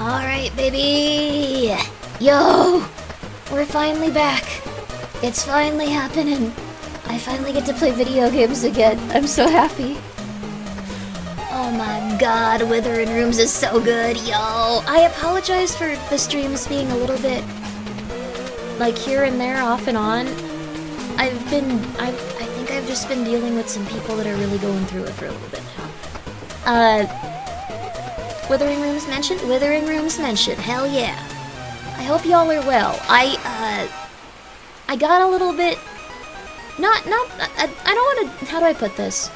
Alright, baby! Yo! We're finally back. It's finally happening. I finally get to play video games again. I'm so happy. Oh my god, Withering Rooms is so good, yo! I apologize for the streams being a little bit, like, here and there, off and on. I think I've just been dealing with some people that are really going through it for a little bit now. Withering Rooms mentioned? Withering Rooms mentioned, hell yeah. I hope y'all are well. I got a little bit... I don't want to... How do I put this?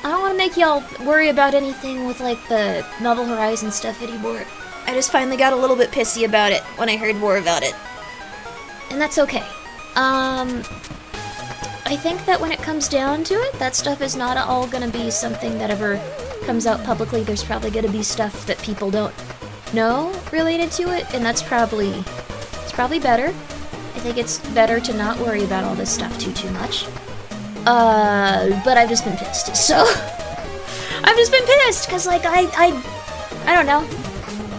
I don't want to make y'all worry about anything with, like, the Novel Horizon stuff anymore. I just finally got a little bit pissy about it when I heard more about it. And that's okay. I think that when it comes down to it, that stuff is not all gonna be something that ever comes out publicly. There's probably gonna be stuff that people don't know related to it, and it's probably better. I think it's better to not worry about all this stuff too much. But I've just been pissed, so... I've just been pissed, because, like, I don't know.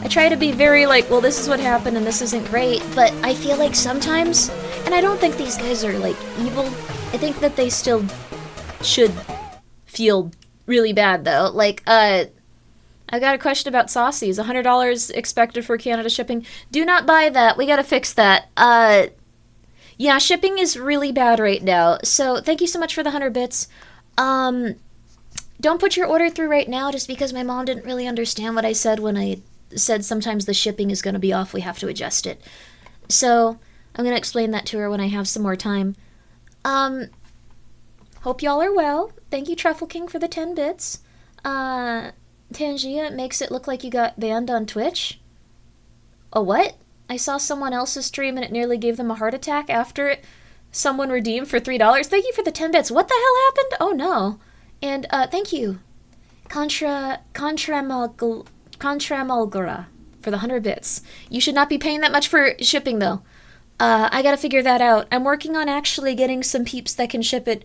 I try to be very, like, well, this is what happened and this isn't great, but I feel like sometimes, and I don't think these guys are, like, evil. I think that they still should feel really bad, though. Like, I got a question about saucies. $100 expected for Canada shipping. Do not buy that. We gotta fix that. Yeah, shipping is really bad right now. So, thank you so much for the 100 bits. Don't put your order through right now just because my mom didn't really understand what I said when I said sometimes the shipping is gonna be off. We have to adjust it. So, I'm gonna explain that to her when I have some more time. Hope y'all are well. Thank you, Truffle King, for the 10 bits. Tangia, it makes it look like you got banned on Twitch. Oh, what? I saw someone else's stream and it nearly gave them a heart attack after it. Someone redeemed for $3. Thank you for the 10 bits. What the hell happened? Oh, no. And, thank you. Contramalgora for the 100 bits. You should not be paying that much for shipping, though. I gotta figure that out. I'm working on actually getting some peeps that can ship it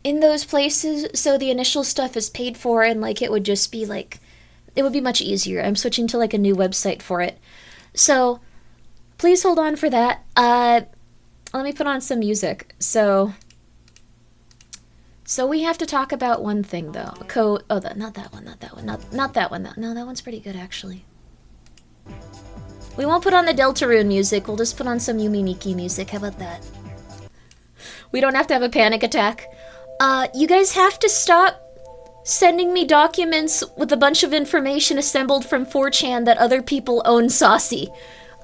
in those places, so the initial stuff is paid for, and, like, it would just be, like, it would be much easier. I'm switching to, like, a new website for it. So, please hold on for that. Let me put on some music. So we have to talk about one thing, though. Not that one. Not that one. No, that one's pretty good, actually. We won't put on the Deltarune music. We'll just put on some Yuminiki music. How about that? We don't have to have a panic attack. You guys have to stop sending me documents with a bunch of information assembled from 4chan that other people own Saucy.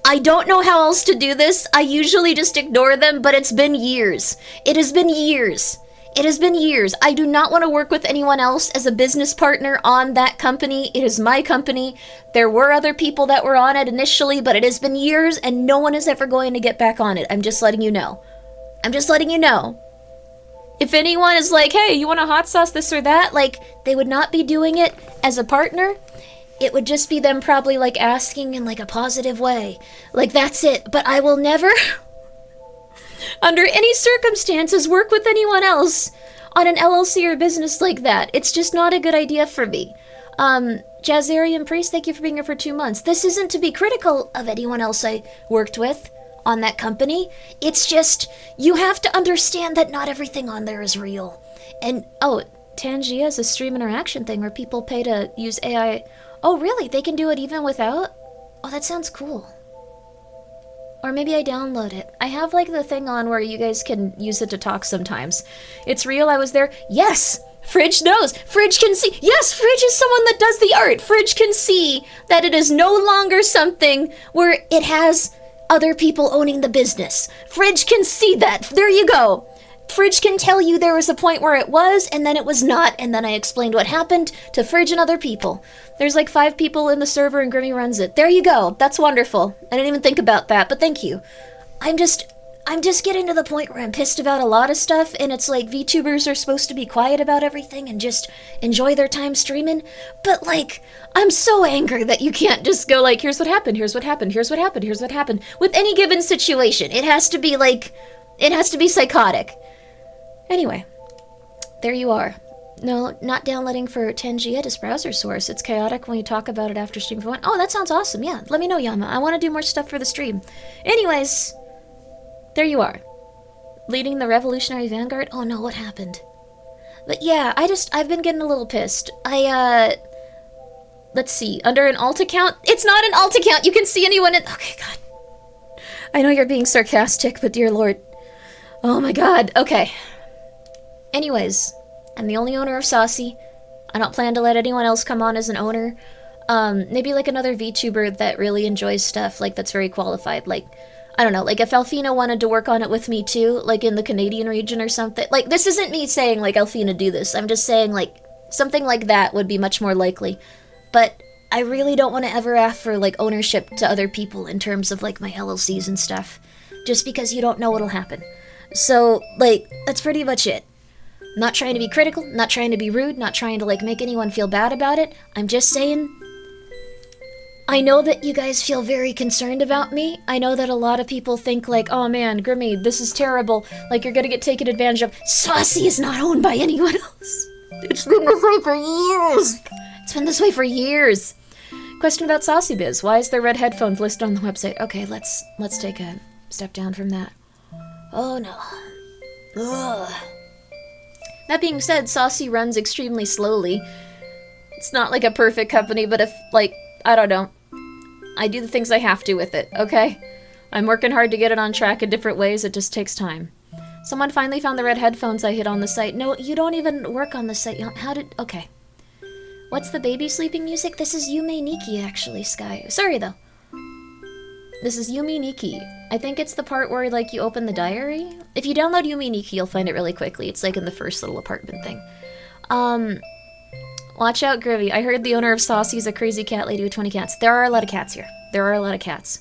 I don't know how else to do this. I usually just ignore them, but it's been years. It has been years. It has been years. I do not want to work with anyone else as a business partner on that company. It is my company. There were other people that were on it initially, but it has been years and no one is ever going to get back on it. I'm just letting you know. I'm just letting you know. If anyone is like, hey, you want a hot sauce, this or that, like, they would not be doing it as a partner. It would just be them probably, like, asking in, like, a positive way. Like, that's it. But I will never, under any circumstances, work with anyone else on an LLC or business like that. It's just not a good idea for me. Jazzarian Priest, thank you for being here for 2 months. This isn't to be critical of anyone else I worked with on that company. It's just, you have to understand that not everything on there is real. And, oh, Tangia is a stream interaction thing where people pay to use AI. Oh, really? They can do it even without? Oh, that sounds cool. Or maybe I download it. I have, like, the thing on where you guys can use it to talk sometimes. It's real, I was there. Yes! Fridge knows! Fridge can see! Yes, Fridge is someone that does the art! Fridge can see that it is no longer something where it has other people owning the business. Fridge can see that. There you go. Fridge can tell you there was a point where it was, and then it was not, and then I explained what happened to Fridge and other people. There's like 5 people in the server and Grimmi runs it. There you go. That's wonderful. I didn't even think about that, but thank you. I'm just getting to the point where I'm pissed about a lot of stuff, and it's like VTubers are supposed to be quiet about everything and just enjoy their time streaming, but like, I'm so angry that you can't just go like, here's what happened, here's what happened, here's what happened, here's what happened. With any given situation, it has to be like, it has to be psychotic. Anyway, there you are. No, not downloading for 10G at its browser source. It's chaotic when you talk about it after stream for one. Oh, that sounds awesome. Yeah, let me know, Yama. I want to do more stuff for the stream. Anyways, there you are. Leading the Revolutionary Vanguard? Oh no, what happened? But yeah, I've been getting a little pissed. Let's see, under an alt account? It's not an alt account! You can see anyone in— Okay, God. I know you're being sarcastic, but dear lord. Oh my god, okay. Anyways, I'm the only owner of Saucy. I don't plan to let anyone else come on as an owner. Maybe like another VTuber that really enjoys stuff, like that's very qualified. Like, I don't know, like if Alfina wanted to work on it with me too, like in the Canadian region or something. Like, this isn't me saying like, Alfina, do this. I'm just saying like, something like that would be much more likely. But I really don't want to ever ask for like ownership to other people in terms of like my LLCs and stuff. Just because you don't know what'll happen. So, like, that's pretty much it. Not trying to be critical, not trying to be rude, not trying to like make anyone feel bad about it. I'm just saying, I know that you guys feel very concerned about me. I know that a lot of people think like, oh man, Grimmi, this is terrible. Like, you're gonna get taken advantage of. Saucy is not owned by anyone else. It's been this way for years. It's been this way for years. Question about Saucy Biz. Why is there red headphones listed on the website? Okay, let's take a step down from that. Oh no. Ugh. That being said, Saucy runs extremely slowly. It's not like a perfect company, but if, like, I don't know. I do the things I have to with it, okay? I'm working hard to get it on track in different ways, it just takes time. Someone finally found the red headphones I hid on the site. No, you don't even work on the site. Okay. What's the baby sleeping music? This is Yume Nikki, actually, Sky. Sorry, though. This is Yume Nikki. I think it's the part where, like, you open the diary. If you download Yume Nikki, you'll find it really quickly. It's, like, in the first little apartment thing. Watch out, Grimmi. I heard the owner of Saucy's a crazy cat lady with 20 cats. There are a lot of cats here. There are a lot of cats.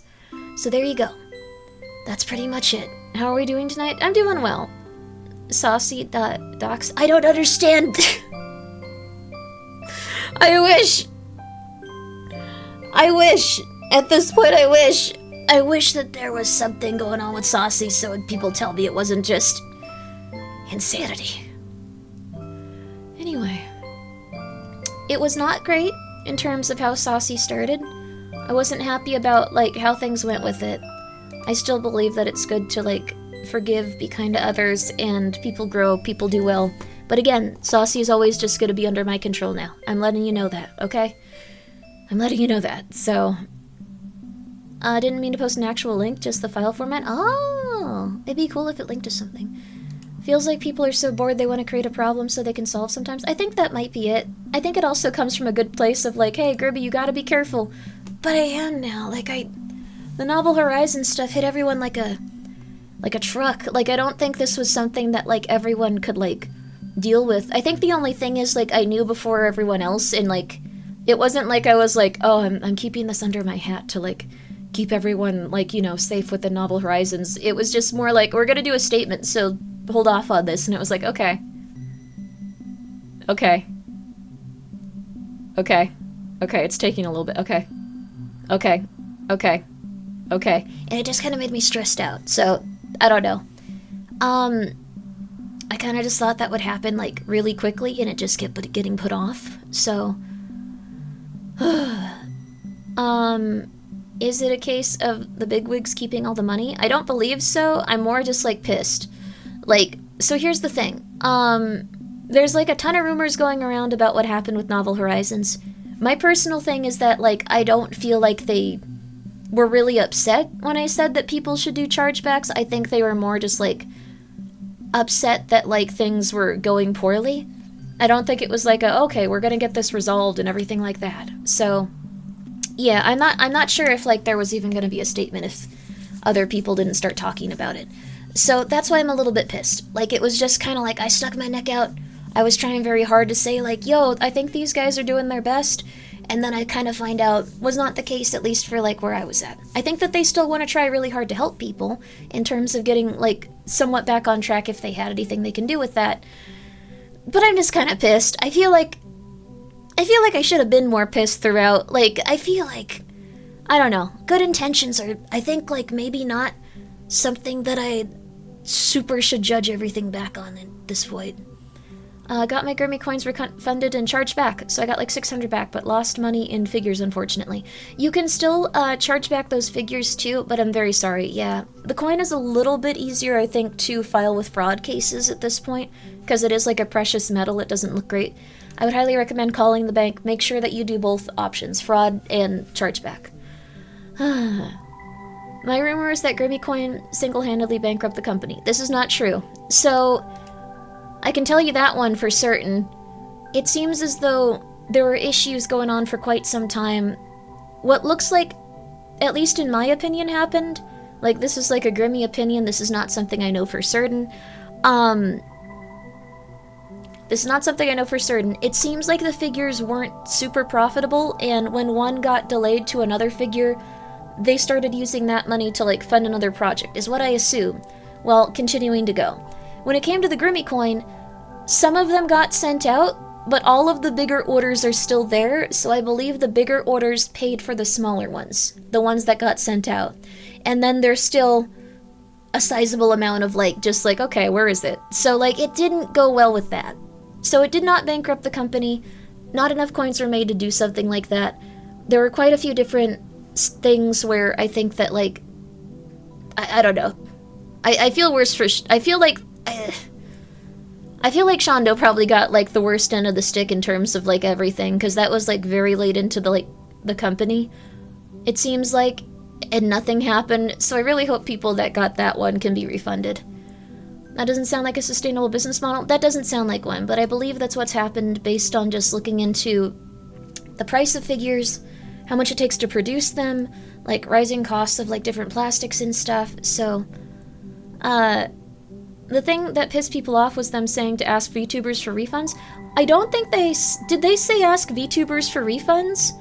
So there you go. That's pretty much it. How are we doing tonight? I'm doing well. Saucy, docs. I don't understand. I wish. At this point, I wish that there was something going on with Saucy so people tell me it wasn't just insanity. Anyway. It was not great in terms of how Saucy started. I wasn't happy about, like, how things went with it. I still believe that it's good to, like, forgive, be kind to others, and people grow, people do well. But again, Saucy is always just gonna be under my control now. I'm letting you know that, okay? I'm letting you know that, so... I didn't mean to post an actual link, just the file format. Oh! It'd be cool if it linked to something. Feels like people are so bored they want to create a problem so they can solve sometimes. I think that might be it. I think it also comes from a good place of like, hey, Grimmi, you gotta be careful. But I am now. Like, the Novel Horizons stuff hit everyone like a truck. Like, I don't think this was something that, like, everyone could, like, deal with. I think the only thing is, like, I knew before everyone else, and, like, it wasn't like I was like, oh, I'm keeping this under my hat to, like, keep everyone, like, you know, safe with the Novel Horizons. It was just more like, we're gonna do a statement, so hold off on this. And it was like, okay. Okay. Okay. Okay, it's taking a little bit. Okay. Okay. Okay. Okay. And it just kind of made me stressed out. So, I don't know. I kind of just thought that would happen, like, really quickly, and it just kept getting put off. So, is it a case of the bigwigs keeping all the money? I don't believe so. I'm more just, like, pissed. Like, so here's the thing. There's, like, a ton of rumors going around about what happened with Novel Horizons. My personal thing is that, like, I don't feel like they were really upset when I said that people should do chargebacks. I think they were more just, like, upset that, like, things were going poorly. I don't think it was like okay, we're gonna get this resolved and everything like that. So, yeah, I'm not sure if, like, there was even gonna be a statement if other people didn't start talking about it. So that's why I'm a little bit pissed. Like, it was just kind of like I stuck my neck out. I was trying very hard to say, like, yo, I think these guys are doing their best. And then I kind of find out was not the case, at least for, like, where I was at. I think that they still want to try really hard to help people in terms of getting, like, somewhat back on track if they had anything they can do with that. But I'm just kind of pissed. I feel like I should have been more pissed throughout. Like, I feel like, I don't know, good intentions are, I think, like, maybe not something that I super should judge everything back on at this point. Got my Grimmi coins refunded and charged back, so I got like 600 back, but lost money in figures, unfortunately. You can still charge back those figures too, but I'm very sorry, yeah. The coin is a little bit easier, I think, to file with fraud cases at this point, because it is like a precious metal, it doesn't look great. I would highly recommend calling the bank, make sure that you do both options, fraud and chargeback. My rumor is that Grimmi coin single-handedly bankrupt the company. This is not true. So, I can tell you that one for certain. It seems as though there were issues going on for quite some time. What looks like, at least in my opinion, happened. Like, this is like a Grimmi opinion, this is not something I know for certain. This is not something I know for certain. It seems like the figures weren't super profitable, and when one got delayed to another figure, they started using that money to, like, fund another project, is what I assume, while continuing to go. When it came to the Grimmi coin, some of them got sent out, but all of the bigger orders are still there, so I believe the bigger orders paid for the smaller ones, the ones that got sent out. And then there's still a sizable amount of, like, just like, okay, where is it? So, like, it didn't go well with that. So it did not bankrupt the company. Not enough coins were made to do something like that. There were quite a few different things where I think that, like, I don't know. I feel worse for... I feel like Shondo probably got, like, the worst end of the stick in terms of, like, everything, because that was, like, very late into the, like, the company, it seems like, and nothing happened, so I really hope people that got that one can be refunded. That doesn't sound like a sustainable business model. That doesn't sound like one, but I believe that's what's happened based on just looking into the price of figures, how much it takes to produce them, like, rising costs of, like, different plastics and stuff, so, the thing that pissed people off was them saying to ask VTubers for refunds. I don't think did they say ask VTubers for refunds?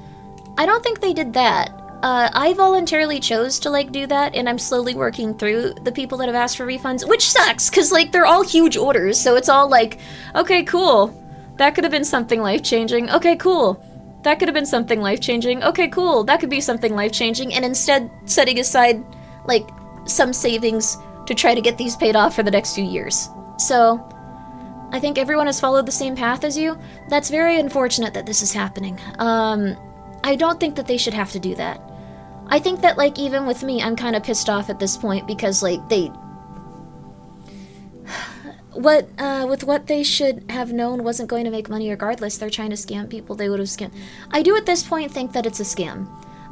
I don't think they did that. I voluntarily chose to, like, do that, and I'm slowly working through the people that have asked for refunds, which sucks, because, like, they're all huge orders, so it's all like, okay, cool, that could have been something life-changing, okay, cool, that could have been something life-changing, okay, cool, that could be something life-changing, and instead setting aside, like, some savings to try to get these paid off for the next few years. So, I think everyone has followed the same path as you. That's very unfortunate that this is happening. I don't think that they should have to do that. I think that, like, even with me, I'm kind of pissed off at this point because, like, with what they should have known wasn't going to make money regardless, they're trying to scam people, they would have scammed. I do at this point think that it's a scam.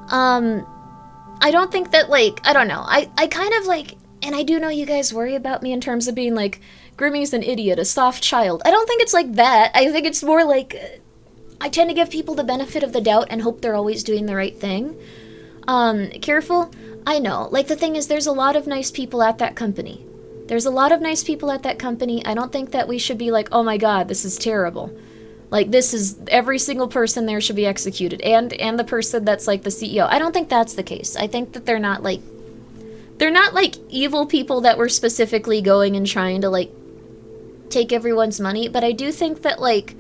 I don't think that, like, I don't know, I kind of, like, and I do know you guys worry about me in terms of being like, Grimmi's an idiot, a soft child. I don't think it's like that. I think it's more like, I tend to give people the benefit of the doubt and hope they're always doing the right thing. Careful? I know. Like, the thing is, there's a lot of nice people at that company. There's a lot of nice people at that company. I don't think that we should be like, oh my god, this is terrible. Like, this is, every single person there should be executed. And the person that's, like, the CEO. I don't think that's the case. I think that they're not, like, evil people that were specifically going and trying to, like, take everyone's money, but I do think that, like,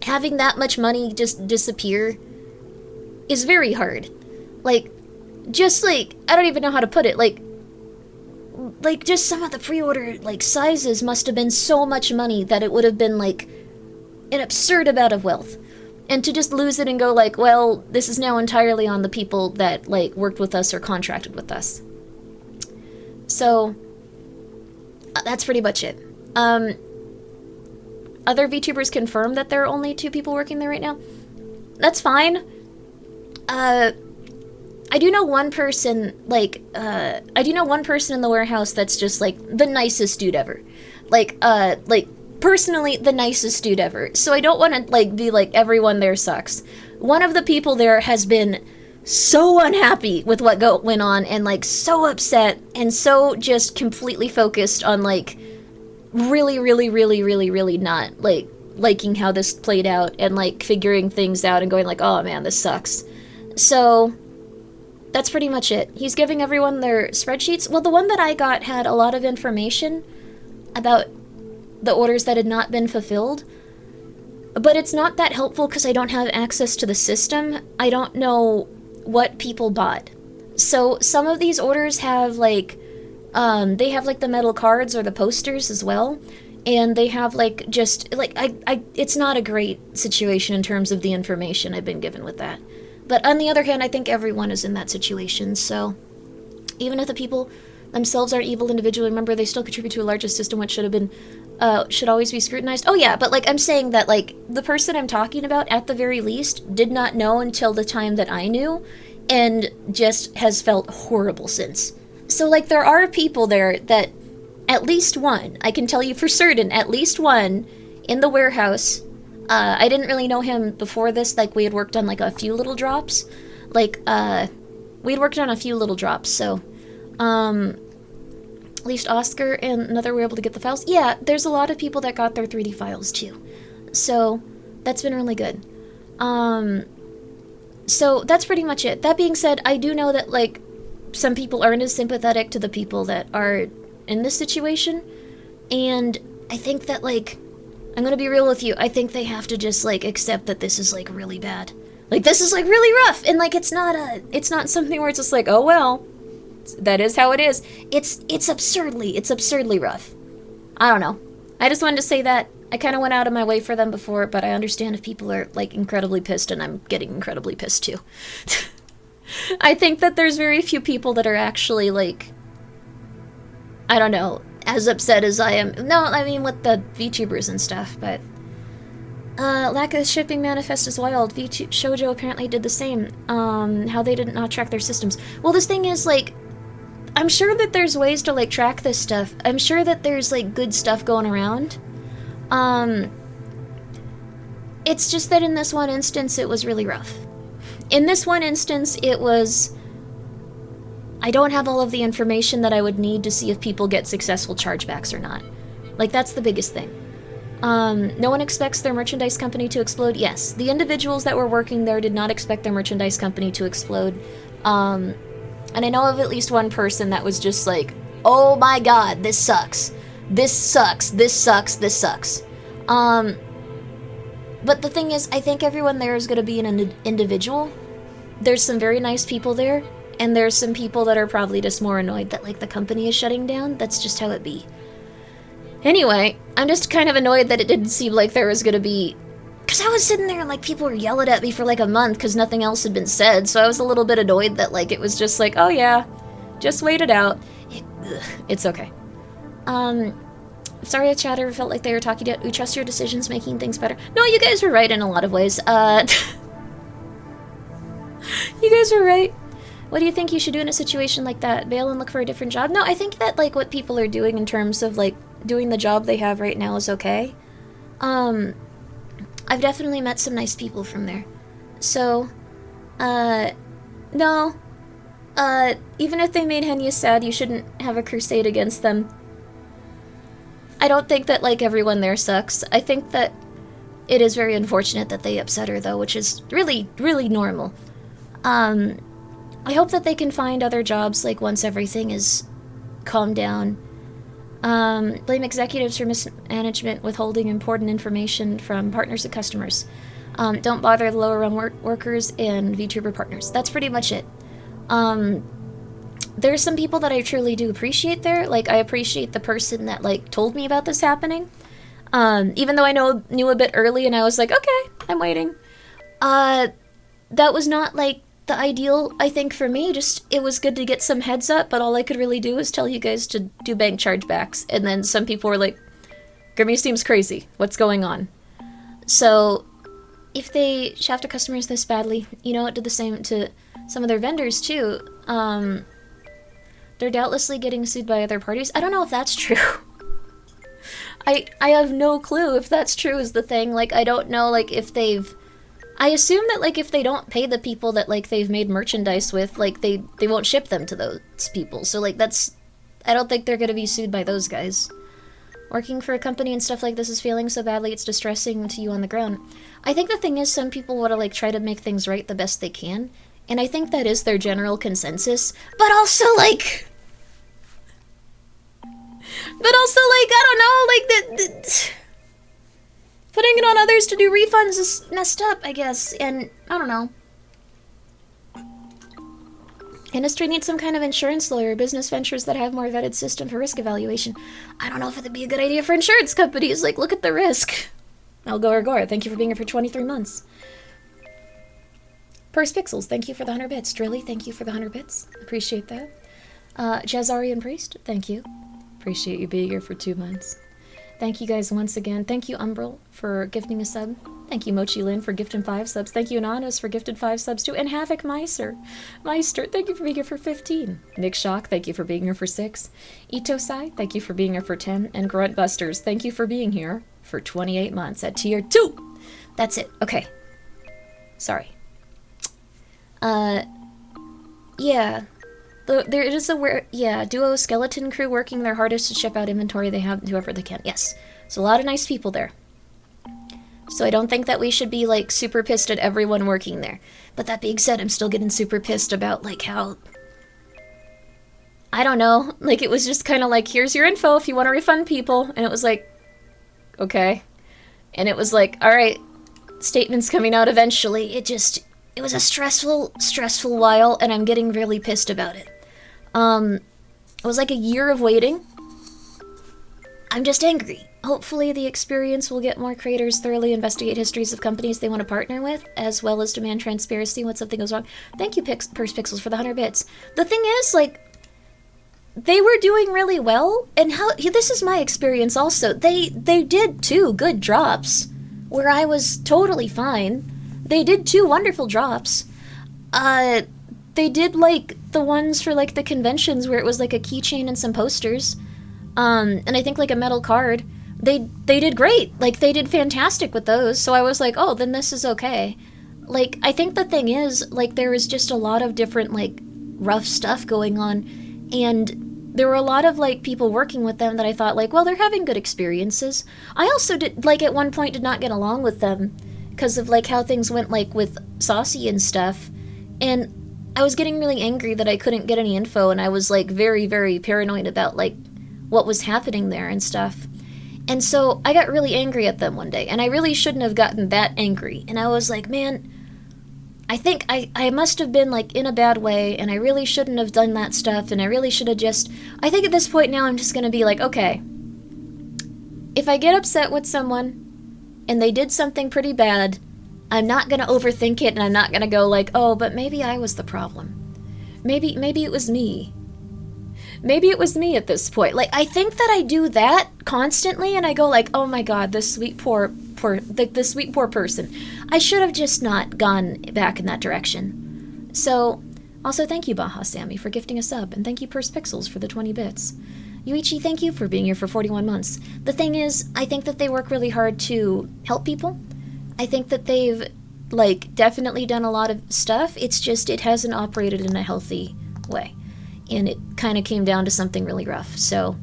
having that much money just disappear is very hard. Like, just, like, I don't even know how to put it, like, just some of the pre-order, like, sizes must have been so much money that it would have been, like, an absurd amount of wealth. And to just lose it and go like, well, this is now entirely on the people that, like, worked with us or contracted with us. So, that's pretty much it. Other VTubers confirm that there are only 2 people working there right now. That's fine. I do know one person, like, I do know one person in the warehouse that's just, like, the nicest dude ever. Like, personally, the nicest dude ever. So I don't want to, like, be like, everyone there sucks. One of the people there has been so unhappy with what went on, and, like, so upset, and so just completely focused on, like, really, really, really, really, really not, like, liking how this played out, and, like, figuring things out, and going like, oh man, this sucks. So, that's pretty much it. He's giving everyone their spreadsheets. Well, the one that I got had a lot of information about the orders that had not been fulfilled, but it's not that helpful because I don't have access to the system. I don't know what people bought. So some of these orders have, like, they have, like, the metal cards or the posters as well, and they have, like, just, like, it's not a great situation in terms of the information I've been given with that. But on the other hand, I think everyone is in that situation, so even if the people themselves aren't evil individually, remember, they still contribute to a larger system which should always be scrutinized. Oh yeah, but, like, I'm saying that, like, the person I'm talking about, at the very least, did not know until the time that I knew, and just has felt horrible since. So, like, there are people there that, at least one, I can tell you for certain, at least one, in the warehouse, I didn't really know him before this, like, we had worked on, like, a few little drops. Like, we had worked on a few little drops, so, at least Oscar and another were able to get the files. Yeah, there's a lot of people that got their 3D files, too. So, that's been really good. So, that's pretty much it. That being said, I do know that, like, some people aren't as sympathetic to the people that are in this situation, and I think that, like, I'm gonna be real with you, I think they have to just, like, accept that this is, like, really bad. Like, this is, like, really rough, and, like, it's not something where it's just like, oh, well, that is how it is. It's absurdly rough. I don't know. I just wanted to say that. I kind of went out of my way for them before, but I understand if people are, like, incredibly pissed, and I'm getting incredibly pissed, too. I think that there's very few people that are actually, like, I don't know, as upset as I am. No, I mean with the VTubers and stuff, but lack of shipping manifest is wild. Shoujo apparently did the same. How they did not track their systems. Well, this thing is, like, I'm sure that there's ways to, like, track this stuff. I'm sure that there's, like, good stuff going around. It's just that in this one instance, it was really rough. In this one instance, it was, I don't have all of the information that I would need to see if people get successful chargebacks or not. Like, that's the biggest thing. No one expects their merchandise company to explode. Yes, the individuals that were working there did not expect their merchandise company to explode. And I know of at least one person that was just like, oh my god, this sucks. This sucks, this sucks, this sucks. But the thing is, I think everyone there is going to be an individual. There's some very nice people there. And there's some people that are probably just more annoyed that, like, the company is shutting down. That's just how it be. Anyway, I'm just kind of annoyed that it didn't seem like there was gonna be... Because I was sitting there and, like, people were yelling at me for, like, a month because nothing else had been said. So I was a little bit annoyed that, like, it was just like, oh yeah, just wait it out. It's okay. Sorry if chatter felt like they were talking to you. We trust your decisions making things better. No, you guys were right in a lot of ways. You guys were right. What do you think you should do in a situation like that? Bail and look for a different job? No, I think that, like, what people are doing in terms of, like, doing the job they have right now is okay. I've definitely met some nice people from there. So, no. Even if they made Henya sad, you shouldn't have a crusade against them. I don't think that, like, everyone there sucks. I think that it is very unfortunate that they upset her, though, which is really, really normal. I hope that they can find other jobs, like, once everything is calmed down. Blame executives for mismanagement, withholding important information from partners and customers. Don't bother the lower rung workers and VTuber partners. That's pretty much it. There's some people that I truly do appreciate there. Like, I appreciate the person that, like, told me about this happening. Even though I knew a bit early and I was like, okay, I'm waiting. That was not, like, the ideal, I think, for me. Just, it was good to get some heads up, but all I could really do was tell you guys to do bank chargebacks. And then some people were like, Grimmi seems crazy. What's going on? So, if they shaft customers this badly, you know, it did the same to some of their vendors, too. They're doubtlessly getting sued by other parties. I don't know if that's true. I have no clue if that's true is the thing. Like, I don't know, like, if they've... I assume that, like, if they don't pay the people that, like, they've made merchandise with, like, they won't ship them to those people. So, like, that's... I don't think they're gonna be sued by those guys. Working for a company and stuff like this is failing so badly it's distressing to you on the ground. I think the thing is, some people want to, like, try to make things right the best they can. And I think that is their general consensus. But also, like... I don't know, like, putting it on others to do refunds is messed up, I guess, and I don't know. Industry needs some kind of insurance lawyer, business ventures that have more vetted system for risk evaluation. I don't know if it'd be a good idea for insurance companies. Like, look at the risk. Elgor, thank you for being here for 23 months. Purse Pixels, thank you for the 100 bits. Drilly, thank you for the 100 bits. Appreciate that. Jazarian Priest, thank you. Appreciate you being here for 2 months. Thank you guys once again. Thank you, Umbral, for gifting a sub. Thank you, Mochi Lin, for gifting 5 subs. Thank you, Anonymous, for gifted 5 subs too. And Havoc Meister, thank you for being here for 15. Nick Shock, thank you for being here for 6. Itosai, thank you for being here for 10. And Grunt Busters, thank you for being here for 28 months at tier 2. That's it. Okay. Sorry. Yeah. There is a duo skeleton crew working their hardest to ship out inventory they have, whoever they can. Yes. So a lot of nice people there. So I don't think that we should be, like, super pissed at everyone working there. But that being said, I'm still getting super pissed about, like, how... I don't know. Like, it was just kind of like, here's your info if you want to refund people. And it was like, okay. And it was like, alright, statements coming out eventually. It was a stressful while, and I'm getting really pissed about it. It was like a year of waiting. I'm just angry. Hopefully the experience will get more creators thoroughly investigate histories of companies they want to partner with, as well as demand transparency when something goes wrong. Thank you, Purse Pixels, for the 100 bits. The thing is, like, they were doing really well, and this is my experience also. They did 2 good drops, where I was totally fine. They did 2 wonderful drops. They did, like, the ones for, like, the conventions where it was, like, a keychain and some posters. And I think, like, a metal card. They did great. Like, they did fantastic with those. So I was like, oh, then this is okay. Like, I think the thing is, like, there was just a lot of different, like, rough stuff going on. And there were a lot of, like, people working with them that I thought, like, well, they're having good experiences. I also did, like, at one point did not get along with them because of, like, how things went, like, with Saucy and stuff. And I was getting really angry that I couldn't get any info, and I was, like, very, very paranoid about, like, what was happening there and stuff. And so I got really angry at them one day, and I really shouldn't have gotten that angry. And I was like, man, I think I must have been, like, in a bad way, and I really shouldn't have done that stuff, and I really should have just... I think at this point now I'm just gonna be like, okay, if I get upset with someone, and they did something pretty bad, I'm not gonna overthink it, and I'm not gonna go like, oh, but maybe I was the problem. Maybe it was me. Maybe it was me at this point. Like, I think that I do that constantly, and I go like, oh my god, this sweet poor person. I should have just not gone back in that direction. So, also thank you, Baja Sammy, for gifting a sub, and thank you, Purse Pixels, for the 20 bits. Yuichi, thank you for being here for 41 months. The thing is, I think that they work really hard to help people. I think that they've, like, definitely done a lot of stuff. It's just, it hasn't operated in a healthy way. And it kind of came down to something really rough. So,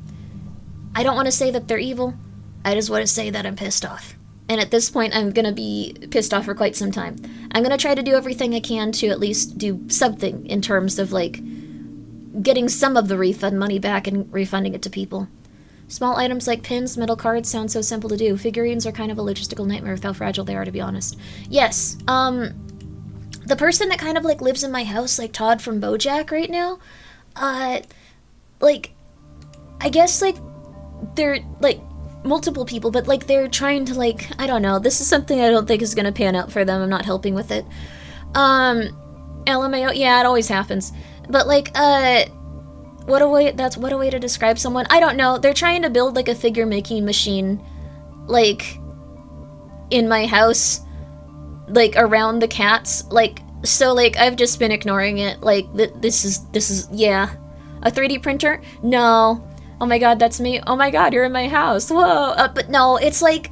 I don't want to say that they're evil. I just want to say that I'm pissed off. And at this point, I'm going to be pissed off for quite some time. I'm going to try to do everything I can to at least do something in terms of, like, getting some of the refund money back and refunding it to people. Small items like pins, metal cards sound so simple to do. Figurines are kind of a logistical nightmare with how fragile they are, to be honest. Yes, the person that kind of, like, lives in my house, like Todd from BoJack right now, like, I guess, like, they're, like, multiple people, but, like, they're trying to, like, I don't know, this is something I don't think is gonna pan out for them. I'm not helping with it. LMAO, yeah, it always happens. But, like, what a way to describe someone. I don't know, they're trying to build, like, a figure-making machine, like, in my house, like, around the cats, like, so, like, I've just been ignoring it. Like, this is, yeah. A 3D printer? No. Oh my god, that's me. Oh my god, you're in my house. Whoa. But no, it's like...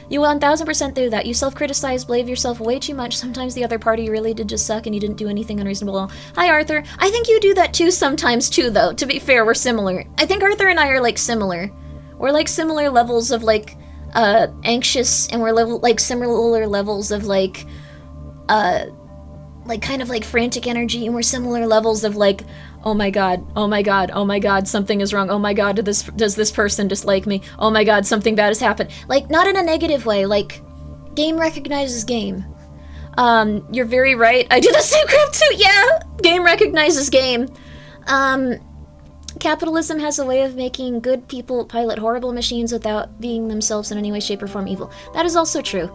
You 1000% do that. You self-criticize, blame yourself way too much. Sometimes the other party really did just suck and you didn't do anything unreasonable. Hi, Arthur. I think you do that too sometimes too, though. To be fair, we're similar. I think Arthur and I are, like, similar. We're, like, similar levels of, like, anxious, and we're, like, similar levels of, like, kind of, like, frantic energy, and we're similar levels of, like, oh my god, oh my god, oh my god, something is wrong, oh my god, does this person dislike me, oh my god, something bad has happened. Like, not in a negative way, like, game recognizes game. You're very right. I do the same crap too. Yeah, game recognizes game. Capitalism has a way of making good people pilot horrible machines without being themselves in any way, shape, or form evil. That is also true.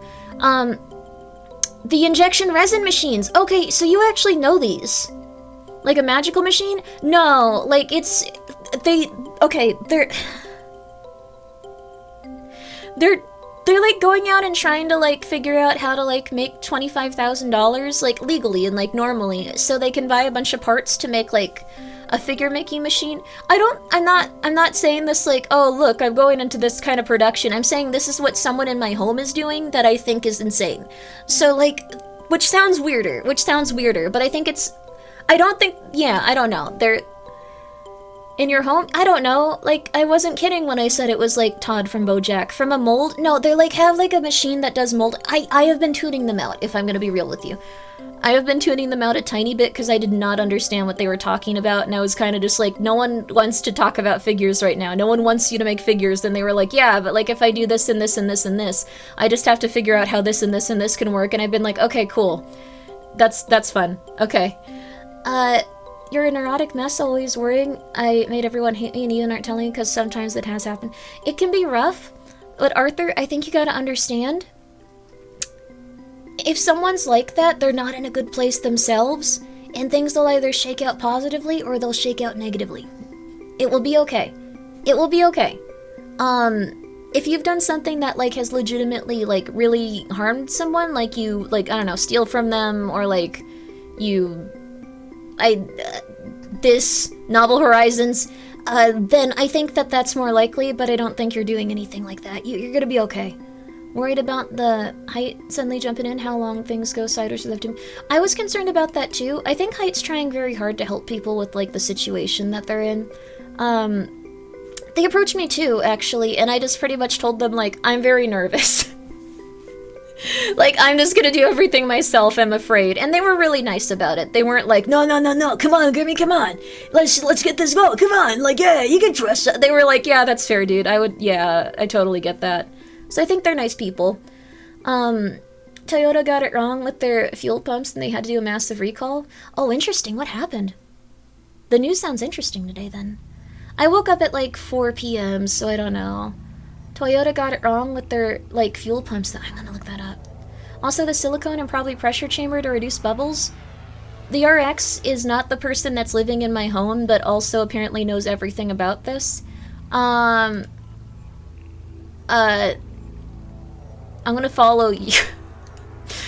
The injection resin machines. Okay, so you actually know these. Like a magical machine? No, like it's... Okay, they're like going out and trying to like figure out how to like make $25,000 like legally and like normally so they can buy a bunch of parts to make like a figure making machine. I'm not saying this like, oh look, I'm going into this kind of production. I'm saying this is what someone in my home is doing that I think is insane. So like, which sounds weirder, but I think it's, I don't know. They're in your home? I don't know. Like, I wasn't kidding when I said it was like Todd from BoJack. From a mold? No, they're like, have like a machine that does mold. I have been tuning them out, if I'm gonna be real with you. I have been tuning them out a tiny bit because I did not understand what they were talking about, and I was kind of just like, no one wants to talk about figures right now. No one wants you to make figures. Then they were like, yeah, but like if I do this and this and this and this, I just have to figure out how this and this and this can work. And I've been like, okay, cool. That's fun. Okay. You're a neurotic mess, always worrying. I made everyone hate me and you aren't telling me because sometimes it has happened. It can be rough, but Arthur, I think you gotta understand. If someone's like that, they're not in a good place themselves, and things will either shake out positively or they'll shake out negatively. It will be okay. It will be okay. If you've done something that, like, has legitimately, like, really harmed someone, like you, like, I don't know, steal from them, or, like, you... this Novel Horizons, then I think that that's more likely, but I don't think you're doing anything like that. You're gonna be okay. Worried about the height suddenly jumping in, how long things go sideways or left him. I was concerned about that too. I think Height's trying very hard to help people with, like, the situation that they're in. They approached me too, actually, and I just pretty much told them, like, I'm very nervous. Like, I'm just gonna do everything myself, I'm afraid. And they were really nice about it. They weren't like, no, come on, Grimmi, come on. Let's get this going, come on, like, yeah, you can trust us. They were like, yeah, that's fair, dude. I totally get that. So I think they're nice people. Toyota got it wrong with their fuel pumps and they had to do a massive recall. Oh, interesting, what happened? The news sounds interesting today, then. I woke up at, like, 4 p.m., so I don't know. Toyota got it wrong with their, like, fuel pumps. I'm gonna look that up. Also, the silicone and probably pressure chamber to reduce bubbles. The RX is not the person that's living in my home, but also apparently knows everything about this. I'm gonna follow you.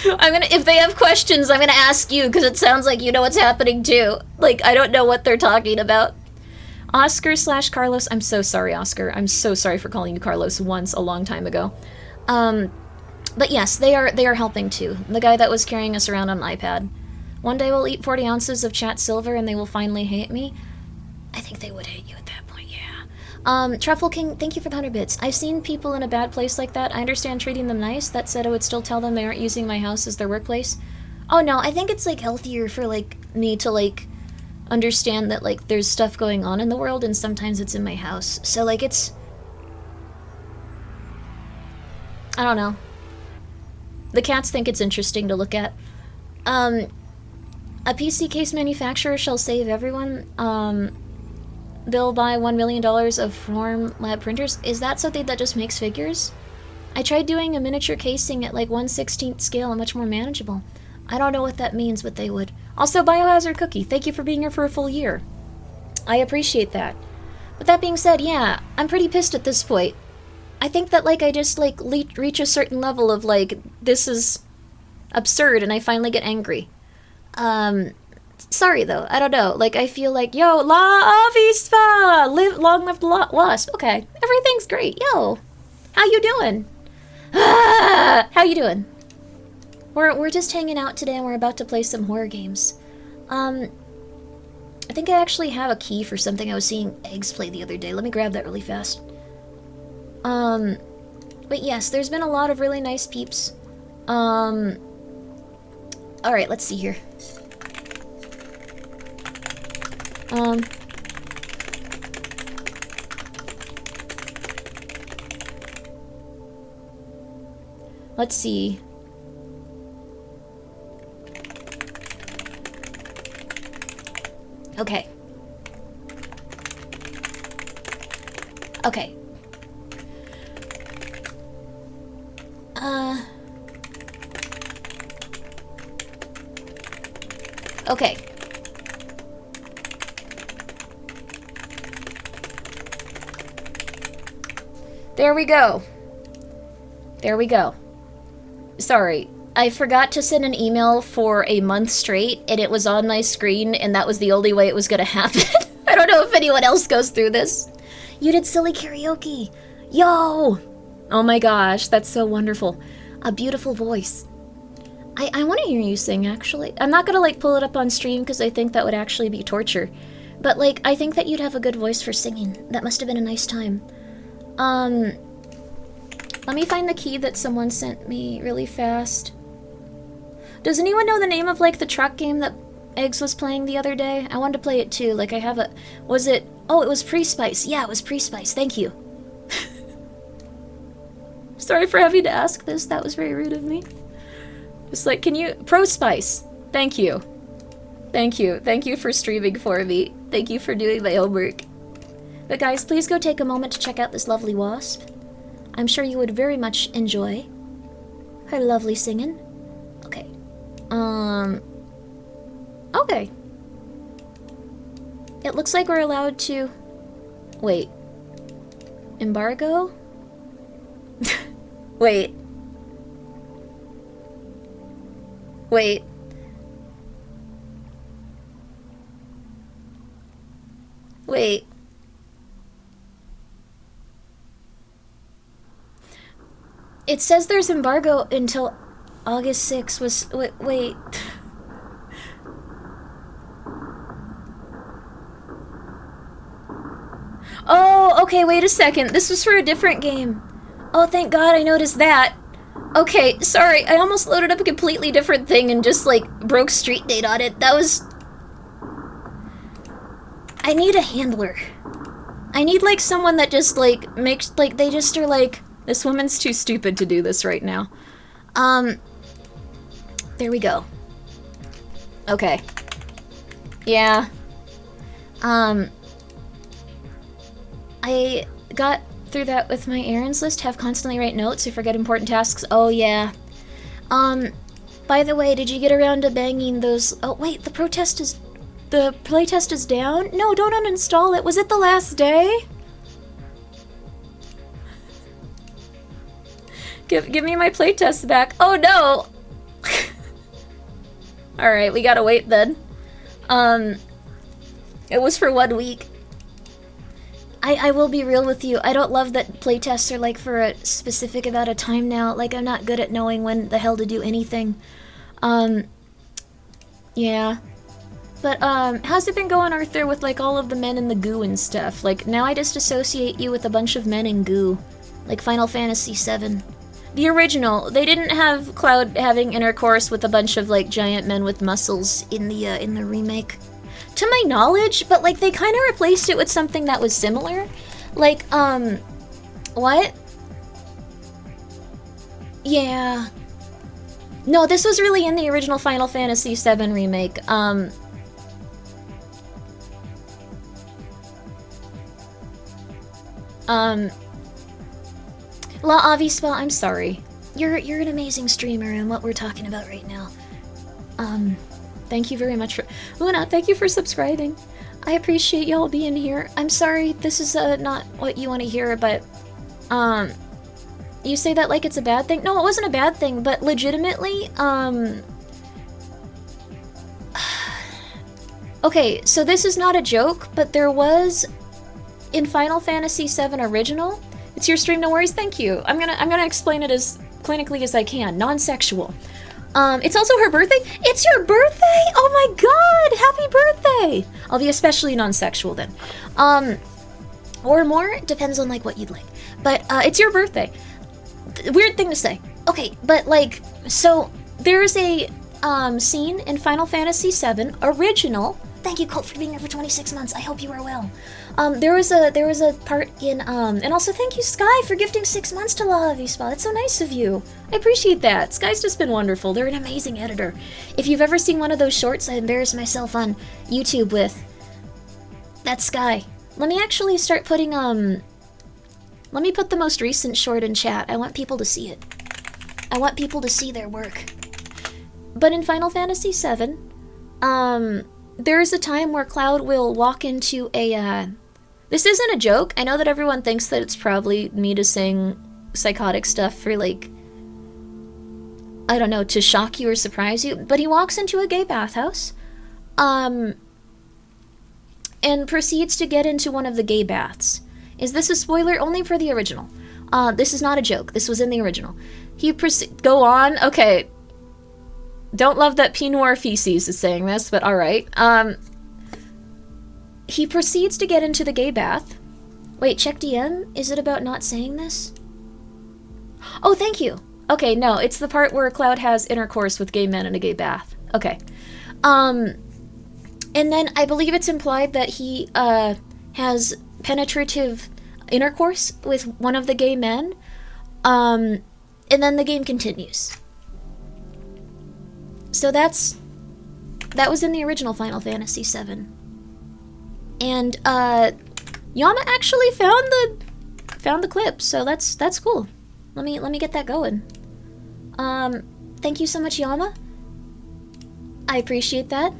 If they have questions, I'm gonna ask you, because it sounds like you know what's happening too. Like, I don't know what they're talking about. Oscar/Carlos, I'm so sorry, Oscar. I'm so sorry for calling you Carlos once a long time ago. But yes, they are helping too. The guy that was carrying us around on an iPad. One day we'll eat 40 ounces of chat silver and they will finally hate me. I think they would hate you at that point, yeah. Truffle King, thank you for the 100 bits. I've seen people in a bad place like that. I understand treating them nice. That said, I would still tell them they aren't using my house as their workplace. Oh no, I think it's, like, healthier for, like, me to, like, understand that, like, there's stuff going on in the world and sometimes it's in my house. So, like, it's... I don't know. The cats think it's interesting to look at. A PC case manufacturer shall save everyone. They'll buy $1 million of Form Lab printers. Is that something that just makes figures? I tried doing a miniature casing at, like, 1/16th scale and much more manageable. I don't know what that means, but they would. Also, Biohazard Cookie, thank you for being here for a full year. I appreciate that. But that being said, yeah, I'm pretty pissed at this point. I think that, like, I just, like, reach a certain level of, like, this is absurd, and I finally get angry. Sorry, though, I don't know. Like, I feel like, yo, La Avispa! Long live the wasp. Okay, everything's great. Yo, how you doing? How you doing? We're just hanging out today and we're about to play some horror games. I think I actually have a key for something I was seeing Eggs play the other day. Let me grab that really fast. But yes, there's been a lot of really nice peeps. Alright, let's see here. Let's see. Okay. Okay. Okay. There we go. There we go. Sorry. I forgot to send an email for a month straight, and it was on my screen, and that was the only way it was gonna happen. I don't know if anyone else goes through this. You did silly karaoke. Yo! Oh my gosh, that's so wonderful. A beautiful voice. I want to hear you sing, actually. I'm not gonna, like, pull it up on stream, because I think that would actually be torture. But, like, I think that you'd have a good voice for singing. That must have been a nice time. Let me find the key that someone sent me really fast. Does anyone know the name of, like, the truck game that Eggs was playing the other day? I wanted to play it too. Like, I have a... Was it... Oh, it was Pre-Spice. Yeah, it was Pre-Spice. Thank you. Sorry for having to ask this. That was very rude of me. Just like, can you... Pro-Spice. Thank you. Thank you. Thank you for streaming for me. Thank you for doing my homework. But guys, please go take a moment to check out this lovely wasp. I'm sure you would very much enjoy her lovely singing. Okay. Okay. It looks like we're allowed to... Wait. Embargo? Wait. Wait. Wait. It says there's embargo until August 6th. Wait. Oh, okay, wait a second. This was for a different game. Oh, thank God I noticed that. Okay, sorry. I almost loaded up a completely different thing and just, like, broke street date on it. That was... I need a handler. I need, like, someone that just, like, makes... Like, they just are like... This woman's too stupid to do this right now. There we go. Okay. Yeah. I got through that with my errands list. Have constantly write notes to forget important tasks. Oh, yeah. By the way, did you get around to banging those... Oh, wait, the protest is... The playtest is down? No, don't uninstall it. Was it the last day? Give me my playtest back. Oh, no! Alright, we gotta wait then. It was for 1 week. I will be real with you. I don't love that playtests are like for a specific amount of time now. Like, I'm not good at knowing when the hell to do anything. Yeah. But, how's it been going, Arthur, with, like, all of the men in the goo and stuff? Like, now I just associate you with a bunch of men in goo. Like Final Fantasy VII. The original. They didn't have Cloud having intercourse with a bunch of, like, giant men with muscles in the remake. To my knowledge, but, like, they kind of replaced it with something that was similar. Like, what? Yeah. No, this was really in the original Final Fantasy VII remake. La Avispa, I'm sorry. You're an amazing streamer and what we're talking about right now. Thank you very much for... Luna, thank you for subscribing. I appreciate y'all being here. I'm sorry, this is not what you want to hear, but... You say that like it's a bad thing? No, it wasn't a bad thing, but legitimately, Okay, so this is not a joke, but there was... In Final Fantasy VII Original... It's your stream, no worries, thank you. I'm gonna explain it as clinically as I can. Non-sexual. It's also her birthday? It's your birthday? Oh my god! Happy birthday! I'll be especially non-sexual then. Or more, depends on, like, what you'd like. But, it's your birthday. Weird thing to say. Okay, but, like, so, there's a, scene in Final Fantasy VII Original. Thank you, Colt, for being here for 26 months. I hope you are well. There was a part in, and also thank you, Sky, for gifting 6 months to La Avispa. That's so nice of you. I appreciate that. Sky's just been wonderful. They're an amazing editor. If you've ever seen one of those shorts I embarrassed myself on YouTube with, That's Sky. Let me actually start putting, let me put the most recent short in chat. I want people to see it. I want people to see their work. But in Final Fantasy VII, there is a time where Cloud will walk into a, this isn't a joke. I know that everyone thinks that it's probably me just saying psychotic stuff for, like, I don't know, to shock you or surprise you, but he walks into a gay bathhouse, and proceeds to get into one of the gay baths. Is this a spoiler? Only for the original. This is not a joke. This was in the original. Go on? Okay. Don't love that P. Noir Feces is saying this, but alright. He proceeds to get into the gay bath. Wait, check DM? Is it about not saying this? Oh, thank you. Okay, no, it's the part where Cloud has intercourse with gay men in a gay bath. Okay. And then I believe it's implied that he, has penetrative intercourse with one of the gay men. And then the game continues. So that was in the original Final Fantasy VII. And, Yama actually found the clip, so that's cool. Let me get that going. Thank you so much, Yama. I appreciate that.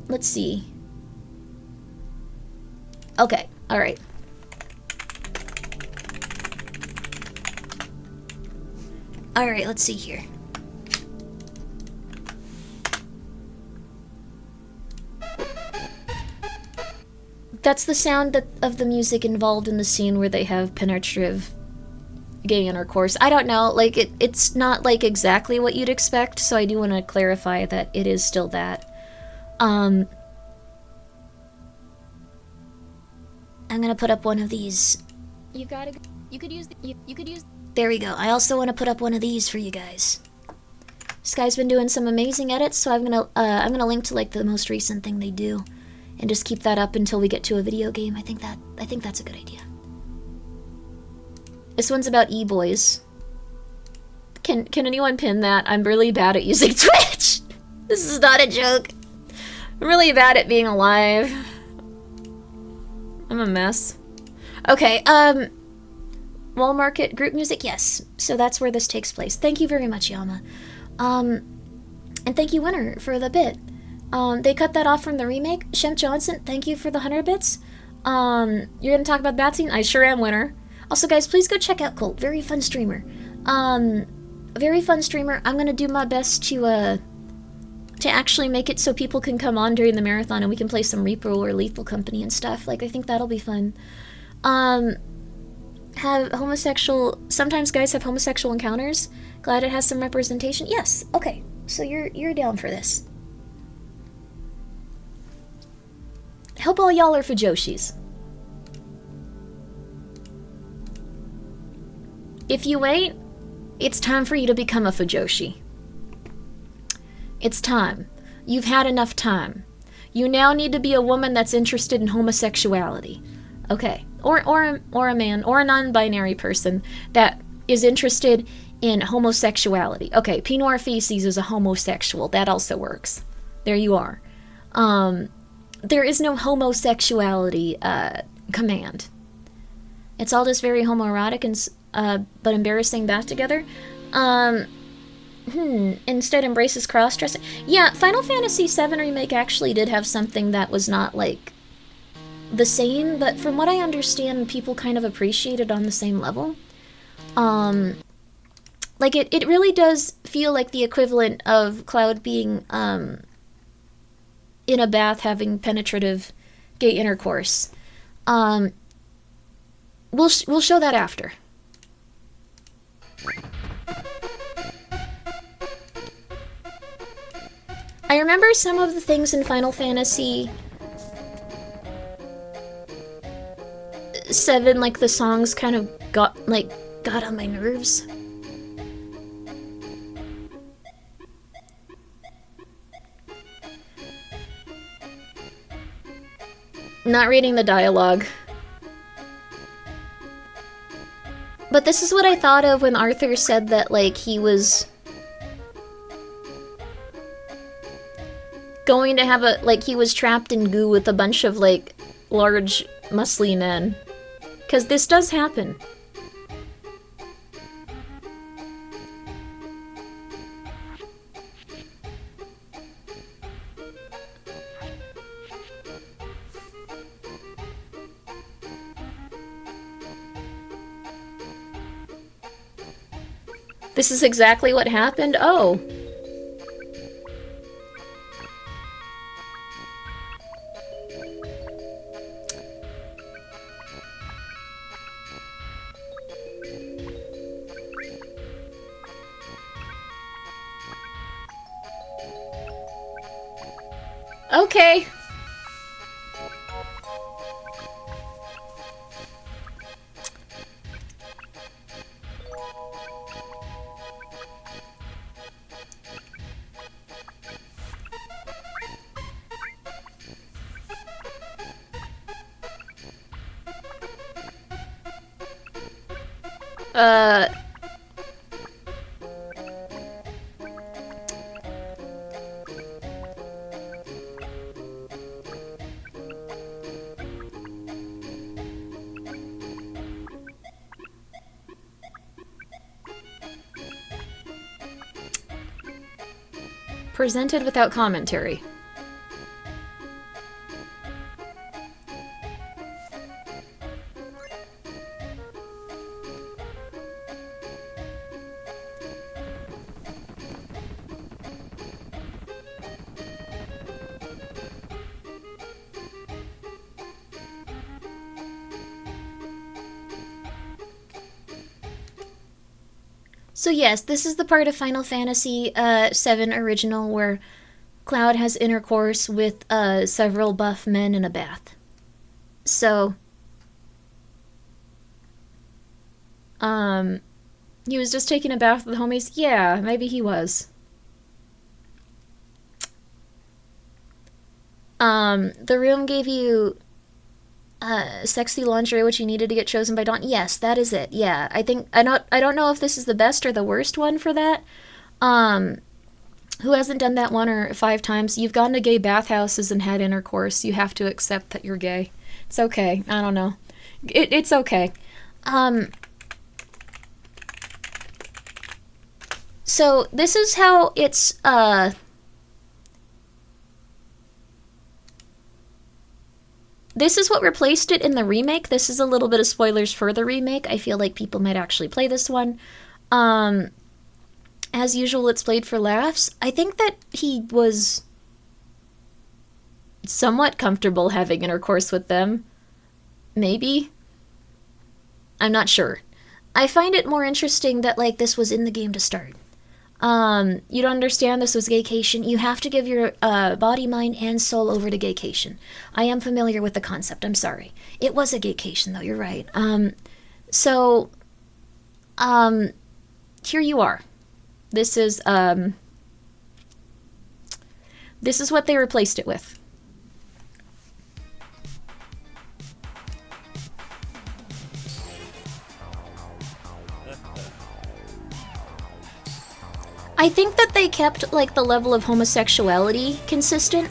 Let's see. Okay, alright. Alright, let's see here. That's the sound of the music involved in the scene where they have penetrative gay intercourse. I don't know, like, it's not, like, exactly what you'd expect, so I do want to clarify that it is still that. I'm gonna put up one of these. You could use there we go. I also want to put up one of these for you guys. This guy's been doing some amazing edits, so I'm gonna link to, like, the most recent thing they do, and just keep that up until we get to a video game. I think that's a good idea. This one's about e-boys. Can anyone pin that? I'm really bad at using Twitch. This is not a joke. I'm really bad at being alive. I'm a mess. Okay, Wall Market group music, yes. So that's where this takes place. Thank you very much, Yama. And thank you, Winner, for the bit. They cut that off from the remake. Shem Johnson, thank you for the 100 bits. You're gonna talk about that scene? I sure am, Winner. Also, guys, please go check out Colt. Very fun streamer. Very fun streamer. I'm gonna do my best to actually make it so people can come on during the marathon and we can play some Reaper or Lethal Company and stuff. Like, I think that'll be fun. Sometimes guys have homosexual encounters. Glad it has some representation. Yes, okay. So you're down for this. Hope all y'all are Fujoshis. If you ain't, it's time for you to become a Fujoshi. It's time. You've had enough time. You now need to be a woman that's interested in homosexuality. Okay. Or a man, or a non-binary person that is interested in homosexuality. Okay, P. Noir Feces is a homosexual. That also works. There you are. There is no homosexuality command. It's all just very homoerotic and but embarrassing back together. Instead embraces cross-dressing. Yeah, Final Fantasy VII Remake actually did have something that was not, like, the same, but from what I understand, people kind of appreciate it on the same level. Like, it really does feel like the equivalent of Cloud being, in a bath having penetrative gay intercourse. We'll show that after. I remember some of the things in Final Fantasy VII, like the songs kind of got on my nerves. Not reading the dialogue. But this is what I thought of when Arthur said that, like, he was... going to have a, like, he was trapped in goo with a bunch of, like, large, muscly men. Because this does happen. This is exactly what happened? Oh. Okay. Presented without commentary. So yes, this is the part of Final Fantasy VII Original where Cloud has intercourse with several buff men in a bath. So, he was just taking a bath with the homies? Yeah, maybe he was. The room gave you sexy lingerie which you needed to get chosen by Dawn. Yes, that is it. Yeah, I don't know if this is the best or the worst one for that. Who hasn't done that 1 or 5 times? You've gone to gay bathhouses and had intercourse. You have to accept that you're gay. It's okay. I don't know. It's okay. So this is how it's this is what replaced it in the remake. This is a little bit of spoilers for the remake. I feel like people might actually play this one. As usual, it's played for laughs. I think that he was somewhat comfortable having intercourse with them. Maybe. I'm not sure. I find it more interesting that, like, this was in the game to start. You don't understand this was gaycation. You have to give your body, mind, and soul over to gaycation. I am familiar with the concept. I'm sorry. It was a gaycation, though. You're right. Here you are. This is what they replaced it with. I think that they kept, like, the level of homosexuality consistent.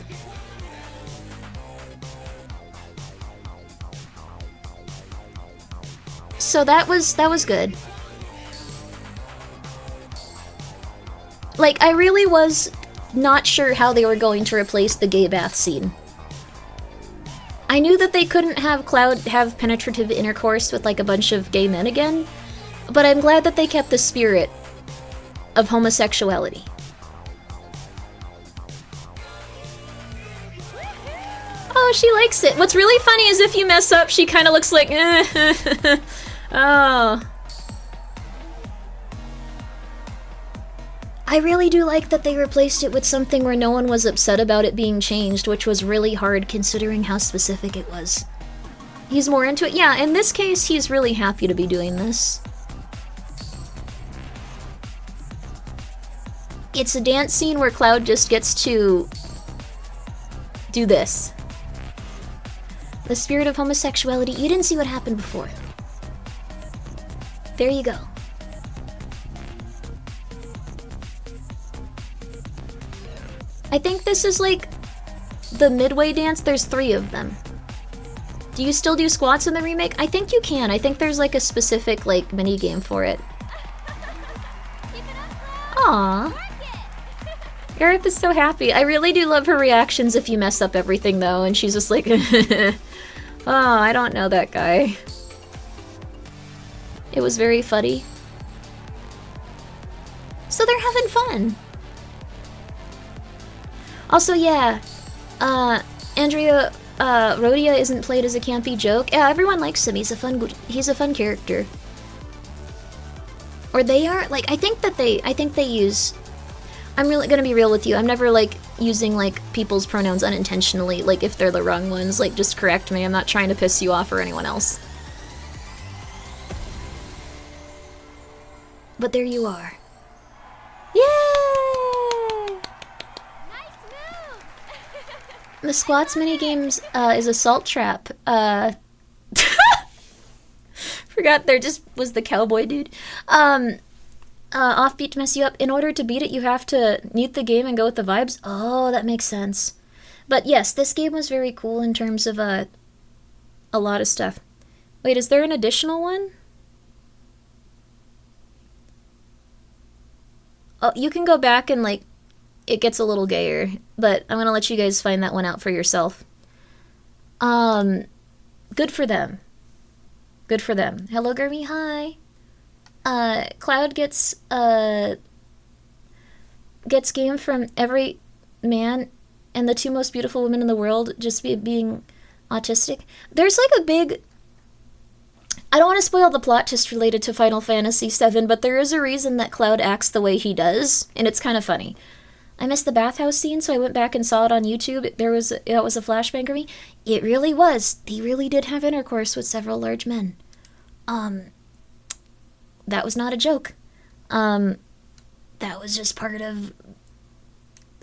So that was good. Like, I really was not sure how they were going to replace the gay bath scene. I knew that they couldn't have Cloud have penetrative intercourse with, like, a bunch of gay men again, but I'm glad that they kept the spirit of homosexuality. Oh, she likes it. What's really funny is if you mess up, she kind of looks like, oh. I really do like that they replaced it with something where no one was upset about it being changed, which was really hard considering how specific it was. He's more into it. Yeah, in this case, he's really happy to be doing this. It's a dance scene where Cloud just gets to do this. The spirit of homosexuality. You didn't see what happened before. There you go. I think this is like the midway dance, there's 3 of them. Do you still do squats in the remake? I think you can. I think there's like a specific like mini game for it. Aww. Aerith is so happy. I really do love her reactions if you mess up everything though, and she's just like, oh, I don't know that guy. It was very funny. So they're having fun. Also, yeah, Andrea, Rhodia isn't played as a campy joke. Yeah, everyone likes him. He's a fun character. Or they are, like, I think they use, I'm really gonna be real with you, I'm never, like, using, like, people's pronouns unintentionally, like, if they're the wrong ones, like, just correct me, I'm not trying to piss you off or anyone else. But there you are. Yay! Nice move! The squats minigames, is a salt trap, Forgot there just was the cowboy dude. Offbeat to mess you up. In order to beat it, you have to mute the game and go with the vibes. Oh, that makes sense. But yes, this game was very cool in terms of a lot of stuff. Wait, is there an additional one? Oh, you can go back and, like, it gets a little gayer, but I'm gonna let you guys find that one out for yourself. Good for them. Good for them. Hello, Grimmi, hi. Cloud gets game from every man and the 2 most beautiful women in the world just being autistic. There's, like, a big... I don't want to spoil the plot just related to Final Fantasy VII, but there is a reason that Cloud acts the way he does, and it's kind of funny. I missed the bathhouse scene, so I went back and saw it on YouTube. It was a flashbang for me. It really was. He really did have intercourse with several large men. That was not a joke. That was just part of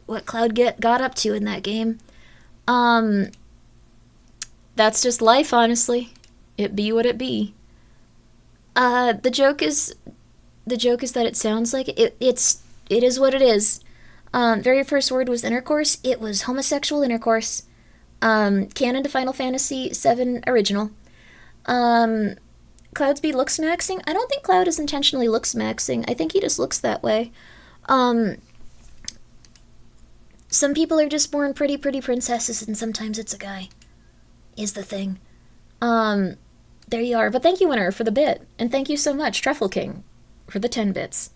what Cloud got up to in that game. That's just life, honestly. It be what it be. The joke is that it sounds like it is what it is. Very first word was intercourse. It was homosexual intercourse. Canon to Final Fantasy VII Original. Cloud's be looks maxing. I don't think Cloud is intentionally looks maxing. I think he just looks that way. Some people are just born pretty princesses, and sometimes it's a guy. Is the thing. There you are. But thank you, Winner, for the bit. And thank you so much, Truffle King, for the 10 bits.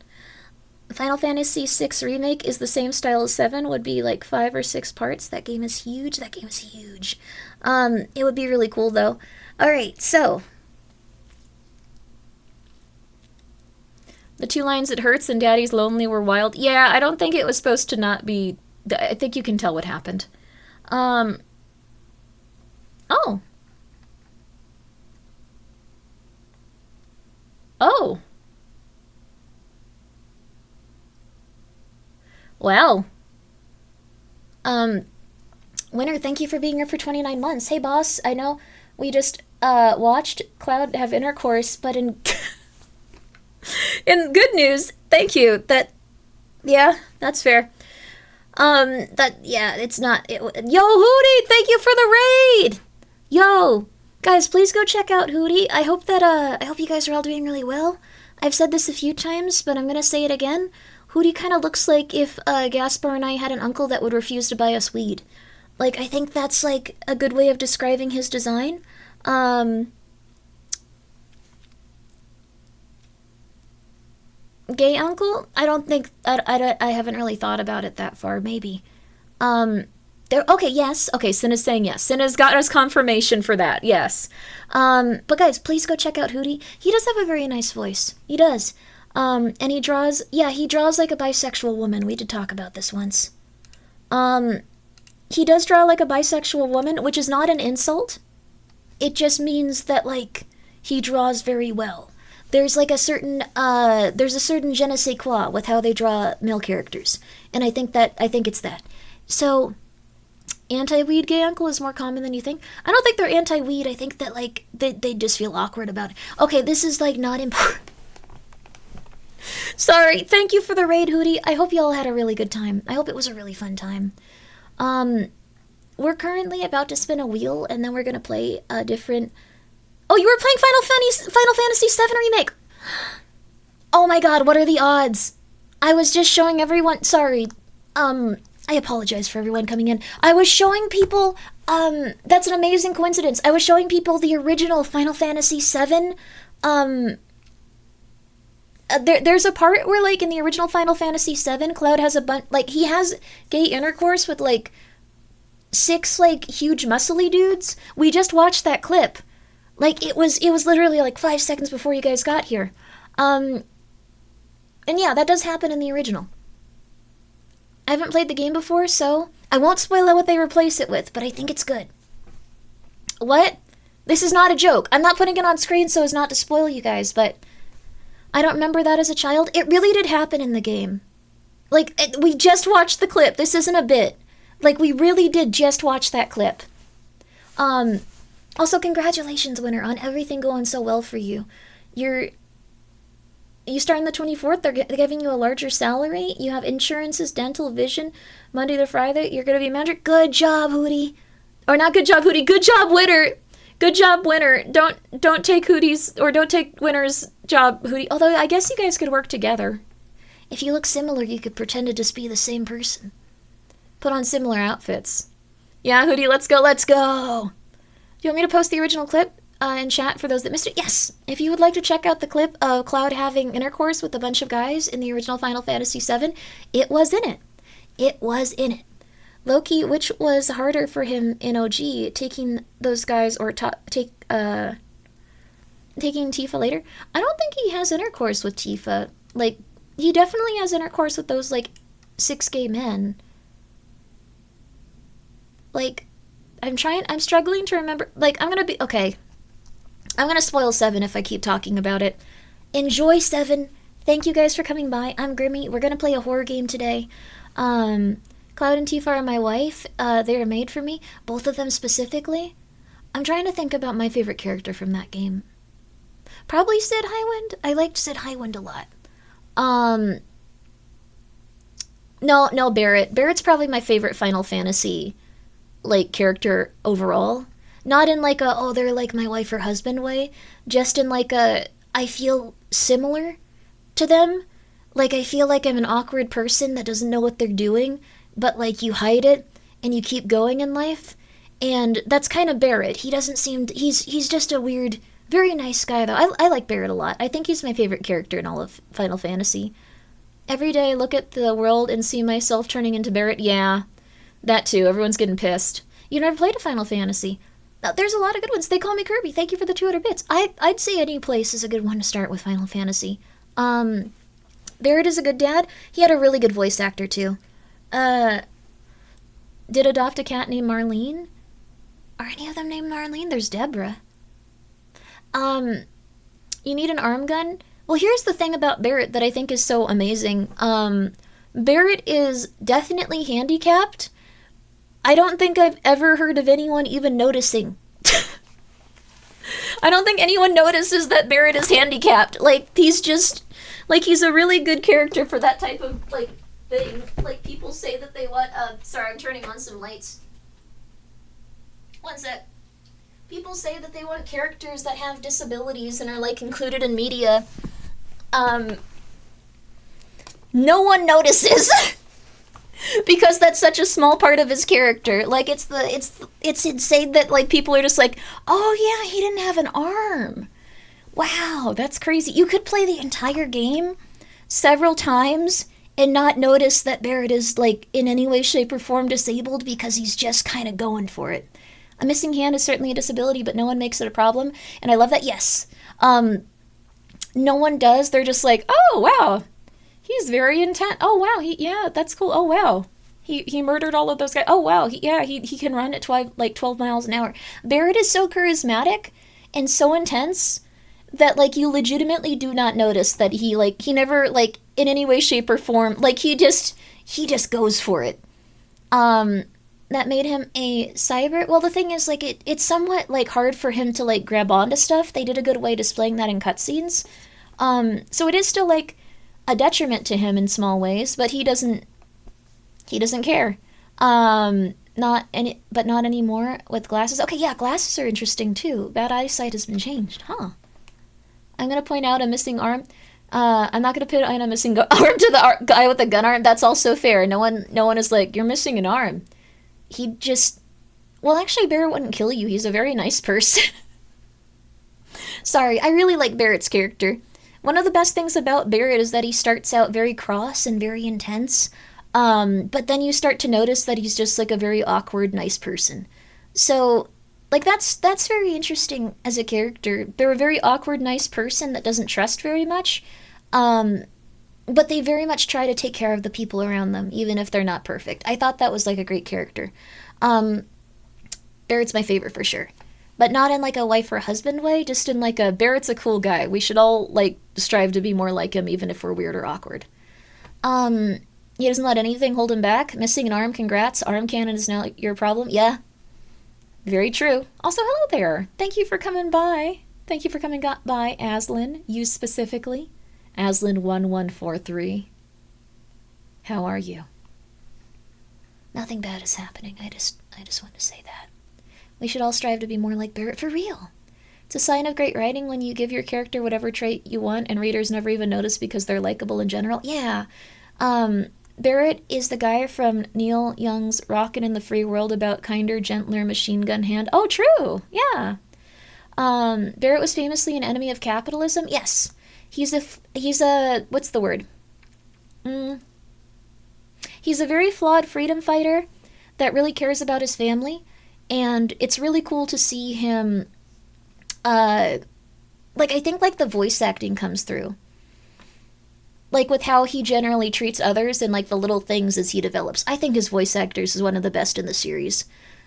Final Fantasy VI Remake is the same style as 7, would be like 5 or 6 parts. That game is huge. It would be really cool, though. Alright, so... The 2 lines, it hurts and Daddy's lonely, were wild. Yeah, I don't think it was supposed to not be... I think you can tell what happened. Oh. Oh. Well. Winner, thank you for being here for 29 months. Hey, boss, I know we just, watched Cloud have intercourse, but in... in good news, thank you, yeah, that's fair. It's not... Yo, Hootie, thank you for the raid! Yo, guys, please go check out Hootie. I hope you guys are all doing really well. I've said this a few times, but I'm gonna say it again. Hootie kind of looks like if, Gaspar and I had an uncle that would refuse to buy us weed. Like, I think that's, like, a good way of describing his design. Gay uncle? I don't think... I haven't really thought about it that far, maybe. Okay, yes. Okay, Cinna's saying yes. Cinna's got us confirmation for that, yes. But guys, please go check out Hootie. He does have a very nice voice. He does. And he draws like a bisexual woman. We did talk about this once. He does draw like a bisexual woman, which is not an insult. It just means that, like, he draws very well. There's like a certain je ne sais quoi with how they draw male characters. And I think it's that. So, anti-weed gay uncle is more common than you think. I don't think they're anti-weed. I think that, like, they just feel awkward about it. Okay, this is, like, not important. Sorry, thank you for the raid, Hootie. I hope you all had a really good time. I hope it was a really fun time. we're currently about to spin a wheel, and then we're gonna play a different... Oh, you were playing Final Fantasy VII Remake! Oh my god, what are the odds? I was just showing everyone... Sorry. I apologize for everyone coming in. I was showing people... that's an amazing coincidence. I was showing people the original Final Fantasy VII. There's a part where, like, in the original Final Fantasy VII, Cloud has a bunch... Like, he has gay intercourse with, like, 6, like, huge muscly dudes. We just watched that clip. Like, it was literally, like, 5 seconds before you guys got here. And yeah, that does happen in the original. I haven't played the game before, so I won't spoil out what they replace it with, but I think it's good. What? This is not a joke. I'm not putting it on screen so as not to spoil you guys, but I don't remember that as a child. It really did happen in the game. Like, we just watched the clip. This isn't a bit. Like, we really did just watch that clip. Also, congratulations, Winner, on everything going so well for you. You start on the 24th, they're giving you a larger salary, you have insurances, dental, vision, Monday to Friday, you're going to be a manager. Good job, Hootie. Or not good job, Hootie. Good job, Winner. Good job, Winner. Don't take Hootie's, or don't take Winner's job, Hootie. Although, I guess you guys could work together. If you look similar, you could pretend to just be the same person. Put on similar outfits. Yeah, Hootie, let's go, let's go. Do you want me to post the original clip in chat for those that missed it? Yes! If you would like to check out the clip of Cloud having intercourse with a bunch of guys in the original Final Fantasy VII, it was in it. It was in it. Loki, which was harder for him in OG, taking those guys, or taking Tifa later? I don't think he has intercourse with Tifa. Like, he definitely has intercourse with those, like, 6 gay men. Like, I'm struggling to remember, like, okay. I'm gonna spoil 7 if I keep talking about it. Enjoy 7. Thank you guys for coming by. I'm Grimmi. We're gonna play a horror game today. Cloud and Tifa are my wife. They are made for me. Both of them specifically. I'm trying to think about my favorite character from that game. Probably Sid Highwind. I liked Sid Highwind a lot. No, Barret. Barret's probably my favorite Final Fantasy, like, character overall. Not in, like, oh, they're like my wife or husband way. Just in, like, I feel similar to them. Like, I feel like I'm an awkward person that doesn't know what they're doing, but, like, you hide it, and you keep going in life. And that's kind of Barret. He doesn't seem... He's just a weird, very nice guy, though. I like Barret a lot. I think he's my favorite character in all of Final Fantasy. Every day I look at the world and see myself turning into Barret. Yeah, that too. Everyone's getting pissed. You never played a Final Fantasy. There's a lot of good ones. They call me Kirby. Thank you for the 200 bits. I'd say any place is a good one to start with Final Fantasy. Barret is a good dad. He had a really good voice actor, too. Did adopt a cat named Marlene? Are any of them named Marlene? There's Deborah. You need an arm gun? Well, here's the thing about Barret that I think is so amazing. Barret is definitely handicapped. I don't think I've ever heard of anyone even noticing. I don't think anyone notices that Barret is handicapped. Like, he's just... Like, he's a really good character for that type of, like, thing. Like, people say that they want... sorry, I'm turning on some lights. One sec. People say that they want characters that have disabilities and are, like, included in media. No one notices. Because that's such a small part of his character. Like, it's insane that, like, people are just like, oh yeah, he didn't have an arm. Wow, that's crazy. You could play the entire game several times and not notice that Barret is, like, in any way, shape, or form disabled because he's just kind of going for it. A missing hand is certainly a disability, but no one makes it a problem. And I love that, yes. No one does. They're just like, oh, wow. He's very intent. Oh, wow. Yeah, that's cool. Oh, wow. He murdered all of those guys. Oh, wow. He can run at 12 miles an hour. Barret is so charismatic and so intense that, like, you legitimately do not notice that he never, like, in any way, shape, or form, like, he just goes for it. That made him a cyber... Well, the thing is, like, it's somewhat, like, hard for him to, like, grab onto stuff. They did a good way displaying that in cutscenes. So it is still, like, a detriment to him in small ways, but he doesn't care. but not anymore with glasses. Okay, yeah, glasses are interesting too. Bad eyesight has been changed, huh? I'm gonna point out a missing arm. I'm not gonna put a missing arm to the guy with the gun arm. That's also fair. No one is like, you're missing an arm. He just, well, actually, Barrett wouldn't kill you. He's a very nice person. Sorry, I really like Barrett's character. One of the best things about Barrett is that he starts out very cross and very intense, but then you start to notice that he's just like a very awkward, nice person. So, like that's very interesting as a character. They're a very awkward, nice person that doesn't trust very much, but they very much try to take care of the people around them, even if they're not perfect. I thought that was like a great character. Barrett's my favorite for sure. But not in like a wife or husband way, just in like a Barrett's a cool guy. We should all like strive to be more like him, even if we're weird or awkward. He doesn't let anything hold him back. Missing an arm, congrats. Arm cannon is now your problem. Yeah, very true. Also, hello there. Thank you for coming by. Thank you for coming by, Aslin. You specifically. Aslin1143. How are you? Nothing bad is happening. I just want to say that. We should all strive to be more like Barrett for real. It's a sign of great writing when you give your character whatever trait you want and readers never even notice because they're likable in general. Yeah. Barrett is the guy from Neil Young's Rockin' in the Free World about kinder, gentler machine gun hand. Oh, true. Yeah. Barrett was famously an enemy of capitalism. Yes. He's a, what's the word? He's a very flawed freedom fighter that really cares about his family. And it's really cool to see him, I think, like, the voice acting comes through. Like, with how he generally treats others and, like, the little things as he develops. I think his voice actors is one of the best in the series.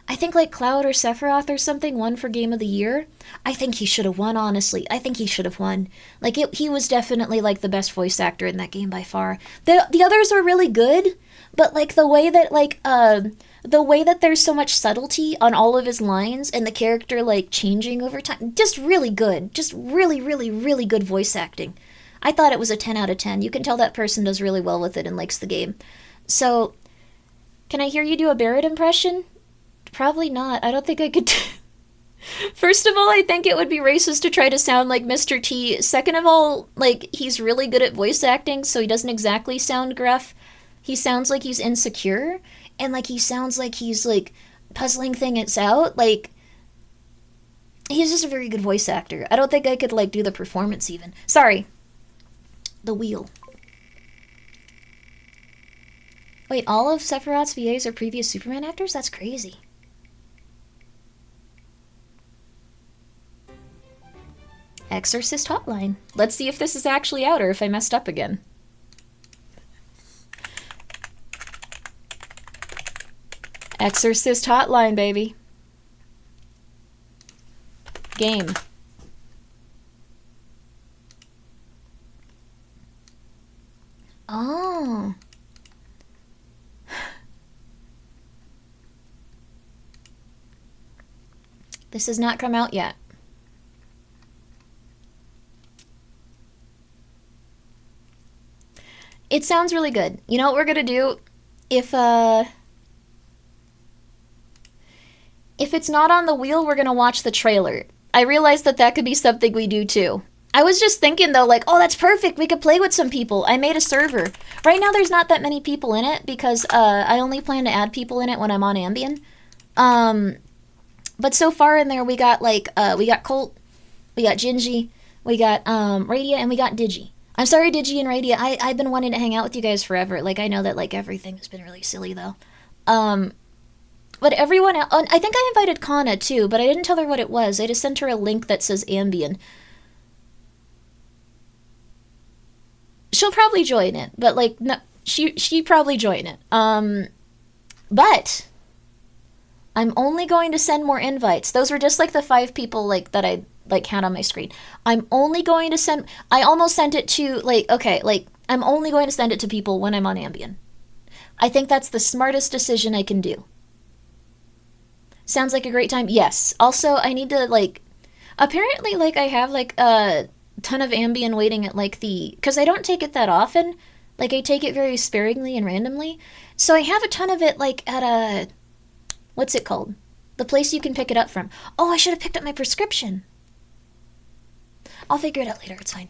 I think, like, Cloud or Sephiroth or something won for Game of the Year. I think he should have won, honestly. I think he should have won. Like, he was definitely, like, the best voice actor in that game by far. The others are really good, but, like, the way that there's so much subtlety on all of his lines and the character, like, changing over time, just really good. Just really, really, really good voice acting. I thought it was a 10 out of 10. You can tell that person does really well with it and likes the game. So, can I hear you do a Barrett impression? Probably not. I don't think I could. First of all, I think it would be racist to try to sound like Mr. T. Second of all, like, he's really good at voice acting, so he doesn't exactly sound gruff. He sounds like he's insecure, and, like, he sounds like he's, like, puzzling things out. Like, he's just a very good voice actor. I don't think I could, like, do the performance even. Sorry. The wheel. Wait, all of Sephiroth's VAs are previous Superman actors? That's crazy. Exorcist Hotline. Let's see if this is actually out or if I messed up again. Exorcist Hotline, baby. Game. Oh. This has not come out yet. It sounds really good. You know what we're gonna do? If it's not on the wheel, we're gonna watch the trailer. I realized that could be something we do too. I was just thinking though, like, oh, that's perfect. We could play with some people. I made a server. Right now there's not that many people in it because I only plan to add people in it when I'm on Ambien. But so far in there we got like we got Colt, we got Gingy, we got Radia, and we got Digi. I'm sorry, Digi and Radia. I've been wanting to hang out with you guys forever. Like, I know that like everything has been really silly though. But everyone else, I think I invited Kana too, but I didn't tell her what it was. I just sent her a link that says Ambien. She'll probably join it, but like no, she probably join it. But I'm only going to send more invites. Those were just like the 5 people like that I like had on my screen. I'm only going to send. I almost sent it to like okay, like I'm only going to send it to people when I'm on Ambien. I think that's the smartest decision I can do. Sounds like a great time. Yes. Also, I need to like. Apparently, like I have like a ton of Ambien waiting at like because I don't take it that often. Like I take it very sparingly and randomly, so I have a ton of it like at What's it called? The place you can pick it up from. Oh, I should have picked up my prescription. I'll figure it out later. It's fine.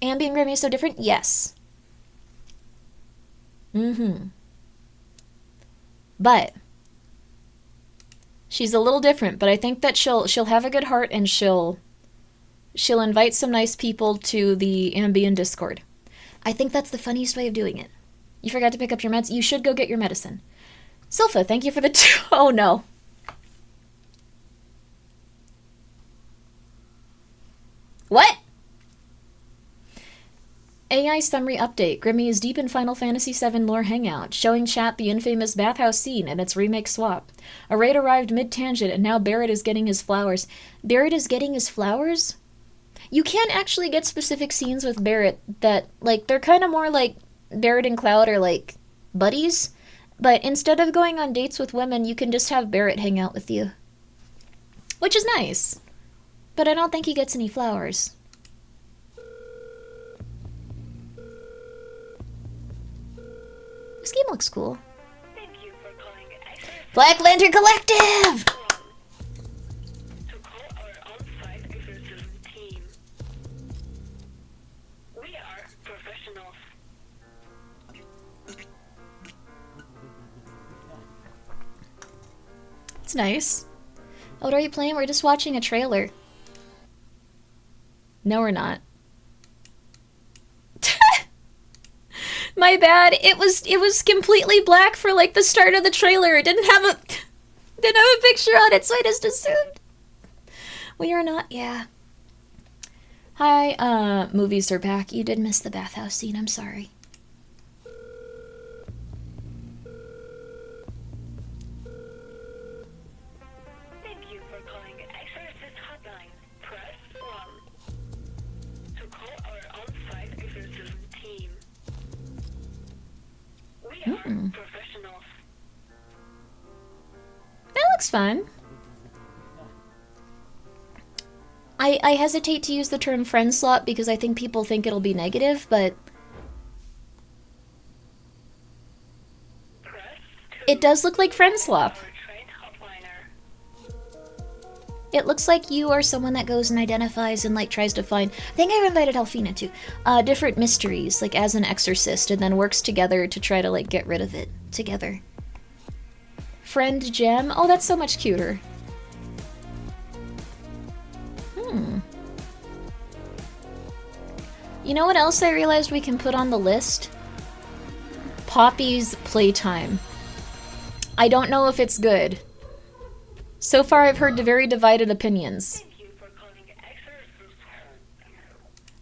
Ambi and Grimmi is so different? Yes. But she's a little different, but I think that she'll have a good heart, and she'll invite some nice people to the Ambien Discord. I think that's the funniest way of doing it. You forgot to pick up your meds? You should go get your medicine. Silpha, thank you for the oh no. What? AI summary update. Grimmi is deep in Final Fantasy VII lore hangout, showing chat the infamous bathhouse scene and its remake swap. A raid arrived mid-tangent, and now Barret is getting his flowers. Barret is getting his flowers? You can't actually get specific scenes with Barret that, like, they're kind of more like Barret and Cloud are, like, buddies. But instead of going on dates with women, you can just have Barret hang out with you. Which is nice. But I don't think he gets any flowers. This game looks cool. Thank you for calling Black Lantern Collective! to call our on-site exorcism team. We are professionals. It's nice. Oh, what are you playing? We're just watching a trailer. No, we're not. My bad. It was completely black for like the start of the trailer. It didn't have a picture on it, so I just assumed. We are not. Yeah. Hi. Movies are back. You did miss the bathhouse scene. I'm sorry. Thank you for calling Exorcist Hotline. Press 1 to call our on-site exorcism team. We are professionals. That looks fun. I hesitate to use the term friend slot because I think people think it'll be negative, but it does look like friend swap. It looks like you are someone that goes and identifies and like tries to find, I think I've invited Alfina too, different mysteries, like as an exorcist, and then works together to try to like get rid of it together. Friend gem? Oh, that's so much cuter. You know what else I realized we can put on the list? Poppy's Playtime. I don't know if it's good. So far I've heard very divided opinions. Thank you for calling Exorcist.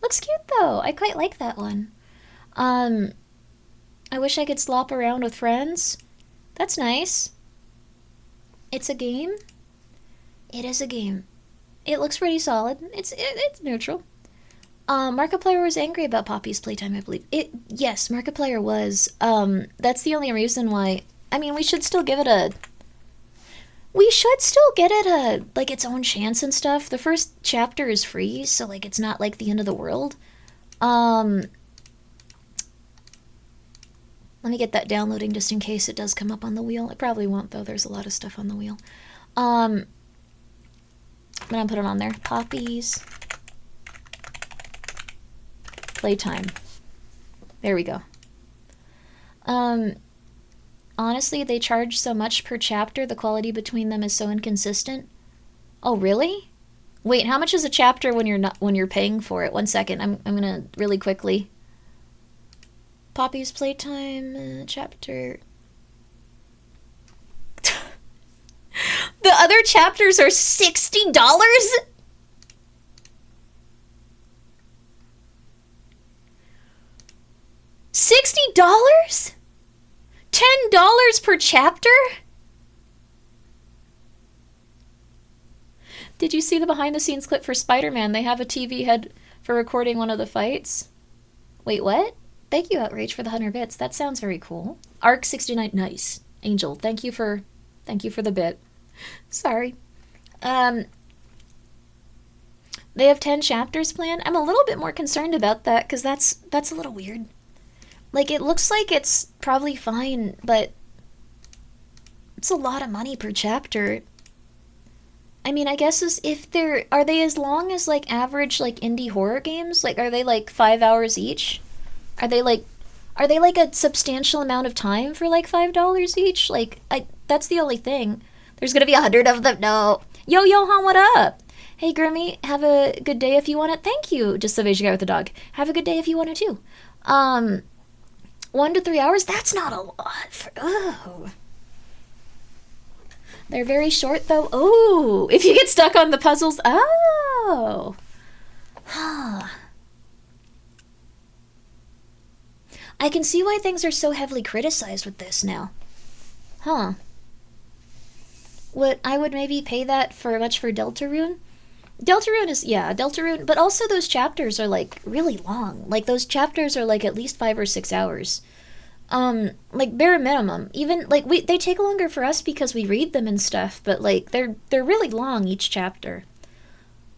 Looks cute though. I quite like that one. I wish I could slop around with friends. That's nice. It's a game? It is a game. It looks pretty solid. It's neutral. Markiplier was angry about Poppy's Playtime, I believe. Yes, Markiplier was. That's the only reason why. I mean, we should still give it a. We should still get it a like its own chance and stuff. The first chapter is free, so like it's not like the end of the world. Let me get that downloading just in case it does come up on the wheel. It probably won't though. There's a lot of stuff on the wheel. I'm gonna put it on there. Poppy's Playtime. There we go. Honestly, they charge so much per chapter, the quality between them is so inconsistent. Oh, really? Wait, how much is a chapter when you're paying for it? 1 second. I'm gonna really quickly. Poppy's Playtime chapter. The other chapters are $60? $60? $10 per chapter? Did you see the behind-the-scenes clip for Spider-Man? They have a TV head for recording one of the fights. Wait, what? Thank you, Outrage, for the 100 bits. That sounds very cool. Arc69, nice. Angel, thank you for the bit. Sorry. They have 10 chapters planned. I'm a little bit more concerned about that because that's a little weird. Like, it looks like it's probably fine, but It's a lot of money per chapter. I mean, I guess are they as long as like average like indie horror games? Like, are they like 5 hours each? Are they like a substantial amount of time for like $5 each? Like, that's the only thing. There's gonna be 100 of them. No. Yo, Johan, what up? Hey, Grimmi, have a good day if you want it. Thank you. Just the Asian guy with the dog. Have a good day if you want it too. 1 to 3 hours? That's not a lot. Oh. They're very short, though. Oh, if you get stuck on the puzzles. Oh. Huh. I can see why things are so heavily criticized with this now. Huh. I would maybe pay that for Deltarune? Deltarune, but also those chapters are, like, really long. Like, those chapters are, like, at least 5 or 6 hours. Like, bare minimum. Even, like, they take longer for us because we read them and stuff, but, like, they're really long, each chapter.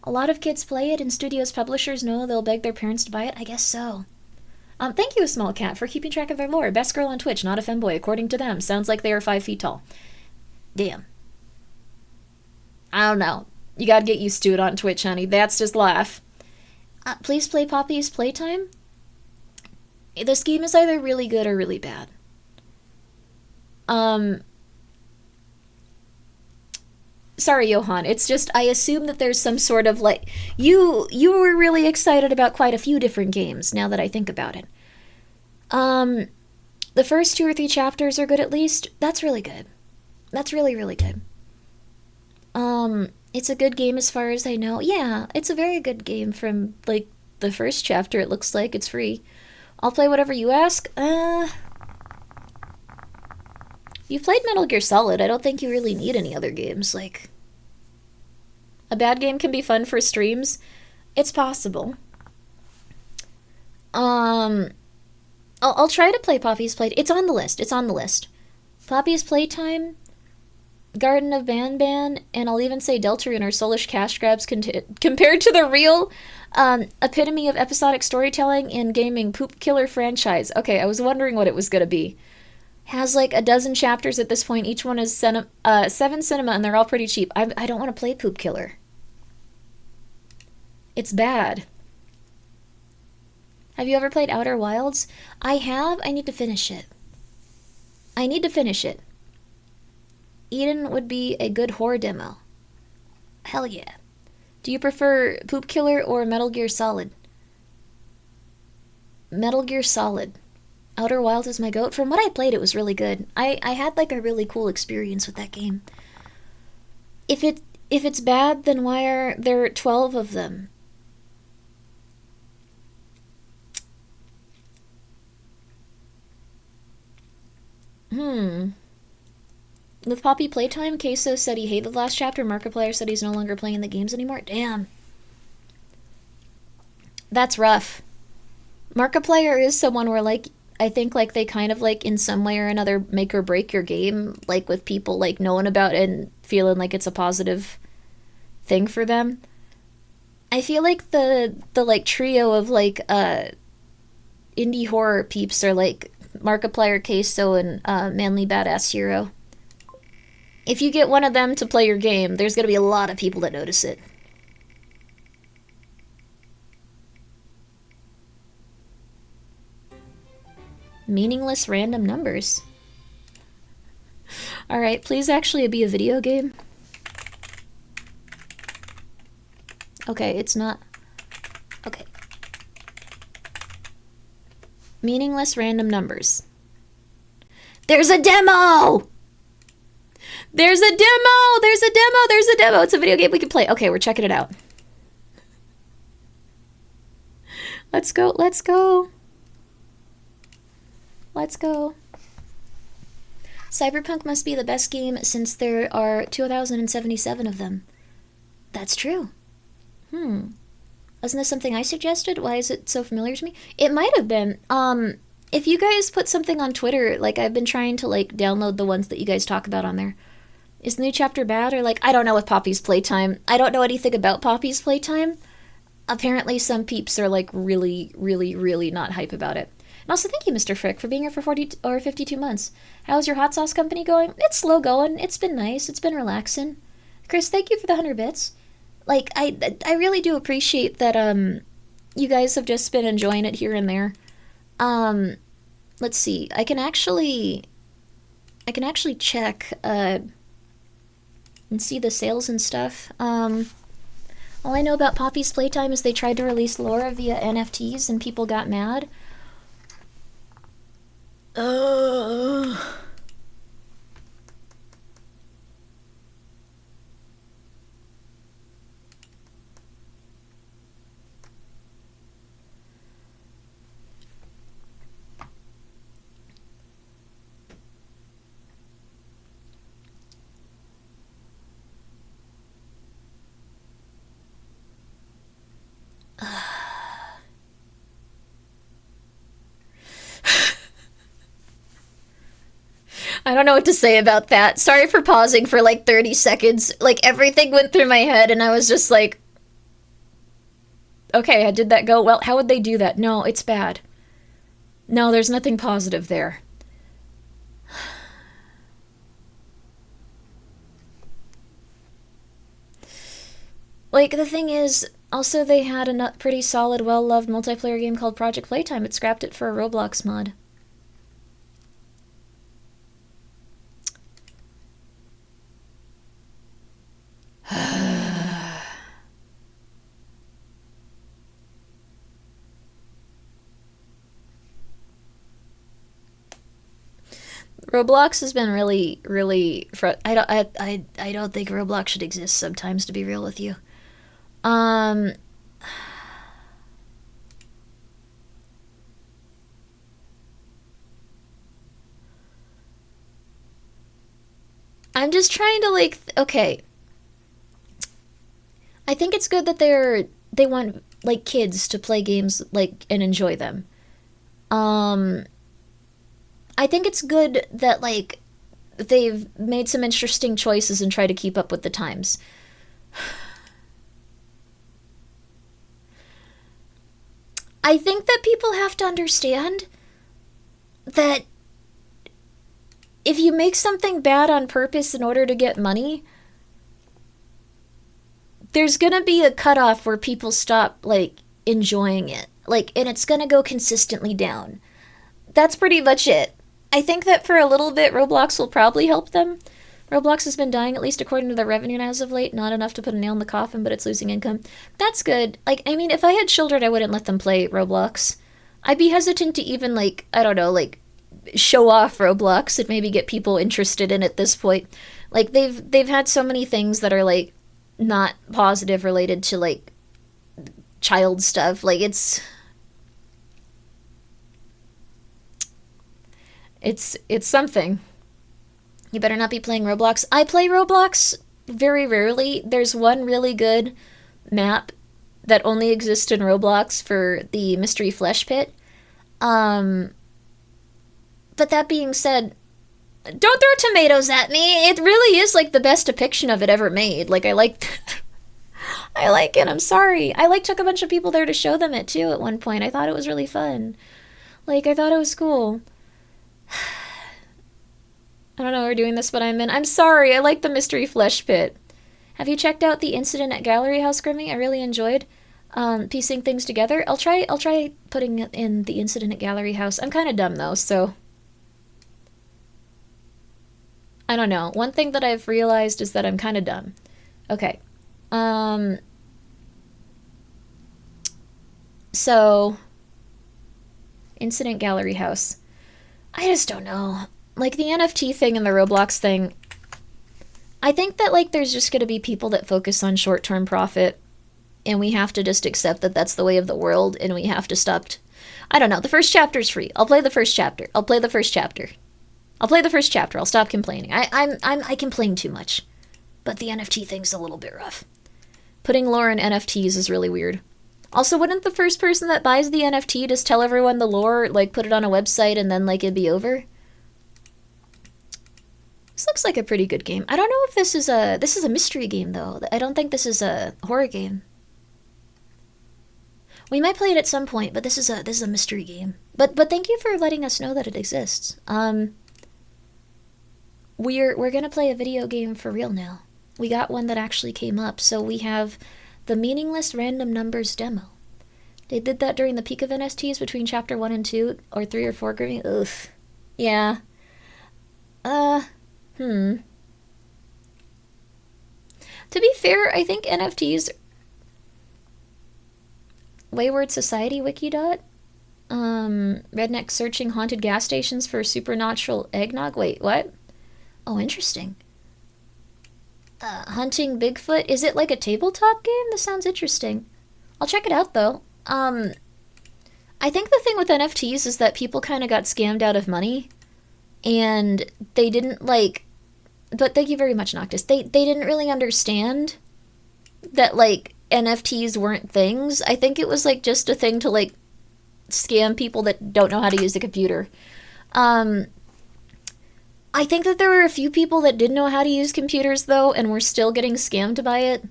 A lot of kids play it, and studios publishers know they'll beg their parents to buy it? I guess so. Thank you, Small Cat, for keeping track of their lore. Best girl on Twitch, not a femboy, according to them. Sounds like they are 5 feet tall. Damn. I don't know. You gotta get used to it on Twitch, honey. That's just life. Please play Poppy's Playtime? This game is either really good or really bad. Sorry, Johan. It's just, I assume that there's some sort of, like... You were really excited about quite a few different games, now that I think about it. The first 2 or 3 chapters are good, at least. That's really good. That's really, really good. It's a good game as far as I know. Yeah, it's a very good game from, like, the first chapter, it looks like. It's free. I'll play whatever you ask. You've played Metal Gear Solid. I don't think you really need any other games. Like, a bad game can be fun for streams. It's possible. I'll try to play Poppy's Playtime. It's on the list. It's on the list. Poppy's Playtime, Garden of Banban, and I'll even say Deltarune are soulish cash grabs compared to the real epitome of episodic storytelling in gaming Poop Killer franchise. Okay, I was wondering what it was gonna be. Has like a dozen chapters at this point. Each one is 7 cinema, and they're all pretty cheap. I don't want to play Poop Killer. It's bad. Have you ever played Outer Wilds? I have. I need to finish it. Eden would be a good horror demo. Hell yeah. Do you prefer Poop Killer or Metal Gear Solid? Metal Gear Solid. Outer Wilds is my goat. From what I played, it was really good. I had like a really cool experience with that game. If it's bad, then why are there 12 of them? With Poppy Playtime, Queso said he hated the last chapter. Markiplier said he's no longer playing the games anymore. Damn. That's rough. Markiplier is someone where, like, I think, like, they kind of, like, in some way or another make or break your game, like, with people, like, knowing about it and feeling like it's a positive thing for them. I feel like the like, trio of, like, indie horror peeps are, like, Markiplier, Queso, and Manly Badass Hero. If you get one of them to play your game, there's gonna be a lot of people that notice it. Meaningless random numbers. Alright, please actually be a video game. Okay, it's not... Okay. Meaningless random numbers. There's a demo! There's a demo! There's a demo! There's a demo! It's a video game we can play. Okay, we're checking it out. Let's go, let's go. Let's go. Cyberpunk must be the best game since there are 2,077 of them. That's true. Wasn't this something I suggested? Why is it so familiar to me? It might have been. If you guys put something on Twitter, like, I've been trying to, like, download the ones that you guys talk about on there. Is the new chapter bad? Or, like, I don't know with Poppy's Playtime. I don't know anything about Poppy's Playtime. Apparently some peeps are, like, really, really, really not hype about it. And also, thank you, Mr. Frick, for being here for 40 or 52 months. How's your hot sauce company going? It's slow going. It's been nice. It's been relaxing. Chris, thank you for the 100 bits. Like, I really do appreciate that, you guys have just been enjoying it here and there. Let's see. I can actually check, and see the sales and stuff. All I know about Poppy's Playtime is they tried to release Laura via NFTs and people got mad. I don't know what to say about that. Sorry for pausing for like 30 seconds. Like, everything went through my head and I was just like, okay, did that go well? How would they do that? No, it's bad. No, there's nothing positive there. Like, the thing is, also they had a pretty solid, well-loved multiplayer game called Project Playtime, but scrapped it for a Roblox mod. Roblox has been really, really. I don't think Roblox should exist sometimes, to be real with you. I'm just trying to like. Okay. I think it's good that they want like kids to play games like and enjoy them. I think it's good that, like, they've made some interesting choices and try to keep up with the times. I think that people have to understand that if you make something bad on purpose in order to get money, there's gonna be a cutoff where people stop, like, enjoying it. Like, and it's gonna go consistently down. That's pretty much it. I think that for a little bit, Roblox will probably help them. Roblox has been dying, at least according to their revenue as of late. Not enough to put a nail in the coffin, but it's losing income. That's good. Like, I mean, if I had children, I wouldn't let them play Roblox. I'd be hesitant to even, like, I don't know, like, show off Roblox and maybe get people interested in it at this point. Like, they've had so many things that are, like, not positive related to, like, child stuff. Like, it's something. You better not be playing Roblox. I play Roblox very rarely. There's one really good map that only exists in Roblox for the Mystery Flesh Pit. But that being said, don't throw tomatoes at me. It really is like the best depiction of it ever made. Like, I like I like it. I'm sorry. I like took a bunch of people there to show them it too at one point. I thought it was really fun. Like, I thought it was cool. I don't know why we're doing this, but I'm sorry. I like the Mystery Flesh Pit. Have you checked out the incident at Gallery House, Grimmi? I really enjoyed piecing things together. I'll try putting in the incident at Gallery House. I'm kind of dumb though, so I don't know. One thing that I've realized is that I'm kind of dumb. Okay. So incident Gallery House. I just don't know. Like, the NFT thing and the Roblox thing, I think that, like, there's just gonna be people that focus on short-term profit, and we have to just accept that that's the way of the world, and we have to stop. I don't know. The first chapter's free. I'll play the first chapter. I'll play the first chapter. I'll stop complaining. I complain too much. But the NFT thing's a little bit rough. Putting lore in NFTs is really weird. Also, wouldn't the first person that buys the NFT just tell everyone the lore, like, put it on a website, and then, like, it'd be over? This looks like a pretty good game. I don't know if this is a mystery game, though. I don't think this is a horror game. We might play it at some point, but this is a mystery game. But thank you for letting us know that it exists. We're gonna play a video game for real now. We got one that actually came up, so we have the Meaningless Random Numbers demo. They did that during the peak of NSTs between Chapter 1 and 2, or 3 or 4 Grimmi. Ugh. Yeah. To be fair, I think NFTs... Wayward Society Wikidot? Redneck searching haunted gas stations for supernatural eggnog? Wait, what? Oh, interesting. Hunting Bigfoot? Is it like a tabletop game? This sounds interesting. I'll check it out, though. I think the thing with NFTs is that people kind of got scammed out of money, and they didn't, like... But thank you very much, Noctis. They didn't really understand that, like, NFTs weren't things. I think it was, like, just a thing to, like, scam people that don't know how to use the computer. I think that there were a few people that didn't know how to use computers, though, and were still getting scammed by it.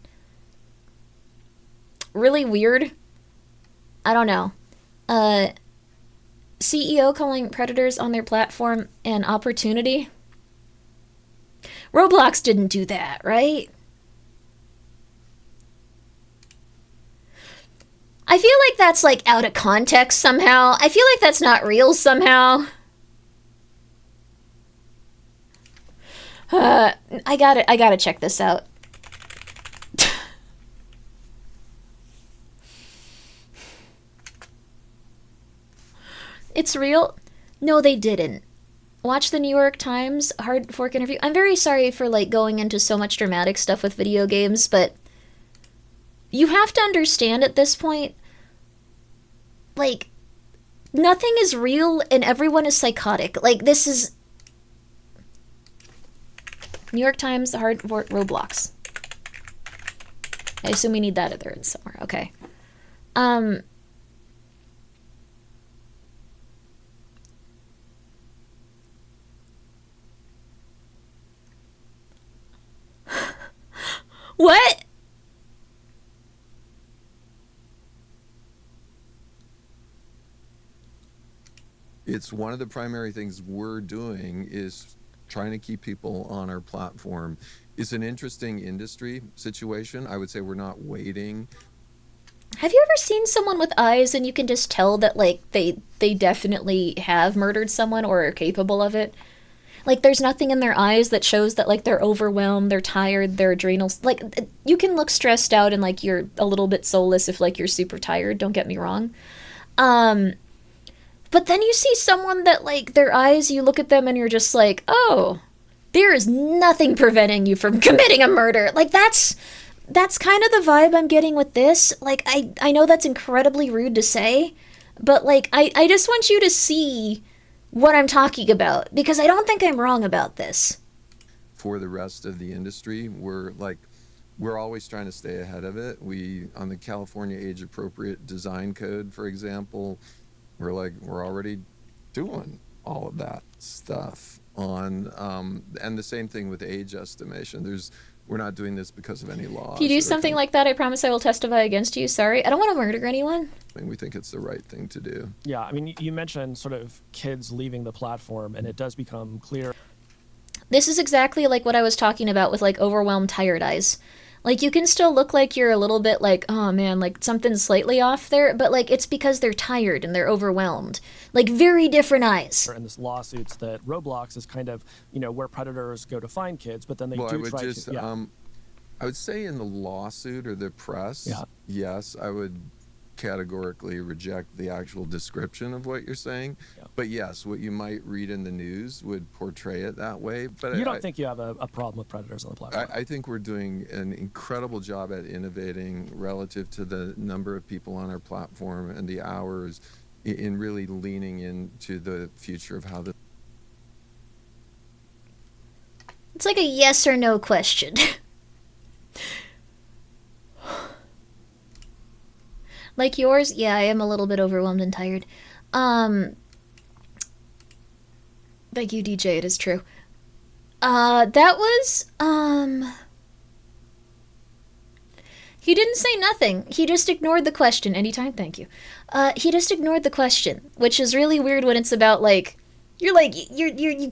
Really weird. I don't know. CEO calling predators on their platform an opportunity. Roblox didn't do that, right? I feel like that's, like, out of context somehow. I feel like that's not real somehow. I gotta check this out. It's real? No, they didn't. Watch the New York Times Hard Fork interview. I'm very sorry for, like, going into so much dramatic stuff with video games, but you have to understand at this point, like, nothing is real and everyone is psychotic. Like, this is... New York Times Hard Fork Roblox. I assume we need that other in somewhere. Okay. What? It's one of the primary things we're doing is trying to keep people on our platform. It's an interesting industry situation. I would say we're not waiting. Have you ever seen someone with eyes and you can just tell that, like, they definitely have murdered someone or are capable of it? Like, there's nothing in their eyes that shows that, like, they're overwhelmed, they're tired, their adrenals... Like, you can look stressed out and, like, you're a little bit soulless if, like, you're super tired, don't get me wrong. But then you see someone that, like, their eyes, you look at them and you're just like, oh, there is nothing preventing you from committing a murder. Like, that's kind of the vibe I'm getting with this. Like, I know that's incredibly rude to say, but, like, I just want you to see what I'm talking about, because I don't think I'm wrong about this. For the rest of the industry, we're always trying to stay ahead of it. On the California Age Appropriate Design Code, for example, we're already doing all of that stuff on, and the same thing with age estimation. We're not doing this because of any laws. If you do something like that, I promise I will testify against you. Sorry, I don't want to murder anyone. We think it's the right thing to do. Yeah, I mean, you mentioned sort of kids leaving the platform, and it does become clear. This is exactly like what I was talking about with, like, overwhelmed, tired eyes. Like, you can still look like you're a little bit like, oh man, like something's slightly off there, but, like, it's because they're tired and they're overwhelmed. Like, very different eyes. And this lawsuits that Roblox is kind of, where predators go to find kids, but then they do try to... Yeah. I would say in the lawsuit or the press, yes, I would categorically reject the actual description of what you're saying. Yeah. But yes, what you might read in the news would portray it that way. But you don't think you have a problem with predators on the platform? I think we're doing an incredible job at innovating relative to the number of people on our platform and the hours in really leaning into the future of how the... It's like a yes or no question. Like yours? Yeah, I am a little bit overwhelmed and tired. Thank you, DJ, it is true. That was, He didn't say nothing. He just ignored the question. Anytime, thank you. He just ignored the question, which is really weird when it's about, like, you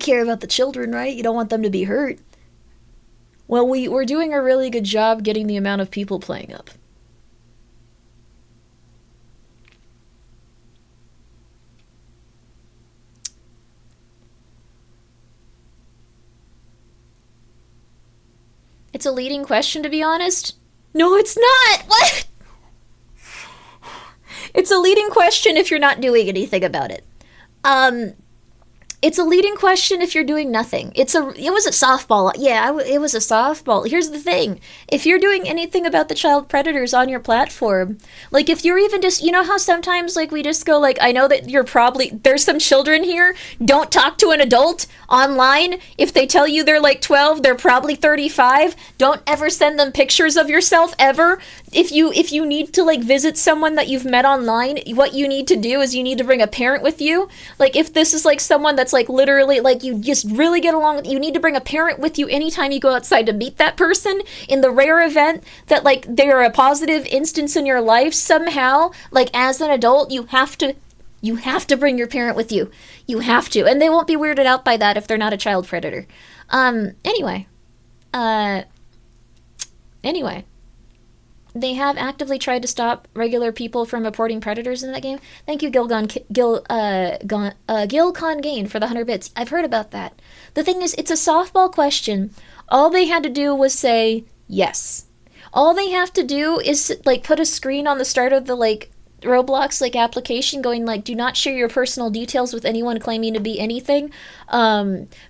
care about the children, right? You don't want them to be hurt. Well, we're doing a really good job getting the amount of people playing up. It's a leading question, to be honest. No, it's not! What? It's a leading question if you're not doing anything about it. It's a leading question if you're doing nothing. It was a softball. Yeah, it was a softball. Here's the thing. If you're doing anything about the child predators on your platform, like if you're even just, you know how sometimes like we just go like, I know that there's some children here. Don't talk to an adult online. If they tell you they're like 12, they're probably 35. Don't ever send them pictures of yourself ever. If you need to like visit someone that you've met online, what you need to do is you need to bring a parent with you. Like if this is like someone that's like literally like you just really get along with, you need to bring a parent with you anytime you go outside to meet that person. In the rare event that like they're a positive instance in your life somehow, like as an adult, you have to bring your parent with you. You have to. And they won't be weirded out by that if they're not a child predator. Anyway. They have actively tried to stop regular people from reporting predators in that game. Thank you, Gil Congain for the 100 bits. I've heard about that. The thing is, it's a softball question. All they had to do was say yes. All they have to do is like put a screen on the start of the like Roblox like application going like, do not share your personal details with anyone claiming to be anything.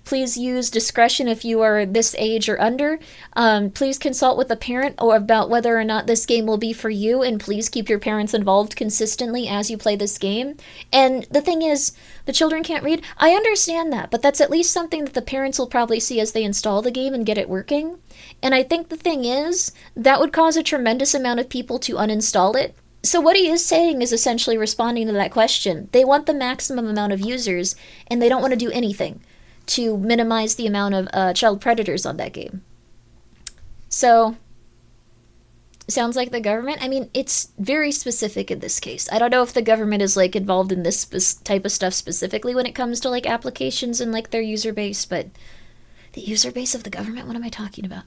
Please use discretion if you are this age or under. Please consult with a parent or about whether or not this game will be for you, and please keep your parents involved consistently as you play this game. And the thing is, the children can't read. I understand that, but that's at least something that the parents will probably see as they install the game and get it working. And I think the thing is, that would cause a tremendous amount of people to uninstall it. So what he is saying is essentially responding to that question. They want the maximum amount of users, and they don't want to do anything to minimize the amount of child predators on that game. So, sounds like the government. I mean, it's very specific in this case. I don't know if the government is like involved in this type of stuff specifically when it comes to like applications and like their user base, but the user base of the government? What am I talking about?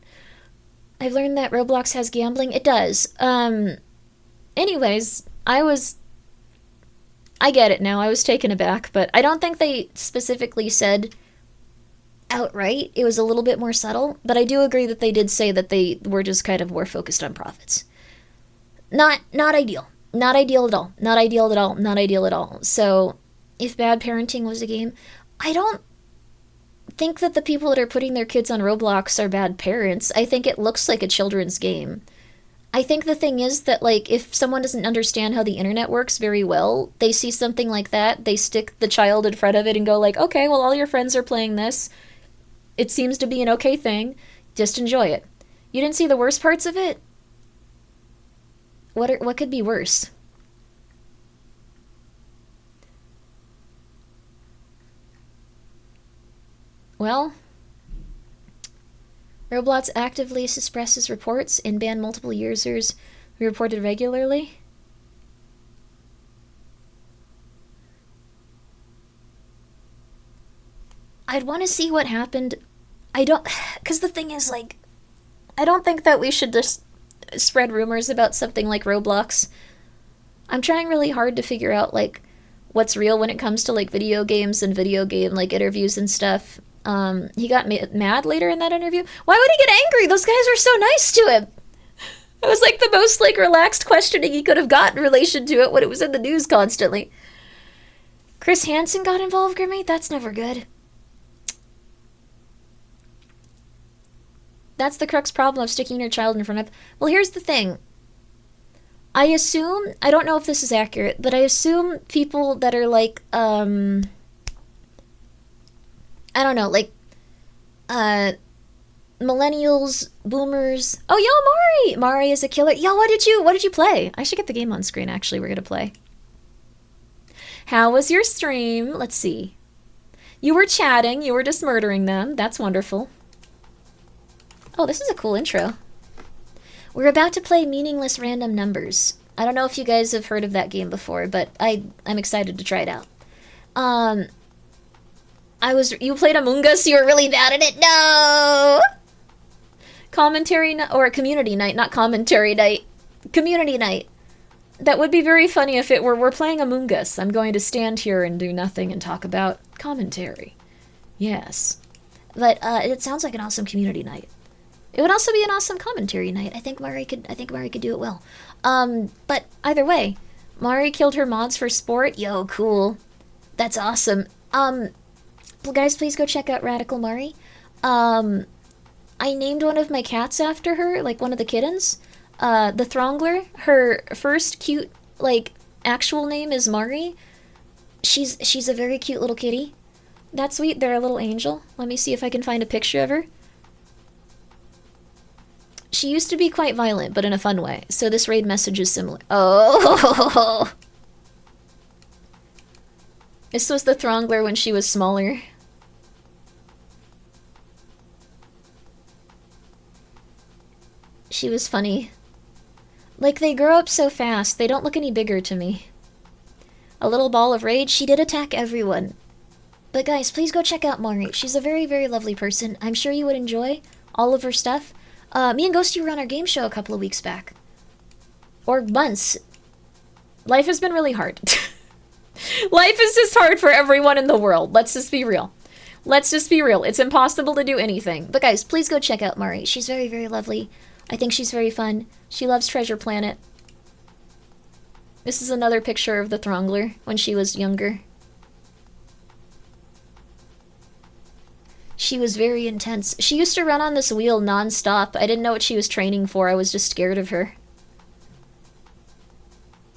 I've learned that Roblox has gambling. It does. Anyways, I get it now. I was taken aback, but I don't think they specifically said outright. It was a little bit more subtle, but I do agree that they did say that they were just kind of more focused on profits. Not ideal. Not ideal at all. Not ideal at all. Not ideal at all. So, if bad parenting was a game, I don't think that the people that are putting their kids on Roblox are bad parents. I think it looks like a children's game. I think the thing is that, like, if someone doesn't understand how the internet works very well, they see something like that, they stick the child in front of it and go like, okay, well, all your friends are playing this. It seems to be an okay thing. Just enjoy it. You didn't see the worst parts of it? What could be worse? Well, Roblox actively suppresses reports and ban multiple users who reported regularly. I'd want to see what happened. Because the thing is, like, I don't think that we should just spread rumors about something like Roblox. I'm trying really hard to figure out, like, what's real when it comes to, like, video games and video game, like, interviews and stuff. He got mad later in that interview. Why would he get angry? Those guys were so nice to him. It was like the most like relaxed questioning he could have got in relation to it when it was in the news constantly. Chris Hansen got involved, Grimmi? That's never good. That's the crux problem of sticking your child in front of... Well, here's the thing. I assume... I don't know if this is accurate, but I assume people that are like, I don't know, like, millennials, boomers. Oh, yo, Mari! Mari is a killer. Yo, what did you play? I should get the game on screen, actually. We're gonna play. How was your stream? Let's see. You were chatting. You were just murdering them. That's wonderful. Oh, this is a cool intro. We're about to play Meaningless Random Numbers. I don't know if you guys have heard of that game before, but I'm excited to try it out. You played Among Us, you were really bad at it? No! Commentary or community night, not commentary night. Community night. That would be very funny if it were, we're playing Among Us. I'm going to stand here and do nothing and talk about commentary. Yes. But it sounds like an awesome community night. It would also be an awesome commentary night. I think Mari could do it well. But either way, Mari killed her mods for sport. Yo, cool. That's awesome. Guys, please go check out Radical Mari. I named one of my cats after her, like one of the kittens. The Throngler. Her first cute, like, actual name is Mari. She's a very cute little kitty. That's sweet. They're a little angel. Let me see if I can find a picture of her. She used to be quite violent, but in a fun way. So this raid message is similar. Oh! This was the Throngler when she was smaller. She was funny. Like, they grow up so fast, they don't look any bigger to me. A little ball of rage, she did attack everyone. But guys, please go check out Mari. She's a very, very lovely person. I'm sure you would enjoy all of her stuff. Me and Ghosty were on our game show a couple of weeks back. Or months. Life has been really hard. Life is just hard for everyone in the world. Let's just be real. Let's just be real. It's impossible to do anything. But guys, please go check out Mari. She's very, very lovely. I think she's very fun. She loves Treasure Planet. This is another picture of the Throngler when she was younger. She was very intense. She used to run on this wheel non-stop. I didn't know what she was training for. I was just scared of her.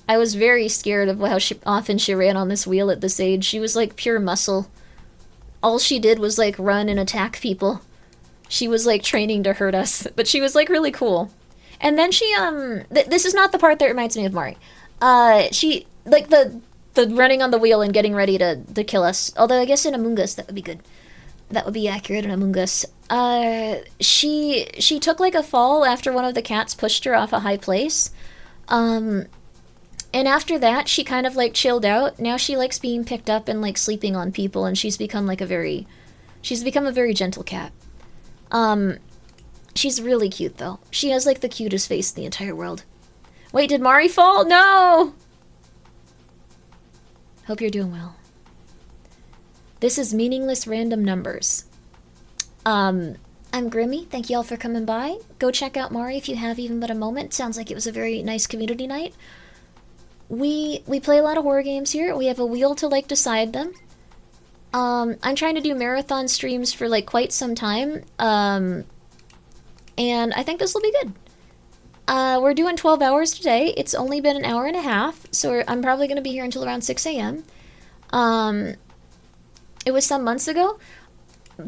I was very scared of how often she ran on this wheel at this age. She was like pure muscle. All she did was like run and attack people. She was like training to hurt us, but she was like really cool. And then she this is not the part that reminds me of Mari. She like the running on the wheel and getting ready to kill us. Although I guess in Among Us that would be good. That would be accurate in Among Us. She took like a fall after one of the cats pushed her off a high place. And after that, she kind of like chilled out. Now she likes being picked up and like sleeping on people, and she's become a very gentle cat. She's really cute though. She has like the cutest face in the entire world. Wait, did Mari fall? No! Hope you're doing well. This is Meaningless Random Numbers. I'm Grimmi. Thank you all for coming by. Go check out Mari if you have even but a moment. Sounds like it was a very nice community night. We play a lot of horror games here. We have a wheel to like decide them. I'm trying to do marathon streams for like quite some time. And I think this will be good. We're doing 12 hours today. It's only been an hour and a half, so I'm probably going to be here until around 6 a.m. It was some months ago.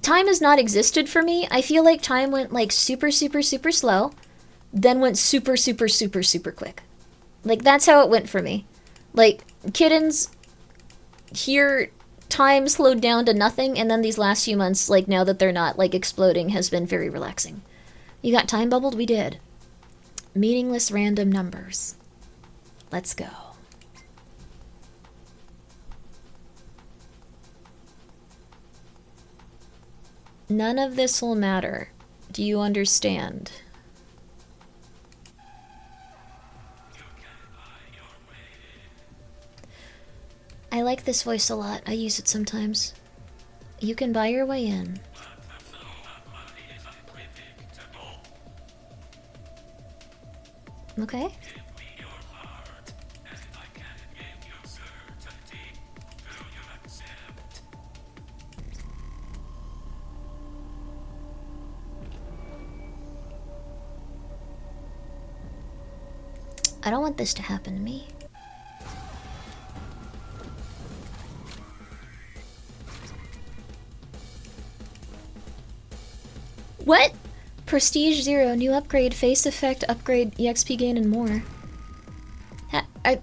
Time has not existed for me. I feel like time went like super, super, super slow, then went super, super, super, super quick. Like, that's how it went for me. Like, kittens, here, time slowed down to nothing, and then these last few months, like, now that they're not, like, exploding, has been very relaxing. You got time bubbled? We did. Meaningless Random Numbers. Let's go. None of this will matter. Do you understand? I like this voice a lot. I use it sometimes. You can buy your way in. Okay. I don't want this to happen to me. What? Prestige 0, new upgrade, face effect, upgrade, EXP gain, and more.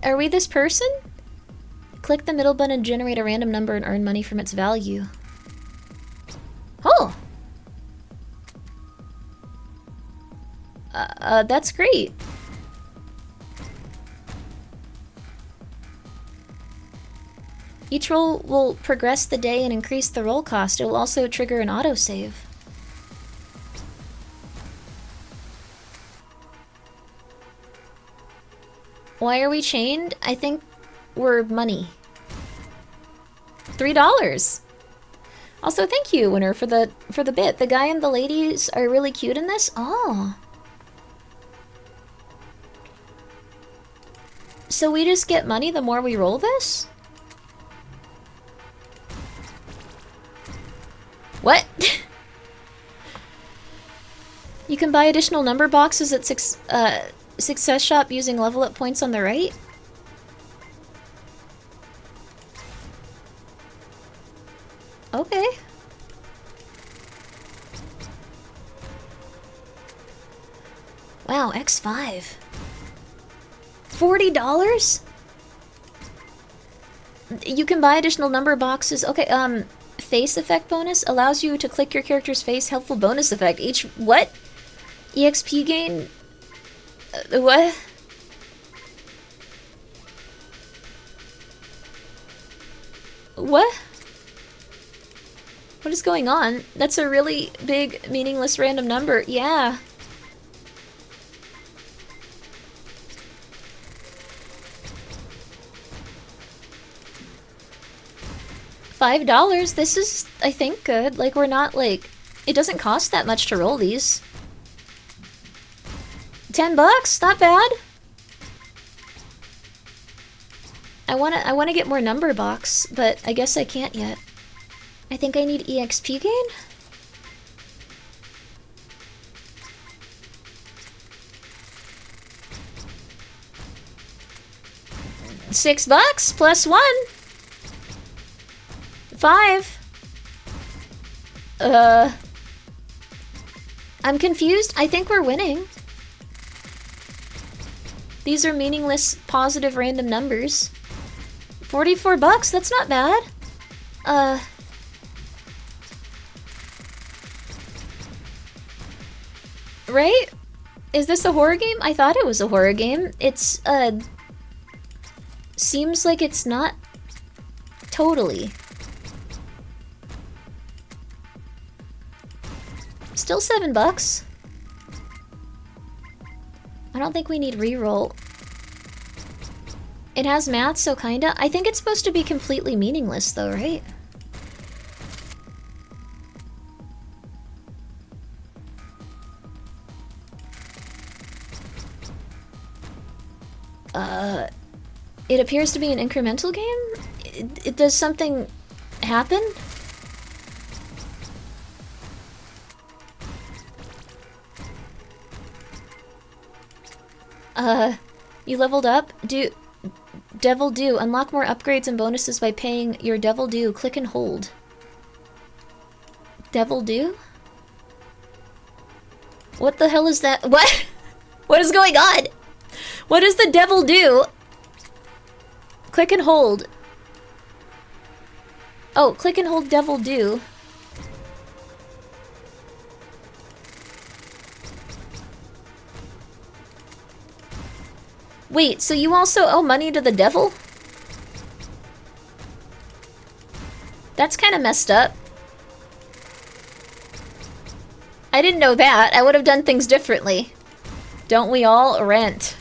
Are we this person? Click the middle button and generate a random number and earn money from its value. Oh! That's great. Each roll will progress the day and increase the roll cost. It will also trigger an autosave. Why are we chained? I think we're money. $3. Also, thank you, winner, for the bit. The guy and the ladies are really cute in this. Oh. So we just get money the more we roll this? What? You can buy additional number boxes at Success Shop using level up points on the right? Okay. Wow, X5. $40? You can buy additional number boxes. Okay, face effect bonus allows you to click your character's face. Helpful bonus effect. Each what? EXP gain? What? What? What is going on? That's a really big, meaningless random number. Yeah. $5. This is, I think, good. Like, we're not, like... It doesn't cost that much to roll these. $10? Not bad. I wanna get more number box, but I guess I can't yet. I think I need EXP gain? $6 plus 1. 5. I'm confused. I think we're winning. These are meaningless, positive, random numbers. $44? That's not bad. Right? Is this a horror game? I thought it was a horror game. It's, seems like it's not totally. Still $7. I don't think we need reroll. It has math, so kinda. I think it's supposed to be completely meaningless though, right? It appears to be an incremental game? Does something happen? You leveled up? Devil Due. Unlock more upgrades and bonuses by paying your Devil Due. Click and hold. Devil Due? What the hell is that? What? What is going on? What does the Devil do? Click and hold. Oh, click and hold Devil Due. Wait, so you also owe money to the devil? That's kind of messed up. I didn't know that. I would have done things differently. Don't we all? Rent.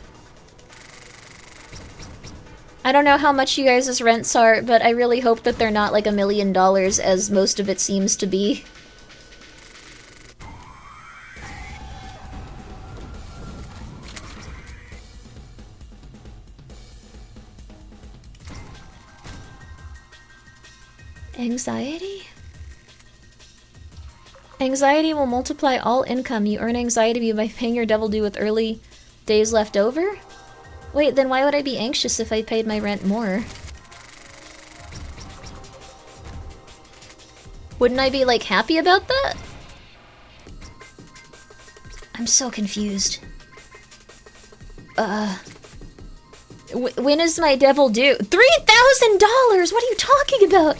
I don't know how much you guys' rents are, but I really hope that they're not like $1 million as most of it seems to be. Anxiety? Anxiety will multiply all income. You earn anxiety by paying your Devil Due with early days left over? Wait, then why would I be anxious if I paid my rent more? Wouldn't I be, like, happy about that? I'm so confused. When is my Devil Due? $3,000! What are you talking about?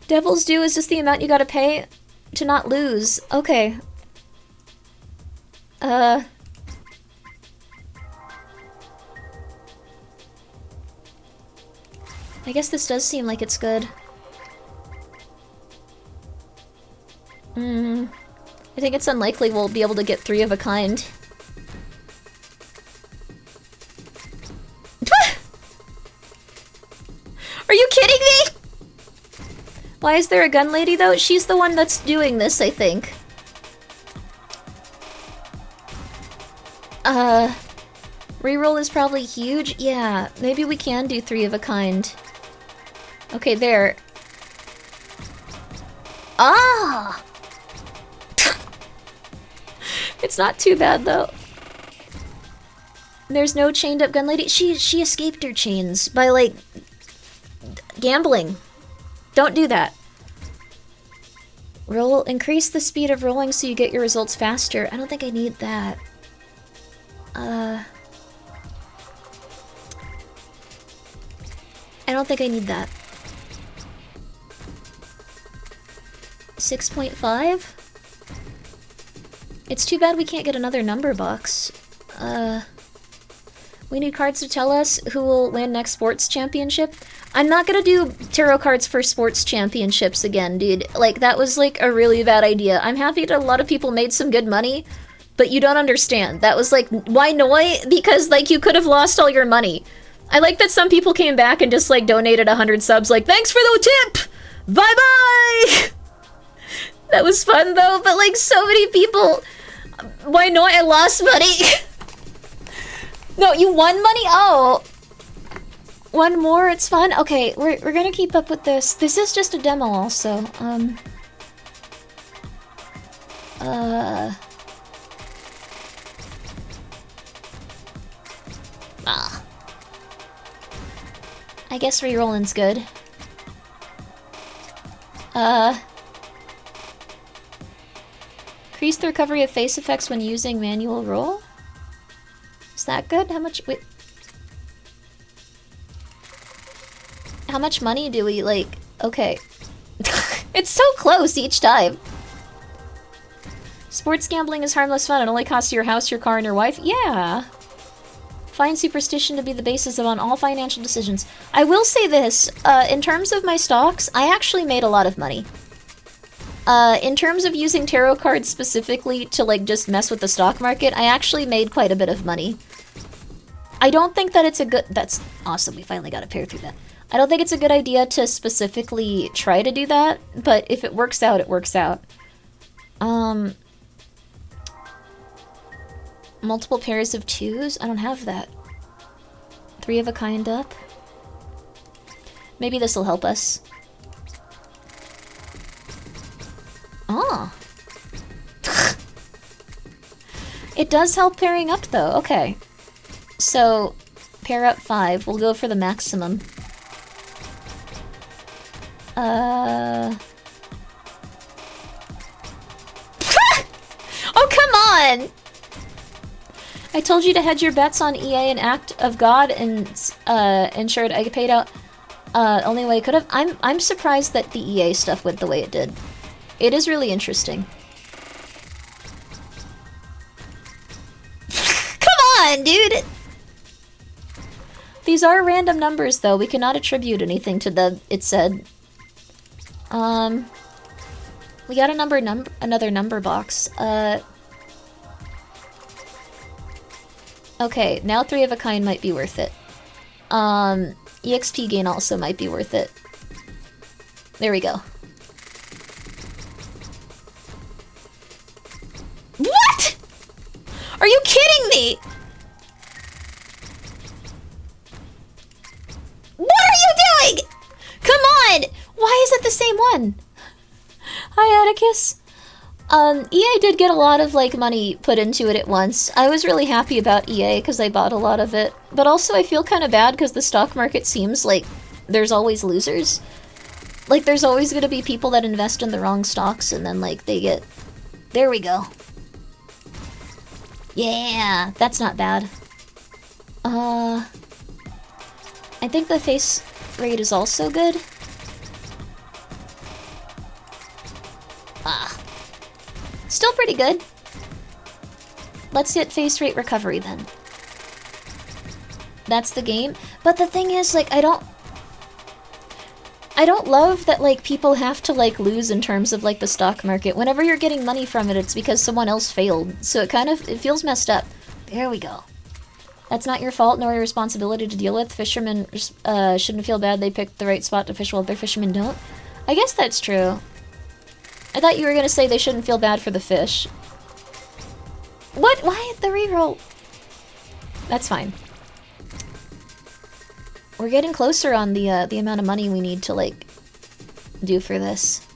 Devil's Due is just the amount you gotta pay to not lose. Okay. I guess this does seem like it's good. I think it's unlikely we'll be able to get 3 of a kind. Are you kidding me? Why is there a gun lady though? She's the one that's doing this, I think. Reroll is probably huge. Yeah, maybe we can do 3 of a kind. Okay, there. Ah! It's not too bad though. There's no chained up gun lady. She escaped her chains by like gambling. Don't do that. Increase the speed of rolling so you get your results faster. I don't think I need that. I don't think I need that. 6.5? It's too bad we can't get another number box. We need cards to tell us who will win next sports championship. I'm not gonna do tarot cards for sports championships again, dude. Like, that was, like, a really bad idea. I'm happy that a lot of people made some good money, but you don't understand. That was, like, why noi? Because, like, you could have lost all your money. I like that some people came back and just, like, donated 100 subs, like, thanks for the tip! Bye-bye! That was fun, though, but, like, so many people... Why not? I lost money! No, you won money? Oh! One more, it's fun? Okay, we're gonna keep up with this. This is just a demo, also. I guess rerolling's good. Increase the recovery of face effects when using manual roll? Is that good? How much... Wait. How much money do we, like... Okay. It's so close each time. Sports gambling is harmless fun. It only costs you your house, your car, and your wife. Yeah. Find superstition to be the basis of on all financial decisions. I will say this. In terms of my stocks, I actually made a lot of money. In terms of using tarot cards specifically to, like, just mess with the stock market, I actually made quite a bit of money. I don't think that it's a good... That's awesome. We finally got a pair through that. I don't think it's a good idea to specifically try to do that, but if it works out, it works out. Multiple pairs of 2s? I don't have that. 3 of a kind up? Maybe this will help us. Oh. It does help pairing up, though. Okay. So, pair up 5. We'll go for the maximum. Oh, come on! I told you to hedge your bets on EA, an act of God, and ensured I get paid out only way I could have. I'm surprised that the EA stuff went the way it did. It is really interesting. Come on, dude! These are random numbers, though. We cannot attribute anything to them, it said. We got another number box. Okay, now 3 of a kind might be worth it. EXP gain also might be worth it. There we go. What?! Are you kidding me?! What are you doing?! Come on! Why is it the same one? Hi, Atticus. EA did get a lot of, like, money put into it at once. I was really happy about EA because I bought a lot of it. But also I feel kind of bad because the stock market seems like there's always losers. Like, there's always going to be people that invest in the wrong stocks and then, like, they get... There we go. Yeah, that's not bad. I think the face rate is also good. still pretty good. Let's hit face rate recovery then. That's the game. But the thing is, like, I don't love that, like, people have to, like, lose in terms of, like, the stock market. Whenever you're getting money from it, it's because someone else failed. So it feels messed up. There we go. That's not your fault nor your responsibility to deal with. Fishermen shouldn't feel bad they picked the right spot to fish while other fishermen don't. I guess that's true. I thought you were gonna say they shouldn't feel bad for the fish. What? Why the reroll? That's fine. We're getting closer on the amount of money we need to, like, do for this.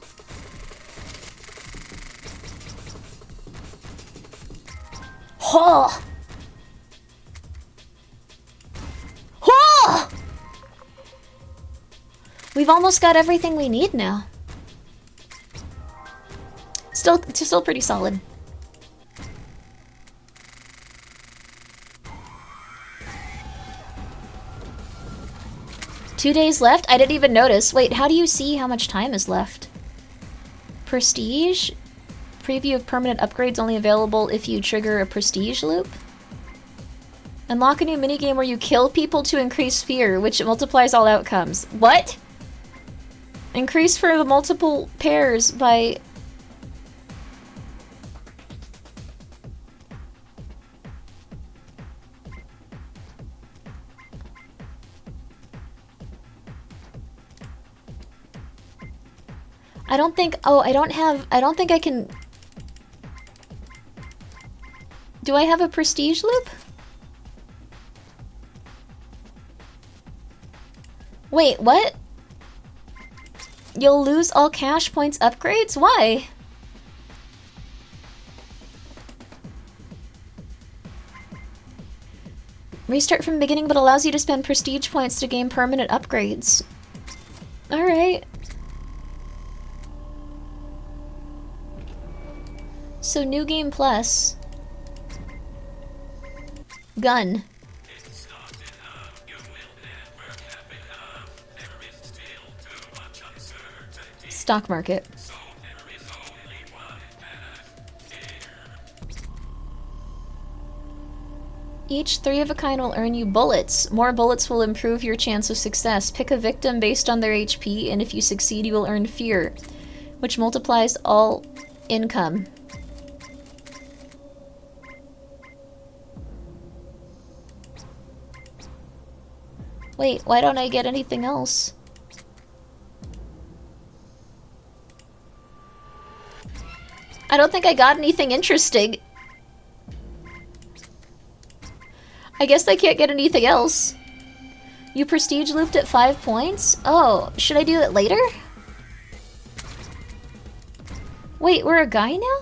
Oh! Oh! We've almost got everything we need now. Still pretty solid. Two days left? I didn't even notice. Wait, how do you see how much time is left? Prestige? Preview of permanent upgrades only available if you trigger a prestige loop? Unlock a new minigame where you kill people to increase fear, which multiplies all outcomes. What? Increase for the multiple pairs by... I don't think I can... Do I have a prestige loop? Wait, what? You'll lose all cash points upgrades? Why? Restart from the beginning but allows you to spend prestige points to gain permanent upgrades. Alright. So, New Game Plus. Gun. Stock market. Each 3 of a kind will earn you bullets. More bullets will improve your chance of success. Pick a victim based on their HP, and if you succeed, you will earn fear, which multiplies all income. Wait, why don't I get anything else? I don't think I got anything interesting. I guess I can't get anything else. You prestige looped at 5 points? Oh, should I do it later? Wait, we're a guy now?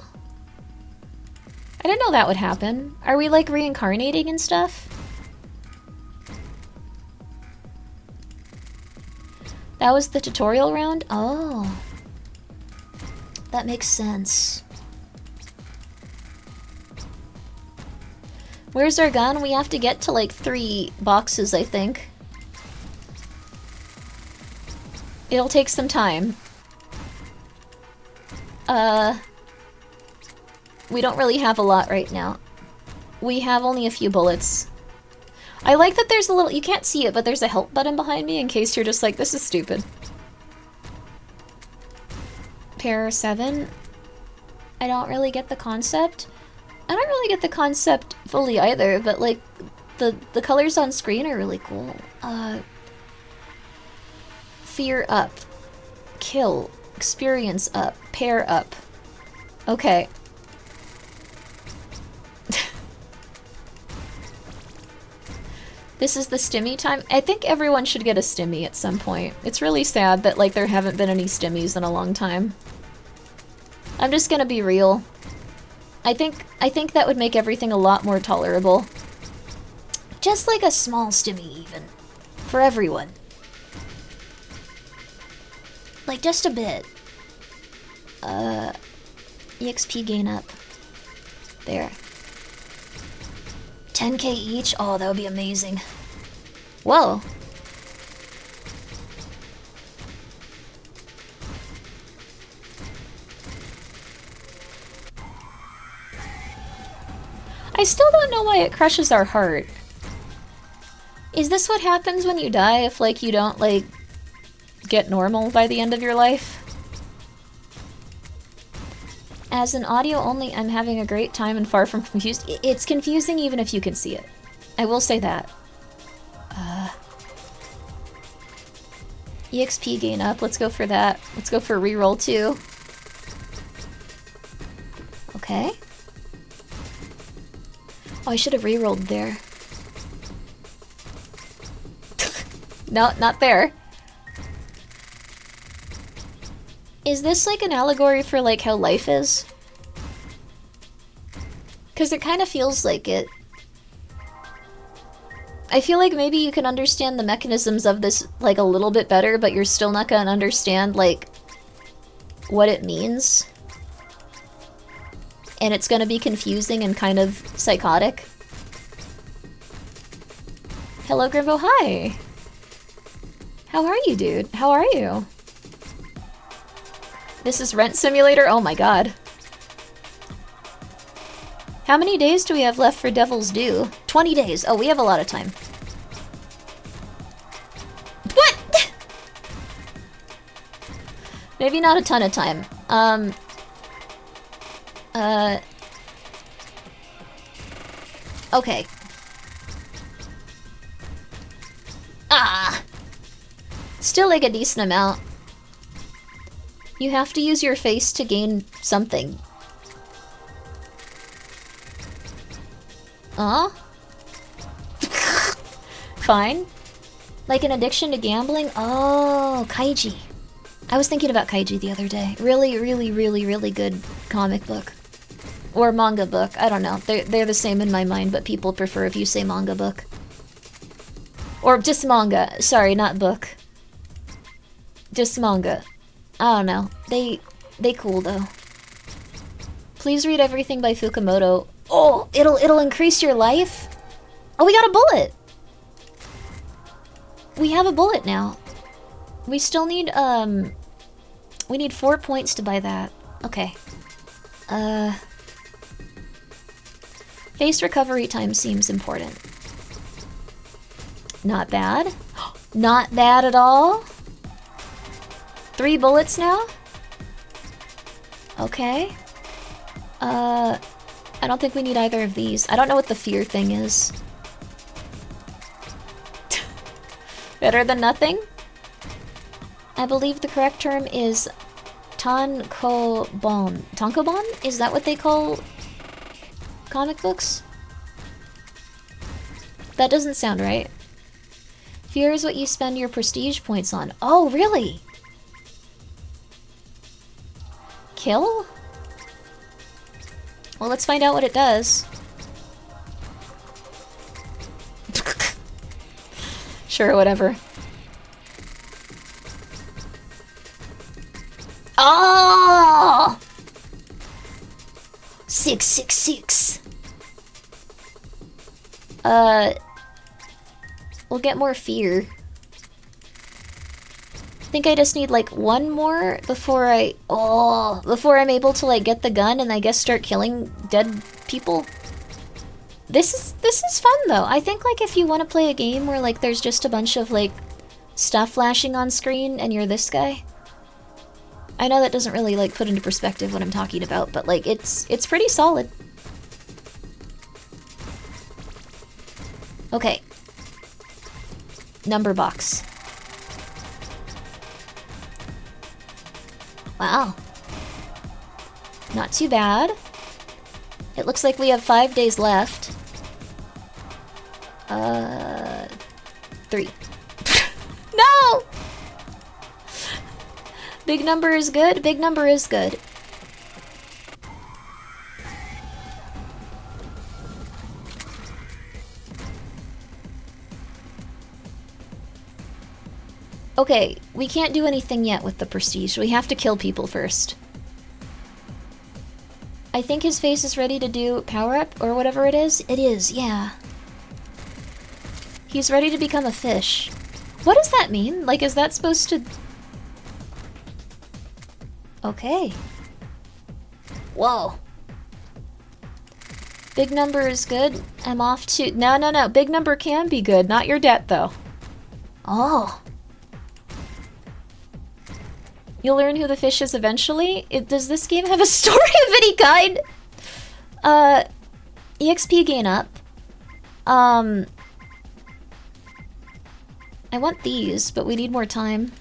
I didn't know that would happen. Are we, like, reincarnating and stuff? That was the tutorial round? Oh. That makes sense. Where's our gun? We have to get to like 3 boxes, I think. It'll take some time. We don't really have a lot right now. We have only a few bullets. I like that there's a little, you can't see it, but there's a help button behind me in case you're just like, this is stupid. Pair 7. I don't really get the concept. I don't really get the concept fully either, but like, the colors on screen are really cool. Fear up. Kill. Experience up. Pair up. Okay. This is the stimmy time. I think everyone should get a stimmy at some point. It's really sad that like there haven't been any stimmies in a long time. I'm just gonna be real. I think that would make everything a lot more tolerable. Just like a small stimmy even. For everyone. Like just a bit. EXP gain up. There. 10k each? Oh, that would be amazing. Whoa. I still don't know why it crushes our heart. Is this what happens when you die if, like, you don't, like, get normal by the end of your life? As an audio only, I'm having a great time and far from confused. It's confusing even if you can see it. I will say that. EXP gain up. Let's go for that. Let's go for reroll too. Okay. Oh, I should have rerolled there. No, not there. Is this like an allegory for like how life is? Because it kind of feels like it. I feel like maybe you can understand the mechanisms of this like a little bit better, but you're still not gonna understand like what it means. And it's gonna be confusing and kind of psychotic. Hello, Grimbo. Hi. How are you, dude? How are you? This is Rent Simulator? Oh my god. How many days do we have left for Devil's Due? 20 days. Oh, we have a lot of time. What? Maybe not a ton of time. Okay. Ah! Still like a decent amount. You have to use your face to gain something. Fine. Like an addiction to gambling? Oh, Kaiji. I was thinking about Kaiji the other day. Really, really, really, really good comic book. Or manga book. I don't know. They're the same in my mind, but people prefer if you say manga book. Or just manga. Sorry, not book. Just manga. I don't know. They cool though. Please read everything by Fukumoto. Oh, it'll increase your life? Oh, we got a bullet! We have a bullet now. We still need, we need 4 points to buy that. Okay. Face recovery time seems important. Not bad. Not bad at all. 3 bullets now? Okay. I don't think we need either of these. I don't know what the fear thing is. Better than nothing? I believe the correct term is tankobon. Tankobon? Is that what they call comic books? That doesn't sound right. Fear is what you spend your prestige points on. Oh, really? Kill? Well, let's find out what it does. Sure, whatever. Oh! 666. We'll get more fear. I think I just need like one more before before I'm able to like get the gun and I guess start killing dead people. This is fun though. I think like if you want to play a game where like there's just a bunch of like stuff flashing on screen and you're this guy. I know that doesn't really like put into perspective what I'm talking about, but like it's pretty solid. Okay. Number box. Wow. Not too bad. It looks like we have 5 days left. 3. No! Big number is good. Big number is good. Okay, we can't do anything yet with the prestige. We have to kill people first. I think his face is ready to do power-up, or whatever it is. It is, yeah. He's ready to become a fish. What does that mean? Like, is that supposed to... Okay. Whoa. Big number is good. I'm off to... No. Big number can be good. Not your debt, though. Oh. You'll learn who the fish is eventually. Does this game have a story of any kind? EXP gain up. I want these, but we need more time.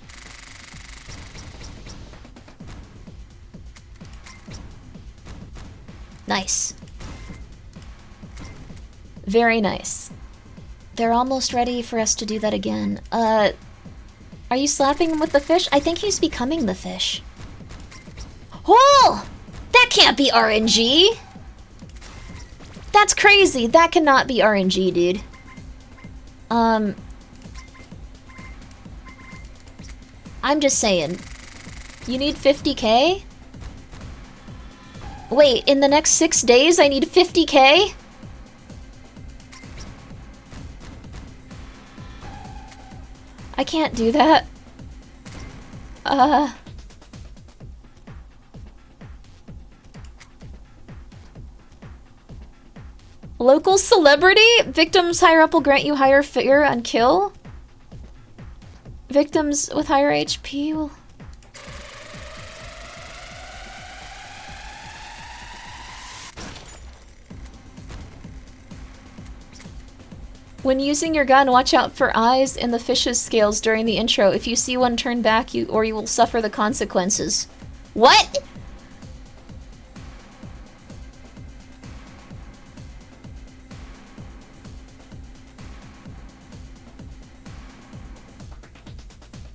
Nice. Very nice. They're almost ready for us to do that again. Are you slapping him with the fish? I think he's becoming the fish. Oh! That can't be RNG! That's crazy. That cannot be RNG, dude. I'm just saying. You need 50k? Wait, in the next 6 days I need 50k? I can't do that. Local celebrity? Victims higher up will grant you higher fear and kill? Victims with higher HP will... When using your gun, watch out for eyes in the fish's scales during the intro. If you see one, turn back, you will suffer the consequences. What?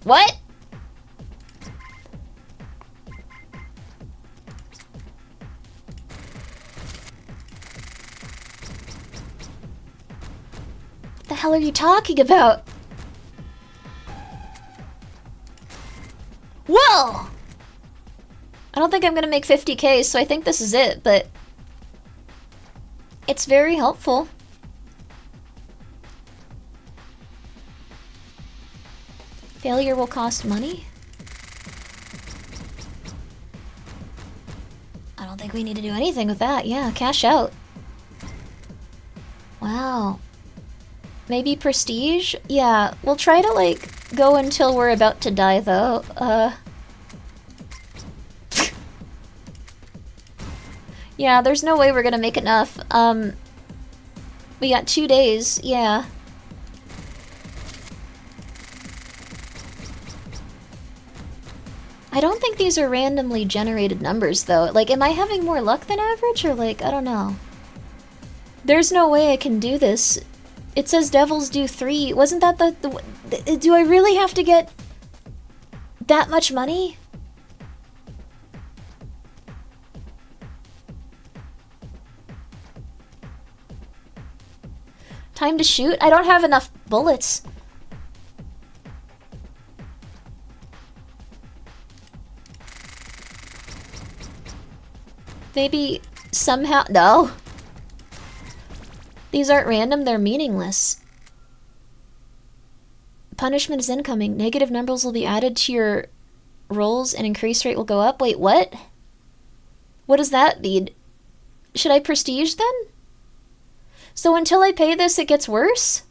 What? What the hell are you talking about? Whoa! I don't think I'm gonna make 50k, so I think this is it, but it's very helpful. Failure will cost money? I don't think we need to do anything with that. Yeah, cash out. Wow. Maybe prestige? Yeah, we'll try to, like, go until we're about to die, though. Yeah, there's no way we're gonna make enough. We got 2 days, yeah. I don't think these are randomly generated numbers, though. Like, am I having more luck than average, or, like, I don't know. There's no way I can do this. It says devils do 3. Wasn't that the... Do I really have to get that much money? Time to shoot? I don't have enough bullets. Maybe somehow... No. These aren't random, they're meaningless. Punishment is incoming. Negative numbers will be added to your rolls and increase rate will go up. Wait, what? What does that mean? Should I prestige then? So until I pay this, it gets worse?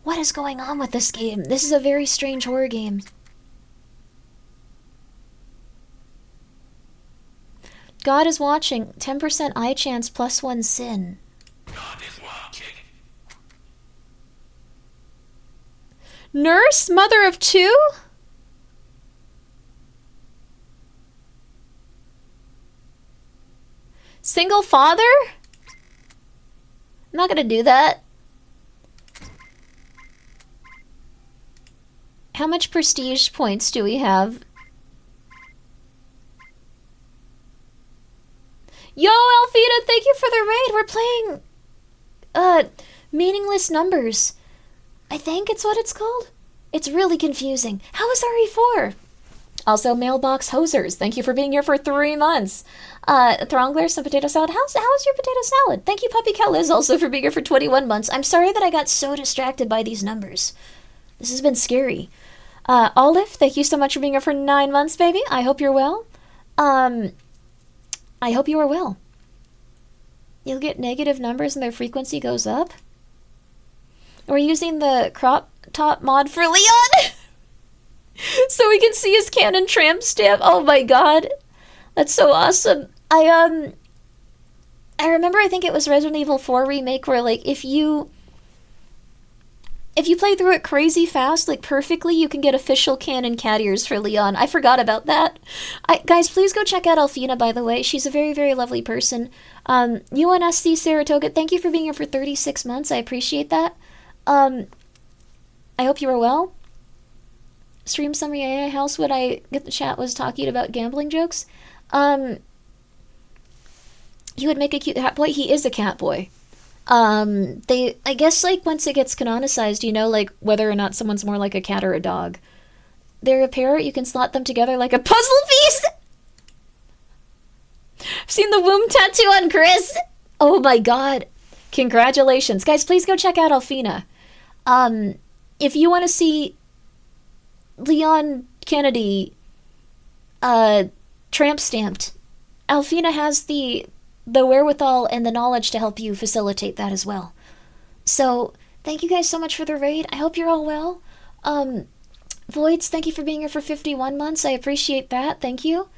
What is going on with this game? This is a very strange horror game. God is watching. 10% eye chance plus 1 sin. God is watching. Nurse? Mother of 2? Single father? I'm not gonna do that. How much prestige points do we have? Yo, Alfida, thank you for the raid. We're playing, meaningless numbers. I think it's what it's called. It's really confusing. How is RE4? Also, Mailbox Hosers, thank you for being here for 3 months. Throngler, some potato salad. How's your potato salad? Thank you, Puppy Cal Liz, also for being here for 21 months. I'm sorry that I got so distracted by these numbers. This has been scary. Olive, thank you so much for being here for 9 months, baby. I hope you're well. I hope you are well. You'll get negative numbers and their frequency goes up. We're using the crop top mod for Leon! So we can see his cannon tramp stamp. Oh my god. That's so awesome. I remember, I think it was Resident Evil 4 Remake, where, like, if you play through it crazy fast, like, perfectly, you can get official canon cat ears for Leon. I forgot about that. Guys, please go check out Alfina, by the way. She's a very, very lovely person. UNSC Saratoga, thank you for being here for 36 months. I appreciate that. I hope you are well. Stream summary AI house when I get the chat was talking about gambling jokes. He would make a cute cat boy. He is a cat boy. I guess, like, once it gets canonicized, you know, like, whether or not someone's more like a cat or a dog. They're a pair, you can slot them together like a puzzle piece! I've seen the womb tattoo on Chris! Oh my god. Congratulations. Guys, please go check out Alfina. If you want to see Leon Kennedy, tramp stamped, Alfina has the wherewithal and the knowledge to help you facilitate that as well. So, thank you guys so much for the raid. I hope you're all well. Voids, thank you for being here for 51 months. I appreciate that. Thank you.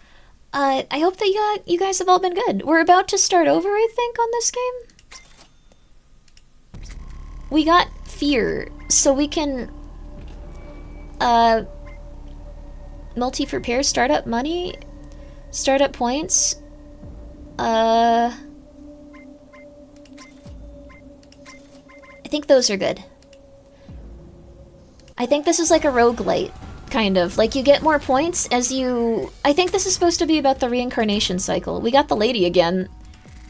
I hope that you guys have all been good. We're about to start over, I think, on this game. We got fear, so we can multi for pairs, startup money, startup points. I think those are good. I think this is like a roguelite, kind of. Like, you get more points as you... I think this is supposed to be about the reincarnation cycle. We got the lady again.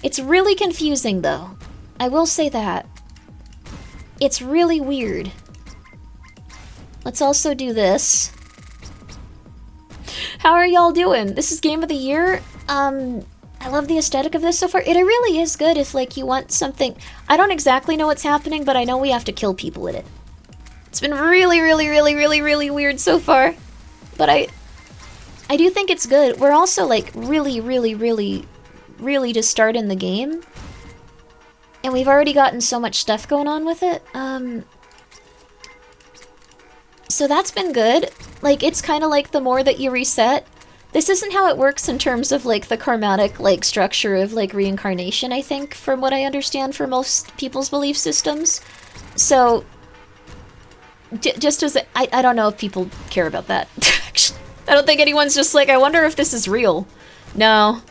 It's really confusing, though. I will say that. It's really weird. Let's also do this. How are y'all doing? This is Game of the Year. I love the aesthetic of this so far. It really is good if, like, you want something... I don't exactly know what's happening, but I know we have to kill people with it. It's been really, really, really, really, really weird so far. But I do think it's good. We're also, like, really, really, really, really just starting the game. And we've already gotten so much stuff going on with it. So that's been good. Like, it's kind of like the more that you reset... This isn't how it works in terms of, like, the karmatic, like, structure of, like, reincarnation, I think, from what I understand for most people's belief systems. So, just as... I don't know if people care about that, actually. I don't think anyone's just like, I wonder if this is real. No.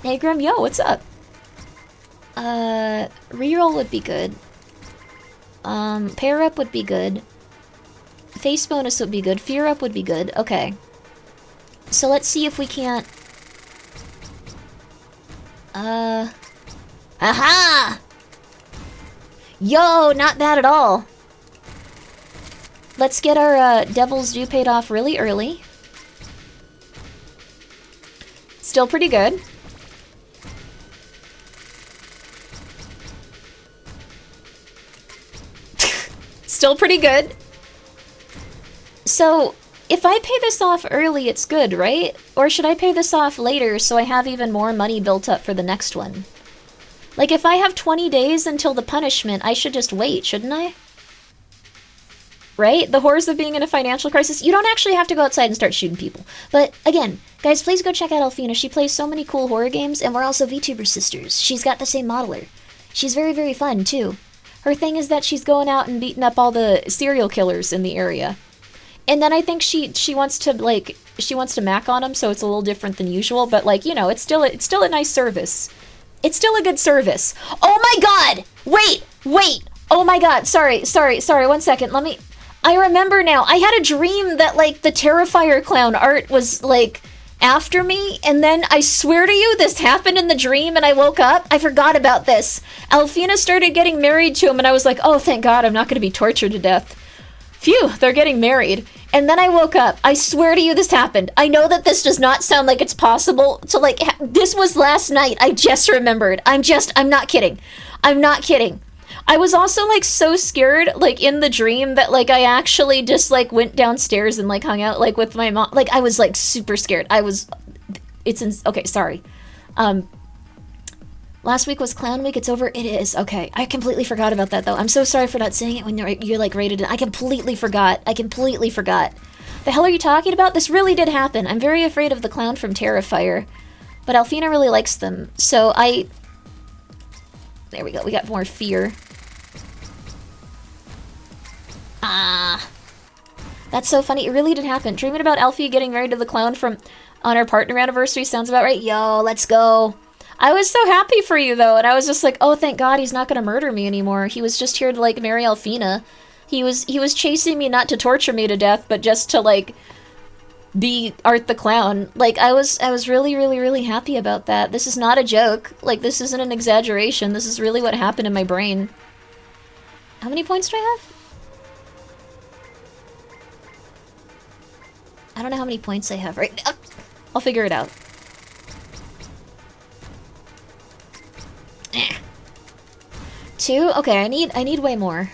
Hey, Grim, yo, what's up? Reroll would be good. Pair up would be good. Face bonus would be good. Fear up would be good. Okay. So let's see if we can't... Aha! Yo, not bad at all. Let's get our Devil's Due paid off really early. Still pretty good. Still pretty good. So... If I pay this off early, it's good, right? Or should I pay this off later so I have even more money built up for the next one? Like, if I have 20 days until the punishment, I should just wait, shouldn't I? Right? The horrors of being in a financial crisis. You don't actually have to go outside and start shooting people. But, again, guys, please go check out Alfina. She plays so many cool horror games, and we're also VTuber sisters. She's got the same modeler. She's very, very fun, too. Her thing is that she's going out and beating up all the serial killers in the area. And then I think she wants to, like, she wants to mac on them, so it's a little different than usual. But, like, you know, it's still a nice service. It's still a good service. Oh my god! Wait! Oh my god, sorry, 1 second, let me... I remember now, I had a dream that, like, the Terrifier clown art was, like, after me, and then I swear to you, this happened in the dream, and I woke up. I forgot about this. Alfina started getting married to him, and I was like, oh, thank god, I'm not gonna be tortured to death. Phew, they're getting married. And then I woke up. I swear to you this happened. I know that this does not sound like it's possible to, like, this was last night. I just remembered. I'm not kidding. I'm not kidding. I was also, like, so scared, like, in the dream that, like, I actually just, like, went downstairs and, like, hung out, like, with my mom. Like, I was, like, super scared. Okay, sorry. Last week was Clown Week. It's over. It is. Okay. I completely forgot about that, though. I'm so sorry for not saying it when you're like, rated it. I completely forgot. The hell are you talking about? This really did happen. I'm very afraid of the clown from Terrifier. But Alfina really likes them. So there we go. We got more fear. That's so funny. It really did happen. Dreaming about Alfie getting married to the clown on our partner anniversary sounds about right. Yo, let's go. I was so happy for you, though, and I was just like, oh, thank God he's not gonna murder me anymore. He was just here to, like, marry Alfina. He was chasing me not to torture me to death, but just to, like, be Art the Clown. Like, I was really, really, really happy about that. This is not a joke. Like, this isn't an exaggeration. This is really what happened in my brain. How many points do I have? I don't know how many points I have right now. I'll figure it out. 2? Okay, I need way more.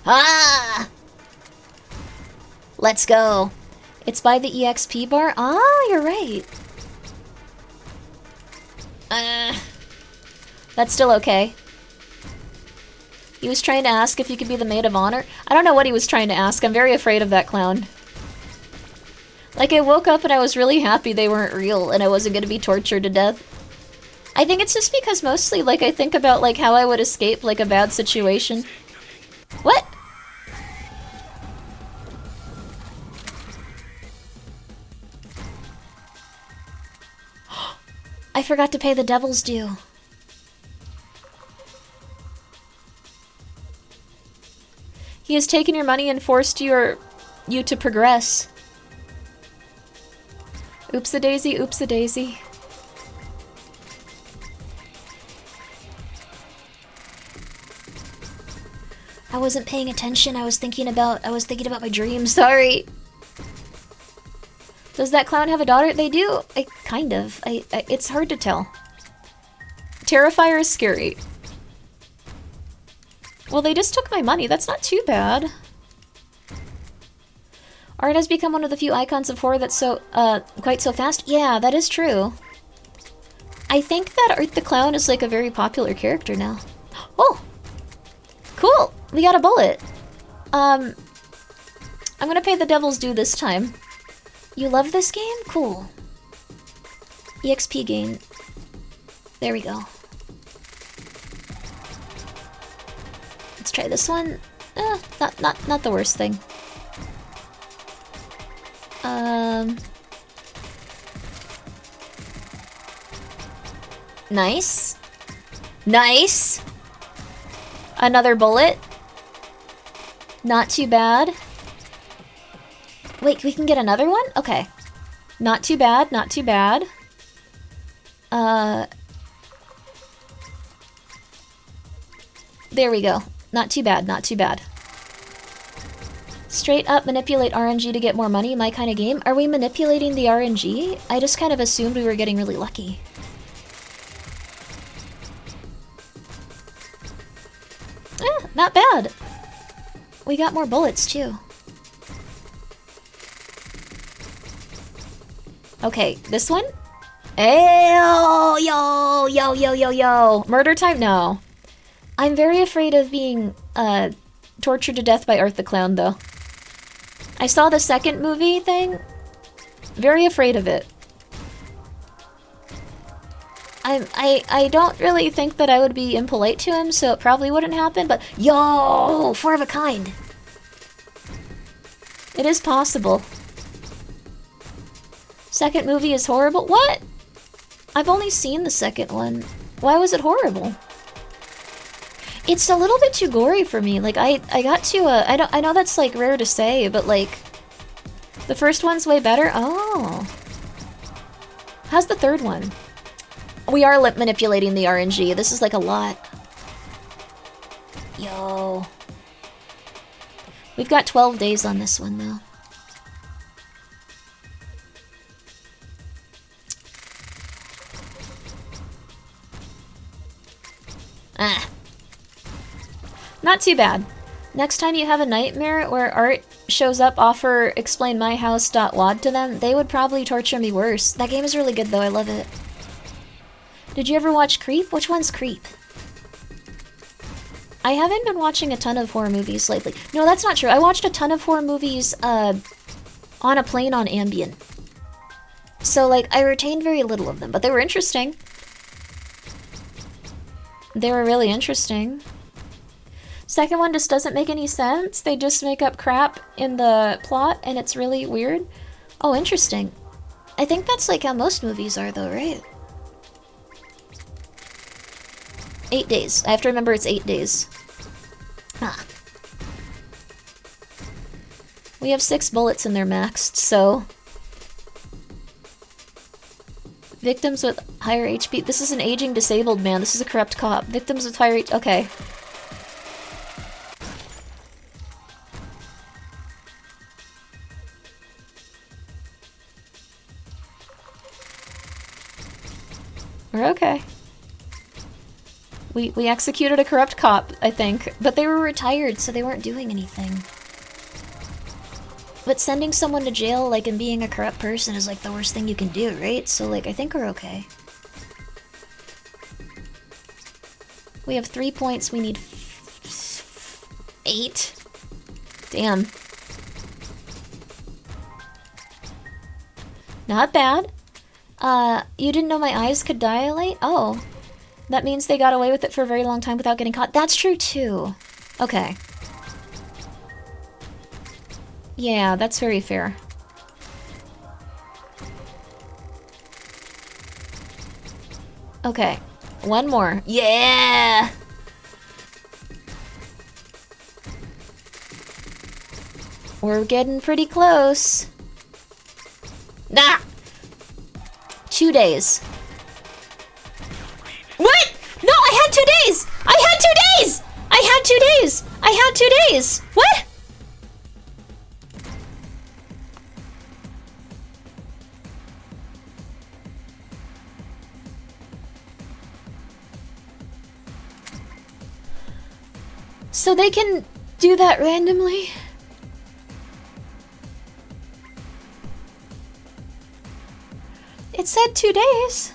Ah! Let's go. It's by the EXP bar? Ah, you're right. That's still okay. He was trying to ask if you could be the maid of honor. I don't know what he was trying to ask. I'm very afraid of that clown. Like, I woke up and I was really happy they weren't real and I wasn't gonna be tortured to death. I think it's just because mostly, like, I think about, like, how I would escape, like, a bad situation. What? I forgot to pay the devil's due. He has taken your money and forced you to progress. Oops-a-daisy, oops-a-daisy. I wasn't paying attention. I was thinking about my dreams. Sorry. Does that clown have a daughter? They do. Kind of. It's hard to tell. Terrifier is scary. Well, they just took my money. That's not too bad. Art has become one of the few icons of horror that's quite so fast. Yeah, that is true. I think that Art the Clown is like a very popular character now. Oh! Cool! We got a bullet. I'm gonna pay the devil's due this time. You love this game? Cool. EXP gain. There we go. Let's try this one. Not the worst thing. Nice. Nice! Another bullet. Not too bad. Wait, we can get another one? Okay. Not too bad, not too bad. There we go. Not too bad, not too bad. Straight up manipulate RNG to get more money, my kind of game. Are we manipulating the RNG? I just kind of assumed we were getting really lucky. Not bad. We got more bullets, too. Okay, this one? Ew, yo. Murder time? No. I'm very afraid of being, tortured to death by Art the Clown, though. I saw the second movie thing. Very afraid of it. I don't really think that I would be impolite to him, so it probably wouldn't happen, but yo, 4 of a kind. It is possible. Second movie is horrible? What? I've only seen the second one. Why was it horrible? It's a little bit too gory for me. Like, I got to, I know that's, like, rare to say, but, like, the first one's way better? Oh. How's the third one? We are manipulating the RNG. This is, like, a lot. Yo. We've got 12 days on this one, though. Not too bad. Next time you have a nightmare where Art shows up, offer explainmyhouse.wad to them, they would probably torture me worse. That game is really good though, I love it. Did you ever watch Creep? Which one's Creep? I haven't been watching a ton of horror movies lately. No, that's not true. I watched a ton of horror movies on a plane on Ambien. So, like, I retained very little of them, but they were interesting. They were really interesting. Second one just doesn't make any sense. They just make up crap in the plot, and it's really weird. Oh, interesting. I think that's like how most movies are, though, right? 8 days. I have to remember it's 8 days. Ah. We have 6 bullets in there maxed, so... Victims with higher HP. This is an aging disabled man. This is a corrupt cop. Victims with higher HP. Okay. We're okay. We executed a corrupt cop, I think. But they were retired, so they weren't doing anything. But sending someone to jail, like, and being a corrupt person is, like, the worst thing you can do, right? So, like, I think we're okay. We have 3 points. We need 8. Damn. Not bad. You didn't know my eyes could dilate? Oh. That means they got away with it for a very long time without getting caught. That's true, too. Okay. Yeah, that's very fair. Okay. One more. Yeah! We're getting pretty close. Nah! 2 days. What? No, I had 2 days! I had 2 days! I had 2 days! I had 2 days! What? So they can do that randomly? It said 2 days.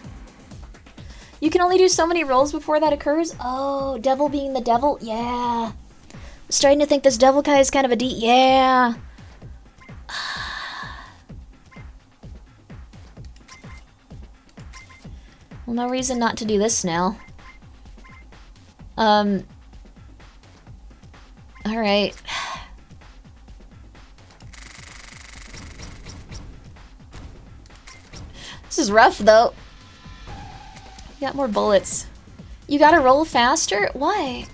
You can only do so many rolls before that occurs? Oh, devil being the devil? Yeah. Starting to think this devil guy is kind of a D. Yeah. Well, no reason not to do this now. Alright. This is rough, though. You got more bullets. You gotta roll faster? Why?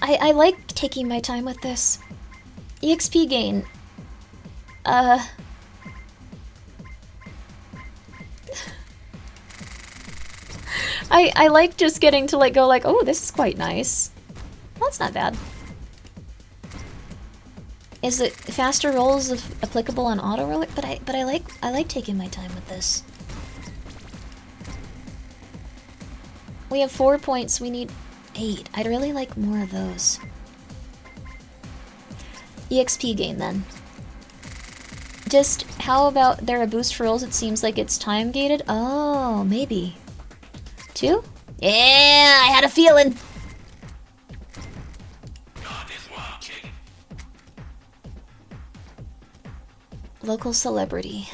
I like taking my time with this. EXP gain. I like just getting to, like, go like, oh, this is quite nice. Well, that's not bad. Is it faster rolls applicable on auto roller? But I like taking my time with this. We have 4 points. We need 8. I'd really like more of those. EXP gain then. Just how about there a boost for rolls? It seems like it's time gated. Oh, maybe 2. Yeah, I had a feeling. God is watching. Local celebrity.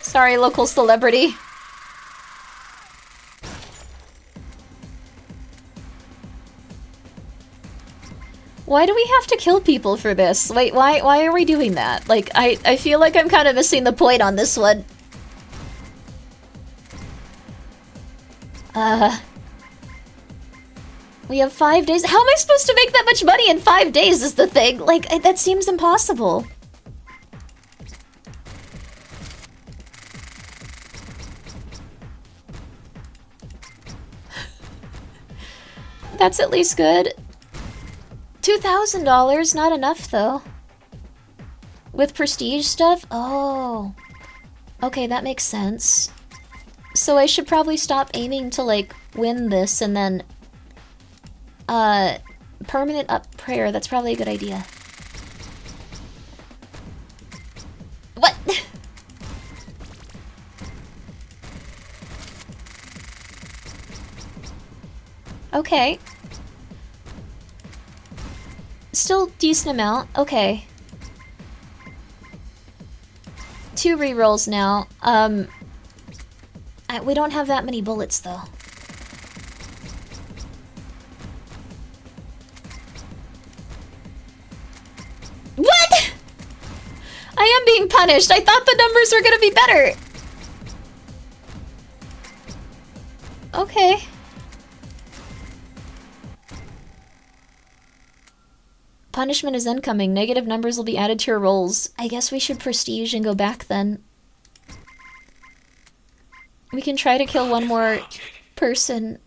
Sorry, local celebrity. Why do we have to kill people for this? Wait, why are we doing that? Like, I feel like I'm kind of missing the point on this one. We have 5 days. How am I supposed to make that much money in 5 days is the thing? Like, that seems impossible. That's at least good. $2,000, not enough though. With prestige stuff? Oh. Okay, that makes sense. So I should probably stop aiming to, like, win this and then, Permanent up prayer. That's probably a good idea. What? Okay. Still decent amount. Okay. 2 rerolls now. We don't have that many bullets though. What? I am being punished. I thought the numbers were gonna be better. Okay. Punishment is incoming. Negative numbers will be added to your rolls. I guess we should prestige and go back then. We can try to kill one more person.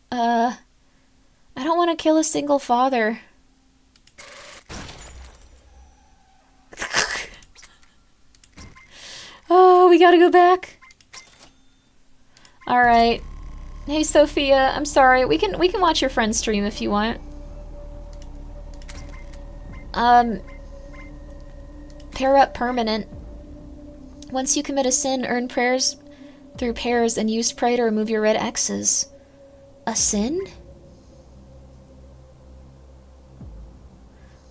I don't want to kill a single father. Oh, we gotta go back. Alright. Hey Sophia, I'm sorry. We can watch your friend stream if you want. Pair up permanent. Once you commit a sin, earn prayers through pairs and use pray to remove your red X's. A sin?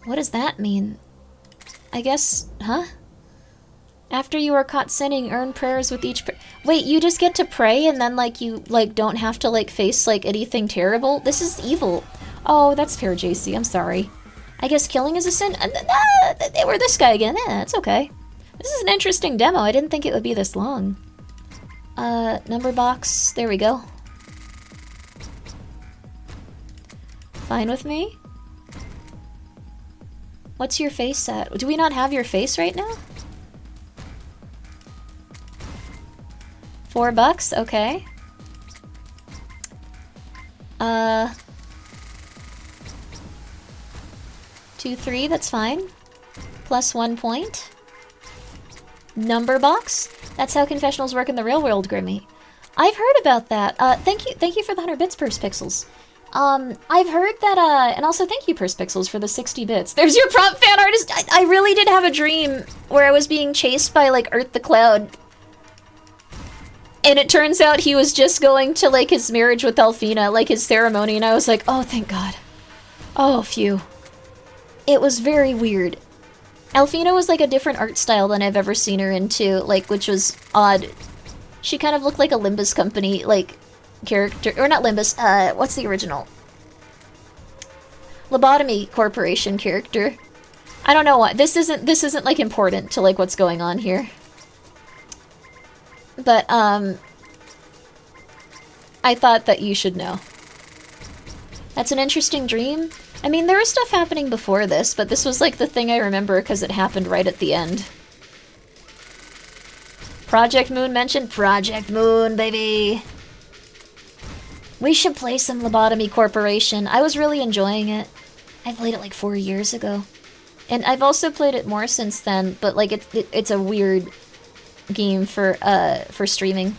What does that mean? I guess, huh? After you are caught sinning, earn prayers with each Wait, you just get to pray and then, like, you, like, don't have to, like, face, like, anything terrible? This is evil. Oh, that's fair, JC. I'm sorry. I guess killing is a sin? They were this guy again. Yeah, it's okay. This is an interesting demo. I didn't think it would be this long. Number box. There we go. Fine with me? What's your face at? Do we not have your face right now? $4, okay. 2, 3, that's fine. Plus 1 point. Number box? That's how confessionals work in the real world, Grimmi. I've heard about that. Thank you for the 100 bits, Perspixels. I've heard that, and also thank you, Perspixels, for the 60 bits. There's your prompt fan artist! I really did have a dream where I was being chased by, like, Earth the Cloud. And it turns out he was just going to, like, his marriage with Alfina, like, his ceremony, and I was like, oh, thank God. Oh, phew. It was very weird. Alfina was, like, a different art style than I've ever seen her into, like, which was odd. She kind of looked like a Limbus Company, like, character, or not Limbus, what's the original? Lobotomy Corporation character. I don't know why. This isn't, like, important to, like, what's going on here. But, I thought that you should know. That's an interesting dream. I mean, there was stuff happening before this, but this was, like, the thing I remember because it happened right at the end. Project Moon mentioned? Project Moon, baby! We should play some Lobotomy Corporation. I was really enjoying it. I played it, like, 4 years ago. And I've also played it more since then, but, like, it's a weird game for streaming.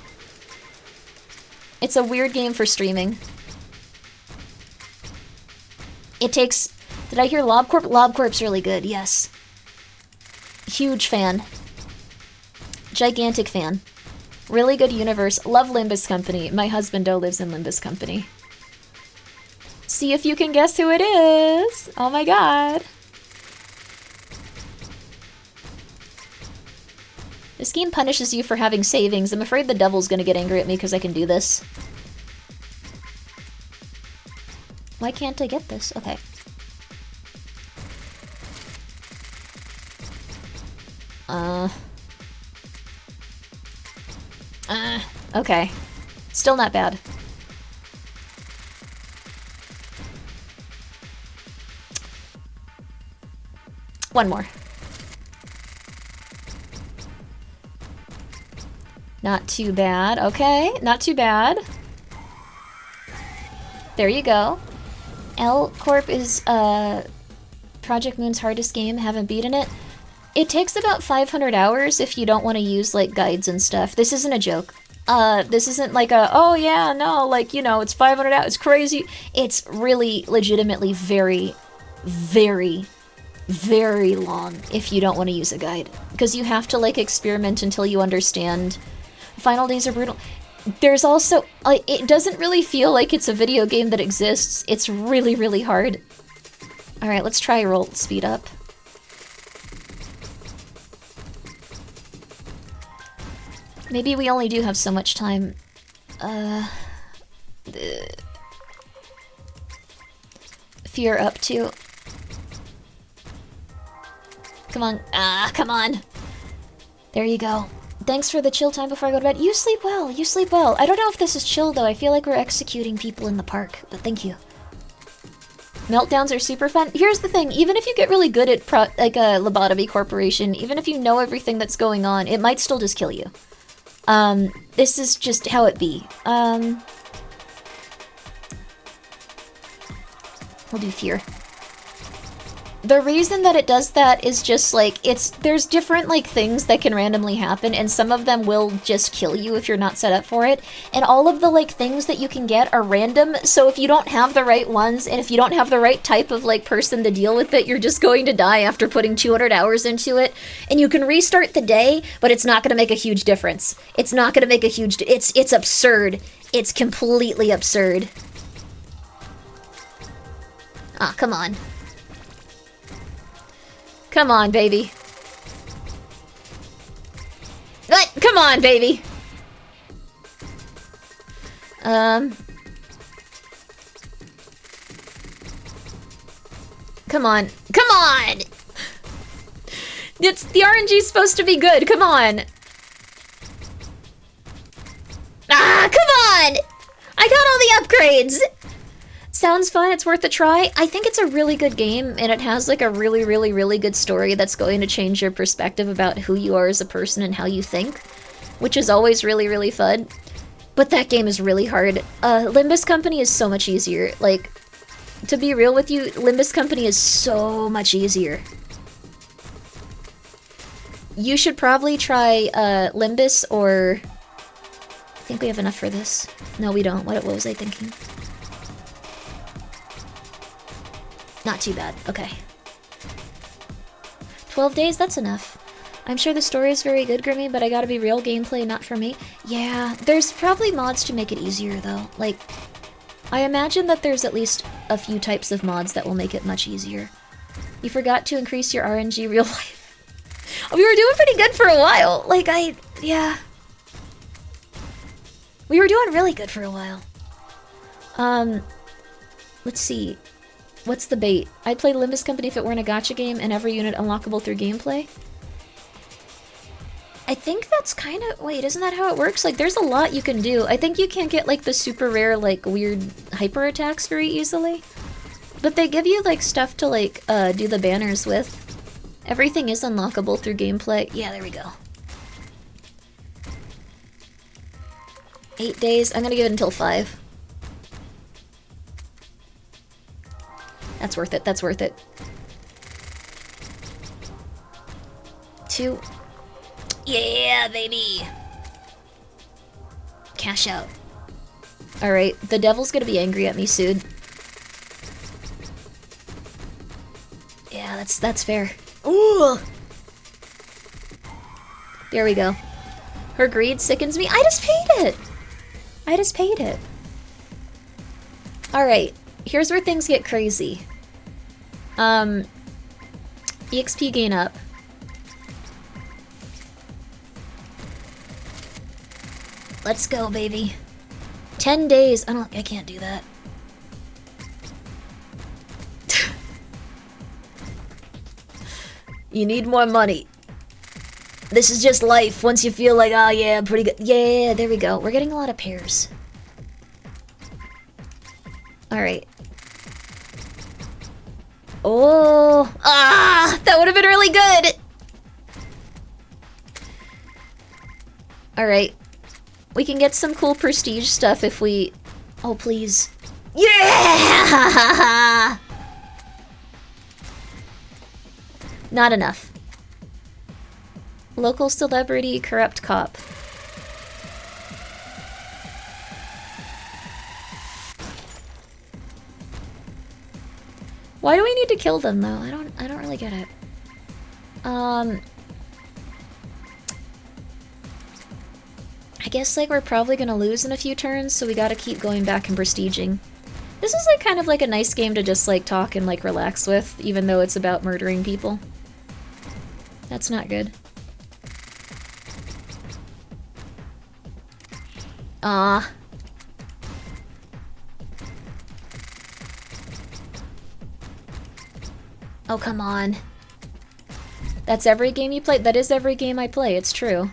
It's a weird game for streaming. It takes... Did I hear LobCorp? LobCorp's really good, yes. Huge fan. Gigantic fan. Really good universe. Love Limbus Company. My husbando lives in Limbus Company. See if you can guess who it is! Oh my god. This game punishes you for having savings. I'm afraid the devil's gonna get angry at me because I can do this. Why can't I get this? Okay. Okay. Still not bad. One more. Not too bad. Okay, not too bad. There you go. L Corp is Project Moon's hardest game. Haven't beaten it. It takes about 500 hours if you don't want to use, like, guides and stuff. This isn't a joke. This isn't like a, oh yeah, no, like, you know, it's 500 hours, it's crazy. It's really legitimately very, very, very long if you don't want to use a guide. Because you have to, like, experiment until you understand. Final days are brutal. There's also, like, it doesn't really feel like it's a video game that exists. It's really, really hard. Alright, let's try roll speed up. Maybe we only do have so much time. Fear up to. Come on. Ah, come on. There you go. Thanks for the chill time before I go to bed. You sleep well. You sleep well. I don't know if this is chill, though. I feel like we're executing people in the park, but thank you. Meltdowns are super fun. Here's the thing. Even if you get really good at, like, a lobotomy corporation, even if you know everything that's going on, it might still just kill you. This is just how it be. We'll do fear. The reason that it does that is just, like, there's different, like, things that can randomly happen, and some of them will just kill you if you're not set up for it. And all of the, like, things that you can get are random, so if you don't have the right ones, and if you don't have the right type of, like, person to deal with it, you're just going to die after putting 200 hours into it. And you can restart the day, but it's not gonna make a huge difference. It's not gonna make a huge it's absurd. It's completely absurd. Ah, come on. Come on, baby. What? Come on, baby. Come on. Come on! The RNG's supposed to be good. Come on. Ah, come on! I got all the upgrades! Sounds fun, it's worth a try. I think it's a really good game, and it has, like, a really, really, really good story that's going to change your perspective about who you are as a person and how you think, which is always really, really fun. But that game is really hard. Limbus Company is so much easier. Like, to be real with you, Limbus Company is so much easier. You should probably try, Limbus or... I think we have enough for this. No, we don't. What was I thinking? Not too bad. Okay. 12 days? That's enough. I'm sure the story is very good, Grimmi, but I gotta be real, gameplay not for me. Yeah, there's probably mods to make it easier, though. Like, I imagine that there's at least a few types of mods that will make it much easier. You forgot to increase your RNG real life. We were doing pretty good for a while. Like, yeah. We were doing really good for a while. Let's see. What's the bait? I'd play Limbus Company if it weren't a gacha game and every unit unlockable through gameplay. I think that's kind of... Wait, isn't that how it works? Like, there's a lot you can do. I think you can't get, like, the super rare, like, weird hyper attacks very easily. But they give you, like, stuff to, like, do the banners with. Everything is unlockable through gameplay. Yeah, there we go. 8 days. I'm gonna give it until 5. That's worth it. That's worth it. 2. Yeah, baby! Cash out. Alright, the devil's gonna be angry at me soon. Yeah, that's fair. Ooh! There we go. Her greed sickens me. I just paid it! I just paid it. Alright, here's where things get crazy. EXP gain up. Let's go, baby. 10 days. I can't do that. You need more money. This is just life. Once you feel like, oh yeah, I'm pretty good. Yeah, there we go. We're getting a lot of pairs. Alright. Oh! Ah! That would have been really good! Alright. We can get some cool prestige stuff if we... Oh, please. Yeah! Not enough. Local celebrity, corrupt cop. Why do we need to kill them though? I don't really get it. I guess like we're probably gonna lose in a few turns, so we gotta keep going back and prestiging. This is like kind of like a nice game to just like talk and like relax with, even though it's about murdering people. That's not good. Ah. Oh, come on. That's every game you play? That is every game I play, it's true.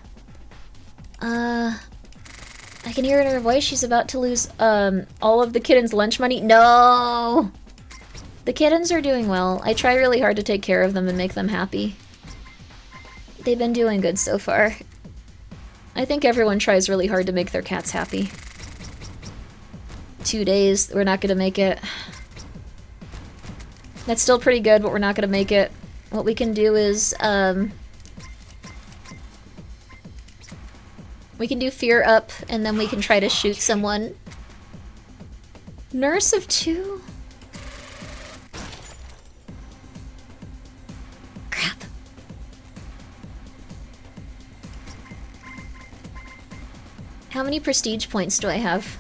I can hear it in her voice, she's about to lose, all of the kittens' lunch money. No! The kittens are doing well. I try really hard to take care of them and make them happy. They've been doing good so far. I think everyone tries really hard to make their cats happy. 2 days, we're not gonna make it. That's still pretty good, but we're not gonna make it. What we can do is, we can do fear up, and then we can try to shoot someone. Nurse of 2? Crap. How many prestige points do I have?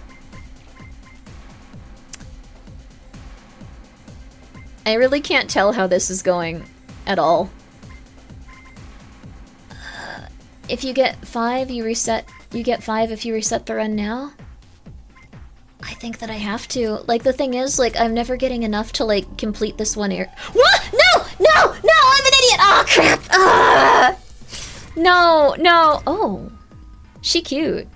I really can't tell how this is going at all. If you get 5, you reset. You get 5 if you reset the run now. I think that I have to. Like, the thing is, like, I'm never getting enough to, like, complete this one area. What? No! No! No! I'm an idiot! Oh, crap! Ah! No! No! Oh. She cute.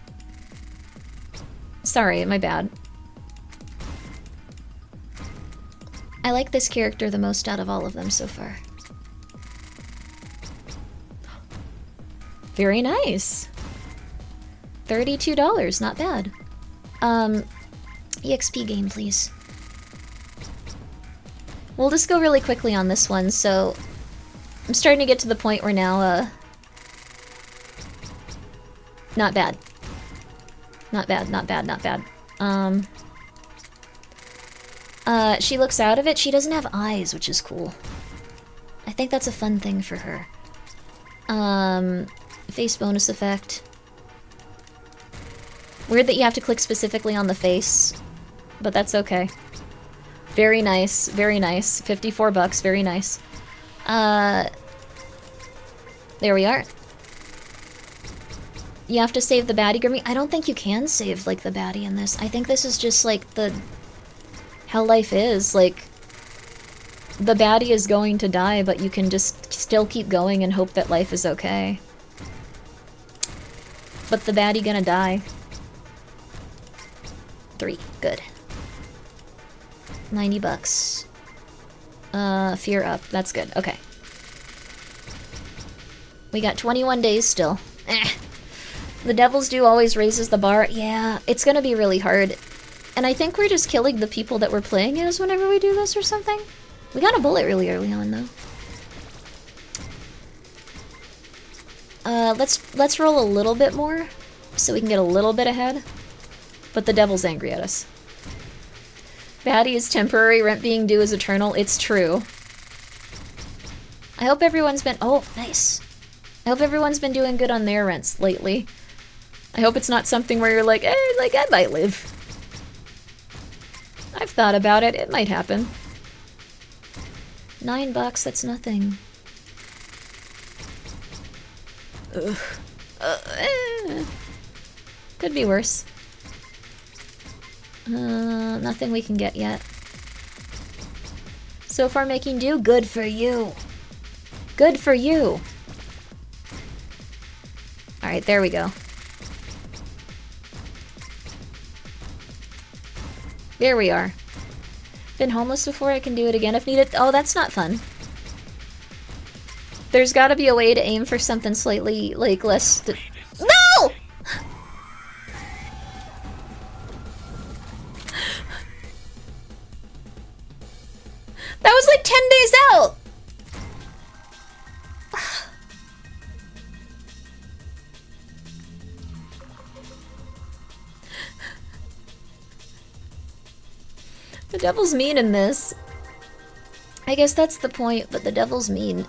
Sorry, my bad. I like this character the most out of all of them so far. Very nice. $32, not bad. EXP game, please. We'll just go really quickly on this one, so... I'm starting to get to the point where now, not bad. Not bad, not bad, not bad. She looks out of it. She doesn't have eyes, which is cool. I think that's a fun thing for her. Face bonus effect. Weird that you have to click specifically on the face, but that's okay. Very nice, very nice. $54, very nice. There we are. You have to save the baddie, Grimmi. I don't think you can save, like, the baddie in this. I think this is just, like, how life is. Like, the baddie is going to die, but you can just still keep going and hope that life is okay. But the baddie gonna die. 3, good. $90. Fear up, that's good, okay. We got 21 days still. The Devil's Due always raises the bar. Yeah, it's gonna be really hard. And I think we're just killing the people that we're playing as whenever we do this or something. We got a bullet really early on, though. Let's roll a little bit more, so we can get a little bit ahead. But the devil's angry at us. Baddie is temporary, rent being due is eternal. It's true. I hope everyone's been... Oh, nice. I hope everyone's been doing good on their rents lately. I hope it's not something where you're like, eh, like, I might live. I've thought about it. It might happen. $9, that's nothing. Ugh. Could be worse. Nothing we can get yet. So far making do? Good for you. Good for you. Alright, there we go. There we are. Been homeless before, I can do it again if needed. Oh, that's not fun. There's gotta be a way to aim for something slightly, like, less... No! That was like 10 days out! The devil's mean in this. I guess that's the point, but the devil's mean.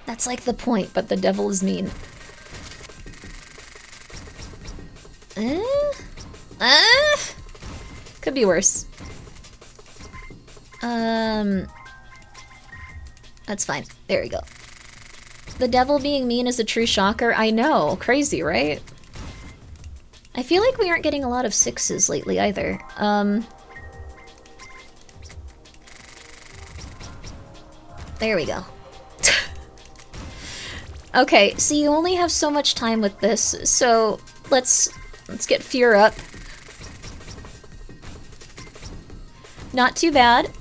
That's like the point, but the devil is mean. Could be worse. That's fine. There we go. The devil being mean is a true shocker. I know. Crazy, right? I feel like we aren't getting a lot of 6s lately either. There we go. Okay, so you only have so much time with this, so let's get fear up. Not too bad.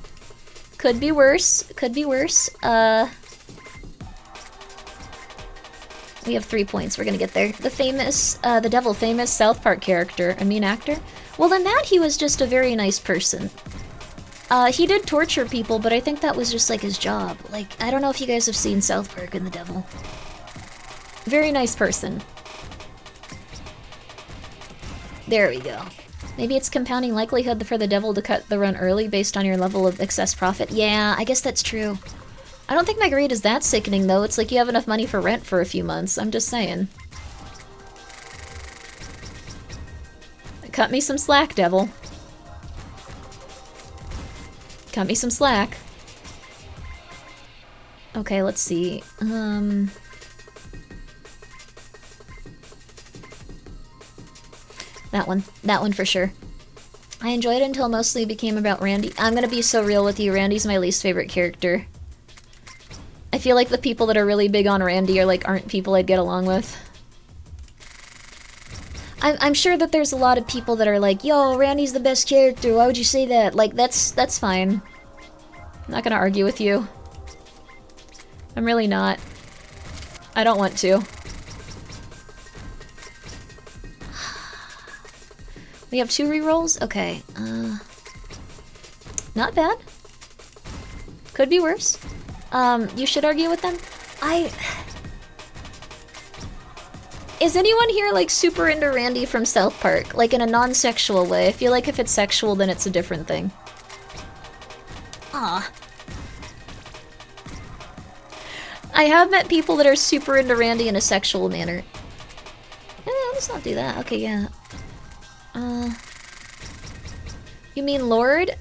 Could be worse. Could be worse. We have 3 points. We're gonna get there. The famous, the devil famous South Park character, I mean actor. Well, in that he was just a very nice person. He did torture people, but I think that was just like his job. Like, I don't know if you guys have seen South Park and the Devil. Very nice person. There we go. Maybe it's compounding likelihood for the devil to cut the run early based on your level of excess profit. Yeah, I guess that's true. I don't think my greed is that sickening, though. It's like you have enough money for rent for a few months. I'm just saying. Cut me some slack, devil. Cut me some slack. Okay, let's see. That one for sure. I enjoyed it until it mostly became about Randy. I'm gonna be so real with you, Randy's my least favorite character. I feel like the people that are really big on Randy are like aren't people I'd get along with. I'm sure that there's a lot of people that are like, yo, Randy's the best character, why would you say that? Like, that's fine. I'm not gonna argue with you. I'm really not. I don't want to. We have 2 rerolls? Okay, not bad. Could be worse. You should argue with them? Is anyone here, like, super into Randy from South Park? Like, in a non-sexual way? I feel like if it's sexual, then it's a different thing. Aw. I have met people that are super into Randy in a sexual manner. Let's not do that. Okay, yeah. You mean Lord?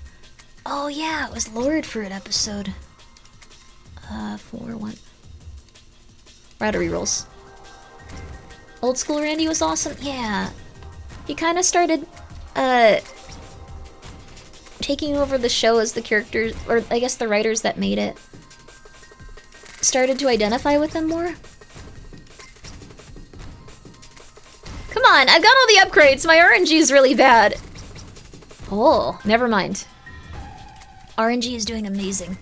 Oh yeah, it was Lord for an episode. 4-1. We're out of rerolls. Old school Randy was awesome? Yeah. He kind of started, taking over the show as the characters, or I guess the writers that made it started to identify with him more. Come on, I've got all the upgrades. My RNG is really bad. Oh, never mind. RNG is doing amazing.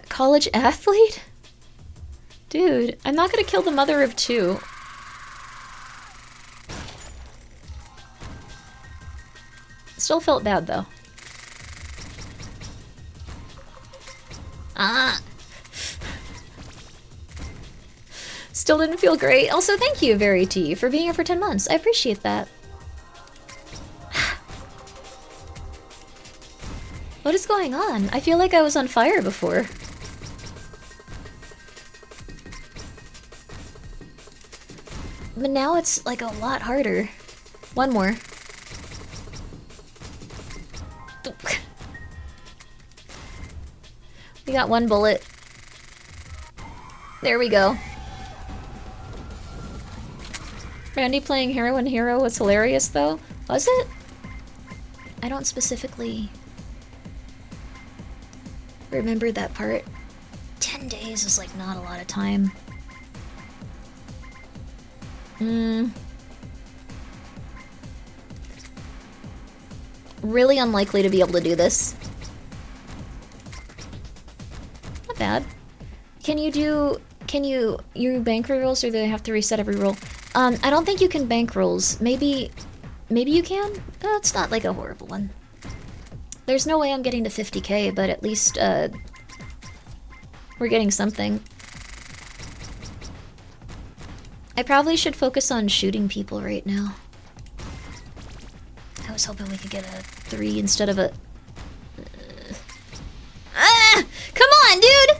College athlete? Dude, I'm not gonna kill the mother of 2. Still felt bad, though. Still didn't feel great. Also, thank you, Verity, for being here for 10 months. I appreciate that. What is going on? I feel like I was on fire before. But now it's, like, a lot harder. One more. We got 1 bullet. There we go. Randy playing Heroine Hero was hilarious, though. Was it? I don't specifically remember that part. 10 days is, like, not a lot of time. Really unlikely to be able to do this. Not bad. Can you bank rerolls, or do they have to reset every roll? I don't think you can bank rolls. Maybe you can? It's not like a horrible one. There's no way I'm getting to 50k, but at least, we're getting something. I probably should focus on shooting people right now. I was hoping we could get a 3 instead of a... Ah! Come on, dude!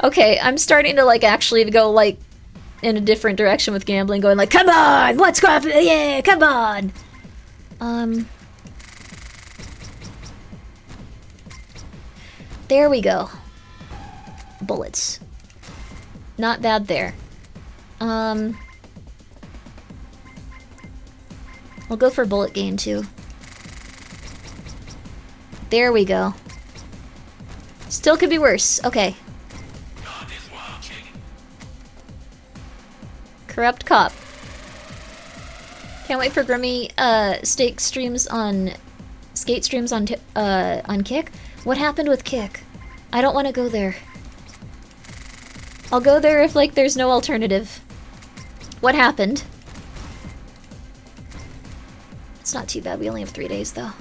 Okay, I'm starting to, like, actually go, like, in a different direction with gambling, going like, come on! What's going on? Yeah, come on! There we go. Bullets. Not bad there. I'll go for bullet gain, too. There we go. Still could be worse. Okay. God is watching. Corrupt cop. Can't wait for Grimmi skate streams on Kick. What happened with Kick? I don't want to go there. I'll go there if, like, there's no alternative. What happened? It's not too bad. We only have 3 days, though.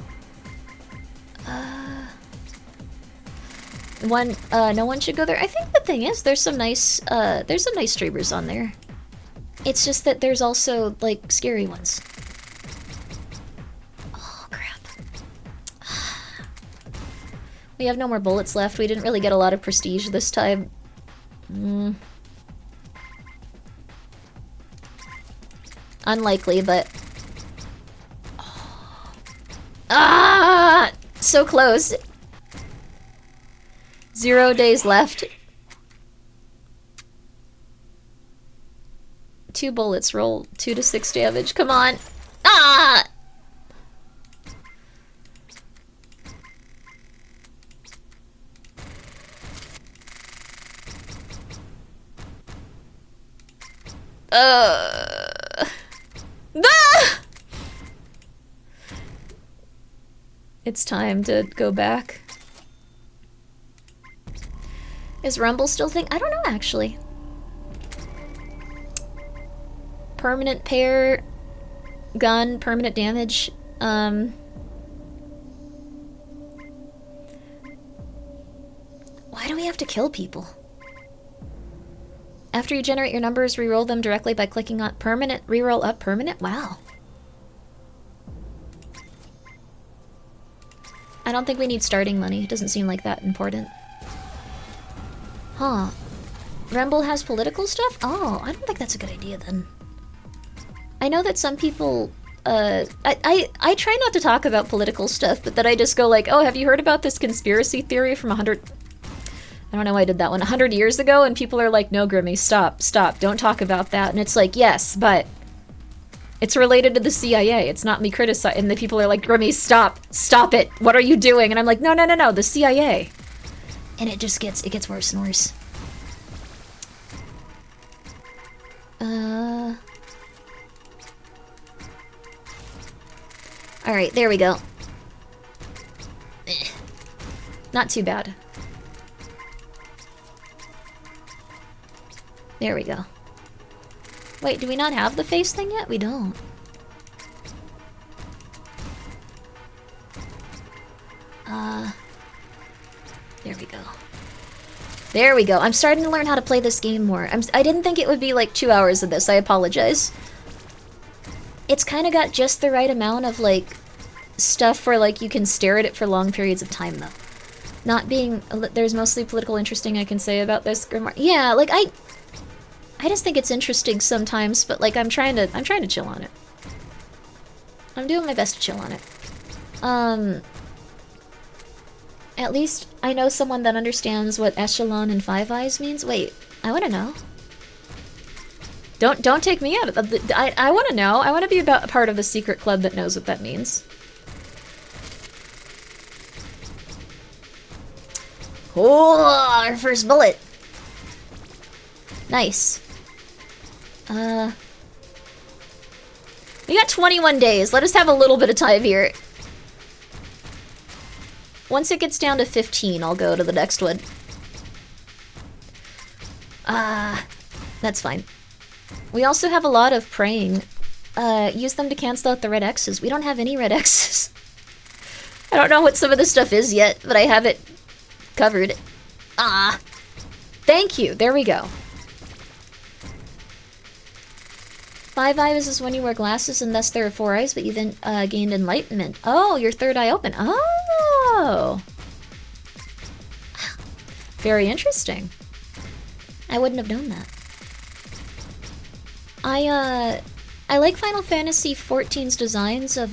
No one should go there. I think the thing is, there's some nice streamers on there. It's just that there's also, like, scary ones. Oh, crap. We have no more bullets left. We didn't really get a lot of prestige this time. Unlikely, but... Ah! So close. 0 days left. 2 bullets, roll 2 to 6 damage. Come on. Ah! Ah! It's time to go back. Is Rumble still thing? I don't know, actually. Permanent pair, gun, permanent damage. Why do we have to kill people? After you generate your numbers, reroll them directly by clicking on permanent. Reroll up permanent? Wow. I don't think we need starting money. It doesn't seem like that important. Huh. Rumble has political stuff? Oh, I don't think that's a good idea then. I know that some people, I try not to talk about political stuff, but then I just go like, oh, have you heard about this conspiracy theory from 100... I don't know why I did that one. 100 years ago? And people are like, no, Grimmi, stop, don't talk about that. And it's like, yes, but it's related to the CIA. It's not me criticizing. And the people are like, Grimmi, stop it. What are you doing? And I'm like, no, the CIA. And it just gets worse and worse. Alright, there we go. Not too bad. There we go. Wait, do we not have the face thing yet? We don't. There we go. There we go. I'm starting to learn how to play this game more. I didn't think it would be like 2 hours of this. I apologize. It's kind of got just the right amount of, like, stuff where, like, you can stare at it for long periods of time, though. Not being... There's mostly political interesting I can say about this. Yeah, like, I just think it's interesting sometimes, but, like, I'm trying to chill on it. I'm doing my best to chill on it. At least I know someone that understands what echelon and Five Eyes means. Wait, I want to know. Don't take me out of the... I want to know. I want to be a part of the secret club that knows what that means. Oh, our first bullet. Nice. We got 21 days. Let us have a little bit of time here. Once it gets down to 15, I'll go to the next one. That's fine. We also have a lot of praying. Use them to cancel out the red X's. We don't have any red X's. I don't know what some of this stuff is yet, but I have it covered. Thank you. There we go. 5 eyes is when you wear glasses and thus there are 4 eyes, but you then gained enlightenment. Oh, your third eye open. Oh! Very interesting. I wouldn't have known that. I like Final Fantasy XIV's designs of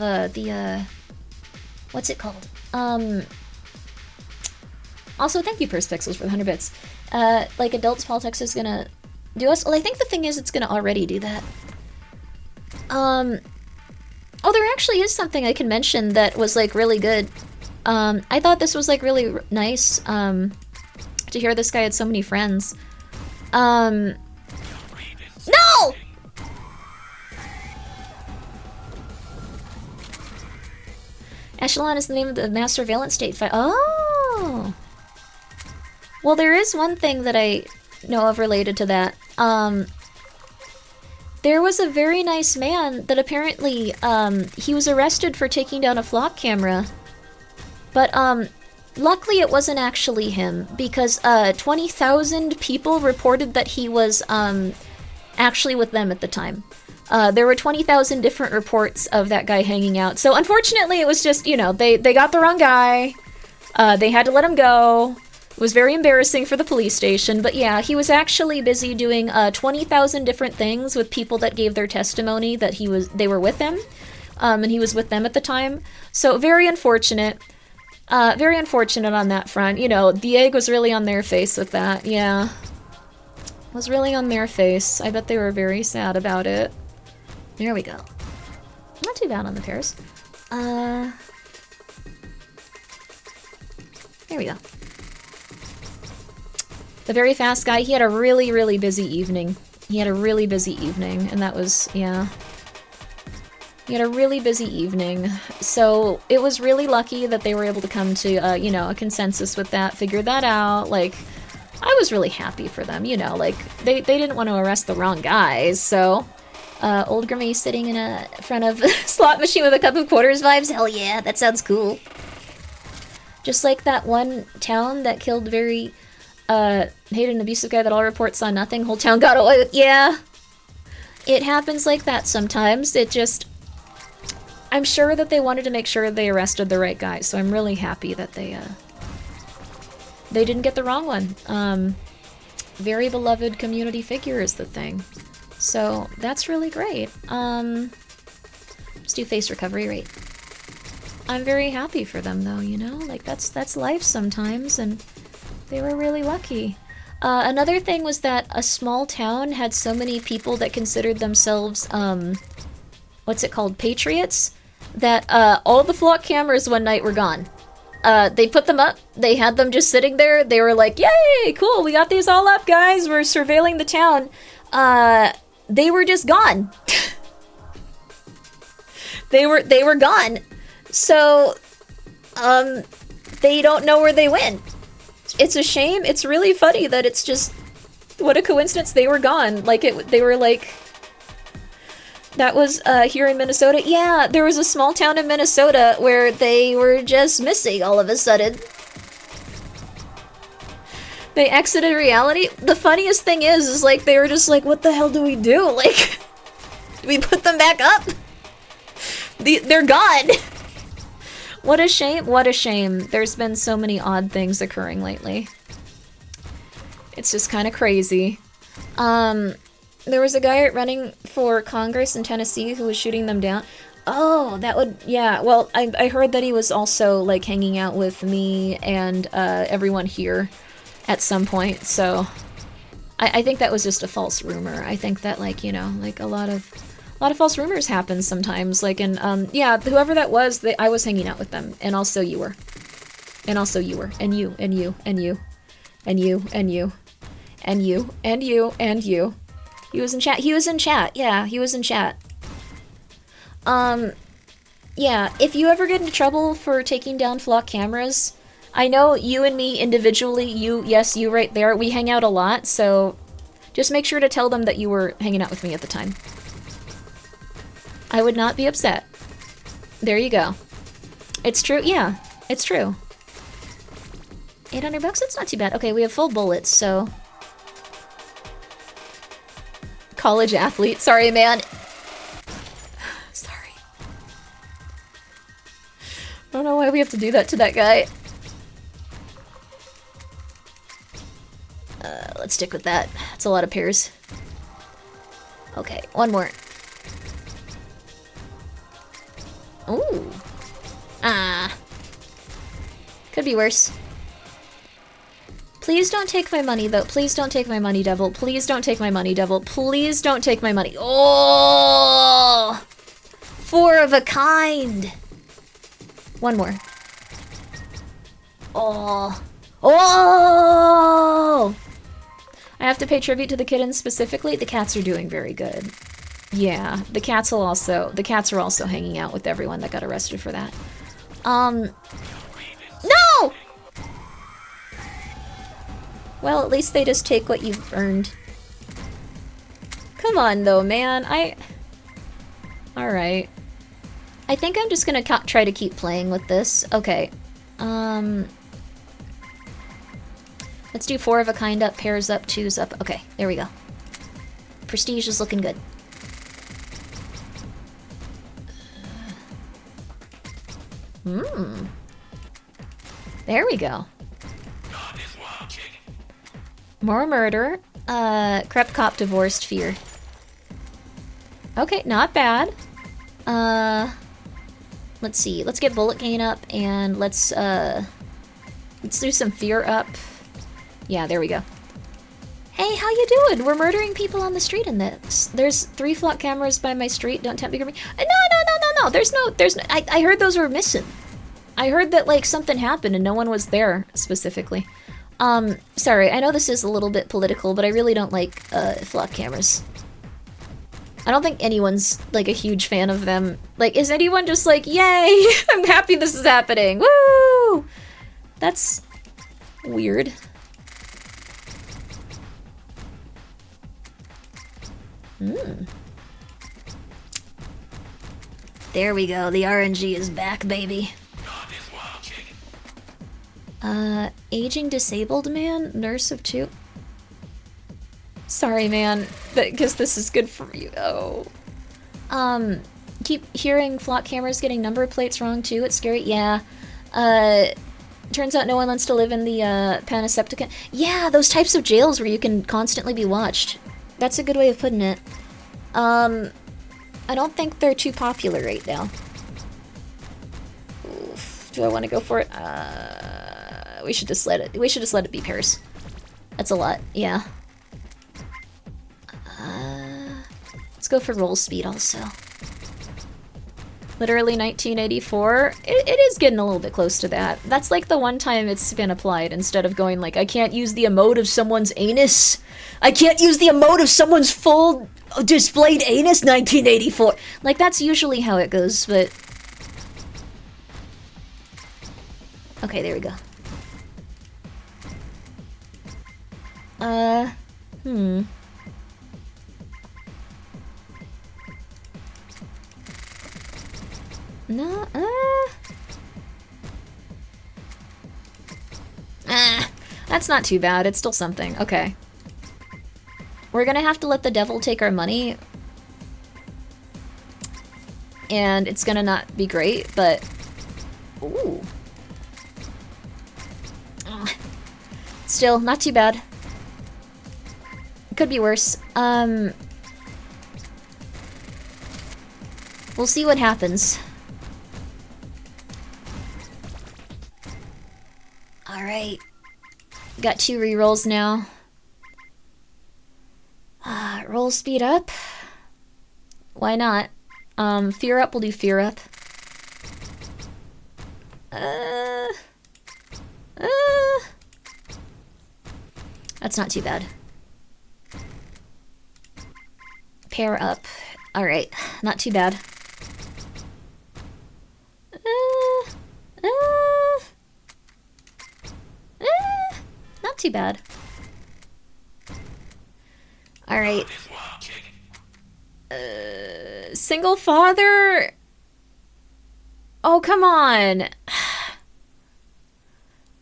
what's it called? Also, thank you, Perspixels, for the 100 bits. Like Adults Politics is gonna do us. Well, I think the thing is, it's gonna already do that. Oh, there actually is something I can mention that was like really good. I thought this was like really nice. To hear this guy had so many friends. No! Echelon is the name of the Master Valent State fight. Oh! Well, there is one thing that I know of related to that. There was a very nice man that apparently, he was arrested for taking down a flock camera. But, luckily it wasn't actually him, because, 20,000 people reported that he was, actually with them at the time. There were 20,000 different reports of that guy hanging out. So unfortunately it was just, you know, they got the wrong guy. They had to let him go. It was very embarrassing for the police station, but yeah, he was actually busy doing 20,000 different things with people that gave their testimony that they were with him, and he was with them at the time. So very unfortunate. Very unfortunate on that front. You know, the egg was really on their face with that, yeah. Was really on their face. I bet they were very sad about it. There we go. Not too bad on the pairs. There we go. The very fast guy, he had a really, really busy evening. He had a really busy evening, and that was, yeah. He had a really busy evening, so it was really lucky that they were able to come to, you know, a consensus with that, figure that out, like, I was really happy for them, you know, like, they didn't want to arrest the wrong guys, so, old Grimmi sitting in front of a slot machine with a cup of quarters vibes, hell yeah, that sounds cool. Just like that one town that killed very, hated an abusive guy that all reports saw nothing, whole town got away with, yeah. It happens like that sometimes, it just, I'm sure that they wanted to make sure they arrested the right guy, so I'm really happy that they didn't get the wrong one. Very beloved community figure is the thing. So, that's really great. Let's do face recovery rate. I'm very happy for them, though, you know? Like, that's life sometimes, and they were really lucky. Another thing was that a small town had so many people that considered themselves, what's it called, patriots, that all the flock cameras one night were gone. They put them up, they had them just sitting there, they were like, yay, cool, we got these all up, guys, we're surveilling the town. They were just gone. They were gone. So, they don't know where they went. It's a shame, it's really funny that it's just, what a coincidence, they were gone. Like, they were like, that was, here in Minnesota. Yeah, there was a small town in Minnesota where they were just missing all of a sudden. They exited reality. The funniest thing is like, they were just like, what the hell do we do? Like, do we put them back up? They're gone! What a shame, what a shame. There's been so many odd things occurring lately. It's just kind of crazy. There was a guy running for Congress in Tennessee who was shooting them down. Oh, that would, yeah, well, I heard that he was also, like, hanging out with me and, everyone here at some point, so I think that was just a false rumor. I think that, like, you know, like, a lot of false rumors happen sometimes, like, and, yeah, whoever that was, I was hanging out with them, and also you were. And also you were, and you, and you, and you, and you, and you, and you, and you, and you. He was in chat. He was in chat. Yeah, he was in chat. Yeah, if you ever get into trouble for taking down flock cameras, I know you and me individually, yes, you right there, we hang out a lot, so just make sure to tell them that you were hanging out with me at the time. I would not be upset. There you go. It's true, yeah, it's true. 800 bucks, it's not too bad. Okay, we have full bullets, so... College athlete, sorry man. I don't know why we have to do that to that guy. Let's stick with that. It's a lot of pairs. Okay, one more. Ooh. Ah. Could be worse. Please don't take my money, though. Please don't take my money, devil. Please don't take my money, devil. Please don't take my money. Oh! 4 of a kind. One more. Oh. Oh! I have to pay tribute to the kittens specifically. The cats are doing very good. Yeah, the cats are also hanging out with everyone that got arrested for that. No! Well, at least they just take what you've earned. Come on, though, man. Alright. I think I'm just gonna try to keep playing with this. Okay. Let's do 4 of a kind up, pairs up, 2s up. Okay, there we go. Prestige is looking good. There we go. More murder. Crep cop divorced fear. Okay, not bad. Let's see. Let's get bullet gain up and let's do some fear up. Yeah, there we go. Hey, how you doing? We're murdering people on the street in this. There's 3 flock cameras by my street. Don't tempt me, Grimmi. No. There's no. I heard those were missing. I heard that like something happened and no one was there specifically. Sorry, I know this is a little bit political, but I really don't like flock cameras. I don't think anyone's like a huge fan of them. Like, is anyone just like, yay, I'm happy this is happening, woo! That's weird. There we go, the RNG is back, baby. Aging disabled man, nurse of 2. Sorry, man, because this is good for you. Oh. Keep hearing flock cameras getting number plates wrong too. It's scary. Yeah. Turns out no one wants to live in the Panaseptica. Yeah, those types of jails where you can constantly be watched. That's a good way of putting it. I don't think they're too popular right now. Oof. Do I want to go for it? We should just let it be pairs. That's a lot. Yeah. Let's go for roll speed also. Literally 1984. It is getting a little bit close to that. That's like the one time it's been applied instead of going like, I can't use the emote of someone's anus. I can't use the emote of someone's full displayed anus, 1984. Like, that's usually how it goes, but... Okay, there we go. No, that's not too bad. It's still something. Okay. We're gonna have to let the devil take our money. And it's gonna not be great, but... Ooh. Still, not too bad. Could be worse. We'll see what happens. Alright. Got 2 rerolls now. Roll speed up. Why not? Fear up, we'll do fear up. That's not too bad. Pair up. Alright, not too bad. Not too bad. Alright. Single father? Oh, come on.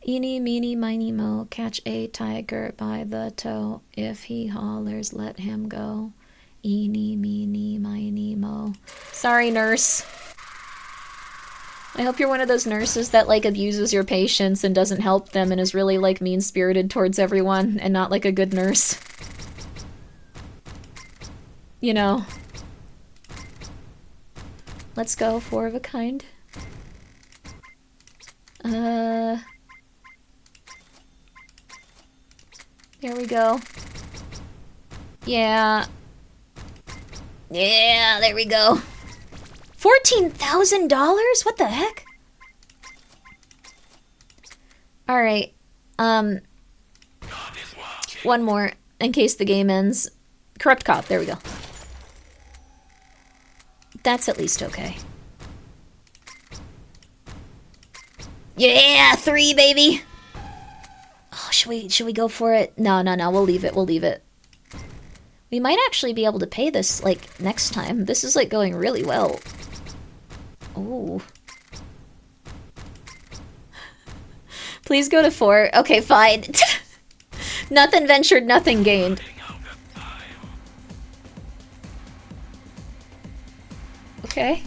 Eeny, meeny, miny, mo, catch a tiger by the toe. If he hollers, let him go. Eeny, meeny, miny, mo. Sorry, nurse. I hope you're one of those nurses that, like, abuses your patients and doesn't help them and is really, like, mean-spirited towards everyone and not, like, a good nurse. You know. Let's go, 4 of a kind. There we go. Yeah. Yeah, there we go. $14,000? What the heck? Alright. One more, in case the game ends. Corrupt cop, there we go. That's at least okay. Yeah, 3, baby! Oh, should we go for it? No, we'll leave it, We might actually be able to pay this, like, next time. This is, like, going really well. Ooh. Please go to 4. Okay, fine. Nothing ventured, nothing gained. Okay.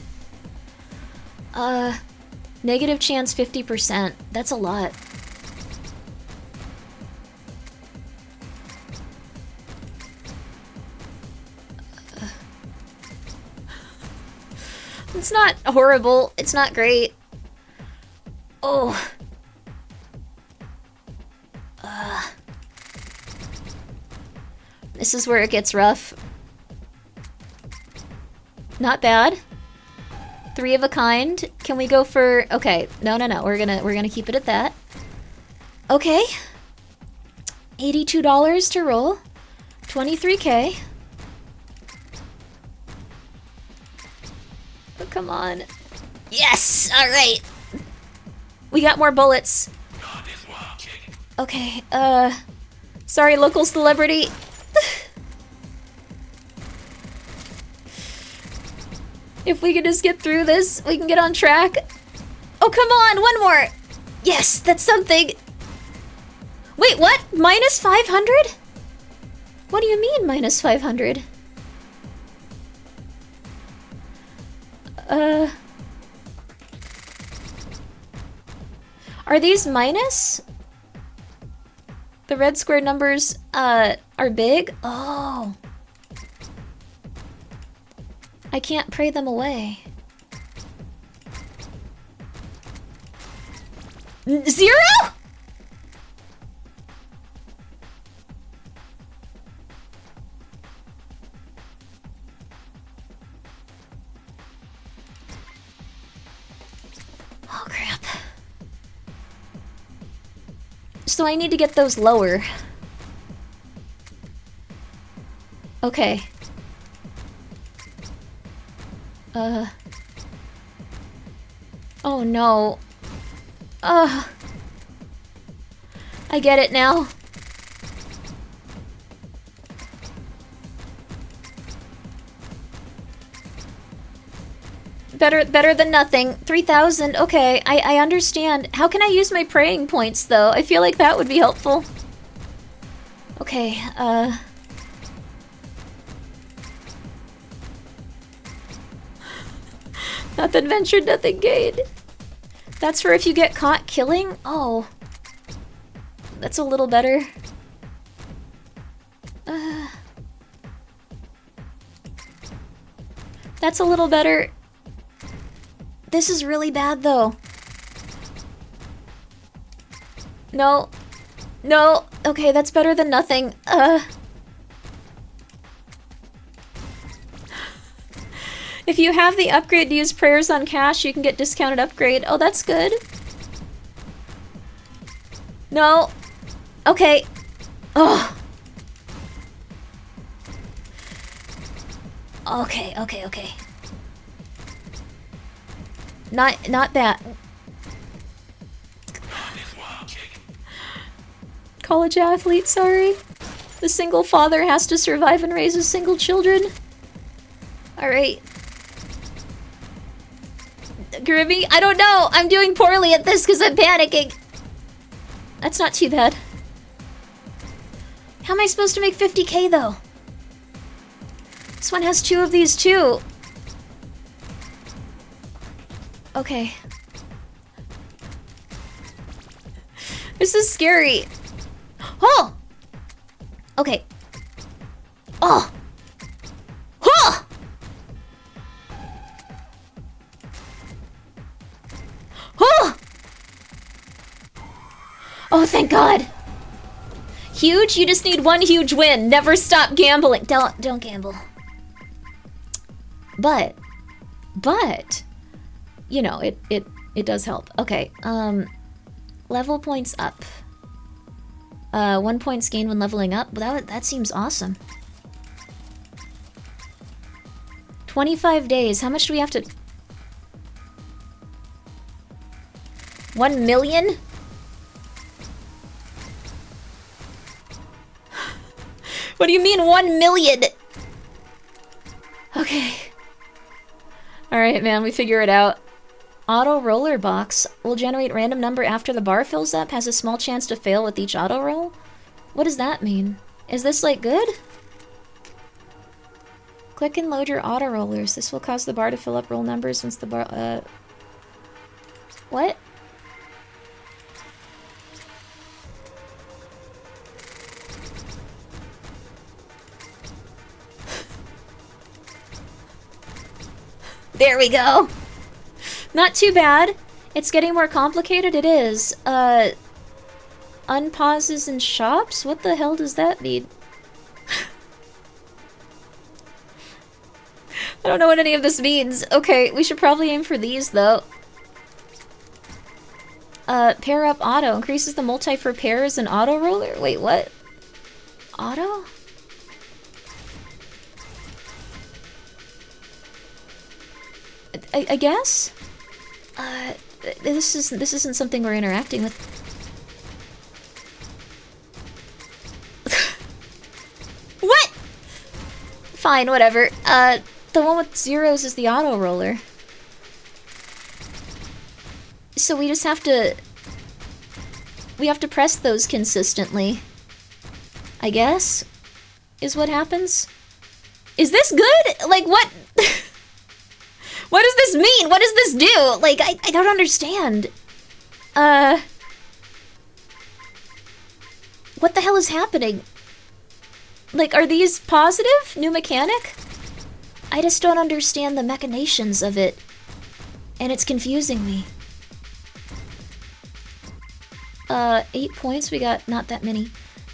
Negative chance 50%. That's a lot. It's not horrible. It's not great. Oh. This is where it gets rough. Not bad. 3 of a kind. Can we go for... Okay. No. We're gonna keep it at that. Okay. $82 to roll. 23K. Oh, come on. Yes! Alright. We got more bullets. Okay, sorry, local celebrity. If we could just get through this, we can get on track. Oh, come on, one more. Yes, that's something. Wait, what? Minus 500? What do you mean, minus 500? Are these minus? The red square numbers, are big? Oh. I can't pray them away. 0? Oh, crap. So I need to get those lower. Okay. Oh no. I get it now. Better than nothing. 3,000. Okay, I understand. How can I use my praying points though? I feel like that would be helpful. Okay, nothing ventured, nothing gained. That's for if you get caught killing? Oh. That's a little better. That's a little better. This is really bad though. No. No. Okay, that's better than nothing. If you have the upgrade to use prayers on cash, you can get discounted upgrade. Oh, that's good. No. Okay. Oh. Okay. Not bad. College athlete, sorry. The single father has to survive and raise his single children. Alright. Grimmi, I don't know. I'm doing poorly at this because I'm panicking. That's not too bad. How am I supposed to make 50K though? This one has 2 of these too. Okay. This is scary. Oh! Okay. Oh! Oh! Oh! Oh, thank God. Huge? You just need one huge win. Never stop gambling. Don't gamble. But, you know, it does help. Okay, level points up. 1 points gained when leveling up. That seems awesome. 25 days. How much do we have to... 1 million? What do you mean 1 million? Okay. Alright, man, we figure it out. Auto roller box will generate random number after the bar fills up, has a small chance to fail with each auto roll. What does that mean? Is this like good? Click and load your auto rollers. This will cause the bar to fill up roll numbers once the bar, what? There we go. Not too bad. It's getting more complicated. It is. Unpauses in shops? What the hell does that mean? I don't know what any of this means. Okay, we should probably aim for these, though. Pair up auto. Increases the multi for pairs and auto roller? Wait, what? Auto? I guess? This isn't something we're interacting with. What? Fine, whatever. The one with zeros is the auto roller. So we just have to... We have to press those consistently. I guess? Is what happens? Is this good? Like, what? What does this mean? What does this do? Like, I don't understand. What the hell is happening? Like, are these positive? New mechanic? I just don't understand the machinations of it. And it's confusing me. 8 points, we got not that many.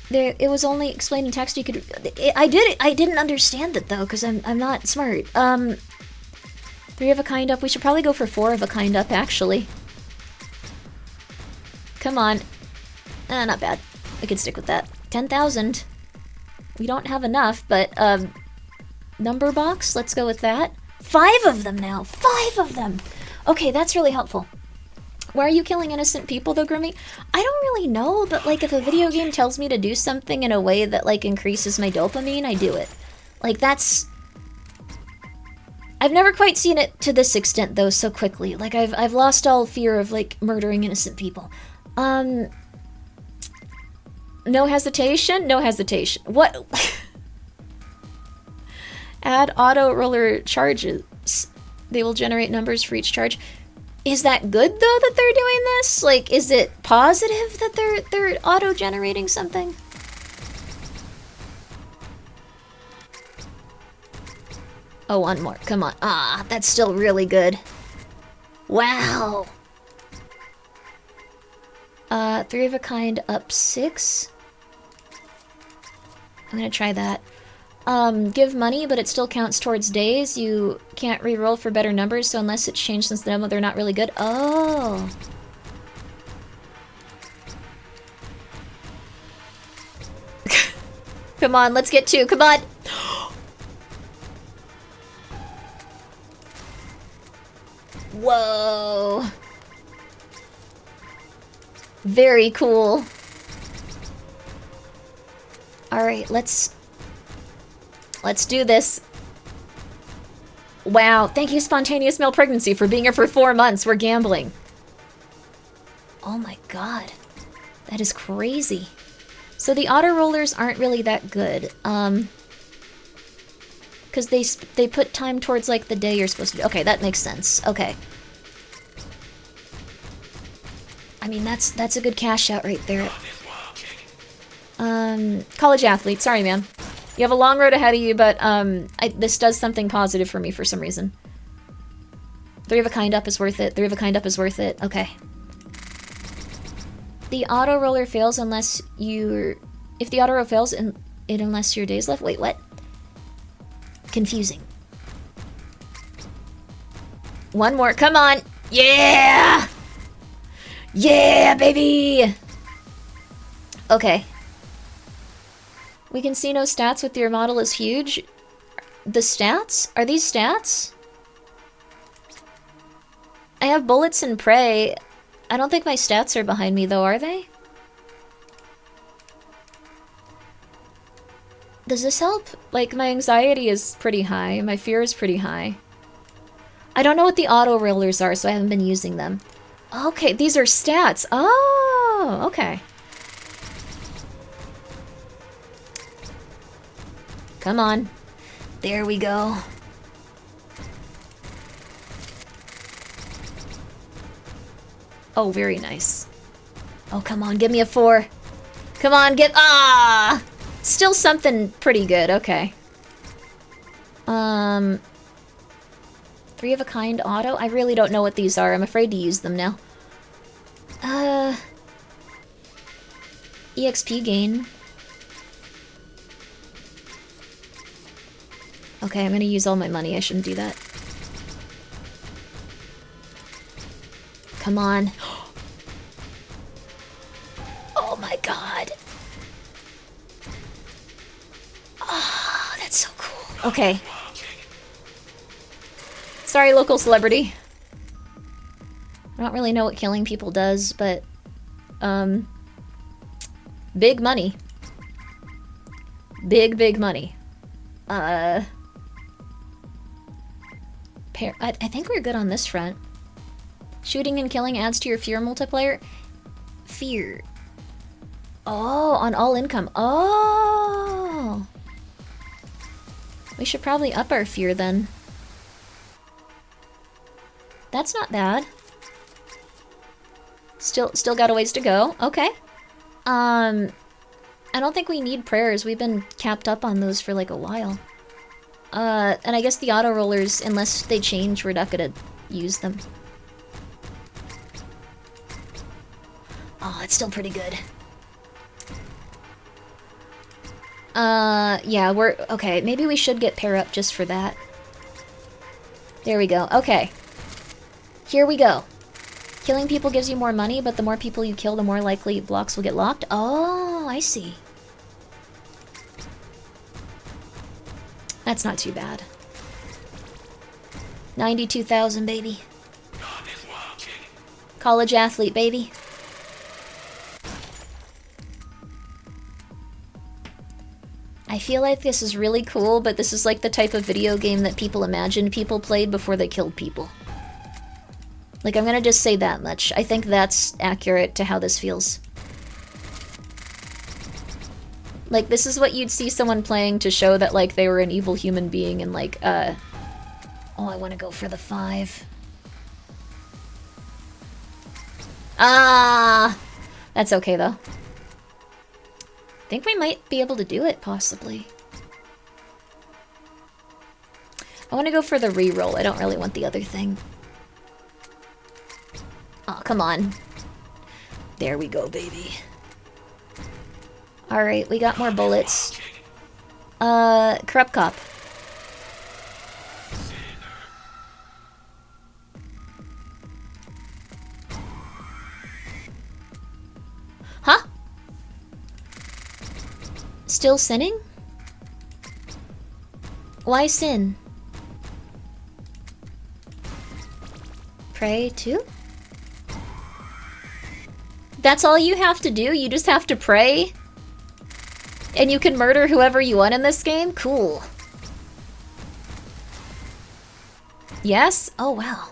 There, it was only explained in text you could... I didn't understand it though, because I'm not smart. 3 of a kind up. We should probably go for 4 of a kind up, actually. Come on. Not bad. I could stick with that. 10,000. We don't have enough, but, number box, let's go with that. 5 of them now! 5 of them! Okay, that's really helpful. Why are you killing innocent people, though, Grimmi? I don't really know, but, like, if a video game tells me to do something in a way that, like, increases my dopamine, I do it. Like, that's... I've never quite seen it to this extent, though, so quickly. Like, I've lost all fear of, like, murdering innocent people. No hesitation? No hesitation. What? Add auto roller charges. They will generate numbers for each charge. Is that good, though, that they're doing this? Like, is it positive that they're auto-generating something? Oh, one more. Come on. Ah, that's still really good. Wow. 3 of a kind up 6. I'm gonna try that. Give money, but it still counts towards days. You can't re-roll for better numbers, so unless it's changed since the demo, they're not really good. Oh. Come on, let's get 2. Come on. Whoa. Very cool. Alright, let's do this. Wow, thank you, Spontaneous Male Pregnancy, for being here for 4 months. We're gambling. Oh my god. That is crazy. So the auto rollers aren't really that good. Because they put time towards, like, the day you're supposed to do. Okay, that makes sense. Okay. I mean, that's a good cash out right there. College athlete. Sorry, man. You have a long road ahead of you, but this does something positive for me for some reason. 3 of a kind up is worth it. 3 of a kind up is worth it. Okay. The auto roller fails unless you're... If the auto roll fails unless your day's left... Wait, what? Confusing. One more. Come on. Yeah! Yeah, baby! Okay. We can see no stats with your model is huge. The stats? Are these stats? I have bullets and prey. I don't think my stats are behind me though, are they? Does this help? Like, my anxiety is pretty high. My fear is pretty high. I don't know what the auto rollers are, so I haven't been using them. Okay, these are stats. Oh, okay. Come on. There we go. Oh, very nice. Oh, come on, give me a 4. Come on, ah! Still something pretty good, okay. 3 of a kind auto? I really don't know what these are. I'm afraid to use them now. EXP gain. Okay, I'm gonna use all my money. I shouldn't do that. Come on. Oh my god. Ah, that's so cool. Okay. Sorry, local celebrity. I don't really know what killing people does, but... Big money. Big money. I think we're good on this front. Shooting and killing adds to your fear multiplier. Fear. Oh, on all income. Oh! We should probably up our fear then. That's not bad. Still got a ways to go. Okay. I don't think we need prayers. We've been capped up on those for like a while. And I guess the auto rollers, unless they change, we're not gonna use them. Oh, it's still pretty good. Yeah, we're... Okay, maybe we should get pair up just for that. There we go. Okay. Here we go. Killing people gives you more money, but the more people you kill, the more likely blocks will get locked. Oh, I see. That's not too bad. 92,000, baby. College athlete, baby. I feel like this is really cool, but this is like the type of video game that people imagined people played before they killed people. Like, I'm gonna just say that much. I think that's accurate to how this feels. Like, this is what you'd see someone playing to show that, like, they were an evil human being and, like, Oh, I want to go for the 5. Ah! That's okay, though. I think we might be able to do it, possibly. I want to go for the reroll. I don't really want the other thing. Oh, come on. There we go, baby. Alright, we got more bullets. Corrupt Cop. Huh? Still sinning? Why sin? Pray too? That's all you have to do? You just have to pray? And you can murder whoever you want in this game? Cool. Yes? Oh, wow.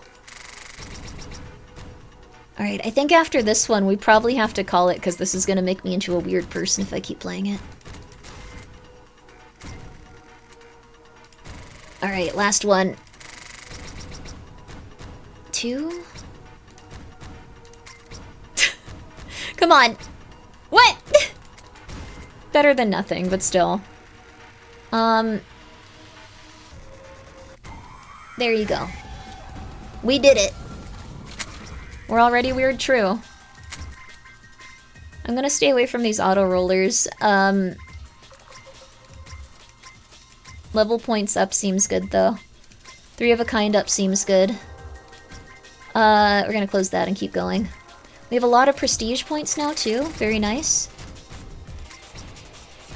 Alright, I think after this one, we probably have to call it, because this is going to make me into a weird person if I keep playing it. Alright, last one. 2? Come on. What? Better than nothing, but still. There you go. We did it. We're already weird true. I'm gonna stay away from these auto rollers. Level points up seems good though. 3 of a kind up seems good. We're gonna close that and keep going. We have a lot of prestige points now too. Very nice.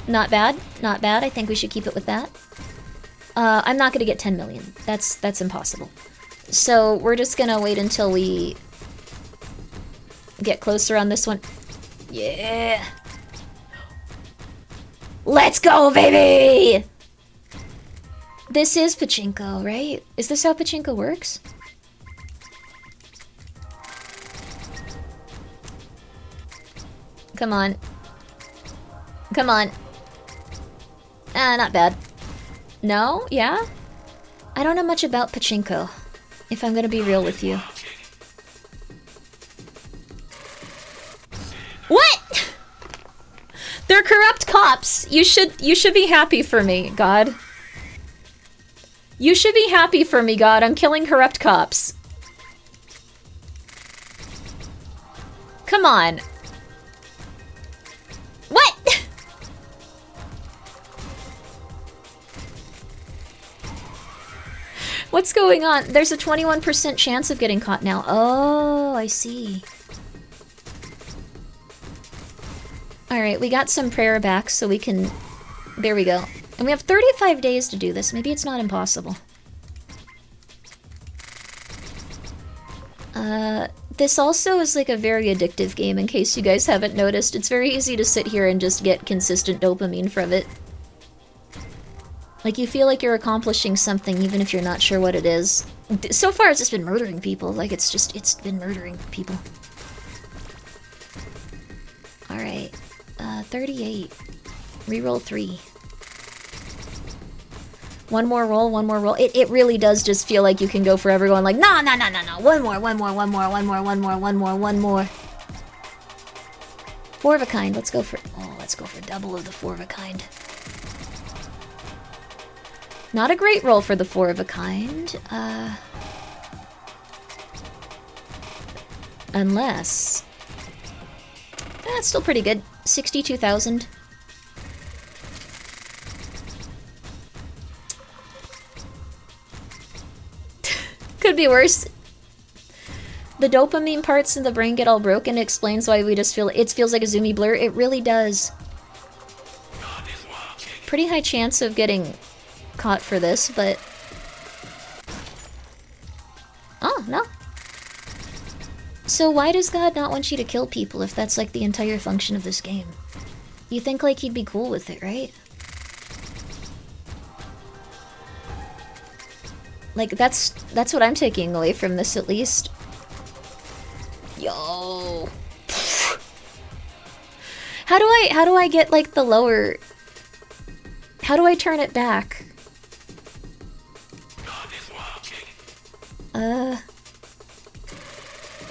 Not bad. Not bad. I think we should keep it with that. I'm not gonna get 10 million. That's impossible. So we're just gonna wait until we get closer on this one. Yeah. Let's go, baby! This is pachinko, right? Is this how pachinko works? Come on. Come on. Not bad. No? Yeah? I don't know much about pachinko, if I'm gonna be real with you. What? They're corrupt cops. You should be happy for me, God. You should be happy for me, God. I'm killing corrupt cops. Come on. What? What's going on? There's a 21% chance of getting caught now. Oh, I see. Alright, we got some prayer back so we can... There we go. And we have 35 days to do this. Maybe it's not impossible. This also is like a very addictive game, in case you guys haven't noticed. It's very easy to sit here and just get consistent dopamine from it. Like, you feel like you're accomplishing something even if you're not sure what it is. So far, it's just been murdering people. Like, it's been murdering people. Alright. 38. Reroll 3. One more roll, one more roll. It really does just feel like you can go forever going like, no. One more. 4 of a kind. Let's go for double of the 4 of a kind. Not a great roll for the 4 of a kind. Unless... That's still pretty good. 62,000. Could be worse. The dopamine parts in the brain get all broken. It explains why we just feel... It feels like a zoomy blur. It really does. Pretty high chance of getting caught for this, but... Oh, no. So why does God not want you to kill people if that's like the entire function of this game? You think like he'd be cool with it, right? Like that's what I'm taking away from this at least. Yo. How do I get like the lower... How do I turn it back?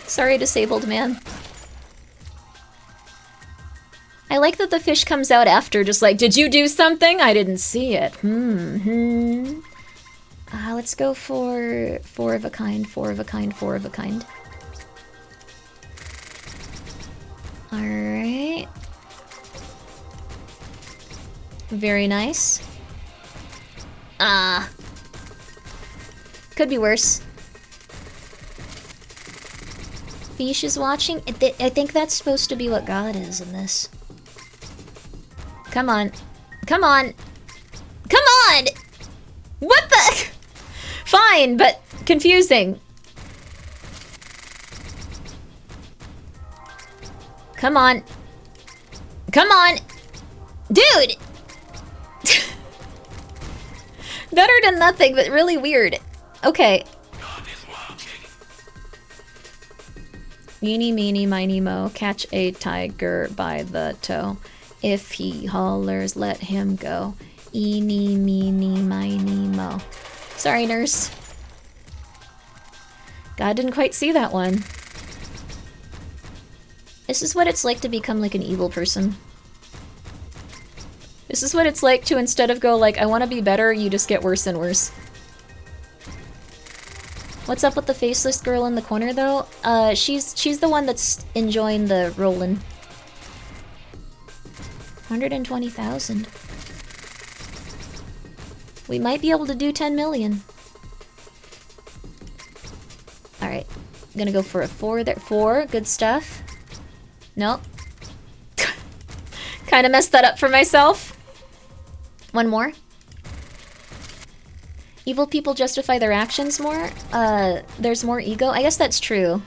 Sorry, disabled man. I like that the fish comes out after, just like, did you do something? I didn't see it. Let's go for 4 of a kind, 4 of a kind, 4 of a kind. Alright. Very nice. Could be worse. Fish is watching. I think that's supposed to be what God is in this. Come on. Come on. Come on! What the? Fine, but confusing. Come on. Come on! Dude! Better than nothing, but really weird. Okay. Eeny, meeny, miny, mo, catch a tiger by the toe. If he hollers, let him go. Eeny, meeny, miny, mo. Sorry, nurse. God didn't quite see that one. This is what it's like to become like an evil person. This is what it's like to, instead of go like, I want to be better, you just get worse and worse. What's up with the faceless girl in the corner though? She's the one that's enjoying the rollin'. 120,000. We might be able to do 10 million. Alright. I'm gonna go for a 4 there. 4, good stuff. Nope. Kinda messed that up for myself. One more. Evil people justify their actions more. There's more ego. I guess that's true.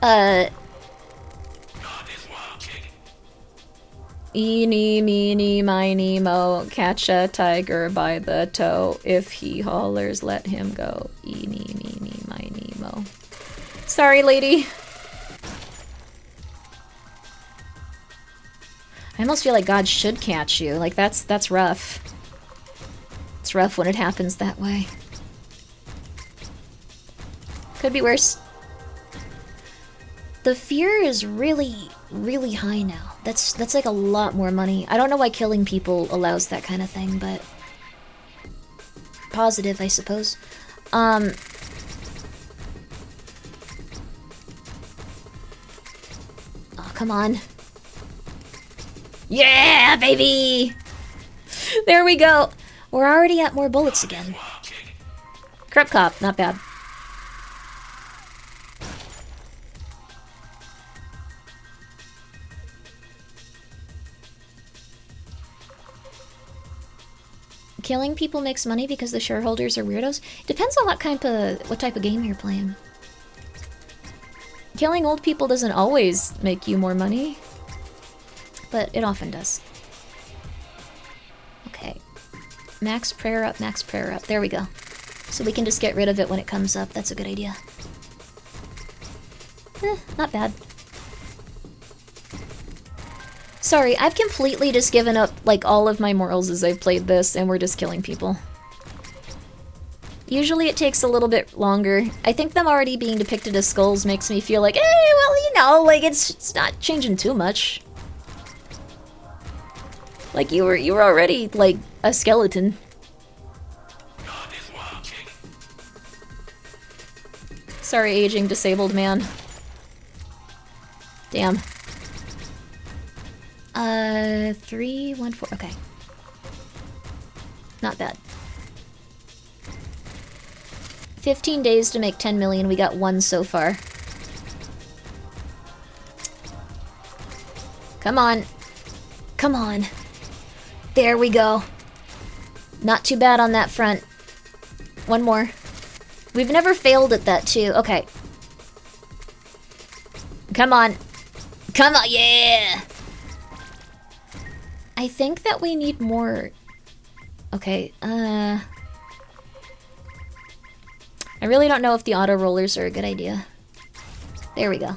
God is watching. Eeny, meeny, miny, mo. Catch a tiger by the toe. If he hollers, let him go. Eeny, meeny, miny, mo. Sorry, lady. I almost feel like God should catch you. Like, that's rough. It's rough when it happens that way. Could be worse. The fear is really, really high now. That's like a lot more money. I don't know why killing people allows that kind of thing, but... positive, I suppose. Oh, come on. Yeah, baby! There we go! We're already at more bullets again. Crep cop, not bad. Killing people makes money because the shareholders are weirdos? Depends on what type of game you're playing. Killing old people doesn't always make you more money, but it often does. Okay. Max prayer up, max prayer up. There we go. So we can just get rid of it when it comes up. That's a good idea. Not bad. Sorry, I've completely just given up, like, all of my morals as I've played this, and we're just killing people. Usually it takes a little bit longer. I think them already being depicted as skulls makes me feel like, well, you know, like, it's not changing too much. Like, you were already, like, a skeleton. God is watching. Sorry, aging disabled man. Damn. 3, 1, 4, okay. Not bad. 15 days to make 10 million, we got 1 so far. Come on. Come on. There we go. Not too bad on that front. One more. We've never failed at that too. Okay. Come on. Come on, yeah! I think that we need more... Okay, I really don't know if the auto rollers are a good idea. There we go.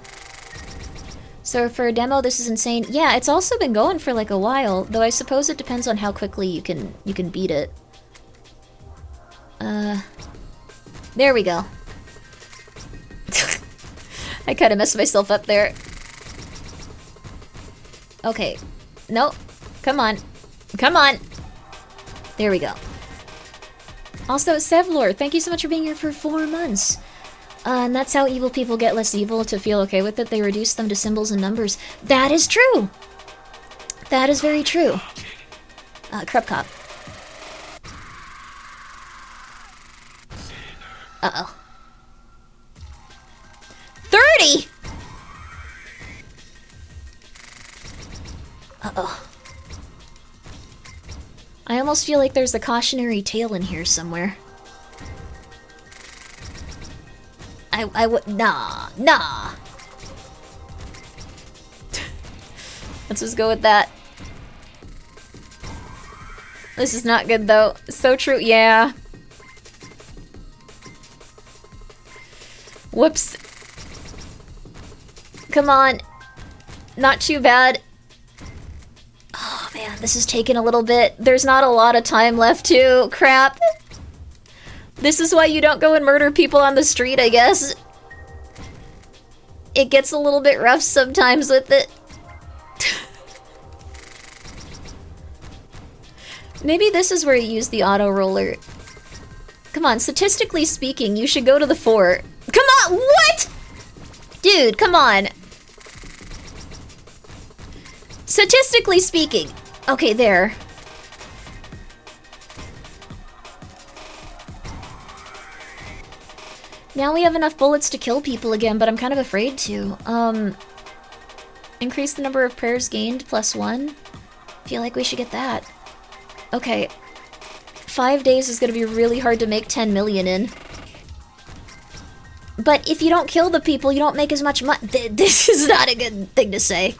So for a demo, this is insane. Yeah, it's also been going for like a while, though I suppose it depends on how quickly you can beat it. There we go. I kind of messed myself up there. Okay. Nope. Come on. Come on! There we go. Also, Sevlor, thank you so much for being here for 4 months. And that's how evil people get less evil to feel okay with it. They reduce them to symbols and numbers. That is true! That is very true. Crep cop. Uh-oh. 30?! Uh-oh. I almost feel like there's a cautionary tale in here somewhere. I would... Nah. Nah! Let's just go with that. This is not good, though. So true. Yeah. Whoops. Come on. Not too bad. Oh man, this is taking a little bit. There's not a lot of time left too. Crap. This is why you don't go and murder people on the street, I guess. it gets a little bit rough sometimes with it. Maybe this is where you use the auto roller. Come on, statistically speaking, you should go to the fort. Come on, what? Dude, come on. Statistically speaking. Okay, there. Now we have enough bullets to kill people again, but I'm kind of afraid to. Increase the number of prayers gained +1. Feel like we should get that. Okay. 5 days is gonna be really hard to make 10 million in. But if you don't kill the people, you don't make as much money. This is not a good thing to say.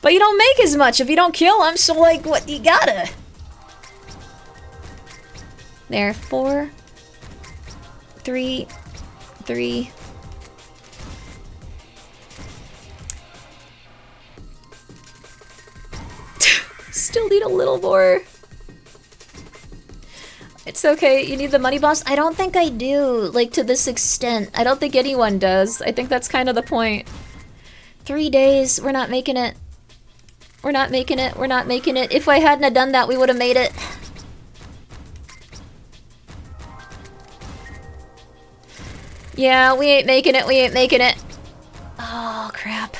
But you don't make as much if you don't kill them, so like, what, you gotta. There, 4, 3, 3. Still need a little more. It's okay, you need the money boss? I don't think I do, like, to this extent. I don't think anyone does. I think that's kind of the point. 3 days, we're not making it. We're not making it, we're not making it. If I hadn't have done that, we would have made it. Yeah, we ain't making it, we ain't making it. Oh, crap.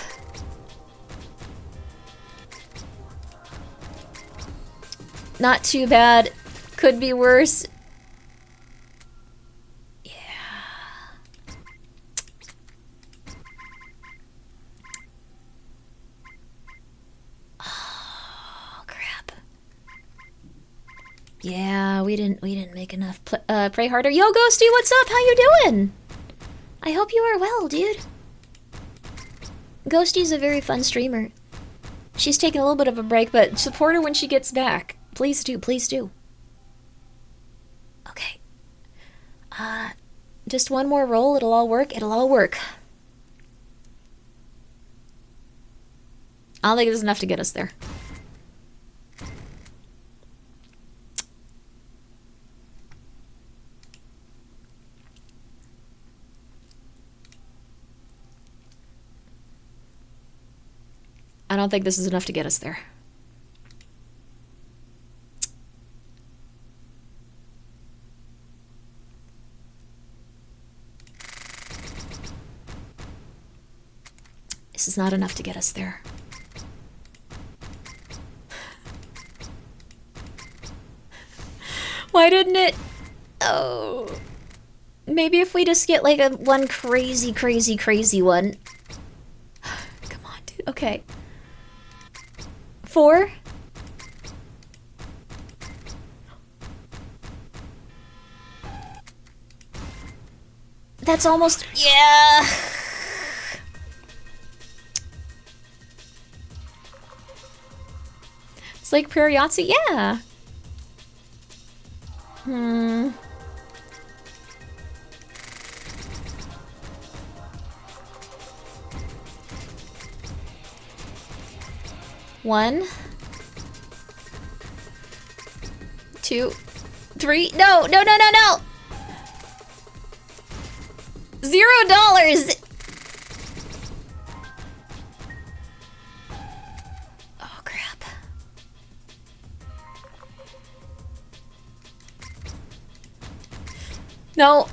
Not too bad. Could be worse. Yeah. Oh, crap. Yeah, we didn't make enough. Pray harder. Yo, Ghosty, what's up? How you doing? I hope you are well, dude. Ghosty's a very fun streamer. She's taking a little bit of a break, but support her when she gets back. Please do, please do. Okay. Just one more roll, it'll all work, it'll all work. I don't think this is enough to get us there. I don't think this is enough to get us there. This is not enough to get us there. Why didn't it? Oh. Maybe if we just get like one crazy one. Come on, dude. Okay. 4. That's almost, yeah. It's like Prayer Yahtzee, yeah. One, 2, 3. No. $0. Oh, crap. No.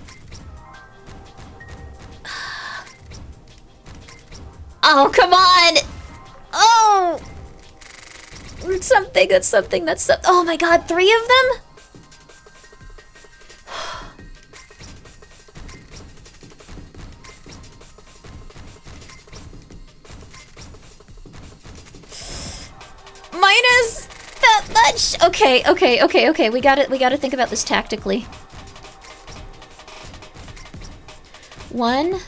Oh, come on. Oh. That's something. Oh my god, 3 of them? Minus that much. Okay. We gotta think about this tactically. 1,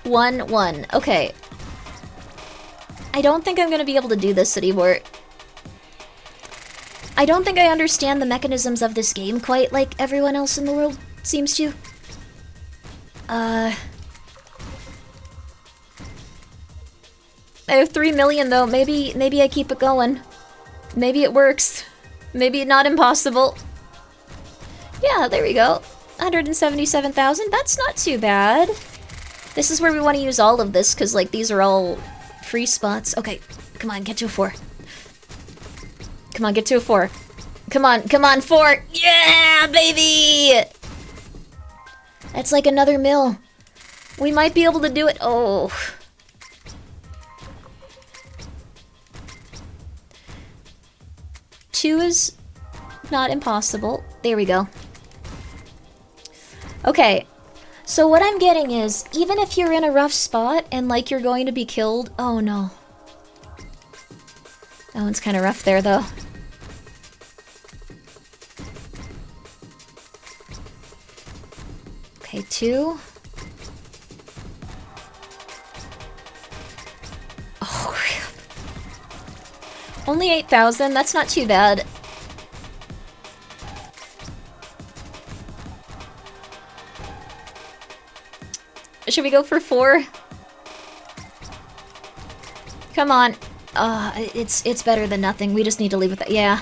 1, 1. Okay. I don't think I'm gonna be able to do this anymore. I don't think I understand the mechanisms of this game quite like everyone else in the world seems to. I have 3 million though. Maybe I keep it going. Maybe it works. Maybe not impossible. Yeah, there we go. 177,000. That's not too bad. This is where we want to use all of this, because, like, these are all free spots. Okay, come on, get to a 4. Come on, get to a 4. Come on, 4! Yeah, baby! That's like another mill. We might be able to do it. Oh. Two is not impossible. There we go. Okay. So what I'm getting is, even if you're in a rough spot and like you're going to be killed... Oh no. That one's kind of rough there though. Okay, 2. Oh crap. Only 8,000, that's not too bad. Should we go for 4? Come on. It's better than nothing. We just need to leave with that. Yeah.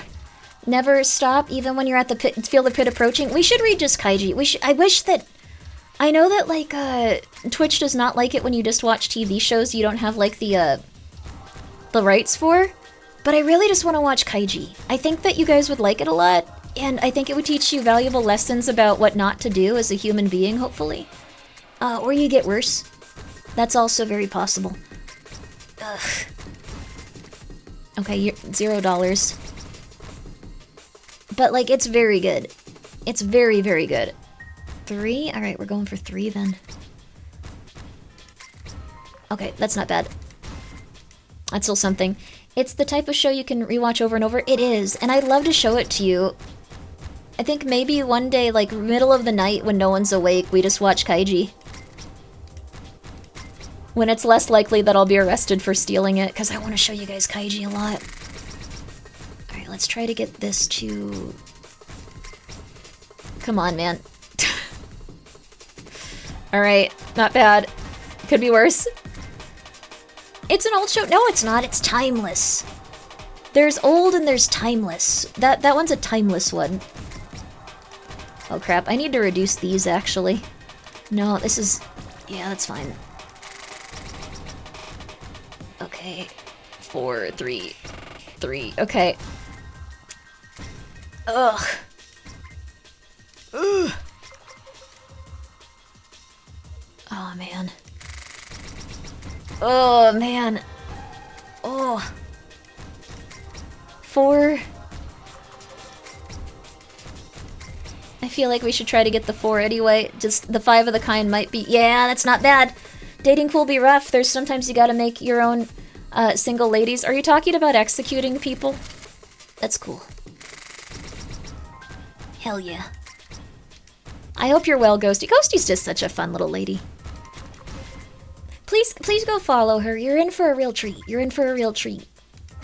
Never stop, even when you're at the pit. Feel the pit approaching. We should read just Kaiji. I wish that... I know that, like, Twitch does not like it when you just watch TV shows you don't have, like, the rights for. But I really just want to watch Kaiji. I think that you guys would like it a lot. And I think it would teach you valuable lessons about what not to do as a human being, hopefully. Or you get worse. That's also very possible. Ugh. Okay, you're $0. But, like, it's very good. It's very, very good. 3? Alright, we're going for 3 then. Okay, that's not bad. That's still something. It's the type of show you can rewatch over and over. It is, and I'd love to show it to you. I think maybe one day, like, middle of the night when no one's awake, we just watch Kaiji. When it's less likely that I'll be arrested for stealing it, because I want to show you guys Kaiji a lot. Alright, let's try to get this to... Come on, man. Alright, not bad. Could be worse. It's an old show. No, it's not. It's timeless. There's old and there's timeless. That one's a timeless one. Oh crap, I need to reduce these, actually. No, this is... Yeah, that's fine. Okay. 4, 3, 3. Okay. Ugh. Ugh. Oh, man. Oh, man. Oh. 4. I feel like we should try to get the 4 anyway. Just the 5 of the kind might be... Yeah, that's not bad. Dating pool be rough. There's sometimes you gotta make your own single ladies. Are you talking about executing people? That's cool. Hell yeah. I hope you're well, Ghosty. Ghosty's just such a fun little lady. Please go follow her. You're in for a real treat. You're in for a real treat.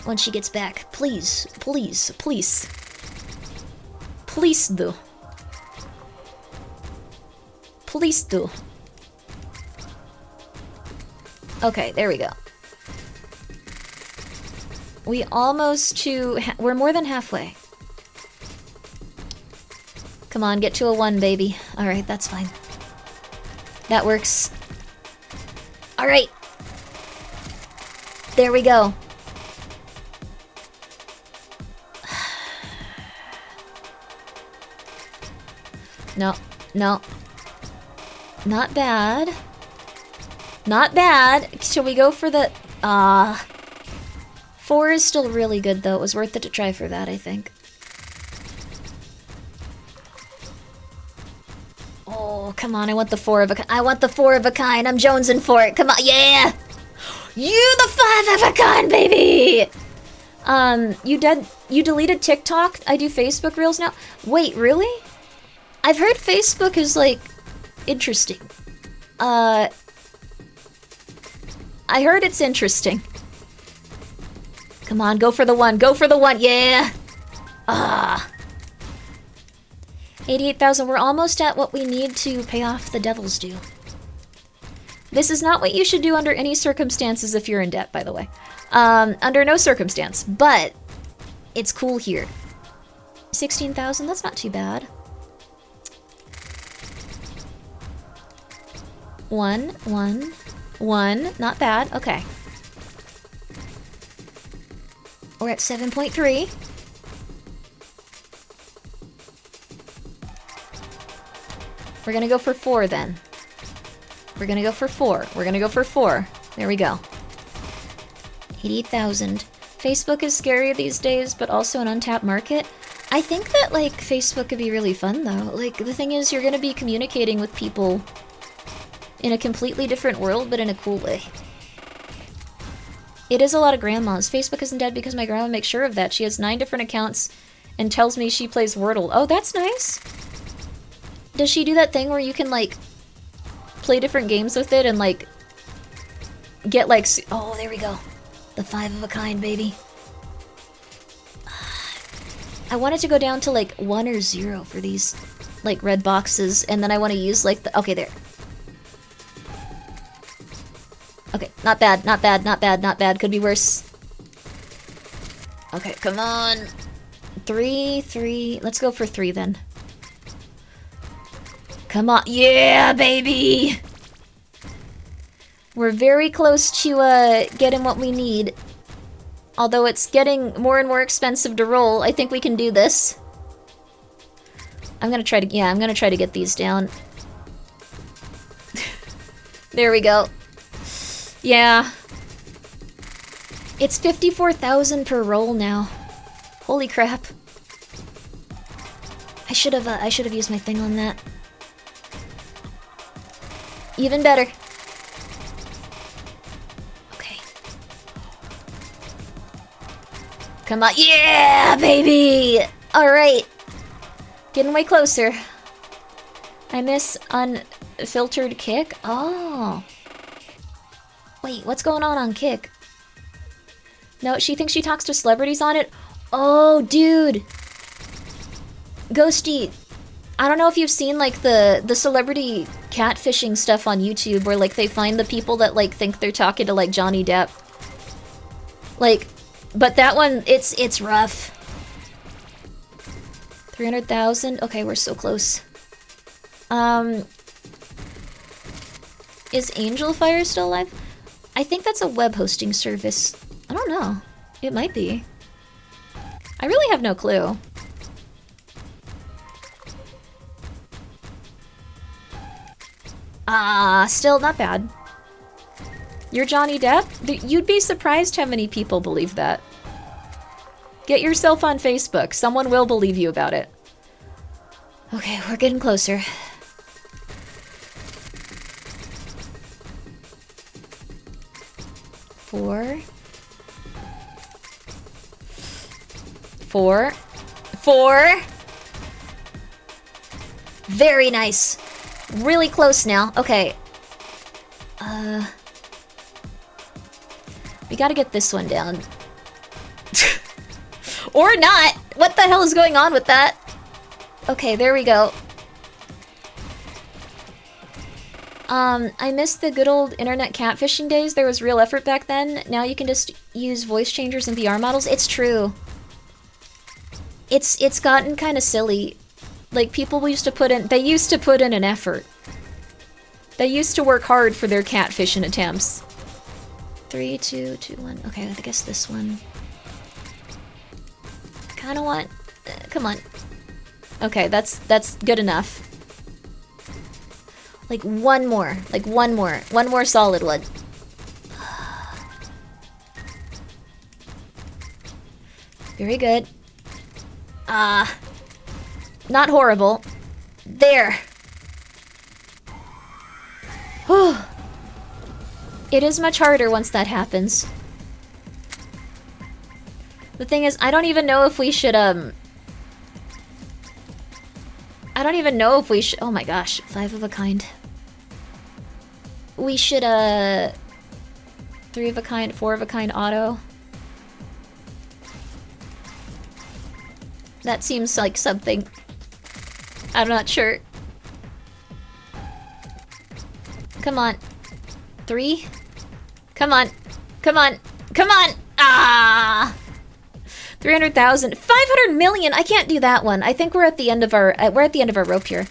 When she gets back. Please. Please. Please. Please do. Please do. Okay, there we go. We almost to... We're more than halfway. Come on, get to a 1, baby. Alright, that's fine. That works. Alright. There we go. No, no. Not bad. Not bad. Shall we go for the... 4 is still really good, though. It was worth it to try for that, I think. Oh, come on. I want the 4 of a kind. I want the 4 of a kind. I'm jonesing for it. Come on. Yeah! You the 5 of a kind, baby! You deleted TikTok? I do Facebook Reels now? Wait, really? I've heard Facebook is, like, interesting. I heard it's interesting. Come on, go for the 1. Go for the 1. Yeah! 88,000. We're almost at what we need to pay off the devil's due. This is not what you should do under any circumstances if you're in debt, by the way. Under no circumstance. But it's cool here. 16,000. That's not too bad. 1, 1, 1. Not bad. Okay. We're at 7.3. We're gonna go for 4 then. We're gonna go for 4. We're gonna go for 4. There we go. 80,000. Facebook is scary these days, but also an untapped market. I think that, like, Facebook could be really fun, though. Like, the thing is, you're gonna be communicating with people in a completely different world, but in a cool way. It is a lot of grandmas. Facebook isn't dead because my grandma makes sure of that. She has 9 different accounts and tells me she plays Wordle. Oh, that's nice. Does she do that thing where you can, like, play different games with it and, like, get, like... Oh, there we go. The 5 of a kind, baby. I wanted to go down to, like, 1 or 0 for these, like, red boxes, and then I want to use, like, the... Okay, there. Okay, not bad, not bad, not bad, not bad. Could be worse. Okay, come on. 3, 3. Let's go for 3, then. Come on. Yeah, baby! We're very close to, getting what we need. Although it's getting more and more expensive to roll, I think we can do this. I'm gonna try to... Yeah, I'm gonna try to get these down. There we go. Yeah. It's 54,000 per roll now. Holy crap. I should have used my thing on that. Even better. Okay. Come on. Yeah, baby! Alright. Getting way closer. I miss unfiltered Kick. Oh. Wait, what's going on Kick? No, she thinks she talks to celebrities on it? Oh, dude! Ghosty, I don't know if you've seen, like, the celebrity catfishing stuff on YouTube where, like, they find the people that, like, think they're talking to, like, Johnny Depp. Like, but that one, it's rough. 300,000? Okay, we're so close. Is Angel Fire still alive? I think that's a web hosting service. I don't know. It might be. I really have no clue. Still not bad. You're Johnny Depp? You'd be surprised how many people believe that. Get yourself on Facebook. Someone will believe you about it. Okay, we're getting closer. Four. Very nice. Really close now. Okay. We gotta get this one down. Or not! What the hell is going on with that? Okay, there we go. I miss the good old internet catfishing days. There was real effort back then. Now you can just use voice changers and VR models. It's true. It's gotten kind of silly. Like, people used to put in an effort. They used to work hard for their catfishing attempts. 3, 2, 2, 1. Okay, I guess this one. I kinda want... come on. Okay, that's good enough. Like, one more. Like, one more. One more solid one. Very good. Not horrible. There. Whew. It is much harder once that happens. The thing is, I don't even know if we should, I don't even know if we should... Oh my gosh, 5 of a kind. We should, 3 of a kind, 4 of a kind auto. That seems like something. I'm not sure. Come on. 3? Come on. Come on. Come on! Ah! 300,000. 500 million! I can't do that one. I think we're at the end of our rope here.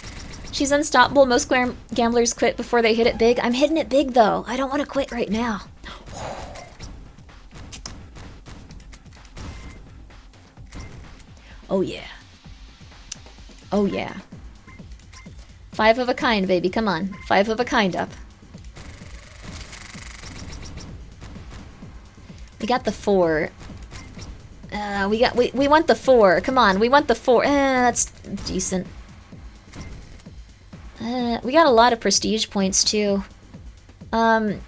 She's unstoppable. Most gamblers quit before they hit it big. I'm hitting it big, though. I don't want to quit right now. Oh, yeah. Oh, yeah. 5 of a kind, baby. Come on. 5 of a kind up. We got the 4. We want the 4. Come on, we want the 4. That's decent. We got a lot of prestige points too. Corrupt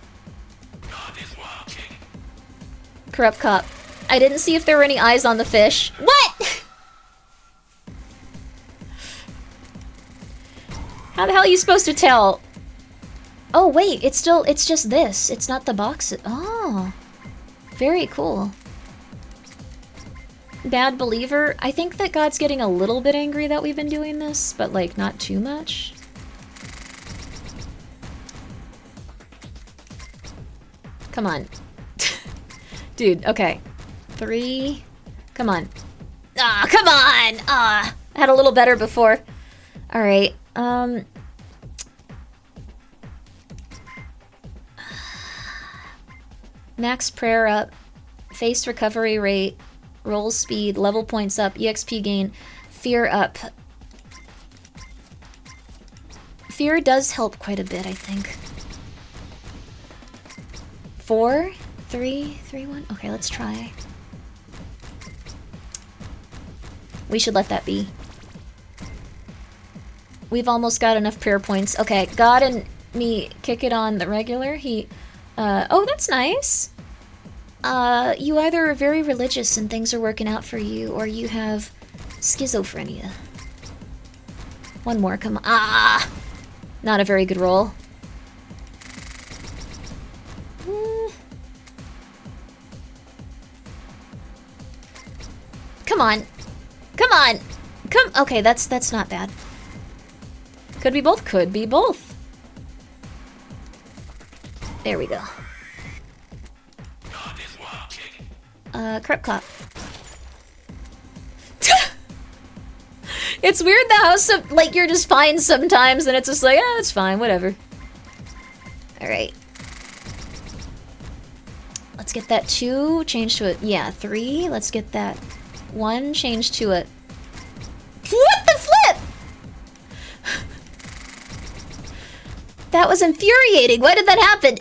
cop. I didn't see if there were any eyes on the fish. What? How the hell are you supposed to tell? Oh wait, it's just this. It's not the box. Oh. Very cool. Bad believer. I think that God's getting a little bit angry that we've been doing this, but like not too much. Come on. Dude, okay. 3. Come on. Ah, come on! Ah, I had a little better before. Alright, max prayer up. Face recovery rate. Roll speed. Level points up. EXP gain. Fear up. Fear does help quite a bit, I think. 4, 3, 3, 1. Okay, let's try. We should let that be. We've almost got enough prayer points. Okay, God and me kick it on the regular. Oh, that's nice. You either are very religious and things are working out for you, or you have schizophrenia. One more, come on. Ah! Not a very good roll. Come on. Come on! Okay, that's not bad. Could be both, could be both. There we go. Crep cop. It's weird the house of, like, you're just fine sometimes, and it's just like, it's fine, whatever. Alright. Let's get that 2, change to a, 3. Let's get that 1, change to a... What the flip?! That was infuriating. Why did that happen?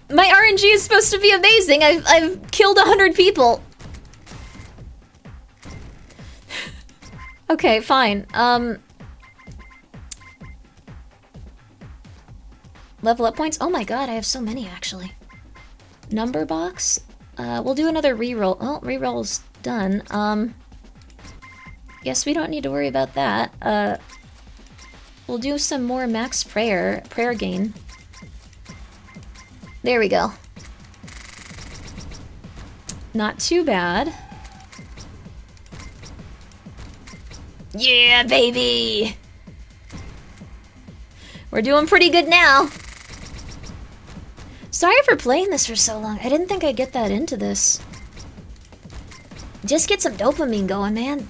My RNG is supposed to be amazing. I've killed 100 people. Okay, fine. Level up points? Oh my god, I have so many actually. Number box? We'll do another reroll. Oh, reroll's done. Guess we don't need to worry about that. We'll do some more max prayer gain. There we go. Not too bad. Yeah, baby! We're doing pretty good now. Sorry for playing this for so long. I didn't think I'd get that into this. Just get some dopamine going, man.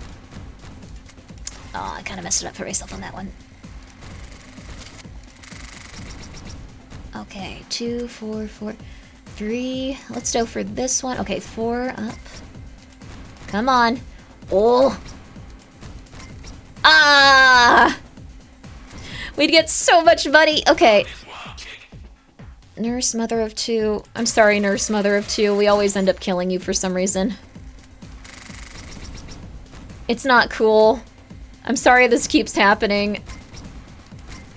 Oh, I kind of messed it up for myself on that one. Okay, 2, 4, 4, 3. Let's go for this one. Okay, 4 up. Come on. Oh. Ah! We'd get so much money. Okay. Nurse, mother of 2. I'm sorry, nurse, mother of 2. We always end up killing you for some reason. It's not cool. I'm sorry this keeps happening.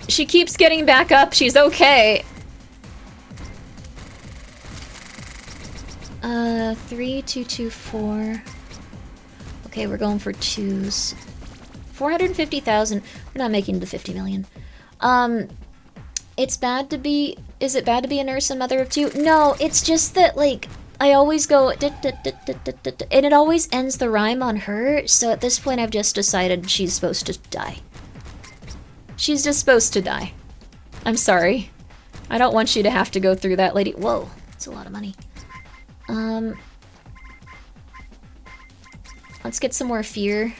She keeps getting back up. She's okay. 3, 2, 2, 4. Okay, we're going for 2s. 450,000. We're not making it to 50 million. It's bad to be... Is it bad to be a nurse and mother of 2? No, it's just that, like, I always go... And it always ends the rhyme on her, so at this point I've just decided she's supposed to die. She's just supposed to die. I'm sorry. I don't want you to have to go through that, lady. Whoa, that's a lot of money. Let's get some more fear.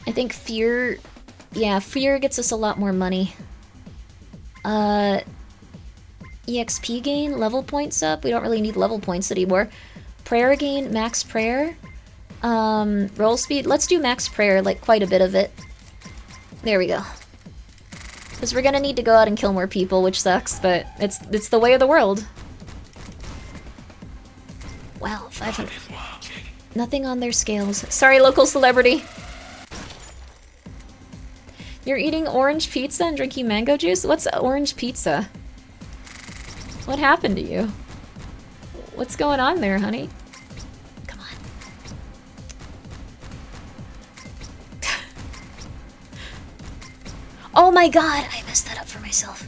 I think fear... Yeah, fear gets us a lot more money. EXP gain, level points up. We don't really need level points anymore. Prayer gain, max prayer. Roll speed. Let's do max prayer, like quite a bit of it. There we go. Because we're gonna need to go out and kill more people, which sucks, but it's the way of the world. Wow, 500. Nothing on their scales. Sorry, local celebrity. You're eating orange pizza and drinking mango juice? What's orange pizza? What happened to you? What's going on there, honey? Come on. Oh my god, I messed that up for myself.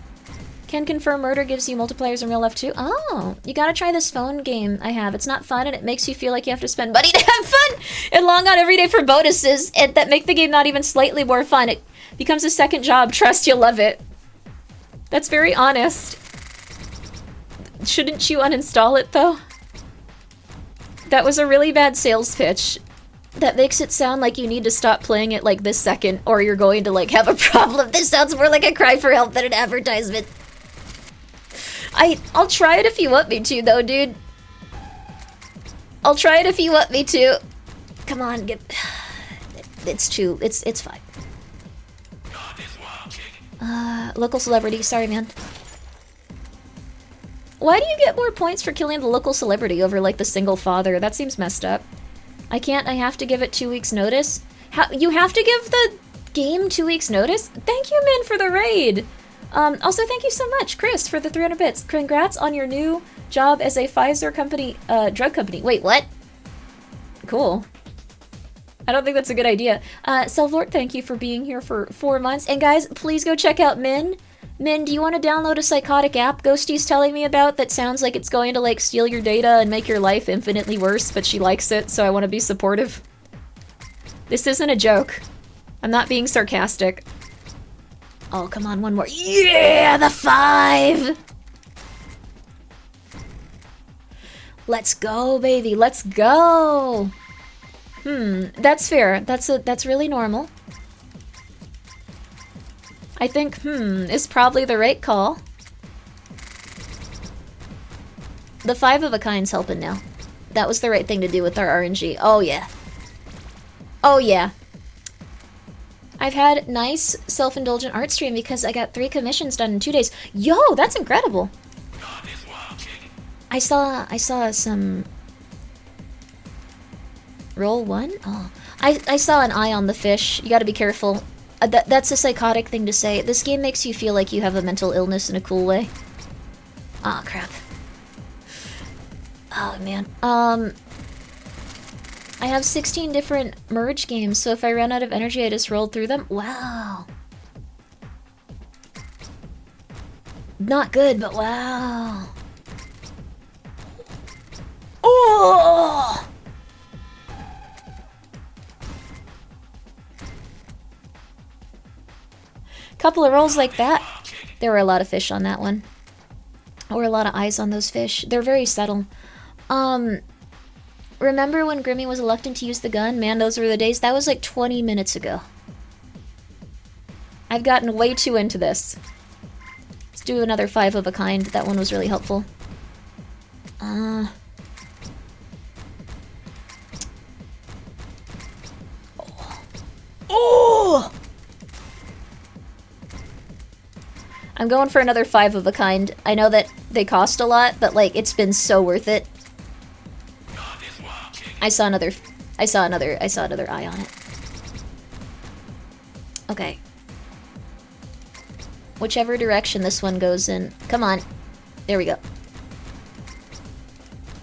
Can confirm murder gives you multipliers in real life too? Oh, you gotta try this phone game I have. It's not fun and it makes you feel like you have to spend money to have fun and log on every day for bonuses and that make the game not even slightly more fun. It becomes a second job. Trust you'll love it. That's very honest. Shouldn't you uninstall it though? That was a really bad sales pitch. That makes it sound like you need to stop playing it like this second or you're going to like have a problem. This sounds more like a cry for help than an advertisement. I'll try it if you want me to, though, dude. I'll try it if you want me to. Come on, get... It's fine. Local celebrity. Sorry, man. Why do you get more points for killing the local celebrity over, like, the single father? That seems messed up. I have to give it 2 weeks notice? You have to give the game 2 weeks notice? Thank you, man, for the raid! Also, thank you so much, Chris, for the 300 bits. Congrats on your new job as a Pfizer company, drug company. Wait, what? Cool. I don't think that's a good idea. Selvort, thank you for being here for 4 months. And guys, please go check out Min. Min, do you want to download a psychotic app Ghosty's telling me about that sounds like it's going to, like, steal your data and make your life infinitely worse, but she likes it, so I want to be supportive. This isn't a joke. I'm not being sarcastic. Oh, come on, one more. Yeah, the 5! Let's go, baby, let's go! That's fair. That's really normal. I think, is probably the right call. The 5 of a kind's helping now. That was the right thing to do with our RNG. Oh, yeah. Oh, yeah. I've had nice self-indulgent art stream because I got 3 commissions done in 2 days. Yo, that's incredible. I saw some... Roll 1? Oh. I saw an eye on the fish. You gotta be careful. That's a psychotic thing to say. This game makes you feel like you have a mental illness in a cool way. Aw, crap. Oh, man. I have 16 different merge games, so if I ran out of energy, I just rolled through them. Wow. Not good, but wow. Oh! Couple of rolls like that. There were a lot of fish on that one. Or a lot of eyes on those fish. They're very subtle. Remember when Grimmi was reluctant to use the gun? Man, those were the days. That was like 20 minutes ago. I've gotten way too into this. Let's do another 5 of a kind. That one was really helpful. Oh! I'm going for another 5 of a kind. I know that they cost a lot, but like it's been so worth it. I saw another eye on it. Okay. Whichever direction this one goes in. Come on. There we go.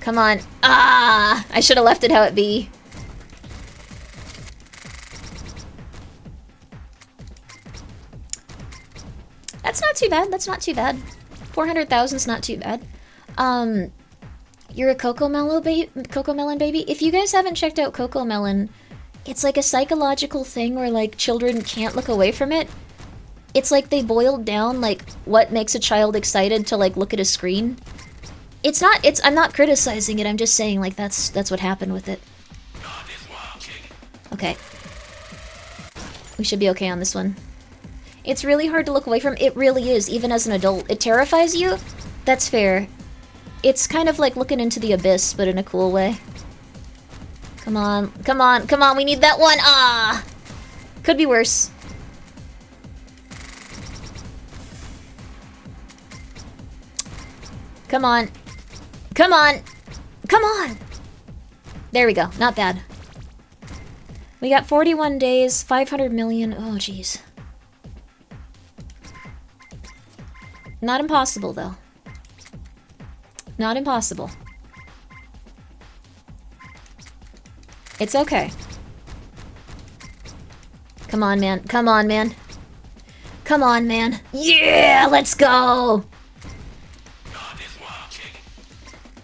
Come on. Ah! I should have left it how it be. That's not too bad. That's not too bad. 400,000's not too bad. You're a Cocomelon baby? If you guys haven't checked out Cocomelon, it's like a psychological thing where like children can't look away from it. It's like they boiled down like what makes a child excited to like look at a screen. I'm not criticizing it, I'm just saying like that's what happened with it. Okay. We should be okay on this one. It's really hard to look away from. It really is, even as an adult. It terrifies you? That's fair. It's kind of like looking into the abyss, but in a cool way. Come on, come on, come on, we need that one! Ah! Could be worse. Come on. Come on! Come on! There we go, not bad. We got 41 days, 500 million. Oh, jeez. Not impossible, though. Not impossible. It's okay. Come on, man. Come on, man. Come on, man. Yeah, let's go!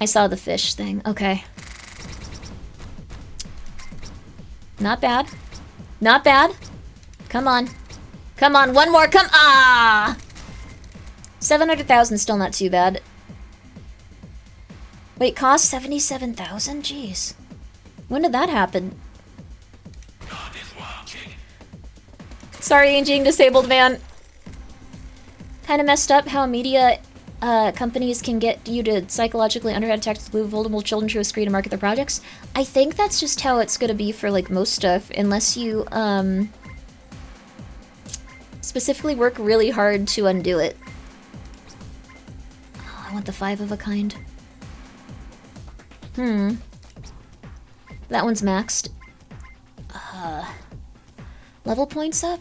I saw the fish thing. Okay. Not bad. Not bad. Come on. Come on, one more. Come. Ah! 700,000 still not too bad. Wait, cost 77,000? Jeez. When did that happen? Sorry, aging disabled man. Kind of messed up how media companies can get you to psychologically underattack the vulnerable children to a screen to market their projects. I think that's just how it's gonna be for like most stuff, unless you specifically work really hard to undo it. Oh, I want the 5 of a kind. That one's maxed. Level points up?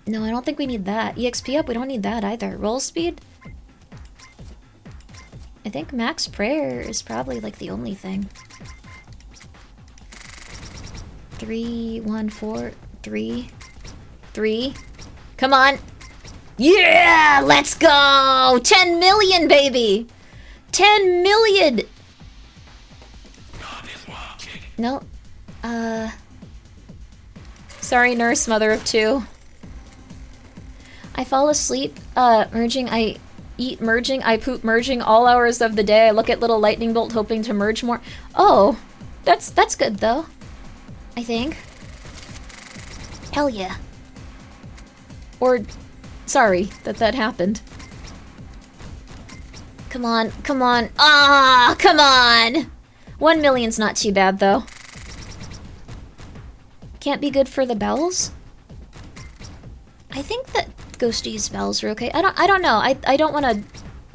No, I don't think we need that. EXP up? We don't need that either. Roll speed? I think max prayer is probably like the only thing. 3, 1, 4, 3, 3. Come on! Yeah! Let's go! 10 million, baby! 10 million! No. Sorry, nurse, mother of 2. I fall asleep, merging, I eat merging, I poop merging all hours of the day. I look at little lightning bolt hoping to merge more. Oh, that's good though. I think. Hell yeah. Or, sorry that happened. Come on, come on. Ah, come on! 1 million's not too bad though. Can't be good for the bells? I think that Ghosty's bells are okay. I don't know. I don't want to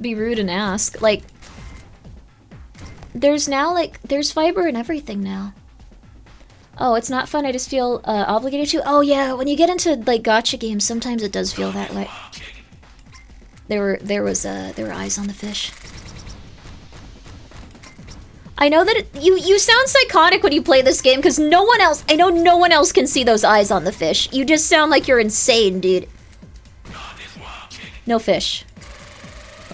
be rude and ask. Like, there's now, like, there's fiber and everything now. Oh, it's not fun. I just feel obligated to. Oh yeah, when you get into like gacha games, sometimes it does feel that way. There were eyes on the fish. I know that you sound psychotic when you play this game because no one else. I know no one else can see those eyes on the fish. You just sound like you're insane, dude. No fish.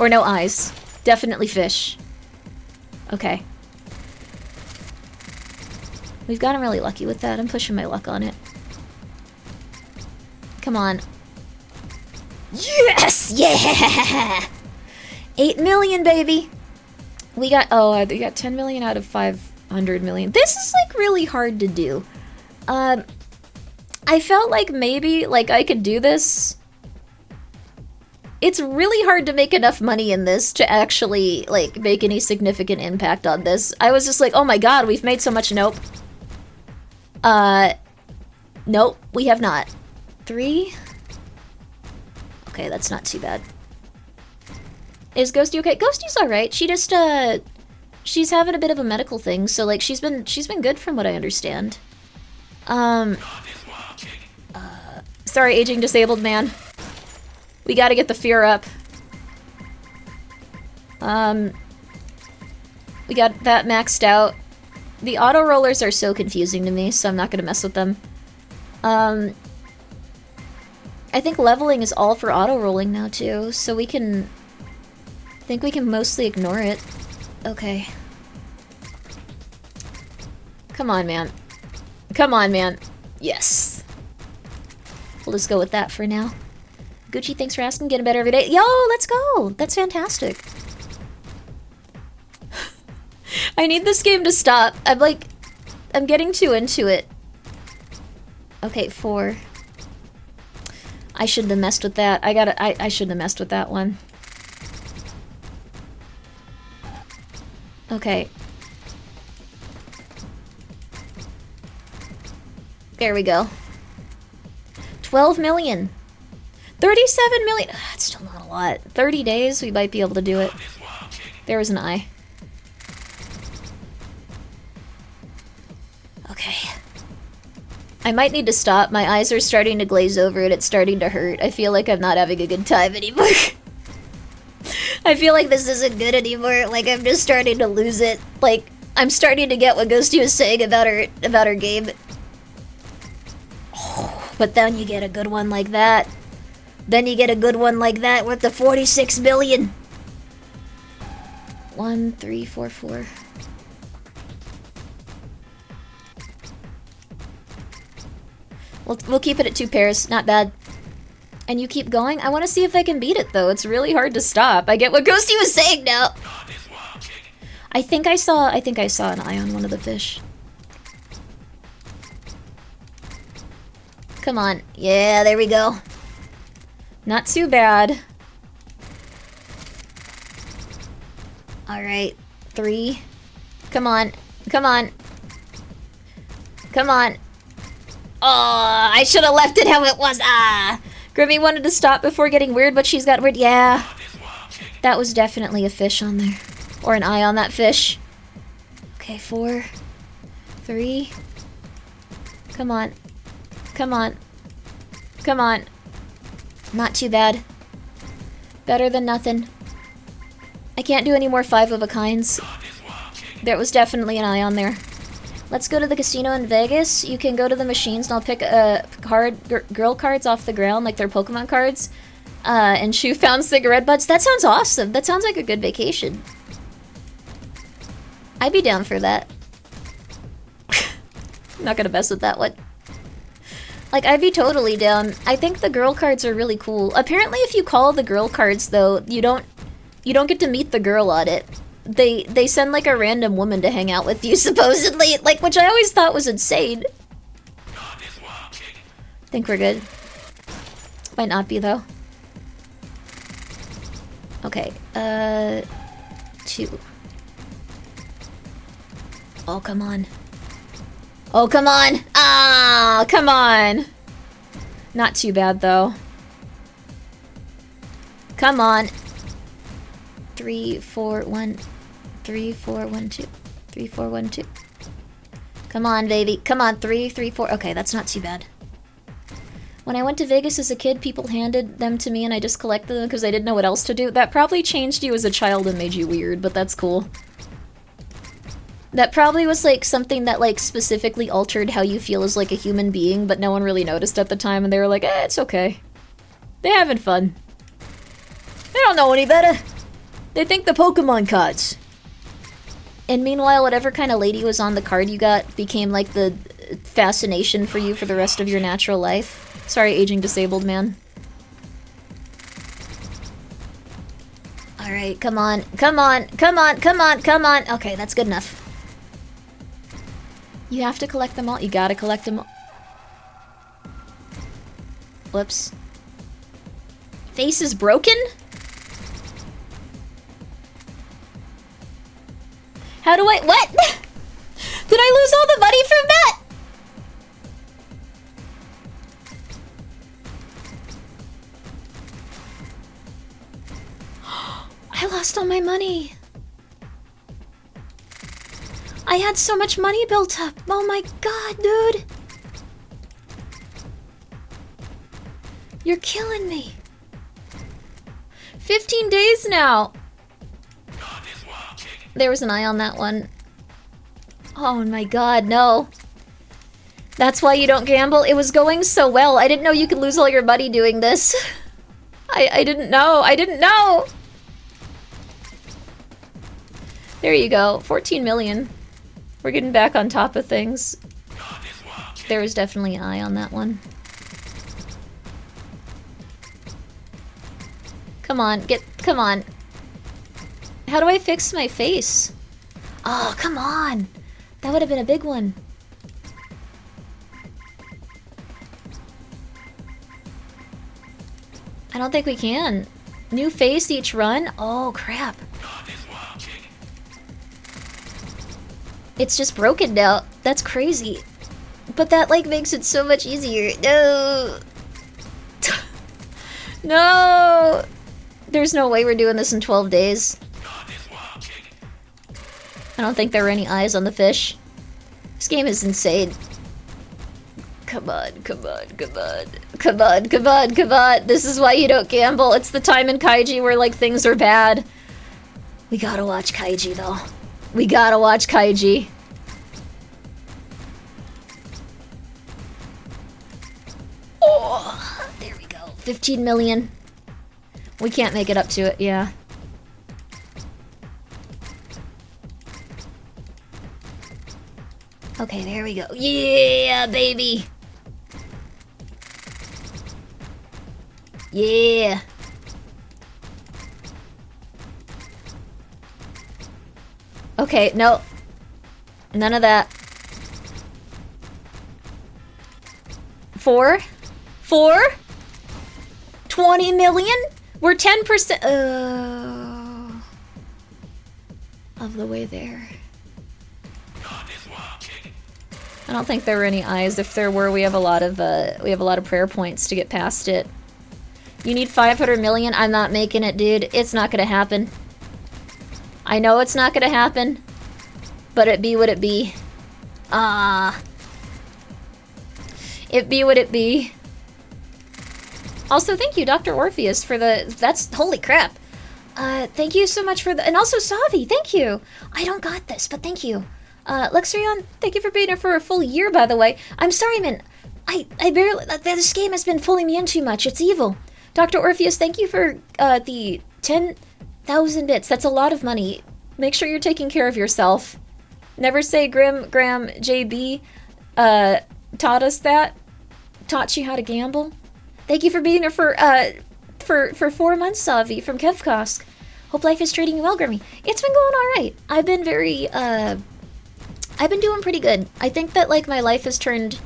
Or no eyes. Definitely fish. Okay. We've gotten really lucky with that. I'm pushing my luck on it. Come on. Yes! Yeah! 8 million, baby! We got, oh, we got 10 million out of 500 million. This is, like, really hard to do. I felt like maybe, like, I could do this. It's really hard to make enough money in this to actually, like, make any significant impact on this. I was just like, oh my god, we've made so much. Nope. Nope, we have not. 3? Okay, that's not too bad. Is Ghosty okay? Ghosty's alright. She just, she's having a bit of a medical thing, so, like, she's been good from what I understand. Sorry, aging disabled man. We gotta get the fear up. We got that maxed out. The auto rollers are so confusing to me, so I'm not gonna mess with them. I think leveling is all for auto rolling now too, so we can... I think we can mostly ignore it. Okay. Come on, man. Come on, man. Yes. We'll just go with that for now. Gucci, thanks for asking. Getting better every day. Yo, let's go. That's fantastic. I need this game to stop. I'm getting too into it. Okay, 4. I shouldn't have messed with that. I shouldn't have messed with that one. Okay. There we go. 12 million. 37 million. That's still not a lot. 30 days, we might be able to do it. There was an eye. Okay. I might need to stop. My eyes are starting to glaze over and it's starting to hurt. I feel like I'm not having a good time anymore. I feel like this isn't good anymore. Like, I'm just starting to lose it. Like, I'm starting to get what Ghosty was saying about her game. Oh, but then you get a good one like that. Then you get a good one like that with the 46 million. 1, 3, 4, 4. We'll keep it at 2 pairs. Not bad. And you keep going? I want to see if I can beat it, though. It's really hard to stop. I get what Ghosty was saying now. I think I saw an eye on one of the fish. Come on. Yeah, there we go. Not too bad. Alright. 3. Come on. Come on. Come on. Oh, I should have left it how it was. Ah. Grimmi wanted to stop before getting weird, but she's got weird. Yeah. That was definitely a fish on there. Or an eye on that fish. Okay, 4. 3. Come on. Come on. Come on. Not too bad. Better than nothing. I can't do any more 5 of a kinds. There was definitely an eye on there. Let's go to the casino in Vegas. You can go to the machines and I'll pick girl cards off the ground like they're Pokemon cards. And Shu found cigarette butts. That sounds awesome. That sounds like a good vacation. I'd be down for that. I'm not gonna mess with that one. Like, I'd be totally down. I think the girl cards are really cool. Apparently, if you call the girl cards, though, you don't get to meet the girl on it. They send, like, a random woman to hang out with you, supposedly. Like, which I always thought was insane. Think we're good. Might not be, though. Okay, 2. Oh, come on. Oh, come on! Ah, come on! Not too bad, though. Come on. 3, 4, 1. 3, 4, 1, 2. 3, 4, 1, 2. Come on, baby. Come on, 3, 3, 4. Okay, that's not too bad. When I went to Vegas as a kid, people handed them to me and I just collected them because I didn't know what else to do. That probably changed you as a child and made you weird, but that's cool. That probably was, like, something that, like, specifically altered how you feel as, like, a human being, but no one really noticed at the time, and they were like, eh, it's okay. They're having fun. They don't know any better. They think the Pokemon cards. And meanwhile, whatever kind of lady was on the card you got became, like, the fascination for you for the rest of your natural life. Sorry, aging disabled man. Alright, come on. Come on. Come on. Come on. Come on. Okay, that's good enough. You have to collect them all. You gotta collect them all. Whoops. Face is broken? How do I— what? Did I lose all the money from that? I lost all my money. I had so much money built up. Oh my god, dude. You're killing me. 15 days now. There was an eye on that one. Oh my god, no. That's why you don't gamble? It was going so well. I didn't know you could lose all your money doing this. I didn't know. I didn't know. There you go. 14 million. We're getting back on top of things. There was definitely an eye on that one. Come on, come on. How do I fix my face? Oh, come on. That would have been a big one. I don't think we can. New face each run? Oh, crap. God is wild chicken. It's just broken now. That's crazy. But that, like, makes it so much easier. No! No! There's no way we're doing this in 12 days. God is wild chicken. I don't think there were any eyes on the fish. This game is insane. Come on, come on, come on. Come on, come on, come on. This is why you don't gamble. It's the time in Kaiji where, like, things are bad. We gotta watch Kaiji, though. We gotta watch Kaiji. Oh, there we go. 15 million. We can't make it up to it, yeah. Okay, there we go. Yeah, baby. Yeah. Okay, no. None of that. 4? 20 million? We're 10% of the way there. God is wild chicken. I don't think there were any eyes. If there were, we have a lot of prayer points to get past it. You need 500 million? I'm not making it, dude. It's not gonna happen. I know it's not gonna happen, but it be what it be. It be what it be. Also, thank you, Dr. Orpheus, for that's holy crap. Thank you so much for and also Savi, thank you. I don't got this, but thank you. Luxurion, thank you for being here for a full year, by the way. I'm sorry, man. I barely, this game has been pulling me in too much. It's evil. Dr. Orpheus, thank you for, the 10,000 bits. That's a lot of money. Make sure you're taking care of yourself. Never say Graham, JB, taught us that. Taught you how to gamble. Thank you for being here for 4 months, Savi, from Kevkosk. Hope life is treating you well, Grimmi. It's been going alright. I've been doing pretty good. I think that, like, my life has turned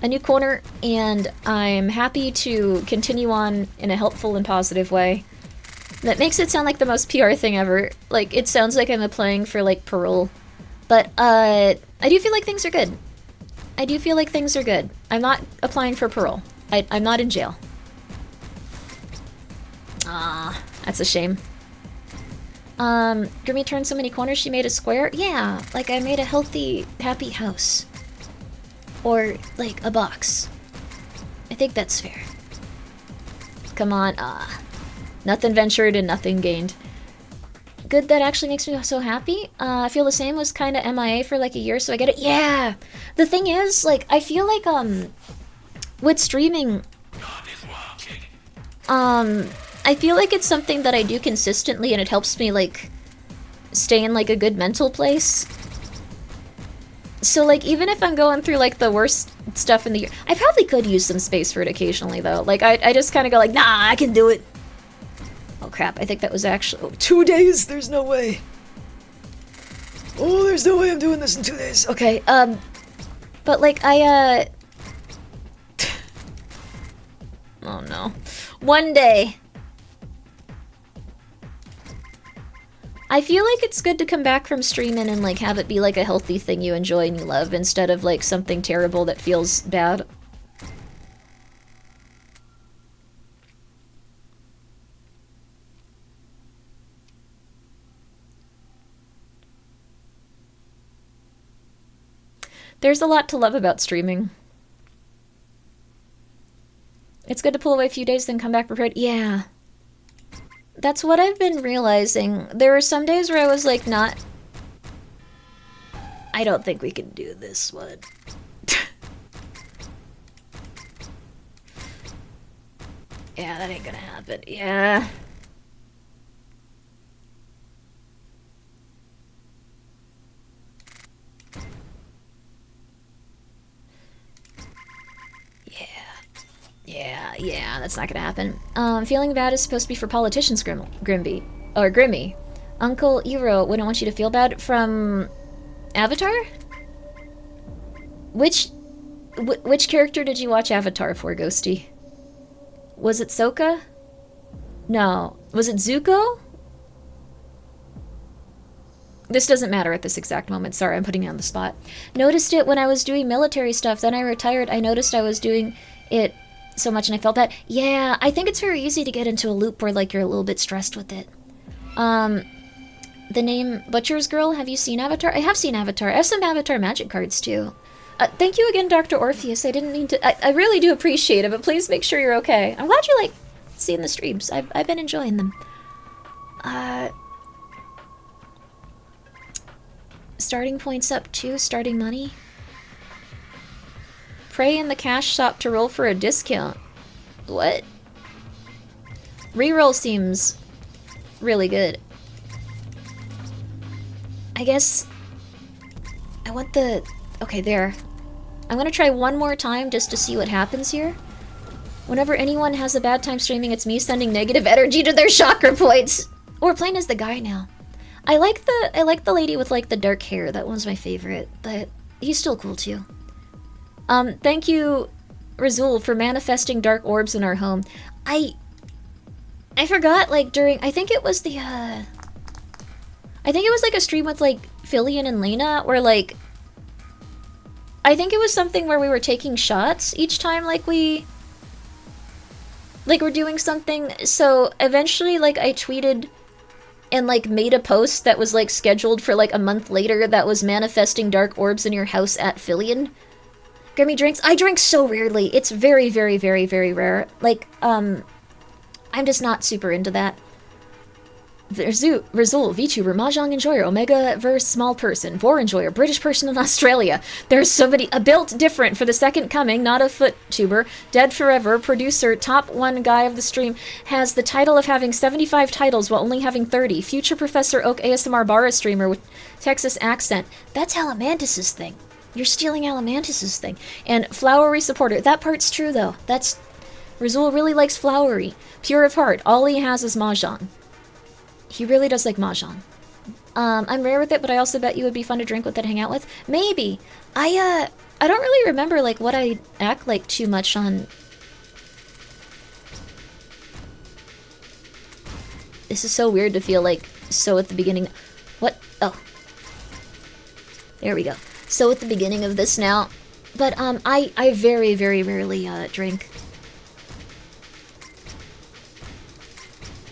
a new corner, and I'm happy to continue on in a helpful and positive way. That makes it sound like the most PR thing ever. Like, it sounds like I'm applying for, like, parole. But, I do feel like things are good. I do feel like things are good. I'm not applying for parole. I'm not in jail. That's a shame. Grimmi turned so many corners, she made a square? Yeah, like I made a healthy, happy house. Or, like, a box. I think that's fair. Come on, nothing ventured and nothing gained. Good, that actually makes me so happy. I feel the same, was kind of MIA for like a year, so I get it. Yeah! The thing is, like, I feel like, with streaming, I feel like it's something that I do consistently and it helps me, like, stay in, like, a good mental place. So, like, even if I'm going through, like, the worst stuff in the year, I probably could use some space for it occasionally, though. Like, I just kind of go like, nah, I can do it. Oh, crap, I think that was actually 2 days, there's no way. Oh, there's no way I'm doing this in 2 days. Okay, but, like, oh, no. One day. I feel like it's good to come back from streaming and, like, have it be, like, a healthy thing you enjoy and you love instead of, like, something terrible that feels bad. There's a lot to love about streaming. It's good to pull away a few days, then come back prepared. Yeah. That's what I've been realizing. There were some days where I was like, I don't think we can do this one. Yeah, that ain't gonna happen. Yeah. Yeah, that's not gonna happen. Feeling bad is supposed to be for politicians, Grimmi. Uncle Ero wouldn't want you to feel bad from Avatar? Which character did you watch Avatar for, Ghosty? Was it Sokka? No. Was it Zuko? This doesn't matter at this exact moment. Sorry, I'm putting you on the spot. Noticed it when I was doing military stuff. Then I retired. I noticed I was doing it so much and I felt that. Yeah, I think it's very easy to get into a loop where like you're a little bit stressed with it. The name Butcher's Girl, have you seen Avatar? I have seen Avatar. I have some Avatar magic cards too. Thank you again, Dr. Orpheus. I didn't mean to... I really do appreciate it, but please make sure you're okay. I'm glad you like seeing the streams. I've been enjoying them. Starting points up too, starting money. Pray in the cash shop to roll for a discount. What? Reroll seems really good. I guess I want the... Okay, there. I'm gonna try one more time just to see what happens here. Whenever anyone has a bad time streaming, it's me sending negative energy to their chakra points. Or playing as the guy now. I like the lady with like the dark hair. That one's my favorite, but he's still cool too. Thank you, Razul, for manifesting dark orbs in our home. I forgot, like, during... I think it was the, I think it was, like, a stream with, like, Fillion and Lena, where, like... I think it was something where we were taking shots each time, like, we're doing something. So, eventually, like, I tweeted and, like, made a post that was, like, scheduled for, like, a month later that was manifesting dark orbs in your house at Fillion. Grimmi drinks. I drink so rarely. It's very, very, very, very rare. Like, I'm just not super into that. Razul, VTuber, Mahjong enjoyer, Omega verse small person, Vor enjoyer, British person in Australia. There's somebody, a built different for the second coming, not a foot tuber, dead forever, producer, top one guy of the stream, has the title of having 75 titles while only having 30. Future Professor Oak ASMR Bara streamer with Texas accent. That's Alamantis's thing. You're stealing Alamantis's thing. And flowery supporter. That part's true though. That's... Razul really likes flowery. Pure of heart. All he has is Mahjong. He really does like Mahjong. I'm rare with it, but I also bet you would be fun to drink with and hang out with. Maybe. I don't really remember, like, what I act like too much on... This is so weird to feel like so at the beginning... What? Oh. There we go. So at the beginning of this now. But, I very, very rarely, drink.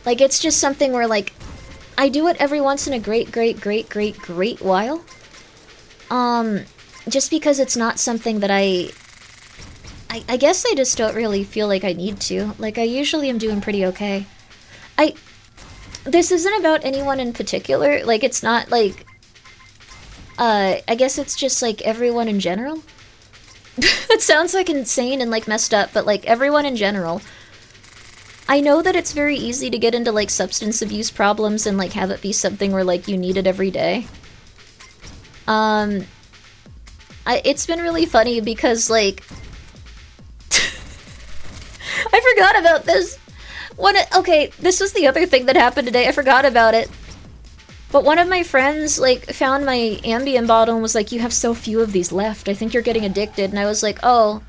Like, it's just something where, like, I do it every once in a great while. Just because it's not something that I guess I just don't really feel like I need to. Like, I usually am doing pretty okay. This isn't about anyone in particular. Like, it's not, like... I guess it's just, like, everyone in general. It sounds, like, insane and, like, messed up, but, like, everyone in general... I know that it's very easy to get into, like, substance abuse problems and, like, have it be something where, like, you need it every day. It's been really funny because, like... I forgot about this! Okay, this was the other thing that happened today. I forgot about it. But one of my friends, like, found my Ambien bottle and was like, you have so few of these left. I think you're getting addicted. And I was like, oh,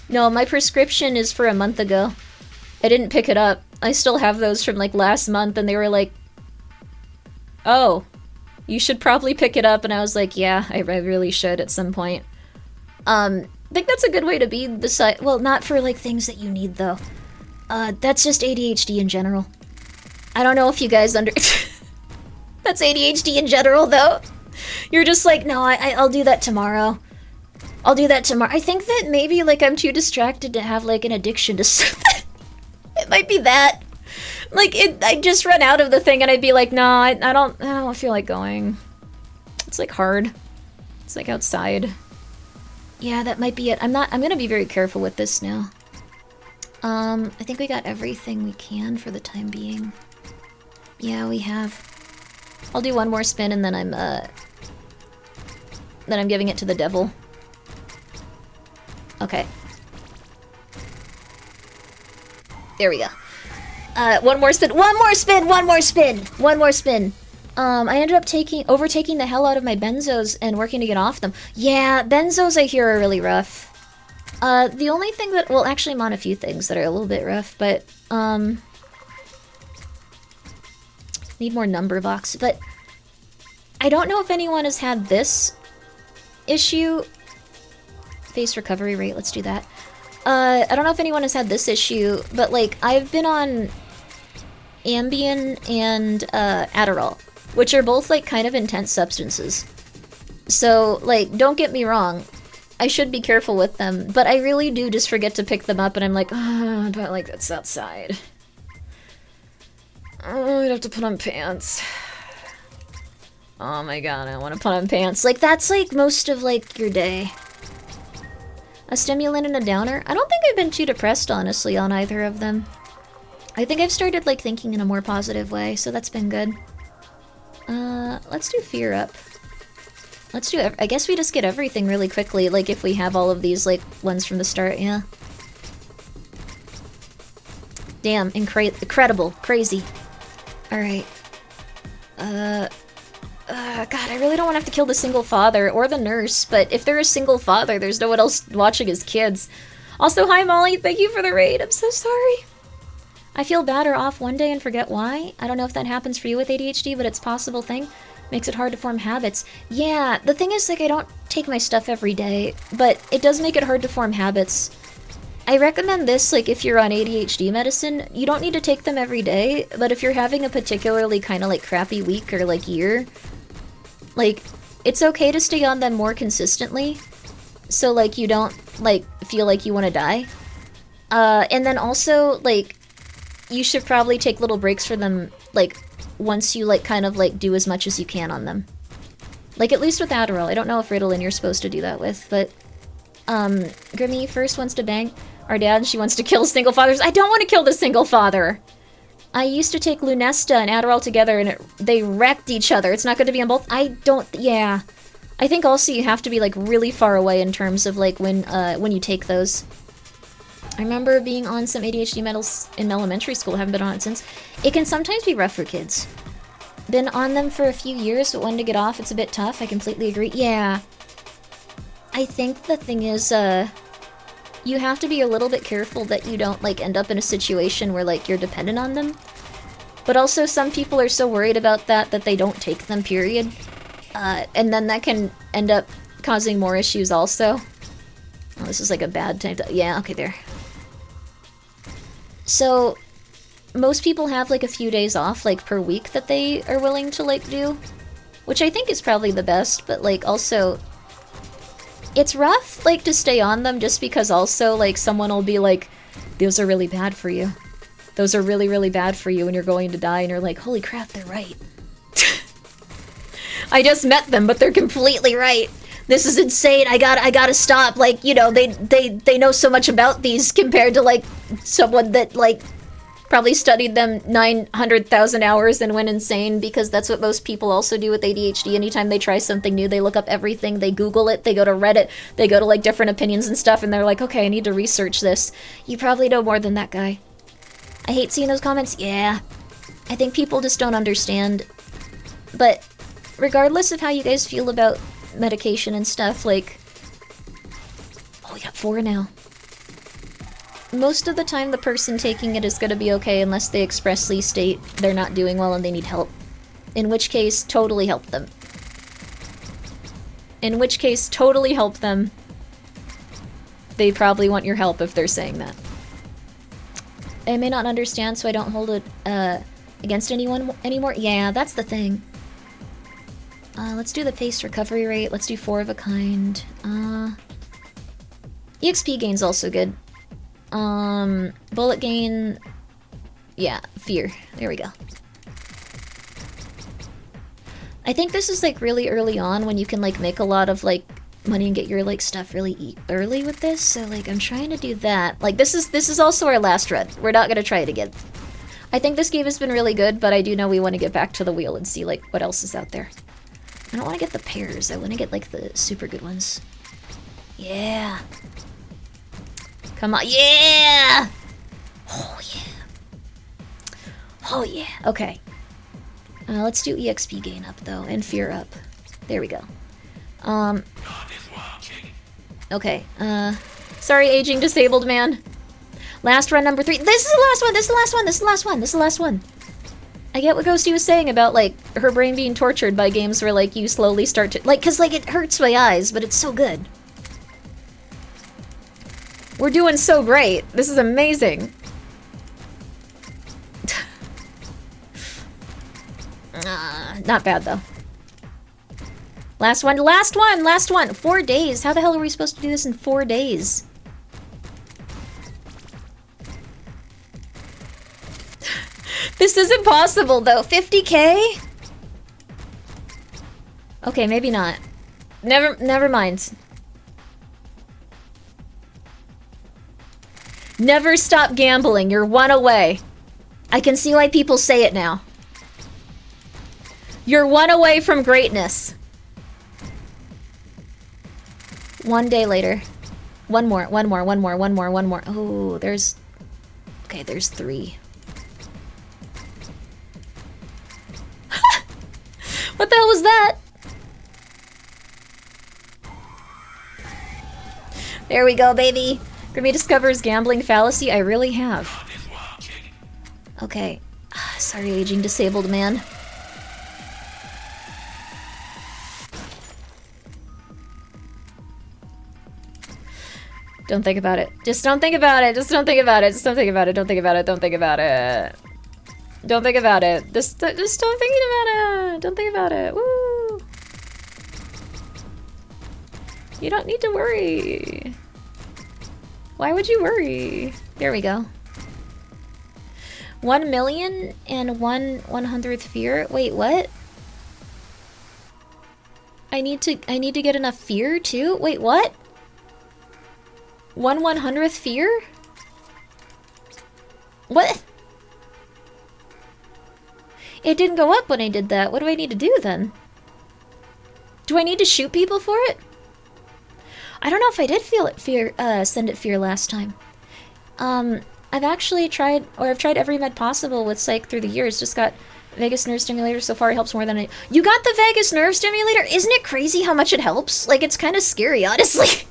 no, my prescription is for a month ago. I didn't pick it up. I still have those from, like, last month, and they were like, oh, you should probably pick it up, and I was like, yeah, I really should at some point. I think that's a good way to be well, not for, like, things that you need, though. That's just ADHD in general. I don't know if you guys That's ADHD in general, though. You're just like, no, I'll do that tomorrow. I'll do that tomorrow. I think that maybe, like, I'm too distracted to have, like, an addiction to something. It might be that. Like, I'd just run out of the thing and I'd be like, no, I don't feel like going. It's, like, hard. It's, like, outside. Yeah, that might be it. I'm gonna be very careful with this now. I think we got everything we can for the time being. Yeah, we have. I'll do one more spin and then I'm giving it to the devil. Okay. There we go. One more spin. One more spin! One more spin! One more spin! I ended up overtaking the hell out of my benzos and working to get off them. Yeah, benzos I hear are really rough. The only thing that... Well, actually I'm on a few things that are a little bit rough, but, Need more number box, but I don't know if anyone has had this issue. Face recovery rate, let's do that. I don't know if anyone has had this issue, but like I've been on Ambien and Adderall, which are both like kind of intense substances. So like, don't get me wrong, I should be careful with them, but I really do just forget to pick them up, and I'm like, oh, but like that's outside. Oh, I'd have to put on pants. Oh my god, I want to put on pants. Like, that's like most of like your day. A stimulant and a downer? I don't think I've been too depressed, honestly, on either of them. I think I've started like thinking in a more positive way, so that's been good. Let's do fear up. Let's do, I guess we just get everything really quickly, like if we have all of these like ones from the start, yeah. Damn, incredible, crazy. Alright. God, I really don't want to have to kill the single father or the nurse, but if they're a single father, there's no one else watching his kids. Also, hi Molly, thank you for the raid, I'm so sorry. I feel bad or off one day and forget why. I don't know if that happens for you with ADHD, but it's a possible thing. Makes it hard to form habits. Yeah, the thing is, like, I don't take my stuff every day, but it does make it hard to form habits. I recommend this, like, if you're on ADHD medicine, you don't need to take them every day, but if you're having a particularly kind of, like, crappy week or, like, year, like, it's okay to stay on them more consistently, so, like, you don't, like, feel like you want to die. And then also, like, you should probably take little breaks for them, like, once you, like, kind of, like, do as much as you can on them. Like, at least with Adderall. I don't know if Ritalin you're supposed to do that with, but, Grimmi first wants to bang our dad, and she wants to kill single fathers. I don't want to kill the single father! I used to take Lunesta and Adderall together, and they wrecked each other. It's not good to be on both. Yeah. I think also you have to be, like, really far away in terms of, like, when you take those. I remember being on some ADHD medals in elementary school, haven't been on it since. It can sometimes be rough for kids. Been on them for a few years, but when to get off, it's a bit tough, I completely agree. Yeah. I think the thing is, you have to be a little bit careful that you don't, like, end up in a situation where, like, you're dependent on them. But also, some people are so worried about that they don't take them, period. And then that can end up causing more issues also. Oh, this is like a bad time to... Yeah, okay, there. So, most people have, like, a few days off, like, per week that they are willing to, like, do. Which I think is probably the best, but, like, also... It's rough, like, to stay on them just because also, like, someone will be like, those are really bad for you. Those are really, really bad for you and you're going to die, and you're like, holy crap, they're right. I just met them, but they're completely right. This is insane. I gotta stop. Like, you know, they know so much about these compared to, like, someone that, like, probably studied them 900,000 hours and went insane, because that's what most people also do with ADHD. Anytime they try something new, they look up everything, they Google it, they go to Reddit, they go to, like, different opinions and stuff, and they're like, okay, I need to research this. You probably know more than that guy. I hate seeing those comments. Yeah. I think people just don't understand. But regardless of how you guys feel about medication and stuff, like... Oh, we got 4 now. Most of the time the person taking it is gonna be okay unless they expressly state they're not doing well and they need help. In which case, totally help them. In which case, totally help them. They probably want your help if they're saying that. I may not understand, so I don't hold it against anyone anymore. Yeah, that's the thing. Let's do the face recovery rate. Let's do 4 of a kind. EXP gain's also good. Bullet gain... Yeah, fear. There we go. I think this is, like, really early on when you can, like, make a lot of, like, money and get your, like, stuff really early with this. So, like, I'm trying to do that. Like, this is also our last run. We're not gonna try it again. I think this game has been really good, but I do know we want to get back to the wheel and see, like, what else is out there. I don't want to get the pairs. I want to get, like, the super good ones. Yeah. Come on. Yeah! Oh, yeah. Oh, yeah. Okay. Let's do EXP gain up, though, and fear up. There we go. Okay. Sorry, aging disabled man. Last run number 3. This is the last one! This is the last one! This is the last one! This is the last one! I get what Ghosty was saying about, like, her brain being tortured by games where, like, you slowly start to... Like, because, like, it hurts my eyes, but it's so good. We're doing so great. This is amazing. Not bad, though. Last one, last one, last one! 4 days! How the hell are we supposed to do this in 4 days? This is impossible, though. 50K? Okay, maybe not. Never mind. Never stop gambling. You're one away. I can see why people say it now. You're one away from greatness. 1 day later. One more. Oh, there's... Okay, there's 3. What the hell was that? There we go, baby. Grimmi discovers gambling fallacy. I really have. Okay. Sorry, aging disabled man. Don't think about it. Just don't think about it. Just don't think about it. Just don't think about it. Don't think about it. Don't think about it. Don't think about it. Just don't think about it. Don't think about it. Woo! You don't need to worry. Why would you worry? There we go. 1 million and 1/100th fear. Wait, what? I need to get enough fear too? Wait, what? 1/100th fear? What? It didn't go up when I did that. What do I need to do then? Do I need to shoot people for it? I don't know if I did send it fear last time. I've actually tried, or I've tried every med possible with psych through the years. Just got Vegas nerve stimulator. So far it helps more than I... You got the Vegas nerve stimulator? Isn't it crazy how much it helps? Like, it's kind of scary, honestly.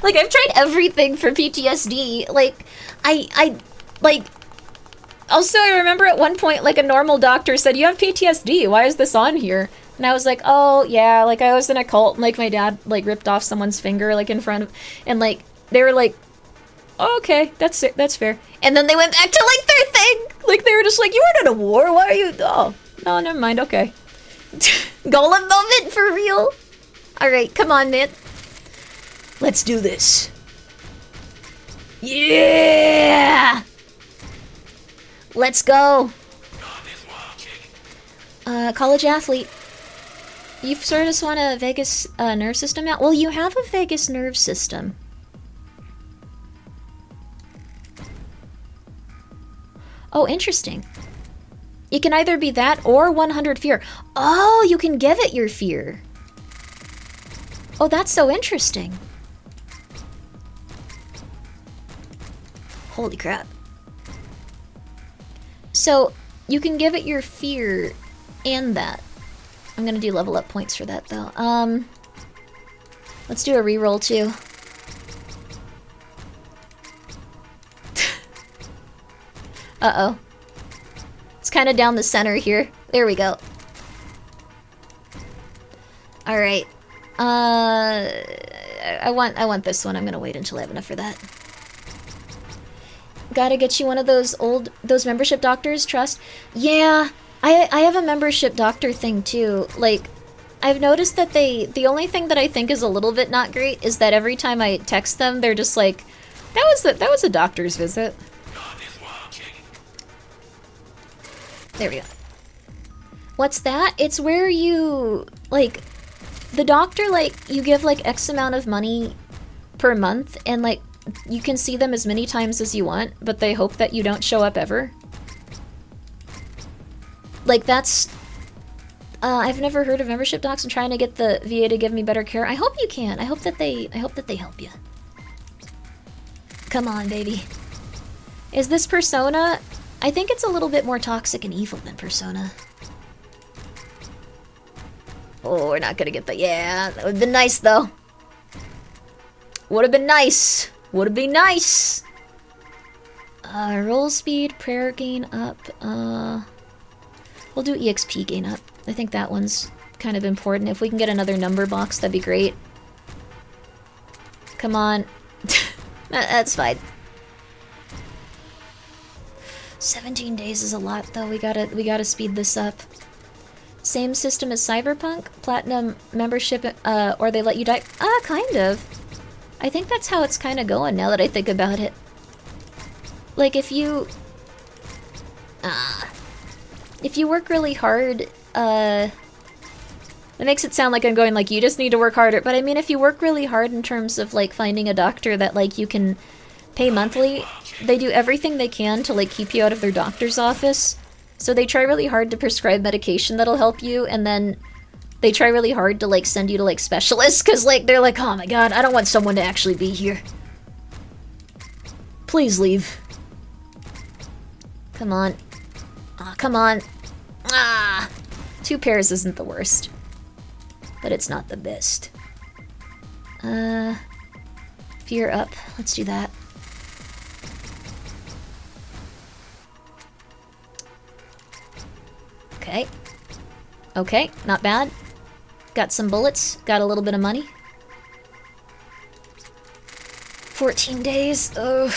Like, I've tried everything for PTSD. Like, like... Also, I remember at one point, like, a normal doctor said, "You have PTSD, why is this on here?" And I was like, "Oh, yeah, like, I was in a cult, and, like, my dad, like, ripped off someone's finger, like, in front of..." And, like, they were like, "Oh, okay, that's it, that's fair." And then they went back to, like, their thing! Like, they were just like, "You weren't in a war, why are you..." Oh, no, never mind, okay. Golem moment, for real? Alright, come on, man. Let's do this. Yeah! Let's go. College athlete. You sort of just want a vagus nerve system out? Well, you have a vagus nerve system. Oh, interesting. It can either be that or 100 fear. Oh, you can give it your fear. Oh, that's so interesting. Holy crap. So, you can give it your fear and that. I'm gonna do level up points for that, though. Let's do a reroll, too. Uh-oh. It's kind of down the center here. There we go. Alright. I want this one. I'm gonna wait until I have enough for that. Gotta get you one of those membership doctors, trust? Yeah, I have a membership doctor thing too. Like, I've noticed that the only thing that I think is a little bit not great is that every time I text them, they're just like, that was a doctor's visit. There we go. What's that? It's where you, like, the doctor, like, you give, like, X amount of money per month, and, like, you can see them as many times as you want, but they hope that you don't show up ever. Like, that's... I've never heard of membership docs. I'm trying to get the VA to give me better care. I hope you can. I hope that they help you. Come on, baby. Is this Persona? I think it's a little bit more toxic and evil than Persona. Oh, we're not gonna get the... Yeah, that would've been nice, though. Would've been nice. Would've been nice. Roll speed, prayer gain up. We'll do EXP gain up. I think that one's kind of important. If we can get another number box, that'd be great. Come on. That's fine. 17 days is a lot, though. We gotta speed this up. Same system as Cyberpunk? Platinum membership, or they let you die? Kind of. I think that's how it's kind of going now that I think about it. Like, if you work really hard, it makes it sound like I'm going, like, you just need to work harder. But I mean, if you work really hard in terms of, like, finding a doctor that, like, you can pay monthly, they do everything they can to, like, keep you out of their doctor's office. So they try really hard to prescribe medication that'll help you, and then they try really hard to, like, send you to, like, specialists, because, like, they're like, oh my god, I don't want someone to actually be here. Please leave. Come on. Come on. 2 pairs isn't the worst. But it's not the best. Fear up. Let's do that. Okay. Okay, not bad. Got some bullets. Got a little bit of money. 14 days. Ugh.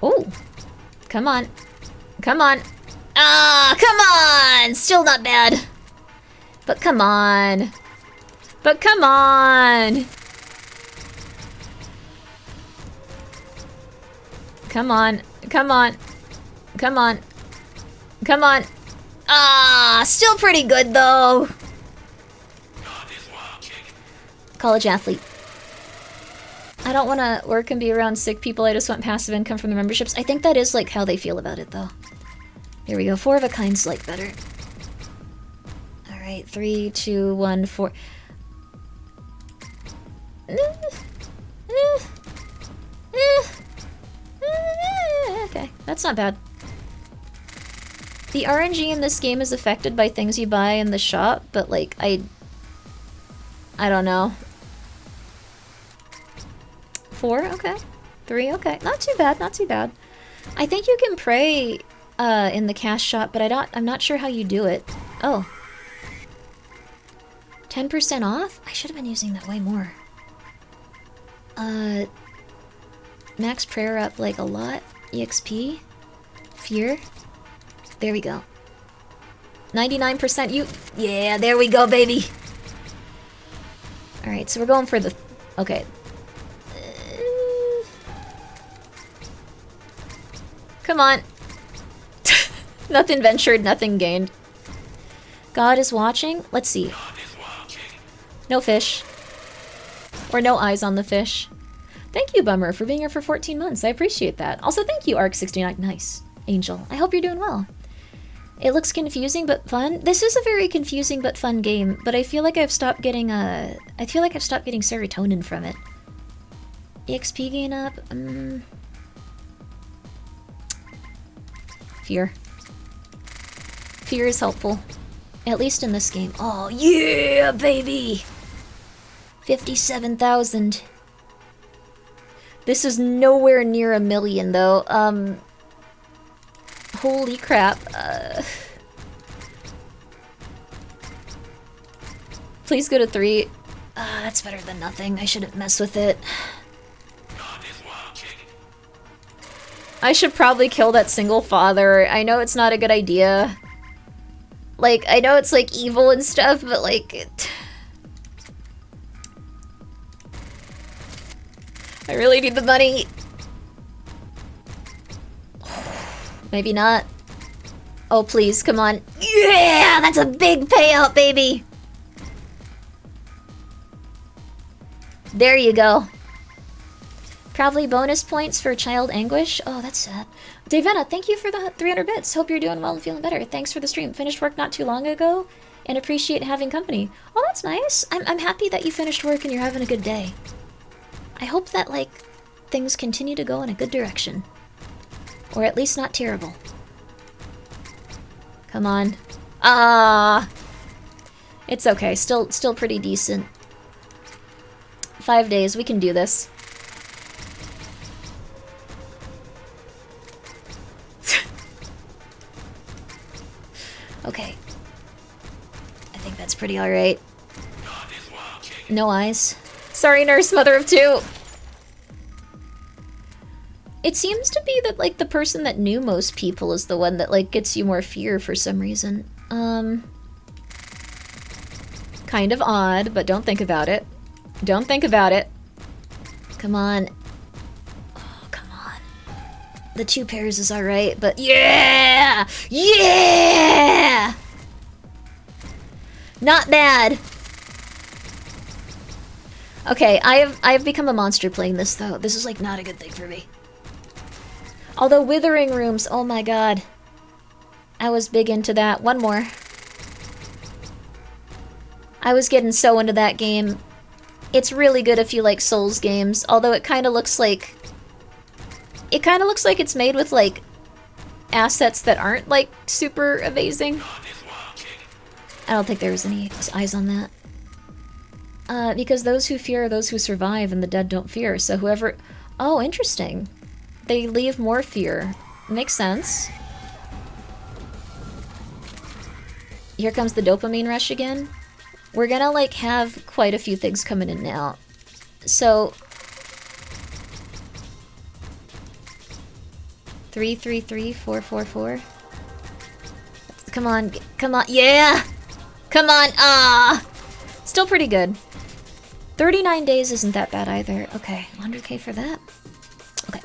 Oh. Come on. Come on. Come on! Still not bad. But come on. But come on! Come on. Come on. Come on. Come on. Still pretty good though. College athlete. I don't want to work and be around sick people. I just want passive income from the memberships. I think that is like how they feel about it though. Here we go. 4 of a kind's like better. Alright, 3, 2, 1, 4. Okay, that's not bad. The RNG in this game is affected by things you buy in the shop, but like, I don't know. 4, okay. 3, okay. Not too bad, not too bad. I think you can pray in the cash shop, but I'm not sure how you do it. Oh. 10% off? I should have been using that way more. Max prayer up like a lot. EXP. Fear. There we go. 99% you. Yeah, there we go, baby. Alright, so we're going for the. Okay. Come on. Nothing ventured, nothing gained. God is watching? Let's see. No fish. Or no eyes on the fish. Thank you, Bummer, for being here for 14 months. I appreciate that. Also, thank you, Arc69. Nice. Angel. I hope you're doing well. It looks confusing but fun. This is a very confusing but fun game, but I feel like I've stopped getting serotonin from it. EXP gain up. Fear. Fear is helpful. At least in this game. Oh, yeah, baby! 57,000. This is nowhere near 1 million, though. Holy crap. Please go to 3. That's better than nothing. I shouldn't mess with it. I should probably kill that single father. I know it's not a good idea. Like, I know it's, like, evil and stuff, but, like... I really need the money. Maybe not. Oh, please, come on. Yeah, that's a big payout, baby. There you go. Probably bonus points for child anguish. Oh, that's sad. Davena, thank you for the 300 bits. Hope you're doing well and feeling better. Thanks for the stream. Finished work not too long ago and appreciate having company. Oh, that's nice. I'm happy that you finished work and you're having a good day. I hope that, like, things continue to go in a good direction. Or at least not terrible. Come on. It's okay. Still pretty decent. 5 days. We can do this. pretty alright. No eyes. Sorry, nurse, mother of two. It seems to be that, like, the person that knew most people is the one that, like, gets you more fear for some reason. Kind of odd, but don't think about it. Don't think about it. Come on. Oh, come on. The 2 pairs is alright, but yeah! Yeah! Not bad. Okay, I have become a monster playing this, though. This is, like, not a good thing for me. Although Withering Rooms, oh my god. I was big into that. One more. I was getting so into that game. It's really good if you like Souls games, although it kind of looks like... It kind of looks like it's made with, like, assets that aren't, like, super amazing. I don't think there was any eyes on that. Because those who fear are those who survive, and the dead don't fear, so whoever... Oh, interesting. They leave more fear. Makes sense. Here comes the dopamine rush again. We're gonna, like, have quite a few things coming in now. So... 333-444. Come on, come on, yeah! Come on, ah! Still pretty good. 39 days isn't that bad either. Okay, 100k for that. Okay.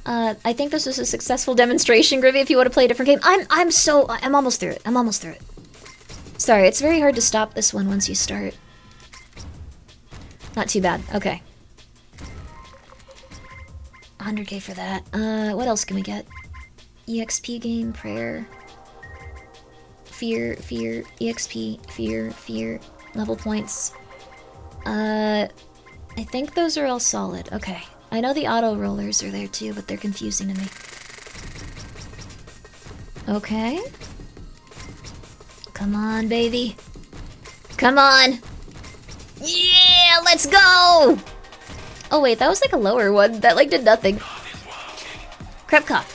I think this was a successful demonstration, Grimmi, if you want to play a different game. I'm almost through it. I'm almost through it. Sorry, it's very hard to stop this one once you start. Not too bad. Okay. 100k for that. What else can we get? EXP game, prayer. Fear, EXP, fear, level points. I think those are all solid. Okay. I know the auto rollers are there too, but they're confusing to me. Okay. Come on, baby. Come on! Yeah, let's go! Oh wait, that was like a lower one. That like did nothing. Crep Cop.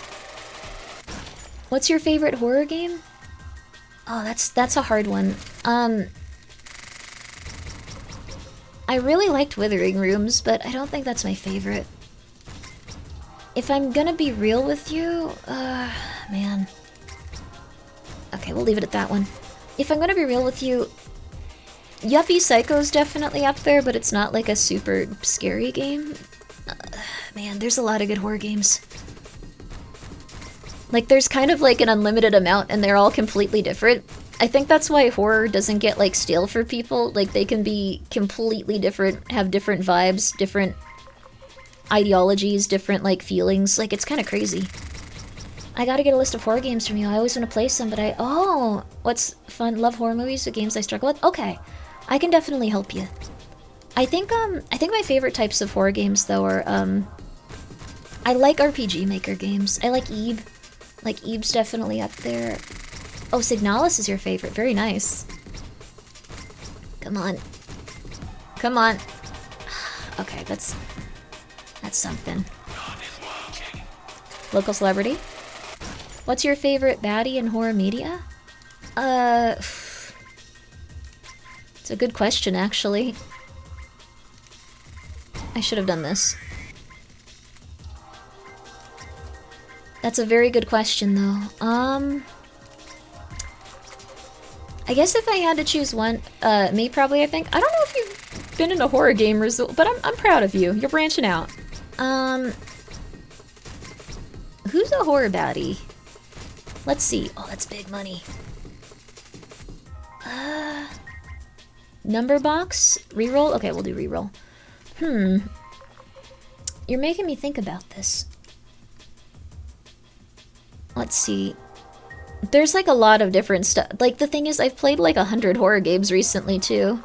What's your favorite horror game? Oh, that's a hard one. I really liked Withering Rooms, but I don't think that's my favorite. If I'm gonna be real with you, man. Okay, we'll leave it at that one. If I'm gonna be real with you, Yuppie Psycho's definitely up there, but it's not like a super scary game. Man, there's a lot of good horror games. Like, there's kind of like an unlimited amount, and they're all completely different. I think that's why horror doesn't get, like, stale for people. Like, they can be completely different, have different vibes, different ideologies, different, like, feelings. Like, it's kind of crazy. I gotta get a list of horror games from you. I always want to play some, but Oh! What's fun? Love horror movies or games I struggle with? Okay. I can definitely help you. I think my favorite types of horror games, though, are, I like RPG Maker games. I like Eve. Like, Eve's definitely up there. Oh, Signalis is your favorite. Very nice. Come on. Come on. Okay, that's something. Local celebrity? What's your favorite baddie in horror media? It's a good question, actually. I should have done this. That's a very good question, though. I guess if I had to choose one, me probably, I think. I don't know if you've been into horror gamers, but I'm proud of you. You're branching out. Who's a horror baddie? Let's see. Oh, that's big money. Number box? Reroll? Okay, we'll do reroll. You're making me think about this. Let's see. There's like a lot of different stuff. Like, the thing is, I've played like 100 horror games recently, too.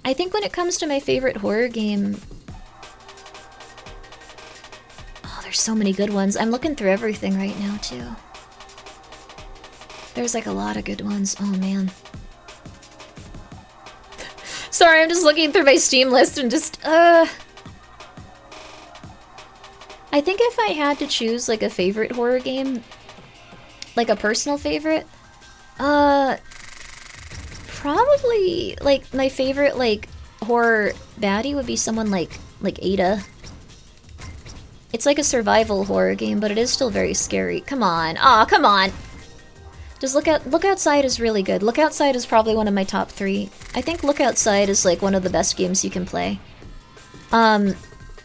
I think when it comes to my favorite horror game... Oh, there's so many good ones. I'm looking through everything right now, too. There's like a lot of good ones. Oh, man. Sorry, I'm just looking through my Steam list and just, I think if I had to choose, like, a favorite horror game, like a personal favorite, probably, like, my favorite, like, horror baddie would be someone like Ada. It's like a survival horror game, but it is still very scary. Come on. Aw, come on! Just Look Outside is really good. Look Outside is probably one of my top 3. I think Look Outside is, like, one of the best games you can play.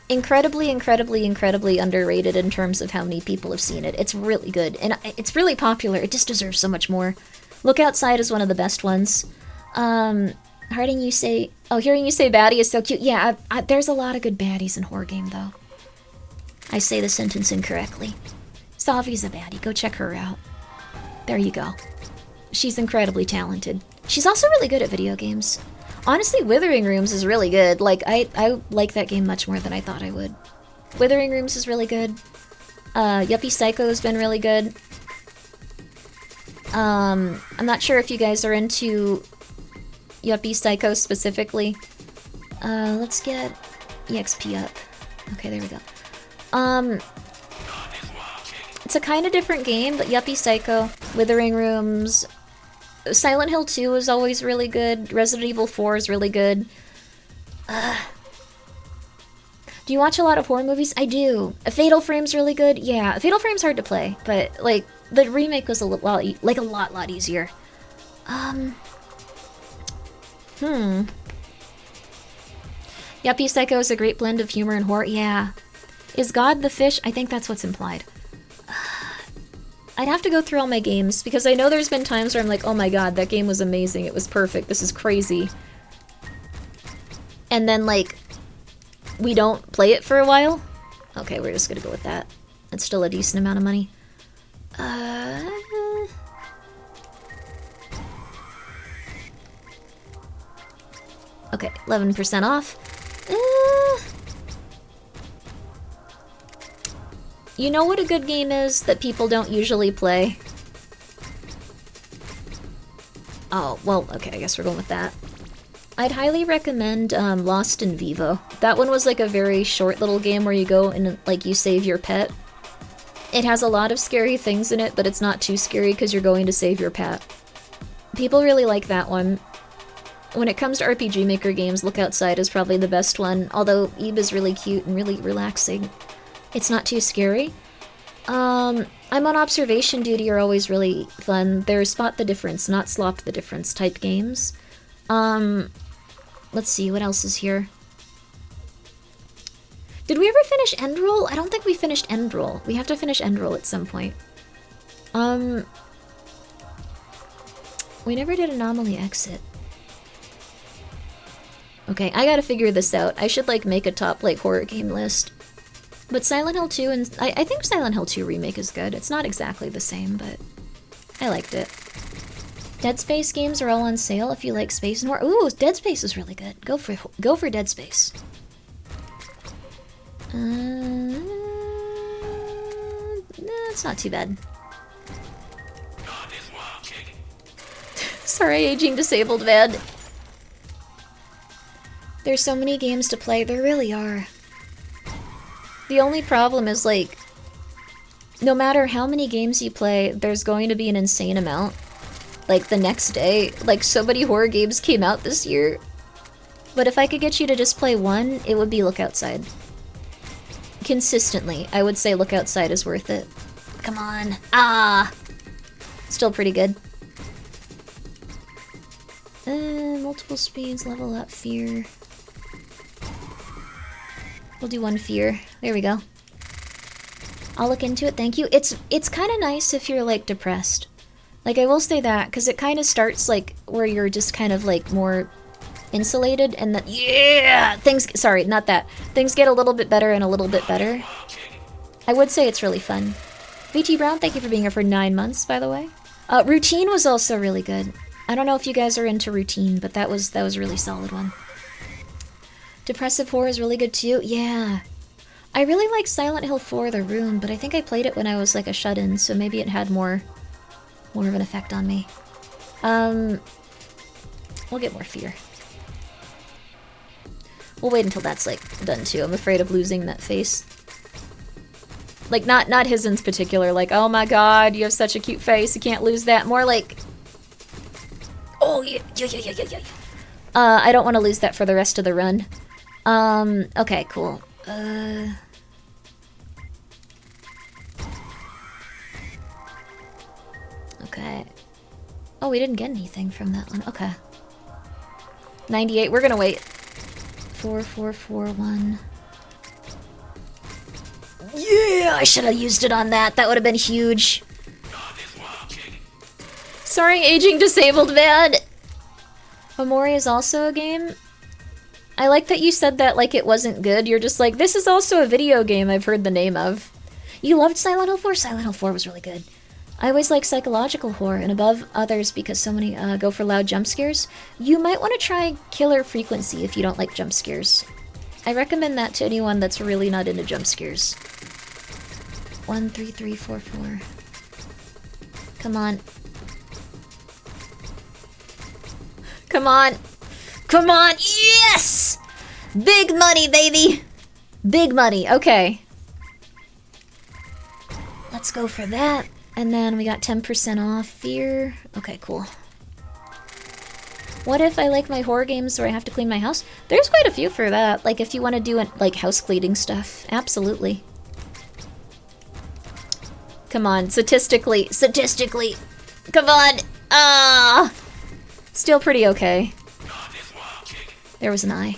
Incredibly, incredibly, incredibly underrated in terms of how many people have seen it. It's really good, and it's really popular. It just deserves so much more. Look Outside is one of the best ones. Hearing you say baddie is so cute. Yeah, there's a lot of good baddies in horror game, though. I say the sentence incorrectly. Savi's a baddie. Go check her out. There you go. She's incredibly talented. She's also really good at video games. Honestly, Withering Rooms is really good. Like, I like that game much more than I thought I would. Withering Rooms is really good. Yuppie Psycho has been really good. I'm not sure if you guys are into Yuppie Psycho specifically. Let's get EXP up. Okay, there we go. It's a kind of different game, but Yuppie Psycho, Withering Rooms, Silent Hill 2 is always really good. Resident Evil 4 is really good. Do you watch a lot of horror movies? I do. Fatal Frame's really good. Yeah, Fatal Frame's hard to play, but like the remake was a lot easier. Yuppie Psycho is a great blend of humor and horror. Yeah. Is God the fish? I think that's what's implied. I'd have to go through all my games, because I know there's been times where I'm like, oh my god, that game was amazing, it was perfect, this is crazy. And then, like, we don't play it for a while. Okay, we're just gonna go with that. It's still a decent amount of money. Okay, 11% off. You know what a good game is that people don't usually play? Oh, well, okay, I guess we're going with that. I'd highly recommend Lost in Vivo. That one was like a very short little game where you go and like you save your pet. It has a lot of scary things in it, but it's not too scary because you're going to save your pet. People really like that one. When it comes to RPG Maker games, Look Outside is probably the best one, although Eve is really cute and really relaxing. It's not too scary. I'm on observation duty are always really fun. They're spot the difference, not slop the difference type games. Let's see, what else is here? Did we ever finish Endroll? I don't think we finished Endroll. We have to finish Endroll at some point. We never did Anomaly Exit. Okay, I gotta figure this out. I should, like, make a top, like, horror game list. But Silent Hill 2 and... I think Silent Hill 2 Remake is good. It's not exactly the same, but I liked it. Dead Space games are all on sale if you like space and horror. Ooh, Dead Space is really good. Go for Dead Space. It's not too bad. Sorry, aging disabled man. There's so many games to play. There really are. The only problem is, like, no matter how many games you play, there's going to be an insane amount. Like, the next day. Like, so many horror games came out this year. But if I could get you to just play one, it would be Look Outside. Consistently, I would say Look Outside is worth it. Come on. Ah! Still pretty good. Multiple speeds, level up, fear. We'll do one fear. There we go. I'll look into it, thank you. It's kind of nice if you're, like, depressed. Like, I will say that, because it kind of starts, like, where you're just kind of, like, more insulated, and then, yeah! Sorry, not that. Things get a little bit better and a little bit better. I would say it's really fun. VT Brown, thank you for being here for 9 months, by the way. Routine was also really good. I don't know if you guys are into Routine, but that was a really solid one. Depressive horror is really good too. Yeah. I really like Silent Hill 4 The Room, but I think I played it when I was like a shut-in, so maybe it had more of an effect on me. We'll get more fear. We'll wait until that's, like, done too. I'm afraid of losing that face. Like, not his in particular, like, oh my god, you have such a cute face, you can't lose that. More like, oh, yeah. I don't want to lose that for the rest of the run. Okay, cool. Okay. Oh, we didn't get anything from that one. Okay. 98, we're gonna wait. 4441. Yeah, I should have used it on that. That would have been huge. Sorry, aging disabled man. Omori is also a game. I like that you said that like it wasn't good. You're just like, this is also a video game I've heard the name of. You loved Silent Hill 4? Silent Hill 4 was really good. I always like psychological horror and above others because so many go for loud jump scares. You might want to try Killer Frequency if you don't like jump scares. I recommend that to anyone that's really not into jump scares. 13344. Come on. Come on. Come on. Yes! Big money, baby. Big money. Okay. Let's go for that. And then we got 10% off Fear. Okay, cool. What if I like my horror games where I have to clean my house? There's quite a few for that. Like if you want to do like house cleaning stuff. Absolutely. Come on, statistically. Come on. Ah. Still pretty okay. There was an eye.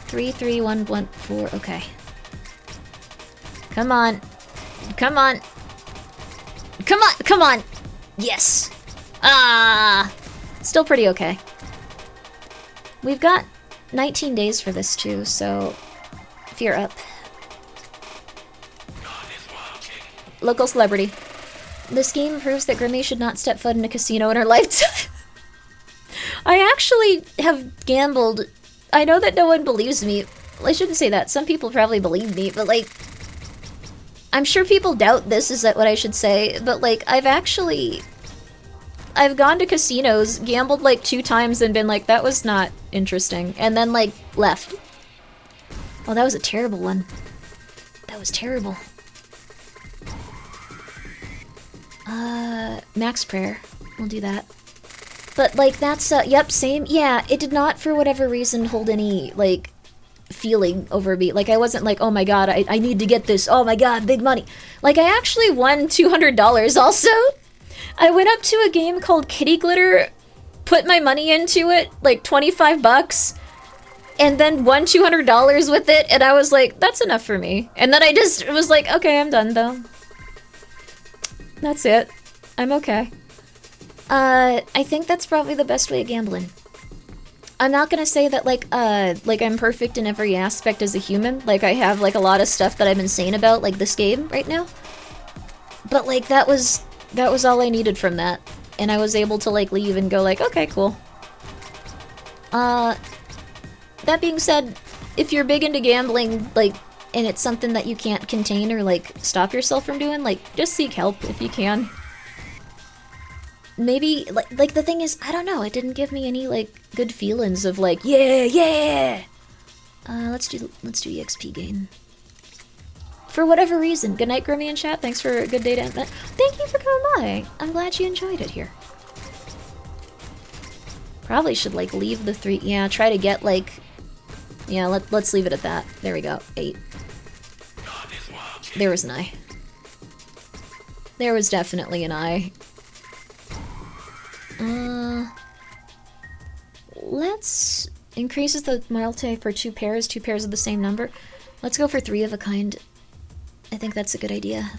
33114. Okay. Come on. Come on. Come on. Come on. Yes. Ah. Still pretty okay. We've got 19 days for this too, so fear up. Local celebrity. This game proves that Grimmi should not step foot in a casino in her lifetime. I actually have gambled. I know that no one believes me. I shouldn't say that. Some people probably believe me, but like, I'm sure people doubt this, is that what I should say, but like, I've gone to casinos, gambled like 2 times and been like, that was not interesting, and then like, left. Oh, that was a terrible one. That was terrible. Max Prayer. We'll do that. But like, that's, yep, same. Yeah, it did not, for whatever reason, hold any, like, feeling over me. Like, I wasn't like, oh my god, I need to get this. Oh my god, big money. Like, I actually won $200 also. I went up to a game called Kitty Glitter, put my money into it, like 25 bucks, and then won $200 with it, and I was like, that's enough for me. And then I just was like, okay, I'm done though. That's it. I'm okay. I think that's probably the best way of gambling. I'm not gonna say that like I'm perfect in every aspect as a human. Like I have like a lot of stuff that I'm insane about, like this game right now. But like that was all I needed from that. And I was able to like leave and go like, okay, cool. That being said, if you're big into gambling, like, and it's something that you can't contain or like stop yourself from doing, like just seek help if you can. Maybe like the thing is, I don't know, it didn't give me any like good feelings of like, yeah. Let's do EXP gain. For whatever reason. Good night, Grimmi in chat. Thanks for a good day to end that. Thank you for coming by. I'm glad you enjoyed it here. Probably should like leave the 3. Yeah, try to get like, yeah, let's leave it at that. There we go. 8. There was an eye. There was definitely an eye. Let's increases the multi for 2 pairs of the same number. Let's go for 3 of a kind. I think that's a good idea.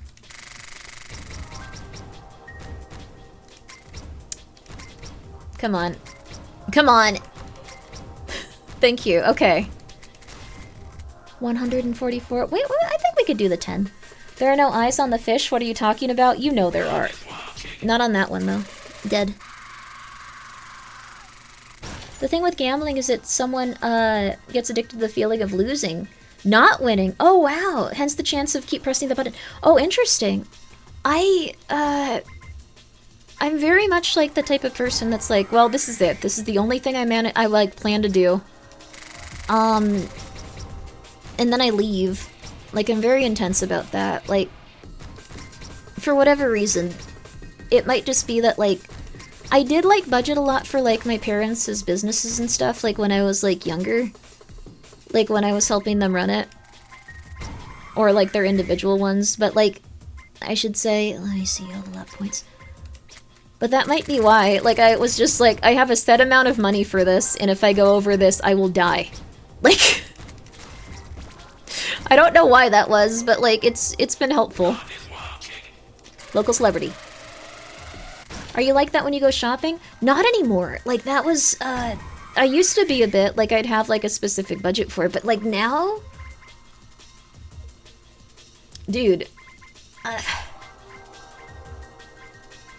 Come on. Come on! Thank you, okay. 144. Wait, I think we could do the 10. There are no eyes on the fish, what are you talking about? You know there are. Not on that one, though. Dead. The thing with gambling is that someone gets addicted to the feeling of losing. Not winning. Oh, wow. Hence the chance of keep pressing the button. Oh, interesting. I I'm very much like the type of person that's like, well, this is it. This is the only thing I like plan to do. And then I leave. Like, I'm very intense about that. Like, for whatever reason, it might just be that, like, I did, like, budget a lot for, like, my parents' businesses and stuff, like, when I was, like, younger. Like, when I was helping them run it. Or, like, their individual ones. But, like, I should say, let me see, all the luck points. But that might be why. Like, I was just like, I have a set amount of money for this, and if I go over this, I will die. Like, I don't know why that was, but, like, it's been helpful. Local celebrity. Are you like that when you go shopping? Not anymore. Like, that was, I used to be a bit, like, I'd have, like, a specific budget for it, but, like, now? Dude.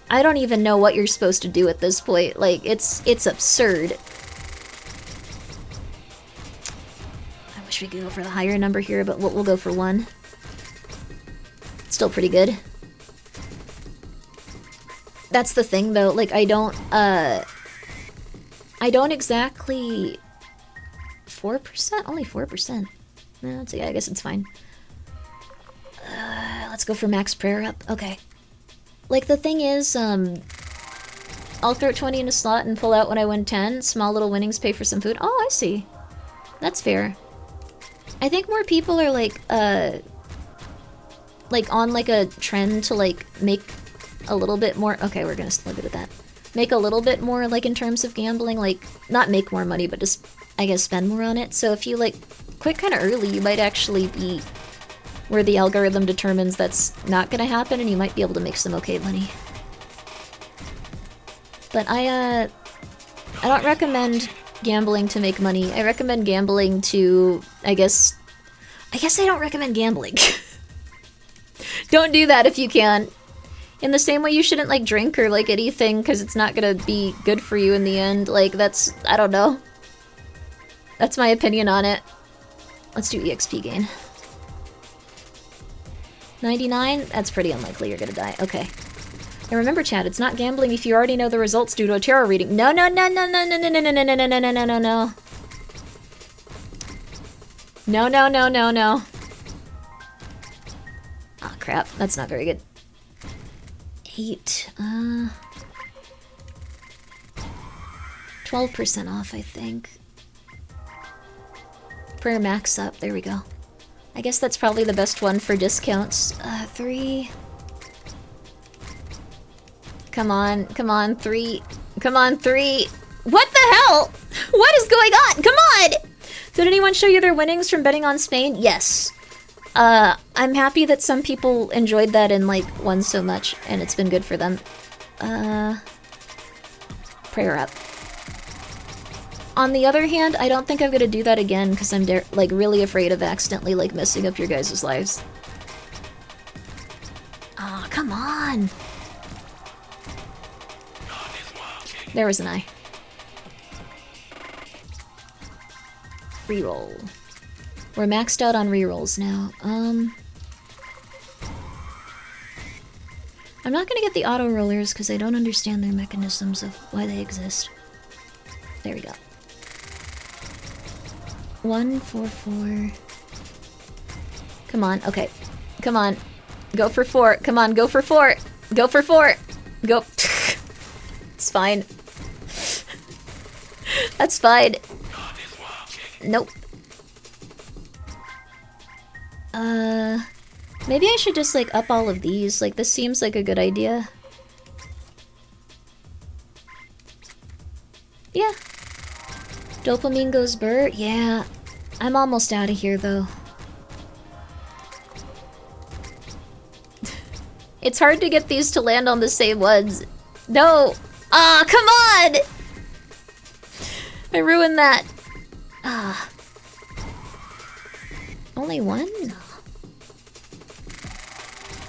I don't even know what you're supposed to do at this point. Like, it's absurd. I wish we could go for the higher number here, but we'll go for 1. Still pretty good. That's the thing, though. Like, I don't exactly... 4%? Only 4%. No, yeah, I guess it's fine. Let's go for max prayer up. Okay. Like, the thing is, I'll throw 20 in a slot and pull out when I win 10. Small little winnings pay for some food. Oh, I see. That's fair. I think more people are, like, on, like, a trend to, like, make a little bit more... Okay, we're gonna leave it at that. Make a little bit more, like, in terms of gambling. Like, not make more money, but just, I guess, spend more on it. So if you, like, quit kind of early, you might actually be... where the algorithm determines that's not gonna happen, and you might be able to make some okay money. But I don't recommend gambling to make money. I recommend gambling to, I guess I don't recommend gambling. Don't do that if you can. In the same way you shouldn't, like, drink or, like, anything, because it's not gonna be good for you in the end. Like, that's, I don't know. That's my opinion on it. Let's do EXP gain. 99? That's pretty unlikely you're gonna die. Okay. And remember, Chad, it's not gambling if you already know the results due to a tarot reading. No, no, no, no, no, no, no, no, no, no, no, no, no, no, no, no. No, no, no, no, no. Oh, crap. That's not very good. 8. 12% off, I think. Prayer max up. There we go. I guess that's probably the best one for discounts. 3. Come on, 3. Come on, 3. What the hell? What is going on? Come on! Did anyone show you their winnings from betting on Spain? Yes. I'm happy that some people enjoyed that and, like, won so much, and it's been good for them. Prayer up. On the other hand, I don't think I'm gonna do that again because I'm like really afraid of accidentally like messing up your guys' lives. Aw, oh, come on! There was an eye. Reroll. We're maxed out on rerolls now. I'm not gonna get the auto rollers because I don't understand their mechanisms of why they exist. There we go. 1, 4, 4. Come on, okay. Come on. Go for 4. Come on, go for 4. Go for 4. Go. It's fine. That's fine. Nope. Maybe I should just, like, up all of these. Like, this seems like a good idea. Yeah. Dopamine goes burr? Yeah. I'm almost out of here, though. It's hard to get these to land on the same ones. No! Ah, come on! I ruined that. Ah. Only 1? No.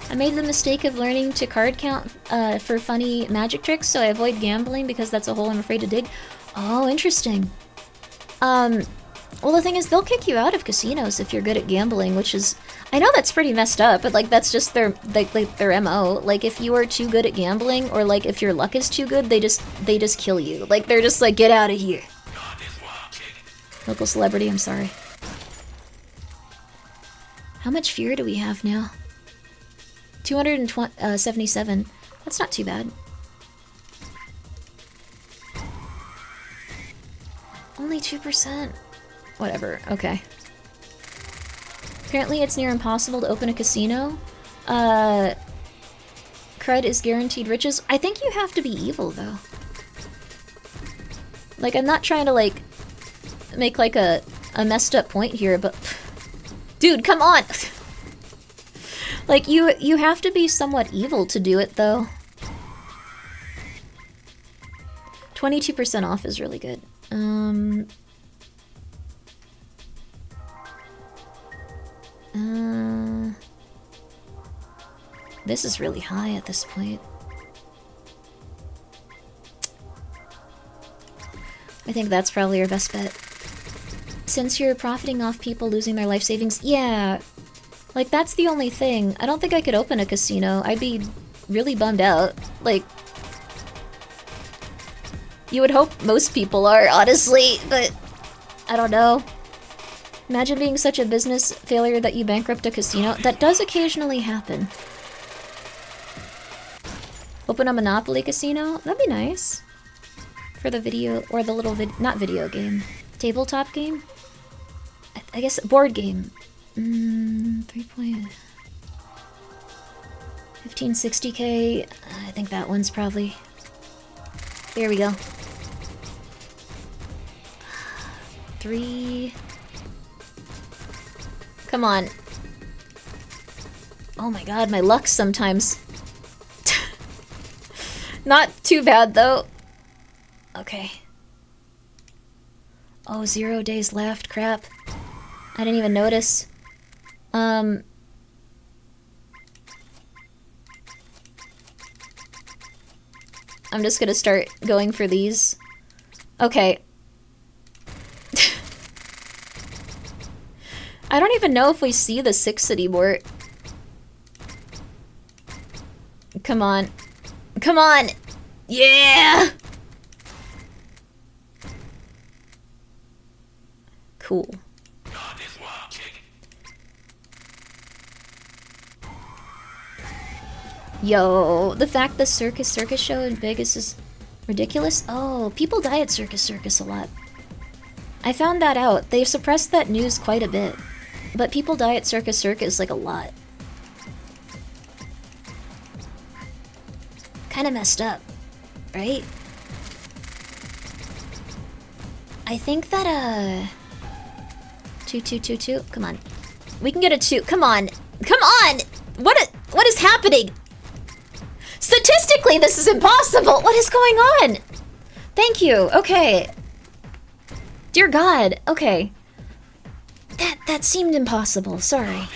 I made the mistake of learning to card count for funny magic tricks, so I avoid gambling because that's a hole I'm afraid to dig. Oh, interesting. Well, the thing is, they'll kick you out of casinos if you're good at gambling, which is... I know that's pretty messed up, but, like, that's just their, like their MO. Like, if you are too good at gambling, or, like, if your luck is too good, they just kill you. Like, they're just like, get out of here. Local celebrity, I'm sorry. How much fear do we have now? 277. That's not too bad. Only 2%. Whatever, okay. Apparently it's near impossible to open a casino. Crud is guaranteed riches. I think you have to be evil, though. Like, I'm not trying to, like, make, like, a messed up point here, but... Dude, come on! Like, you have to be somewhat evil to do it, though. 22% off is really good. This is really high at this point. I think that's probably your best bet. Since you're profiting off people losing their life savings, yeah. Like, that's the only thing. I don't think I could open a casino. I'd be really bummed out. Like, you would hope most people are, honestly, but I don't know. Imagine being such a business failure that you bankrupt a casino. That does occasionally happen. Open a Monopoly casino? That'd be nice. For the video, or the little not video game. Tabletop game? I guess board game. 1560K. I think that one's probably... There we go. 3... Come on. Oh my god, my luck sometimes. Not too bad, though. Okay. Oh, 0 days left. Crap. I didn't even notice. I'm just gonna start going for these. Okay. I don't even know if we see the 6 anymore. Come on. Come on! Yeah! Cool. Yo, the fact the Circus show in Vegas is ridiculous? Oh, people die at Circus a lot. I found that out. They've suppressed that news quite a bit. But people die at Circus like a lot. Kinda messed up, right? I think that, 2. Come on. We can get a 2. Come on. Come on! What is happening? Statistically, this is impossible! What is going on? Thank you. Okay. Dear God. Okay. That seemed impossible. Sorry.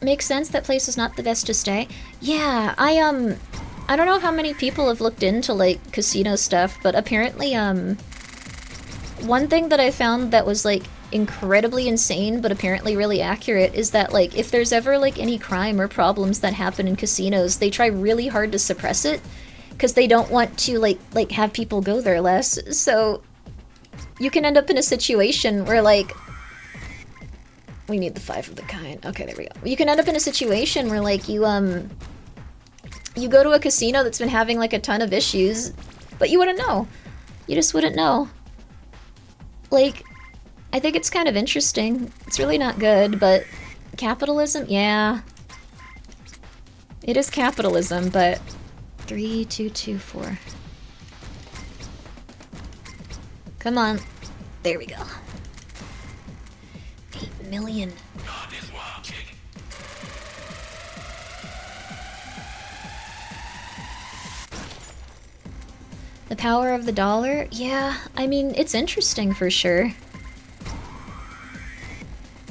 Makes sense that place is not the best to stay. Yeah, I don't know how many people have looked into, like, casino stuff, but apparently, one thing that I found that was, like, incredibly insane, but apparently really accurate, is that, like, if there's ever, like, any crime or problems that happen in casinos, they try really hard to suppress it, because they don't want to, like, have people go there less, so you can end up in a situation where, like, we need the 5 of the kind. Okay, there we go. You can end up in a situation where, like, you go to a casino that's been having, like, a ton of issues, but you wouldn't know. You just wouldn't know. Like, I think it's kind of interesting. It's really not good, but capitalism? Yeah. It is capitalism, but 3, 2, 2, 4. Come on. There we go. 8 million. The power of the dollar? Yeah, I mean, it's interesting for sure.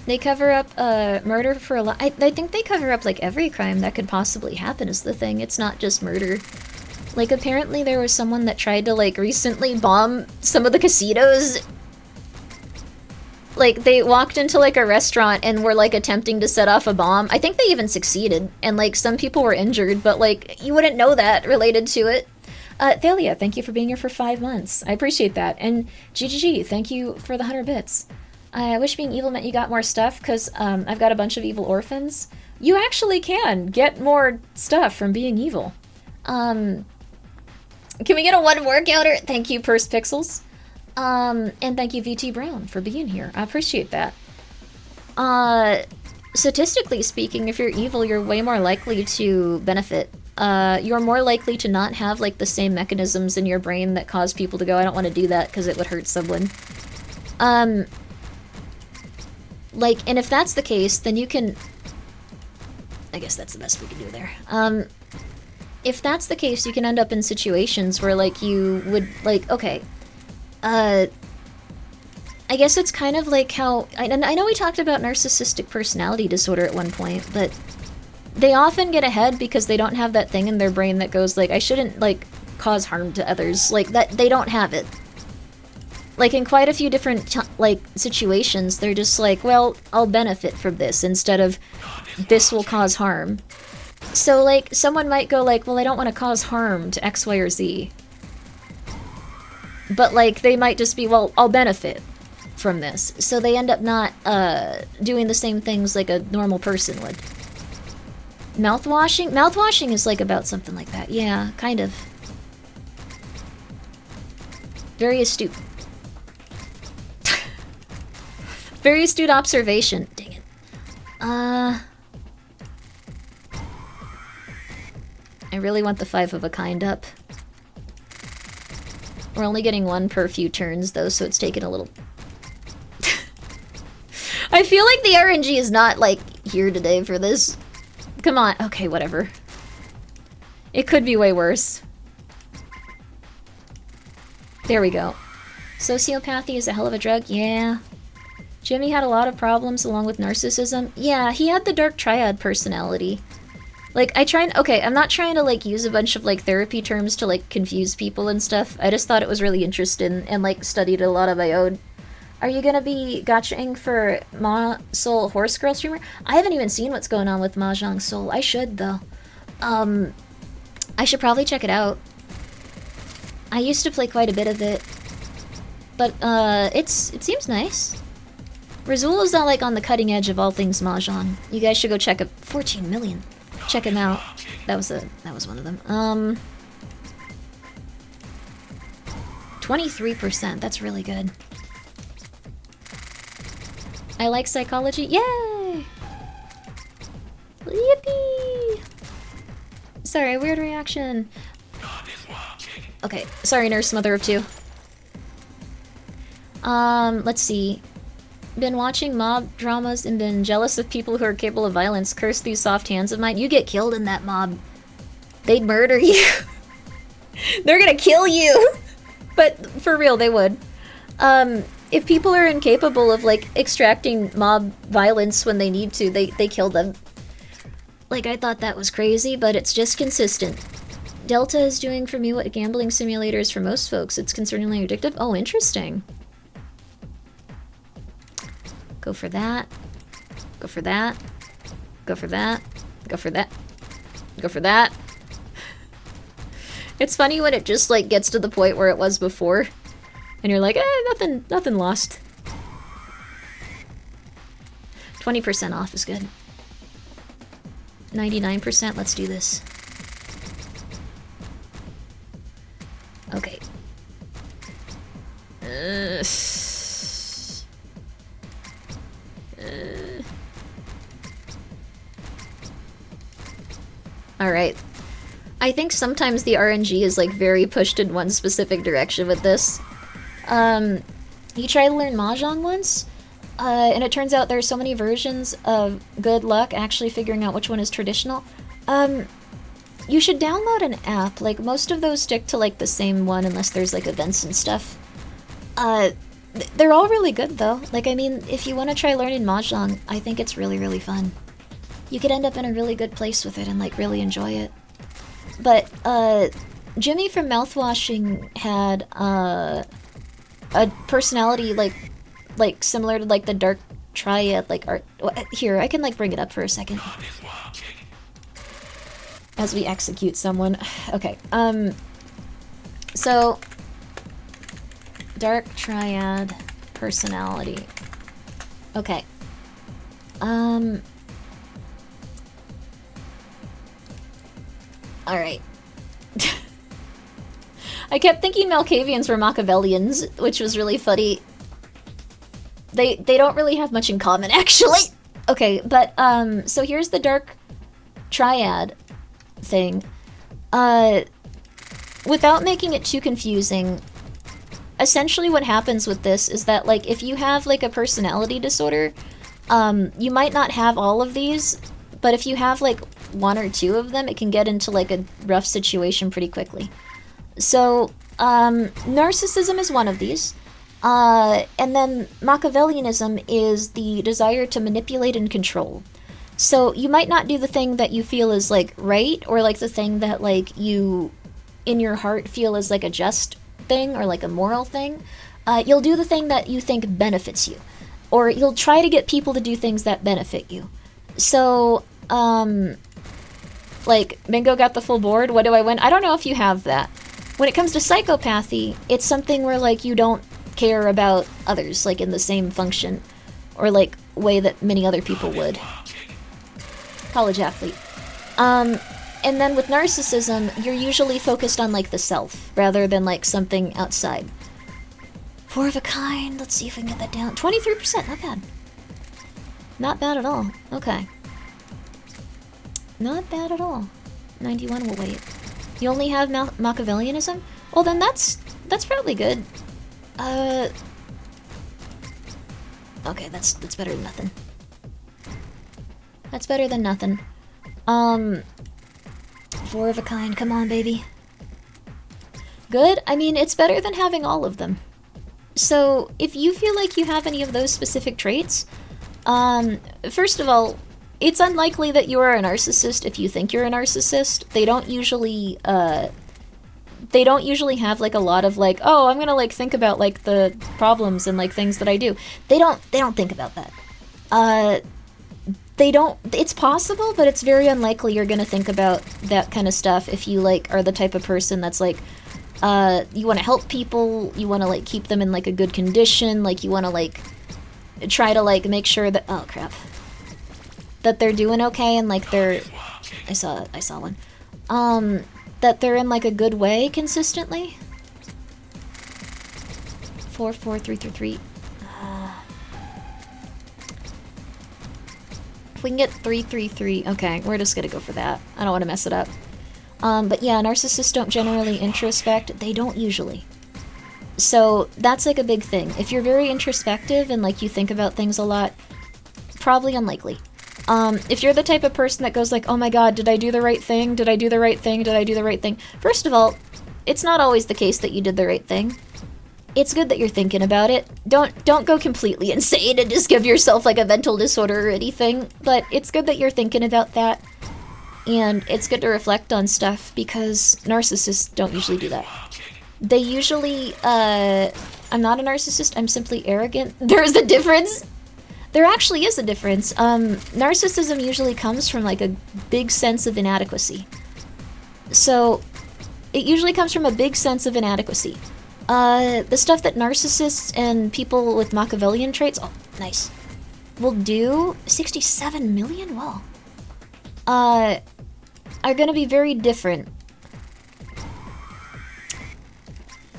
They cover up murder for a lot. I think they cover up, like, every crime that could possibly happen is the thing. It's not just murder. Like, apparently there was someone that tried to, like, recently bomb some of the casinos. Like, they walked into, like, a restaurant and were, like, attempting to set off a bomb. I think they even succeeded, and, like, some people were injured, but, like, you wouldn't know that related to it. Thalia, thank you for being here for 5 months. I appreciate that. And GGG, thank you for the 100 bits. I wish being evil meant you got more stuff, because I've got a bunch of evil orphans. You actually can get more stuff from being evil. Can we get a 1 workouter? Thank you, Purse Pixels. And thank you, VT Brown, for being here. I appreciate that. Statistically speaking, if you're evil, you're way more likely to benefit. You're more likely to not have, like, the same mechanisms in your brain that cause people to go, I don't want to do that because it would hurt someone. Like, and if that's the case, then you can... I guess that's the best we can do there. If that's the case, you can end up in situations where, like, you would, like, okay, I guess it's kind of like how... I know we talked about narcissistic personality disorder at one point, but they often get ahead because they don't have that thing in their brain that goes, like, I shouldn't, like, cause harm to others. Like, that, they don't have it. Like, in quite a few different, like, situations, they're just like, well, I'll benefit from this instead of this will cause harm. So, like, someone might go like, well, I don't want to cause harm to X, Y, or Z. But, like, they might just be, well, I'll benefit from this. So they end up not, doing the same things like a normal person would. Mouthwashing? Mouthwashing is, like, about something like that. Yeah, kind of. Very astute. Very astute observation. Dang it. I really want the 5 of a kind up. We're only getting 1 per few turns, though, so it's taken a little... I feel like the RNG is not, like, here today for this. Come on. Okay, whatever. It could be way worse. There we go. Sociopathy is a hell of a drug? Yeah. Jimmy had a lot of problems along with narcissism. Yeah, he had the dark triad personality. Like, okay, I'm not trying to, like, use a bunch of, like, therapy terms to, like, confuse people and stuff. I just thought it was really interesting and, like, studied a lot of my own. Are you gonna be gotchaing for Ma Soul Horse Girl streamer? I haven't even seen what's going on with Mahjong Soul. I should, though. I should probably check it out. I used to play quite a bit of it. But, it seems nice. Razul is not, like, on the cutting edge of all things Mahjong. You guys should go check it. 14 million. Check him out. That was one of them. 23%. That's really good. I like psychology. Yay! Yippee! Sorry, weird reaction. Okay, sorry, nurse, mother of 2. Let's see. Been watching mob dramas and been jealous of people who are capable of violence. Curse these soft hands of mine. You get killed in that mob. They'd murder you. They're gonna kill you. But for real, they would. If people are incapable of, like, extracting mob violence when they need to, they kill them. Like, I thought that was crazy, but it's just consistent. Delta is doing for me what gambling simulator is for most folks. It's concerningly addictive. Oh, interesting. Go for that. Go for that. Go for that. Go for that. Go for that. It's funny when it just, like, gets to the point where it was before. And you're like, nothing lost. 20% off is good. 99%, let's do this. Okay. Alright. I think sometimes the RNG is, like, very pushed in one specific direction with this. You try to learn Mahjong once, and it turns out there are so many versions of good luck actually figuring out which one is traditional. You should download an app. Like, most of those stick to, like, the same one unless there's, like, events and stuff. They're all really good, though. Like, I mean, if you want to try learning Mahjong, I think it's really, really fun. You could end up in a really good place with it and, like, really enjoy it. But, Jimmy from Mouthwashing had a personality like similar to like the Dark Triad like art. Here, I can like bring it up for a second as we execute someone. Okay. So Dark Triad personality. Okay. All right. I kept thinking Malkavians were Machiavellians, which was really funny. They don't really have much in common, actually. Okay, but so here's the Dark Triad thing. Without making it too confusing, essentially what happens with this is that like if you have like a personality disorder, you might not have all of these, but if you have like one or two of them, it can get into like a rough situation pretty quickly. So, narcissism is one of these. And then Machiavellianism is the desire to manipulate and control. So you might not do the thing that you feel is like right, or like the thing that like you in your heart feel is like a just thing or like a moral thing. You'll do the thing that you think benefits you, or you'll try to get people to do things that benefit you. So, like, Mingo got the full board, what do I win? I don't know if you have that. When it comes to psychopathy, it's something where, like, you don't care about others, like, in the same function, or, like, way that many other people would. College athlete. And then with narcissism, you're usually focused on, like, the self, rather than, like, something outside. 4 of a kind, let's see if we can get that down. 23%, not bad. Not bad at all. Okay. Not bad at all. 91 will wait. You only have Machiavellianism? Well, then that's probably good. Okay, that's better than nothing. That's better than nothing. 4 of a kind, come on, baby. Good? I mean, it's better than having all of them. So, if you feel like you have any of those specific traits, first of all, it's unlikely that you are a narcissist if you think you're a narcissist. They don't usually have, like, a lot of, like, oh, I'm gonna, like, think about, like, the problems and, like, things that I do. They don't think about that. It's possible, but it's very unlikely you're gonna think about that kind of stuff if you, like, are the type of person that's, like, you want to help people, you want to, like, keep them in, like, a good condition, like, you want to, like, try to, like, make sure that, oh, crap, that they're doing okay, and, like, they're, I saw one, that they're in, like, a good way consistently. 4, 4, 3, 3, 3. If we can get 3, 3, 3, okay, we're just gonna go for that. I don't want to mess it up. But yeah, narcissists don't generally introspect. They don't usually. So that's like a big thing. If you're very introspective and like you think about things a lot, probably unlikely. If you're the type of person that goes like, oh my god, did I do the right thing? Did I do the right thing? Did I do the right thing? First of all, it's not always the case that you did the right thing. It's good that you're thinking about it. Don't go completely insane and just give yourself like a mental disorder or anything, but it's good that you're thinking about that. And it's good to reflect on stuff, because narcissists don't usually do that. They usually, I'm not a narcissist, I'm simply arrogant. There's a difference! There actually is a difference. Narcissism usually comes from, like, a big sense of inadequacy. So, it usually comes from a big sense of inadequacy. The stuff that narcissists and people with Machiavellian traits, oh, nice, will do, 67 million? Wow. Are gonna be very different.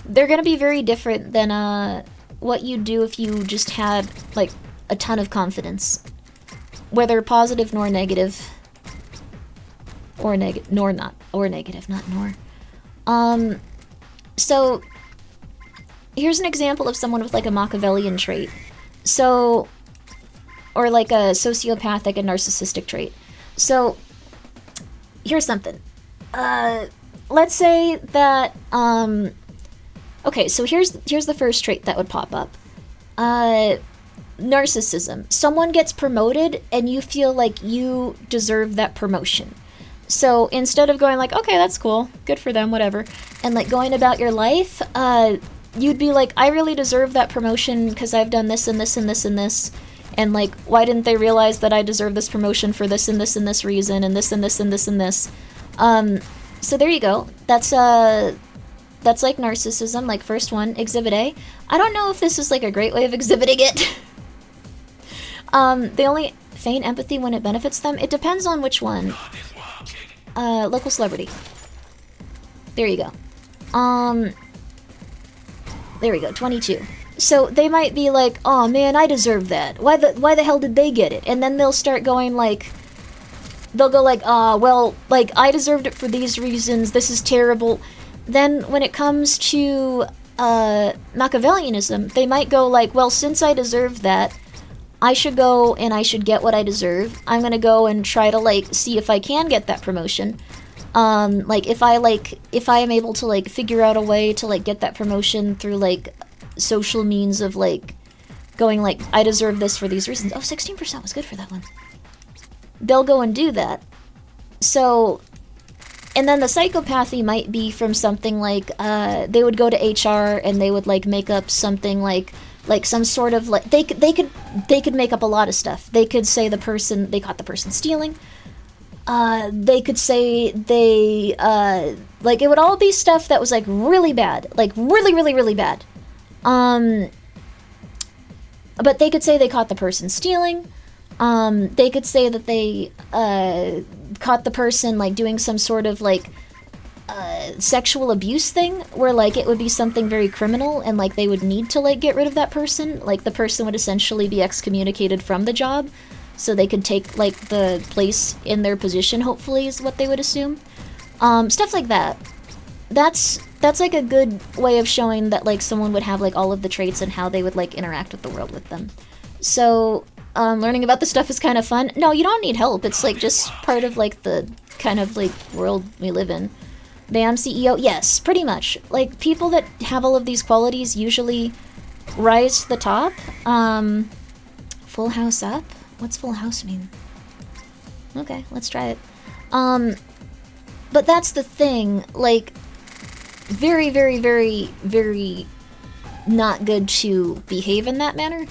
They're gonna be very different than, what you do if you just had, like, a ton of confidence. Whether positive nor negative. Or negative, not nor. So, here's an example of someone with, like, a Machiavellian trait. So, or, like, a sociopathic and narcissistic trait. So, here's something. Let's say that, okay, so here's the first trait that would pop up. Narcissism. Someone gets promoted and you feel like you deserve that promotion. So instead of going like, okay, that's cool, good for them, whatever, and like going about your life, you'd be like, I really deserve that promotion because I've done this and this and this and this, and like, why didn't they realize that I deserve this promotion for this and this and this reason and this and this and this and this? So there you go. That's like narcissism, like first one, Exhibit A. I don't know if this is like a great way of exhibiting it. They only feign empathy when it benefits them. It depends on which one. Local celebrity. There you go. There we go, 22. So they might be like, oh man, I deserve that. Why the hell did they get it? And then they'll start going like, they'll go like, well, like, I deserved it for these reasons, this is terrible. Then when it comes to Machiavellianism, they might go like, well, since I deserve that, I should go and I should get what I deserve. I'm gonna go and try to like see if I can get that promotion. Like if I am able to like figure out a way to like get that promotion through like social means of like going like, I deserve this for these reasons. Oh, 16% was good for that one. They'll go and do that. So, and then the psychopathy might be from something like, they would go to HR and they would like make up something like some sort of like, they could make up a lot of stuff. They could say they caught the person stealing. They could say they, like it would all be stuff that was like really bad, like really, really, really bad. But they could say they caught the person stealing. They could say that they caught the person like doing some sort of like sexual abuse thing where like it would be something very criminal and like they would need to like get rid of that person. Like the person would essentially be excommunicated from the job so they could take like the place in their position, hopefully, is what they would assume. Stuff like that. That's like a good way of showing that like someone would have like all of the traits and how they would like interact with the world with them. So learning about this stuff is kind of fun. No, you don't need help. It's like just part of like the kind of like world we live in. BAM CEO, yes, pretty much. Like people that have all of these qualities usually rise to the top. Full house up? What's full house mean? Okay, let's try it. But that's the thing, like very, very, very, very not good to behave in that manner.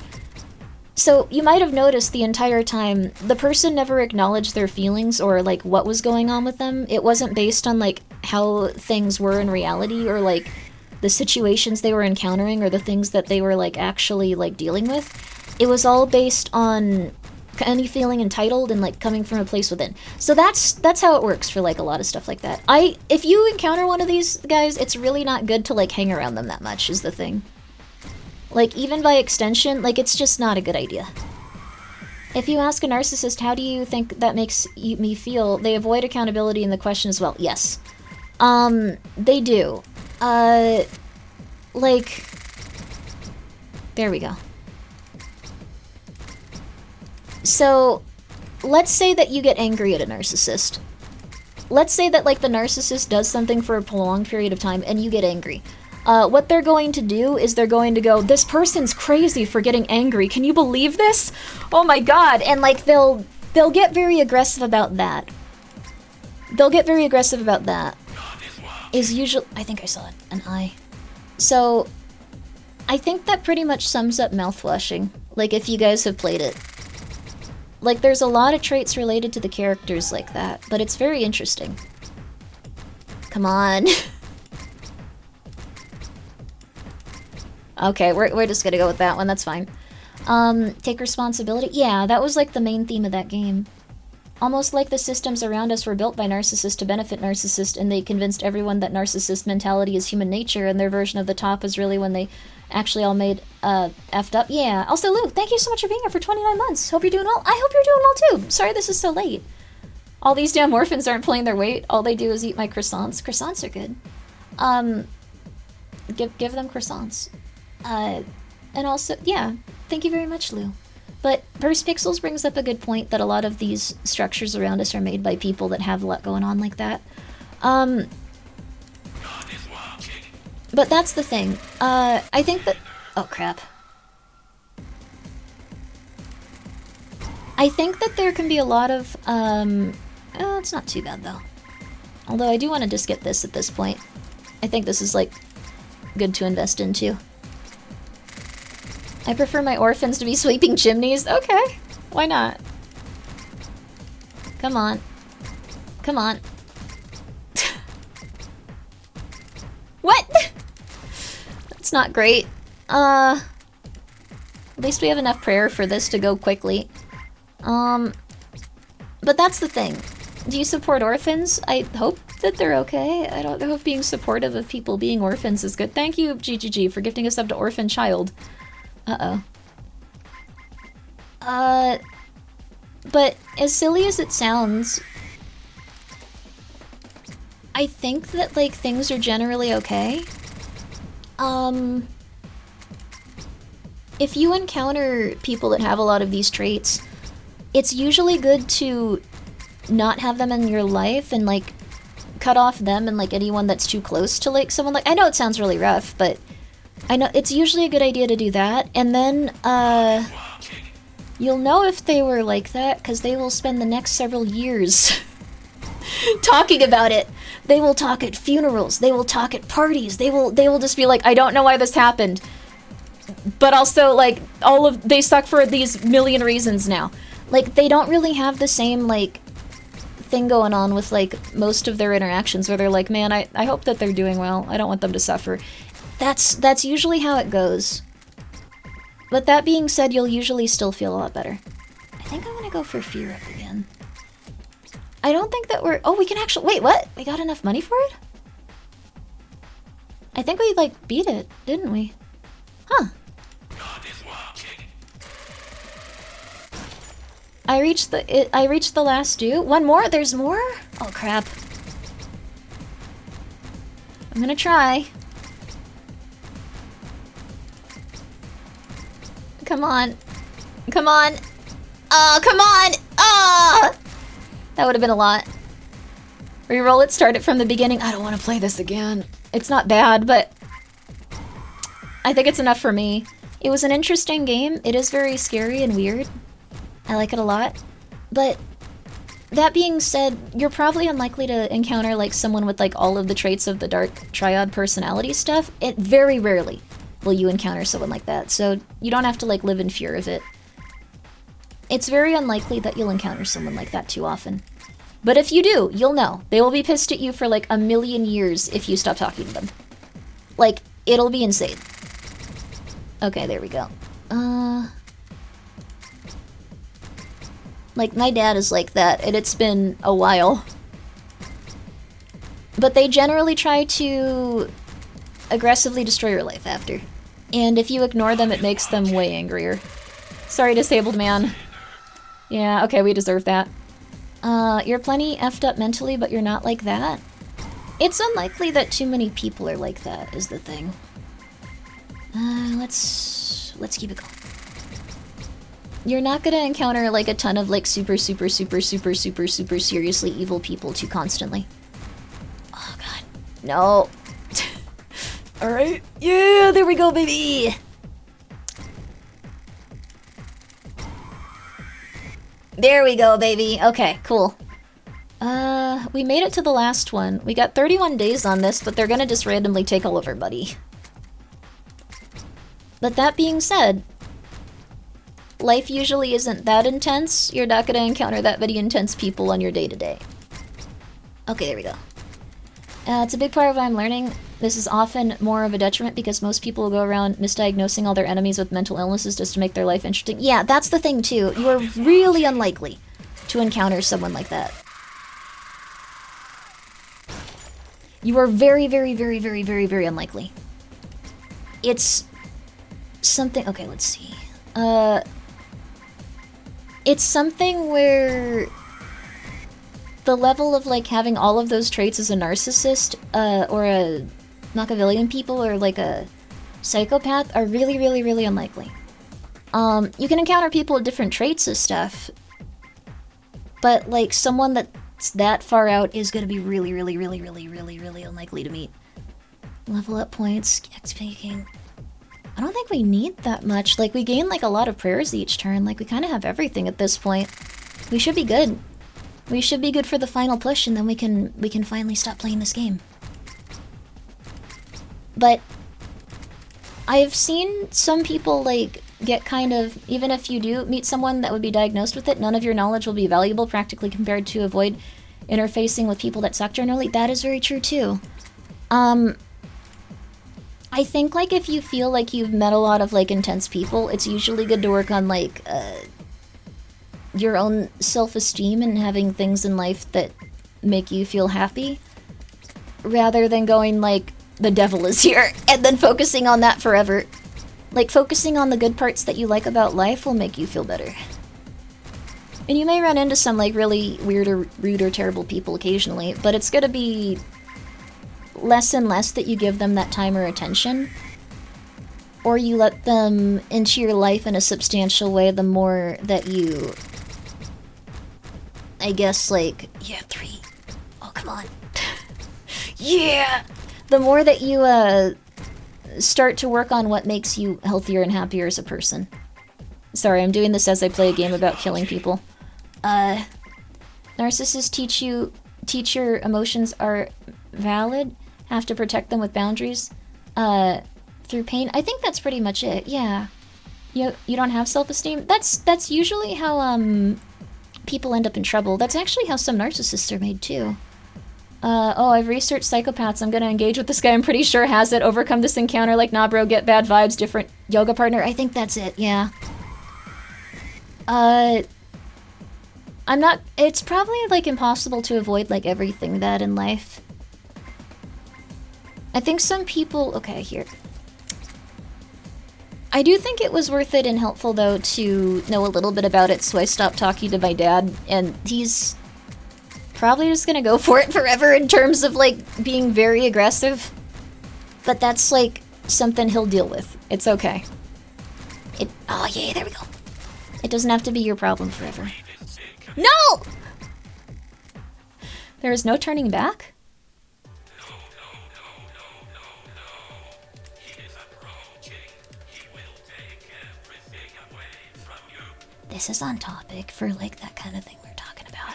So you might have noticed the entire time, the person never acknowledged their feelings or like what was going on with them. It wasn't based on like how things were in reality or like the situations they were encountering or the things that they were like actually like dealing with. It was all based on any feeling entitled and like coming from a place within. So that's how it works for like a lot of stuff like that. If you encounter one of these guys, it's really not good to like hang around them that much is the thing. Like, even by extension, like, it's just not a good idea. If you ask a narcissist, how do you think that makes me feel, they avoid accountability in the question as well. Yes. They do. Like, there we go. So, let's say that you get angry at a narcissist. Let's say that, like, the narcissist does something for a prolonged period of time, and you get angry. What they're going to do is they're going to go, this person's crazy for getting angry. Can you believe this? Oh my god. And like they'll get very aggressive about that. Is usually, I think I saw it, an eye. So I think that pretty much sums up mouthwashing. Like if you guys have played it. Like there's a lot of traits related to the characters like that, but it's very interesting. Come on. Okay, we're just gonna go with that one, that's fine. Take responsibility. Yeah, that was like the main theme of that game. Almost like the systems around us were built by narcissists to benefit narcissists, and they convinced everyone that narcissist mentality is human nature, and their version of the top is really when they actually all made effed up. Yeah. Also, Luke, thank you so much for being here for 29 months. Hope you're doing well. I hope you're doing well too. Sorry this is so late. All these damn orphans aren't pulling their weight. All they do is eat my croissants. Croissants are good. Give them croissants. And also, yeah, thank you very much, Lou. But Burst Pixels brings up a good point that a lot of these structures around us are made by people that have a lot going on like that. But that's the thing. I think that... Oh, crap. I think that there can be a lot of, it's not too bad, though. Although I do want to just get this at this point. I think this is, like, good to invest into. I prefer my orphans to be sweeping chimneys. Okay, why not? Come on. Come on. What? That's not great. At least we have enough prayer for this to go quickly. But that's the thing. Do you support orphans? I hope that they're okay. I don't know if being supportive of people being orphans is good. Thank you, GGG, for gifting us up to Orphan Child. Uh-oh. But as silly as it sounds, I think that, like, things are generally okay. If you encounter people that have a lot of these traits, it's usually good to not have them in your life and, like, cut off them and, like, anyone that's too close to, like, someone like... I know it sounds really rough, but I know it's usually a good idea to do that. And then, you'll know if they were like that, because they will spend the next several years talking about it. They will talk at funerals. They will talk at parties. They will just be like, I don't know why this happened. But also, like, they suck for these million reasons now. Like, they don't really have the same, like, thing going on with, like, most of their interactions where they're like, man, I hope that they're doing well. I don't want them to suffer. That's usually how it goes. But that being said, you'll usually still feel a lot better. I think I'm gonna go for Fear Up again. I don't think that we're... Oh, we can actually... Wait, what? We got enough money for it? I think we, like, beat it, didn't we? Huh. I reached the last due. One more? There's more? Oh, crap. I'm gonna try. Come on. Come on. Oh, come on! Oh! That would have been a lot. Reroll it, start it from the beginning. I don't want to play this again. It's not bad, but I think it's enough for me. It was an interesting game. It is very scary and weird. I like it a lot. But that being said, you're probably unlikely to encounter like someone with like all of the traits of the Dark Triad personality stuff. It very rarely will you encounter someone like that, so you don't have to like live in fear of it. It's very unlikely that you'll encounter someone like that too often. But if you do, you'll know. They will be pissed at you for like a million years if you stop talking to them. Like, it'll be insane. Okay, there we go. Like, my dad is like that, and it's been a while. But they generally try to aggressively destroy your life after. And if you ignore them, it makes them way angrier. Sorry, disabled man. Yeah, okay, we deserve that. You're plenty effed up mentally, but you're not like that. It's unlikely that too many people are like that, is the thing. Let's keep it going. You're not gonna encounter like a ton of like super seriously evil people too constantly. Oh god. No. Alright. Yeah, there we go, baby! There we go, baby. Okay, cool. We made it to the last one. We got 31 days on this, but they're gonna just randomly take all of our money. But that being said, life usually isn't that intense. You're not gonna encounter that many intense people on your day-to-day. Okay, there we go. It's a big part of what I'm learning. This is often more of a detriment because most people will go around misdiagnosing all their enemies with mental illnesses just to make their life interesting. Yeah, that's the thing too. You are really unlikely to encounter someone like that. You are very unlikely. It's something... Okay, let's see. It's something where the level of like having all of those traits as a narcissist or a Machiavellian people or like a psychopath are really unlikely. You can encounter people with different traits of stuff, but like someone that's that far out is gonna be really unlikely to meet. Level up points, speaking. I don't think we need that much. Like, we gain like a lot of prayers each turn. Like, we kind of have everything at this point. We should be good. We should be good for the final push, and then we can finally stop playing this game. But I've seen some people, like, get kind of... Even if you do meet someone that would be diagnosed with it, none of your knowledge will be valuable practically compared to avoid interfacing with people that suck generally. That is very true, too. I think, like, if you feel like you've met a lot of, like, intense people, it's usually good to work on, like, your own self-esteem and having things in life that make you feel happy, rather than going, like, the devil is here, and then focusing on that forever. Like, focusing on the good parts that you like about life will make you feel better. And you may run into some, like, really weird or rude or terrible people occasionally, but it's gonna be less and less that you give them that time or attention, or you let them into your life in a substantial way the more that you, I guess, like, yeah, 3. Oh, come on. Yeah! The more that you, start to work on what makes you healthier and happier as a person. Sorry, I'm doing this as I play a game about killing people. Narcissists teach your emotions are valid, have to protect them with boundaries, through pain. I think that's pretty much it, yeah. You don't have self-esteem? That's usually how, people end up in trouble. That's actually how some narcissists are made, too. Oh, I've researched psychopaths. I'm gonna engage with this guy I'm pretty sure has it. Overcome this encounter like, nah bro, get bad vibes, different yoga partner. I think that's it, yeah. It's probably, like, impossible to avoid, like, everything bad in life. I think some people... Okay, here. I do think it was worth it and helpful, though, to know a little bit about it, so I stopped talking to my dad, and he's probably just gonna go for it forever in terms of, like, being very aggressive. But that's, like, something he'll deal with. It's okay. Oh, yeah, there we go. It doesn't have to be your problem forever. No! There is no turning back? This is on topic for, like, that kind of thing we're talking about.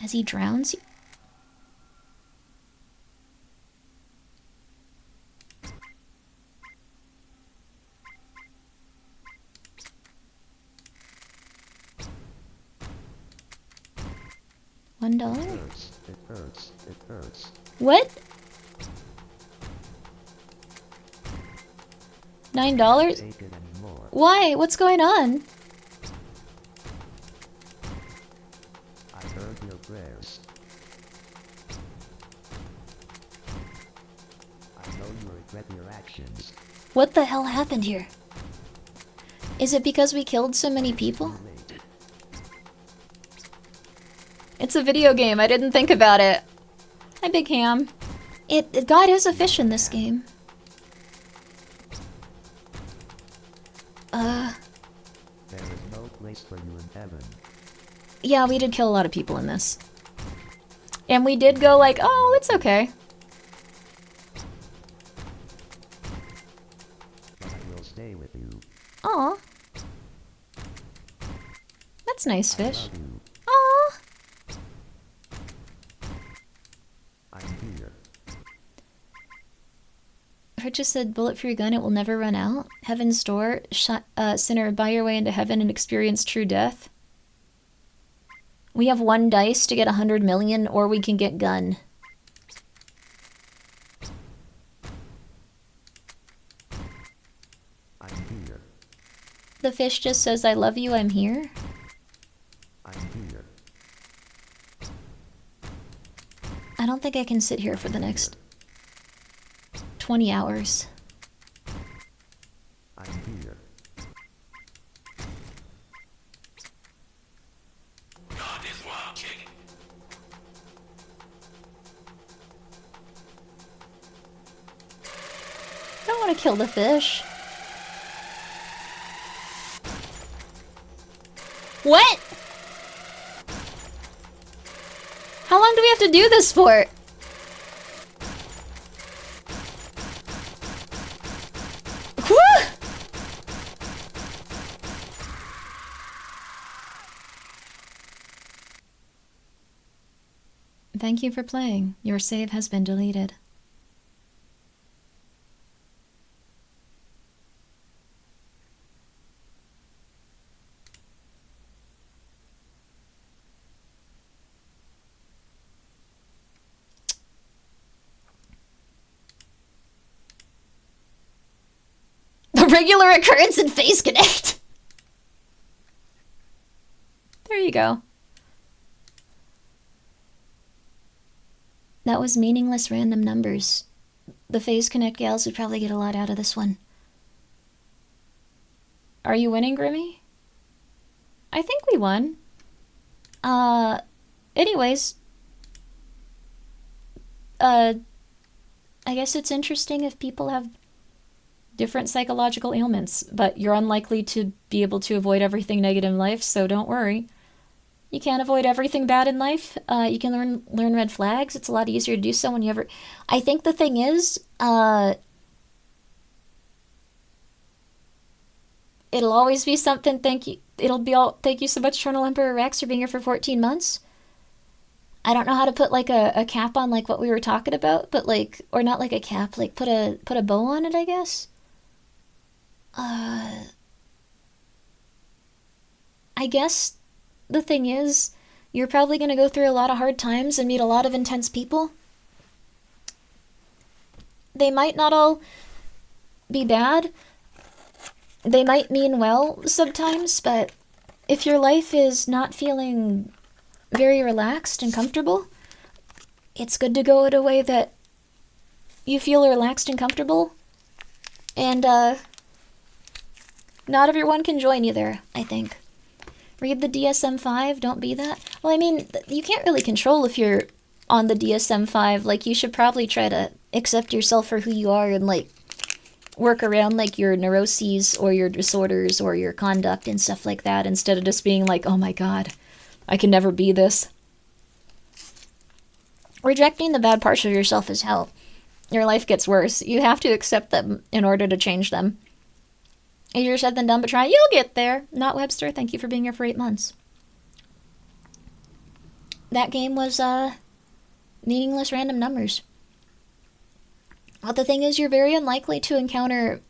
As he drowns you? $1? It hurts. It hurts. What? $9? Take it anymore. Why? What's going on? I heard your prayers. I know you regret your actions. What the hell happened here? Is it because we killed so many people? It's a video game. I didn't think about it. Hi, Big Ham. God is a fish in this game. There is no place for you in heaven. Yeah, we did kill a lot of people in this. And we did go like, oh, it's okay. But I will stay with you. Aw. That's nice, I fish. love you. Aw. I'm here. Rich just said, bullet for your gun, it will never run out. Heaven's door, sinner, buy your way into heaven and experience true death. We have 1 dice to get 100 million, or we can get gun. I'm here. The fish just says, I love you, I'm here. I'm here. I don't think I can sit here for the next 20 hours. I'm here. God is watching. I don't want to kill the fish. What? How long do we have to do this for? Whew! Thank you for playing. Your save has been deleted. A regular occurrence in Face Connect. There you go. That was meaningless random numbers. The Phase Connect gals would probably get a lot out of this one. Are you winning, Grimmi? I think we won. Anyways. I guess it's interesting if people have different psychological ailments, but you're unlikely to be able to avoid everything negative in life, so don't worry. You can't avoid everything bad in life. You can learn red flags. It's a lot easier to do so when you ever... I think the thing is, it'll always be something, thank you. Thank you so much, Eternal Emperor Rex, for being here for 14 months. I don't know how to put, like, a cap on, like, what we were talking about, but, like, or not like a cap, like, put a bow on it, I guess. I guess the thing is, you're probably going to go through a lot of hard times and meet a lot of intense people. They might not all be bad. They might mean well sometimes, but if your life is not feeling very relaxed and comfortable, it's good to go in a way that you feel relaxed and comfortable. And, not everyone can join you there, I think. Read the DSM-5, don't be that. Well, I mean, you can't really control if you're on the DSM-5. Like, you should probably try to accept yourself for who you are and, like, work around, like, your neuroses or your disorders or your conduct and stuff like that, instead of just being like, oh my god, I can never be this. Rejecting the bad parts of yourself is hell. Your life gets worse. You have to accept them in order to change them. Easier said than done, but try. You'll get there. Not Webster, thank you for being here for 8 months. That game was, meaningless random numbers. But the thing is, you're very unlikely to encounter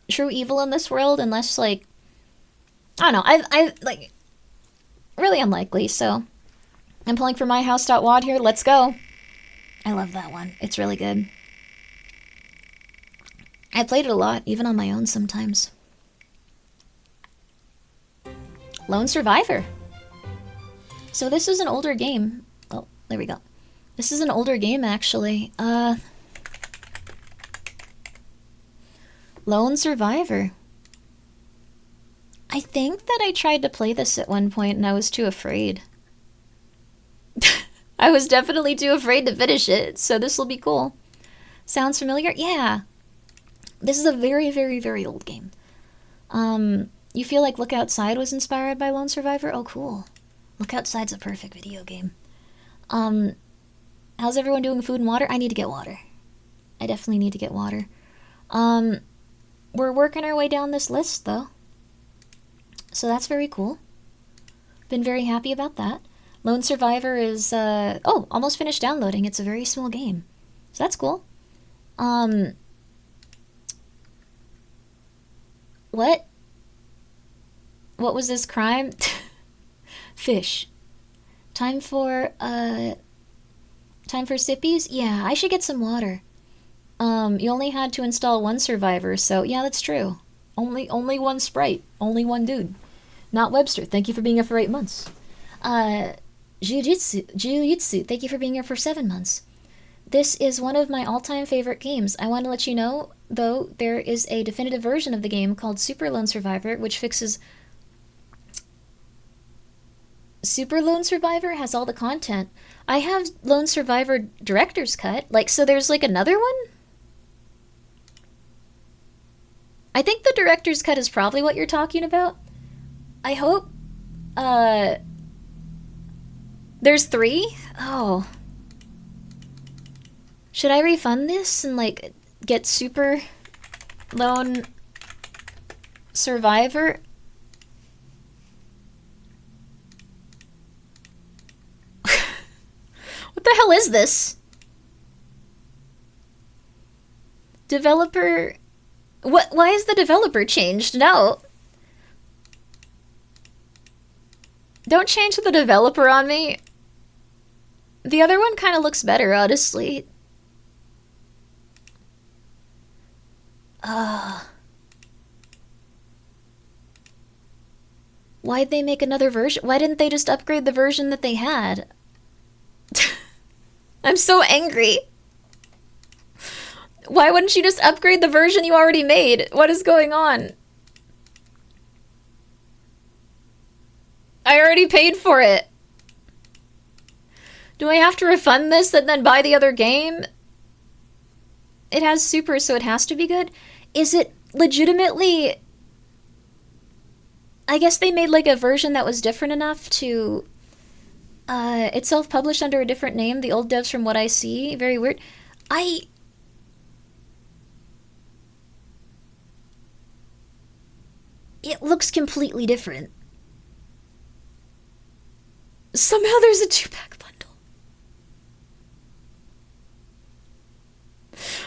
true evil in this world unless, like, I don't know, I like, really unlikely, so. I'm pulling for myhouse.wad here, let's go. I love that one, it's really good. I played it a lot, even on my own sometimes. Lone Survivor. So this is an older game. Oh, there we go. This is an older game, actually. Lone Survivor. I think that I tried to play this at one point and I was too afraid. I was definitely too afraid to finish it, so this will be cool. Sounds familiar? Yeah. This is a very, very, very old game. You feel like Look Outside was inspired by Lone Survivor? Oh, cool. Look Outside's a perfect video game. How's everyone doing with food and water? I need to get water. I definitely need to get water. We're working our way down this list, though. So that's very cool. Been very happy about that. Lone Survivor is, oh, almost finished downloading. It's a very small game. So that's cool. What? What was this crime? Fish. Time for sippies? Yeah, I should get some water. You only had to install one survivor, so yeah, that's true. Only one sprite. Only one dude. Not Webster. Thank you for being here for 8 months. Jiu-Jitsu, thank you for being here for 7 months. This is one of my all-time favorite games. I want to let you know, though, there is a definitive version of the game called Super Lone Survivor, which fixes... Super Lone Survivor has all the content. I have Lone Survivor Director's Cut. Like, so there's, like, another one? I think the Director's Cut is probably what you're talking about. I hope... There's 3? Oh... Should I refund this and, like, get Super Lone Survivor? What the hell is this? Developer... What? Why is the developer changed? No. Don't change the developer on me. The other one kind of looks better, honestly. Why'd they make another version? Why didn't they just upgrade the version that they had? I'm so angry. Why wouldn't you just upgrade the version you already made? What is going on? I already paid for it. Do I have to refund this and then buy the other game? It has super, so it has to be good. Is it legitimately... I guess they made like a version that was different enough to... it's self-published under a different name. The old devs, from what I see. Very weird. It looks completely different. Somehow there's a 2-pack bundle.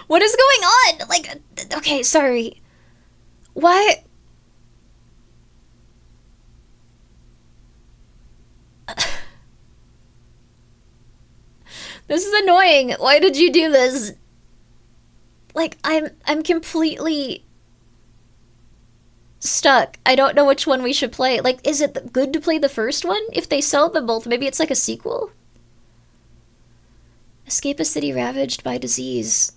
What is going on? Like, okay, sorry. Why? This is annoying. Why did you do this? Like, I'm completely stuck. I don't know which one we should play. Like, is it good to play the first one? If they sell them both, maybe it's like a sequel? Escape a city ravaged by disease.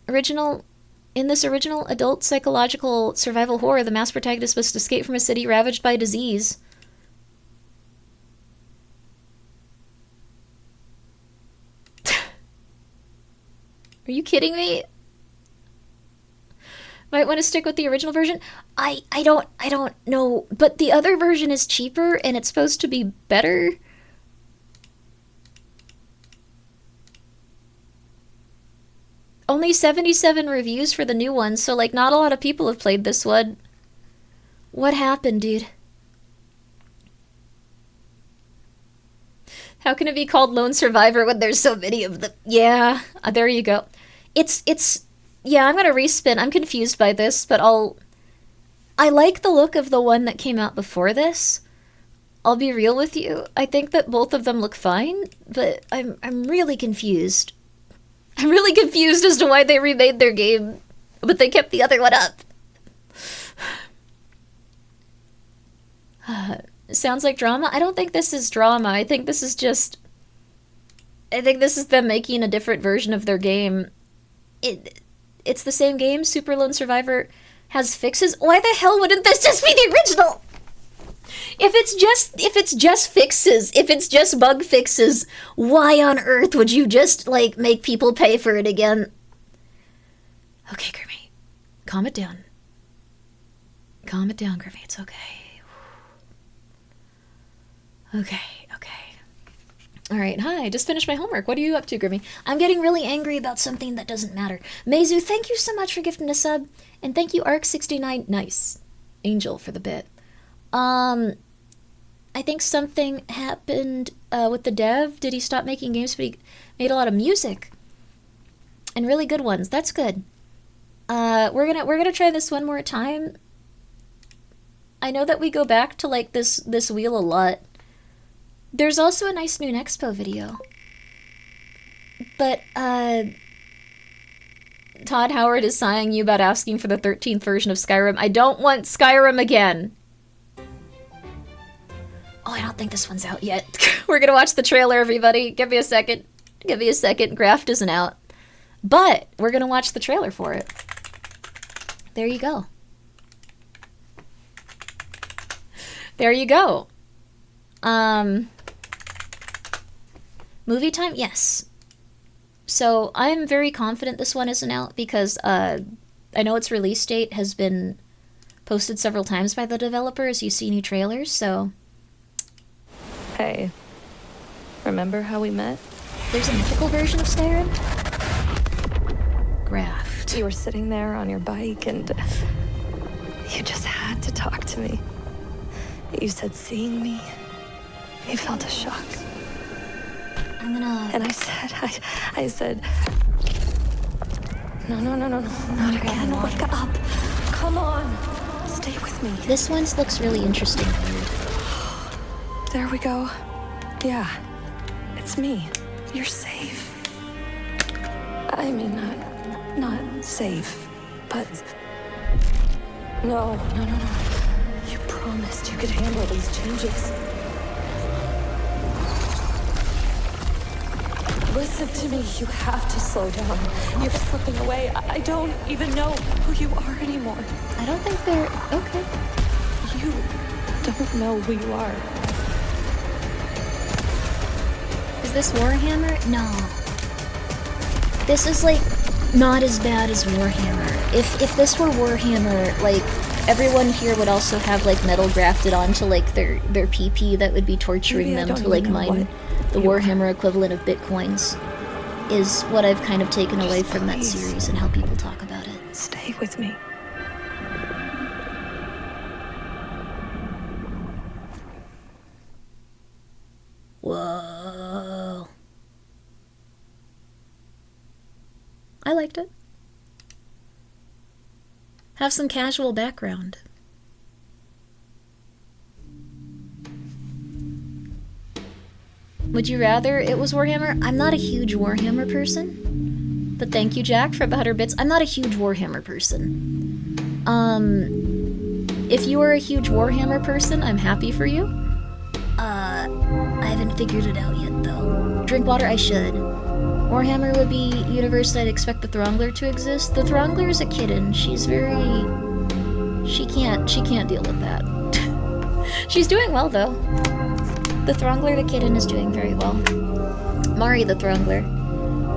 In this original adult psychological survival horror, the masked protagonist must escape from a city ravaged by disease. Are you kidding me? Might want to stick with the original version. I don't know, but the other version is cheaper and it's supposed to be better. Only 77 reviews for the new one, so like not a lot of people have played this one. What happened, dude? How can it be called Lone Survivor when there's so many of them? Yeah, there you go. Yeah, I'm gonna respin. I'm confused by this, but I like the look of the one that came out before this. I'll be real with you. I think that both of them look fine, but I'm really confused. I'm really confused as to why they remade their game, but they kept the other one up. Sounds like drama? I don't think this is drama. I think this is them making a different version of their game. It's the same game. Super Lone Survivor has fixes. Why the hell wouldn't this just be the original? If it's just fixes, if it's just bug fixes, why on earth would you just, like, make people pay for it again? Okay, Grimmi. Calm it down. Calm it down, Grimmi. It's okay. Okay. Alright, hi. Just finished my homework. What are you up to, Grimmi? I'm getting really angry about something that doesn't matter. Meizu, thank you so much for gifting a sub. And thank you, Arc69. Nice. Angel for the bit. I think something happened with the dev. Did he stop making games? But he made a lot of music and really good ones. That's good. We're gonna try this one more time. I know that we go back to like this wheel a lot. There's also a nice new Expo video. But Todd Howard is sighing you about asking for the 13th version of Skyrim. I don't want Skyrim again. Oh, I don't think this one's out yet. We're gonna watch the trailer, everybody. Give me a second. Give me a second. Graft isn't out. But we're gonna watch the trailer for it. There you go. There you go. Movie time? Yes. So I'm very confident this one isn't out because I know its release date has been posted several times by the developers. You see new trailers, so... Hey, remember how we met? There's a mythical version of Skyrim? Graft. You were sitting there on your bike and you just had to talk to me. You said seeing me, you felt a shock. I'm gonna... And I said, no, not again, wake up. Come on, stay with me. This one looks really interesting. There we go. Yeah, it's me. You're safe. I mean, not safe, but... No. You promised you could handle these changes. Listen to me, you have to slow down. You're slipping away. I don't even know who you are anymore. I don't think they're... Okay. You don't know who you are. Is this Warhammer? No. This is, like, not as bad as Warhammer. If this were Warhammer, like, everyone here would also have, like, metal grafted onto, like, their PP that would be torturing them to, like, mine the Warhammer equivalent of bitcoins, is what I've kind of taken away from that series and how people talk about it. Stay with me. Whoa. I liked it. Have some casual background. Would you rather it was Warhammer? I'm not a huge Warhammer person. But thank you, Jack, for the 100 bits. I'm not a huge Warhammer person. If you are a huge Warhammer person, I'm happy for you. I haven't figured it out yet, though. Drink water? I should. Warhammer would be universe I'd expect the Throngler to exist. The Throngler is a kitten. She's very... She can't deal with that. She's doing well, though. The Throngler the kitten is doing very well. Mari the Throngler.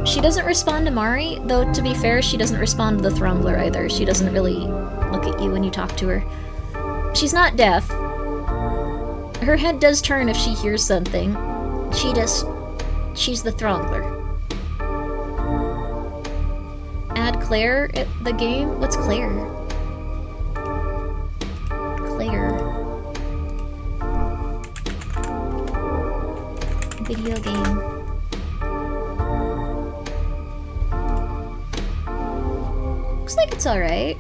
She doesn't respond to Mari, though to be fair, she doesn't respond to the Throngler either. She doesn't really look at you when you talk to her. She's not deaf. Her head does turn if she hears something. She's the Throngler. Add Claire at the game? What's Claire? Claire. Video game. Looks like it's alright.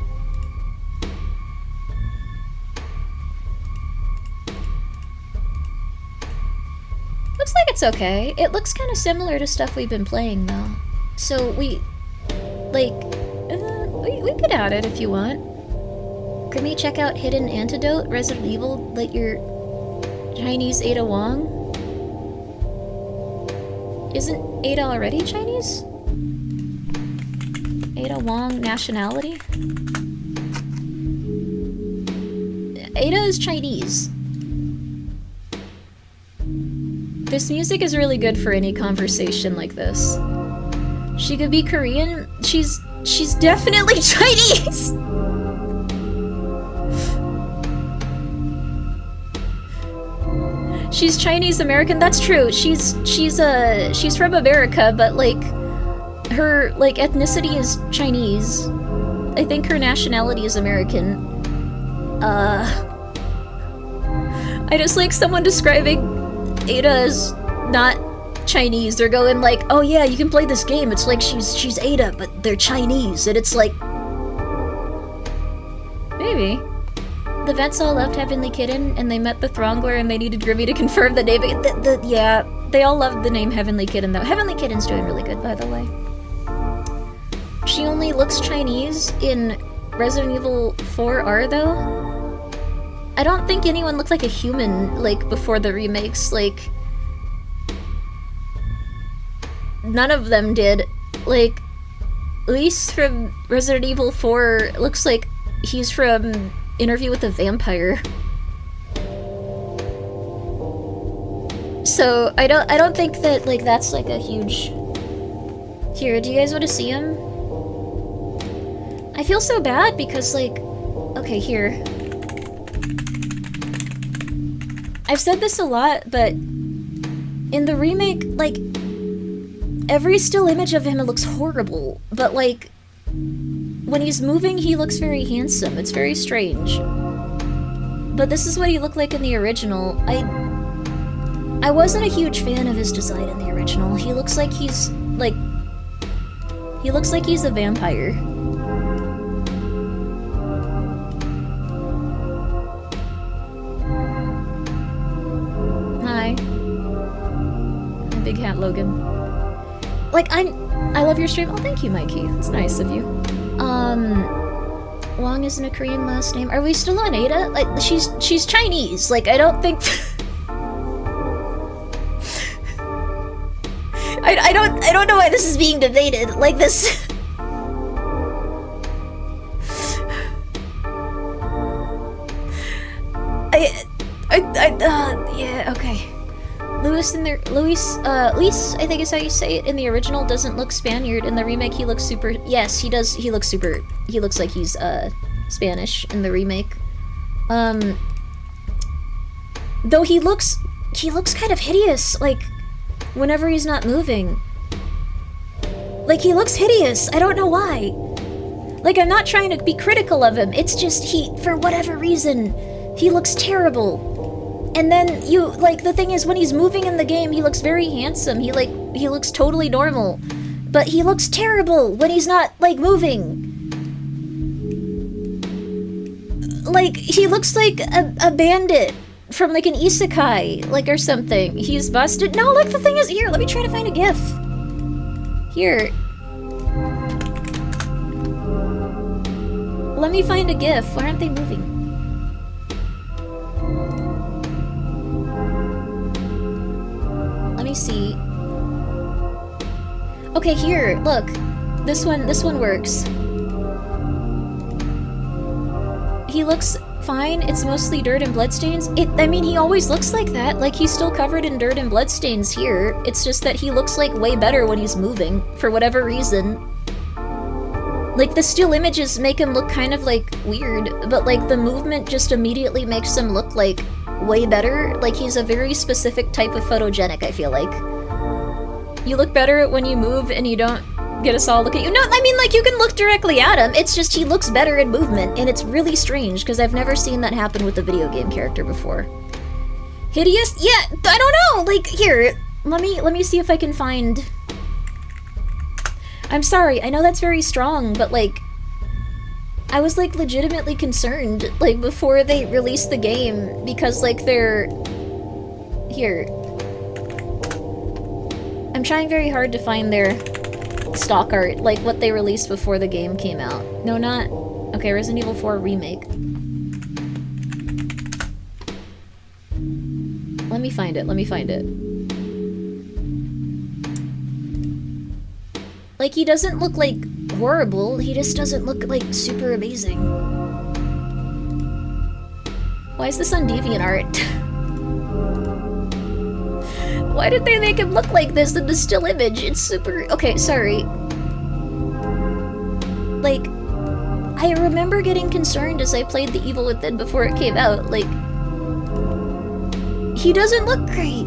Looks like it's okay. It looks kind of similar to stuff we've been playing, though. So we could add it if you want. Grimmi, check out Hidden Antidote, Resident Evil, let your Chinese Ada Wong. Isn't Ada already Chinese? Ada Wong nationality? Ada is Chinese. This music is really good for any conversation like this. She could be Korean. She's definitely Chinese! She's Chinese American. That's true. She's from America, but like her ethnicity is Chinese. I think her nationality is American. I just like someone describing Ada as not Chinese. They're going like, "Oh yeah, you can play this game. It's like she's Ada, but they're Chinese." And it's like, maybe. The vets all loved Heavenly Kitten, and they met the Throngler, and they needed Grimmi to confirm the name. Yeah, they all loved the name Heavenly Kitten, though. Heavenly Kitten's doing really good, by the way. She only looks Chinese in Resident Evil 4R, though. I don't think anyone looked like a human, like, before the remakes. Like, none of them did. Like, Lise from Resident Evil 4 looks like he's from Interview with the Vampire. So I don't think that like that's like a huge... Here, do you guys want to see him? I feel so bad because like... Okay, here. I've said this a lot, but in the remake, like, every still image of him looks horrible, but like when he's moving, he looks very handsome. It's very strange. But this is what he looked like in the original. I wasn't a huge fan of his design in the original. He looks like he's, like... He looks like he's a vampire. Hi. Hi, Big Hat Logan. Like, I love your stream. Oh, thank you, Mikey. That's nice of you. Wong isn't a Korean last name. Are we still on Ada? Like, she's Chinese. Like, I don't think... I don't know why this is being debated like this. Yeah, okay. Luis, I think is how you say it. In the original, doesn't look Spaniard. In the remake, he looks super. Yes, he does. He looks super. He looks like he's Spanish in the remake. Though he looks kind of hideous. Like, whenever he's not moving. Like, he looks hideous. I don't know why. Like, I'm not trying to be critical of him. It's just for whatever reason, he looks terrible. And then like, the thing is, when he's moving in the game, he looks very handsome. He looks totally normal. But he looks terrible when he's not, like, moving. Like, he looks like a bandit from, like, an isekai, like, or something. He's busted. No, like, the thing is, here, let me try to find a gif. Here. Let me find a gif. Why aren't they moving? Let me see. Okay, here, look. This one works. He looks fine. It's mostly dirt and bloodstains. I mean, he always looks like that. Like, he's still covered in dirt and bloodstains here. It's just that he looks, like, way better when he's moving, for whatever reason. Like, the still images make him look kind of, like, weird, but, like, the movement just immediately makes him look, like, way better. Like, he's a very specific type of photogenic, I feel like. You look better when you move and you don't get us all look at you. No, I mean, like, you can look directly at him. It's just he looks better in movement, and it's really strange, because I've never seen that happen with a video game character before. Hideous? Yeah, I don't know! Like, here, let me see if I can find... I'm sorry, I know that's very strong, but, like, I was, like, legitimately concerned, like, before they released the game, because, like, they're... Here. I'm trying very hard to find their stock art, like, what they released before the game came out. No, not... Okay, Resident Evil 4 Remake. Let me find it, let me find it. Like, he doesn't look, like, horrible, he just doesn't look, like, super amazing. Why is this on DeviantArt? Why did they make him look like this in the still image? It's super... Okay, sorry. Like, I remember getting concerned as I played The Evil Within before it came out. Like, he doesn't look great.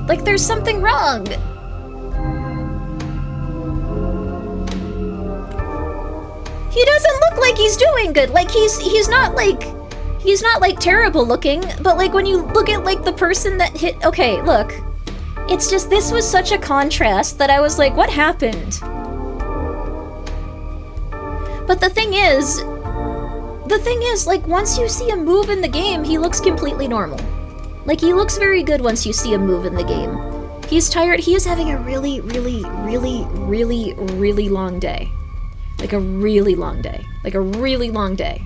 Like, there's something wrong. He doesn't look like he's doing good. Like, he's not like terrible looking, but like when you look at like the person that hit... Okay, look. It's just, this was such a contrast that I was like, what happened? But the thing is, like, once you see him move in the game, he looks completely normal. Like, he looks very good once you see him move in the game. He's tired. He is having a really, really, really, really, really long day. Like a really long day. Like a really long day.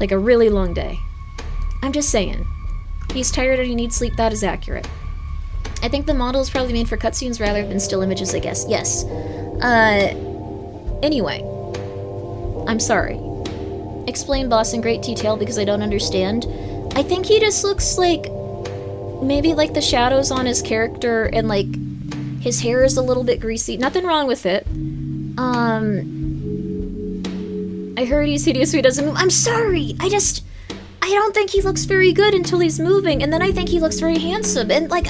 Like a really long day. I'm just saying. He's tired and he needs sleep. That is accurate. I think the model is probably made for cutscenes rather than still images, I guess. Yes. Anyway. I'm sorry. Explain boss in great detail because I don't understand. I think he just looks like... Maybe like the shadows on his character and like... His hair is a little bit greasy. Nothing wrong with it. I heard he's hideous so he doesn't move. I'm sorry! I don't think he looks very good until he's moving, and then I think he looks very handsome, and like,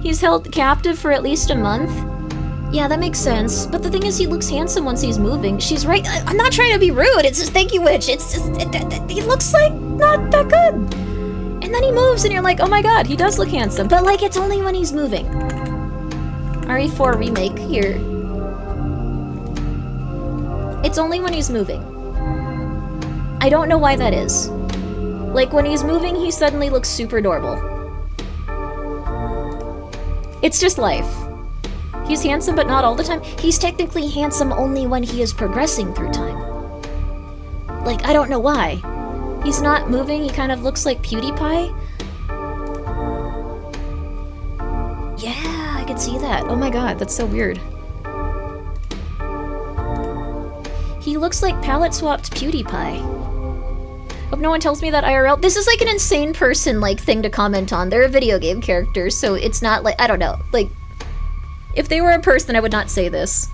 he's held captive for at least a month. Yeah, that makes sense. But the thing is, he looks handsome once he's moving. She's right. I'm not trying to be rude. It's just, thank you, Witch. It's just, he looks like not that good. And then he moves and you're like, oh my god, he does look handsome. But like, it's only when he's moving. RE4 remake here. It's only when he's moving. I don't know why that is. Like, when he's moving, he suddenly looks super adorable. It's just life. He's handsome, but not all the time. He's technically handsome only when he is progressing through time. Like, I don't know why. He's not moving, he kind of looks like PewDiePie. Yeah, I could see that. Oh my god, that's so weird. He looks like palette-swapped PewDiePie. Hope no one tells me that IRL. This is like an insane person, like, thing to comment on. They're a video game character, so it's not like, I don't know. Like, if they were a person, I would not say this.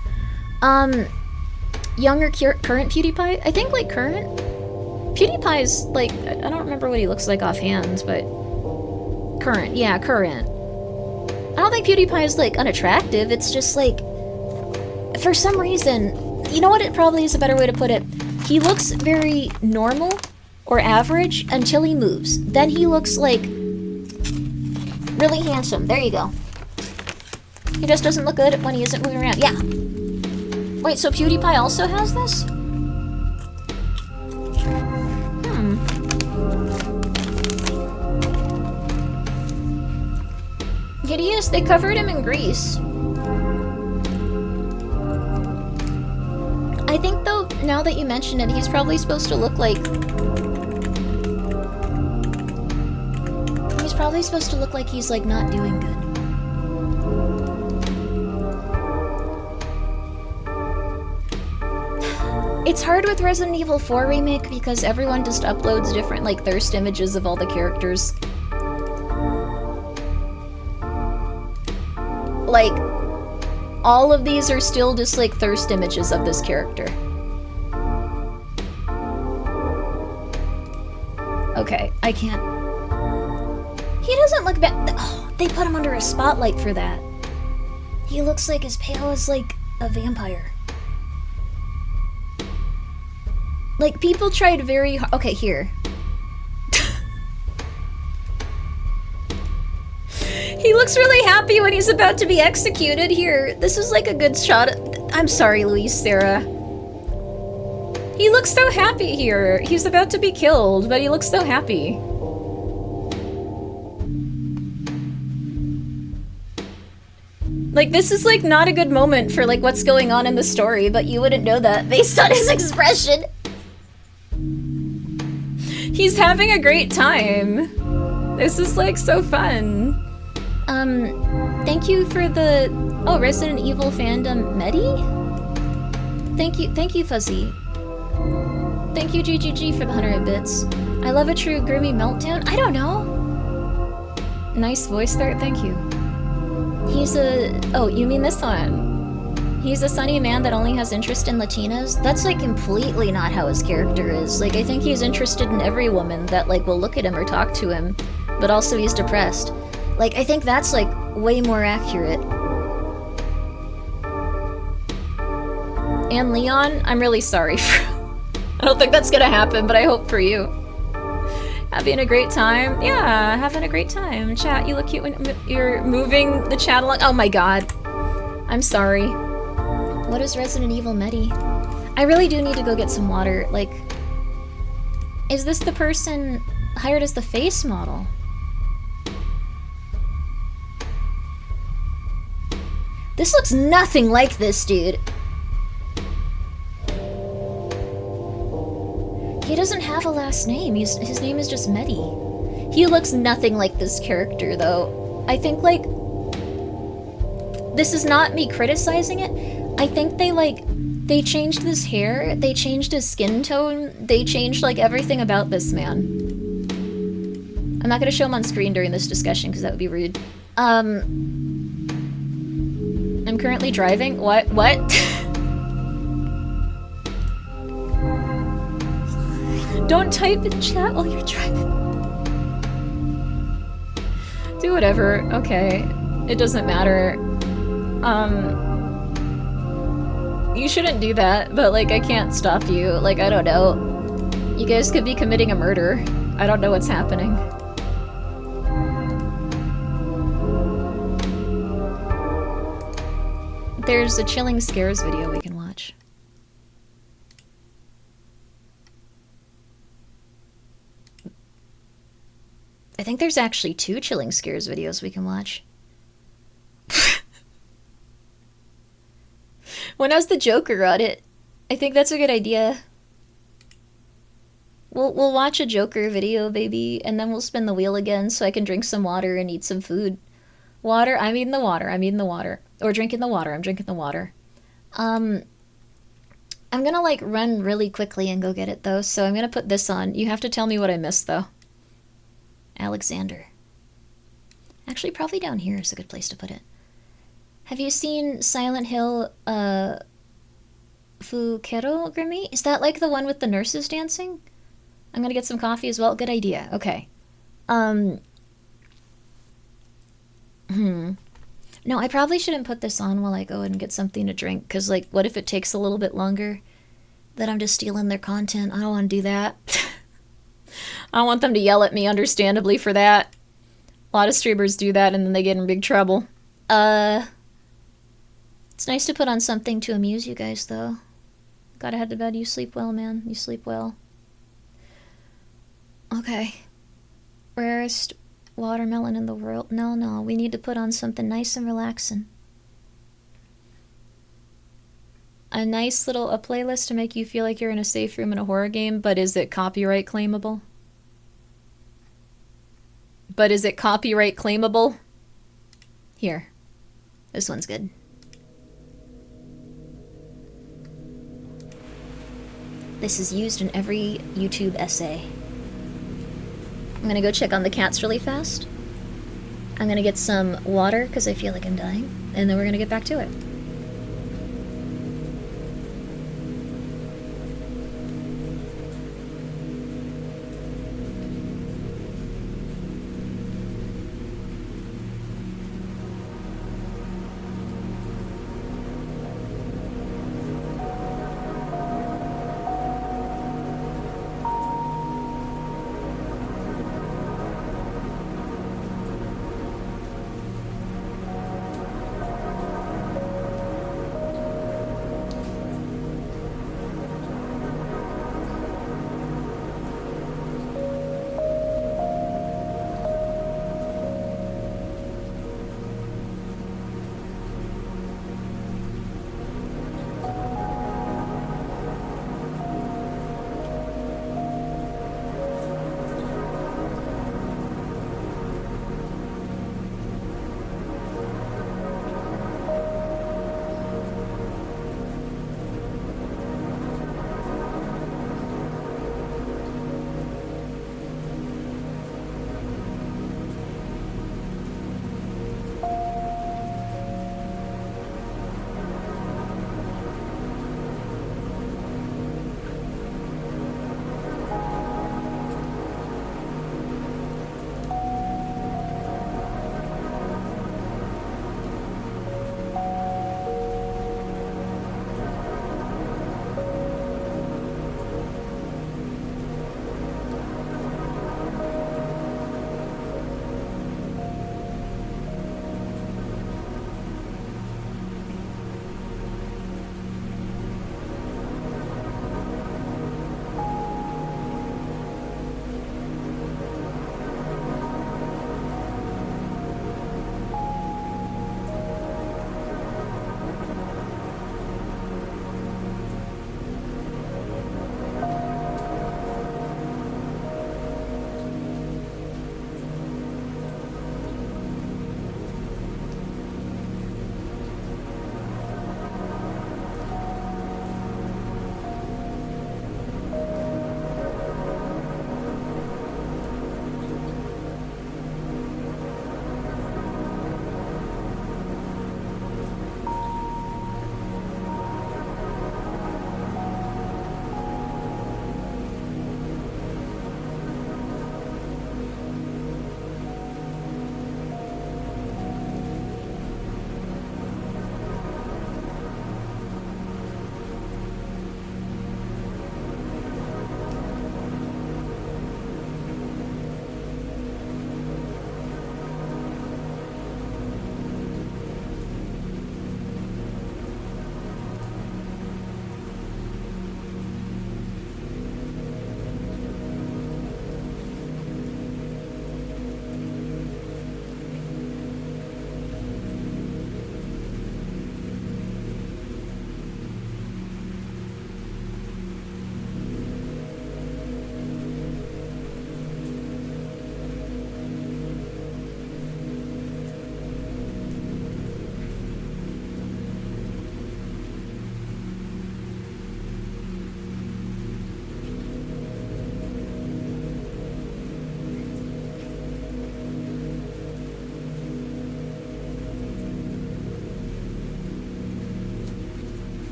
Young or current PewDiePie? I think, like, current? PewDiePie's, like, I don't remember what he looks like offhand, but... Current, yeah, current. I don't think PewDiePie is, like, unattractive. It's just, like... For some reason... You know what? It probably is a better way to put it. He looks very normal or average until he moves. Then he looks like really handsome. There you go. He just doesn't look good when he isn't moving around. Yeah. Wait, so PewDiePie also has this? Hideous, they covered him in grease. I think though, now that you mention it, he's probably supposed to look like... He's probably supposed to look like he's, like, not doing good. It's hard with Resident Evil 4 Remake because everyone just uploads different, like, thirst images of all the characters. Like, all of these are still just, like, thirst images of this character. Okay, I can't... He doesn't look bad. Oh, they put him under a spotlight for that. He looks like as pale as, like, a vampire. Like, people tried very hard... Okay, here. He looks really happy when he's about to be executed. Here, this is like a good shot. I'm sorry, Luis, Sarah. He looks so happy here. He's about to be killed, but he looks so happy. Like, this is, like, not a good moment for, like, what's going on in the story, but you wouldn't know that based on his expression. He's having a great time. This is, like, so fun. Thank you for the... Oh, Resident Evil fandom Medi? Thank you, Fuzzy. Thank you, GGG, for the 100 bits. I love a true Grimmi meltdown. I don't know. Nice voice there, thank you. He's a... Oh, you mean this one? He's a sunny man that only has interest in Latinas? That's, like, completely not how his character is. Like, I think he's interested in every woman that, like, will look at him or talk to him, but also he's depressed. Like, I think that's, like, way more accurate. And Leon, I'm really sorry for... I don't think that's gonna happen, but I hope for you. Having a great time? Yeah, having a great time. Chat, you look cute when you're moving the chat along. Oh my god. I'm sorry. What is Resident Evil Medi? I really do need to go get some water. Like, is this the person hired as the face model? This looks nothing like this dude. He doesn't have a last name. His name is just Medi. He looks nothing like this character, though. I think, like... This is not me criticizing it. I think they changed his hair, they changed his skin tone, they changed, like, everything about this man. I'm not gonna show him on screen during this discussion, because that would be rude. I'm currently driving. What? Don't type in chat while you're driving. Do whatever. Okay. It doesn't matter. You shouldn't do that, but, like, I can't stop you. Like, I don't know. You guys could be committing a murder. I don't know what's happening. There's a chilling scares video we can watch. I think there's actually 2 chilling scares videos we can watch. When has the Joker on it? I think that's a good idea. We'll watch a Joker video, baby, and then we'll spin the wheel again so I can drink some water and eat some food. Water? I'm eating the water. I'm eating the water. Or drinking the water. I'm drinking the water. I'm gonna, like, run really quickly and go get it, though, so I'm gonna put this on. You have to tell me what I missed, though. Alexander. Actually, probably down here is a good place to put it. Have you seen Silent Hill, Fukero, Grimmi? Is that, like, the one with the nurses dancing? I'm gonna get some coffee as well. Good idea. Okay. No, I probably shouldn't put this on while I go and get something to drink, because, like, what if it takes a little bit longer? That I'm just stealing their content. I don't want to do that. I don't want them to yell at me, understandably, for that. A lot of streamers do that, and then they get in big trouble. It's nice to put on something to amuse you guys, though. Gotta head to bed. You sleep well, man. You sleep well. Okay. Rarest watermelon in the world. No, we need to put on something nice and relaxing. A nice little playlist to make you feel like you're in a safe room in a horror game, but is it copyright claimable? Here. This one's good. This is used in every YouTube essay. I'm gonna go check on the cats really fast. I'm gonna get some water, because I feel like I'm dying. And then we're gonna get back to it.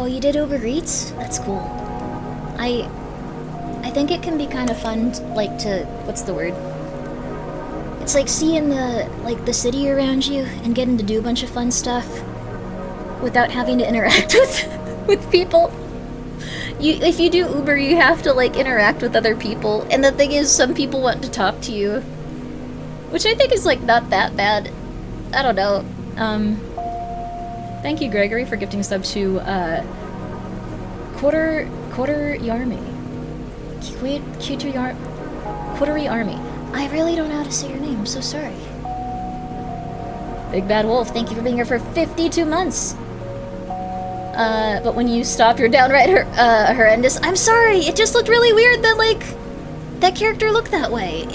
Oh, you did Uber Eats? That's cool. I think it can be kind of fun, like, to, what's the word? It's like seeing the city around you and getting to do a bunch of fun stuff without having to interact with people. If you do Uber, you have to, like, interact with other people. And the thing is, some people want to talk to you. Which I think is, like, not that bad. I don't know. Thank you, Gregory, for gifting a sub to, Quarter Yarmy. Quartery Army. I really don't know how to say your name, I'm so sorry. Big Bad Wolf, thank you for being here for 52 months. But when you stop, you're downright horrendous. I'm sorry, it just looked really weird that, like, that character looked that way.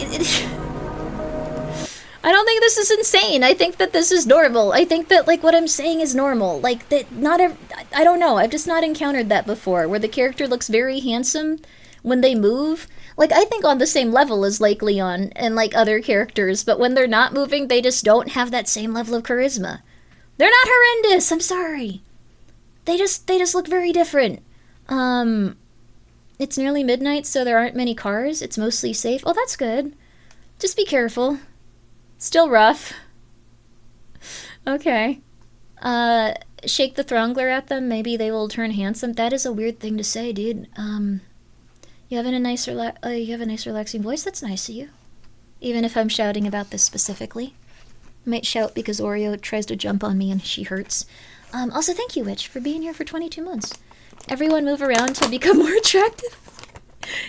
I don't think this is insane. I think that this is normal. I think that, like, what I'm saying is normal. Like, that I don't know, I've just not encountered that before, where the character looks very handsome when they move. Like, I think on the same level as, like, Leon and, like, other characters, but when they're not moving, they just don't have that same level of charisma. They're not horrendous, I'm sorry. They just look very different. It's nearly midnight, so there aren't many cars. It's mostly safe. Oh, that's good. Just be careful. Still rough. Okay. Shake the Throngler at them. Maybe they will turn handsome. That is a weird thing to say, dude. You have a nice relaxing voice. That's nice of you. Even if I'm shouting about this specifically. I might shout because Oreo tries to jump on me and she hurts. Also, thank you, Witch, for being here for 22 months. Everyone move around to become more attractive.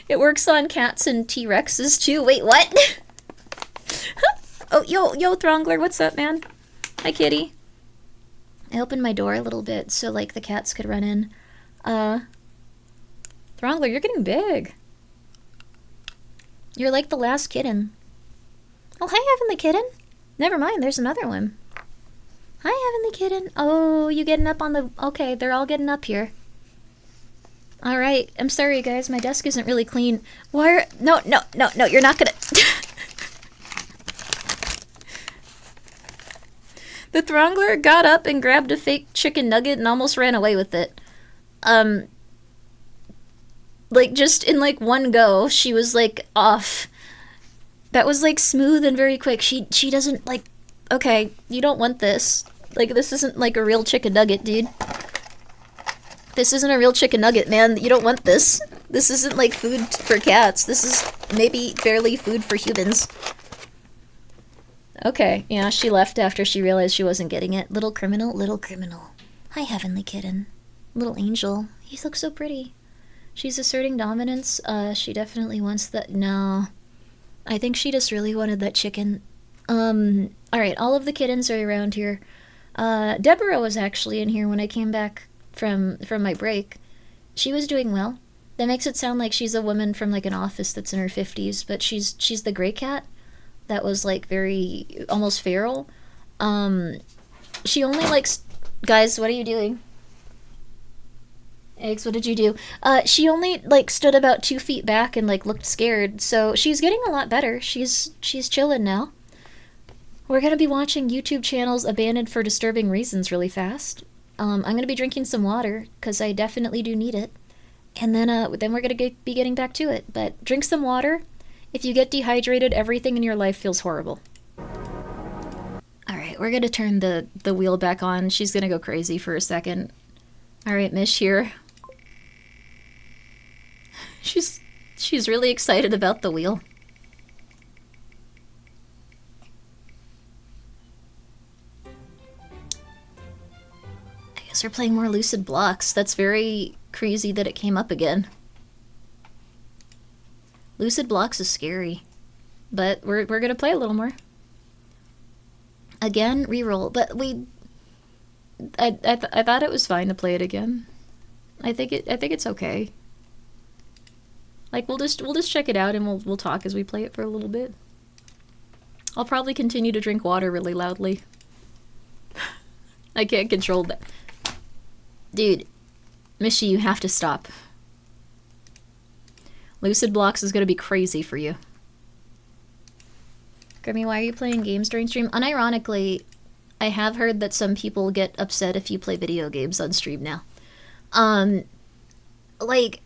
It works on cats and T-Rexes, too. Wait, what? Oh, yo, Throngler, what's up, man? Hi, kitty. I opened my door a little bit so, like, the cats could run in. Throngler, you're getting big. You're like the last kitten. Oh, hi, Heavenly Kitten. Never mind, there's another one. Hi, Heavenly Kitten. Oh, you getting up on the... Okay, they're all getting up here. Alright, I'm sorry, guys. My desk isn't really clean. Why are... No, you're not gonna... The Throngler got up and grabbed a fake chicken nugget and almost ran away with it. Like, just in, like, one go, she was, like, off. That was, like, smooth and very quick. She doesn't, like... Okay, you don't want this. Like, this isn't, like, a real chicken nugget, dude. This isn't a real chicken nugget, man. You don't want this. This isn't, like, food for cats. This is maybe barely food for humans. Okay, yeah, she left after she realized she wasn't getting it. Little criminal, little criminal. Hi, Heavenly Kitten. Little angel. You look so pretty. She's asserting dominance. She definitely wants that. No. I think she just really wanted that chicken. Alright, all of the kittens are around here. Deborah was actually in here when I came back from my break. She was doing well. That makes it sound like she's a woman from, like, an office that's in her 50s, but she's the gray cat. That was, like, very, almost feral. She only likes... Guys, what are you doing? Eggs, what did you do? She only, like, stood about 2 feet back and, like, looked scared, so she's getting a lot better. She's chilling now. We're gonna be watching YouTube channels abandoned for disturbing reasons really fast. I'm gonna be drinking some water, because I definitely do need it. And then we're gonna be getting back to it. But drink some water. If you get dehydrated, everything in your life feels horrible. Alright, we're gonna turn the wheel back on. She's gonna go crazy for a second. Alright, Mish here. She's really excited about the wheel. I guess we're playing more Lucid blocks. That's very crazy that it came up again. Lucid blocks is scary. But we're gonna play a little more. Again, reroll. But I thought it was fine to play it again. I think it's okay. Like, we'll just check it out and we'll talk as we play it for a little bit. I'll probably continue to drink water really loudly. I can't control that. Dude, Mishy, you have to stop. Lucid blocks is gonna be crazy for you. Grimmi, why are you playing games during stream? Unironically, I have heard that some people get upset if you play video games on stream now. Like,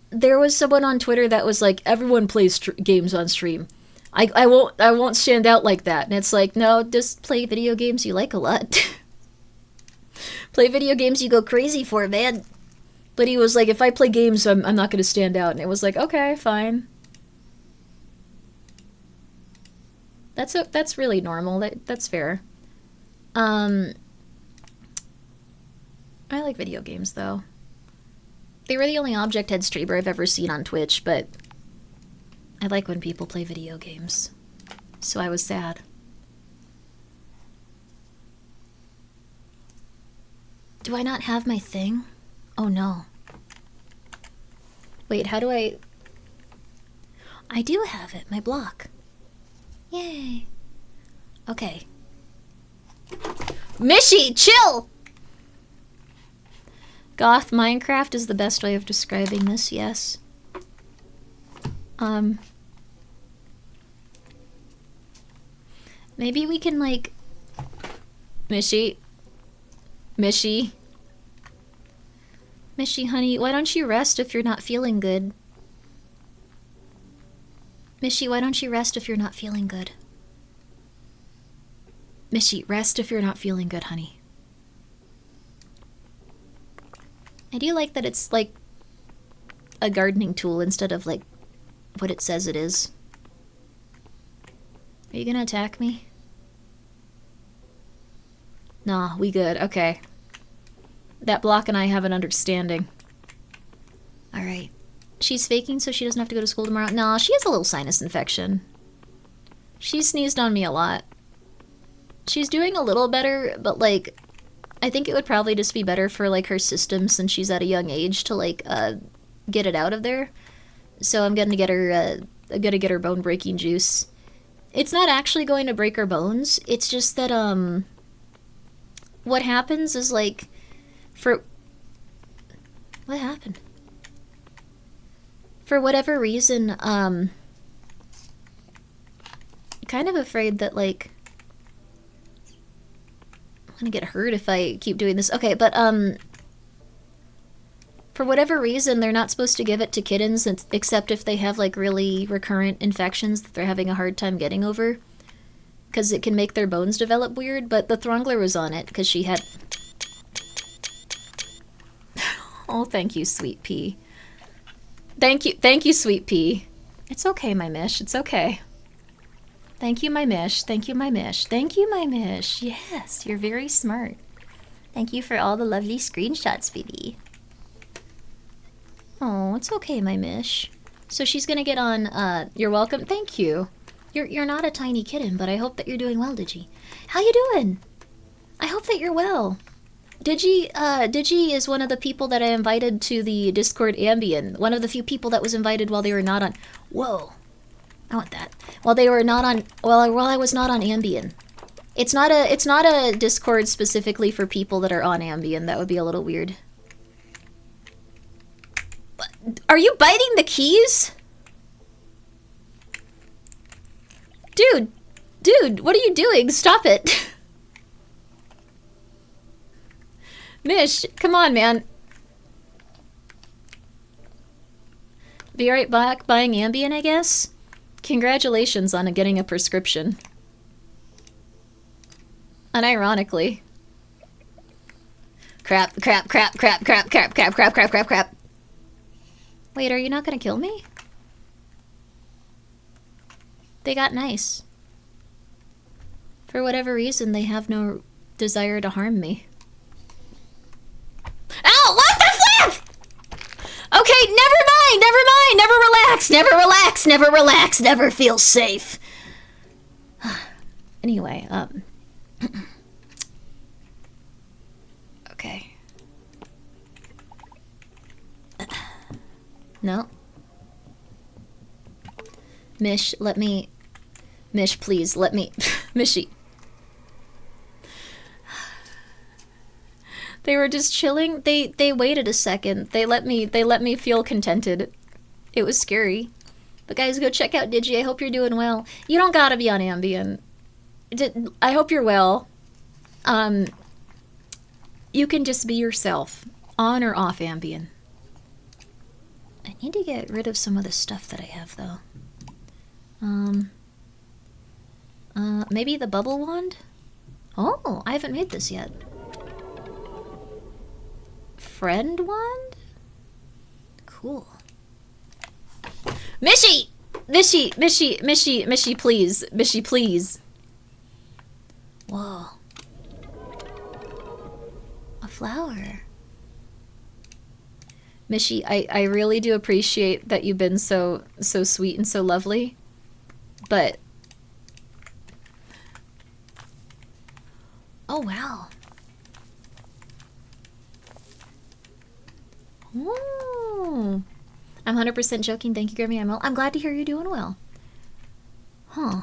there was someone on Twitter that was like, everyone plays games on stream. I won't stand out like that. And it's like, no, just play video games you like a lot. Play video games you go crazy for, man. But he was like, if I play games, I'm not going to stand out. And it was like, okay, fine. That's really normal. That's fair. I like video games, though. They were the only Object-Head streamer I've ever seen on Twitch, but I like when people play video games. So I was sad. Do I not have my thing? Oh no. Wait, how do I... I do have it, my block. Yay. Okay. Mishy, chill! Goth Minecraft is the best way of describing this, yes. Maybe we can, like... Mishy, honey, why don't you rest if you're not feeling good? Mishy, why don't you rest if you're not feeling good? Mishy, rest if you're not feeling good, honey. I do like that it's, like, a gardening tool instead of, like, what it says it is. Are you gonna attack me? Nah, we good. Okay. That block and I have an understanding. Alright. She's faking so she doesn't have to go to school tomorrow. Nah, she has a little sinus infection. She sneezed on me a lot. She's doing a little better, but, like, I think it would probably just be better for, like, her system since she's at a young age to, like, get it out of there. So I'm gonna get her bone-breaking juice. It's not actually going to break her bones. It's just that, what happens is, like, what happened? For whatever reason, kind of afraid that, like, I'm gonna get hurt if I keep doing this. Okay, but, for whatever reason, they're not supposed to give it to kittens except if they have, like, really recurrent infections that they're having a hard time getting over. Because it can make their bones develop weird, but the Throngler was on it, because she had... Oh, thank you, Sweet Pea. Thank you, Sweet Pea. It's okay, my Mish, it's okay. Thank you, my Mish, thank you, my Mish, thank you, my Mish. Yes, you're very smart. Thank you for all the lovely screenshots, baby. Oh, it's okay, my Mish. So she's gonna get on, you're welcome, thank you. You're not a tiny kitten, but I hope that you're doing well, Digi. How you doing? I hope that you're well. Digi is one of the people that I invited to the Discord Ambien. One of the few people that was invited while they were not on... Whoa. I want that. While they were not on... While I was not on Ambien. It's not a Discord specifically for people that are on Ambien. That would be a little weird. Are you biting the keys? Dude, what are you doing? Stop it. Mish, come on, man. Be right back buying Ambien, I guess? Congratulations on getting a prescription. Unironically. Crap. Wait, are you not gonna kill me? They got nice. For whatever reason, they have no desire to harm me. Ow! What the flip? Okay, never mind. Never relax. Never feel safe. Anyway, okay. No. Mish, let me... Mish, please, let me... Mishy. They were just chilling. They waited a second. They let me feel contented. It was scary. But guys, go check out Digi. I hope you're doing well. You don't gotta be on Ambien. I hope you're well. You can just be yourself. On or off Ambien? I need to get rid of some of the stuff that I have, though. Maybe the bubble wand? Oh, I haven't made this yet. Friend wand? Cool. Mishy! Mishy, please. Mishy, please. Whoa. A flower. Mishy, I really do appreciate that you've been so sweet and so lovely. But... oh, wow. Ooh. I'm 100% joking. Thank you, Grimmi. I'm glad to hear you're doing well. Huh.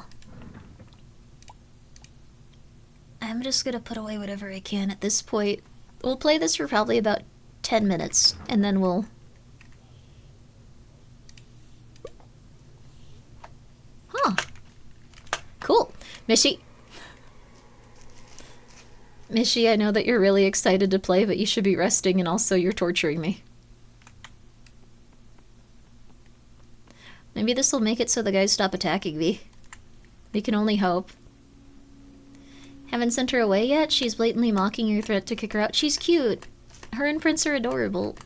I'm just gonna put away whatever I can at this point. We'll play this for probably about 10 minutes, and then we'll... huh. Cool. Mishy, I know that you're really excited to play, but you should be resting, and also you're torturing me. Maybe this will make it so the guys stop attacking me. We can only hope. Haven't sent her away yet? She's blatantly mocking your threat to kick her out. She's cute. Her and Prince are adorable.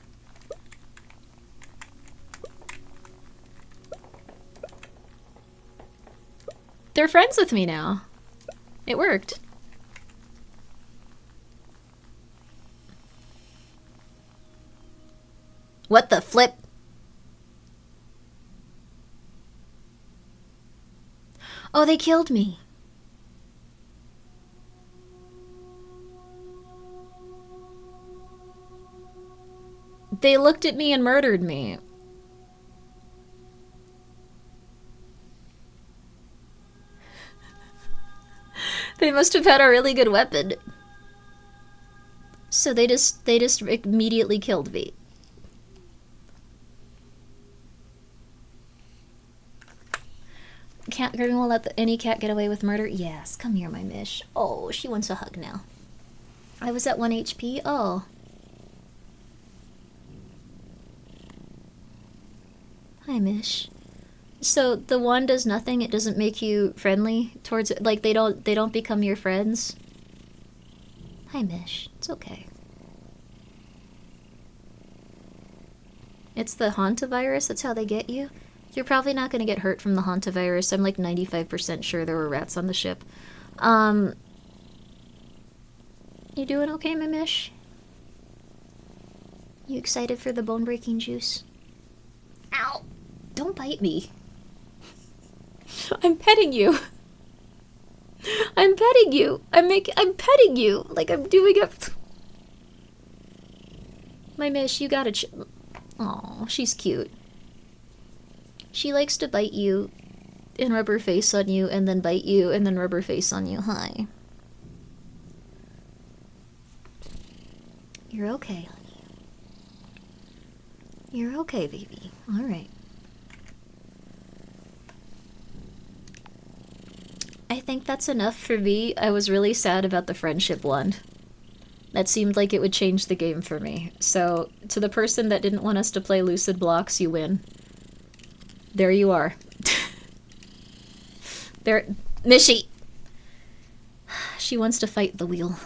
They're friends with me now. It worked. What the flip? Oh, they killed me. They looked at me and murdered me. They must have had a really good weapon. So they just immediately killed me. Grimmi won't let any cat get away with murder? Yes, come here, my mish. Oh, she wants a hug now. I was at 1 HP? Oh. Hi, mish. So the wand does nothing? It doesn't make you friendly towards it? Like, they don't become your friends? Hi, mish. It's okay. It's the hantavirus? That's how they get you? You're probably not going to get hurt from the hantavirus. I'm like 95% sure there were rats on the ship. You doing okay, my mish? You excited for the bone-breaking juice? Ow! Don't bite me. I'm petting you. I'm petting you. I'm petting you. Like I'm doing it. My mish, you gotta aw, she's cute. She likes to bite you and rub her face on you and then bite you and then rub her face on you. Hi. You're okay, honey. You're okay, baby. Alright. I think that's enough for me. I was really sad about the friendship one. That seemed like it would change the game for me. So, to the person that didn't want us to play Lucid blocks, you win. There you are. There, Mishy! She wants to fight the wheel.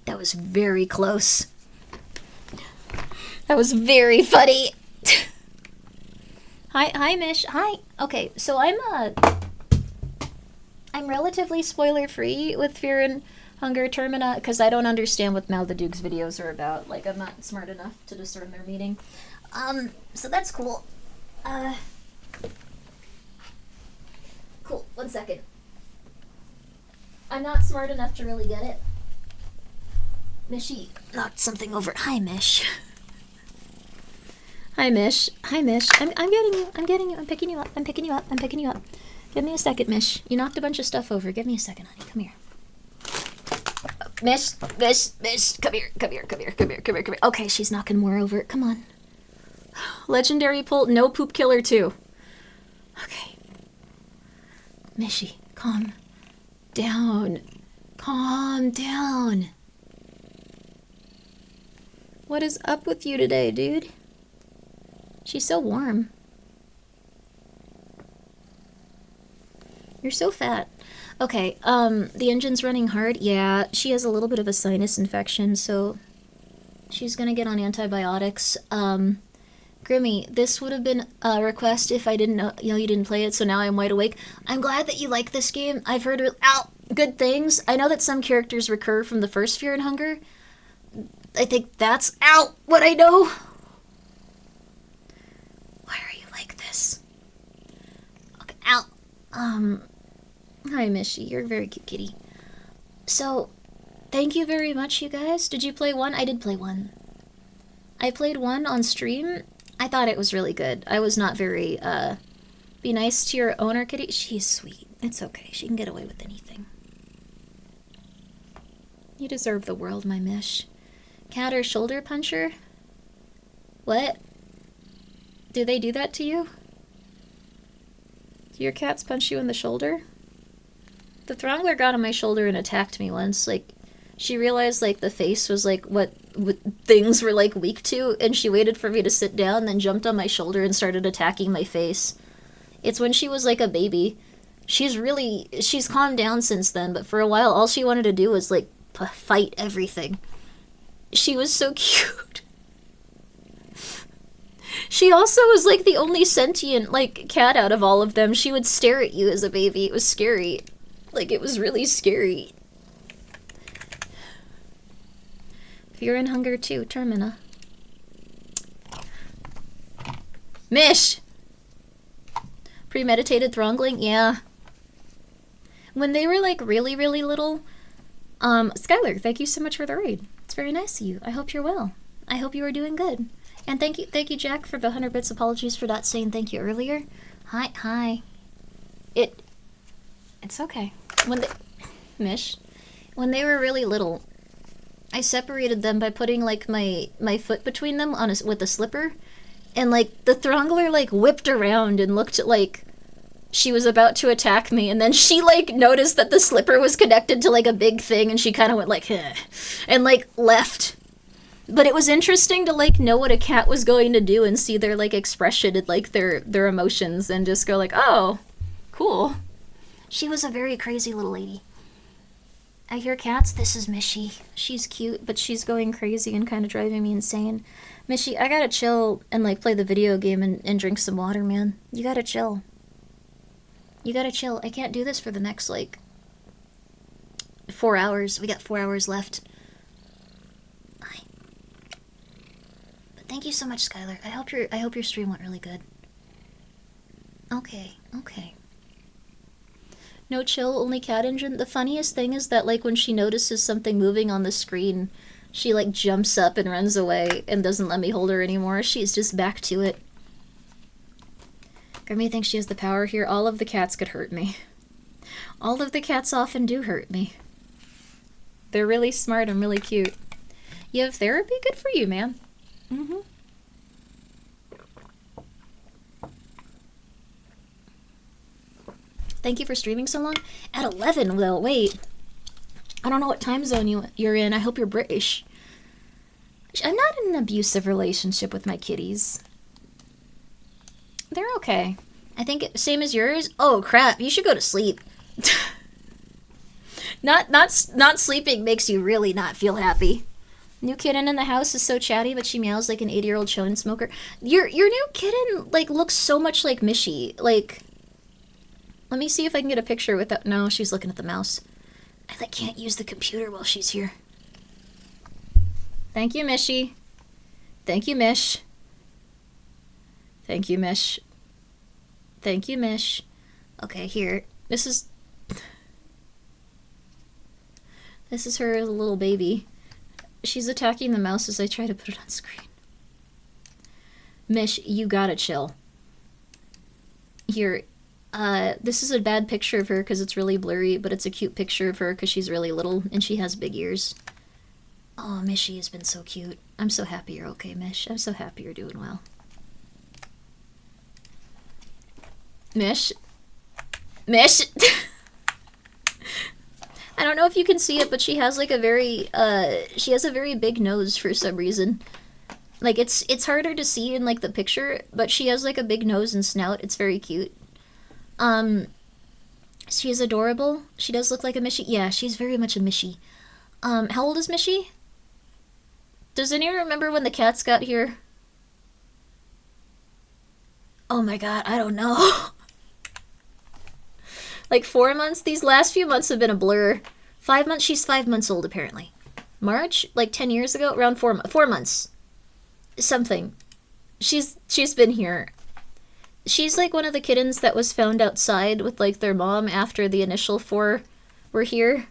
That was very close. That was very funny. Hi, Mish. Hi. Okay, so I'm relatively spoiler-free with Fear and Hunger Termina, because I don't understand what Mal the Duke's videos are about. Like, I'm not smart enough to discern their meaning. So that's cool. Cool, 1 second. I'm not smart enough to really get it. Mishy knocked something over. Hi, Mish. Hi, Mish. Hi, Mish. I'm getting you. I'm getting you. I'm picking you up. I'm picking you up. I'm picking you up. Give me a second, Mish. You knocked a bunch of stuff over. Give me a second, honey. Come here. Mish, come here, come here, come here, come here, come here, come here. Okay, she's knocking more over it. Come on. Legendary pull, no poop killer too. Okay. Mishy, calm down. Calm down. What is up with you today, dude? She's so warm. You're so fat. Okay, the engine's running hard. Yeah, she has a little bit of a sinus infection, so she's gonna get on antibiotics. Grimmi, this would have been a request if I didn't know, you didn't play it, so now I'm wide awake. I'm glad that you like this game. I've heard good things. I know that some characters recur from the first Fear and Hunger. I think that's what I know. Why are you like this? Okay, hi, Mishy. You're a very cute kitty. So, thank you very much, you guys. Did you play one? I did play one. I played one on stream. I thought it was really good. I was not very, be nice to your owner, kitty. She's sweet. It's okay. She can get away with anything. You deserve the world, my Mish. Cat or shoulder puncher? What? Do they do that to you? Do your cats punch you in the shoulder? The Throngler got on my shoulder and attacked me once. Like, she realized, like, the face was, like, what things were, like, weak to, and she waited for me to sit down, then jumped on my shoulder and started attacking my face. It's when she was, like, a baby. She's calmed down since then, but for a while, all she wanted to do was, like, fight everything. She was so cute. She also was, like, the only sentient, like, cat out of all of them. She would stare at you as a baby. It was scary. Like, it was really scary. Fear and Hunger 2, Termina. Mish! Premeditated throngling? Yeah. When they were, like, really, really little... Skylar, thank you so much for the raid. It's very nice of you. I hope you're well. I hope you are doing good. And thank you, Jack, for the 100 bits. Apologies for not saying thank you earlier. Hi. It's okay. Mish, when they were really little, I separated them by putting, like, my foot between them with a slipper, and, like, the Throngler, like, whipped around and looked like she was about to attack me, and then she, like, noticed that the slipper was connected to, like, a big thing, and she kind of went, like, eh, and, like, left. But it was interesting to, like, know what a cat was going to do and see their, like, expression and, like, their emotions and just go, like, oh, cool. She was a very crazy little lady. I hear cats. This is Mishy. She's cute, but she's going crazy and kind of driving me insane. Mishy, I gotta chill and, like, play the video game and drink some water, man. You gotta chill. You gotta chill. I can't do this for the next, like, 4 hours. We got 4 hours left. But thank you so much, Skylar. I hope your stream went really good. Okay. No chill, only cat engine. The funniest thing is that, like, when she notices something moving on the screen, she, like, jumps up and runs away and doesn't let me hold her anymore. She's just back to it. Grimmi thinks she has the power here. All of the cats could hurt me. All of the cats often do hurt me. They're really smart and really cute. You have therapy? Good for you, man. Mm-hmm. Thank you for streaming so long. At 11, well, wait. I don't know what time zone you're in. I hope you're British. I'm not in an abusive relationship with my kitties. They're okay. I think same as yours. Oh crap! You should go to sleep. Not sleeping makes you really not feel happy. New kitten in the house is so chatty, but she meows like an 80-year-old chain smoker. Your new kitten, like, looks so much like Mishy. Like, let me see if I can get a picture without. No, she's looking at the mouse. I, like, can't use the computer while she's here. Thank you, Mishy. Thank you, Mish. Thank you, Mish. Thank you, Mish. Okay, here. This is her little baby. She's attacking the mouse as I try to put it on screen. Mish, you gotta chill. Here, This is a bad picture of her because it's really blurry, but it's a cute picture of her because she's really little and she has big ears. Oh, Mishy has been so cute. I'm so happy you're okay, Mish. I'm so happy you're doing well. Mish? Mish? I don't know if you can see it, but she has like a very, she has a very big nose for some reason. Like, it's harder to see in like the picture, but she has like a big nose and snout. It's very cute. She is adorable. She does look like a Mishy. Yeah, she's very much a Mishy. How old is Mishy? Does anyone remember when the cats got here? Oh my god, I don't know. Like 4 months? These last few months have been a blur. 5 months? She's 5 months old, apparently. March? Like 10 years ago? Around 4 months. Something. She's been here. She's like one of the kittens that was found outside with like their mom after the initial 4 were here.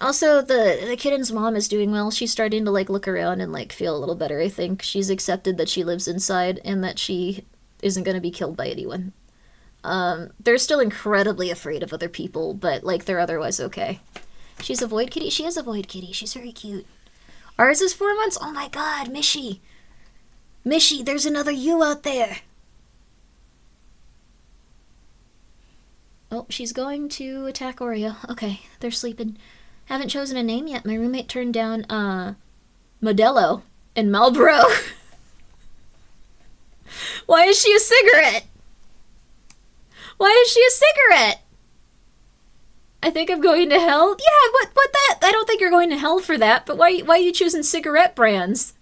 Also, the kitten's mom is doing well. She's starting to like look around and like feel a little better, I think. She's accepted that she lives inside and that she isn't going to be killed by anyone. They're still incredibly afraid of other people, but like they're otherwise okay. She's a void kitty? She is a void kitty. She's very cute. Ours is 4 months? Oh my god, Mishy. Mishy, there's another you out there. Oh, she's going to attack Oreo. Okay, they're sleeping. Haven't chosen a name yet. My roommate turned down, Modelo and Marlboro. Why is she a cigarette? Why is she a cigarette? I think I'm going to hell? Yeah, what that? I don't think you're going to hell for that, but why are you choosing cigarette brands?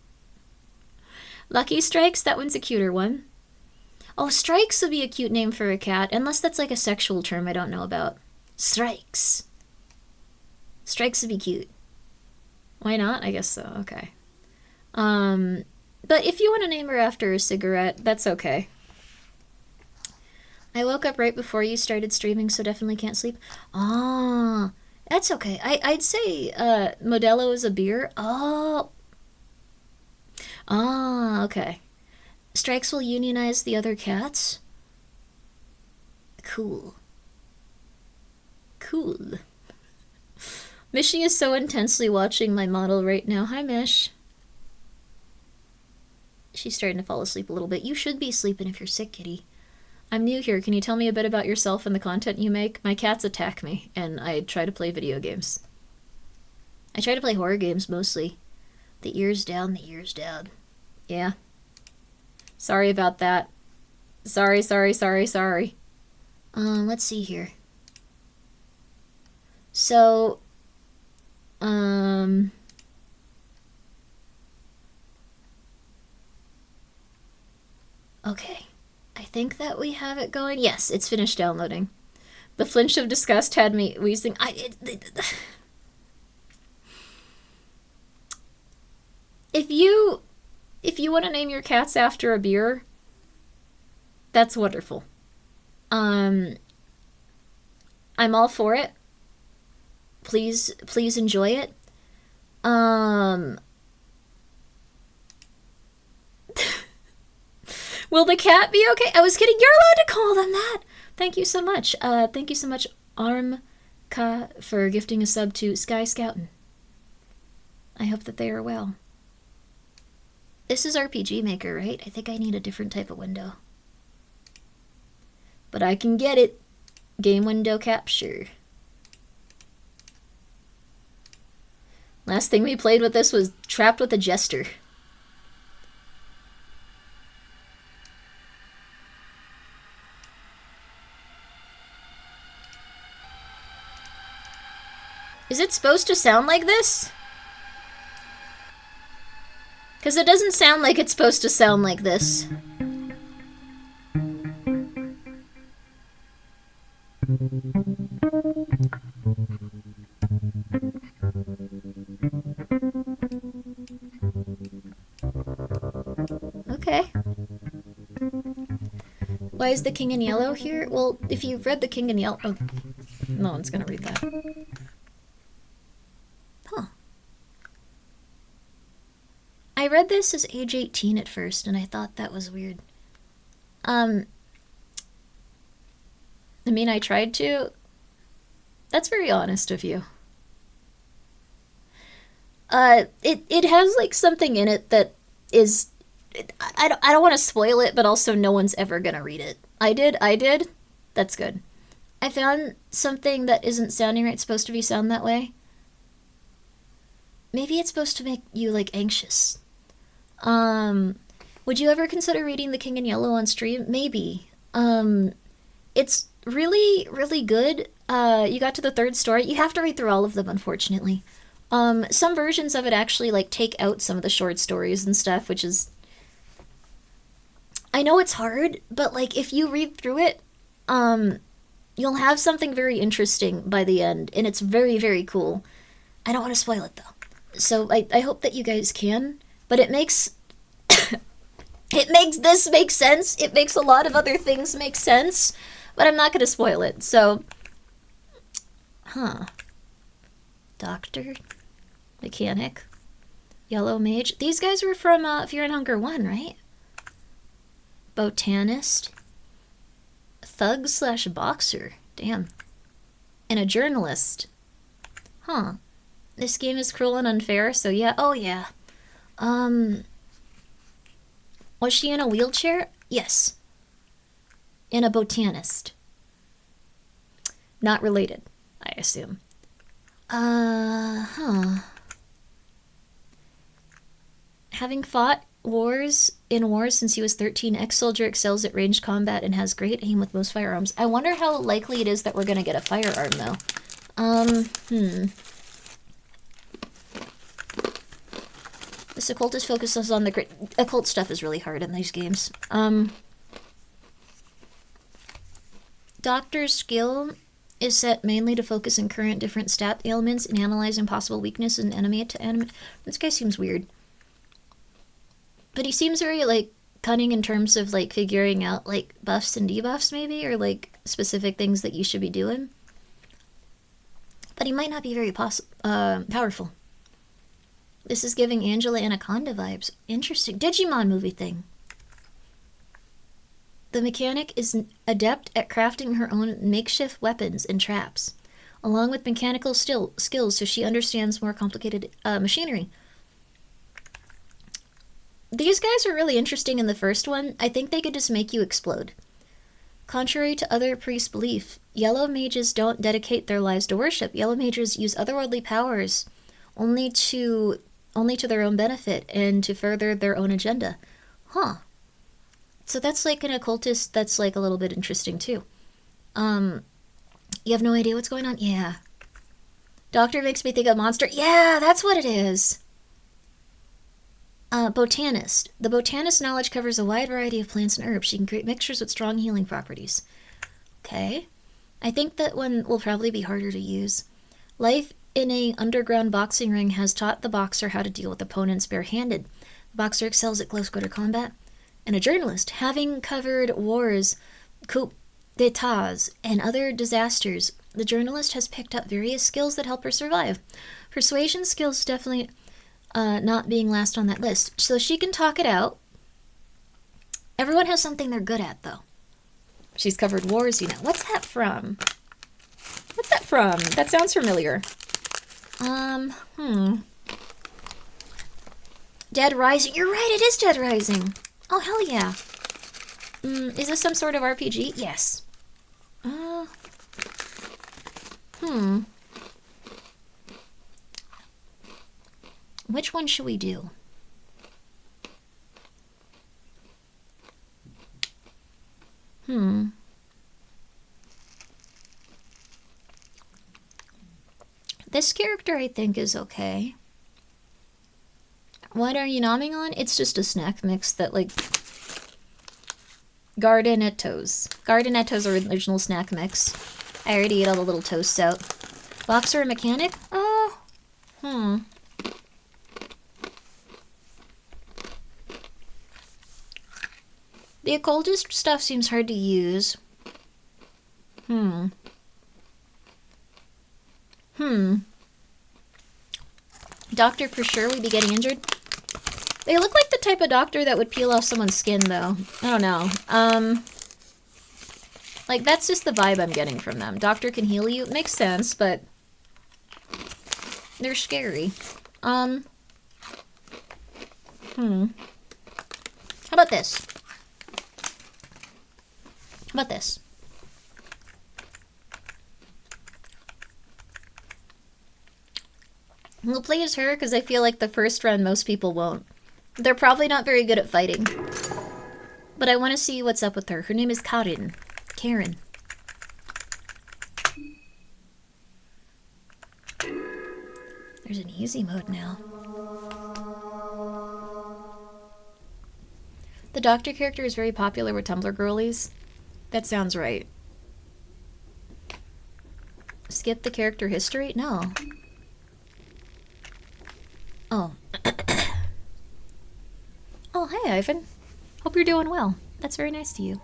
Lucky Strikes? That one's a cuter one. Oh, Strikes would be a cute name for a cat, unless that's like a sexual term I don't know about. Strikes. Strikes would be cute. Why not? I guess so. Okay. But if you want to name her after a cigarette, that's okay. I woke up right before you started streaming, so definitely can't sleep. Ah, that's okay. I'd say Modelo is a beer. Oh. Ah, okay. Strikes will unionize the other cats? Cool. Cool. Mishy is so intensely watching my model right now. Hi, Mish. She's starting to fall asleep a little bit. You should be sleeping if you're sick, kitty. I'm new here. Can you tell me a bit about yourself and the content you make? My cats attack me, and I try to play video games. I try to play horror games, mostly. The ears down, the ears down. Yeah. Sorry about that. Sorry. Let's see here. So, okay. I think that we have it going. Yes, it's finished downloading. The flinch of disgust had me wheezing. If you want to name your cats after a beer, that's wonderful. I'm all for it. Please enjoy it. Will the cat be okay? I was kidding. You're allowed to call them that. Thank you so much. Thank you so much, Armka, for gifting a sub to Sky Scoutin'. I hope that they are well. This is RPG Maker, right? I think I need a different type of window. But I can get it. Game window capture. Last thing we played with this was Trapped with a Jester. Is it supposed to sound like this? Because it doesn't sound like it's supposed to sound like this. Okay. Why is the King in Yellow here? Well, if you've read the King in Yellow... Oh, no one's gonna read that. Huh. I read this as age 18 at first, and I thought that was weird. I mean, I tried to. That's very honest of you. It has like something in it that is, I don't want to spoil it, but also no one's ever gonna read it. I did. That's good. I found something that isn't sounding right. It's supposed to be sound that way. Maybe it's supposed to make you like anxious. Would you ever consider reading The King in Yellow on stream? Maybe. It's really, really good. You got to the third story. You have to read through all of them, unfortunately. Some versions of it actually like take out some of the short stories and stuff, which is, I know it's hard, but like if you read through it, you'll have something very interesting by the end, and it's very, very cool. I don't want to spoil it though, so I hope that you guys can. But it makes it makes this make sense. It makes a lot of other things make sense, but I'm not going to spoil it. So, Doctor, Mechanic, Yellow Mage. These guys were from Fear and Hunger 1, right? Botanist, Thug / Boxer. Damn. And a journalist. Huh. This game is cruel and unfair, so yeah. Oh, yeah. Was she in a wheelchair? Yes. And a botanist. Not related, I assume. Having fought in wars since he was 13, ex-soldier excels at ranged combat and has great aim with most firearms. I wonder how likely it is that we're gonna get a firearm, though. This occultist focuses on the great... Occult stuff is really hard in these games. Doctor's skill is set mainly to focus on current different stat ailments and analyzing possible weaknesses in enemy to enemy. This guy seems weird. But he seems very, like, cunning in terms of, like, figuring out, like, buffs and debuffs, maybe? Or, like, specific things that you should be doing. But he might not be very powerful. This is giving Angela Anaconda vibes. Interesting. Digimon movie thing. The mechanic is adept at crafting her own makeshift weapons and traps, along with mechanical skills, so she understands more complicated machinery. These guys are really interesting in the first one. I think they could just make you explode. Contrary to other priests' belief, yellow mages don't dedicate their lives to worship. Yellow mages use otherworldly powers only to their own benefit and to further their own agenda. Huh. So that's like an occultist that's like a little bit interesting too. You have no idea what's going on? Yeah. Doctor makes me think of monster. Yeah, that's what it is. Botanist. The botanist's knowledge covers a wide variety of plants and herbs. She can create mixtures with strong healing properties. Okay. I think that one will probably be harder to use. Life in a underground boxing ring has taught the boxer how to deal with opponents barehanded. The boxer excels at close quarter combat. And a journalist, having covered wars, coups d'etats, and other disasters, the journalist has picked up various skills that help her survive. Persuasion skills definitely not being last on that list. So she can talk it out. Everyone has something they're good at, though. She's covered wars, you know. What's that from? What's that from? That sounds familiar. Dead Rising. You're right, it is Dead Rising. Oh, hell yeah. Is this some sort of RPG? Yes. Which one should we do? This character, I think, is okay. What are you nomming on? It's just a snack mix that, like... Gardinettos. Gardinettos are original snack mix. I already ate all the little toasts out. Boxer and mechanic? Oh. The occultist stuff seems hard to use. Doctor for sure would be getting injured. They look like the type of doctor that would peel off someone's skin, though. I don't know. Like, that's just the vibe I'm getting from them. Doctor can heal you. Makes sense, but they're scary. How about this? How about this? We'll play as her because I feel like the first run most people won't. They're probably not very good at fighting. But I want to see what's up with her. Her name is Karen. Karen. There's an easy mode now. The doctor character is very popular with Tumblr girlies. That sounds right. Skip the character history? No. Oh. Oh, hey, Ivan. Hope you're doing well. That's very nice to you.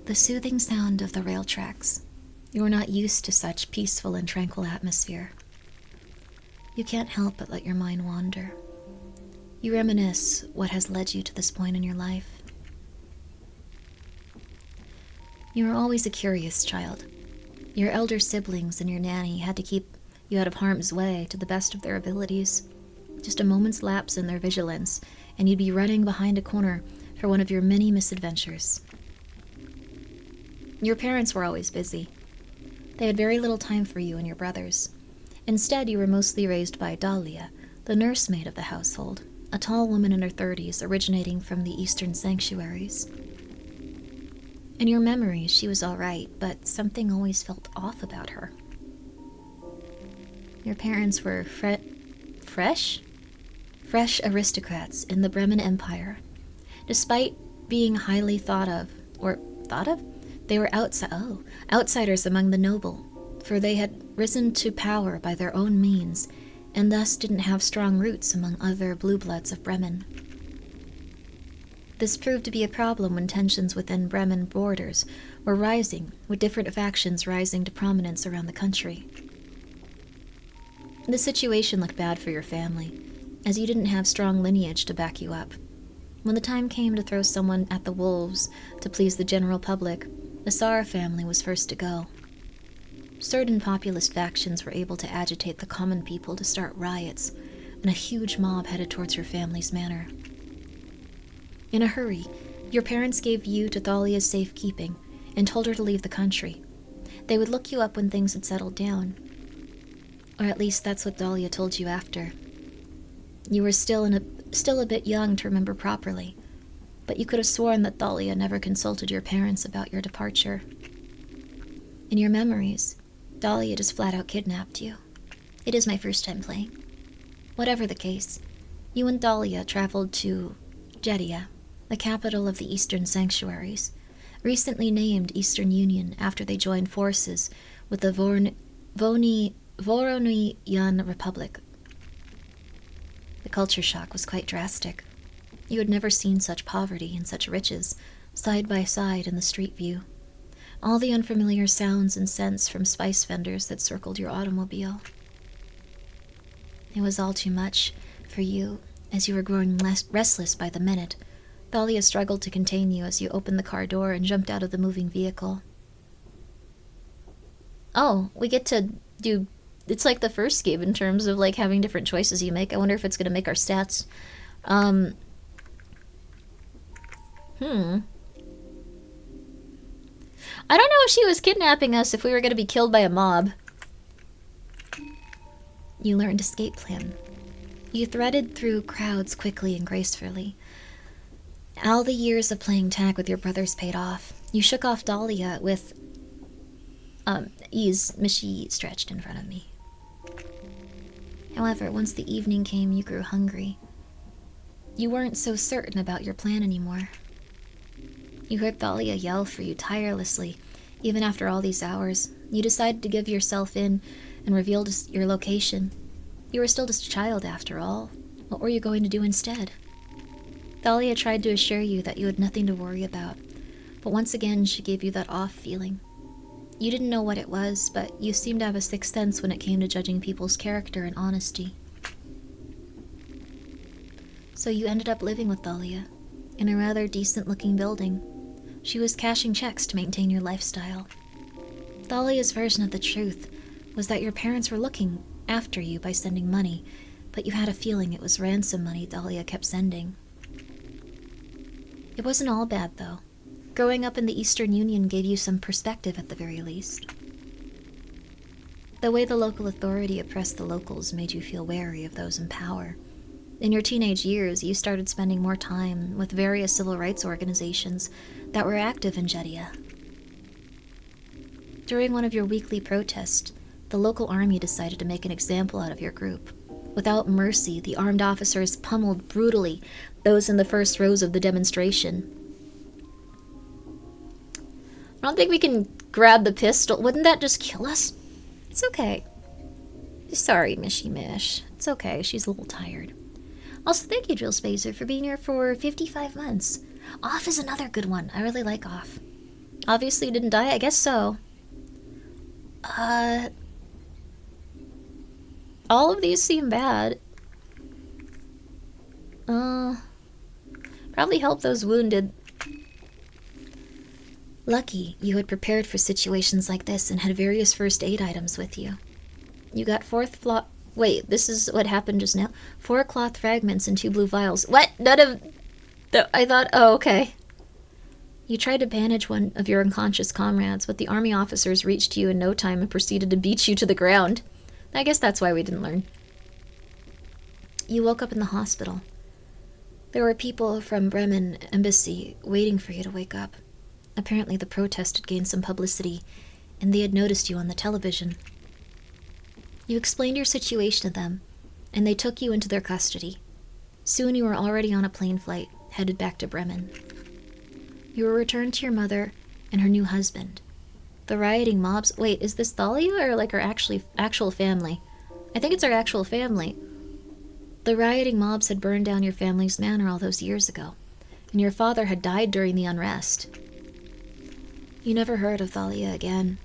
The soothing sound of the rail tracks. You are not used to such peaceful and tranquil atmosphere. You can't help but let your mind wander. You reminisce what has led you to this point in your life. You were always a curious child. Your elder siblings and your nanny had to keep you out of harm's way to the best of their abilities. Just a moment's lapse in their vigilance, and you'd be running behind a corner for one of your many misadventures. Your parents were always busy. They had very little time for you and your brothers. Instead, you were mostly raised by Dahlia, the nursemaid of the household, a tall woman in her 30s originating from the eastern sanctuaries. In your memories, she was all right, but something always felt off about her. Your parents were fresh aristocrats in the Bremen Empire. Despite being highly thought of, they were outsiders among the noble, for they had risen to power by their own means, and thus didn't have strong roots among other blue bloods of Bremen. This proved to be a problem when tensions within Bremen borders were rising, with different factions rising to prominence around the country. The situation looked bad for your family, as you didn't have strong lineage to back you up. When the time came to throw someone at the wolves to please the general public, the Sara family was first to go. Certain populist factions were able to agitate the common people to start riots, and a huge mob headed towards your family's manor. In a hurry, your parents gave you to Thalia's safekeeping and told her to leave the country. They would look you up when things had settled down. Or at least that's what Dahlia told you after. You were still a bit young to remember properly, but you could have sworn that Dahlia never consulted your parents about your departure. In your memories, Dahlia just flat out kidnapped you. It is my first time playing. Whatever the case, you and Dahlia traveled to Jeddah, the capital of the Eastern Sanctuaries, recently named Eastern Union after they joined forces with the Voronian Republic. The culture shock was quite drastic. You had never seen such poverty and such riches, side by side in the street view. All the unfamiliar sounds and scents from spice vendors that circled your automobile. It was all too much for you, as you were growing restless by the minute. Thalia struggled to contain you as you opened the car door and jumped out of the moving vehicle. Oh, we get to do... It's like the first game in terms of, like, having different choices you make. I wonder if it's going to make our stats. I don't know if she was kidnapping us if we were going to be killed by a mob. You learned escape plan. You threaded through crowds quickly and gracefully. All the years of playing tag with your brothers paid off. You shook off Dahlia with ease. She stretched in front of me. However, once the evening came, you grew hungry. You weren't so certain about your plan anymore. You heard Thalia yell for you tirelessly, even after all these hours. You decided to give yourself in and revealed your location. You were still just a child, after all. What were you going to do instead? Thalia tried to assure you that you had nothing to worry about, but once again she gave you that off feeling. You didn't know what it was, but you seemed to have a sixth sense when it came to judging people's character and honesty. So you ended up living with Thalia, in a rather decent-looking building. She was cashing checks to maintain your lifestyle. Thalia's version of the truth was that your parents were looking after you by sending money, but you had a feeling it was ransom money Thalia kept sending. It wasn't all bad, though. Growing up in the Eastern Union gave you some perspective at the very least. The way the local authority oppressed the locals made you feel wary of those in power. In your teenage years, you started spending more time with various civil rights organizations that were active in Jeddah. During one of your weekly protests, the local army decided to make an example out of your group. Without mercy, the armed officers pummeled brutally those in the first rows of the demonstration. I don't think we can grab the pistol. Wouldn't that just kill us? It's okay. Sorry, Mishy Mish. It's okay, she's a little tired. Also, thank you, Jill Spacer, for being here for 55 months. Off is another good one. I really like Off. Obviously you didn't die? I guess so. All of these seem bad. Probably help those wounded. Lucky you had prepared for situations like this and had various first aid items with you. You got wait, this is what happened just now? 4 cloth fragments and 2 blue vials. What? None of... I thought... Oh, okay. You tried to bandage one of your unconscious comrades, but the army officers reached you in no time and proceeded to beat you to the ground. I guess that's why we didn't learn. You woke up in the hospital. There were people from Bremen Embassy waiting for you to wake up. Apparently the protest had gained some publicity, and they had noticed you on the television. You explained your situation to them, and they took you into their custody. Soon you were already on a plane flight, headed back to Bremen. You were returned to your mother and her new husband. The rioting mobs... Wait, is this Thalia or like our actual family? I think it's our actual family. The rioting mobs had burned down your family's manor all those years ago, and your father had died during the unrest. You never heard of Thalia again,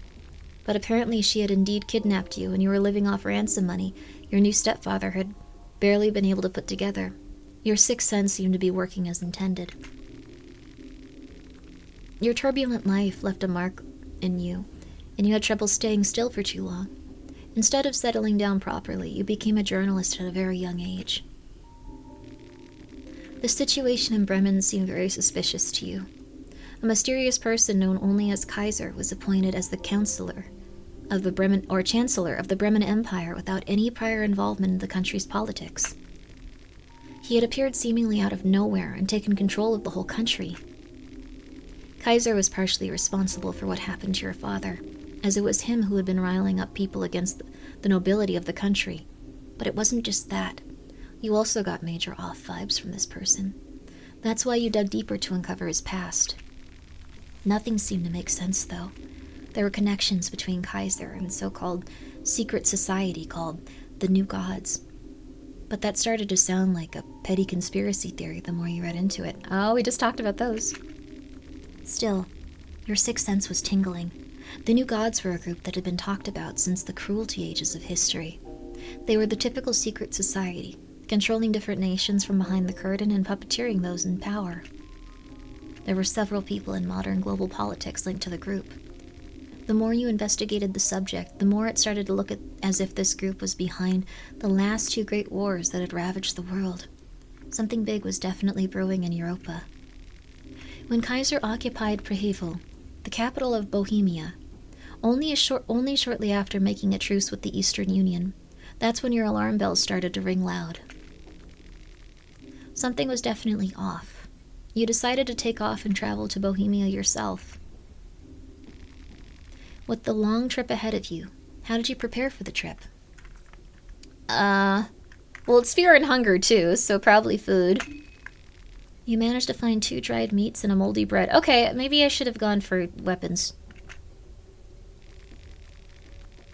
but apparently she had indeed kidnapped you and you were living off ransom money your new stepfather had barely been able to put together. Your sixth sense seemed to be working as intended. Your turbulent life left a mark in you, and you had trouble staying still for too long. Instead of settling down properly, you became a journalist at a very young age. The situation in Bremen seemed very suspicious to you. A mysterious person known only as Kaiser was appointed as the Chancellor of the Bremen Empire without any prior involvement in the country's politics. He had appeared seemingly out of nowhere and taken control of the whole country. Kaiser was partially responsible for what happened to your father, as it was him who had been riling up people against the nobility of the country. But it wasn't just that. You also got major off vibes from this person. That's why you dug deeper to uncover his past. Nothing seemed to make sense, though. There were connections between Kaiser and a so-called secret society called the New Gods. But that started to sound like a petty conspiracy theory the more you read into it. Oh, we just talked about those. Still, your sixth sense was tingling. The New Gods were a group that had been talked about since the cruelty ages of history. They were the typical secret society, controlling different nations from behind the curtain and puppeteering those in power. There were several people in modern global politics linked to the group. The more you investigated the subject, the more it started to look as if this group was behind the last 2 great wars that had ravaged the world. Something big was definitely brewing in Europa. When Kaiser occupied Prehevil, the capital of Bohemia, only shortly after making a truce with the Eastern Union, that's when your alarm bells started to ring loud. Something was definitely off. You decided to take off and travel to Bohemia yourself. With the long trip ahead of you, how did you prepare for the trip? Well, it's fear and hunger too, so probably food. You managed to find 2 dried meats and a moldy bread. Okay, maybe I should have gone for weapons.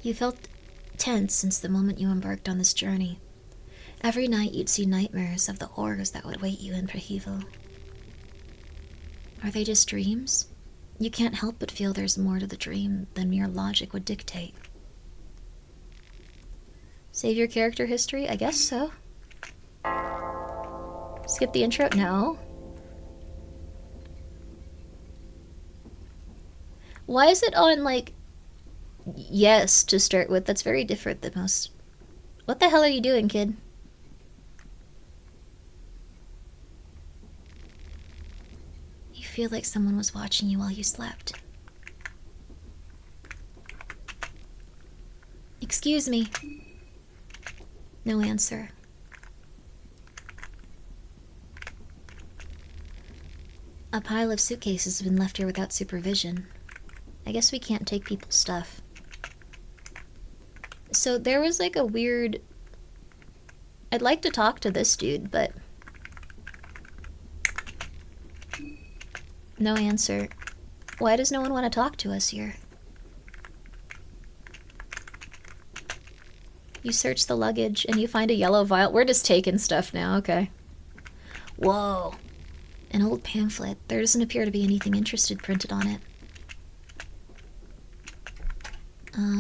You felt tense since the moment you embarked on this journey. Every night you'd see nightmares of the horrors that would wait you in Prehevil. Are they just dreams? You can't help but feel there's more to the dream than mere logic would dictate. Save your character history? I guess so. Skip the intro? No. Why is it on, like, yes to start with? That's very different than most. What the hell are you doing, kid? You feel like someone was watching you while you slept. Excuse me. No answer. A pile of suitcases have been left here without supervision. I guess we can't take people's stuff. So there was like a weird... I'd like to talk to this dude, but... No answer. Why does no one want to talk to us here? You search the luggage and you find a yellow vial. We're just taking stuff now, okay. Whoa. An old pamphlet. There doesn't appear to be anything interested printed on it.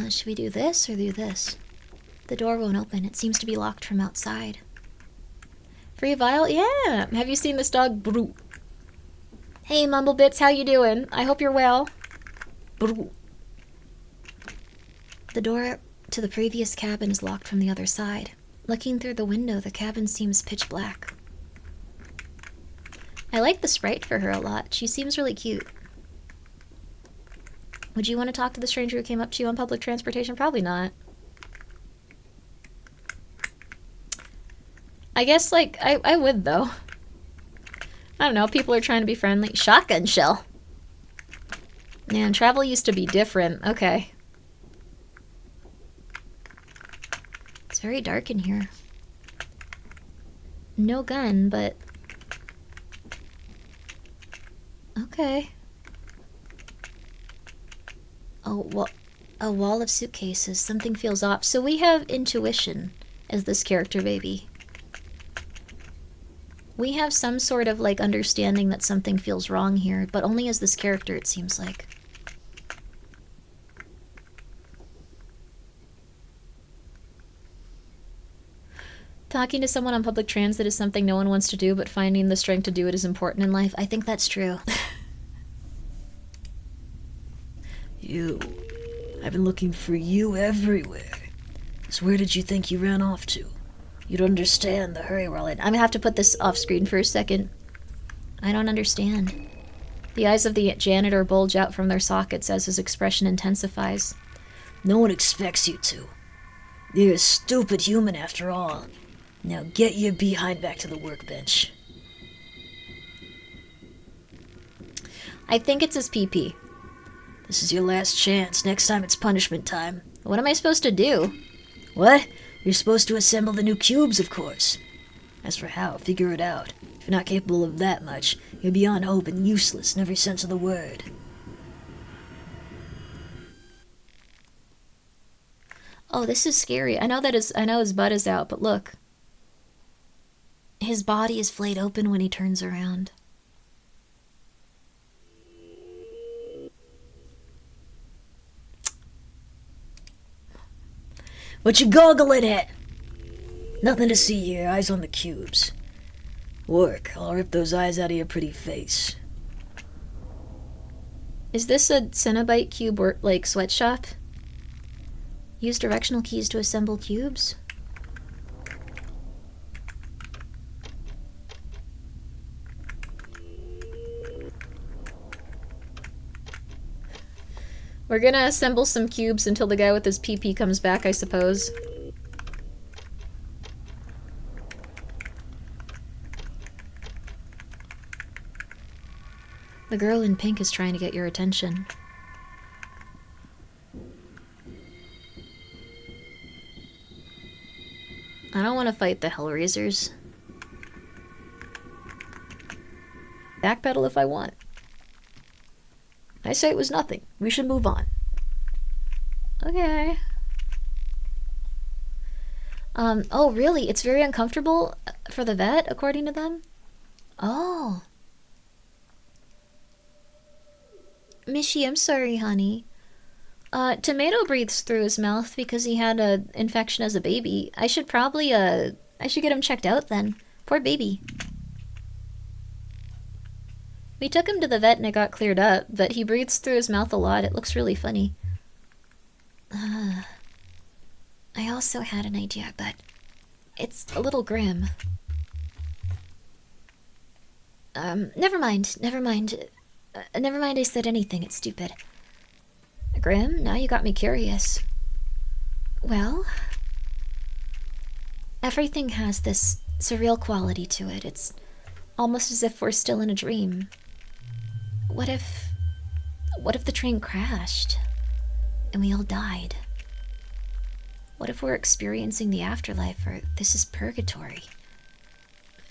Should we do this or do this? The door won't open. It seems to be locked from outside. Free vial? Yeah! Have you seen this dog? Broo. Hey, Mumblebits, how you doing? I hope you're well. Broo. The door to the previous cabin is locked from the other side. Looking through the window, the cabin seems pitch black. I like the sprite for her a lot. She seems really cute. Would you want to talk to the stranger who came up to you on public transportation? Probably not. I guess, like, I would, though. I don't know, people are trying to be friendly. Shotgun shell. Man, travel used to be different. Okay. It's very dark in here. No gun, but... Okay. Oh, well, a wall of suitcases. Something feels off. So we have intuition as this character baby. We have some sort of, like, understanding that something feels wrong here, but only as this character, it seems like. Talking to someone on public transit is something no one wants to do, but finding the strength to do it is important in life. I think that's true. You. I've been looking for you everywhere. So where did you think you ran off to? You don't understand the hurry we're all in. I'm gonna have to put this off screen for a second. I don't understand. The eyes of the janitor bulge out from their sockets as his expression intensifies. No one expects you to. You're a stupid human after all. Now get your behind back to the workbench. I think it's his PP. This is your last chance. Next time it's punishment time. What am I supposed to do? What? You're supposed to assemble the new cubes, of course. As for how, figure it out. If you're not capable of that much, you're beyond hope and useless in every sense of the word. Oh, this is scary. I know his butt is out, but look. His body is flayed open when he turns around. What you goggling at? Nothing to see here, eyes on the cubes. Work, I'll rip those eyes out of your pretty face. Is this a Cenobite cube or, like, sweatshop? Use directional keys to assemble cubes? We're gonna assemble some cubes until the guy with his PP comes back, I suppose. The girl in pink is trying to get your attention. I don't want to fight the Hellraisers. Backpedal if I want. I say it was nothing. We should move on. Okay. Oh, really? It's very uncomfortable for the vet, according to them? Oh. Mishy, I'm sorry, honey. Tomato breathes through his mouth because he had an infection as a baby. I should probably, I should get him checked out then. Poor baby. We took him to the vet and it got cleared up, but he breathes through his mouth a lot. It looks really funny. I also had an idea, but it's a little grim. Never mind. Never mind I said anything. It's stupid. Grim, now you got me curious. Well, everything has this surreal quality to it. It's almost as if we're still in a dream. What if the train crashed and we all died? What if we're experiencing the afterlife, or this is purgatory?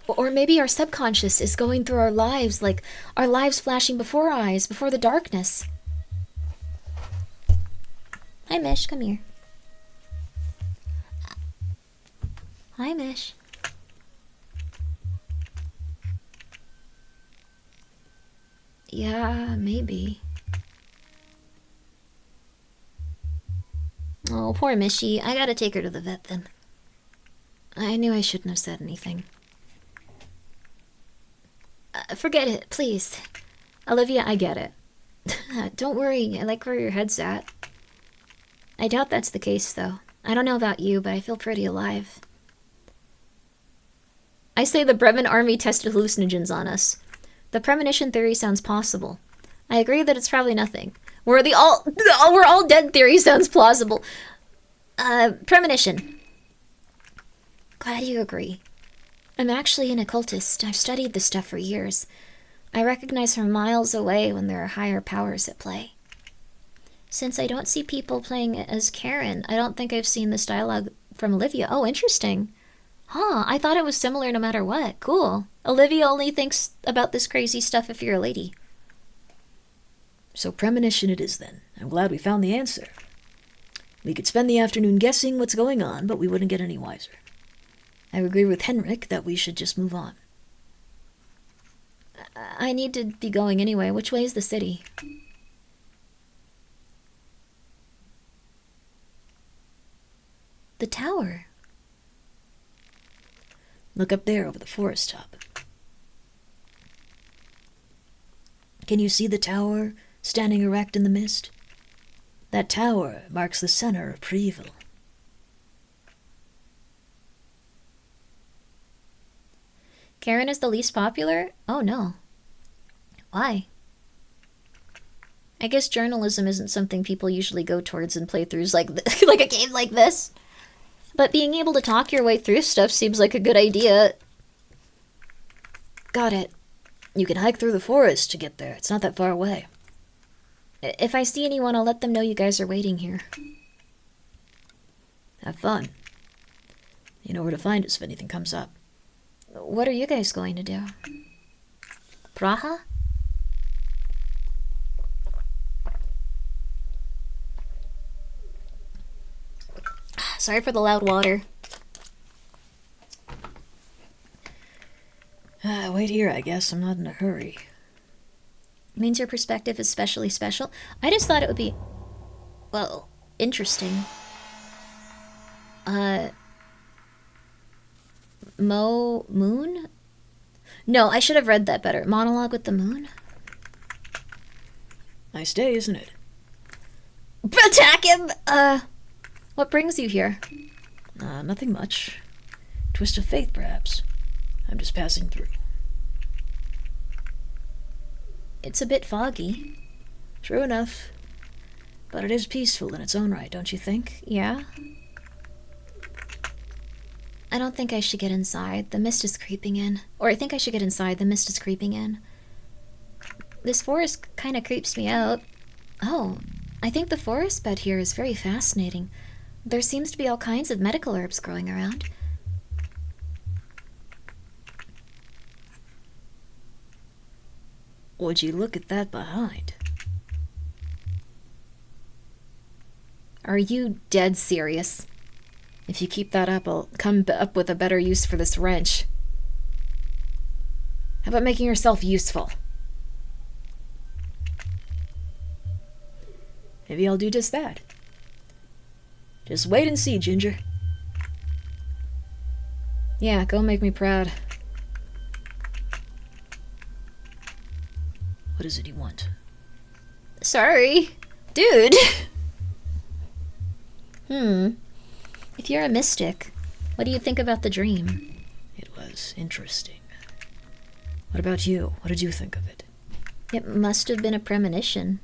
Or maybe our subconscious is going through our lives, like our lives flashing before our eyes, before the darkness. Hi, Mish, come here. Hi, Mish. Yeah, maybe. Oh, poor Mishy. I gotta take her to the vet then. I knew I shouldn't have said anything. Forget it, please. Olivia, I get it. Don't worry, I like where your head's at. I doubt that's the case, though. I don't know about you, but I feel pretty alive. I say the Bremen army tested hallucinogens on us. The premonition theory sounds possible. I agree that it's probably nothing. We're all dead theory sounds plausible. Premonition. Glad you agree. I'm actually an occultist. I've studied this stuff for years. I recognize from miles away when there are higher powers at play. Since I don't see people playing as Karen, I don't think I've seen this dialogue from Olivia. Oh, interesting. Huh, I thought it was similar no matter what. Cool. Olivia only thinks about this crazy stuff if you're a lady. So premonition it is then. I'm glad we found the answer. We could spend the afternoon guessing what's going on, but we wouldn't get any wiser. I agree with Henrik that we should just move on. I need to be going anyway. Which way is the city? The tower. Look up there over the forest top. Can you see the tower standing erect in the mist? That tower marks the center of Preeville. Karen is the least popular? Oh no. Why? I guess journalism isn't something people usually go towards in playthroughs like like a game like this. But being able to talk your way through stuff seems like a good idea. Got it. You can hike through the forest to get there. It's not that far away. If I see anyone, I'll let them know you guys are waiting here. Have fun. You know where to find us if anything comes up. What are you guys going to do? Praha? Sorry for the loud water. Wait here, I guess. I'm not in a hurry. Means your perspective is especially special? I just thought it would be, well, interesting. Moon? No, I should have read that better. Monologue with the Moon? Nice day, isn't it? Attack him! What brings you here? Nothing much. Twist of fate, perhaps. I'm just passing through. It's a bit foggy. True enough. But it is peaceful in its own right, don't you think? Yeah? I don't think I should get inside. The mist is creeping in. Or I think I should get inside. The mist is creeping in. This forest kind of creeps me out. Oh, I think the forest bed here is very fascinating. There seems to be all kinds of medical herbs growing around. Would you look at that behind? Are you dead serious? If you keep that up, I'll come up with a better use for this wrench. How about making yourself useful? Maybe I'll do just that. Just wait and see, Ginger. Yeah, go make me proud. What is it you want? Sorry. Dude. If you're a mystic, what do you think about the dream? It was interesting. What about you? What did you think of it? It must have been a premonition.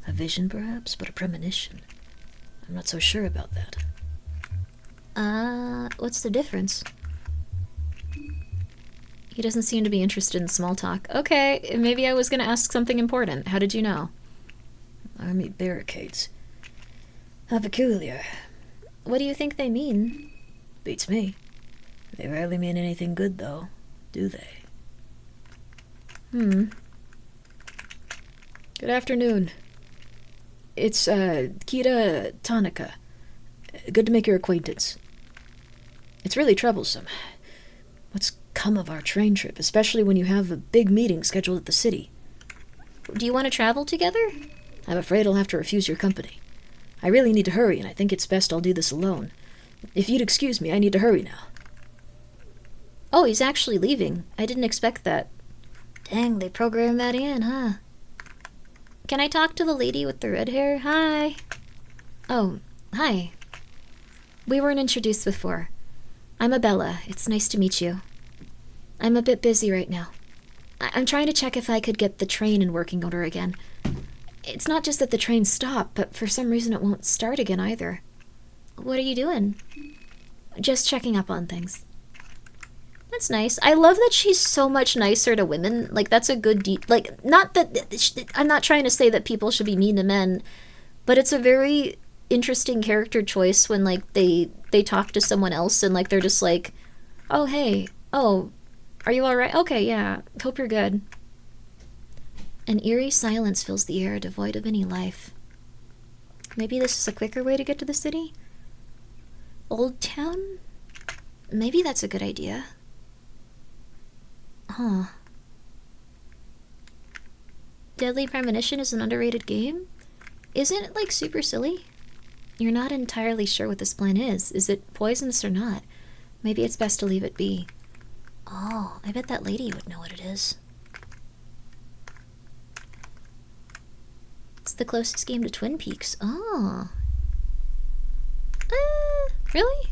A vision, perhaps, but a premonition. I'm not so sure about that. What's the difference? He doesn't seem to be interested in small talk. Okay, maybe I was gonna ask something important. How did you know? Army barricades. How peculiar. What do you think they mean? Beats me. They rarely mean anything good, though, do they? Hmm. Good afternoon. It's, Kira Tanaka. Good to make your acquaintance. It's really troublesome. What's come of our train trip, especially when you have a big meeting scheduled at the city? Do you want to travel together? I'm afraid I'll have to refuse your company. I really need to hurry, and I think it's best I'll do this alone. If you'd excuse me, I need to hurry now. Oh, he's actually leaving. I didn't expect that. Dang, they programmed that in, huh? Can I talk to the lady with the red hair? Hi. Oh, hi. We weren't introduced before. I'm Abella. It's nice to meet you. I'm a bit busy right now. I'm trying to check if I could get the train in working order again. It's not just that the train stopped, but for some reason it won't start again either. What are you doing? Just checking up on things. That's nice. I love that she's so much nicer to women. Like, that's a good like, not that... I'm not trying to say that people should be mean to men, but it's a very interesting character choice when, like, they talk to someone else and, like, they're just like, oh, hey, oh, are you alright? Okay, yeah, hope you're good. An eerie silence fills the air, devoid of any life. Maybe this is a quicker way to get to the city? Old Town? Maybe that's a good idea. Huh. Deadly Premonition is an underrated game? Isn't it, like, super silly? You're not entirely sure what this plan is. Is it poisonous or not? Maybe it's best to leave it be. Oh, I bet that lady would know what it is. It's the closest game to Twin Peaks. Oh. Really?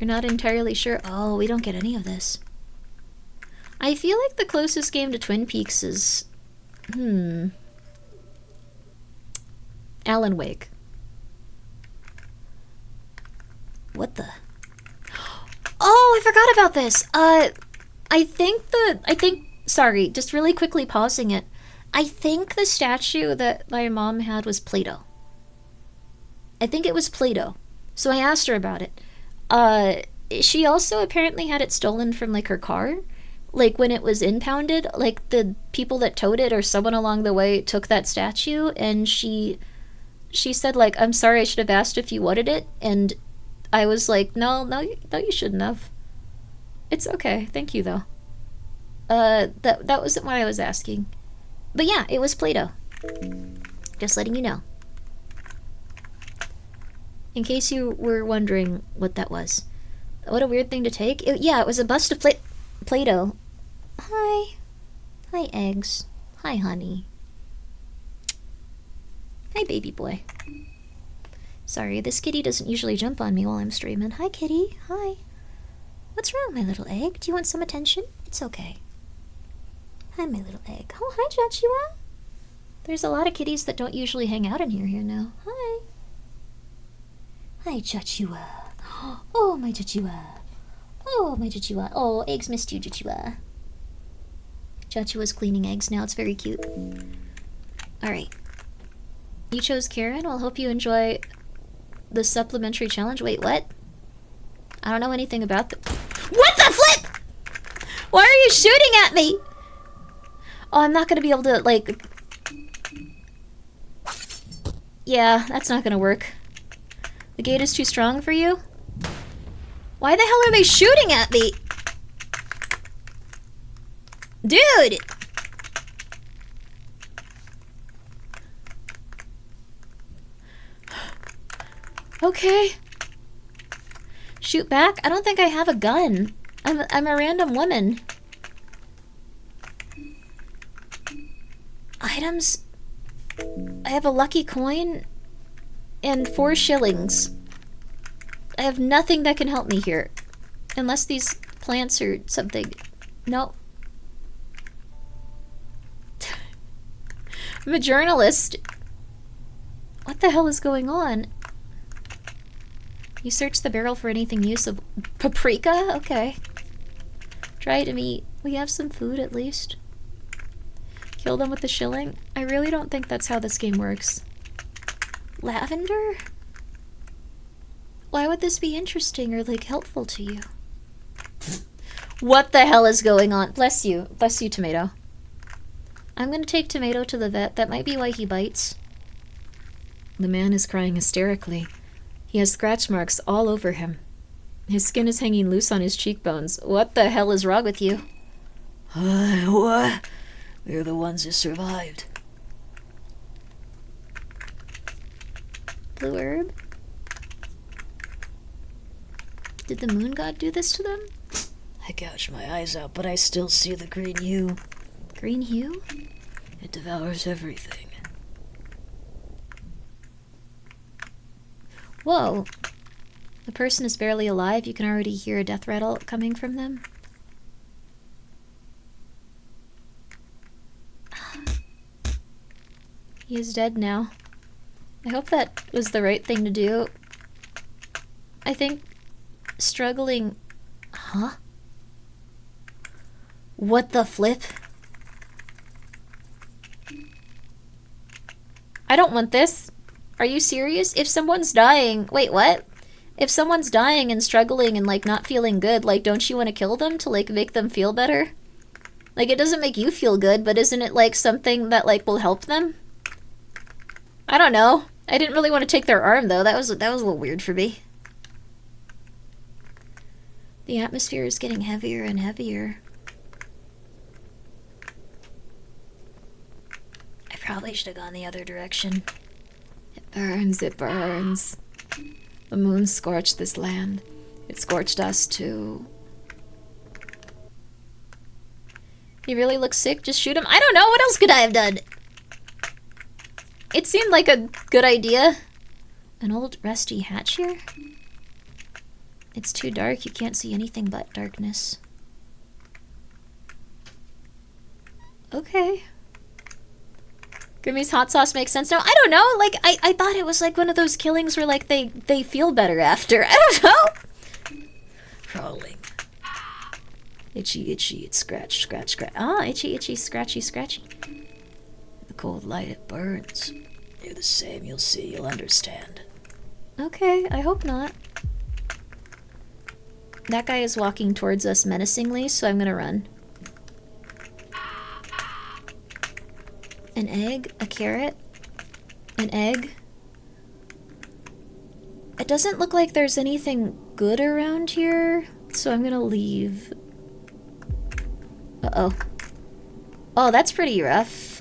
You're not entirely sure? Oh, we don't get any of this. I feel like the closest game to Twin Peaks is... Alan Wake. What the... Oh, I forgot about this! Sorry, just really quickly pausing it. I think the statue that my mom had was Play-Doh. I think it was Play-Doh. So I asked her about it. She also apparently had it stolen from, like, her car. Like, when it was impounded, like, the people that towed it or someone along the way took that statue, and she said, like, I'm sorry, I should have asked if you wanted it, and I was like, no, you shouldn't have. It's okay, thank you, though. That wasn't what I was asking. But yeah, it was Play-Doh. Just letting you know. In case you were wondering what that was. What a weird thing to take. It was a bust of Play-Doh. Hi. Hi, eggs. Hi, honey. Hi, baby boy. Sorry, this kitty doesn't usually jump on me while I'm streaming. Hi, kitty. Hi. What's wrong, my little egg? Do you want some attention? It's okay. Hi, my little egg. Oh, hi, Joshua. There's a lot of kitties that don't usually hang out in here now. Hi. Hi, Joshua. Oh, my Joshua. Oh, my Joshua. Oh, eggs missed you, Joshua. Joshua's cleaning eggs now. It's very cute. Alright. You chose Karen. Well, hope you enjoy the supplementary challenge. Wait, what? I don't know anything about the... What the flip?! Why are you shooting at me? Oh, I'm not gonna be able to, like... Yeah, that's not gonna work. The gate is too strong for you? Why the hell are they shooting at me? Dude! Okay. Shoot back? I don't think I have a gun. I'm a random woman. gems. I have a lucky coin and 4 shillings. I have nothing that can help me here. Unless these plants or something. No. I'm a journalist. What the hell is going on? You search the barrel for anything useful. Paprika? Okay. Try to eat. We have some food at least. Kill them with the shilling? I really don't think that's how this game works. Lavender? Why would this be interesting or, like, helpful to you? What the hell is going on? Bless you. Bless you, Tomato. I'm gonna take Tomato to the vet. That might be why he bites. The man is crying hysterically. He has scratch marks all over him. His skin is hanging loose on his cheekbones. What the hell is wrong with you? What? We're the ones who survived. Blue herb? Did the moon god do this to them? I gouged my eyes out, but I still see the green hue. Green hue? It devours everything. Whoa. The person is barely alive. You can already hear a death rattle coming from them. He is dead now. I hope that was the right thing to do. I think struggling... Huh? What the flip? I don't want this. Are you serious? If someone's dying... Wait, what? If someone's dying and struggling and, like, not feeling good, like, don't you want to kill them to, like, make them feel better? Like, it doesn't make you feel good, but isn't it, like, something that, like, will help them? I don't know. I didn't really want to take their arm, though. That was a little weird for me. The atmosphere is getting heavier and heavier. I probably should have gone the other direction. It burns, it burns. The moon scorched this land. It scorched us, too. He really looks sick. Just shoot him. I don't know. What else could I have done? It seemed like a good idea. An old rusty hatch here? It's too dark. You can't see anything but darkness. Okay. Grimmi's hot sauce makes sense now. I don't know. Like, I thought it was like one of those killings where, like, they feel better after. I don't know. Crawling. Itchy, itchy, it scratch, scratch, scratch. Ah, itchy, itchy, scratchy, scratchy. The cold light, it burns. You're the same, you'll see, you'll understand. Okay, I hope not. That guy is walking towards us menacingly, so I'm gonna run. An egg, a carrot, an egg. It doesn't look like there's anything good around here, so I'm gonna leave. Uh-oh. Oh, that's pretty rough.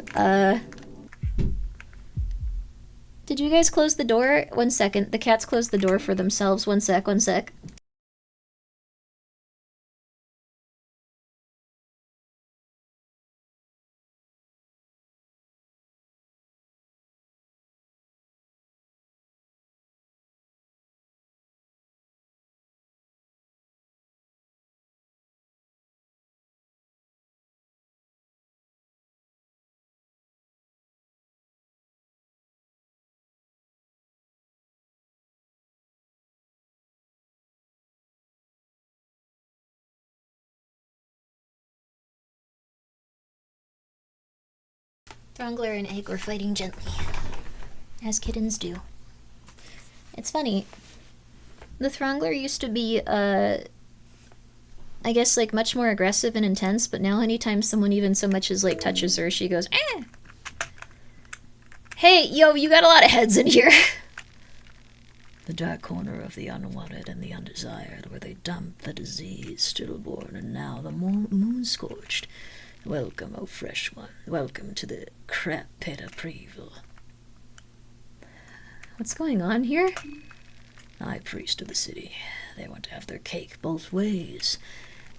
Did you guys close the door? 1 second. The cats closed the door for themselves. 1 sec, 1 sec. Throngler and Egg were fighting gently, as kittens do. It's funny. The Throngler used to be, I guess, like, much more aggressive and intense, but now anytime someone even so much as, like, touches her, she goes, eh! Hey, yo, you got a lot of heads in here! The dark corner of the unwanted and the undesired, where they dump the diseased, stillborn, and now the moon-scorched. Welcome, O fresh one. Welcome to the crap pit of Preville. What's going on here? High priest of the city. They want to have their cake both ways.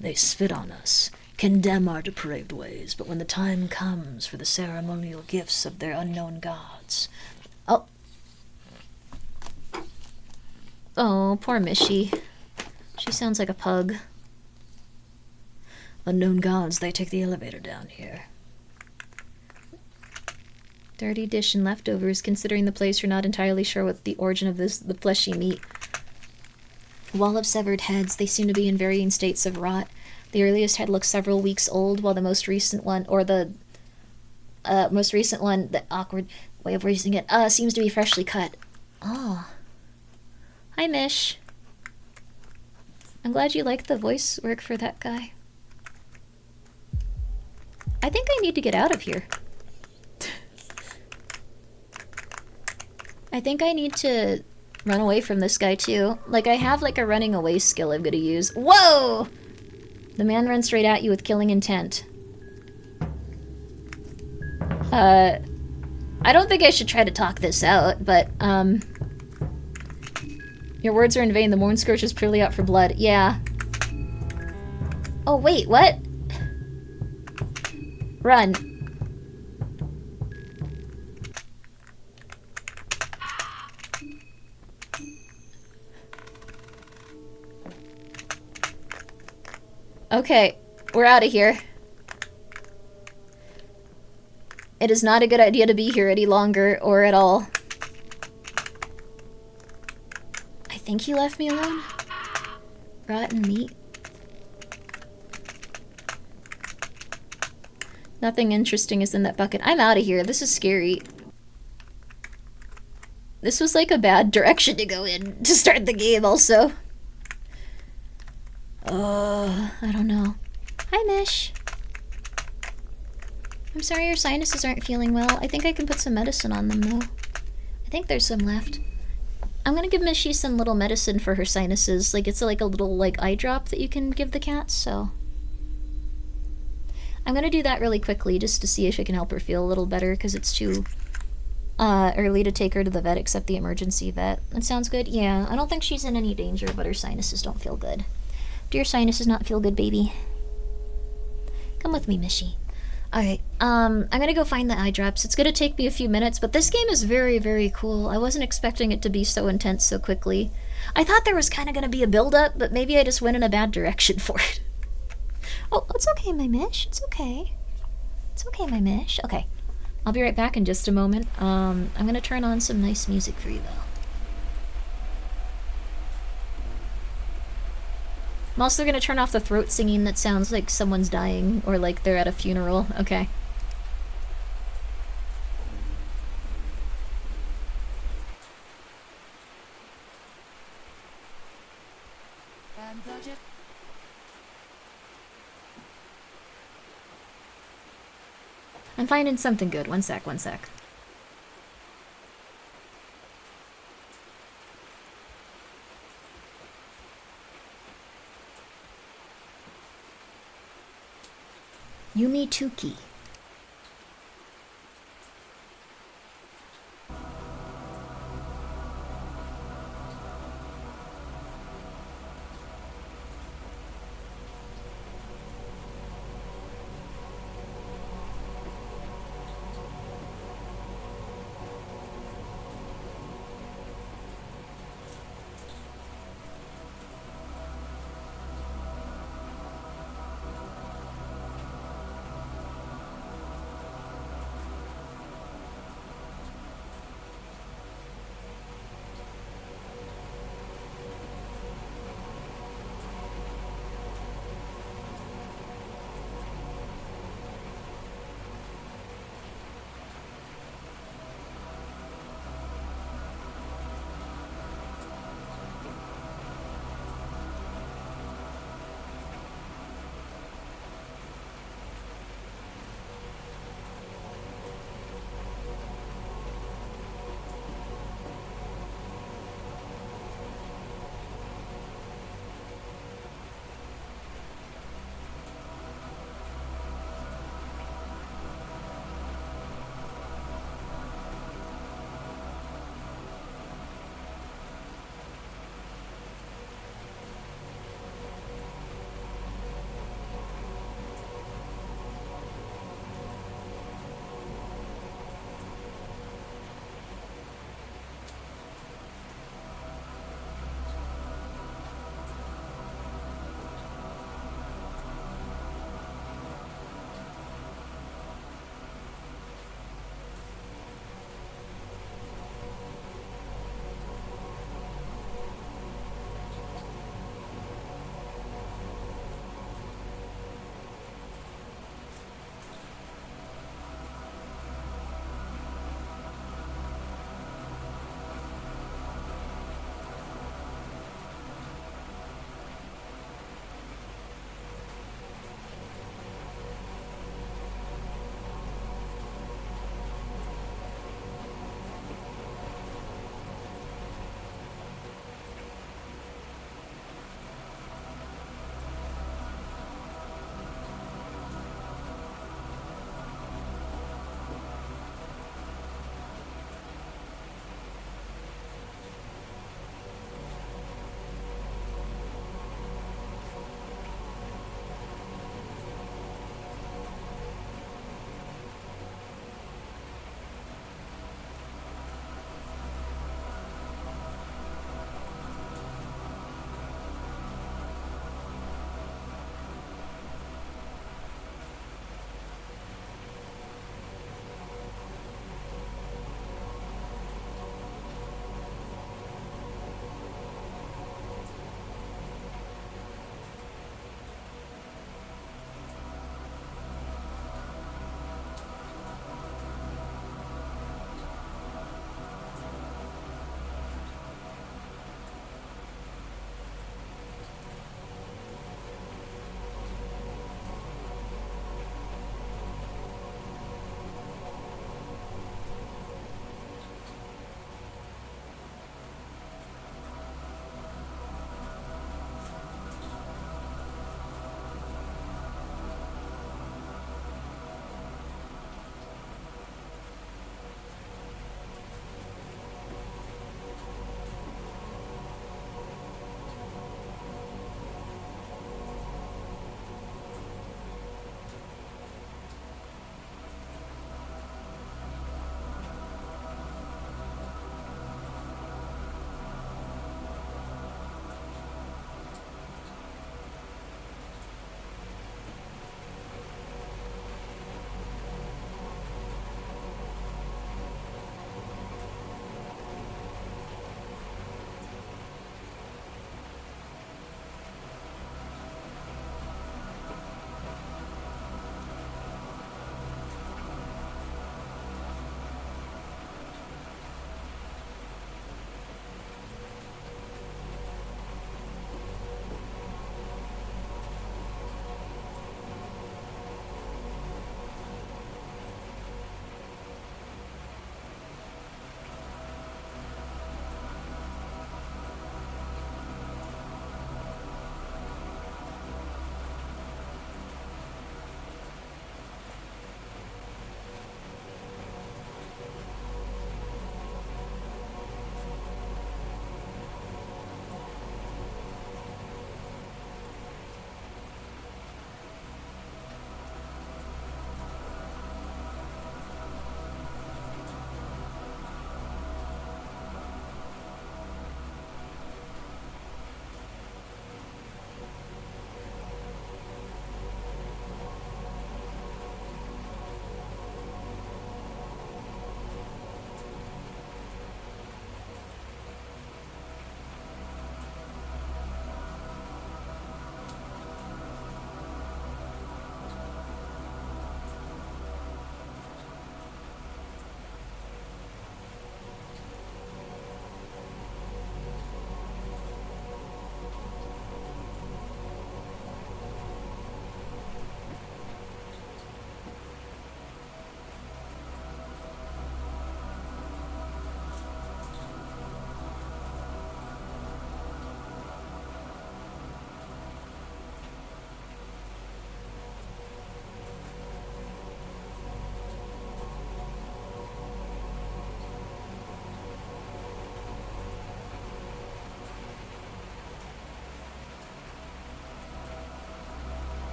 They spit on us. condemn our depraved ways, but when the time comes for the ceremonial gifts of their unknown gods... Oh. Oh, poor Mishy. She sounds like a pug. Unknown gods, they take the elevator down here. Dirty dish and leftovers. Considering the place, you're not entirely sure what the origin of the fleshy meat. Wall of severed heads. They seem to be in varying states of rot. The earliest head looks several weeks old, while the most recent one, the awkward way of raising it, seems to be freshly cut. Oh. Hi, Mish. I'm glad you liked the voice work for that guy. I think I need to get out of here. I think I need to run away from this guy too. Like, I have like a running away skill I'm gonna use. Whoa! The man runs straight at you with killing intent. I don't think I should try to talk this out, but, your words are in vain. The Morn Scourge is purely out for blood. Yeah. Oh, wait, what? Run. Okay, we're out of here. It is not a good idea to be here any longer, or at all. I think he left me alone. Rotten meat. Nothing interesting is in that bucket. I'm out of here. This is scary. This was like a bad direction to go in to start the game also. I don't know. Hi, Mish. I'm sorry your sinuses aren't feeling well. I think I can put some medicine on them, though. I think there's some left. I'm gonna give Mishy some little medicine for her sinuses. Like, it's like a little, like, eye drop that you can give the cats, so... I'm gonna do that really quickly, just to see if it can help her feel a little better, because it's too... early to take her to the vet, except the emergency vet. That sounds good? Yeah, I don't think she's in any danger, but her sinuses don't feel good. Do your sinuses not feel good, baby? Come with me, Mishy. Alright, I'm gonna go find the eye drops. It's gonna take me a few minutes, but this game is very, very cool. I wasn't expecting it to be so intense so quickly. I thought there was kind of gonna be a build-up, but maybe I just went in a bad direction for it. Oh, it's okay, my Mish. It's okay. It's okay, my Mish. Okay. I'll be right back in just a moment. I'm gonna turn on some nice music for you, though. I'm also gonna turn off the throat singing that sounds like someone's dying, or like they're at a funeral. Okay. I'm finding something good. One sec, one sec. Yumi Tuki.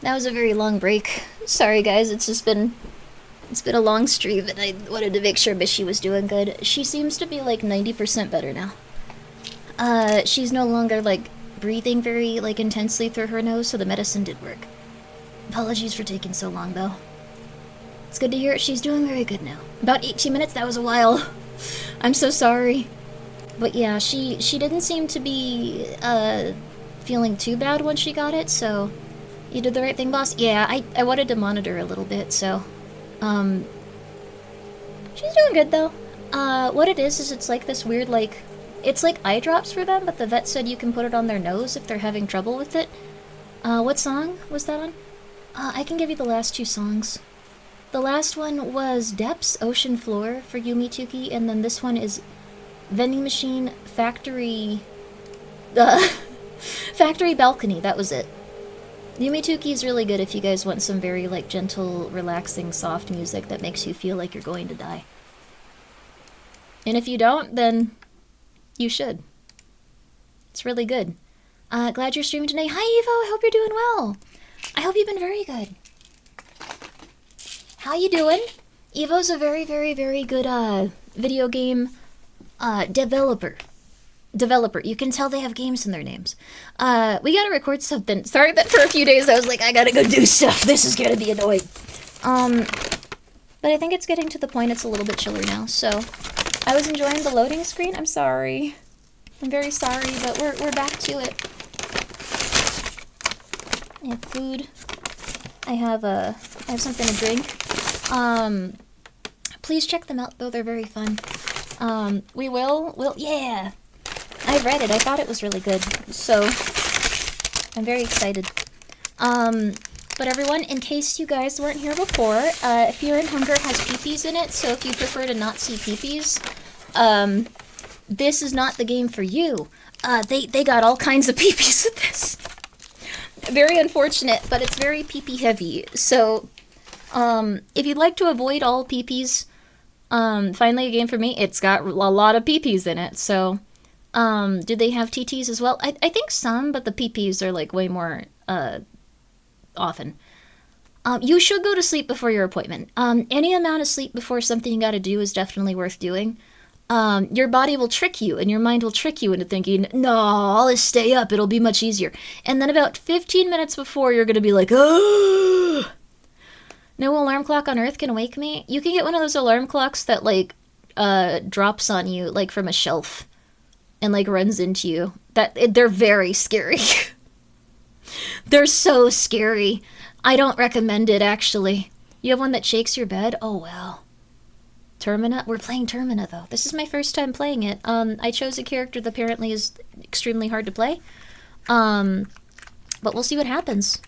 That was a very long break. Sorry guys, it's been a long stream and I wanted to make sure Mishy was doing good. She seems to be like 90% better now. She's no longer like breathing very like intensely through her nose, so the medicine did work. Apologies for taking so long though. It's good to hear she's doing very good now. About 18 minutes, that was a while. I'm so sorry. But yeah, she didn't seem to be feeling too bad when she got it, so you did the right thing, boss. Yeah, I wanted to monitor a little bit, so she's doing good though. What it is it's like this weird like it's like eye drops for them, but the vet said you can put it on their nose if they're having trouble with it. What song was that on? I can give you the last 2 songs. The last one was Depths, Ocean Floor for Yumituki, and then this one is Vending Machine, Factory... Factory Balcony, that was it. Yumituki is really good if you guys want some very, like, gentle, relaxing, soft music that makes you feel like you're going to die. And if you don't, then you should. It's really good. Glad you're streaming today. Hi, Evo! I hope you're doing well! I hope you've been very good. How you doing? Evo's a very, very, very good, video game, developer. You can tell they have games in their names. We gotta record something. Sorry that for a few days I was like, I gotta go do stuff. This is gonna be annoying. But I think it's getting to the point it's a little bit chiller now, so... I was enjoying the loading screen. I'm sorry. I'm very sorry, but we're back to it. I have food. I have something to drink. Please check them out, though. They're very fun. Yeah! I read it. I thought it was really good. So, I'm very excited. But everyone, in case you guys weren't here before, Fear and Hunger has peepees in it, so if you prefer to not see peepees, this is not the game for you. They got all kinds of peepees in this. Very unfortunate, but it's very peepee heavy. So, if you'd like to avoid all peepees, finally a game for me, it's got a lot of peepees in it, so, do they have TTs as well? I think some, but the peepees are like way more, often. You should go to sleep before your appointment. Any amount of sleep before something you gotta do is definitely worth doing. Your body will trick you, and your mind will trick you into thinking, no, I'll just stay up, it'll be much easier. And then about 15 minutes before, you're gonna be like, oh! No alarm clock on Earth can wake me. You can get one of those alarm clocks that, like, drops on you, like, from a shelf, and, like, runs into you. They're very scary. They're so scary. I don't recommend it, actually. You have one that shakes your bed? Oh, wow. Termina? We're playing Termina, though. This is my first time playing it. I chose a character that apparently is extremely hard to play. But we'll see what happens.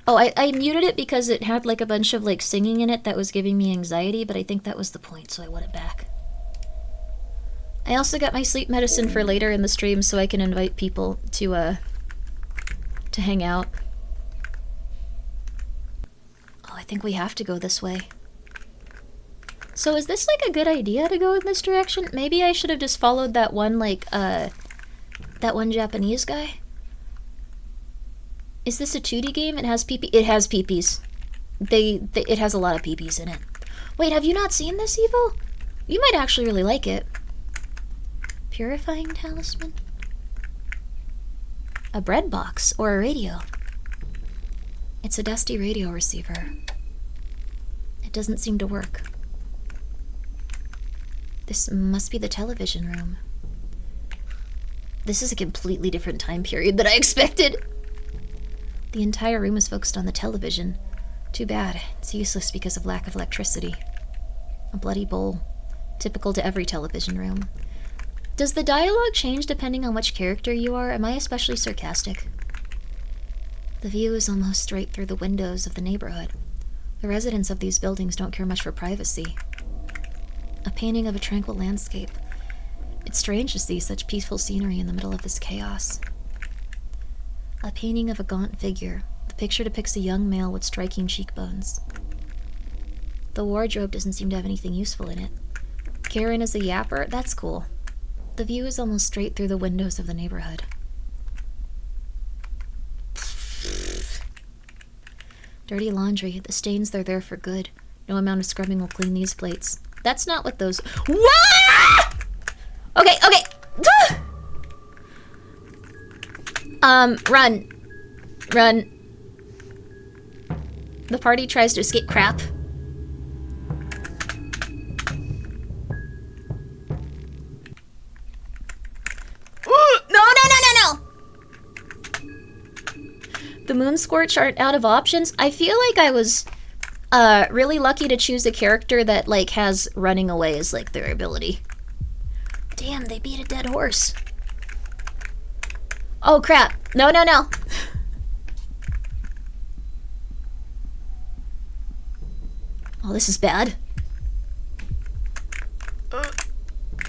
Oh, I muted it because it had, like, a bunch of, like, singing in it that was giving me anxiety, but I think that was the point, so I want it back. I also got my sleep medicine for later in the stream so I can invite people to hang out. Oh, I think we have to go this way. So is this, like, a good idea to go in this direction? Maybe I should have just followed that one, like, that one Japanese guy? Is this a 2D game? It has PP. It has peepees. It has a lot of peepees in it. Wait, have you not seen this, Evo? You might actually really like it. Purifying talisman? A bread box or a radio. It's a dusty radio receiver. It doesn't seem to work. This must be the television room. This is a completely different time period than I expected. The entire room is focused on the television. Too bad. It's useless because of lack of electricity. A bloody bowl. Typical to every television room. Does the dialogue change depending on which character you are? Am I especially sarcastic? The view is almost straight through the windows of the neighborhood. The residents of these buildings don't care much for privacy. A painting of a tranquil landscape. It's strange to see such peaceful scenery in the middle of this chaos. A painting of a gaunt figure. The picture depicts a young male with striking cheekbones. The wardrobe doesn't seem to have anything useful in it. Karen is a yapper? That's cool. The view is almost straight through the windows of the neighborhood. Dirty laundry. The stains, they're there for good. No amount of scrubbing will clean these plates. That's not what those... What? Okay, okay. Run. Run. The party tries to escape. Crap. No. The Moon Scorch aren't out of options. I feel like I was really lucky to choose a character that like has running away as like their ability. Damn, they beat a dead horse. Oh crap. No. Oh, this is bad.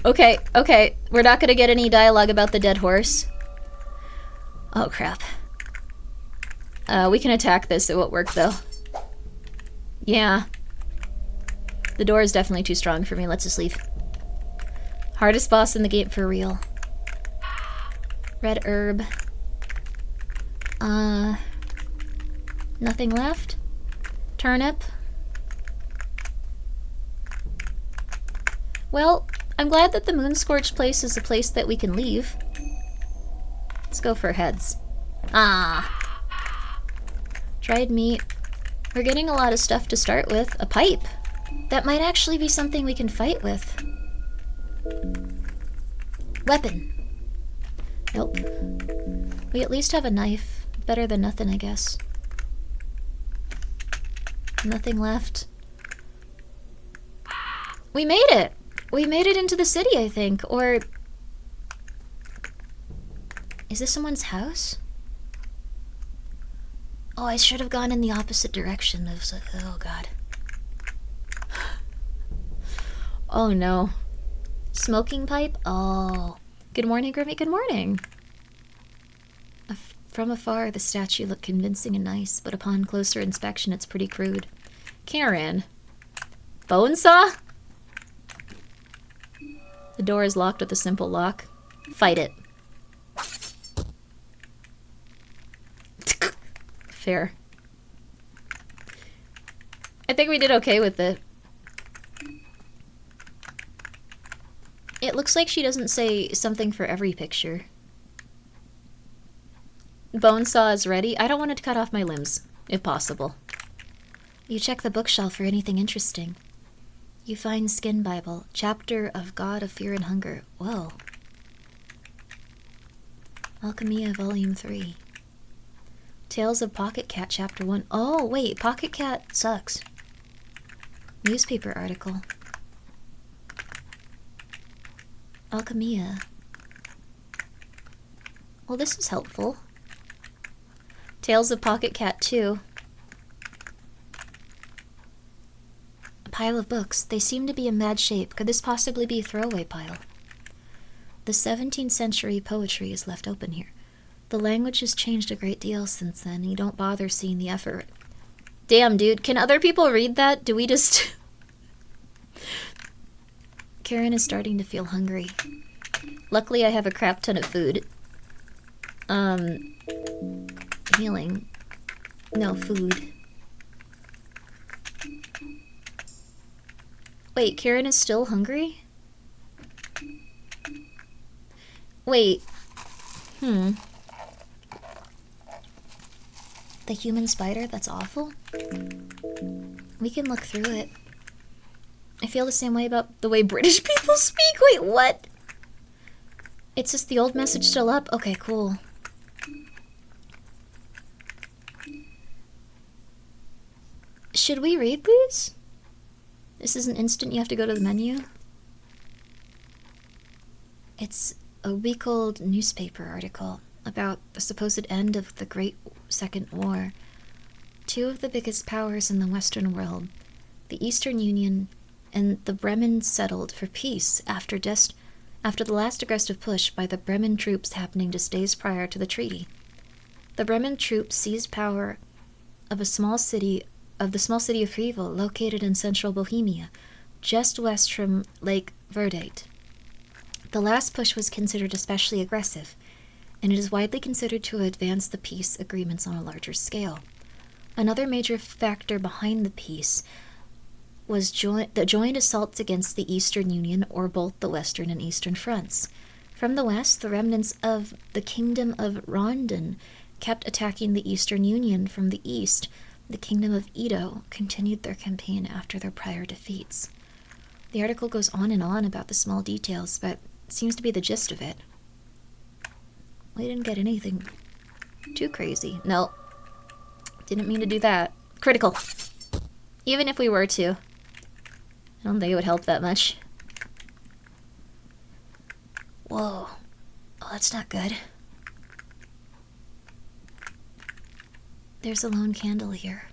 Okay. We're not gonna get any dialogue about the dead horse. Oh crap. We can attack this. It won't work though. Yeah. The door is definitely too strong for me. Let's just leave. Hardest boss in the game for real. Red herb. Nothing left. Turnip. Well, I'm glad that the Moon Scorch place is a place that we can leave. Let's go for heads. Dried meat. We're getting a lot of stuff to start with. A pipe. That might actually be something we can fight with. Weapon. Nope. We at least have a knife. Better than nothing, I guess. Nothing left. We made it! We made it into the city, I think. Or... is this someone's house? Oh, I should have gone in the opposite direction. Oh, God. Oh, no. Smoking pipe? Oh. Good morning, Grimmi. Good morning. From afar, the statue looked convincing and nice, but upon closer inspection, it's pretty crude. Karen. Bone saw? The door is locked with a simple lock. Fight it. Fair. I think we did okay with it. It looks like she doesn't say something for every picture. Bone saw is ready. I don't want it to cut off my limbs, if possible. You check the bookshelf for anything interesting. You find Skin Bible, chapter of God of Fear and Hunger. Whoa. Alchemia, Volume 3. Tales of Pocket Cat, Chapter 1. Oh, wait, Pocket Cat sucks. Newspaper article. Alchemia. Well, this is helpful. Tales of Pocket Cat 2. A pile of books. They seem to be in bad shape. Could this possibly be a throwaway pile? The 17th century poetry is left open here. The language has changed a great deal since then. You don't bother seeing the effort. Damn, dude. Can other people read that? Do we just... Karen is starting to feel hungry. Luckily, I have a crap ton of food. Healing. No, food. Wait, Karen is still hungry? Wait. The human spider? That's awful. We can look through it. I feel the same way about the way British people speak. Wait, what? It's just the old message still up? Okay, cool. Should we read these? This is an instant, you have to go to the menu. It's a week-old newspaper article about the supposed end of the Great Second War. Two of the biggest powers in the Western world, the Eastern Union and the Bremen, settled for peace after the last aggressive push by the Bremen troops happening just days prior to the treaty. The Bremen troops seized power of the small city of Frivo, located in central Bohemia, just west from Lake Verdate. The last push was considered especially aggressive, and it is widely considered to advance the peace agreements on a larger scale. Another major factor behind the peace was the joint assaults against the Eastern Union, or both the Western and Eastern fronts. From the west, the remnants of the Kingdom of Rondon kept attacking the Eastern Union. From the east, the Kingdom of Edo continued their campaign after their prior defeats. The article goes on and on about the small details, but it seems to be the gist of it. We didn't get anything too crazy. No. Didn't mean to do that. Critical. Even if we were to. I don't think it would help that much. Whoa. Oh, that's not good. There's a lone candle here.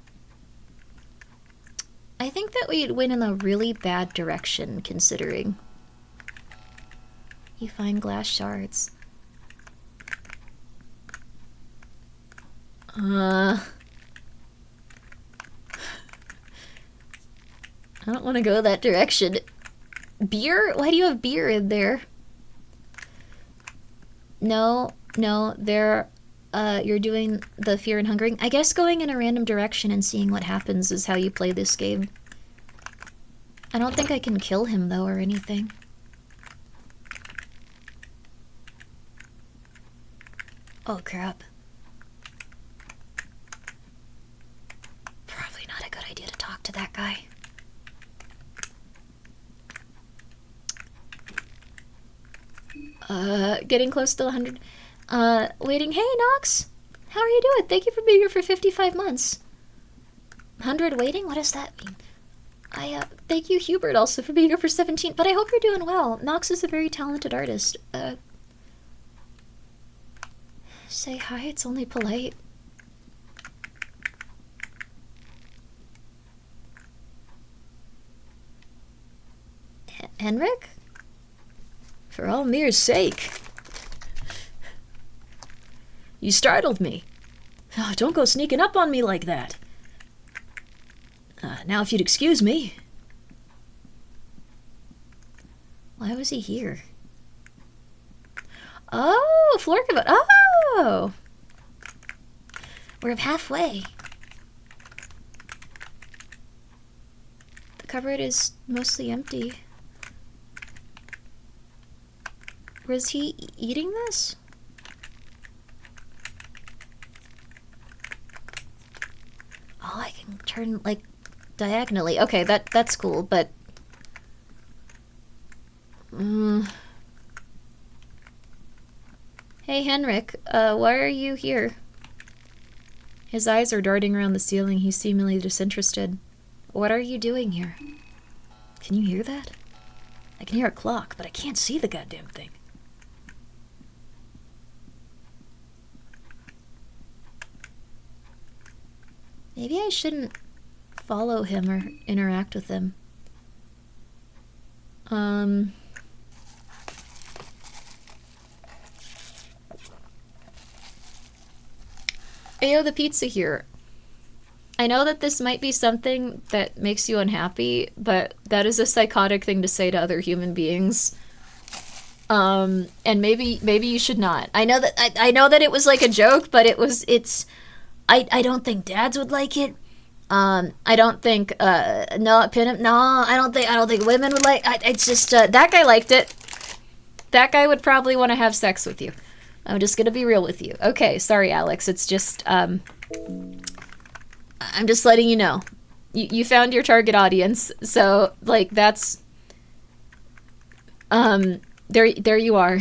I think that we'd went in a really bad direction, considering. You find glass shards. I don't want to go that direction. Beer? Why do you have beer in there? No, you're doing the fear and hungering. I guess going in a random direction and seeing what happens is how you play this game. I don't think I can kill him, though, or anything. Oh, crap. Probably not a good idea to talk to that guy. Getting close to 100. Waiting. Hey, Nox! How are you doing? Thank you for being here for 55 months. 100 waiting? What does that mean? Thank you, Hubert, also for being here for 17. But I hope you're doing well. Nox is a very talented artist. Say hi, it's only polite. Henrik? For Almir's sake. You startled me. Oh, don't go sneaking up on me like that. Now if you'd excuse me. Why was he here? Oh, Florkabot. Oh! We're halfway. The cupboard is mostly empty. Was he eating this? Oh, I can turn, like, diagonally. Okay, that's cool, but... Hey, Henrik, why are you here? His eyes are darting around the ceiling. He's seemingly disinterested. What are you doing here? Can you hear that? I can hear a clock, but I can't see the goddamn thing. Maybe I shouldn't follow him or interact with him. Ayo, the pizza here. I know that this might be something that makes you unhappy, but that is a psychotic thing to say to other human beings. And maybe you should not. I know that it was like a joke, but I don't think dads would like it. I don't think I don't think women would like it's just that guy liked it. That guy would probably want to have sex with you. I'm just gonna be real with you. Okay, sorry, Alex. It's just I'm just letting you know. You found your target audience, so like that's there you are.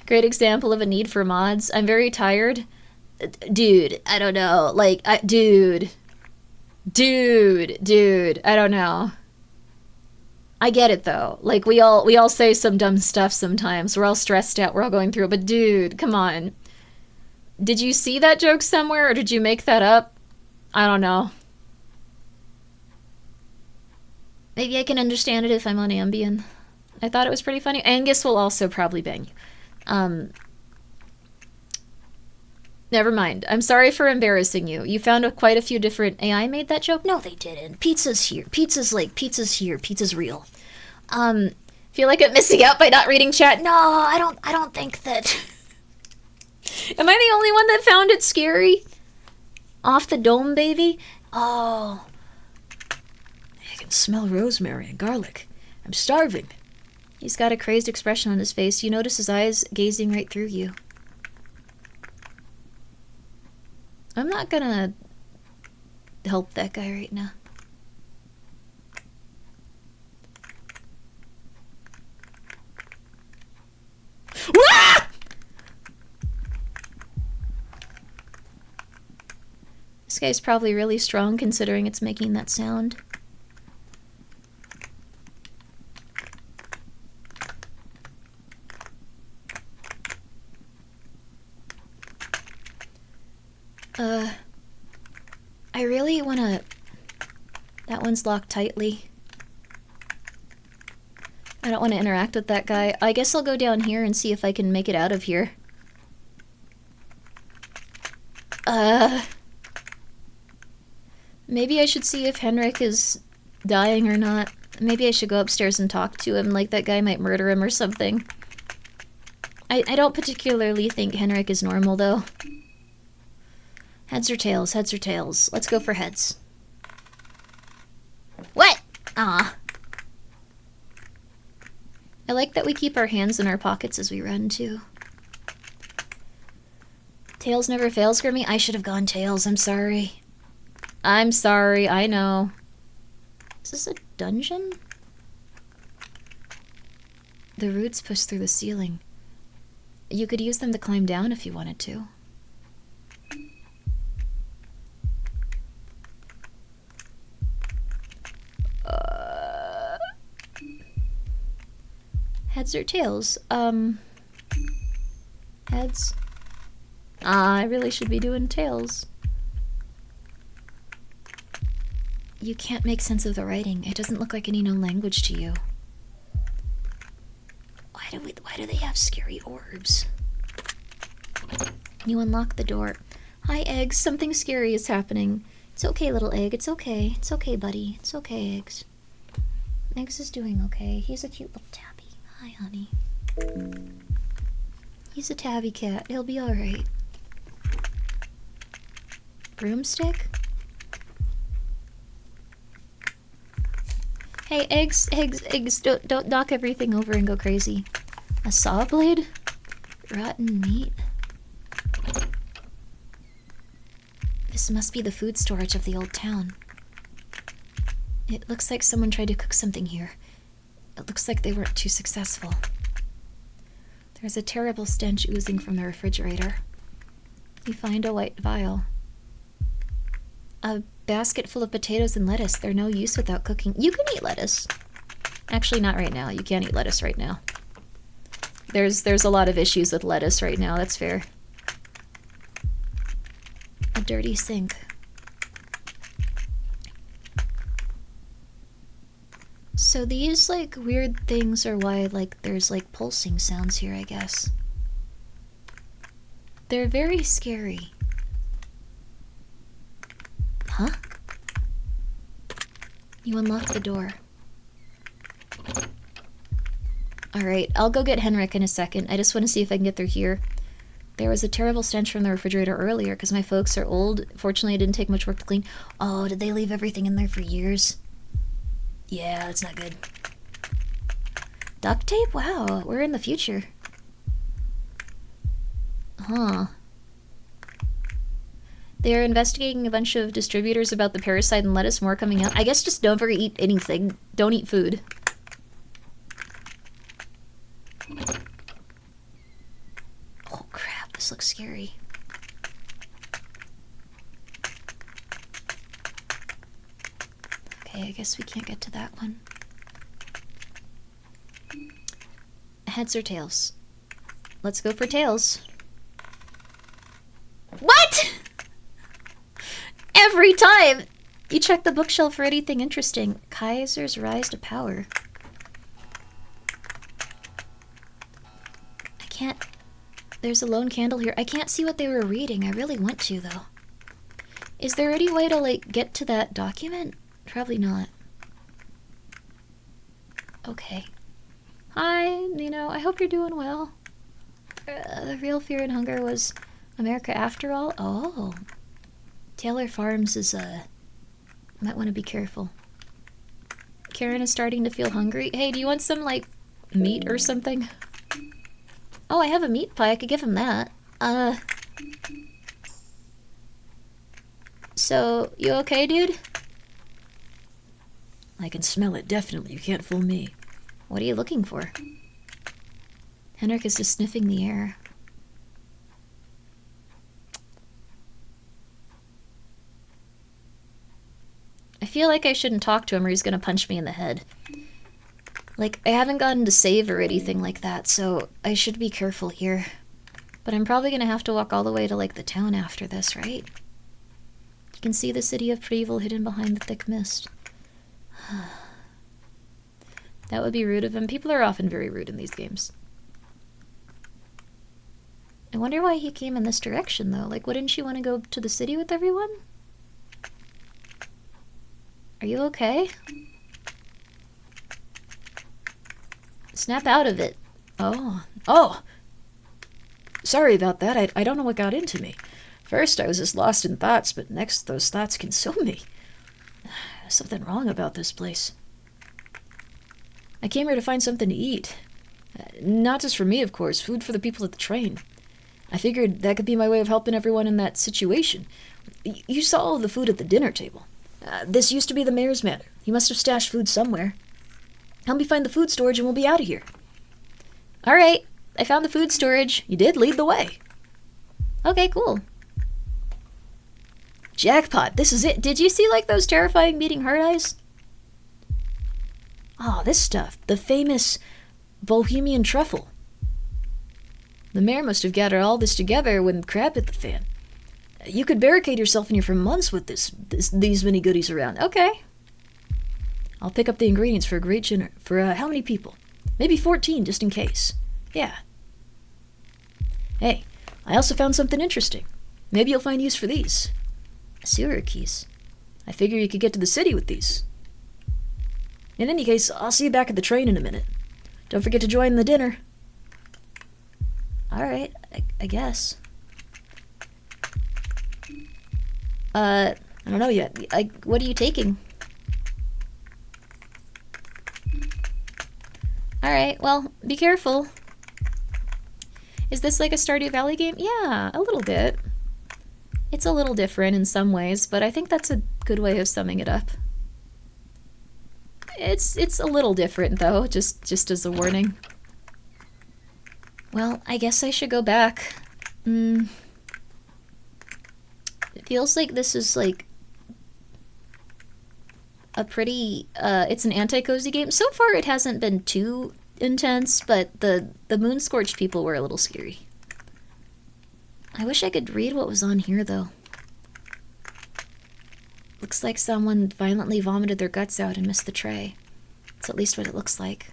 Great example of a need for mods. I'm very tired. Dude, I don't know. Like, dude, I don't know. I get it though. Like, we all say some dumb stuff sometimes. We're all stressed out. We're all going through it. But dude, come on. Did you see that joke somewhere, or did you make that up? I don't know. Maybe I can understand it if I'm on Ambien. I thought it was pretty funny. Angus will also probably bang you. Never mind. I'm sorry for embarrassing you. You found quite a few different... AI made that joke? No, they didn't. Pizza's here. Pizza's here. Pizza's real. Feel like I'm missing out by not reading chat? No, I don't think that... Am I the only one that found it scary? Off the dome, baby? Oh. I can smell rosemary and garlic. I'm starving. He's got a crazed expression on his face. You notice his eyes gazing right through you. I'm not gonna help that guy right now. Ah! This guy's probably really strong considering it's making that sound. I really wanna... That one's locked tightly. I don't want to interact with that guy. I guess I'll go down here and see if I can make it out of here. Maybe I should see if Henrik is dying or not. Maybe I should go upstairs and talk to him, like that guy might murder him or something. I don't particularly think Henrik is normal, though. Heads or tails? Heads or tails? Let's go for heads. What? Ah. I like that we keep our hands in our pockets as we run, too. Tails never fails, Grimmi? I should have gone tails. I'm sorry. I'm sorry. I know. Is this a dungeon? The roots push through the ceiling. You could use them to climb down if you wanted to. Heads or tails? Heads. I really should be doing tails. You can't make sense of the writing. It doesn't look like any known language to you. Why do they have scary orbs? You unlock the door. Hi, Eggs. Something scary is happening. It's okay, little egg. It's okay. It's okay, buddy. It's okay, Eggs. Eggs is doing okay. He's a cute little tabby. Hi, honey. He's a tabby cat. He'll be alright. Broomstick? Hey, Eggs, don't knock everything over and go crazy. A saw blade? Rotten meat? This must be the food storage of the old town. It looks like someone tried to cook something here. It looks like they weren't too successful. There's a terrible stench oozing from the refrigerator. You find a white vial. A basket full of potatoes and lettuce. They're no use without cooking. You can eat lettuce. Actually, not right now. You can't eat lettuce right now. There's a lot of issues with lettuce right now. That's fair. A dirty sink. So these, like, weird things are why, like, there's, like, pulsing sounds here, I guess. They're very scary. Huh? You unlock the door. Alright, I'll go get Henrik in a second. I just want to see if I can get through here. There was a terrible stench from the refrigerator earlier because my folks are old. Fortunately, it didn't take much work to clean. Oh, did they leave everything in there for years? Yeah, that's not good. Duct tape? Wow, we're in the future. Huh. They're investigating a bunch of distributors about the parasite and lettuce. More coming out. I guess just don't ever eat anything. Don't eat food. Oh crap, this looks scary. Okay, I guess we can't get to that one. Heads or tails? Let's go for tails. What? Every time! You check the bookshelf for anything interesting. Kaiser's Rise to Power. I can't... There's a lone candle here. I can't see what they were reading. I really want to, though. Is there any way to, like, get to that document? Probably not. Okay. Hi, Nino. I hope you're doing well. The real fear and hunger was America after all? Oh. Taylor Farms is, might want to be careful. Karen is starting to feel hungry. Hey, do you want some, like, meat or something? Oh, I have a meat pie. I could give him that. So, you okay, dude? I can smell it, definitely. You can't fool me. What are you looking for? Henrik is just sniffing the air. I feel like I shouldn't talk to him or he's gonna punch me in the head. Like, I haven't gotten to save or anything like that, so I should be careful here. But I'm probably gonna have to walk all the way to, like, the town after this, right? You can see the city of Preval hidden behind the thick mist. That would be rude of him. People are often very rude in these games. I wonder why he came in this direction, though. Like, wouldn't you want to go to the city with everyone? Are you okay? Snap out of it. Oh! Sorry about that. I don't know what got into me. First, I was just lost in thoughts, but next, those thoughts consume me. There's something wrong about this place. I came here to find something to eat. Not just for me, of course. Food for the people at the train. I figured that could be my way of helping everyone in that situation. You saw all the food at the dinner table. This used to be the mayor's manor. He must have stashed food somewhere. Help me find the food storage and we'll be out of here. Alright, I found the food storage. You did lead the way. Okay, cool. Jackpot, this is it. Did you see, like, those terrifying beating heart eyes? Oh, this stuff. The famous Bohemian truffle. The mayor must have gathered all this together when Crab hit the fan. You could barricade yourself in here for months with these many goodies around. Okay. I'll pick up the ingredients for a great dinner. For how many people? Maybe 14, just in case. Yeah. Hey, I also found something interesting. Maybe you'll find use for these. Sewer keys. I figure you could get to the city with these. In any case, I'll see you back at the train in a minute. Don't forget to join the dinner. Alright, I guess. I don't know yet. What are you taking? Alright, well, be careful. Is this like a Stardew Valley game? Yeah, a little bit. It's a little different in some ways, but I think that's a good way of summing it up. It's a little different, though, just as a warning. Well, I guess I should go back. It feels like this is, like, a pretty, it's an anti-cozy game. So far, it hasn't been too intense, but the Moon-Scorched people were a little scary. I wish I could read what was on here, though. Looks like someone violently vomited their guts out and missed the tray. That's at least what it looks like.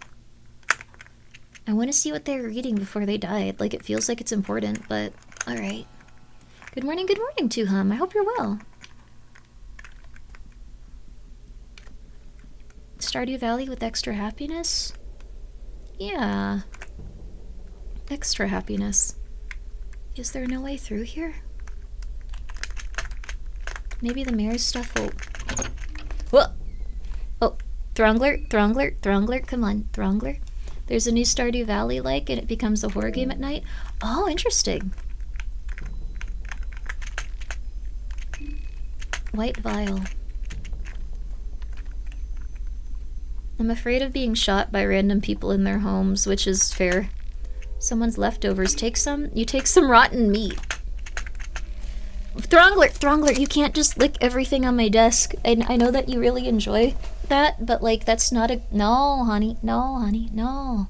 I want to see what they were reading before they died. Like, it feels like it's important, but alright. Good morning, Tuhum. I hope you're well. Stardew Valley with extra happiness? Yeah. Extra happiness. Is there no way through here? Maybe the mayor's stuff will... Whoa! Oh, Throngler, come on, Throngler. There's a new Stardew Valley, like, and it becomes a horror game at night. Oh, interesting. White vial. I'm afraid of being shot by random people in their homes, which is fair. Someone's leftovers. Take some? You take some rotten meat. Throngler, you can't just lick everything on my desk. I know that you really enjoy that, but, like, that's not a... No, honey. No, honey. No.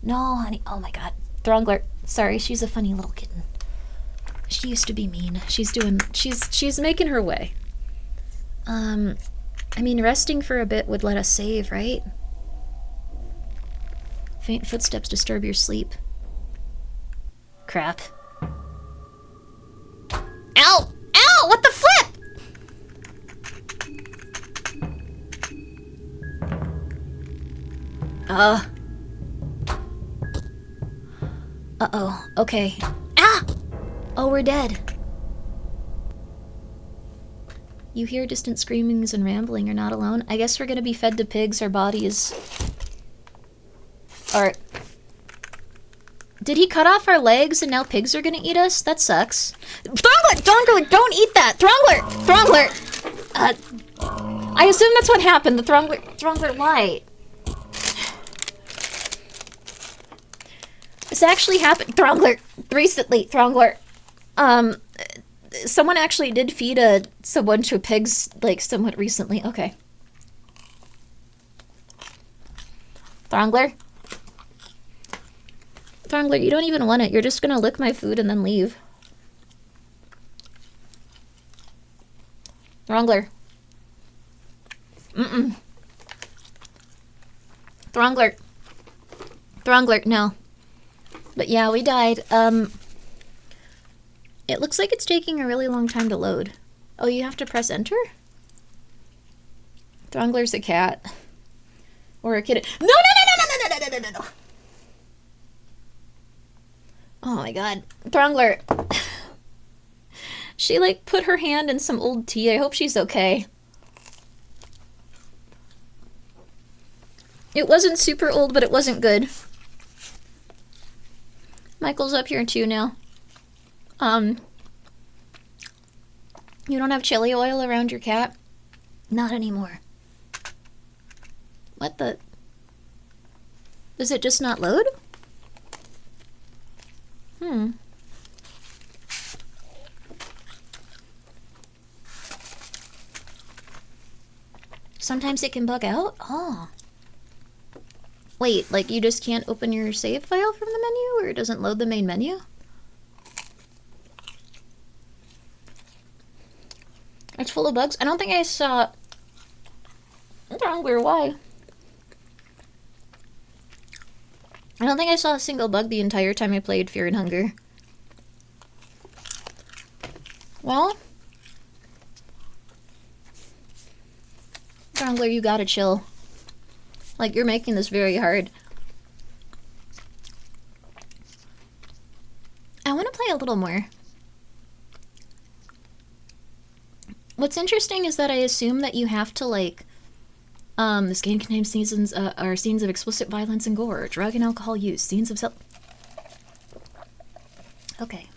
No, honey. Oh, my God. Throngler. Sorry, she's a funny little kitten. She used to be mean. She's making her way. I mean, resting for a bit would let us save, right? Faint footsteps disturb your sleep. Crap. Ow! Ow! What the flip? Uh-oh. Okay. Ah! Oh, we're dead. You hear distant screamings and rambling. You're not alone. I guess we're gonna be fed to pigs. Our bodies are... Did he cut off our legs and now pigs are gonna eat us? That sucks. Throngler, don't eat that! Throngler! I assume that's what happened. The Throngler, why? This actually happened. Throngler, recently, Throngler. Someone actually did feed someone to pigs, like, somewhat recently. Okay. Throngler? Throngler, you don't even want it. You're just gonna lick my food and then leave. Throngler. Mm-mm. Throngler. Throngler, no. But yeah, we died. It looks like it's taking a really long time to load. Oh, you have to press enter? Throngler's a cat. Or a kitten. No! Oh my god. Throngler. She, like, put her hand in some old tea. I hope she's okay. It wasn't super old, but it wasn't good. Michael's up here too now. You don't have chili oil around your cat? Not anymore. What the? Does it just not load? Sometimes it can bug out? Oh. Wait, like you just can't open your save file from the menu, or it doesn't load the main menu? It's full of bugs? I don't think I saw... I'm hungry, why? I don't think I saw a single bug the entire time I played Fear and Hunger. Well... Wrangler, you gotta chill. Like, you're making this very hard. I want to play a little more. What's interesting is that I assume that you have to, like, this game contains scenes of explicit violence and gore, drug and alcohol use, scenes of Okay.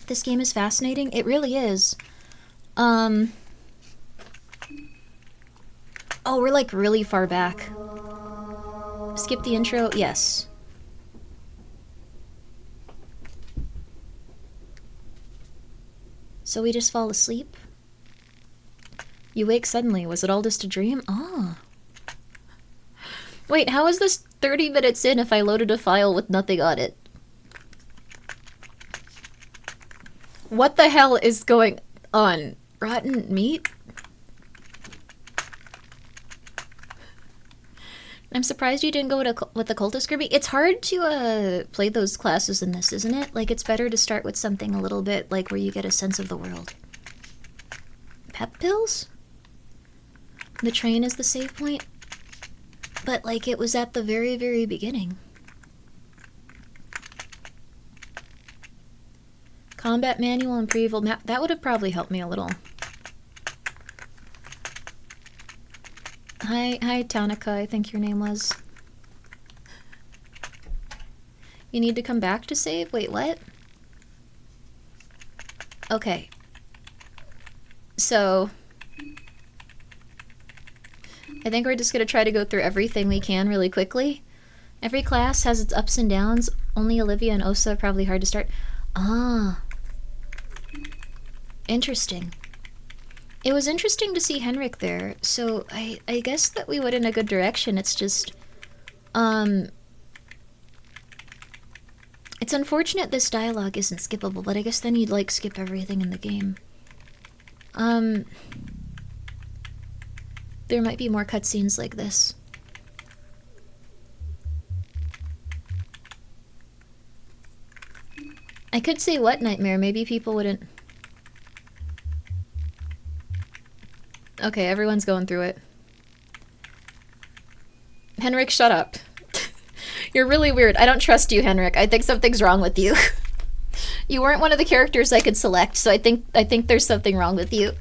This game is fascinating. It really is. Oh, we're, like, really far back. Skip the intro? Yes. So we just fall asleep? You wake suddenly. Was it all just a dream? Ah. Wait, how is this 30 minutes in if I loaded a file with nothing on it? What the hell is going on? Rotten meat? I'm surprised you didn't go with the cultist, Grimmi. It's hard to play those classes in this, isn't it? Like, it's better to start with something a little bit, like, where you get a sense of the world. Pep pills? The train is the save point? But, like, it was at the very, very beginning. Combat manual and pre-eval map. That would have probably helped me a little. Hi, Tanika, I think your name was. You need to come back to save? Wait, what? Okay. So... I think we're just gonna try to go through everything we can really quickly. Every class has its ups and downs. Only Olivia and Osa are probably hard to start. Ah. Interesting. It was interesting to see Henrik there, so I guess that we went in a good direction. It's just, it's unfortunate this dialogue isn't skippable, but I guess then you'd, like, skip everything in the game. There might be more cutscenes like this. I could say what nightmare, maybe people wouldn't... Okay, everyone's going through it. Henrik, shut up. You're really weird. I don't trust you, Henrik. I think something's wrong with you. You weren't one of the characters I could select, so I think there's something wrong with you.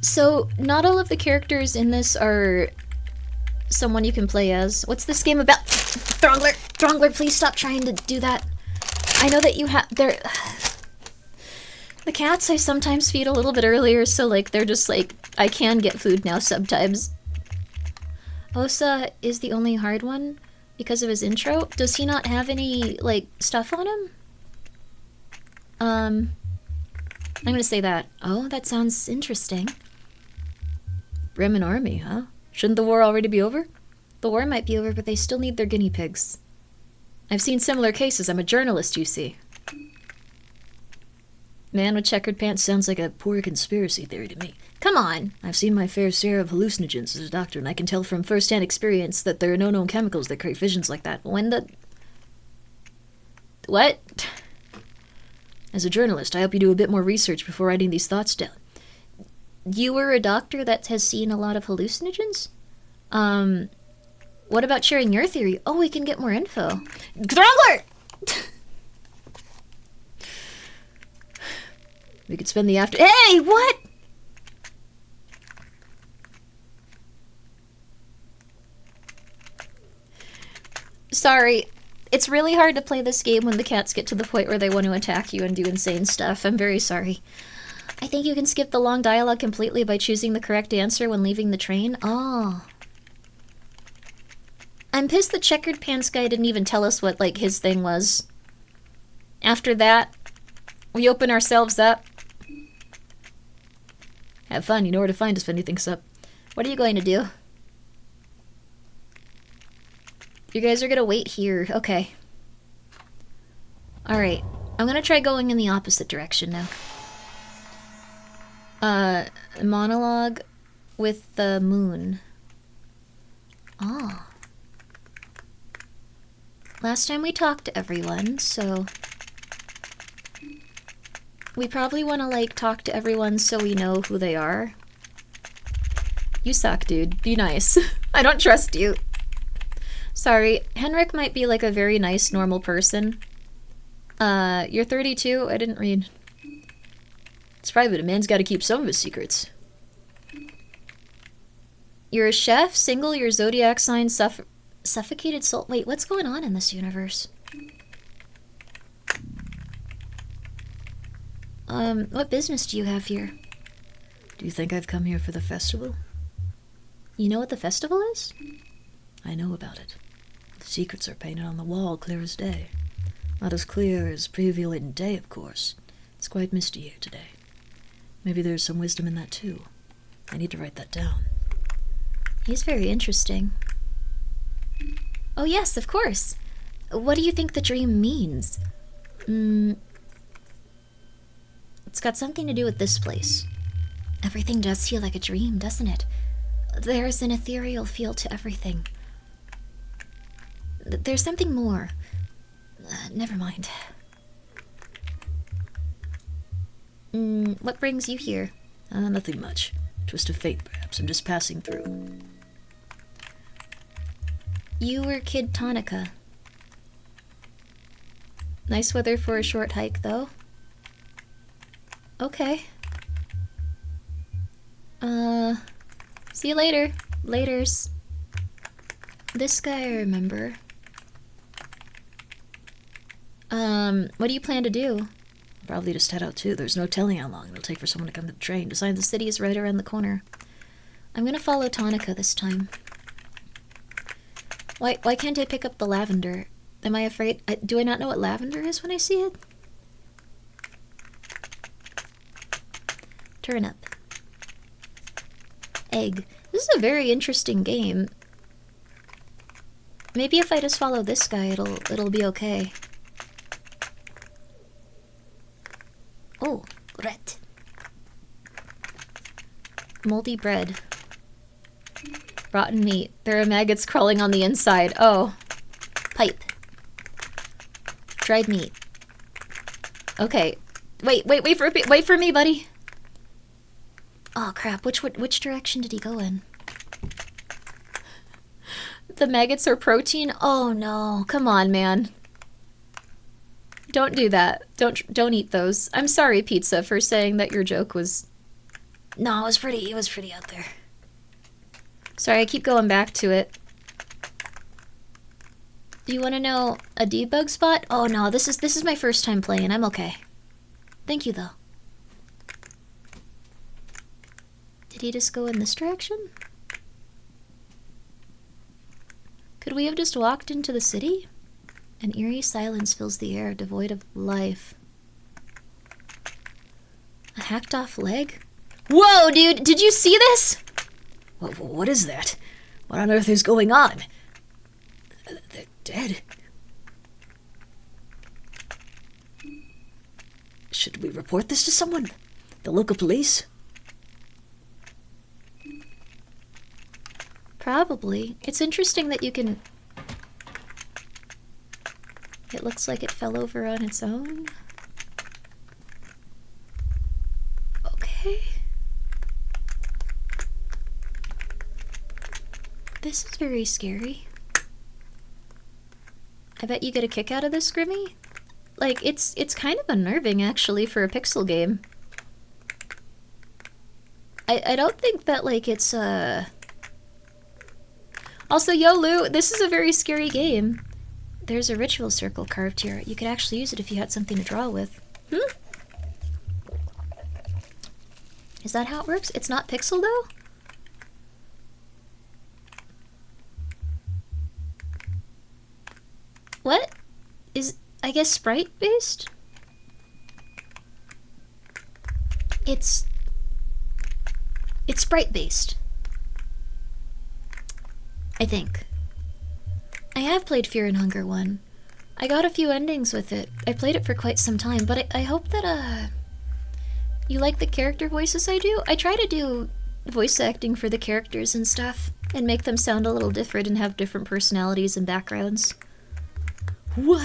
So, not all of the characters in this are someone you can play as. What's this game about? Throngler! Throngler, please stop trying to do that. I know that you have... They're... The cats I sometimes feed a little bit earlier, so, like, they're just like, I can get food now sometimes. Osa is the only hard one because of his intro. Does he not have any, like, stuff on him? I'm gonna say that. Oh, that sounds interesting. Bremen army, huh? Shouldn't the war already be over? The war might be over, but they still need their guinea pigs. I've seen similar cases. I'm a journalist, you see. Man with checkered pants sounds like a poor conspiracy theory to me. Come on! I've seen my fair share of hallucinogens as a doctor, and I can tell from first-hand experience that there are no known chemicals that create visions like that. When the... What? As a journalist, I hope you do a bit more research before writing these thoughts down. You were a doctor that has seen a lot of hallucinogens? What about sharing your theory? Oh, we can get more info. Throngler! We could spend the after- Hey, what?! Sorry. It's really hard to play this game when the cats get to the point where they want to attack you and do insane stuff. I'm very sorry. I think you can skip the long dialogue completely by choosing the correct answer when leaving the train. Oh. I'm pissed the checkered pants guy didn't even tell us what, like, his thing was. After that, we open ourselves up. Have fun, you know where to find us if anything's up. What are you going to do? You guys are gonna wait here. Okay. Alright. I'm gonna try going in the opposite direction now. Monologue with the moon. Ah. Last time we talked to everyone, so... We probably want to, like, talk to everyone so we know who they are. You suck, dude. Be nice. I don't trust you. Sorry, Henrik might be, like, a very nice, normal person. You're 32? I didn't read. It's private. A man's got to keep some of his secrets. You're a chef, single, your zodiac sign, suffocated soul. Wait, what's going on in this universe? What business do you have here? Do you think I've come here for the festival? You know what the festival is? I know about it. The secrets are painted on the wall, clear as day. Not as clear as previewing day, of course. It's quite misty here today. Maybe there's some wisdom in that, too. I need to write that down. He's very interesting. Oh yes, of course. What do you think the dream means? It's got something to do with this place. Everything does feel like a dream, doesn't it? There's an ethereal feel to everything. There's something more. Never mind. What brings you here? Nothing much. Twist of fate, perhaps. I'm just passing through. You were Kid Tonica. Nice weather for a short hike, though. Okay. See you later. Laters. This guy I remember. What do you plan to do? Probably just head out too. There's no telling how long it'll take for someone to come to the train. Besides, the city is right around the corner. I'm gonna follow Tonica this time. Why can't I pick up the lavender? Am I afraid? Do I not know what lavender is when I see it? Turnip. Egg. This is a very interesting game. Maybe if I just follow this guy, it'll be okay. Oh, bread. Moldy bread. Rotten meat. There are maggots crawling on the inside. Oh. Pipe. Dried meat. Okay. Wait for me, buddy. Oh crap, which direction did he go in? The maggots are protein? Oh no, come on, man. Don't do that. Don't eat those. I'm sorry, Pizza, for saying that your joke was No, it was pretty out there. Sorry, I keep going back to it. Do you want to know a debug spot? Oh no, this is my first time playing. I'm okay. Thank you though. Did he just go in this direction? Could we have just walked into the city? An eerie silence fills the air, devoid of life. A hacked off leg? Whoa, dude! Did you see this? What is that? What on earth is going on? They're dead. Should we report this to someone? The local police? Probably. It's interesting that you can... It looks like it fell over on its own. Okay. This is very scary. I bet you get a kick out of this, Grimmi. Like, it's kind of unnerving, actually, for a pixel game. I don't think that, like, it's, Also, yo, Lou, this is a very scary game. There's a ritual circle carved here. You could actually use it if you had something to draw with. Is that how it works? It's not pixel, though? What? Is, I guess, sprite-based? It's sprite-based. I think. I have played Fear and Hunger 1. I got a few endings with it. I played it for quite some time, but I hope that, you like the character voices I do? I try to do voice acting for the characters and stuff, and make them sound a little different and have different personalities and backgrounds. Whoa!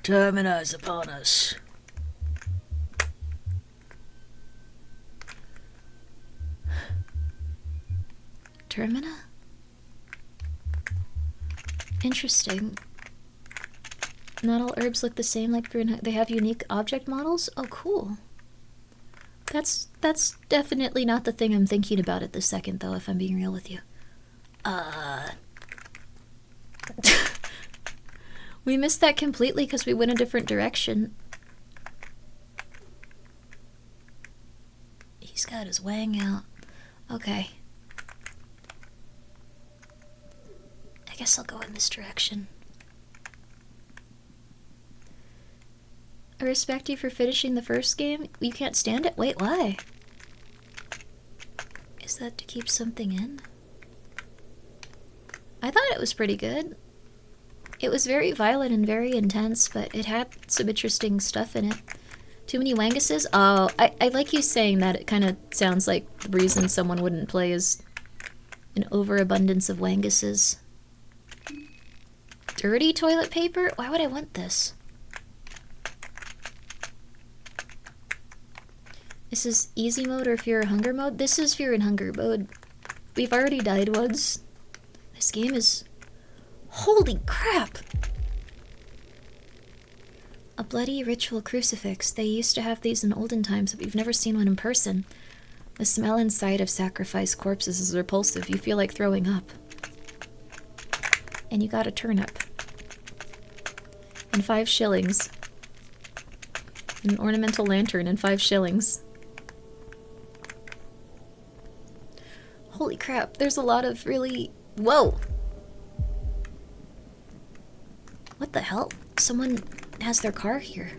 Termina is upon us. Termina? Interesting. Not all herbs look the same, like they have unique object models? Oh, cool. That's definitely not the thing I'm thinking about at this second, though, if I'm being real with you. We missed that completely because we went a different direction. He's got his wang out. Okay. I guess I'll go in this direction. I respect you for finishing the first game. You can't stand it? Wait, why? Is that to keep something in? I thought it was pretty good. It was very violent and very intense, but it had some interesting stuff in it. Too many Wanguses? Oh, I like you saying that. It kind of sounds like the reason someone wouldn't play is an overabundance of Wanguses. Dirty toilet paper? Why would I want this? This is easy mode or Fear and Hunger mode? This is Fear and Hunger mode. We've already died once. This game is... Holy crap! A bloody ritual crucifix. They used to have these in olden times, but we've never seen one in person. The smell and sight of sacrificed corpses is repulsive. You feel like throwing up. And you got a turnip. And 5 shillings. An ornamental lantern and 5 shillings. Holy crap, there's a lot of really... Whoa! What the hell? Someone has their car here.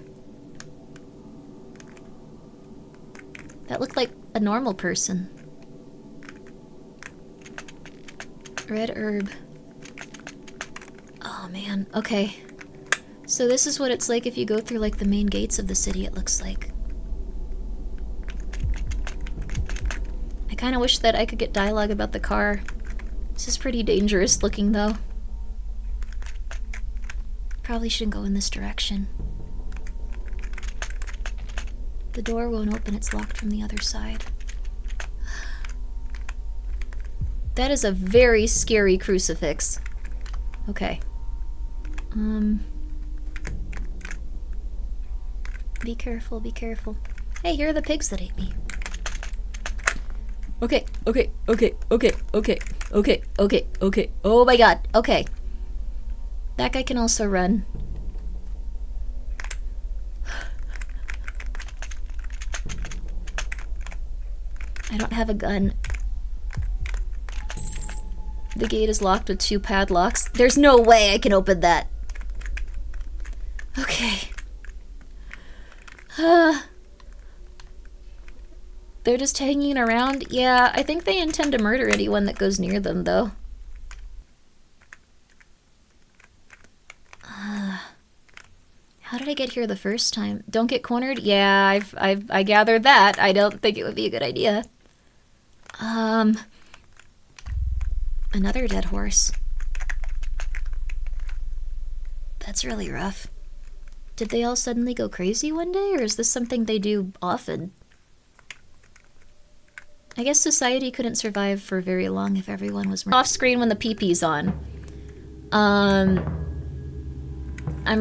That looked like a normal person. Red herb. Oh man, okay. So this is what it's like if you go through like the main gates of the city, it looks like. I kind of wish that I could get dialogue about the car. This is pretty dangerous looking though. Probably shouldn't go in this direction. The door won't open, it's locked from the other side. That is a very scary crucifix. Okay. Be careful, be careful. Hey, here are the pigs that ate me. Okay, okay, okay, okay, okay, okay, okay, okay. Oh my god, okay. That guy can also run. I don't have a gun. The gate is locked with 2 padlocks. There's no way I can open that. Okay. They're just hanging around. Yeah, I think they intend to murder anyone that goes near them, though. How did I get here the first time? Don't get cornered? Yeah, I gathered that. I don't think it would be a good idea. Another dead horse. That's really rough. Did they all suddenly go crazy one day, or is this something they do often? I guess society couldn't survive for very long if everyone was off screen when the pee-pee's on. I'm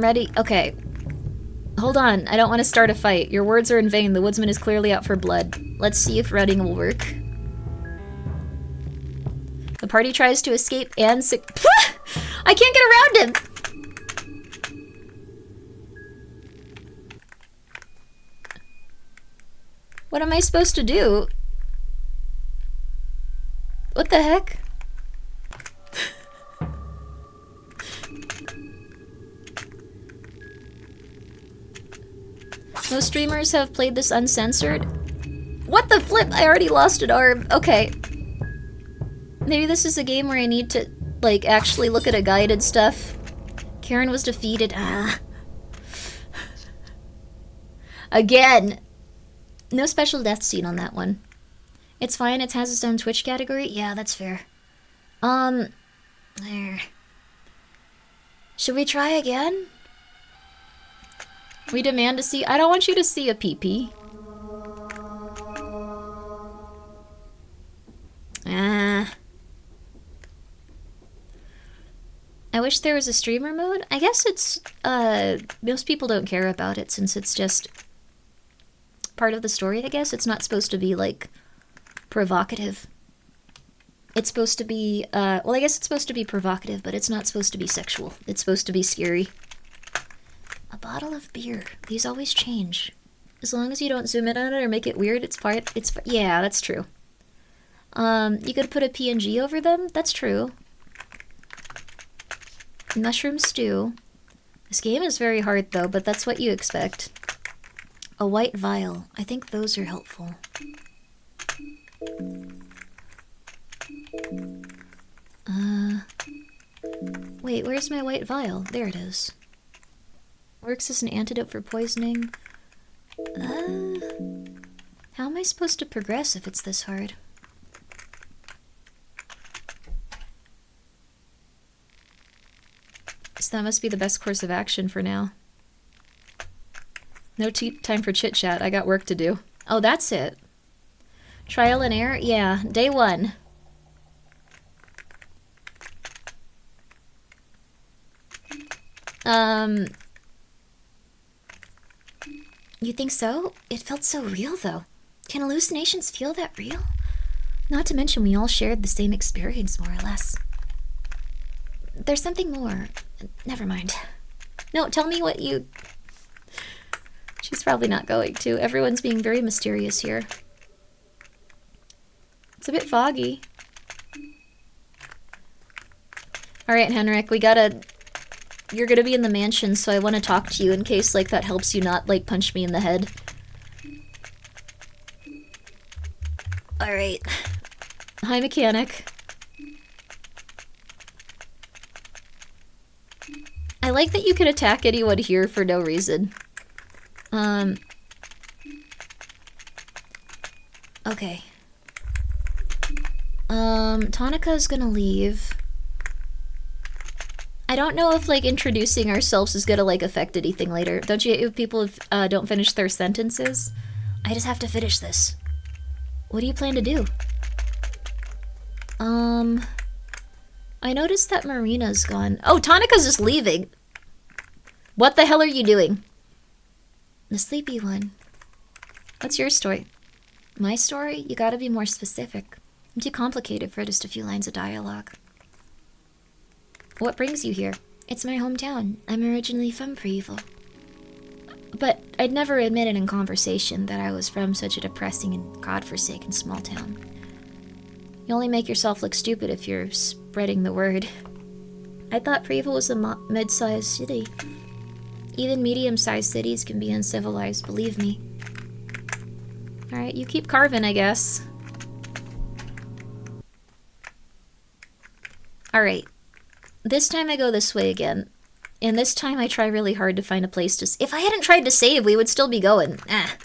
ready. Okay. Hold on. I don't want to start a fight. Your words are in vain. The woodsman is clearly out for blood. Let's see if running will work. The party tries to escape and I can't get around him! What am I supposed to do? What the heck? Most streamers have played this uncensored. What the flip? I already lost an arm. Okay. Maybe this is a game where I need to, like, actually look at a guide and stuff. Karen was defeated. Again! No special death scene on that one. It's fine, it has its own Twitch category. Yeah, that's fair. There. Should we try again? We demand to see- I don't want you to see a pee-pee. I wish there was a streamer mode. I guess it's, most people don't care about it since it's just part of the story, I guess. It's not supposed to be, like, provocative. It's supposed to be, well, I guess it's supposed to be provocative, but it's not supposed to be sexual. It's supposed to be scary. A bottle of beer. These always change. As long as you don't zoom in on it or make it weird, yeah, that's true. You could put a PNG over them? That's true. Mushroom stew. This game is very hard, though, but that's what you expect. A white vial. I think those are helpful. Wait, where's my white vial? There it is. Works as an antidote for poisoning. How am I supposed to progress if it's this hard? So that must be the best course of action for now. No time for chit-chat. I got work to do. Oh, that's it. Trial and error? Yeah, day 1. You think so? It felt so real, though. Can hallucinations feel that real? Not to mention we all shared the same experience, more or less. There's something more. Never mind. No, tell me what you... She's probably not going to. Everyone's being very mysterious here. It's a bit foggy. Alright, Henrik, we gotta... You're gonna be in the mansion, so I want to talk to you in case, like, that helps you not, like, punch me in the head. Alright. Hi, mechanic. I like that you can attack anyone here for no reason. Okay. Tanika's gonna leave. I don't know if, like, introducing ourselves is gonna, like, affect anything later. Don't you hate if people don't finish their sentences? I just have to finish this. What do you plan to do? I noticed that Marina's gone. Oh, Tanika's just leaving. What the hell are you doing? The sleepy one. What's your story? My story? You gotta be more specific. I'm too complicated for just a few lines of dialogue. What brings you here? It's my hometown. I'm originally from Preevil. But I'd never admitted in conversation that I was from such a depressing and godforsaken small town. You only make yourself look stupid if you're spreading the word. I thought Preevil was a mid-sized city. Even medium-sized cities can be uncivilized, believe me. Alright, you keep carving, I guess. Alright. This time I go this way again. And this time I try really hard to find a place to... If I hadn't tried to save, we would still be going. Ah.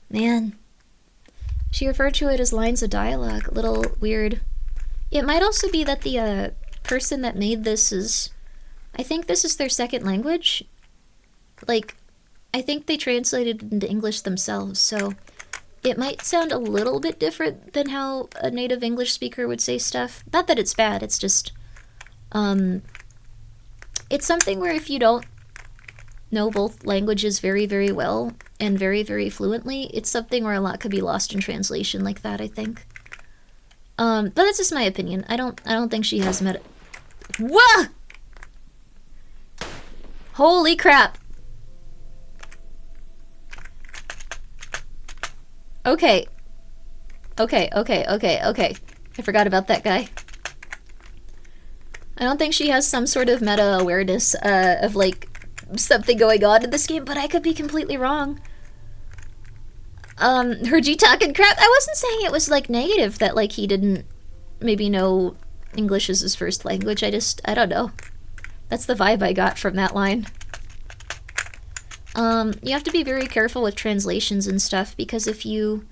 Man. She referred to it as lines of dialogue. A little weird. It might also be that the person that made this is... I think this is their second language. Like, I think they translated it into English themselves, so... It might sound a little bit different than how a native English speaker would say stuff. Not that it's bad, it's just... It's something where if you don't know both languages very, very well and very, very fluently, it's something where a lot could be lost in translation like that, I think. But that's just my opinion. I don't think she has met... Whoa! Holy crap! Okay. Okay. I forgot about that guy. I don't think she has some sort of meta-awareness of, like, something going on in this game, but I could be completely wrong. Heard you talking crap? I wasn't saying it was, like, negative that, like, he didn't maybe know English as his first language. I don't know. That's the vibe I got from that line. You have to be very careful with translations and stuff, because if you,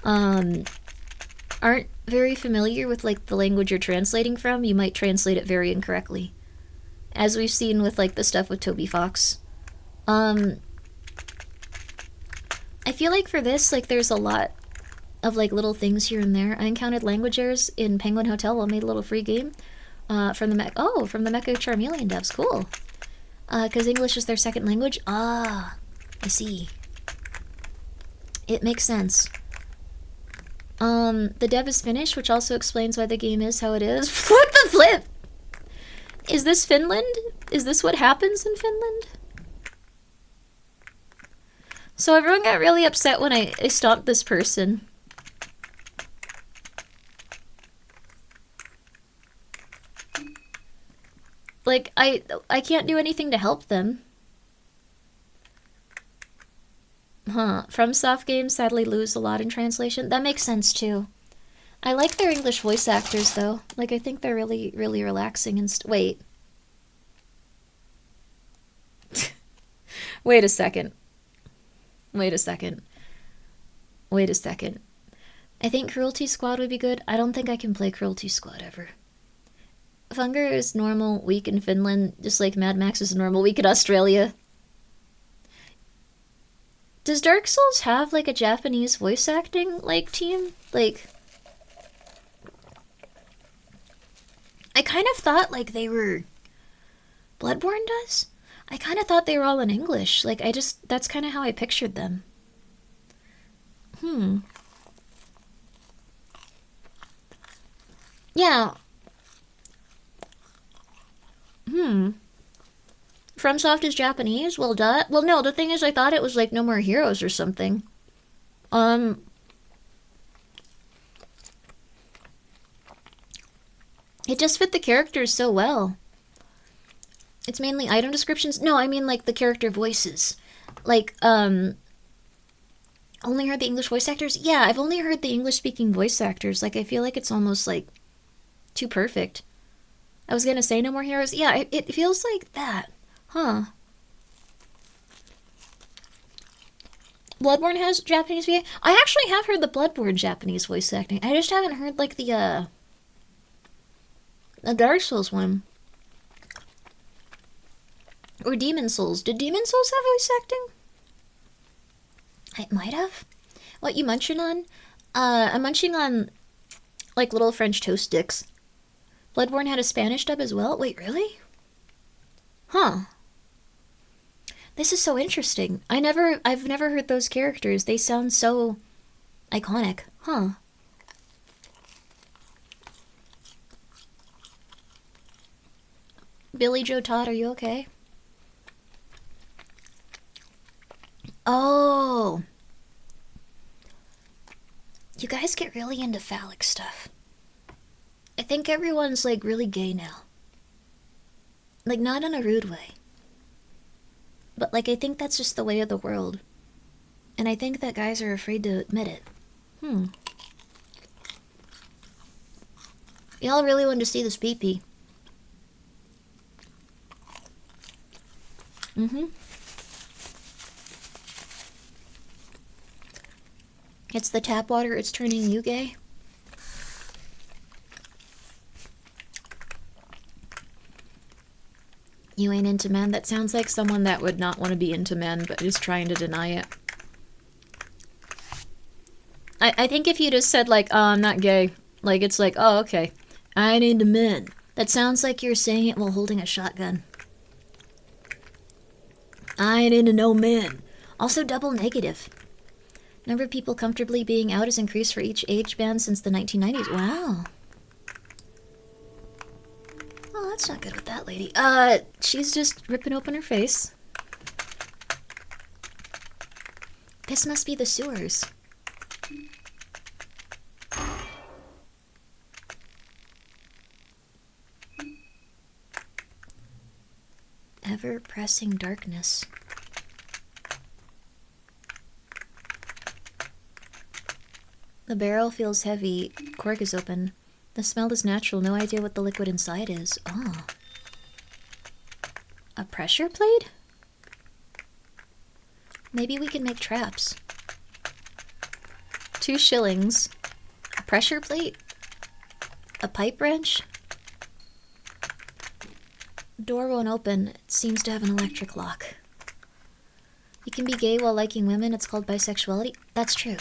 aren't very familiar with, like, the language you're translating from, you might translate it very incorrectly. As we've seen with, like, the stuff with Toby Fox. I feel like for this, like, there's a lot of, like, little things here and there. I encountered language errors in Penguin Hotel while I made a little free game, from the Mecha Charmeleon devs. Cool. Because English is their second language? Ah, I see. It makes sense. The dev is finished, which also explains why the game is how it is. What the flip? Is this Finland? Is this what happens in Finland? So everyone got really upset when I stopped this person. Like, I can't do anything to help them. Huh. FromSoft games sadly lose a lot in translation. That makes sense, too. I like their English voice actors, though. Like, I think they're really, really relaxing and wait. Wait a second. Wait a second. Wait a second. I think Cruelty Squad would be good. I don't think I can play Cruelty Squad ever. Funger is normal week in Finland, just like Mad Max is a normal week in Australia. Does Dark Souls have, like, a Japanese voice acting, like, team? Like... I kind of thought, like, they were... Bloodborne does? I kind of thought they were all in English. Like, that's kind of how I pictured them. Yeah. FromSoft is Japanese? Well, duh. Well, no, the thing is, I thought it was, like, No More Heroes or something. It just fit the characters so well. It's mainly item descriptions? No, I mean, like, the character voices. Like, only heard the English voice actors? Yeah, I've only heard the English-speaking voice actors. Like, I feel like it's almost, like, too perfect. I was gonna say No More Heroes. Yeah, it feels like that. Huh. Bloodborne has Japanese VA? I actually have heard the Bloodborne Japanese voice acting. I just haven't heard, like, the Dark Souls one. Or Demon Souls. Did Demon Souls have voice acting? It might have. What you munching on? I'm munching on, like, little French toast sticks. Bloodborne had a Spanish dub as well? Wait, really? Huh. This is so interesting. I've never heard those characters. They sound so iconic. Huh. Billy Joe Todd, are you okay? Oh. You guys get really into phallic stuff. I think everyone's like really gay now. Like not in a rude way. But like I think that's just the way of the world. And I think that guys are afraid to admit it. Y'all really wanted to see this pee-pee. It's the tap water, it's turning you gay. You ain't into men? That sounds like someone that would not want to be into men, but is trying to deny it. I think if you just said, like, oh, I'm not gay, like, it's like, oh, okay. I ain't into men. That sounds like you're saying it while holding a shotgun. I ain't into no men. Also double negative. Number of people comfortably being out has increased for each age band since the 1990s. Wow. Oh, that's not good with that lady. She's just ripping open her face. This must be the sewers. Ever-pressing darkness. The barrel feels heavy. Cork is open. The smell is natural. No idea what the liquid inside is. Oh. A pressure plate? Maybe we can make traps. 2 shillings. A pressure plate? A pipe wrench? Door won't open. It seems to have an electric lock. You can be gay while liking women. It's called bisexuality. That's true.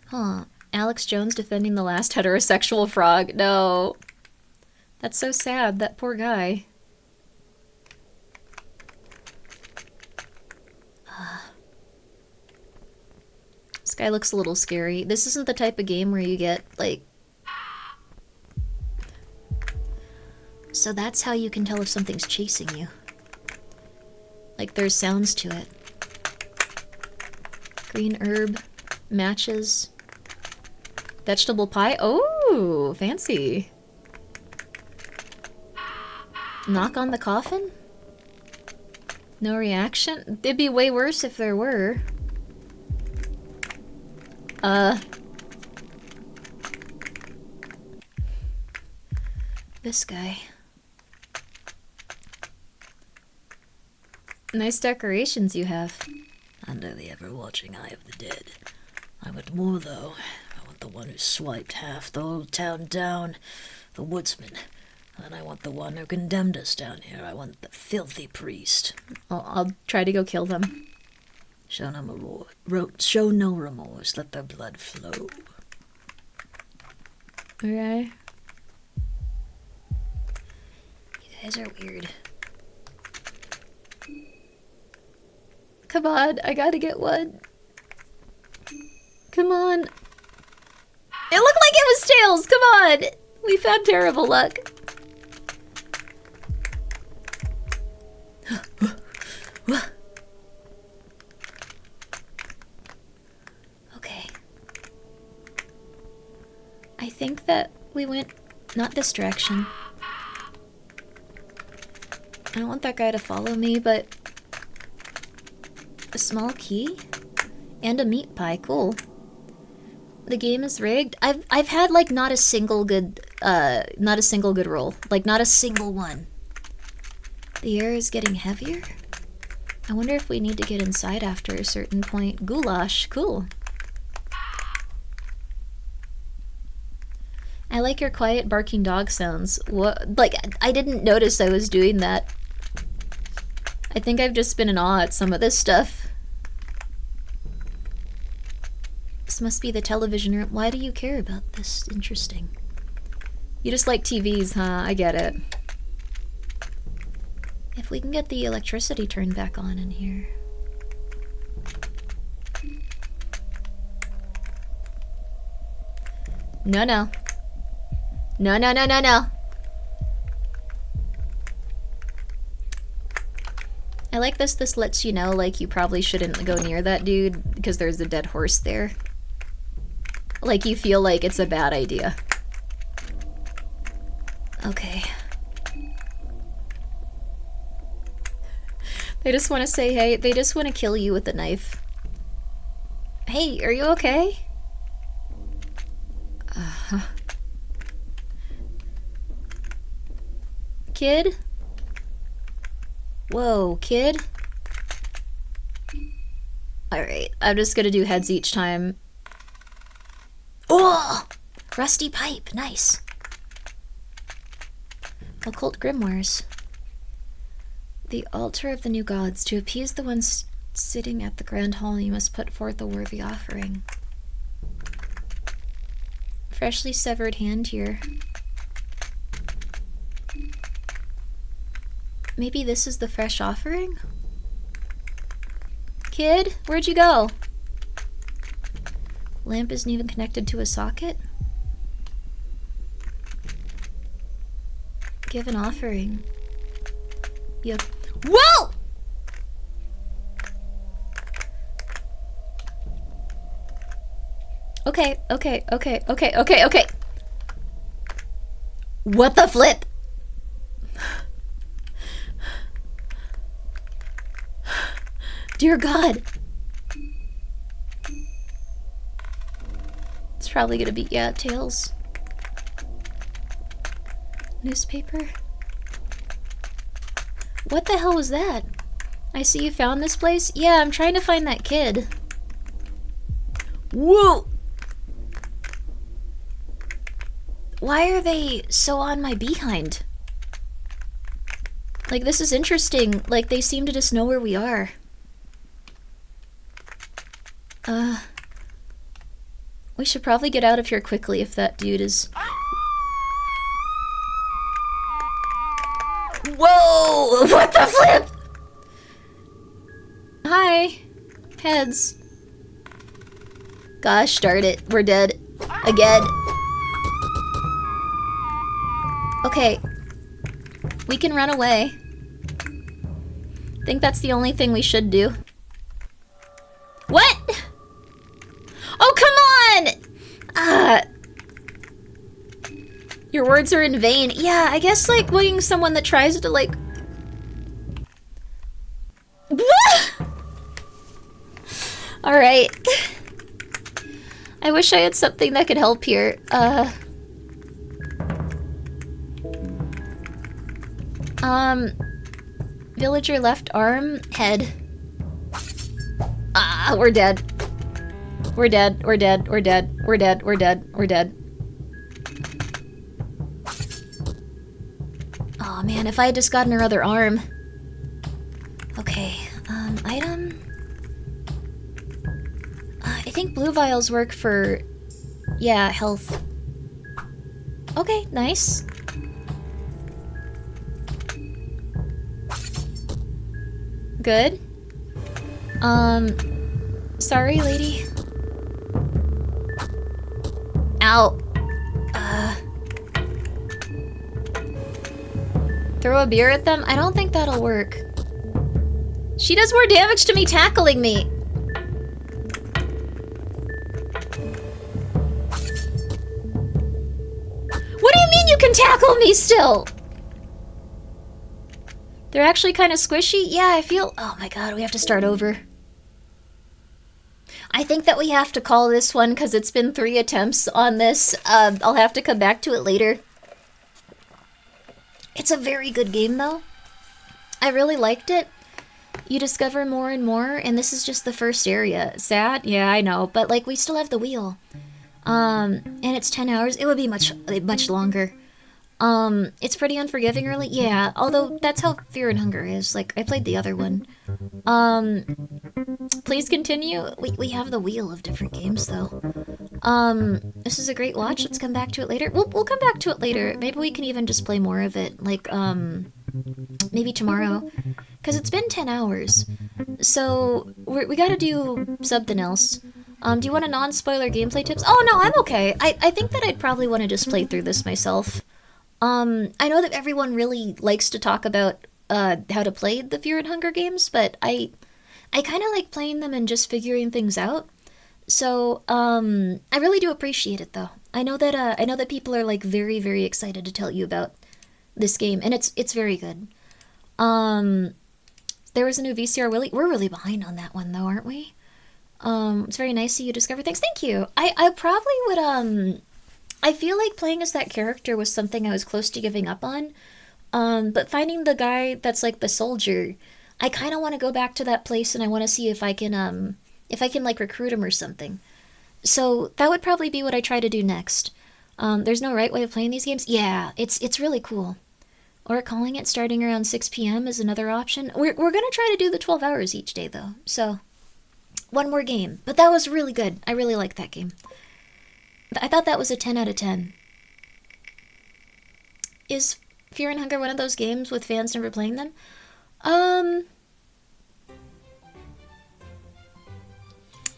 Huh. Alex Jones defending the last heterosexual frog. No. That's so sad. That poor guy. This guy looks a little scary. This isn't the type of game where you get, like... So that's how you can tell if something's chasing you. Like, there's sounds to it. Green herb. Matches. Vegetable pie? Oh, fancy. Knock on the coffin? No reaction? It'd be way worse if there were. This guy. Nice decorations you have. Under the ever-watching eye of the dead. I want more, though. I want the one who swiped half the old town down, the woodsman. And I want the one who condemned us down here. I want the filthy priest. I'll try to go kill them. Show no remorse. Let their blood flow. Okay. You guys are weird. Come on, I gotta get one. Come on. It looked like it was tails. Come on. We found terrible luck. Okay. I think that we went not this direction. I don't want that guy to follow me, but a small key and a meat pie. Cool. The game is rigged. I've had like not a single good roll. Like not a single one. The air is getting heavier. I wonder if we need to get inside after a certain point. Goulash, cool. I like your quiet barking dog sounds. What? Like I didn't notice I was doing that. I think I've just been in awe at some of this stuff. This must be the television room. Why do you care about this? Interesting. You just like TVs, huh? I get it. If we can get the electricity turned back on in here. No, no. No, no, no, no, no. I like this. This lets you know, like, you probably shouldn't go near that dude because there's a dead horse there. Like, you feel like it's a bad idea. Okay. They just want to say hey. They just want to kill you with a knife. Hey, are you okay? Kid? Whoa, kid? Alright, I'm just gonna do heads each time. Oh! Rusty pipe, nice. Occult grimoires. The altar of the new gods. To appease the ones sitting at the grand hall, you must put forth a worthy offering. Freshly severed hand here. Maybe this is the fresh offering? Kid, where'd you go? Lamp isn't even connected to a socket? Give an offering. Yep. Whoa! Okay. What the flip? Dear God. It's probably gonna be, yeah, Tails. Newspaper? What the hell was that? I see you found this place? Yeah, I'm trying to find that kid. Whoa! Why are they so on my behind? Like, this is interesting. Like, they seem to just know where we are. We should probably get out of here quickly if that dude is... Whoa! What the flip? Hi. Heads. Gosh darn it. We're dead. Again. Okay. We can run away. I think that's the only thing we should do. What? Oh, come on! Your words are in vain. Yeah, I guess, like, being someone that tries to, like... Alright. I wish I had something that could help here. Villager left arm, head. Ah, we're dead. We're dead, we're dead, we're dead, we're dead, we're dead, we're dead. Oh man, if I had just gotten her other arm. Okay, item? I think blue vials work for, yeah, health. Okay, nice. Good. Sorry, lady. Ow. Throw a beer at them? I don't think that'll work. She does more damage to me tackling me. What do you mean you can tackle me still? They're actually kind of squishy? Yeah, I feel... Oh my god, we have to start over. I think that we have to call this one because it's been 3 attempts on this. I'll have to come back to it later. It's a very good game, though. I really liked it. You discover more and more, and this is just the first area. Sad? Yeah, I know, but, like, we still have the wheel. And it's 10 hours. It would be much longer. It's pretty unforgiving, really. Yeah, although that's how Fear and Hunger is. Like, I played the other one. Please continue. We have the wheel of different games, though. This is a great watch. Let's come back to it later. We'll come back to it later. Maybe we can even just play more of it, like, maybe tomorrow. Because it's been 10 hours. So, we gotta do something else. Do you want a non-spoiler gameplay tips? Oh, no, I'm okay. I think that I'd probably want to just play through this myself. I know that everyone really likes to talk about, how to play the Fear and Hunger games, but I kind of like playing them and just figuring things out. So, I really do appreciate it, though. I know that people are, like, very, very excited to tell you about this game, and it's very good. There was a new VCR Willy. We're really behind on that one, though, aren't we? It's very nice that you discovered things. Thank you. I probably would, I feel like playing as that character was something I was close to giving up on. But finding the guy that's, like, the soldier, I kind of want to go back to that place, and I want to see if I can, like, recruit him or something. So that would probably be what I try to do next. There's no right way of playing these games? Yeah, it's really cool. Or calling it starting around 6 p.m. is another option. We're gonna try to do the 12 hours each day, though. So, one more game. But that was really good. I really liked that game. I thought that was a 10 out of 10. Is Fear and Hunger one of those games with fans never playing them?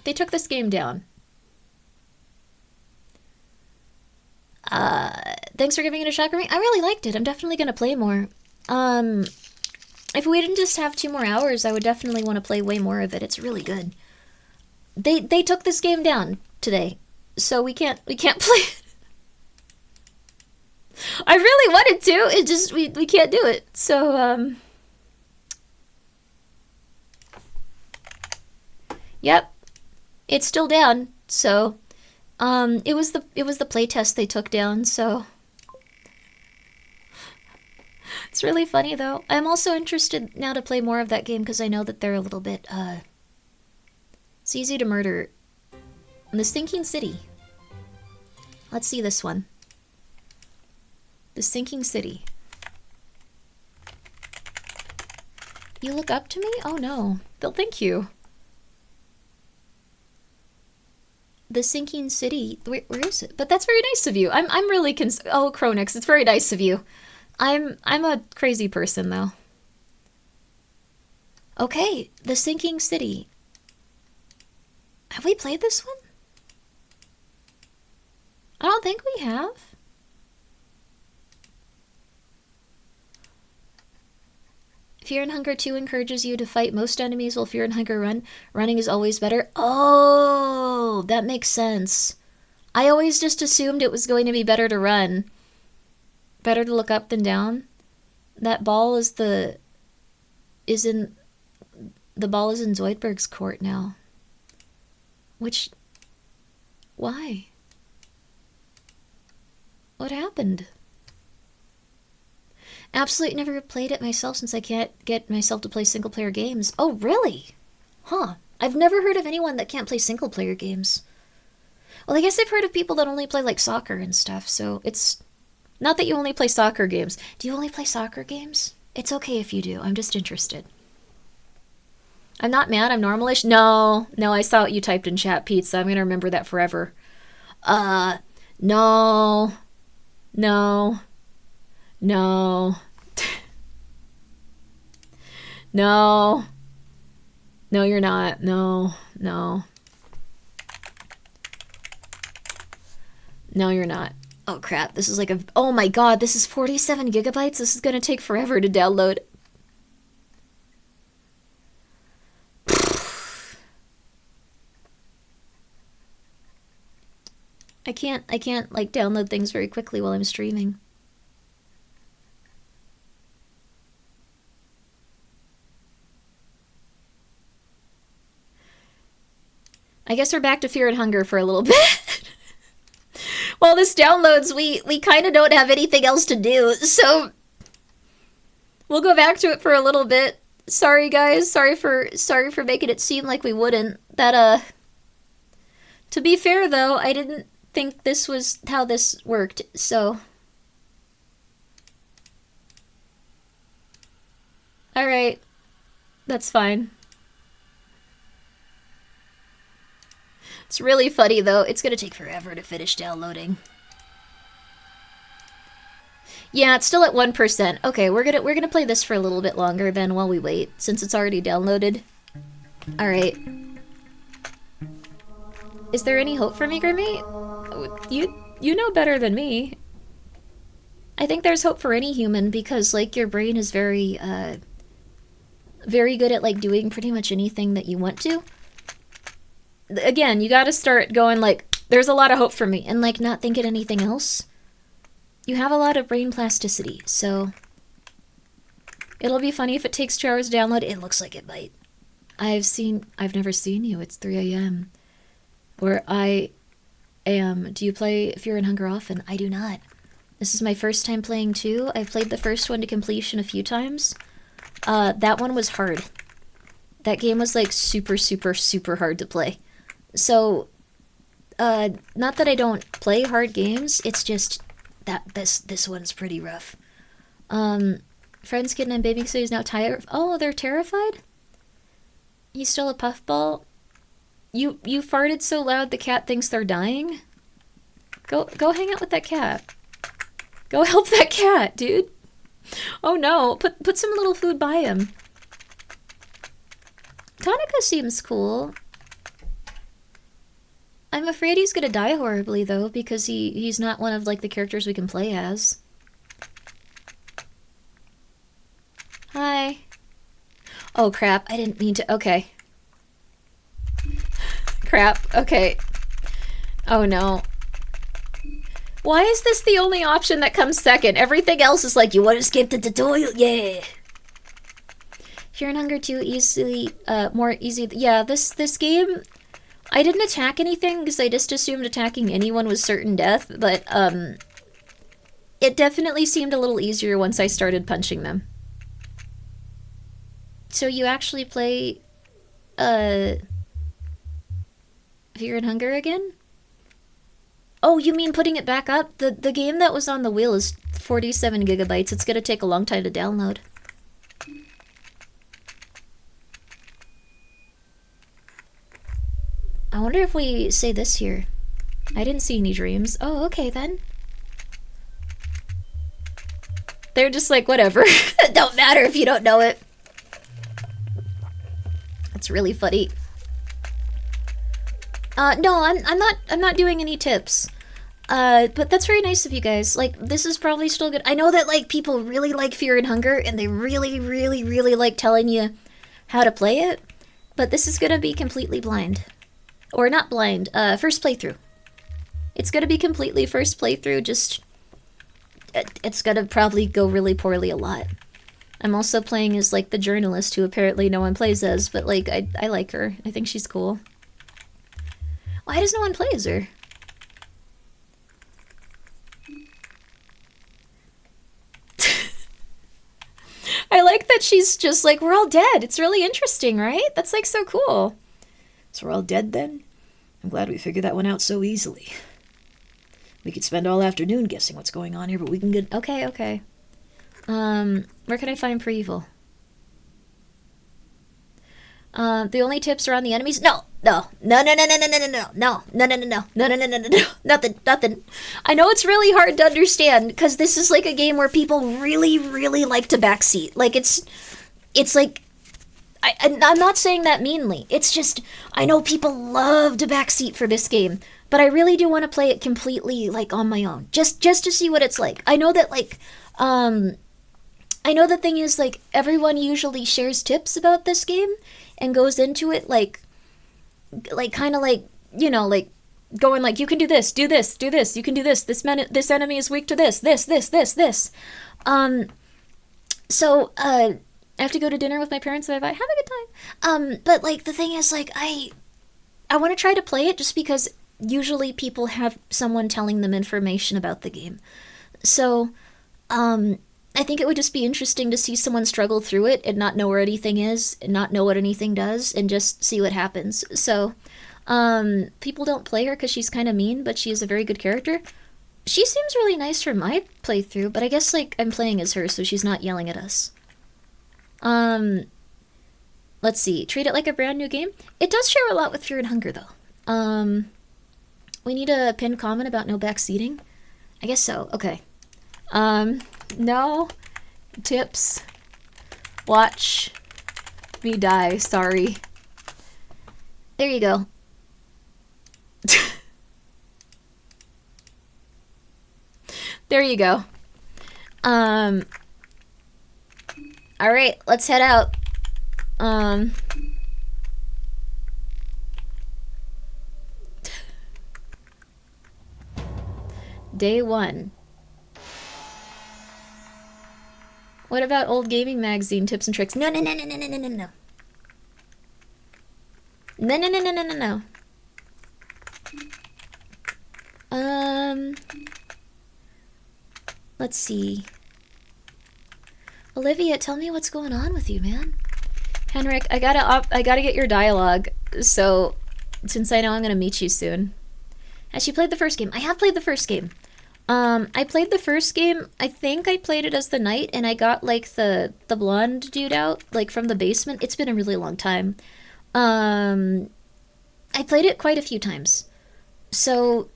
They took this game down. Thanks for giving it a shot, Grimmi. I really liked it. I'm definitely gonna play more. If we didn't just have 2 more hours, I would definitely want to play way more of it. It's really good. They took this game down today, so we can't play it. I really wanted to. It just we can't do it. So yep, it's still down. So it was the playtest they took down. So it's really funny though. I'm also interested now to play more of that game because I know that they're a little bit it's easy to murder. The Sinking City. Let's see this one. The Sinking City. You look up to me? Oh no. They'll thank you. The Sinking City. Where is it? But that's very nice of you. I'm really oh, Chronix, it's very nice of you. I'm a crazy person though. Okay, The Sinking City. Have we played this one? I don't think we have. Fear and Hunger 2 encourages you to fight most enemies while Fear and Hunger run. Running is always better. Oh, that makes sense. I always just assumed it was going to be better to run. Better to look up than down. That ball is the ball is in Zoidberg's court now. Which, why? What happened? Absolutely never played it myself since I can't get myself to play single-player games. Oh, really? Huh. I've never heard of anyone that can't play single-player games. Well, I guess I've heard of people that only play, like, soccer and stuff, so it's not that you only play soccer games. Do you only play soccer games? It's okay if you do. I'm just interested. I'm not mad. I'm normalish. No, I saw what you typed in chat, Pete, so I'm gonna remember that forever. No. No. No. No. No, you're not. No. No, you're not. Oh, crap. This is like a... Oh, my God. This is 47 gigabytes? This is gonna take forever to download. I can't, like, download things very quickly while I'm streaming. I guess we're back to Fear and Hunger for a little bit. While this downloads, we kind of don't have anything else to do, so we'll go back to it for a little bit. Sorry, guys. Sorry for making it seem like we wouldn't. That, to be fair, though, I didn't think this was how this worked, so... Alright. That's fine. It's really funny though. It's gonna take forever to finish downloading. Yeah, it's still at 1%. Okay, we're gonna play this for a little bit longer then while we wait, since it's already downloaded. Alright. Is there any hope for me, Grimmi? You know better than me. I think there's hope for any human because, like, your brain is very good at, like, doing pretty much anything that you want to. Again, you gotta start going, like, there's a lot of hope for me, and, like, not thinking anything else. You have a lot of brain plasticity, so it'll be funny if it takes 2 hours to download. It looks like it might. I've never seen you. It's 3 a.m. Where I am. Do you play Fear and Hunger often? I do not. This is my first time playing 2. I've played the first one to completion a few times. That one was hard. That game was like super, super, super hard to play. So, not that I don't play hard games, it's just that this one's pretty rough. Friend's kitten and baby so he's now tired. Oh, they're terrified? He's still a puffball? You farted so loud the cat thinks they're dying? Go hang out with that cat. Go help that cat, dude. Oh no, put some little food by him. Tonica seems cool. I'm afraid he's gonna die horribly though, because he's not one of like the characters we can play as. Hi. Oh crap, I didn't mean to. Okay. Crap, okay. Oh no. Why is this the only option that comes second? Everything else is like, you want to skip the tutorial? Yeah. Fear and Hunger 2 easily, more easy. Yeah, this game, I didn't attack anything because I just assumed attacking anyone was certain death, but, it definitely seemed a little easier once I started punching them. So you actually play, Fear and Hunger again? Oh, you mean putting it back up? The game that was on the wheel is 47 gigabytes. It's gonna take a long time to download. I wonder if we say this here. I didn't see any dreams. Oh, okay then. They're just like, whatever. It don't matter if you don't know it. That's really funny. No, I'm not doing any tips. But that's very nice of you guys. Like, this is probably still good. I know that, like, people really like Fear and Hunger, and they really, really, really like telling you how to play it. But this is gonna be completely blind. Or not blind, first playthrough. It's gonna be completely first playthrough, just... It's gonna probably go really poorly a lot. I'm also playing as, like, the journalist who apparently no one plays as, but, like, I like her. I think she's cool. Why does no one play as her? I like that she's just like, we're all dead. It's really interesting, right? That's like so cool. So we're all dead then? I'm glad we figured that one out so easily. We could spend all afternoon guessing what's going on here, but we can get... Okay. Where can I find pre-evil? The only tips are on the enemies? No, nothing. I know it's really hard to understand, because this is like a game where people really, really like to backseat. Like, it's like, I'm not saying that meanly. It's just, I know people love to backseat for this game, but I really do want to play it completely, like, on my own. Just to see what it's like. I know that, like, I know the thing is, like, everyone usually shares tips about this game, and goes into it like kind of like, you know, like going like, you can do this, you can do this, this enemy is weak to this. So I have to go to dinner with my parents and I have a good time. But like the thing is, like, I want to try to play it just because usually people have someone telling them information about the game. So I think it would just be interesting to see someone struggle through it and not know where anything is, and not know what anything does, and just see what happens. So, people don't play her because she's kind of mean, but she is a very good character. She seems really nice for my playthrough, but I guess, like, I'm playing as her, so she's not yelling at us. Let's see. Treat it like a brand new game. It does share a lot with Fear and Hunger, though. We need a pinned comment about no backseating? I guess so. Okay. No tips. Watch me die. Sorry. There you go. There you go. Alright, let's head out. Day 1. What about old gaming magazine tips and tricks? No, no, no, no, no, no, no, no, no. No, no, no, no, no, no, no. Let's see. Olivia, tell me what's going on with you, man. Henrik, I gotta get your dialogue. So, since I know I'm gonna meet you soon. Has she played the first game? I have played the first game. I played the first game. I think I played it as the knight, and I got like the blonde dude out, like from the basement. It's been a really long time. I played it quite a few times. So,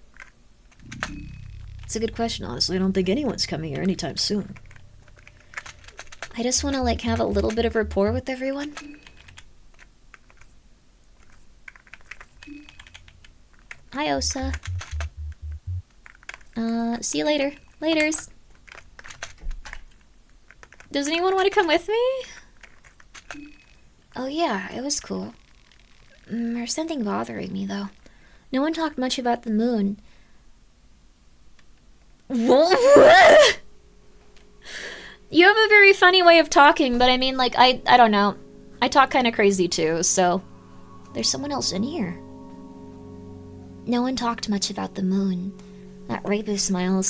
it's a good question, honestly. I don't think anyone's coming here anytime soon. I just want to, like, have a little bit of rapport with everyone. Hi, Osa. See you later. Laters. Does anyone want to come with me? Oh, yeah, it was cool. There's something bothering me, though. No one talked much about the moon. You have a very funny way of talking, but I mean, like, I don't know. I talk kind of crazy too, so... There's someone else in here. No one talked much about the moon. That rapist smile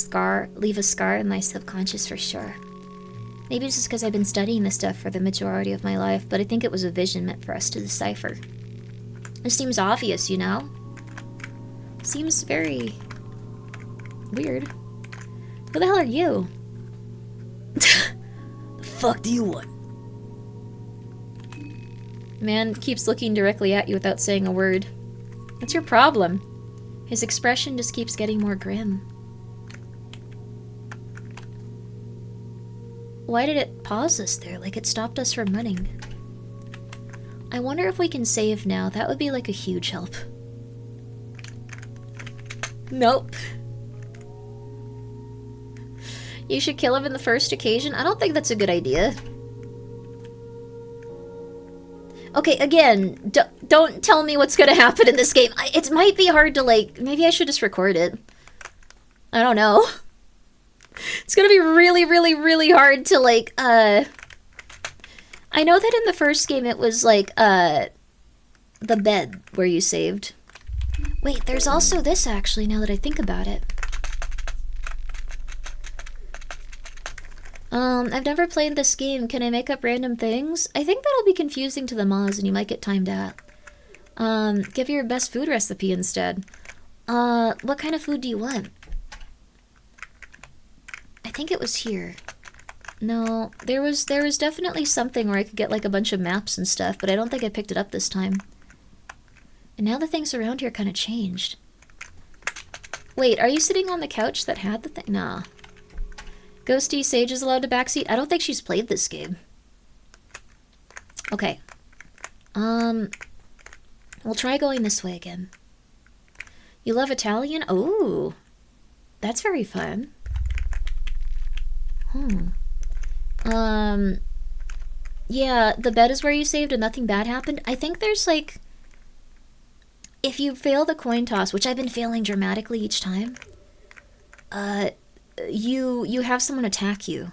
leave a scar in my subconscious for sure. Maybe it's just because I've been studying this stuff for the majority of my life, but I think it was a vision meant for us to decipher. It seems obvious, you know? Seems very... weird. Who the hell are you? The fuck do you want? Man keeps looking directly at you without saying a word. What's your problem? His expression just keeps getting more grim. Why did it pause us there, like it stopped us from running? I wonder if we can save now. That would be like a huge help. Nope. You should kill him in the first occasion? I don't think that's a good idea. Okay, again, don't tell me what's gonna happen in this game. It might be hard to, like... Maybe I should just record it. I don't know. It's gonna be really, really, really hard to, like, I know that in the first game it was, like, the bed where you saved. Wait, there's also this, actually, now that I think about it. I've never played this game. Can I make up random things? I think that'll be confusing to the mods and you might get timed out. Give your best food recipe instead. What kind of food do you want? I think it was here. No, there was definitely something where I could get like a bunch of maps and stuff, but I don't think I picked it up this time. And now the things around here kind of changed. Wait, are you sitting on the couch that had the thing? Nah. Ghosty Sage is allowed to backseat? I don't think she's played this game. Okay. We'll try going this way again. You love Italian? Oh, that's very fun. Yeah, the bed is where you saved and nothing bad happened. I think there's like... If you fail the coin toss, which I've been failing dramatically each time, you have someone attack you.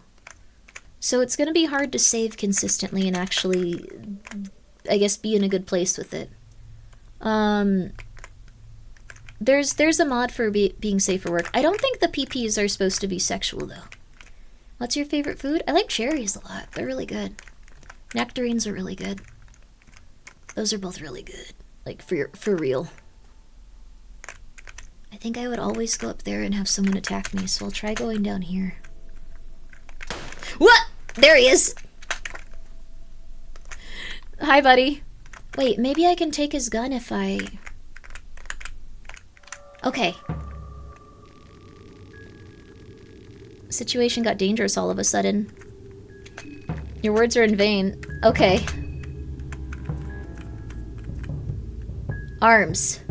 So it's gonna be hard to save consistently and actually, I guess, be in a good place with it. There's a mod for being safe for work. I don't think the PPs are supposed to be sexual, though. What's your favorite food? I like cherries a lot. They're really good. Nectarines are really good. Those are both really good. Like, for real. I think I would always go up there and have someone attack me, so I'll try going down here. What? There he is! Hi, buddy. Wait, maybe I can take his gun if I... Okay. Situation got dangerous all of a sudden. Your words are in vain. Okay. Arms.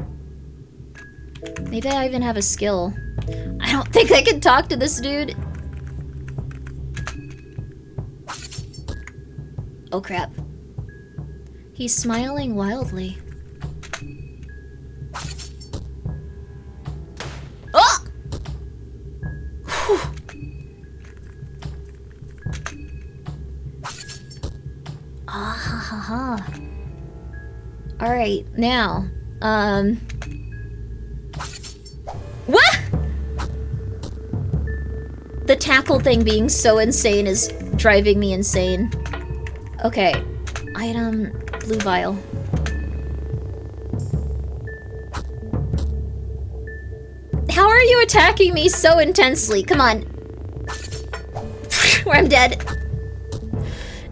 Maybe I even have a skill. I don't think I can talk to this dude. Oh crap. He's smiling wildly. Oh! Whew. Ah ha ha ha. Alright, now, what? The tackle thing being so insane is driving me insane. Okay. Item, blue vial. How are you attacking me so intensely? Come on. Where I'm dead.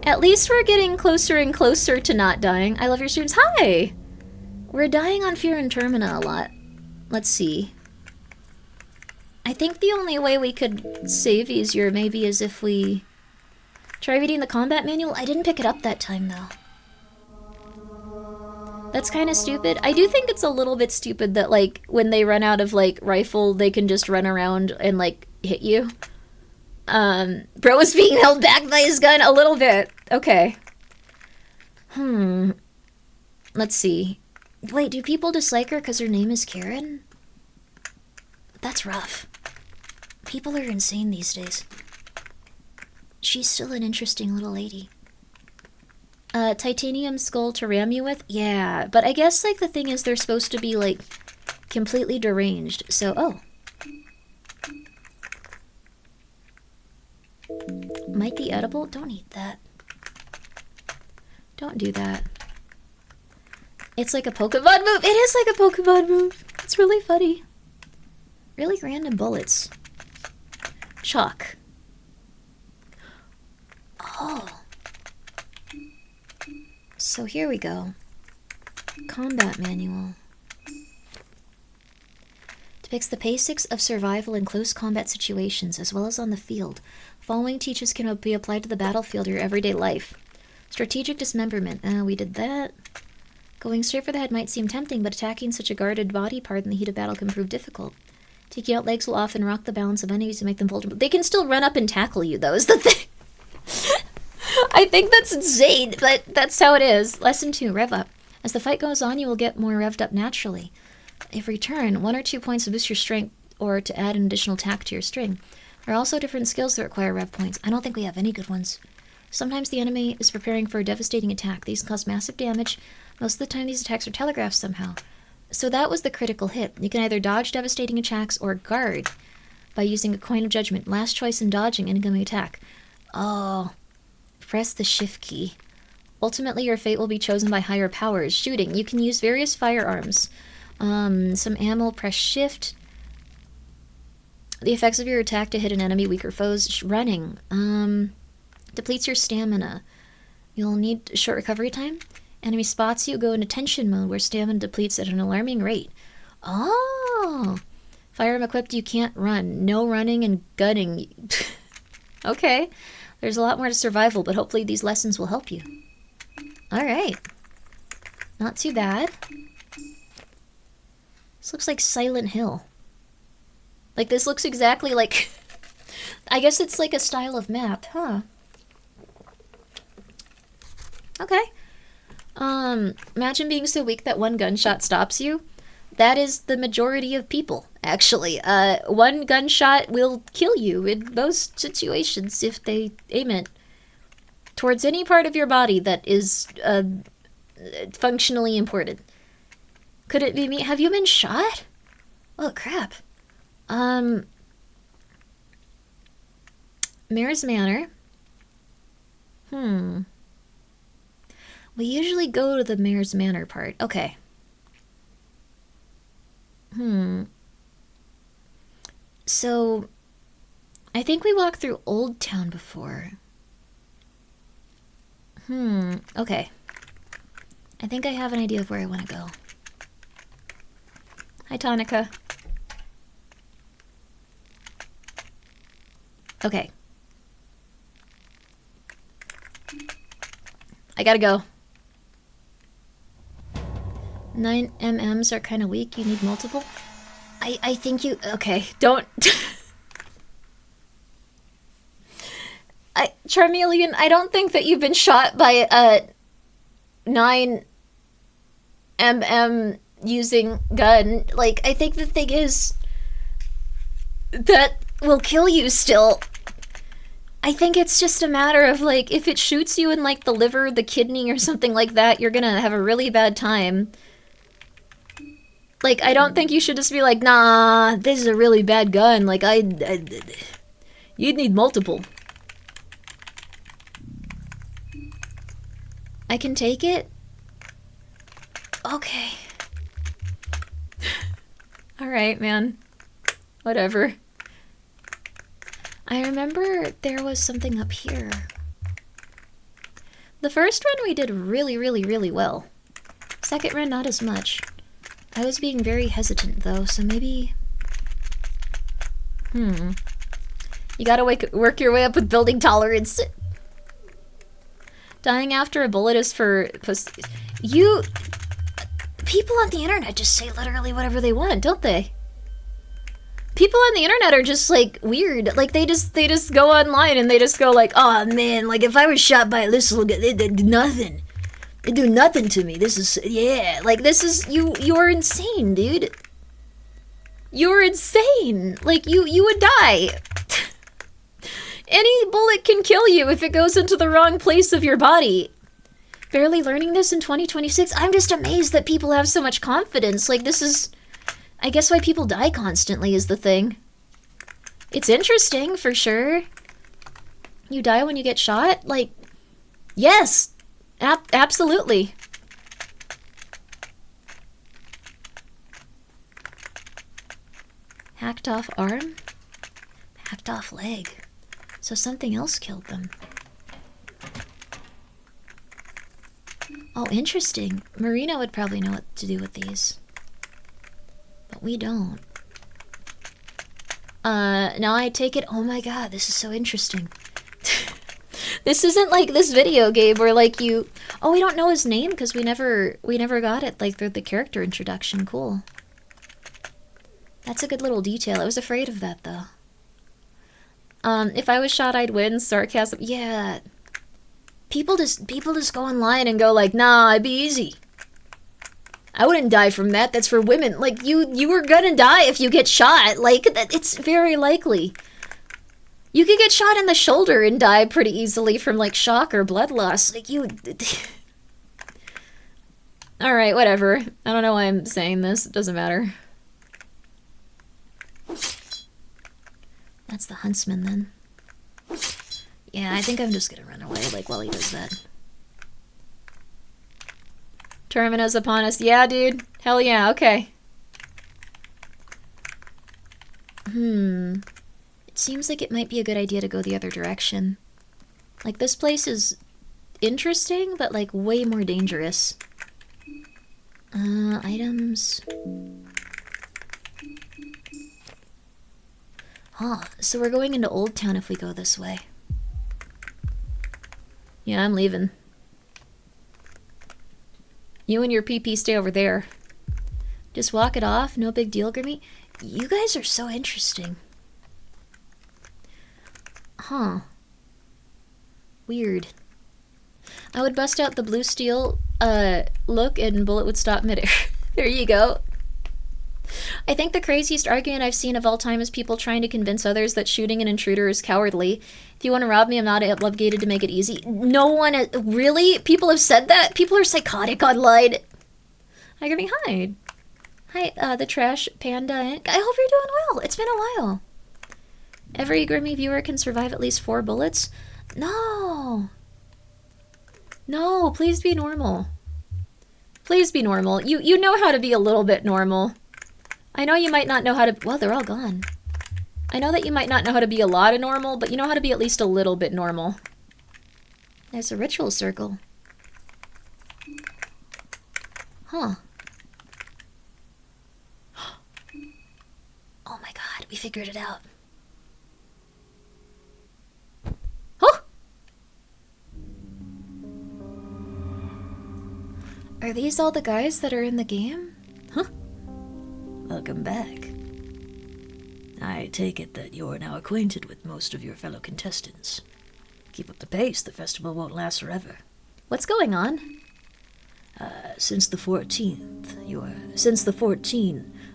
At least we're getting closer and closer to not dying. I love your streams. Hi! We're dying on Fear and Termina a lot. Let's see. I think the only way we could save easier maybe is if we try reading the combat manual. I didn't pick it up that time though. That's kind of stupid. I do think it's a little bit stupid that like when they run out of like rifle, they can just run around and like hit you. Bro is being held back by his gun a little bit. Okay. Let's see. Wait, do people dislike her because her name is Karen? That's rough. People are insane these days. She's still an interesting little lady. Titanium skull to ram you with? Yeah, but I guess like the thing is they're supposed to be like completely deranged. So, oh. Might be edible? Don't eat that. Don't do that. It's like a Pokemon move. It is like a Pokemon move. It's really funny. Really random bullets. Chalk. Oh. So here we go. Combat manual. Depicts the basics of survival in close combat situations, as well as on the field. Following teaches can be applied to the battlefield or your everyday life. Strategic dismemberment. We did that. Going straight for the head might seem tempting, but attacking such a guarded body part in the heat of battle can prove difficult. Taking out legs will often rock the balance of enemies and make them vulnerable. They can still run up and tackle you, though, is the thing. I think that's insane, but that's how it is. Lesson 2, rev up. As the fight goes on, you will get more revved up naturally. Every turn, 1 or 2 points to boost your strength or to add an additional attack to your string. There are also different skills that require rev points. I don't think we have any good ones. Sometimes the enemy is preparing for a devastating attack. These cause massive damage. Most of the time these attacks are telegraphed somehow. So that was the critical hit. You can either dodge devastating attacks or guard by using a coin of judgment. Last choice in dodging incoming attack. Oh. Press the shift key. Ultimately, your fate will be chosen by higher powers. Shooting. You can use various firearms. Some ammo. Press shift. The effects of your attack to hit an enemy, weaker foes. Running. Depletes your stamina. You'll need short recovery time. Enemy spots you, go into tension mode where stamina depletes at an alarming rate. Oh! Firearm equipped, you can't run. No running and gunning. Okay. There's a lot more to survival, but hopefully these lessons will help you. Alright. Not too bad. This looks like Silent Hill. Like, this looks exactly like... I guess it's like a style of map, huh? Okay. Imagine being so weak that one gunshot stops you. That is the majority of people, actually. One gunshot will kill you in most situations if they aim it towards any part of your body that is functionally important. Could it be me? Have you been shot? Oh, crap. Mayor's Manor. We usually go to the Mayor's Manor part. Okay. So, I think we walked through Old Town before. Okay. I think I have an idea of where I want to go. Hi, Tonica. Okay. I gotta go. 9 MMs are kind of weak. You need multiple. I think you... Okay, don't... Charmeleon, I don't think that you've been shot by a 9 mm using gun. Like, I think the thing is that will kill you still. I think it's just a matter of, like, if it shoots you in, like, the liver, the kidney, or something like that, you're gonna have a really bad time. Like, I don't think you should just be like, nah, this is a really bad gun. Like, you'd need multiple. I can take it? Okay. Alright, man. Whatever. I remember there was something up here. The first run we did really, really, really well. Second run, not as much. I was being very hesitant, though, so maybe... You gotta work your way up with building tolerance. Dying after a bullet is for... You... People on the internet just say literally whatever they want, don't they? People on the internet are just, like, weird. Like, they just go online and they just go like, oh, man, like, if I was shot by this, it'd do nothing. It'd do nothing to me. This is... Yeah, like, this is... You're insane, dude. You're insane. Like, you would die. Any bullet can kill you if it goes into the wrong place of your body. Barely learning this in 2026? I'm just amazed that people have so much confidence. Like, this is... I guess why people die constantly is the thing. It's interesting, for sure. You die when you get shot? Like, yes! Absolutely. Hacked off arm? Hacked off leg. So something else killed them. Oh, interesting. Marina would probably know what to do with these. But we don't. Now I take it... Oh my god, this is so interesting. This isn't like this video game where, like, you... Oh, we don't know his name because we never got it, like, through the character introduction. Cool. That's a good little detail. I was afraid of that, though. If I was shot, I'd win. Sarcasm. Yeah. People just go online and go like, nah, it'd be easy. I wouldn't die from that. That's for women. Like, you were gonna die if you get shot. Like, it's very likely. You could get shot in the shoulder and die pretty easily from, like, shock or blood loss. Like, you... Alright, whatever. I don't know why I'm saying this. It doesn't matter. That's the huntsman, then. Yeah, I think I'm just gonna run away, like, while he does that. Termina's upon us. Yeah, dude. Hell yeah, okay. It seems like it might be a good idea to go the other direction. Like, this place is interesting, but, like, way more dangerous. Items... Huh, so we're going into Old Town if we go this way. Yeah, I'm leaving. You and your PP stay over there. Just walk it off, no big deal, Grimmi. You guys are so interesting. Huh. Weird. I would bust out the blue steel look and bullet would stop midair. There you go. I think the craziest argument I've seen of all time is people trying to convince others that shooting an intruder is cowardly. If you want to rob me, I'm not obligated to make it easy. No one... Really? People have said that? People are psychotic online. Hi, Grimmi. Hi. Hi, the Trash Panda Inc. I hope you're doing well. It's been a while. Every Grimmi viewer can survive at least 4 bullets? No. No, please be normal. Please be normal. You know how to be a little bit normal. I know you might not know how to... Well, they're all gone. I know that you might not know how to be a lot of normal, but you know how to be at least a little bit normal. There's a ritual circle. Huh. Oh my god, we figured it out. Are these all the guys that are in the game? Huh? Welcome back. I take it that you're now acquainted with most of your fellow contestants. Keep up the pace, the festival won't last forever. What's going on? Since the 14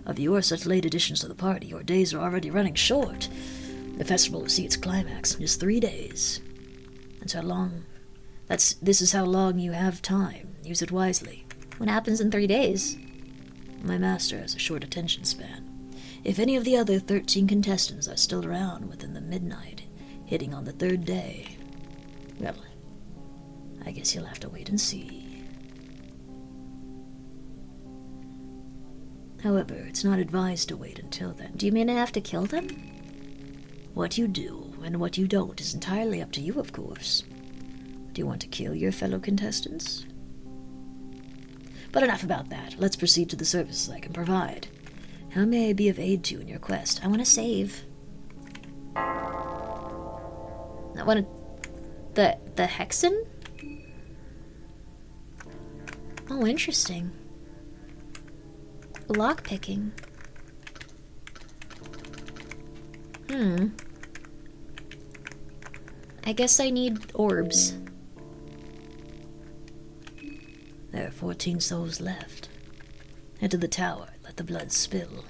of your such late additions to the party, your days are already running short. The festival will see its climax in just 3 days. This is how long you have time. Use it wisely. What happens in 3 days? My master has a short attention span. If any of the other 13 contestants are still around within the midnight, hitting on the 3rd day, well, I guess you'll have to wait and see. However, it's not advised to wait until then. Do you mean I have to kill them? What you do and what you don't is entirely up to you, of course. Do you want to kill your fellow contestants? But enough about that. Let's proceed to the services I can provide. How may I be of aid to you in your quest? I want to save. I want to... The Hexen? Oh, interesting. Lockpicking. I guess I need orbs. There are 14 souls left. Head to the tower, let the blood spill.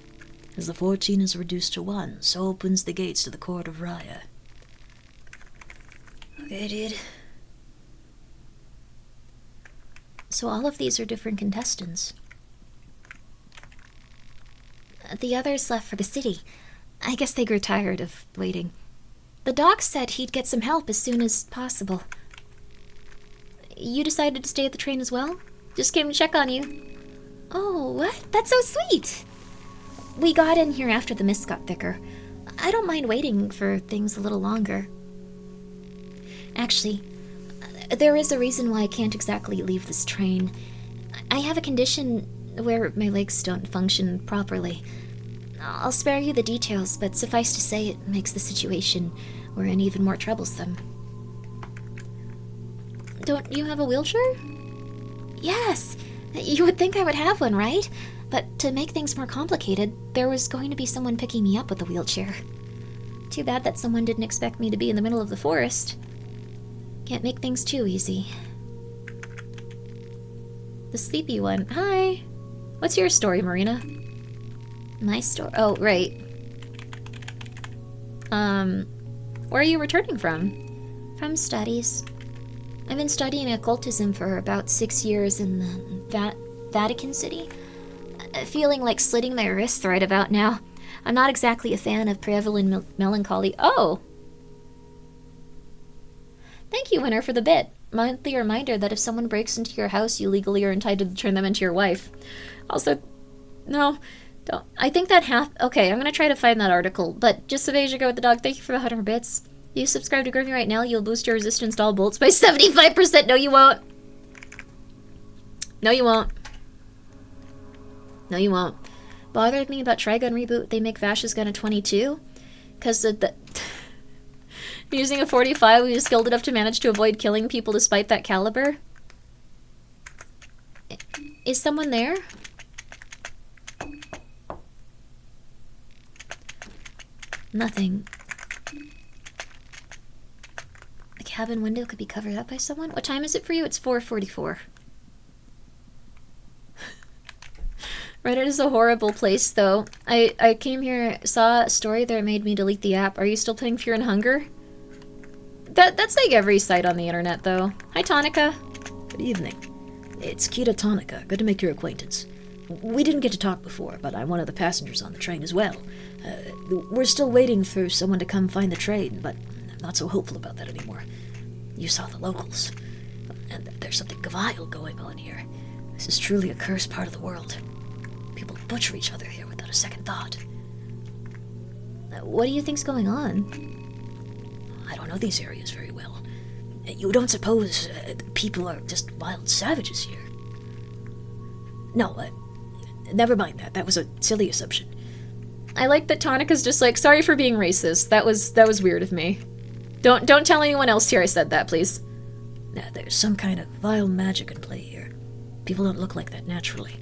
As the 14 is reduced to 1, so opens the gates to the court of Raya. Okay, dude. So all of these are different contestants. The others left for the city. I guess they grew tired of waiting. The doc said he'd get some help as soon as possible. You decided to stay at the train as well? Just came to check on you. Oh, what? That's so sweet! We got in here after the mist got thicker. I don't mind waiting for things a little longer. Actually, there is a reason why I can't exactly leave this train. I have a condition where my legs don't function properly. I'll spare you the details, but suffice to say it makes the situation we're in even more troublesome. Don't you have a wheelchair? Yes! You would think I would have one, right? But to make things more complicated, there was going to be someone picking me up with a wheelchair. Too bad that someone didn't expect me to be in the middle of the forest. Can't make things too easy. The sleepy one. Hi! What's your story, Marina? My story? Oh, right. Where are you returning from? From studies. I've been studying occultism for about 6 years in the Vatican City. Feeling like slitting my wrists right about now. I'm not exactly a fan of prevalent melancholy. Oh! Thank you, Winner, for the bit. Monthly reminder that if someone breaks into your house, you legally are entitled to turn them into your wife. Also, no, don't. I think that okay, I'm gonna try to find that article, but just a Asia go with the dog. Thank you for the 100 bits. You subscribe to Grimmi right now, you'll boost your resistance to all bolts by 75%. No, you won't. No, you won't. No, you won't. Bothered me about Trigun reboot. They make Vash's gun a 22. Because using a 45, we was skilled enough to manage to avoid killing people despite that caliber. Is someone there? Nothing. The cabin window could be covered up by someone? What time is it for you? It's 4:44. Reddit is a horrible place, though. I came here, saw a story that made me delete the app. Are you still playing Fear and Hunger? That's like every site on the internet, though. Hi, Tonica. Good evening. It's Kita Tonica. Good to make your acquaintance. We didn't get to talk before, but I'm one of the passengers on the train as well. We're still waiting for someone to come find the train, but I'm not so hopeful about that anymore. You saw the locals. And there's something vile going on here. This is truly a cursed part of the world. People butcher each other here without a second thought. What do you think's going on? I don't know these areas very well. You don't suppose people are just wild savages here? No, never mind that. That was a silly assumption. I like that Tonica's just like, sorry for being racist. That was weird of me. Don't tell anyone else here I said that, please. There's some kind of vile magic in play here. People don't look like that naturally.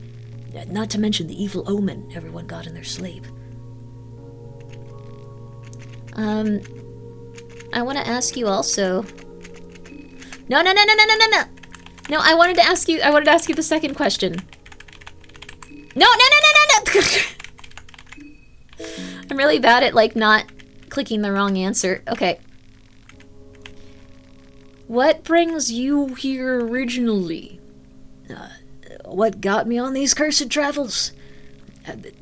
Not to mention the evil omen everyone got in their sleep. I want to ask you also. No. No, I wanted to ask you the second question. No. I'm really bad at, like, not clicking the wrong answer. Okay. What brings you here originally? What got me on these cursed travels?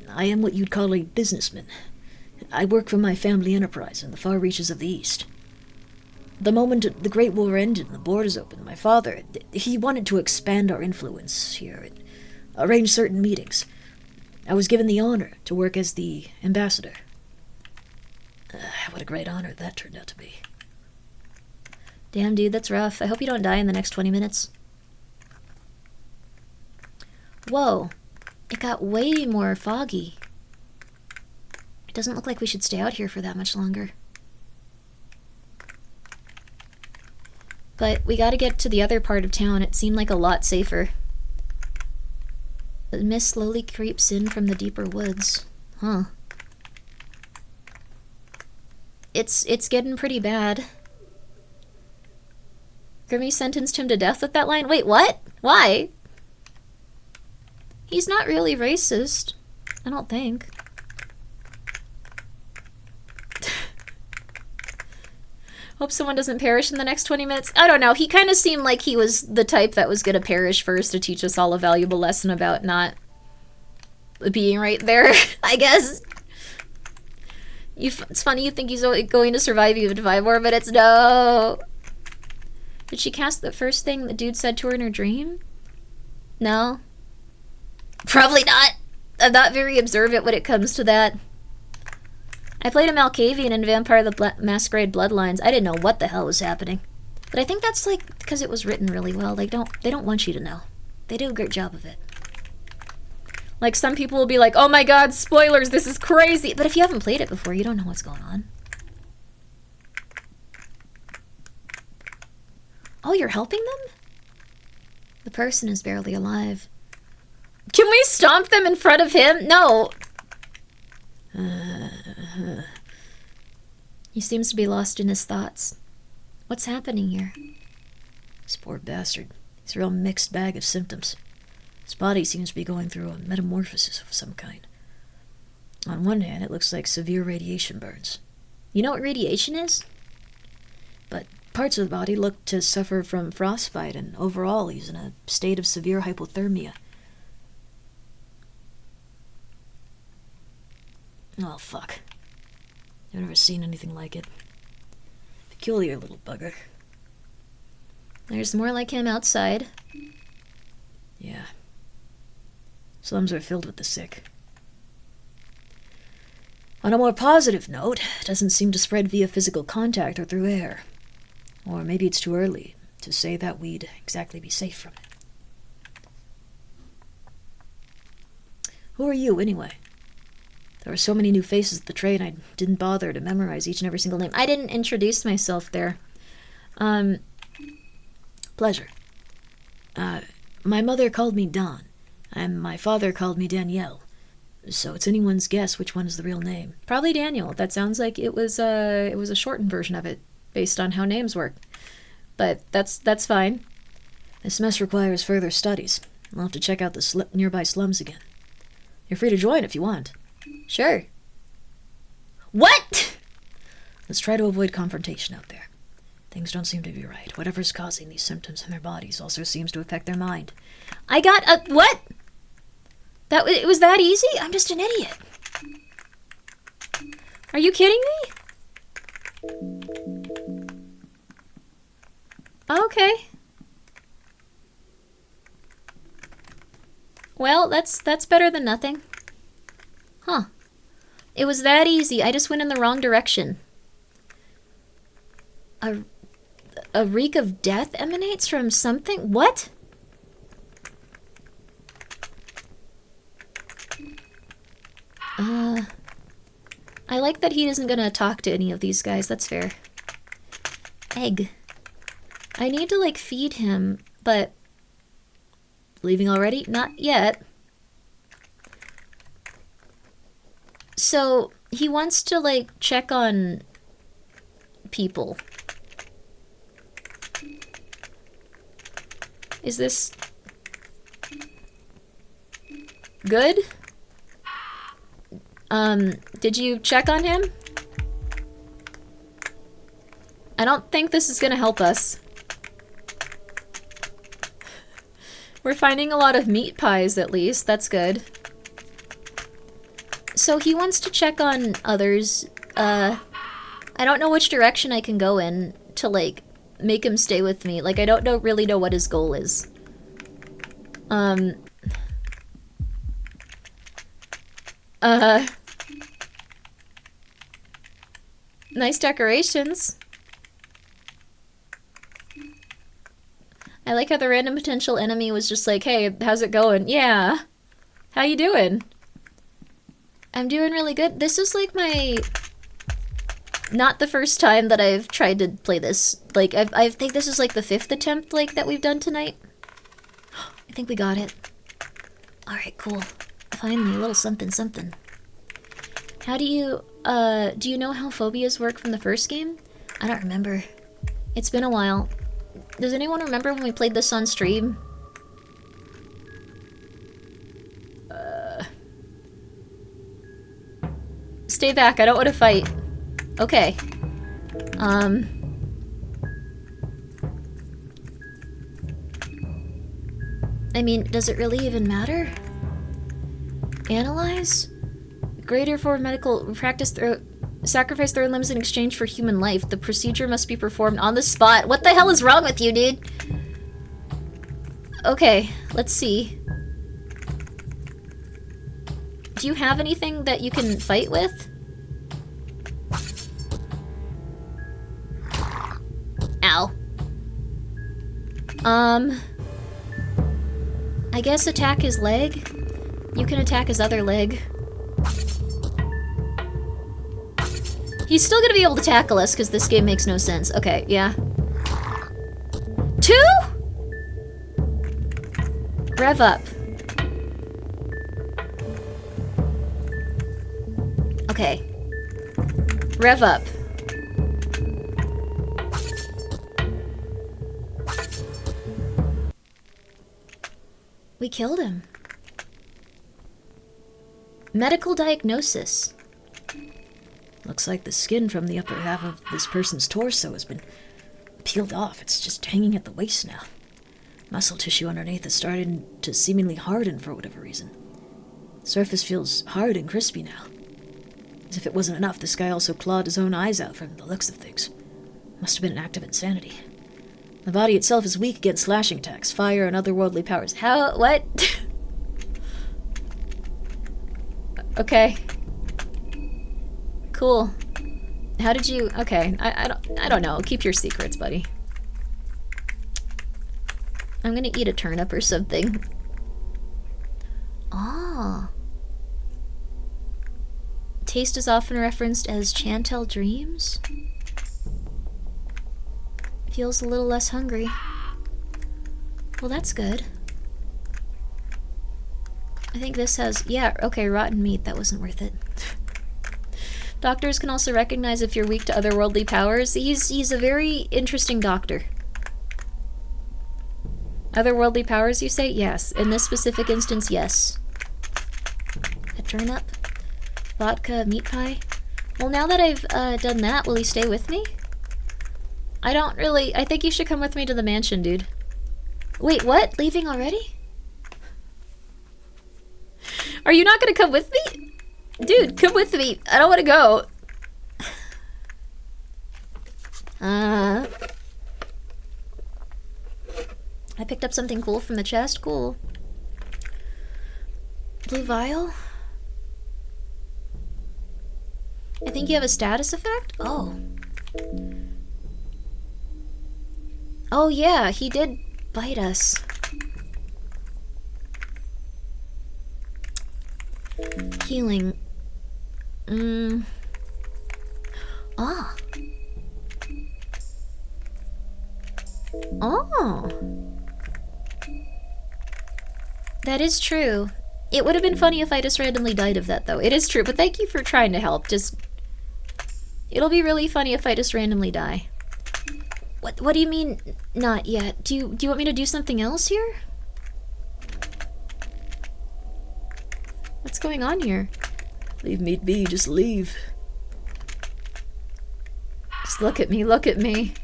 I am what you'd call a businessman. I work for my family enterprise in the far reaches of the East. The moment the Great War ended and the borders opened, my father, he wanted to expand our influence here and arrange certain meetings. I was given the honor to work as the ambassador. What a great honor that turned out to be. Damn, dude, that's rough. I hope you don't die in the next 20 minutes. Whoa. It got way more foggy. It doesn't look like we should stay out here for that much longer. But we gotta get to the other part of town. It seemed like a lot safer. The mist slowly creeps in from the deeper woods. Huh. It's getting pretty bad. Grimmi sentenced him to death with that line? Wait, what? Why? He's not really racist. I don't think. Hope someone doesn't perish in the next 20 minutes. I don't know. He kind of seemed like he was the type that was going to perish first to teach us all a valuable lesson about not being right there, I guess. It's funny you think he's going to survive even 5 more minutes. No. Did she cast the first thing the dude said to her in her dream? No. Probably not. I'm not very observant when it comes to that. I played a Malkavian in Vampire the Masquerade Bloodlines. I didn't know what the hell was happening. But I think that's like because it was written really well. They don't want you to know. They do a great job of it. Like some people will be like, "Oh my god, spoilers, this is crazy." But if you haven't played it before, you don't know what's going on. Oh, you're helping them? The person is barely alive. Can we stomp them in front of him? No. He seems to be lost in his thoughts. What's happening here? This poor bastard. He's a real mixed bag of symptoms. His body seems to be going through a metamorphosis of some kind. On one hand, it looks like severe radiation burns. You know what radiation is? But parts of the body look to suffer from frostbite, and overall he's in a state of severe hypothermia. Oh, fuck. I've never seen anything like it. Peculiar little bugger. There's more like him outside. Yeah. Slums are filled with the sick. On a more positive note, it doesn't seem to spread via physical contact or through air. Or maybe it's too early to say that we'd exactly be safe from it. Who are you, anyway? There were so many new faces at the train, I didn't bother to memorize each and every single name. I didn't introduce myself there. Pleasure. My mother called me Don, and my father called me Danielle. So it's anyone's guess which one is the real name. Probably Daniel. That sounds like it was a shortened version of it, based on how names work. But that's fine. This mess requires further studies. I'll have to check out the nearby slums again. You're free to join if you want. Sure. What? Let's try to avoid confrontation out there. Things don't seem to be right. Whatever's causing these symptoms in their bodies also seems to affect their mind. I got a... What? It was that easy? I'm just an idiot. Are you kidding me? Okay. Well, that's better than nothing. Huh. It was that easy. I just went in the wrong direction. A reek of death emanates from something? What? I like that he isn't gonna talk to any of these guys. That's fair. Egg. I need to, like, feed him, but Leaving already? Not yet. So, he wants to, like, check on people. Is this good? Did you check on him? I don't think this is gonna help us. We're finding a lot of meat pies, at least. That's good. So he wants to check on others. I don't know which direction I can go in to, like, make him stay with me. Like, I don't really know what his goal is. Nice decorations. I like how the random potential enemy was just like, hey, how's it going? Yeah. How you doing? I'm doing really good. This is like my... Not the first time that I've tried to play this. Like, I think this is like the 5th attempt, like, that we've done tonight. I think we got it. Alright, cool. Finally, a little something something. How do you know how phobias work from the first game? I don't remember. It's been a while. Does anyone remember when we played this on stream? Stay back, I don't want to fight. Okay. I mean, does it really even matter? Analyze? Greater for medical practice sacrifice their limbs in exchange for human life. The procedure must be performed on the spot. What the hell is wrong with you, dude? Okay, let's see. Do you have anything that you can fight with? Ow. I guess attack his leg. You can attack his other leg. He's still gonna be able to tackle us because this game makes no sense. Okay, yeah. 2? Rev up. Okay. Rev up. We killed him. Medical diagnosis. Looks like the skin from the upper half of this person's torso has been peeled off. It's just hanging at the waist now. Muscle tissue underneath is starting to seemingly harden for whatever reason. The surface feels hard and crispy now. As if it wasn't enough, this guy also clawed his own eyes out from the looks of things. Must have been an act of insanity. The body itself is weak against slashing attacks, fire, and otherworldly powers. How? What? Okay. Cool. How did you... Okay, I don't know. Keep your secrets, buddy. I'm gonna eat a turnip or something. Ah. Taste is often referenced as Chantel Dreams. Feels a little less hungry. Well, that's good. I think this has... Yeah, okay, rotten meat. That wasn't worth it. Doctors can also recognize if you're weak to otherworldly powers. He's a very interesting doctor. Otherworldly powers, you say? Yes. In this specific instance, yes. A turnip? Vodka, meat pie? Well, now that I've done that, will he stay with me? I don't really... I think you should come with me to the mansion, dude. Wait, what? Leaving already? Are you not gonna come with me? Dude, come with me. I don't want to go. I picked up something cool from the chest. Cool. Blue vial? I think you have a status effect? Oh. Oh yeah, he did bite us. Healing. Ah. Oh. That is true. It would have been funny if I just randomly died of that, though. It is true, but thank you for trying to help. Just... It'll be really funny if I just randomly die. What do you mean, not yet? Do you want me to do something else here? What's going on here? Leave me be, just leave. Just look at me, look at me.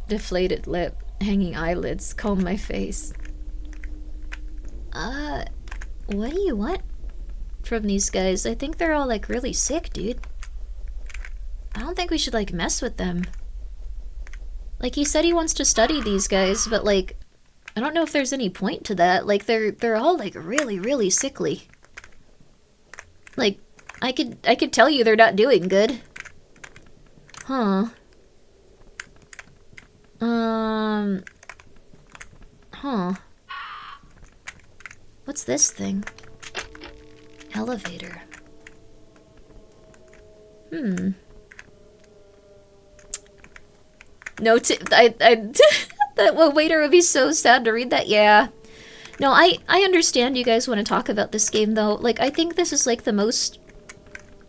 Deflated lip, hanging eyelids, comb my face. What do you want from these guys? I think they're all, like, really sick, dude. I don't think we should, like, mess with them. Like, he said he wants to study these guys, but, like, I don't know if there's any point to that. Like, they're all, like, really, really sickly. Like, I could tell you they're not doing good. Huh. Huh. What's this thing? Elevator. No, that waiter would be so sad to read that. Yeah. No, I understand you guys want to talk about this game, though. Like, I think this is, like, the most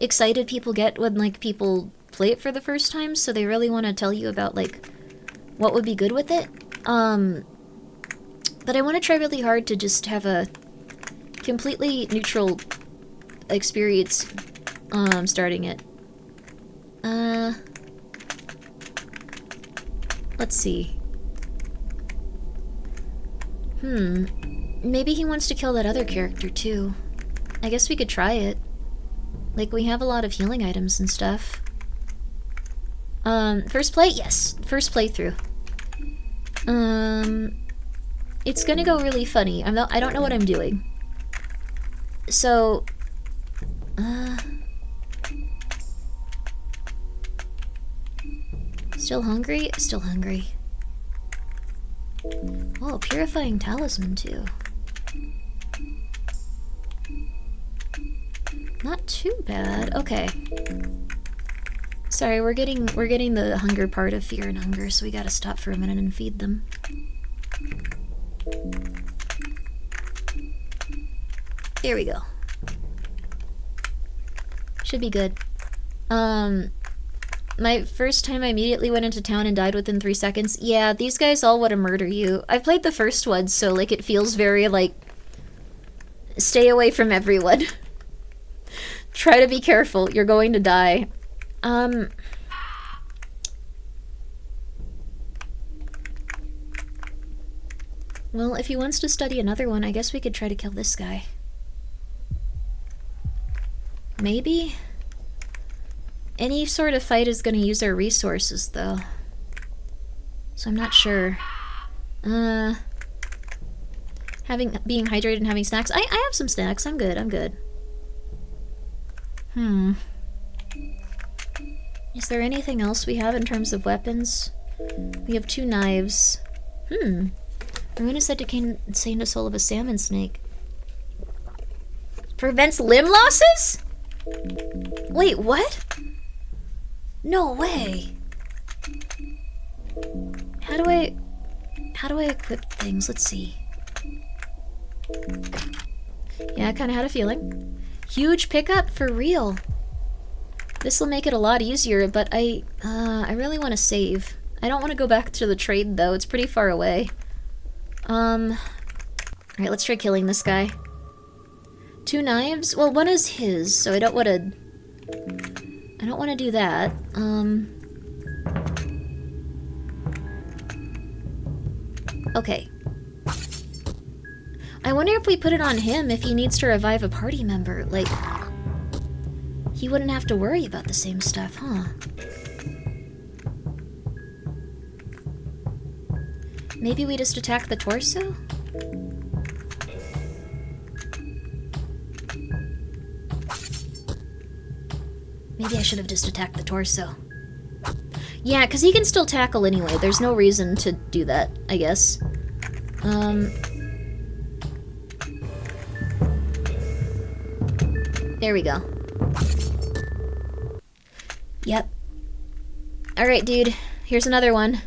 excited people get when, like, people play it for the first time, so they really want to tell you about, like, what would be good with it. But I want to try really hard to just have a completely neutral experience, starting it. Let's see. Maybe he wants to kill that other character, too. I guess we could try it. Like, we have a lot of healing items and stuff. First play? Yes. First playthrough. It's gonna go really funny. I don't know what I'm doing. So... Still hungry? Still hungry. Oh, purifying talisman too. Not too bad. Okay. Sorry, we're getting the hunger part of fear and hunger, so we gotta stop for a minute and feed them. There we go. Should be good. My first time I immediately went into town and died within 3 seconds. Yeah, these guys all want to murder you. I've played the first one, so, like, it feels very, like, stay away from everyone. Try to be careful. You're going to die. Well, if he wants to study another one, I guess we could try to kill this guy. Maybe? Any sort of fight is going to use our resources, though. So I'm not sure. Being hydrated and having snacks. I have some snacks. I'm good. I'm good. Is there anything else we have in terms of weapons? We have 2 knives. Maruna said to contain the soul of a salmon snake. Prevents limb losses? Wait, what? No way. How do I equip things? Let's see. Yeah, I kind of had a feeling. Huge pickup for real. This will make it a lot easier, but I really want to save. I don't want to go back to the trade though. It's pretty far away. Alright, let's try killing this guy. 2 knives? Well, one is his, so I don't want to do that. Okay. I wonder if we put it on him if he needs to revive a party member. Like, he wouldn't have to worry about the same stuff, huh? Maybe we just attack the torso? Maybe I should have just attacked the torso. Yeah, because he can still tackle anyway. There's no reason to do that, I guess. There we go. Yep. Alright, dude. Here's another one.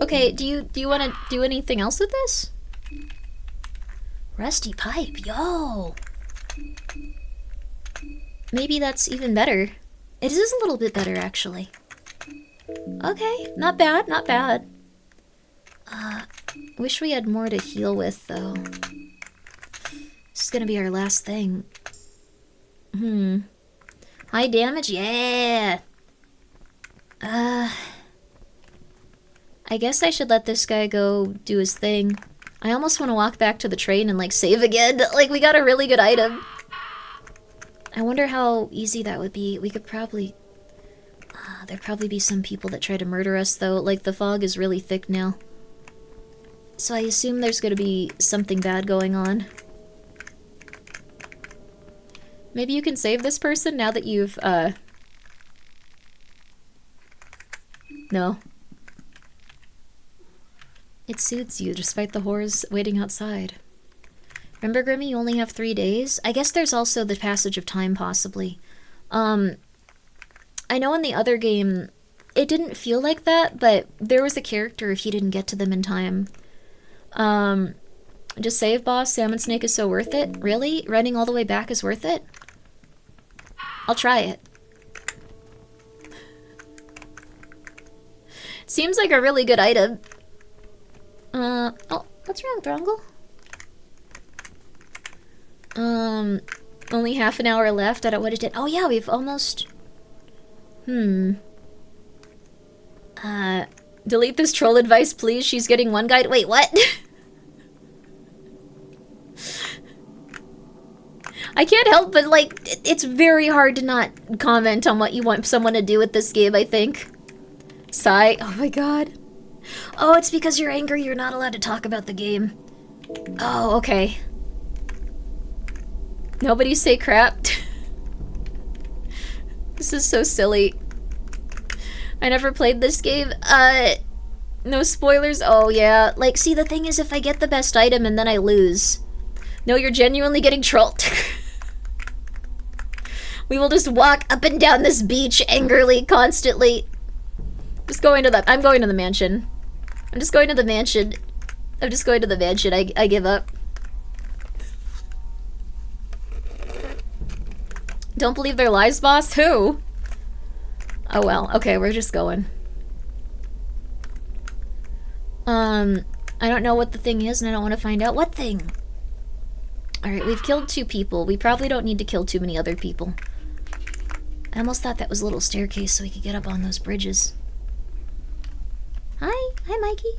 Okay, do you want to do anything else with this? Rusty pipe, yo. Maybe that's even better. It is a little bit better, actually. Okay, not bad, not bad. Wish we had more to heal with, though. This is gonna be our last thing. High damage? Yeah! I guess I should let this guy go do his thing. I almost want to walk back to the train and, like, save again. Like, we got a really good item. I wonder how easy that would be. We could probably... there'd probably be some people that try to murder us, though. Like, the fog is really thick now. So I assume there's gonna be something bad going on. Maybe you can save this person now that you've, No. It soothes you, despite the horrors waiting outside. Remember, Grimmi, you only have 3 days? I guess there's also the passage of time, possibly. I know in the other game, it didn't feel like that, but there was a character if you didn't get to them in time. Just save, boss. Salmon Snake is so worth it. Really? Running all the way back is worth it? I'll try it. Seems like a really good item. Oh, what's wrong, Drongle? Only half an hour left. I don't what it did. Oh yeah, we've almost... Delete this troll advice, please. She's getting one guide. Wait, what? I can't help but, like, it's very hard to not comment on what you want someone to do with this game, I think. Sigh. Oh my god. Oh, it's because you're angry you're not allowed to talk about the game. Oh, okay. Nobody say crap. This is so silly. I never played this game. No spoilers? Oh, yeah. Like, see, the thing is, if I get the best item and then I lose... No, you're genuinely getting trolled. We will just walk up and down this beach angrily, constantly. Just going to the... I'm going to the mansion. I'm just going to the mansion. I'm just going to the mansion. I give up. Don't believe their lies, boss? Who? Oh well. Okay, we're just going. I don't know what the thing is, and I don't want to find out. What thing? Alright, we've killed 2 people. We probably don't need to kill too many other people. I almost thought that was a little staircase so we could get up on those bridges. Hi. Hi, Mikey.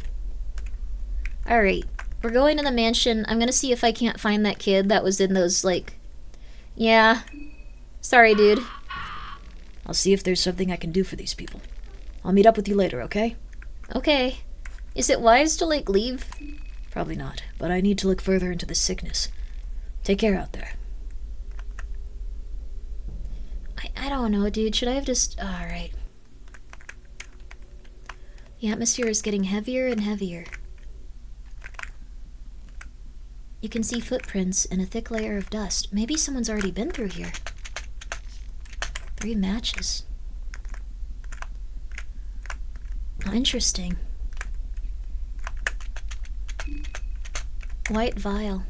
Alright. We're going to the mansion. I'm gonna see if I can't find that kid that was in those, like... Yeah. Sorry, dude. I'll see if there's something I can do for these people. I'll meet up with you later, okay? Okay. Is it wise to, like, leave? Probably not, but I need to look further into the sickness. Take care out there. I don't know, dude. Should I have just... Alright. The atmosphere is getting heavier and heavier. You can see footprints and a thick layer of dust. Maybe someone's already been through here. 3 matches. Oh, interesting. White vial.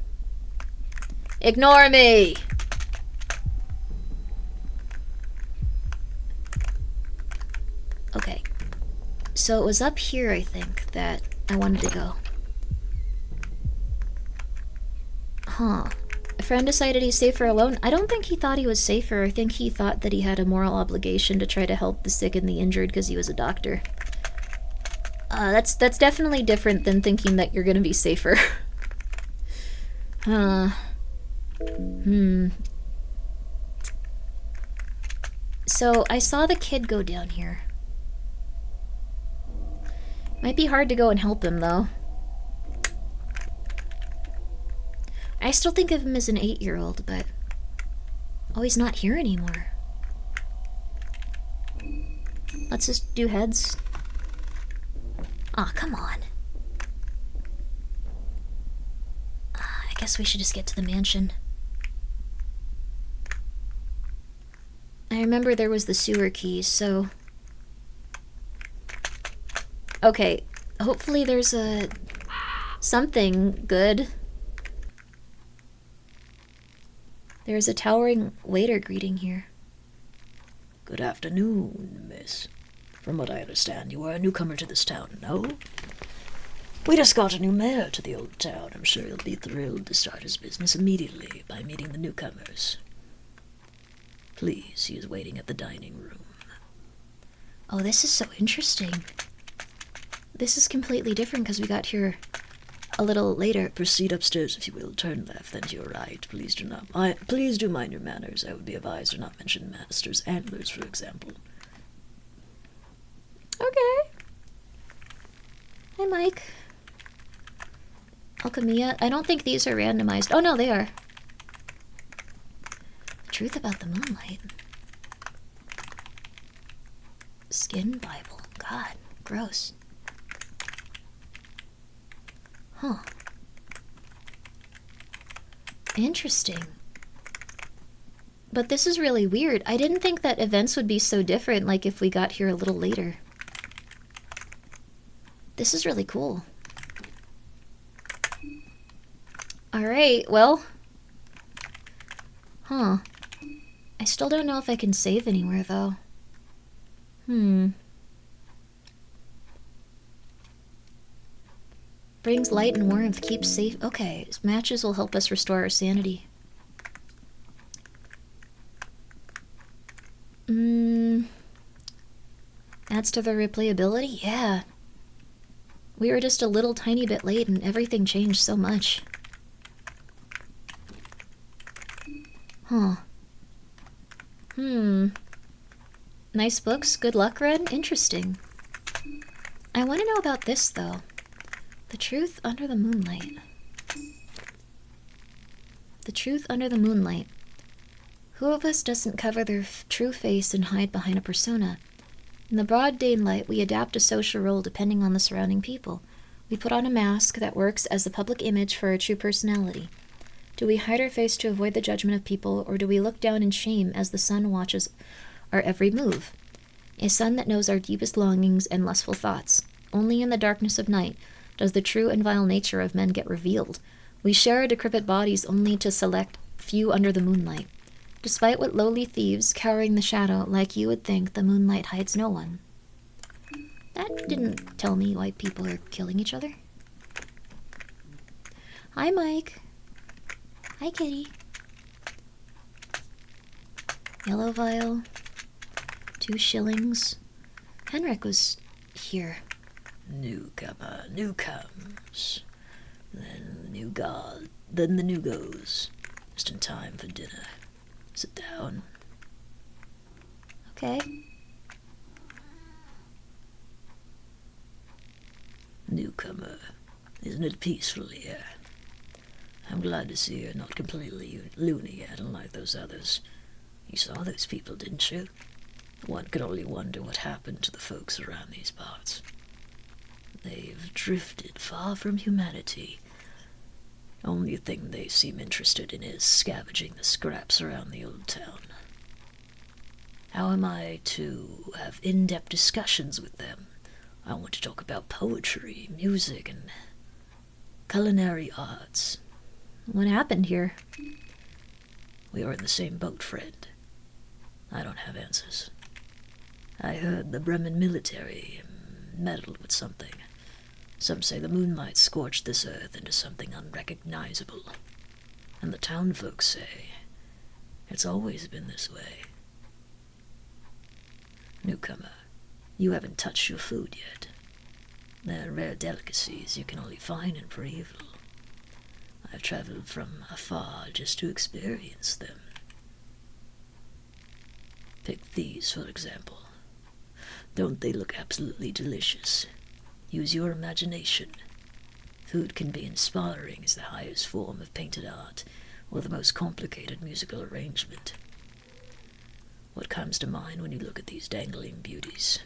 Ignore me! Okay. So it was up here, I think, that I wanted to go. Huh. A friend decided he's safer alone? I don't think he thought he was safer. I think he thought that he had a moral obligation to try to help the sick and the injured because he was a doctor. That's definitely different than thinking that you're gonna be safer. So, I saw the kid go down here. Might be hard to go and help him, though. I still think of him as an 8-year-old, but... Oh, he's not here anymore. Let's just do heads. Aw, come on. I guess we should just get to the mansion. I remember there was the sewer keys, so... Okay, hopefully there's something good. There's a towering waiter greeting here. Good afternoon, miss. From what I understand, you are a newcomer to this town, no? We just got a new mayor to the old town. I'm sure he'll be thrilled to start his business immediately by meeting the newcomers. Please, he is waiting at the dining room. Oh, this is so interesting. This is completely different because we got here a little later. Proceed upstairs, if you will. Turn left, then to your right. Please do mind your manners. I would be advised to not mention masters' antlers, for example. Okay. Hi, Mike. Alchemia. I don't think these are randomized. Oh, no, they are. The truth about the moonlight. Skin Bible. God, gross. Huh. Interesting. But this is really weird. I didn't think that events would be so different, like if we got here a little later. This is really cool. Alright, well. Huh. I still don't know if I can save anywhere, though. Brings light and warmth, keeps safe. Okay, matches will help us restore our sanity. Adds to the replayability? Yeah. We were just a little tiny bit late and everything changed so much. Huh. Nice books. Good luck, Red. Interesting. I want to know about this, though. The truth under the moonlight. The truth under the moonlight. Who of us doesn't cover their true face and hide behind a persona? In the broad daylight, we adapt a social role depending on the surrounding people. We put on a mask that works as the public image for our true personality. Do we hide our face to avoid the judgment of people, or do we look down in shame as the sun watches our every move? A sun that knows our deepest longings and lustful thoughts. Only in the darkness of night does the true and vile nature of men get revealed. We share our decrepit bodies only to select few under the moonlight. Despite what lowly thieves cowering the shadow, like you would think, the moonlight hides no one. That didn't tell me why people are killing each other. Hi, Mike. Hi, kitty. Yellow vial. 2 shillings. Henrik was here. Newcomer, new comes. Then the new god, then the new goes. Just in time for dinner. Sit down. Okay. Newcomer, isn't it peaceful here? I'm glad to see you're not completely loony yet, unlike those others. You saw those people, didn't you? One can only wonder what happened to the folks around these parts. They've drifted far from humanity. Only thing they seem interested in is scavenging the scraps around the old town. How am I to have in-depth discussions with them? I want to talk about poetry, music, and culinary arts. What happened here? We are in the same boat, friend. I don't have answers. I heard the Bremen military meddled with something. Some say the moonlight scorched this earth into something unrecognizable. And the town folks say it's always been this way. Newcomer, you haven't touched your food yet. They're rare delicacies you can only find in Preevil. I've traveled from afar just to experience them. Pick these, for example. Don't they look absolutely delicious? Use your imagination. Food can be inspiring as the highest form of painted art, or the most complicated musical arrangement. What comes to mind when you look at these dangling beauties?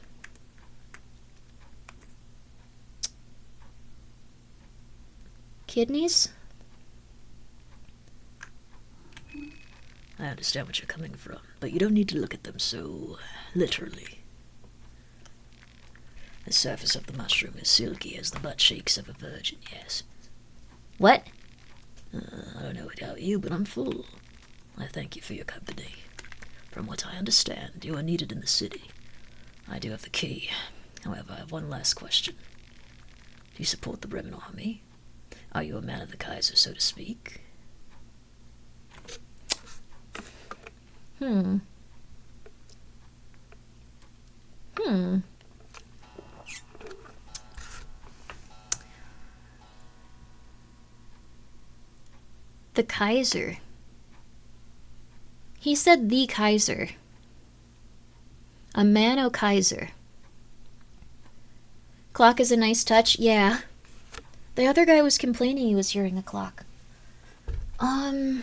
Kidneys? I understand what you're coming from, but you don't need to look at them so literally. The surface of the mushroom is silky as the butt cheeks of a virgin, yes. What? I don't know about you, but I'm full. I thank you for your company. From what I understand, you are needed in the city. I do have the key. However, I have one last question. Do you support the Bremen army? Are you a man of the Kaiser, so to speak? The Kaiser. He said the Kaiser. A man o' Kaiser. Clock is a nice touch, yeah. The other guy was complaining he was hearing a clock. I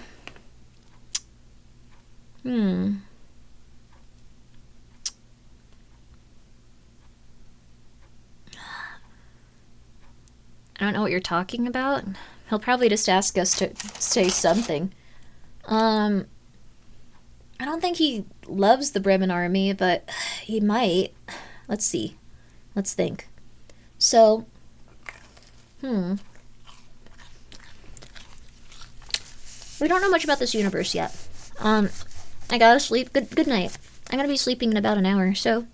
don't know what you're talking about. He'll probably just ask us to say something. I don't think he loves the Bremen army, but he might. Let's see. Let's think. So, we don't know much about this universe yet. I gotta sleep. Good night. I'm gonna be sleeping in about an hour, so.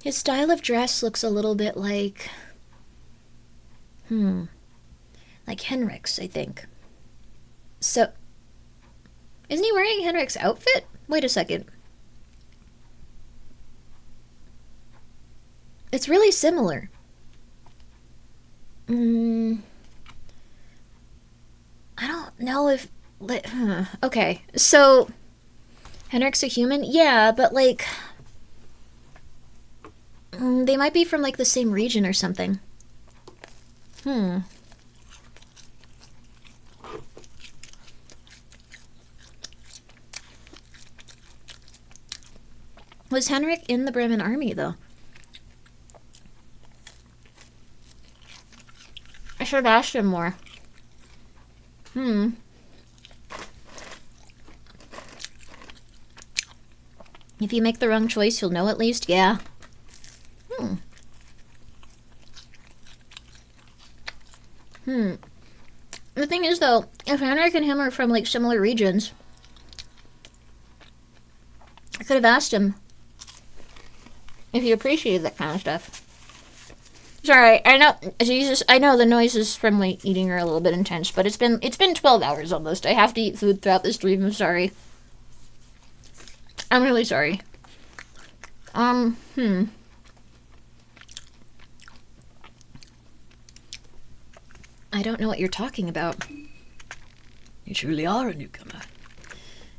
His style of dress looks a little bit like... like Henrik's, I think. So... Isn't he wearing Henrik's outfit? Wait a second. It's really similar. I don't know if... Okay, so... Henrik's a human? Yeah, but like... they might be from like the same region or something. Was Henrik in the Bremen army, though? I should have asked him more. If you make the wrong choice, you'll know at least. Yeah. The thing is, though, if Henrik and him are from, like, similar regions, I could have asked him if he appreciated that kind of stuff. Sorry, I know, Jesus, I know the noises from, like, eating are a little bit intense, but it's been 12 hours almost. I have to eat food throughout this stream, I'm sorry. I'm really sorry. I don't know what you're talking about. You truly are a newcomer.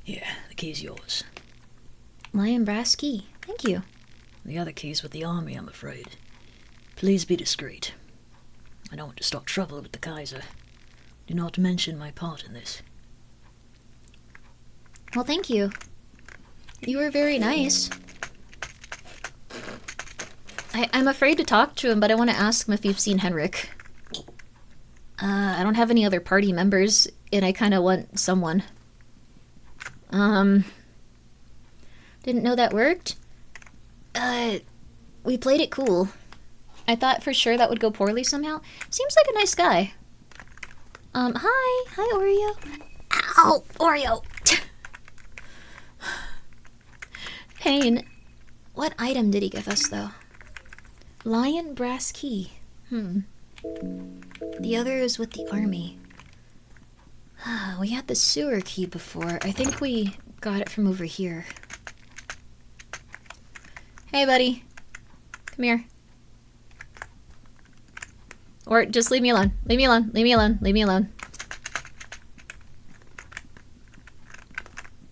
Here, the key's yours. Lion brass key. Thank you. The other key's with the army, I'm afraid. Please be discreet. I don't want to start trouble with the Kaiser. Do not mention my part in this. Well, thank you. You were very nice. I'm afraid to talk to him, but I want to ask him if you've seen Henrik. I don't have any other party members, and I kind of want someone. Didn't know that worked? We played it cool. I thought for sure that would go poorly somehow. Seems like a nice guy. Hi. Hi, Oreo. Ow, Oreo. Pain. What item did he give us, though? Lion brass key. The other is with the army. We had the sewer key before. I think we got it from over here. Hey, buddy. Come here. Or just leave me alone. Leave me alone. Leave me alone. Leave me alone.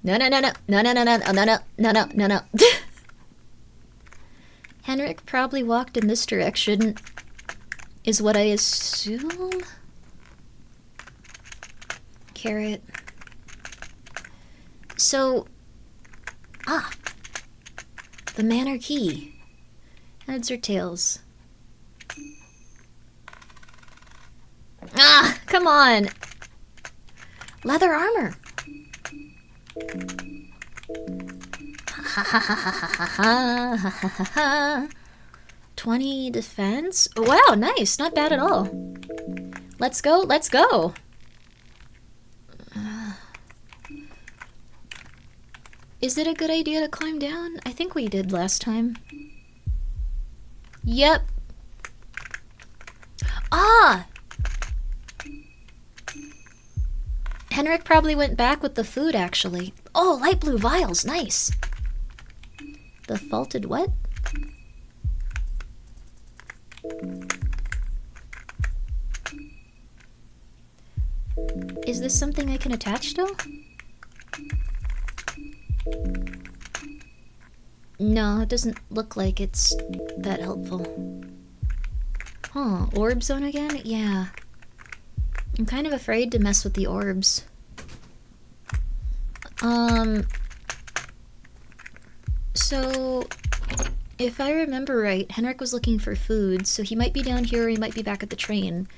No. Henrik probably walked in this direction, is what I assume? Carrot. So... the manor key. Heads or tails? Come on! Leather armor! 20 defense. Wow, nice. Not bad at all. Let's go. Let's go. Is it a good idea to climb down? I think we did last time. Yep. Ah! Henrik probably went back with the food, actually. Oh, light blue vials. Nice. The faulted what? Is this something I can attach to? No, it doesn't look like it's that helpful. Huh, orb zone again? Yeah. I'm kind of afraid to mess with the orbs. So, if I remember right, Henrik was looking for food, so he might be down here or he might be back at the train.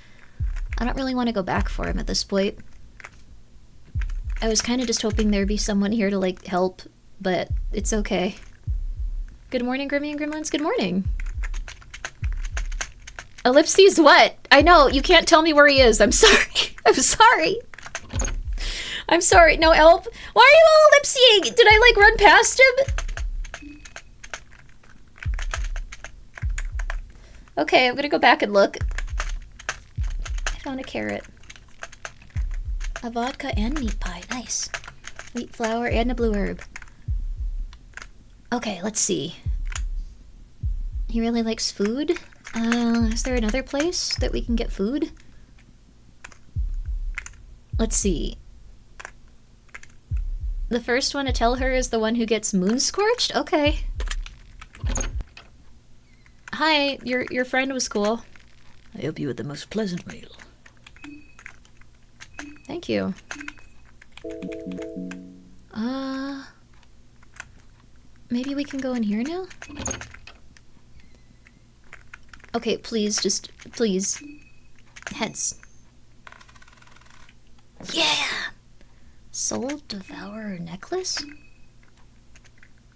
I don't really want to go back for him at this point. I was kind of just hoping there'd be someone here to, like, help, but it's okay. Good morning, Grimmi and Gremlins. Good morning. Ellipses what? I know, you can't tell me where he is. I'm sorry. I'm sorry. I'm sorry. No help. Why are you all ellipsing? Did I, like, run past him? Okay, I'm gonna go back and look. I found a carrot. A vodka and meat pie. Nice. Wheat flour and a blue herb. Okay, let's see. He really likes food. Is there another place that we can get food? Let's see. The first one to tell her is the one who gets moon scorched? Okay. Hi, your friend was cool. I hope you had the most pleasant meal. Thank you. Maybe we can go in here now? Okay, please, just, please. Heads. Yeah! Soul Devourer necklace?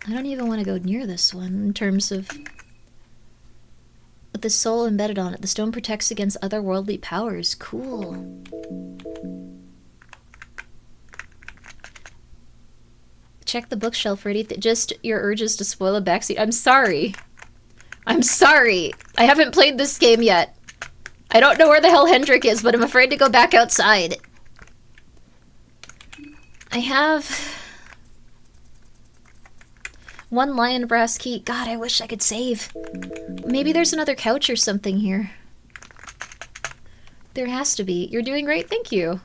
I don't even want to go near this one in terms of... With the soul embedded on it, the stone protects against otherworldly powers. Cool. Check the bookshelf for anything. Just your urges to spoil a backseat. I'm sorry. I'm sorry. I haven't played this game yet. I don't know where the hell Hendrik is, but I'm afraid to go back outside. I have... one lion brass key. God, I wish I could save. Maybe there's another couch or something here. There has to be. You're doing great, thank you.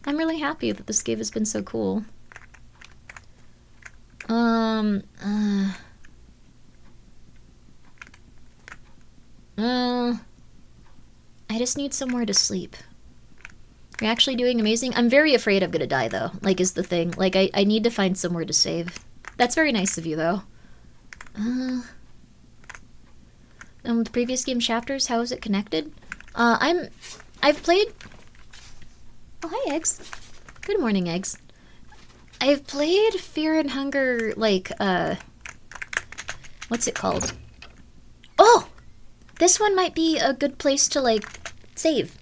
I'm really happy that this game has been so cool. I just need somewhere to sleep. You're actually doing amazing. I'm very afraid I'm gonna die, though. Like, is the thing. Like, I need to find somewhere to save. That's very nice of you, though. The previous game chapters, how is it connected? I've played... Oh, hi, Eggs. Good morning, Eggs. I've played Fear and Hunger, like, what's it called? Oh! This one might be a good place to, like, save.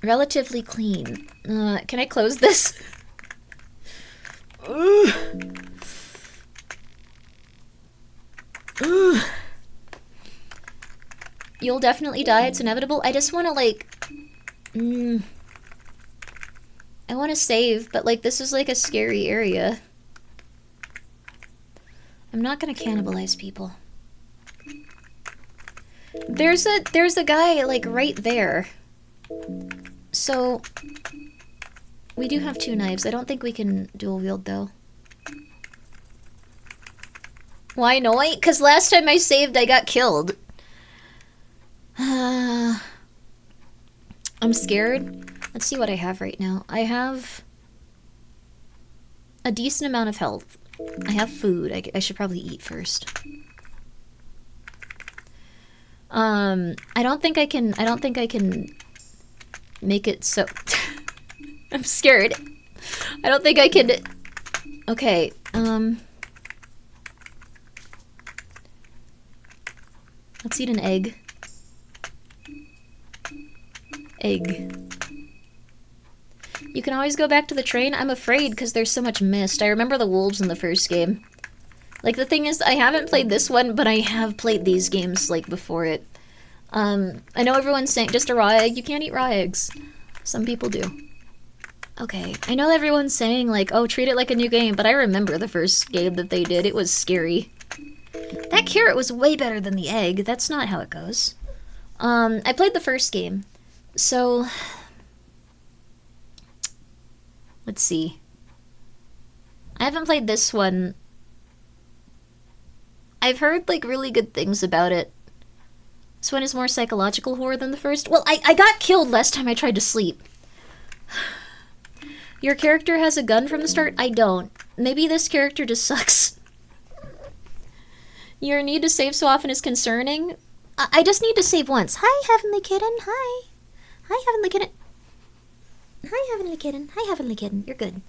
Relatively clean. Can I close this? You'll definitely die, it's inevitable. I just want to, like... I want to save, but, like, this is, like, a scary area. I'm not gonna cannibalize people. There's a guy, like, right there. So... we do have 2 knives. I don't think we can dual wield, though. Why no? Because last time I saved, I got killed. I'm scared. Let's see what I have right now. I have a decent amount of health. I have food. I should probably eat first. I don't think I can make it so... I'm scared. I don't think I can... Okay, let's eat an egg. Egg. You can always go back to the train. I'm afraid because there's so much mist. I remember the wolves in the first game. Like, the thing is, I haven't played this one, but I have played these games, like, before it. I know everyone's saying, just a raw egg? You can't eat raw eggs. Some people do. Okay, I know everyone's saying, like, oh, treat it like a new game, but I remember the first game that they did. It was scary. That carrot was way better than the egg. That's not how it goes. I played the first game. So... let's see. I haven't played this one. I've heard, like, really good things about it. This one is more psychological horror than the first. Well, I got killed last time I tried to sleep. Your character has a gun from the start? I don't. Maybe this character just sucks. Your need to save so often is concerning. I just need to save once. Hi, Heavenly Kitten. Hi. Hi, Heavenly Kitten. Hi, Heavenly Kitten. Hi, Heavenly Kitten. You're good.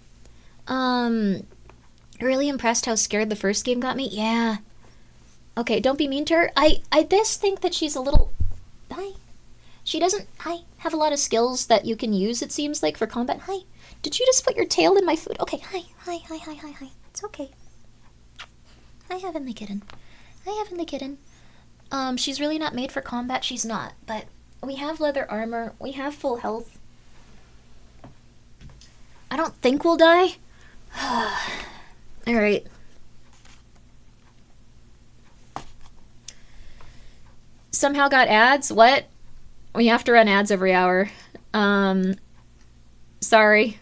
Really impressed how scared the first game got me? Yeah. Okay, don't be mean to her. I just think that she's a little... Hi. She doesn't... Hi. Have a lot of skills that you can use, it seems like, for combat. Hi. Did you just put your tail in my food? Okay, hi. Hi, hi, hi, hi, hi. It's okay. Hi, Heavenly Kitten. Hi, Heavenly Kitten. She's really not made for combat. She's not. But we have leather armor. We have full health. I don't think we'll die. Alright. Somehow got ads? What? We have to run ads every hour. Sorry.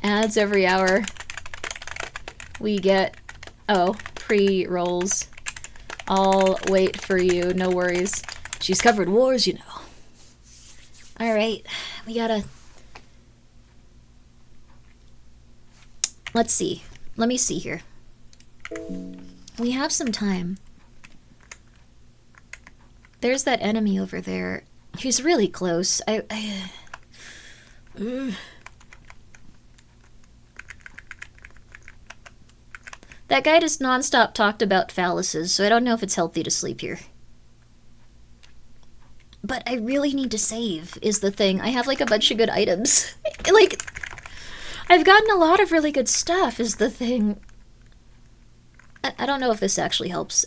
Ads every hour. We get... oh, pre-rolls. I'll wait for you, no worries. She's covered wars, you know. Alright, we gotta... let's see. Let me see here. We have some time. There's that enemy over there. He's really close. That guy just nonstop talked about phalluses, so I don't know if it's healthy to sleep here. But I really need to save, is the thing. I have, like, a bunch of good items. Like, I've gotten a lot of really good stuff, is the thing. I don't know if this actually helps.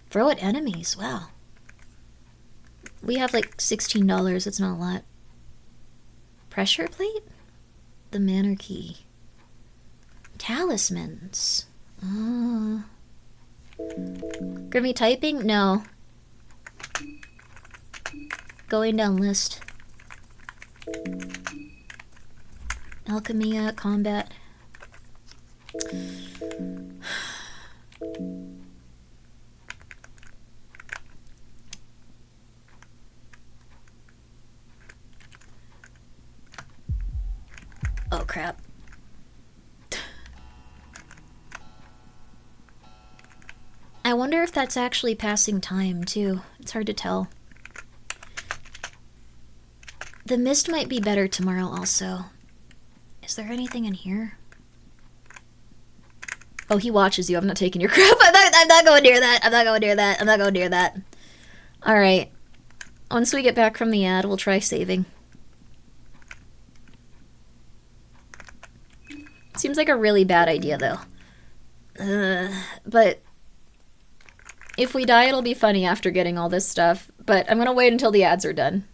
Throw at enemies, wow. We have, like, $16, it's not a lot. Pressure plate? The manor key. Talismans. Grimmi typing? No. Going down list. Alchemy, combat. Oh crap. I wonder if that's actually passing time too. It's hard to tell. The mist might be better tomorrow also. Is there anything in here? Oh, he watches you. I'm not taking your crap. I'm not going near that. I'm not going near that. I'm not going near that. Alright. Once we get back from the ad, we'll try saving. Seems like a really bad idea, though. But if we die, it'll be funny after getting all this stuff. But I'm gonna wait until the ads are done.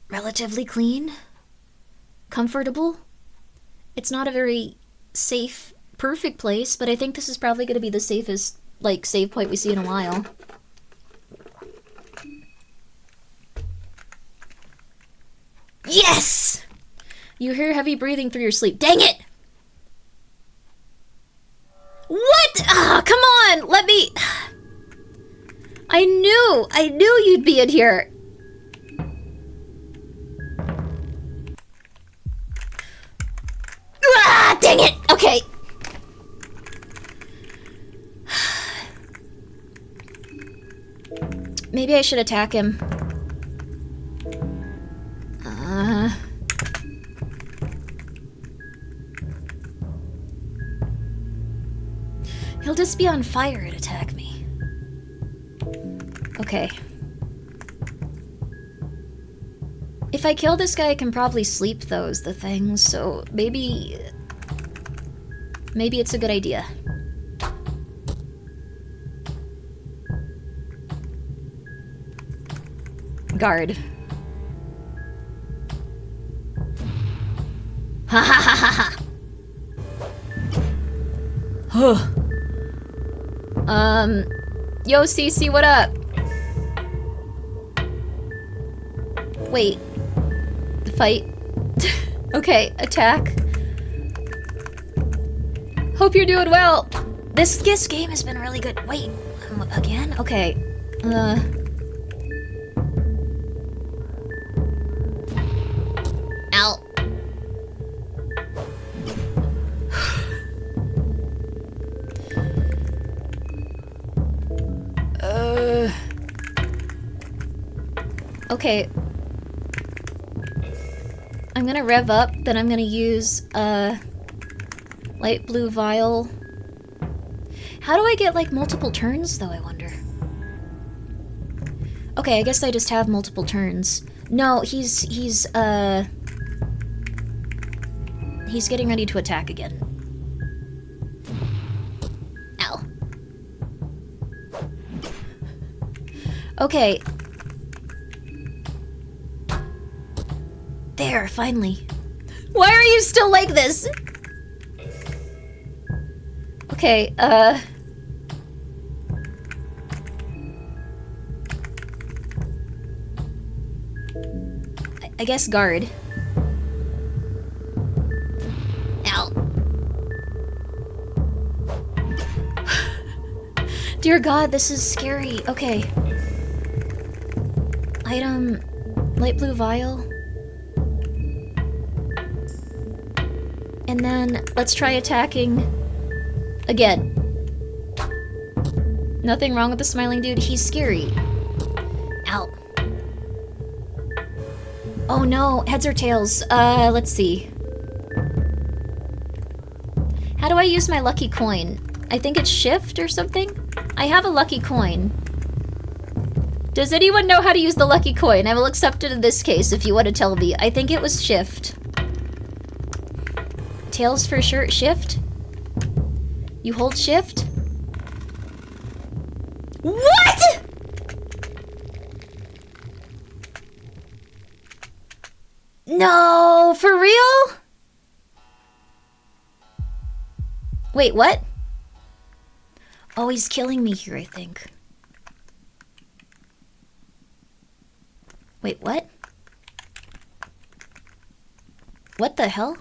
Relatively clean. Comfortable. It's not a very safe, perfect place, but I think this is probably gonna be the safest, like, save point we see in a while. Yes! You hear heavy breathing through your sleep. Dang it! What? Ah, come on! Let me... I knew you'd be in here. Ah, dang it! Okay. Maybe I should attack him. He'll just be on fire and attack me. Okay. If I kill this guy, I can probably sleep those, the things, so maybe... Maybe it's a good idea. Guard. Ha ha ha ha ha! Huh. Yo, Cece, what up? Wait. Fight. Okay, attack. Hope you're doing well. This game has been really good. Wait, again? Okay. Ow. Okay. I'm gonna rev up, then I'm gonna use, light blue vial. How do I get, like, multiple turns, though, I wonder? Okay, I guess I just have multiple turns. No, he's getting ready to attack again. Ow. Okay. There, finally. Why are you still like this? Okay, I guess guard. Ow. Dear God, this is scary. Okay. Item, light blue vial. And then, let's try attacking again. Nothing wrong with the smiling dude, he's scary. Ow. Oh no, heads or tails? Let's see. How do I use my lucky coin? I think it's shift or something? I have a lucky coin. Does anyone know how to use the lucky coin? I will accept it in this case if you want to tell me. I think it was shift. Tails for sure. Shift? You hold shift? What?! No, for real? Wait, what? Oh, he's killing me here, I think. Wait, what? What the hell?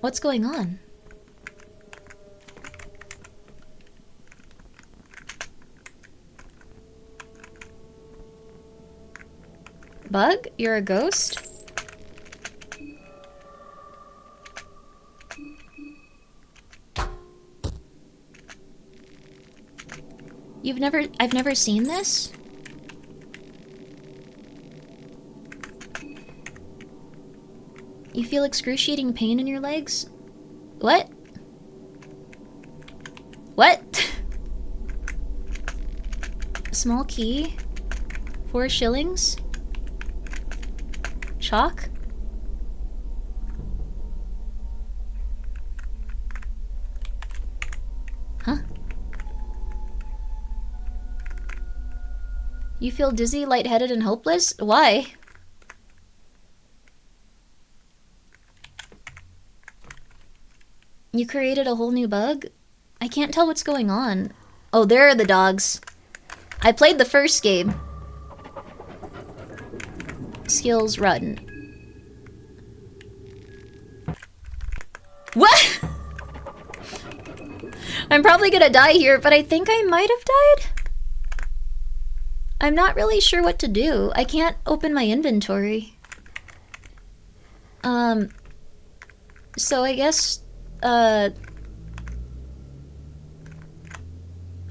What's going on? Bug? You're a ghost? I've never seen this? You feel excruciating pain in your legs? What? What? Small key? 4 shillings? Chalk? Huh? You feel dizzy, lightheaded, and hopeless? Why? You created a whole new bug? I can't tell what's going on. Oh, there are the dogs. I played the first game. Skills, run. What? I'm probably gonna die here, but I think I might have died? I'm not really sure what to do. I can't open my inventory. So I guess,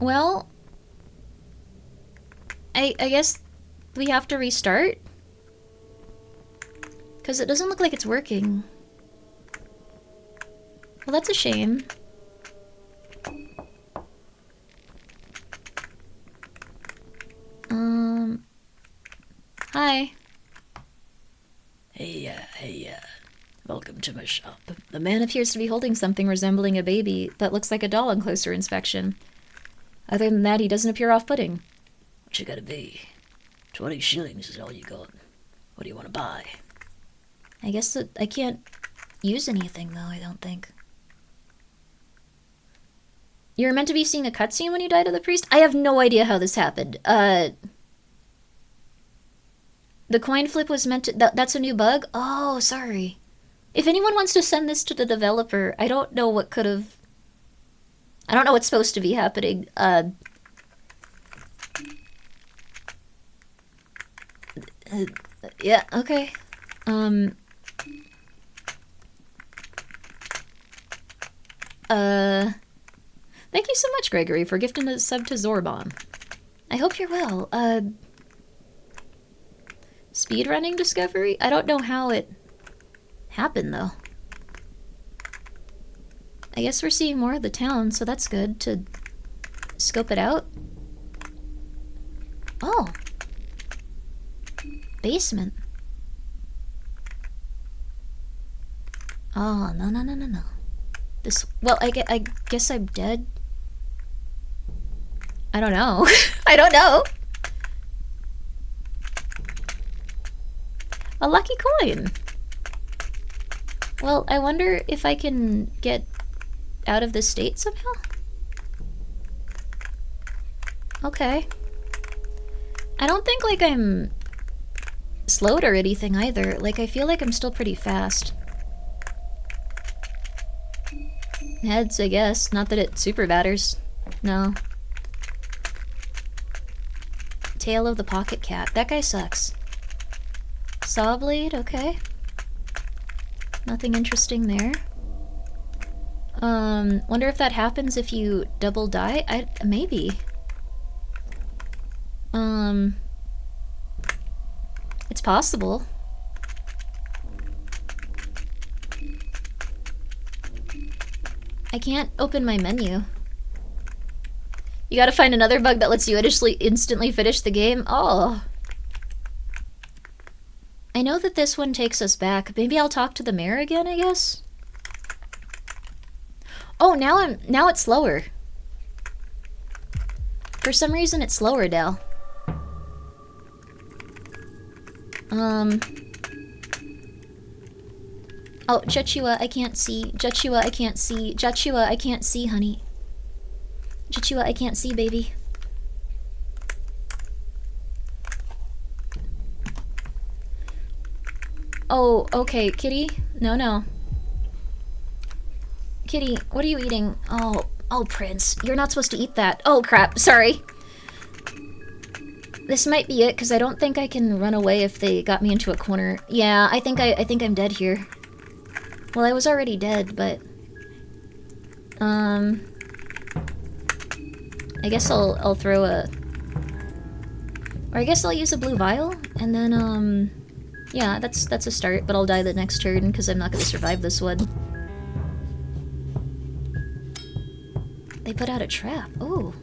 Well, I guess we have to restart? Because it doesn't look like it's working. Well, that's a shame. Hi. Hey, welcome to my shop. The man appears to be holding something resembling a baby that looks like a doll on closer inspection. Other than that, he doesn't appear off-putting. What you gotta be? 20 shillings is all you got. What do you want to buy? I guess that I can't use anything, though, I don't think. You were meant to be seeing a cutscene when you died to the priest? I have no idea how this happened. The coin flip was meant to... That's a new bug? Oh, sorry. If anyone wants to send this to the developer, I don't know what could have... I don't know what's supposed to be happening. Yeah, okay. Thank you so much, Gregory, for gifting a sub to Zorbon. I hope you're well. Speedrunning discovery? I don't know how it happened, though. I guess we're seeing more of the town, so that's good to scope it out. Oh. Basement. Oh, no. This... Well, I guess I'm dead. I don't know. I don't know. A lucky coin. Well, I wonder if I can get out of this state somehow? Okay. I don't think, like, I'm slowed or anything either. Like, I feel like I'm still pretty fast. Heads, I guess. Not that it super matters. No. Tail of the pocket cat. That guy sucks. Saw blade, okay. Nothing interesting there. Wonder if that happens if you double die? Maybe. It's possible. I can't open my menu. You gotta find another bug that lets you instantly finish the game? Oh. I know that this one takes us back. Maybe I'll talk to the mayor again, I guess? Oh, now it's slower. For some reason it's slower, Dell. Oh, Jachua, I can't see. Jachua, I can't see. Jachua, I can't see, honey. Jachua, I can't see, baby. Oh, okay, kitty? No. Kitty, what are you eating? Oh, Prince, you're not supposed to eat that. Oh, crap, sorry. This might be it, because I don't think I can run away if they got me into a corner. Yeah, I think I'm dead here. Well, I was already dead, but... I guess I'll throw a... Or I guess I'll use a blue vial, and then, yeah, that's a start, but I'll die the next turn, because I'm not going to survive this one. They put out a trap. Oh.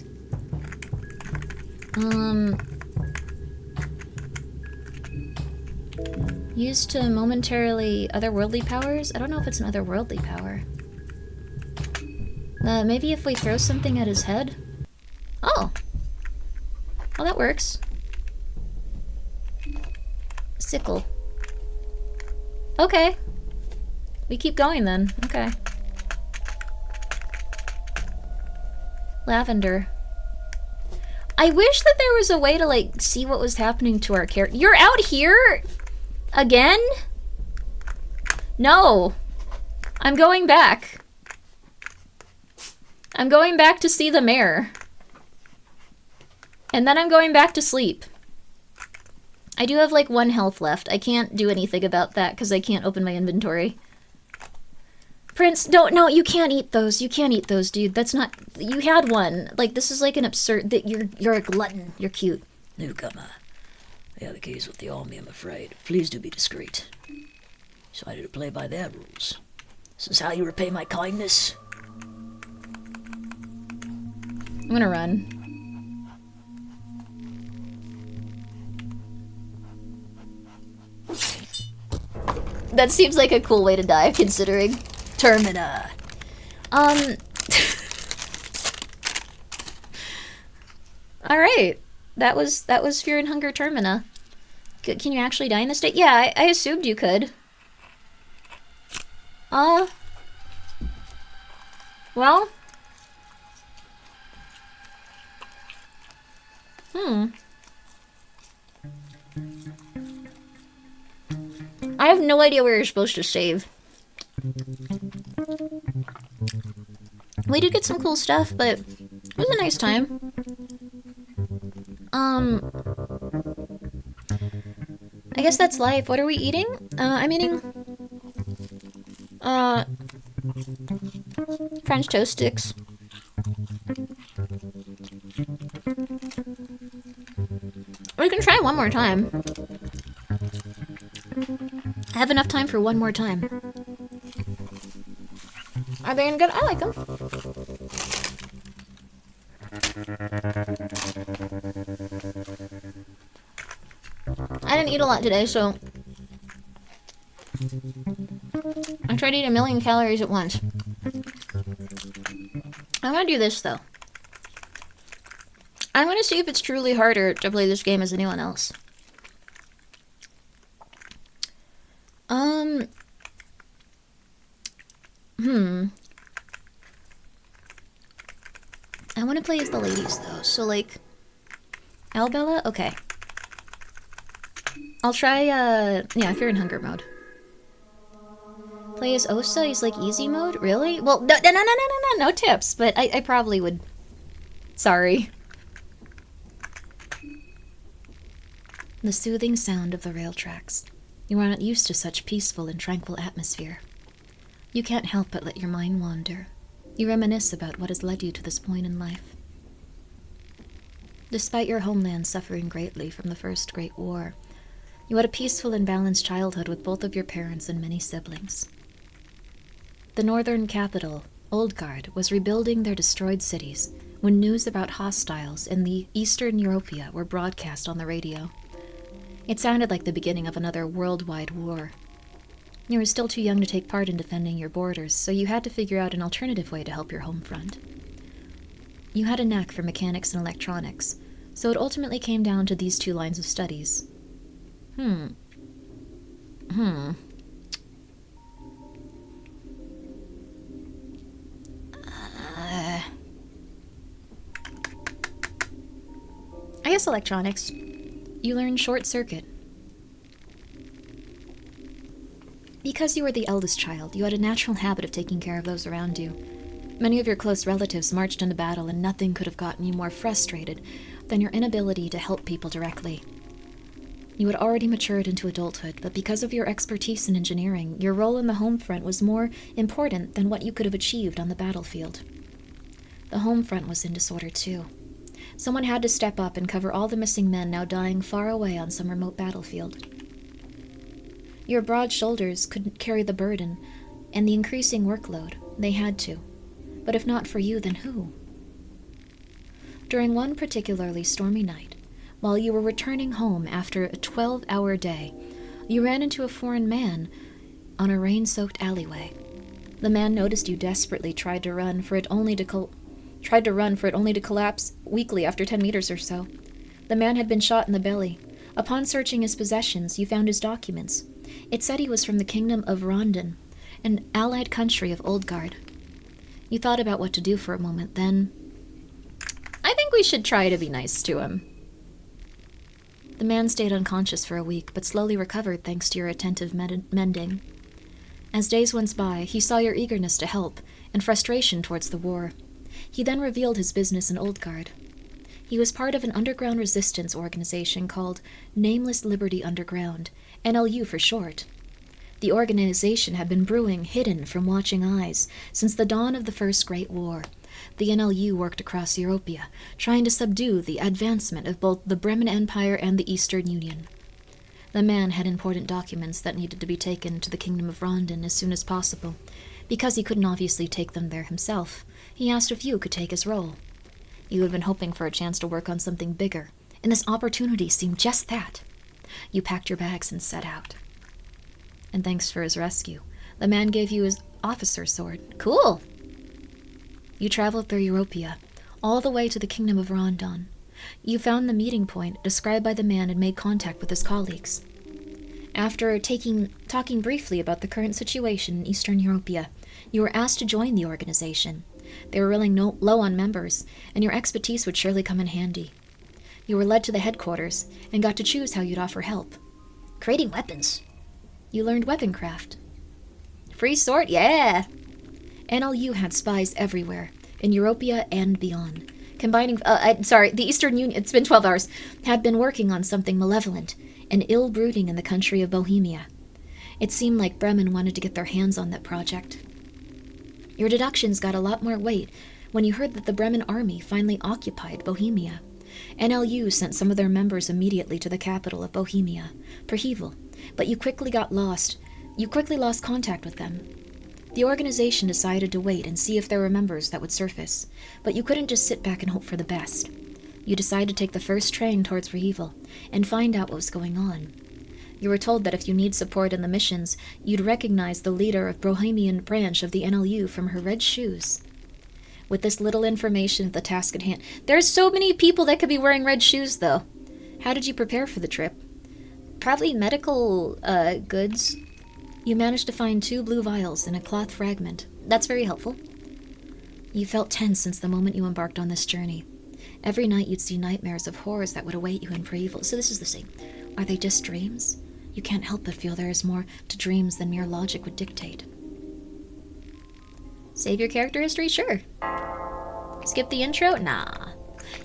Used to momentarily otherworldly powers? I don't know if it's an otherworldly power. Maybe if we throw something at his head? Oh! Well, that works. Sickle. Okay. We keep going then. Okay. Lavender. I wish that there was a way to, like, see what was happening to our character. You're out here? Again? No. I'm going back. I'm going back to see the mayor. And then I'm going back to sleep. I do have, like, 1 health left. I can't do anything about that because I can't open my inventory. Prince, don't, no, you can't eat those. You can't eat those, dude. That's not, you had one. Like, this is like an absurd, that you're a glutton. You're cute. Newcomer. I have the keys with the army, I'm afraid. Please do be discreet. Decided to play by their rules. This is how you repay my kindness? I'm gonna run. That seems like a cool way to die, considering. Termina. Alright. That was Fear and Hunger Termina. Can you actually die in this state? Yeah, I assumed you could. Well. I have no idea where you're supposed to save. We did get some cool stuff, but it was a nice time. I guess that's life. What are we eating? I'm eating French toast sticks. We can try one more time. I have enough time for one more time. Are they any good? I like them. I didn't eat a lot today, so I tried to eat 1,000,000 calories at once. I'm gonna do this though. I'm gonna see if it's truly harder to play this game as anyone else. I want to play as the ladies though, so like Albella? Okay. I'll try, yeah, Fear and Hunger mode. Play as Osa? He's like easy mode? Really? Well, no tips, but I probably would. Sorry. The soothing sound of the rail tracks. You are not used to such peaceful and tranquil atmosphere. You can't help but let your mind wander. You reminisce about what has led you to this point in life. Despite your homeland suffering greatly from the First Great War, you had a peaceful and balanced childhood with both of your parents and many siblings. The northern capital, Oldgard, was rebuilding their destroyed cities when news about hostiles in the Eastern Europea were broadcast on the radio. It sounded like the beginning of another worldwide war. You were still too young to take part in defending your borders, so you had to figure out an alternative way to help your home front. You had a knack for mechanics and electronics, so it ultimately came down to these two lines of studies. I guess electronics. You learn short circuit. Because you were the eldest child, you had a natural habit of taking care of those around you. Many of your close relatives marched into battle, and nothing could have gotten you more frustrated than your inability to help people directly. You had already matured into adulthood, but because of your expertise in engineering, your role in the home front was more important than what you could have achieved on the battlefield. The home front was in disorder too. Someone had to step up and cover all the missing men now dying far away on some remote battlefield. Your broad shoulders couldn't carry the burden and the increasing workload. They had to. But if not for you, then who? During one particularly stormy night, while you were returning home after a 12-hour day, you ran into a foreign man on a rain-soaked alleyway. The man noticed you desperately tried to run for it only to collapse weakly after 10 meters or so. The man had been shot in the belly. Upon searching his possessions, you found his documents. It said he was from the kingdom of Rondon, an allied country of Oldgard. You thought about what to do for a moment, then I think we should try to be nice to him. The man stayed unconscious for a week, but slowly recovered thanks to your attentive mending. As days went by, he saw your eagerness to help and frustration towards the war. He then revealed his business in Oldgard. He was part of an underground resistance organization called Nameless Liberty Underground, NLU for short. The organization had been brewing hidden from watching eyes since the dawn of the First Great War. The NLU worked across Europea, trying to subdue the advancement of both the Bremen Empire and the Eastern Union. The man had important documents that needed to be taken to the Kingdom of Rondon as soon as possible. Because he couldn't obviously take them there himself, he asked if you could take his role. You had been hoping for a chance to work on something bigger, and this opportunity seemed just that. You packed your bags and set out. And thanks for his rescue, the man gave you his officer's sword. Cool! You traveled through Europea, all the way to the Kingdom of Rondon. You found the meeting point described by the man and made contact with his colleagues. After talking briefly about the current situation in Eastern Europea, you were asked to join the organization. They were running low on members, and your expertise would surely come in handy. You were led to the headquarters, and got to choose how you'd offer help. Creating weapons. You learned weaponcraft. Free sword? Yeah! NLU had spies everywhere, in Europea and beyond. The Eastern Union, it's been 12 hours, had been working on something malevolent and ill-brooding in the country of Bohemia. It seemed like Bremen wanted to get their hands on that project. Your deductions got a lot more weight when you heard that the Bremen army finally occupied Bohemia. NLU sent some of their members immediately to the capital of Bohemia, Perhevel, but you quickly lost contact with them. The organization decided to wait and see if there were members that would surface, but you couldn't just sit back and hope for the best. You decided to take the first train towards Perhevel and find out what was going on. You were told that if you need support in the missions, you'd recognize the leader of Bohemian branch of the NLU from her red shoes. With this little information of the task at hand, there's so many people that could be wearing red shoes, though. How did you prepare for the trip? Probably medical, goods. You managed to find 2 blue vials and a cloth fragment. That's very helpful. You felt tense since the moment you embarked on this journey. Every night you'd see nightmares of horrors that would await you in Perhevel. So this is the same. Are they just dreams? You can't help but feel there is more to dreams than mere logic would dictate. Save your character history? Sure. Skip the intro? Nah.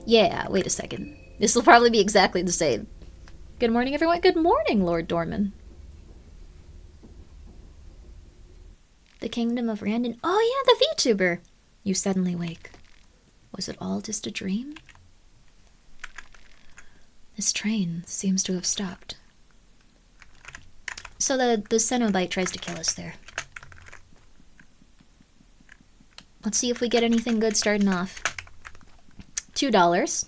Yeah, wait a second. This will probably be exactly the same. Good morning, everyone. Good morning, Lord Dorman. The Kingdom of Rondon. Oh yeah, the VTuber. You suddenly wake. Was it all just a dream? This train seems to have stopped. So the Cenobite tries to kill us there. Let's see if we get anything good starting off. $2.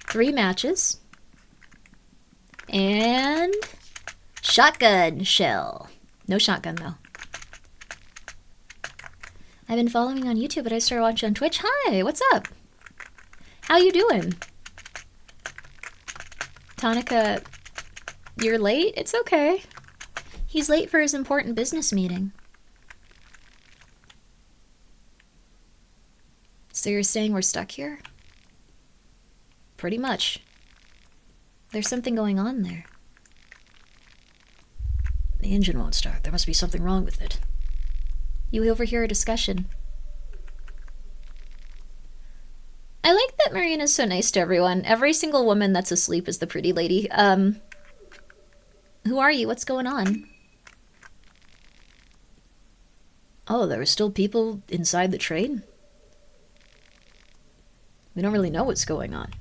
Three matches. And shotgun shell. No shotgun, though. I've been following on YouTube, but I started watching on Twitch. Hi, what's up? How you doing? Tonica, you're late? It's okay. He's late for his important business meeting. So you're saying we're stuck here? Pretty much. There's something going on there. The engine won't start. There must be something wrong with it. You overhear a discussion. I like that Marina's so nice to everyone. Every single woman that's asleep is the pretty lady. Who are you? What's going on? Oh, there are still people inside the train? We don't really know what's going on.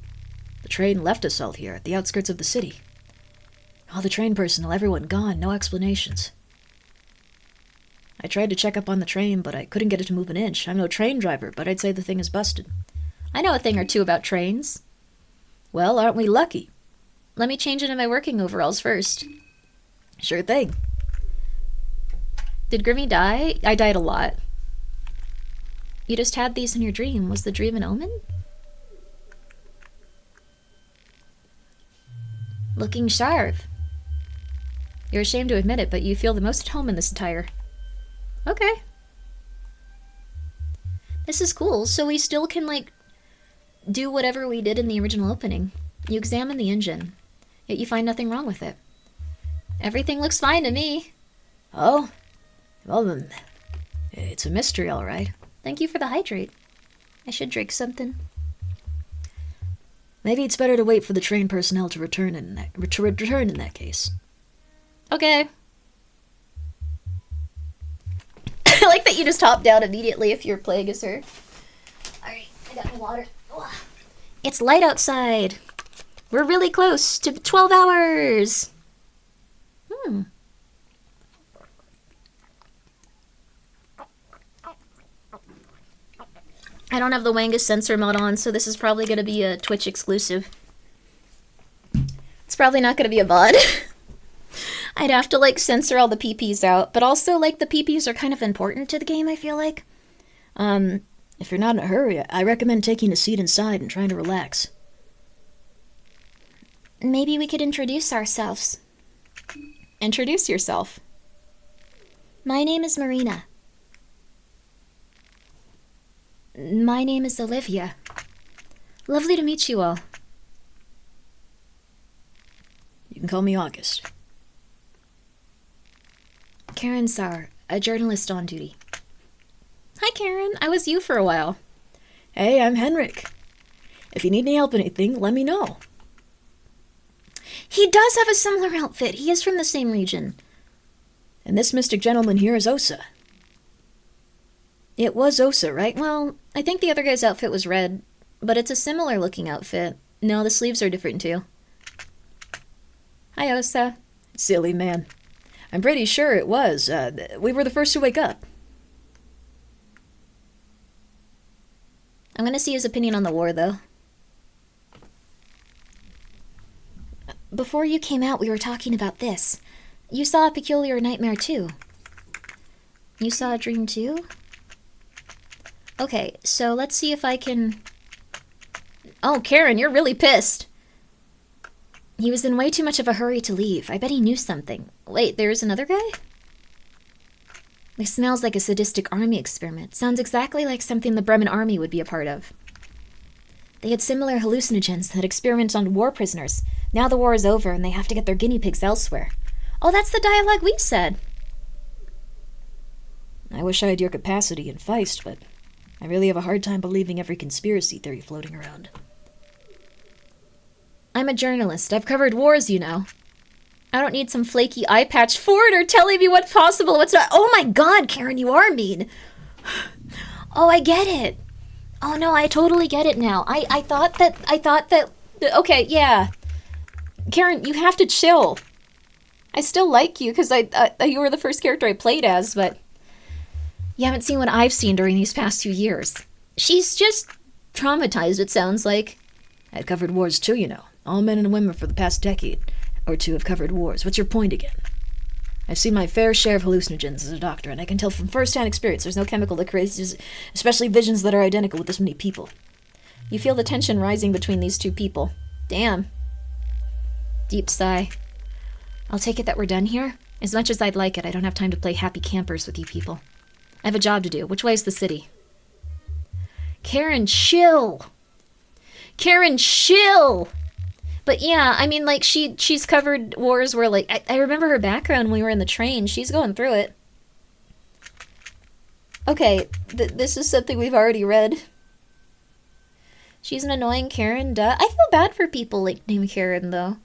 The train left us out here at the outskirts of the city. All the train personnel, everyone gone, no explanations. I tried to check up on the train, but I couldn't get it to move an inch. I'm no train driver, but I'd say the thing is busted. I know a thing or two about trains. Well, aren't we lucky? Let me change into my working overalls first. Sure thing. Did Grimmi die? I died a lot. You just had these in your dream. Was the dream an omen? Looking sharp. You're ashamed to admit it, but you feel the most at home in this attire. Okay. This is cool. So we still can, like, do whatever we did in the original opening. You examine the engine, yet you find nothing wrong with it. Everything looks fine to me. Oh? Well then, it's a mystery, all right. Thank you for the hydrate. I should drink something. Maybe it's better to wait for the train personnel to return in that case. Okay. I like that you just hop down immediately if you're playing as her. Alright, I got my water. Ugh. It's light outside. We're really close to 12 hours. I don't have the Wangus sensor mod on, so this is probably going to be a Twitch exclusive. It's probably not going to be a VOD. I'd have to, like, censor all the PPs out, but also, like, the PPs are kind of important to the game, I feel like. If you're not in a hurry, I recommend taking a seat inside and trying to relax. Maybe we could introduce ourselves. Introduce yourself. My name is Marina. My name is Olivia. Lovely to meet you all. You can call me August. Karen Sauer, a journalist on duty. Hi, Karen. I was you for a while. Hey, I'm Henrik. If you need any help with anything, let me know. He does have a similar outfit. He is from the same region. And this mystic gentleman here is Osa. It was Osa, right? Well, I think the other guy's outfit was red, but it's a similar looking outfit. No, the sleeves are different too. Hi, Osa. Silly man. I'm pretty sure it was. We were the first to wake up. I'm gonna see his opinion on the war, though. Before you came out, we were talking about this. You saw a peculiar nightmare, too. You saw a dream, too? Okay, so let's see if I can... Oh, Karen, you're really pissed. He was in way too much of a hurry to leave. I bet he knew something. Wait, there's another guy? This smells like a sadistic army experiment. Sounds exactly like something the Bremen army would be a part of. They had similar hallucinogens that experiment on war prisoners. Now the war is over and they have to get their guinea pigs elsewhere. Oh, that's the dialogue we said. I wish I had your capacity in Feist, but I really have a hard time believing every conspiracy theory floating around. I'm a journalist. I've covered wars, you know. I don't need some flaky eye patch foreigner telling me what's possible, what's not. Oh my god, Karen, you are mean. Oh, I get it. Oh no, I totally get it now. I thought that, okay, yeah. Karen, you have to chill. I still like you, because you were the first character I played as, but you haven't seen what I've seen during these past 2 years. She's just traumatized, it sounds like. I've covered wars too, you know. All men and women for the past decade or two have covered wars. What's your point again? I've seen my fair share of hallucinogens as a doctor, and I can tell from first-hand experience there's no chemical that creates, especially visions that are identical with this many people. You feel the tension rising between these two people. Damn. Deep sigh. I'll take it that we're done here. As much as I'd like it, I don't have time to play happy campers with you people. I have a job to do. Which way is the city? Karen, chill! Karen, chill! But yeah, I mean, like, she's covered wars where, like, I remember her background when we were in the train. She's going through it. Okay, this is something we've already read. She's an annoying Karen, duh. I feel bad for people, like, named Karen, though.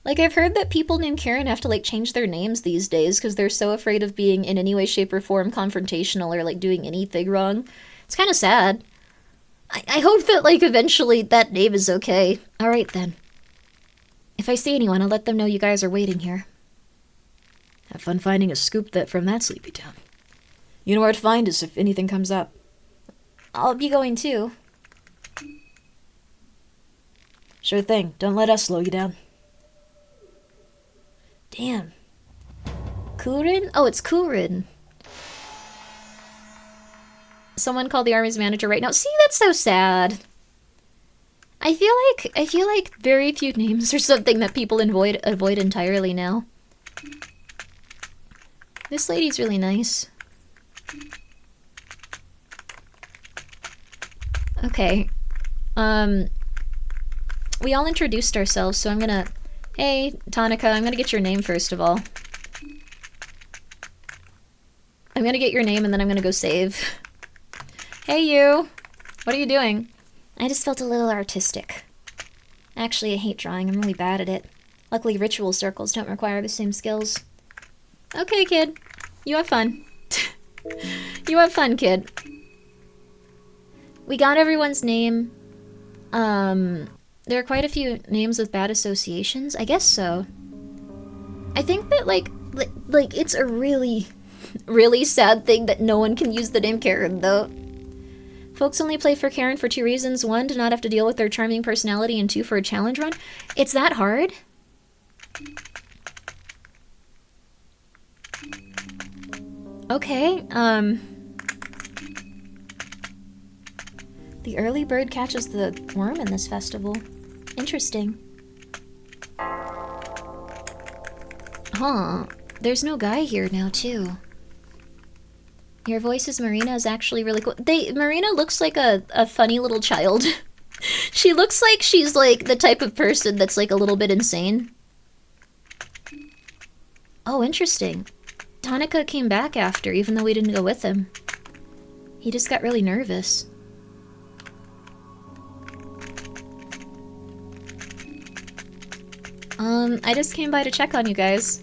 Like, I've heard that people named Karen have to, like, change their names these days because they're so afraid of being in any way, shape, or form confrontational or, like, doing anything wrong. It's kind of sad. I hope that, like, eventually that name is okay. Alright, then. If I see anyone, I'll let them know you guys are waiting here. Have fun finding a scoop from that sleepy town. You know where to find us if anything comes up. I'll be going too. Sure thing. Don't let us slow you down. Damn. Kurin? Oh, it's Kurin. Someone called the army's manager right now. See, that's so sad. I feel like very few names are something that people avoid entirely now. This lady's really nice. Okay. We all introduced ourselves, so I'm gonna... Hey, Tonica, I'm gonna get your name first of all. I'm gonna get your name and then I'm gonna go save. Hey, you! What are you doing? I just felt a little artistic. Actually, I hate drawing. I'm really bad at it. Luckily, ritual circles don't require the same skills. Okay, kid. You have fun. You have fun, kid. We got everyone's name. There are quite a few names with bad associations. I guess so. I think that, like it's a really, really sad thing that no one can use the name Karen, though. Folks only play for Karen for 2 reasons. 1, to not have to deal with their charming personality, and 2, for a challenge run. It's that hard? Okay, the early bird catches the worm in this festival. Interesting. Huh. There's no guy here now, too. Your voice as Marina is actually really cool. Marina looks like a funny little child. She looks like she's, like, the type of person that's, like, a little bit insane. Oh, interesting. Tanaka came back after, even though we didn't go with him. He just got really nervous. I just came by to check on you guys.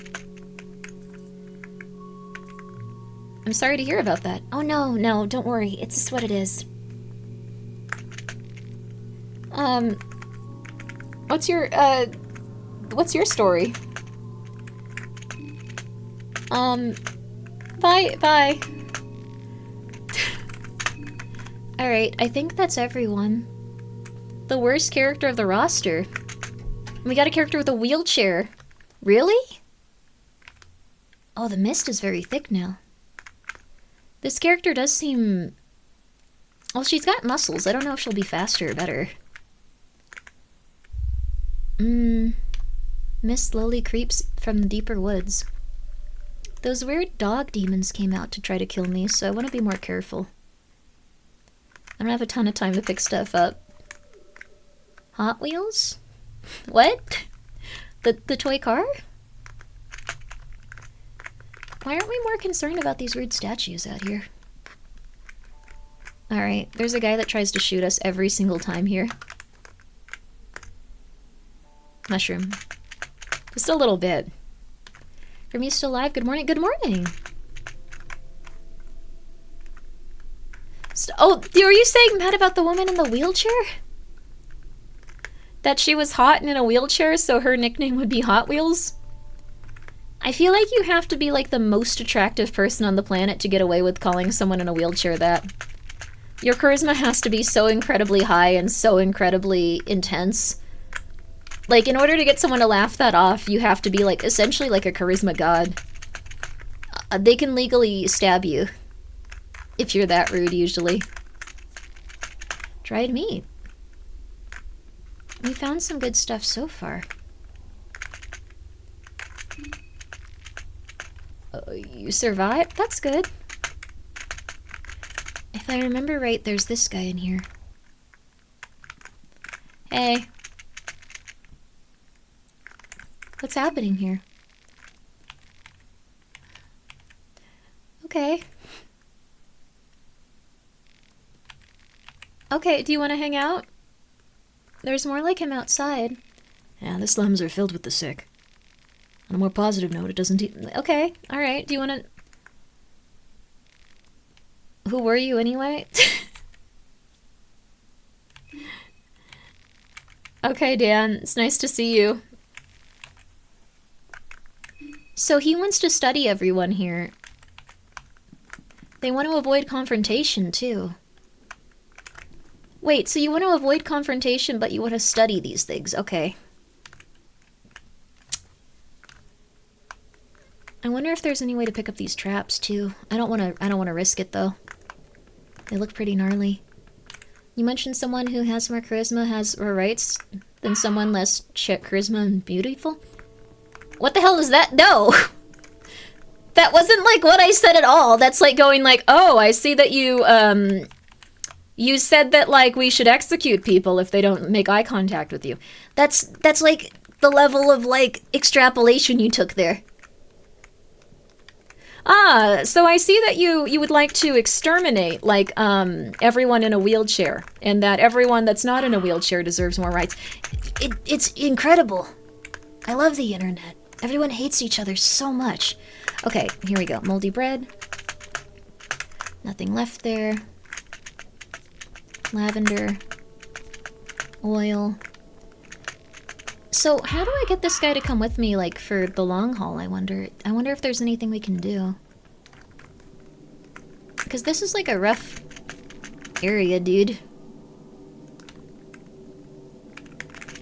I'm sorry to hear about that. Oh no, don't worry. It's just what it is. What's your story? Bye. Alright, I think that's everyone. The worst character of the roster. We got a character with a wheelchair. Really? Oh, the mist is very thick now. This character does seem... Well, she's got muscles. I don't know if she'll be faster or better. Mist slowly creeps from the deeper woods. Those weird dog demons came out to try to kill me, so I want to be more careful. I don't have a ton of time to pick stuff up. Hot Wheels? What? The toy car? Why aren't we more concerned about these weird statues out here? Alright, there's a guy that tries to shoot us every single time here. Mushroom. Just a little bit. Grimmi's still alive? Good morning. Good morning! Oh, are you saying mad about the woman in the wheelchair? That she was hot and in a wheelchair, so her nickname would be Hot Wheels? I feel like you have to be like the most attractive person on the planet to get away with calling someone in a wheelchair that. Your charisma has to be so incredibly high and so incredibly intense. Like, in order to get someone to laugh that off, you have to be like, essentially like a charisma god. They can legally stab you. If you're that rude, usually. Dried meat. We found some good stuff so far. You survived? That's good. If I remember right, there's this guy in here. Hey. What's happening here? Okay. Okay, do you want to hang out? There's more like him outside. Yeah, the slums are filled with the sick. On a more positive note, it doesn't... Okay, alright. Do you want to... Who were you anyway? Okay, Dan. It's nice to see you. So he wants to study everyone here. They want to avoid confrontation, too. Wait, so you want to avoid confrontation, but you want to study these things. Okay. I wonder if there's any way to pick up these traps, too. I don't want to risk it, though. They look pretty gnarly. You mentioned someone who has more charisma has more rights than someone less charisma and beautiful? What the hell is that? No! That wasn't, like, what I said at all. That's like going like, oh, I see that you, you said that, like, we should execute people if they don't make eye contact with you. That's like, the level of, like, extrapolation you took there. Ah, so I see that you would like to exterminate, like, everyone in a wheelchair, and that everyone that's not in a wheelchair deserves more rights. It's incredible. I love the internet. Everyone hates each other so much. Okay, here we go. Moldy bread. Nothing left there. Lavender. Oil. So, how do I get this guy to come with me, like, for the long haul, I wonder? I wonder if there's anything we can do. Because this is, like, a rough area, dude.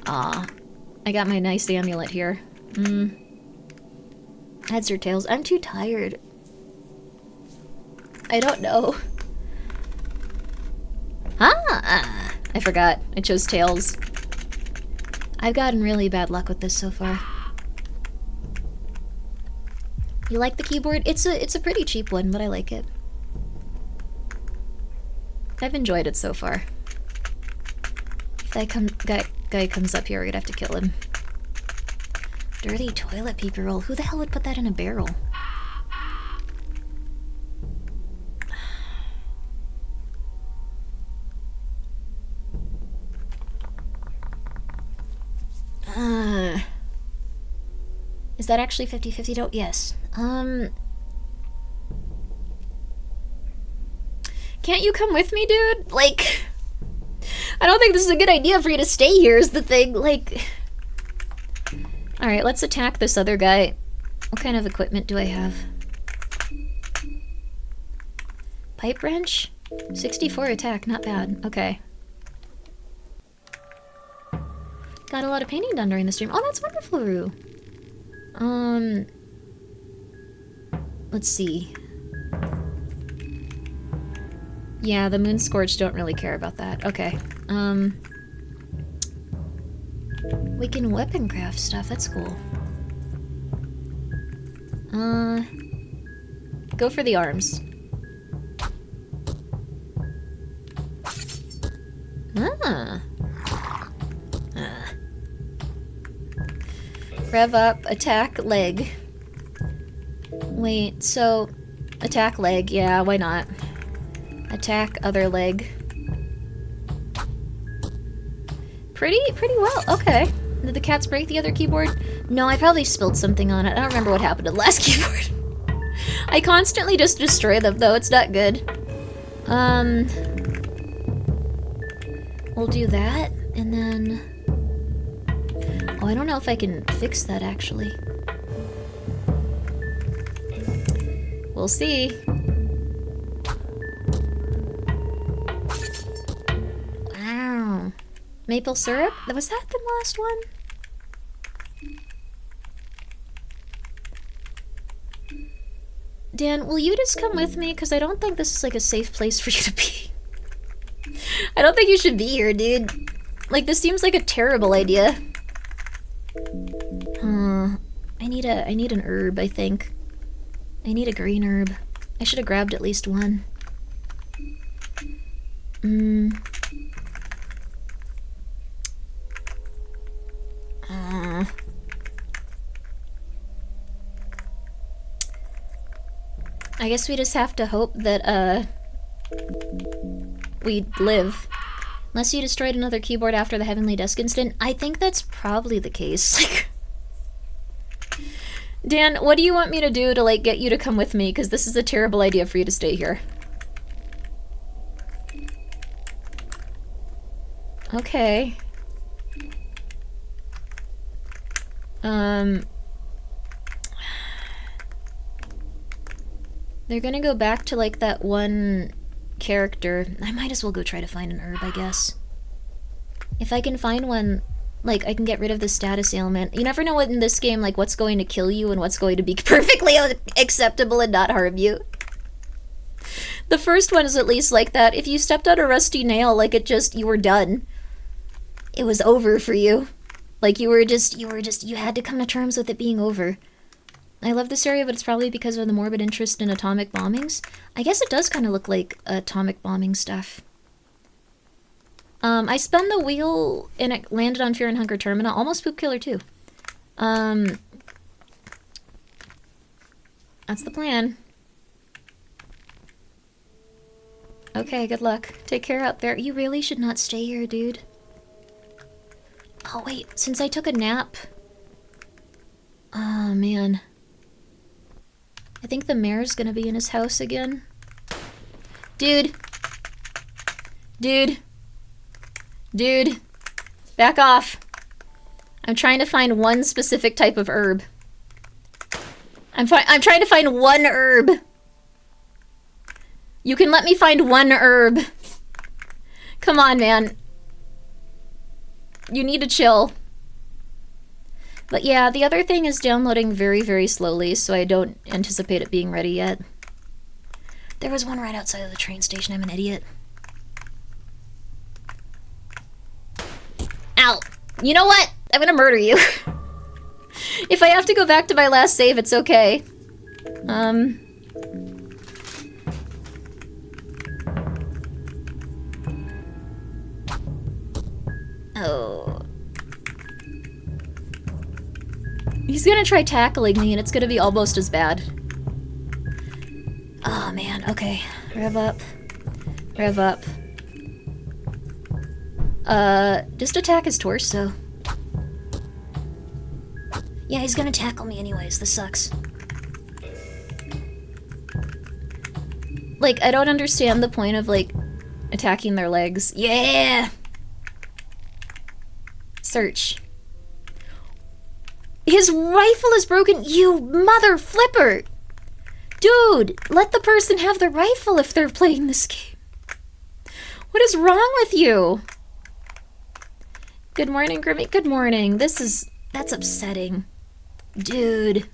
Ah. I got my nice amulet here. Heads or tails? I'm too tired. I don't know. Ah! I forgot. I chose tails. I've gotten really bad luck with this so far. You like the keyboard? It's a pretty cheap one, but I like it. I've enjoyed it so far. If that guy comes up here, we're gonna have to kill him. Dirty toilet paper roll. Who the hell would put that in a barrel? Is that actually 50-50? Don't. Yes. Can't you come with me, dude? Like, I don't think this is a good idea for you to stay here is the thing. Like, alright, let's attack this other guy. What kind of equipment do I have? Pipe wrench? 64 attack, not bad. Okay. Got a lot of painting done during the stream. Oh, that's wonderful, Rue. Let's see. Yeah, the Moon Scorch don't really care about that. Okay. We can weapon craft stuff. That's cool. Go for the arms. Rev up, attack, leg. Wait, so... Attack leg, yeah, why not? Attack other leg. Pretty well, okay. Did the cats break the other keyboard? No, I probably spilled something on it. I don't remember what happened to the last keyboard. I constantly just destroy them, though. It's not good. We'll do that, and then... Oh, I don't know if I can fix that, actually. We'll see. Wow. Maple syrup? Was that the last one? Dan, will you just come with me? Because I don't think this is, like, a safe place for you to be. I don't think you should be here, dude. Like, this seems like a terrible idea. I need an herb, I think. I need a green herb. I should have grabbed at least one. I guess we just have to hope that, we live. Unless you destroyed another keyboard after the Heavenly Desk incident. I think that's probably the case. Dan, what do you want me to do to, like, get you to come with me? Because this is a terrible idea for you to stay here. Okay. They're gonna go back to, like, that one character. I might as well go try to find an herb, I guess. If I can find one, like, I can get rid of the status ailment. You never know what in this game, like, what's going to kill you and what's going to be perfectly acceptable and not harm you. The first one is at least like that. If you stepped on a rusty nail, like, you were done. It was over for you. Like, you had to come to terms with it being over. I love this area, but it's probably because of the morbid interest in atomic bombings. I guess it does kind of look like atomic bombing stuff. I spun the wheel and it landed on Fear and Hunger Termina. Almost Poop Killer too. That's the plan. Okay, good luck. Take care out there. You really should not stay here, dude. Oh, wait. Since I took a nap... Oh, man. I think the mayor's gonna be in his house again. Dude. Dude. Dude. Back off. I'm trying to find one specific type of herb. I'm trying to find one herb. You can let me find one herb. Come on, man. You need to chill. But yeah, the other thing is downloading very, very slowly, so I don't anticipate it being ready yet. There was one right outside of the train station. I'm an idiot. Ow. You know what? I'm gonna murder you. If I have to go back to my last save, it's okay. Oh. He's gonna try tackling me, and it's gonna be almost as bad. Oh, man. Okay. Rev up. Rev up. Just attack his torso. Yeah, he's gonna tackle me anyways. This sucks. Like, I don't understand the point of, like, attacking their legs. Yeah! Search. His rifle is broken, you mother flipper! Dude, let the person have the rifle if they're playing this game. What is wrong with you? Good morning, Grimmi. Good morning. That's upsetting. Dude.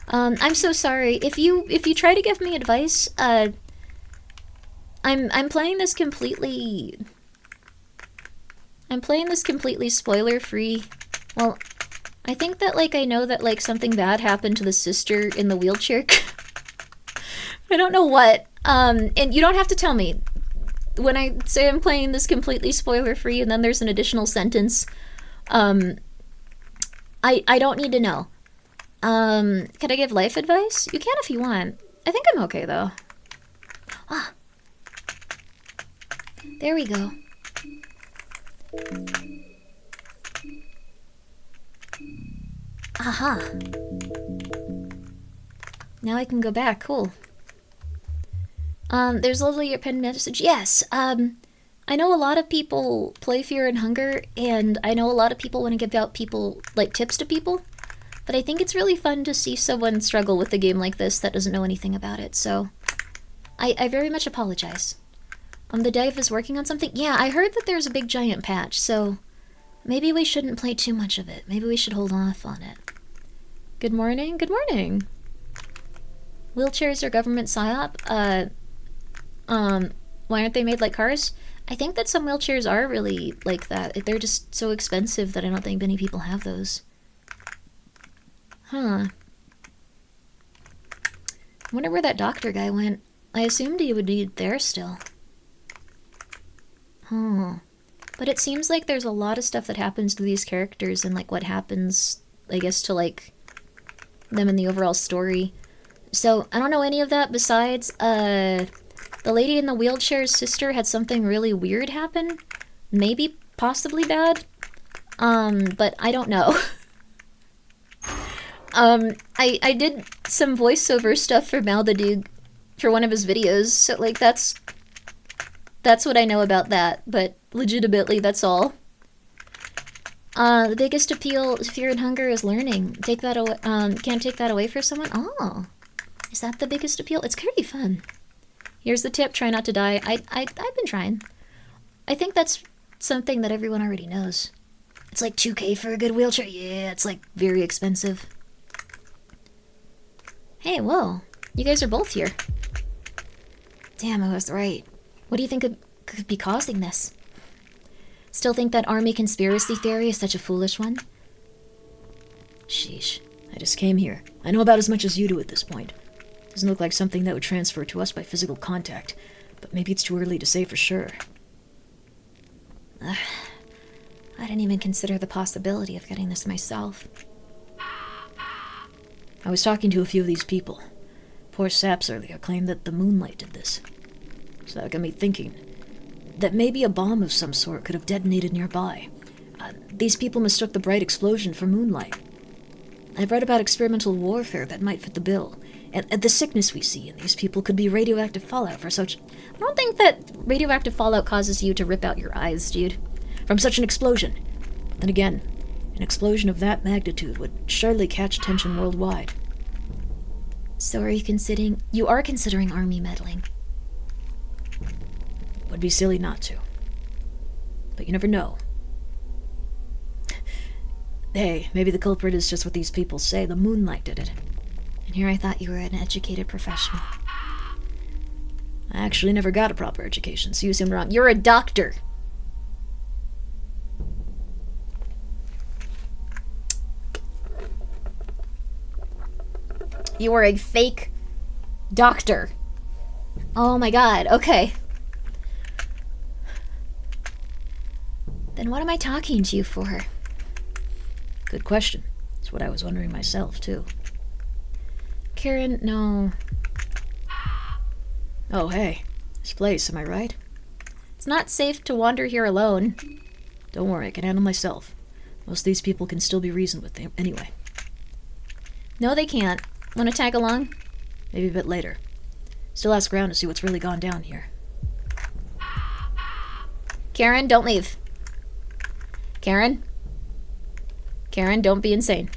I'm so sorry. If you try to give me advice, I'm playing this completely... I'm playing this completely spoiler-free. Well, I think that, like, I know that, like, something bad happened to the sister in the wheelchair. I don't know what. And you don't have to tell me. When I say I'm playing this completely spoiler-free and then there's an additional sentence, I don't need to know. Can I give life advice? You can if you want. I think I'm okay, though. Ah. There we go. Aha. Now I can go back. Cool. There's literally your pinned message. Yes, I know a lot of people play Fear and Hunger, and I know a lot of people want to give out people, like, tips to people, but I think it's really fun to see someone struggle with a game like this that doesn't know anything about it, so I very much apologize. The dev is working on something? Yeah, I heard that there's a big giant patch, so maybe we shouldn't play too much of it. Maybe we should hold off on it. Good morning. Good morning. Wheelchairs are government psyop? Why aren't they made like cars? I think that some wheelchairs are really like that. They're just so expensive that I don't think many people have those. Huh. I wonder where that doctor guy went. I assumed he would be there still. Huh. But it seems like there's a lot of stuff that happens to these characters and, like, what happens, I guess, to, like, them in the overall story. So, I don't know any of that besides, the lady in the wheelchair's sister had something really weird happen. Maybe, possibly bad. But I don't know. I did some voiceover stuff for Maldadig for one of his videos, so, like, that's what I know about that, but legitimately, that's all. The biggest appeal to Fear and Hunger is learning. Take that away, can't take that away from someone? Oh. Is that the biggest appeal? It's pretty fun. Here's the tip, try not to die. I've been trying. I think that's something that everyone already knows. It's like 2K for a good wheelchair. Yeah, it's like very expensive. Hey, whoa. You guys are both here. Damn, I was right. What do you think could be causing this? Still think that army conspiracy theory is such a foolish one? Sheesh. I just came here. I know about as much as you do at this point. Doesn't look like something that would transfer to us by physical contact, but maybe it's too early to say for sure. I didn't even consider the possibility of getting this myself. I was talking to a few of these people. Poor Saps earlier claimed that the moonlight did this. So that got me thinking that maybe a bomb of some sort could have detonated nearby. These people mistook the bright explosion for moonlight. I've read about experimental warfare that might fit the bill. And the sickness we see in these people could be radioactive fallout for such... I don't think that radioactive fallout causes you to rip out your eyes, dude. From such an explosion. Then again, an explosion of that magnitude would surely catch attention worldwide. So are you considering... You are considering army meddling. Would be silly not to. But you never know. Hey, maybe the culprit is just what these people say. The moonlight did it. And here I thought you were an educated professional. I actually never got a proper education, so you assumed wrong. You're a doctor. You are a fake doctor. Oh my god, okay. Then what am I talking to you for? Good question. That's what I was wondering myself, too. Karen, no. Oh, hey. This place, am I right? It's not safe to wander here alone. Don't worry, I can handle myself. Most of these people can still be reasoned with anyway. No, they can't. Want to tag along? Maybe a bit later. Still ask around to see what's really gone down here. Karen, don't leave. Karen? Karen, don't be insane.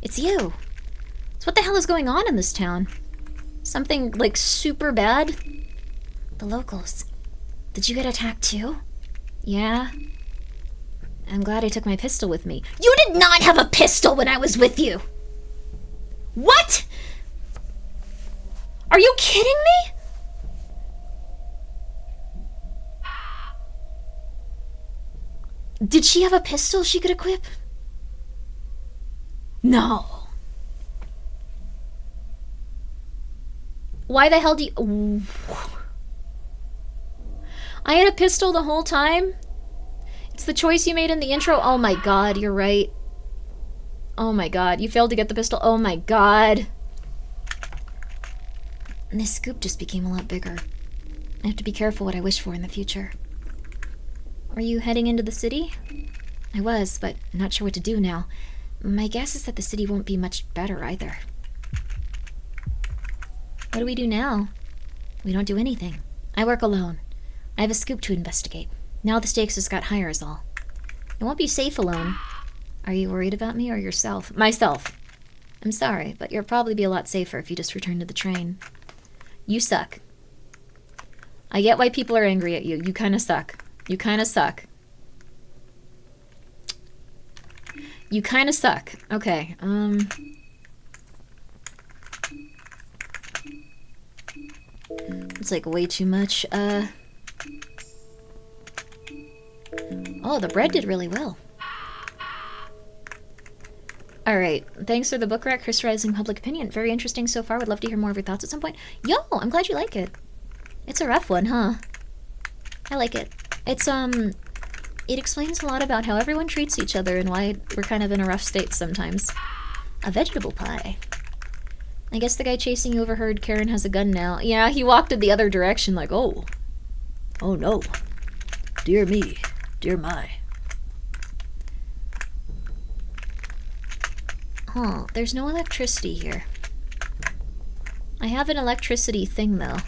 It's you. So what the hell is going on in this town? Something, like, super bad? The locals. Did you get attacked too? Yeah. I'm glad I took my pistol with me. You did not have a pistol when I was with you! What?! Are you kidding me?! Did she have a pistol she could equip? No. Why the hell do you... I had a pistol the whole time? It's the choice you made in the intro? Oh my god, you're right. Oh my god, you failed to get the pistol. Oh my god. And this scoop just became a lot bigger. I have to be careful what I wish for in the future. Are you heading into the city? I was, but I'm not sure what to do now. My guess is that the city won't be much better either. What do we do now? We don't do anything. I work alone. I have a scoop to investigate. Now the stakes has got higher is all. I won't be safe alone. Are you worried about me or yourself? Myself. I'm sorry, but you'll probably be a lot safer if you just return to the train. You suck. I get why people are angry at you. You kinda suck. You kinda suck. You kinda suck. Okay, it's like way too much, Oh, the bread did really well. Alright, thanks for the book rack, crystallizing public opinion. Very interesting so far. Would love to hear more of your thoughts at some point. Yo, I'm glad you like it. It's a rough one, huh? I like it. It's, it explains a lot about how everyone treats each other and why we're kind of in a rough state sometimes. A vegetable pie. I guess the guy chasing you overheard Karen has a gun now. Yeah, he walked in the other direction like, oh. Oh no. Dear me. Dear my. Huh, there's no electricity here. I have an electricity thing, though.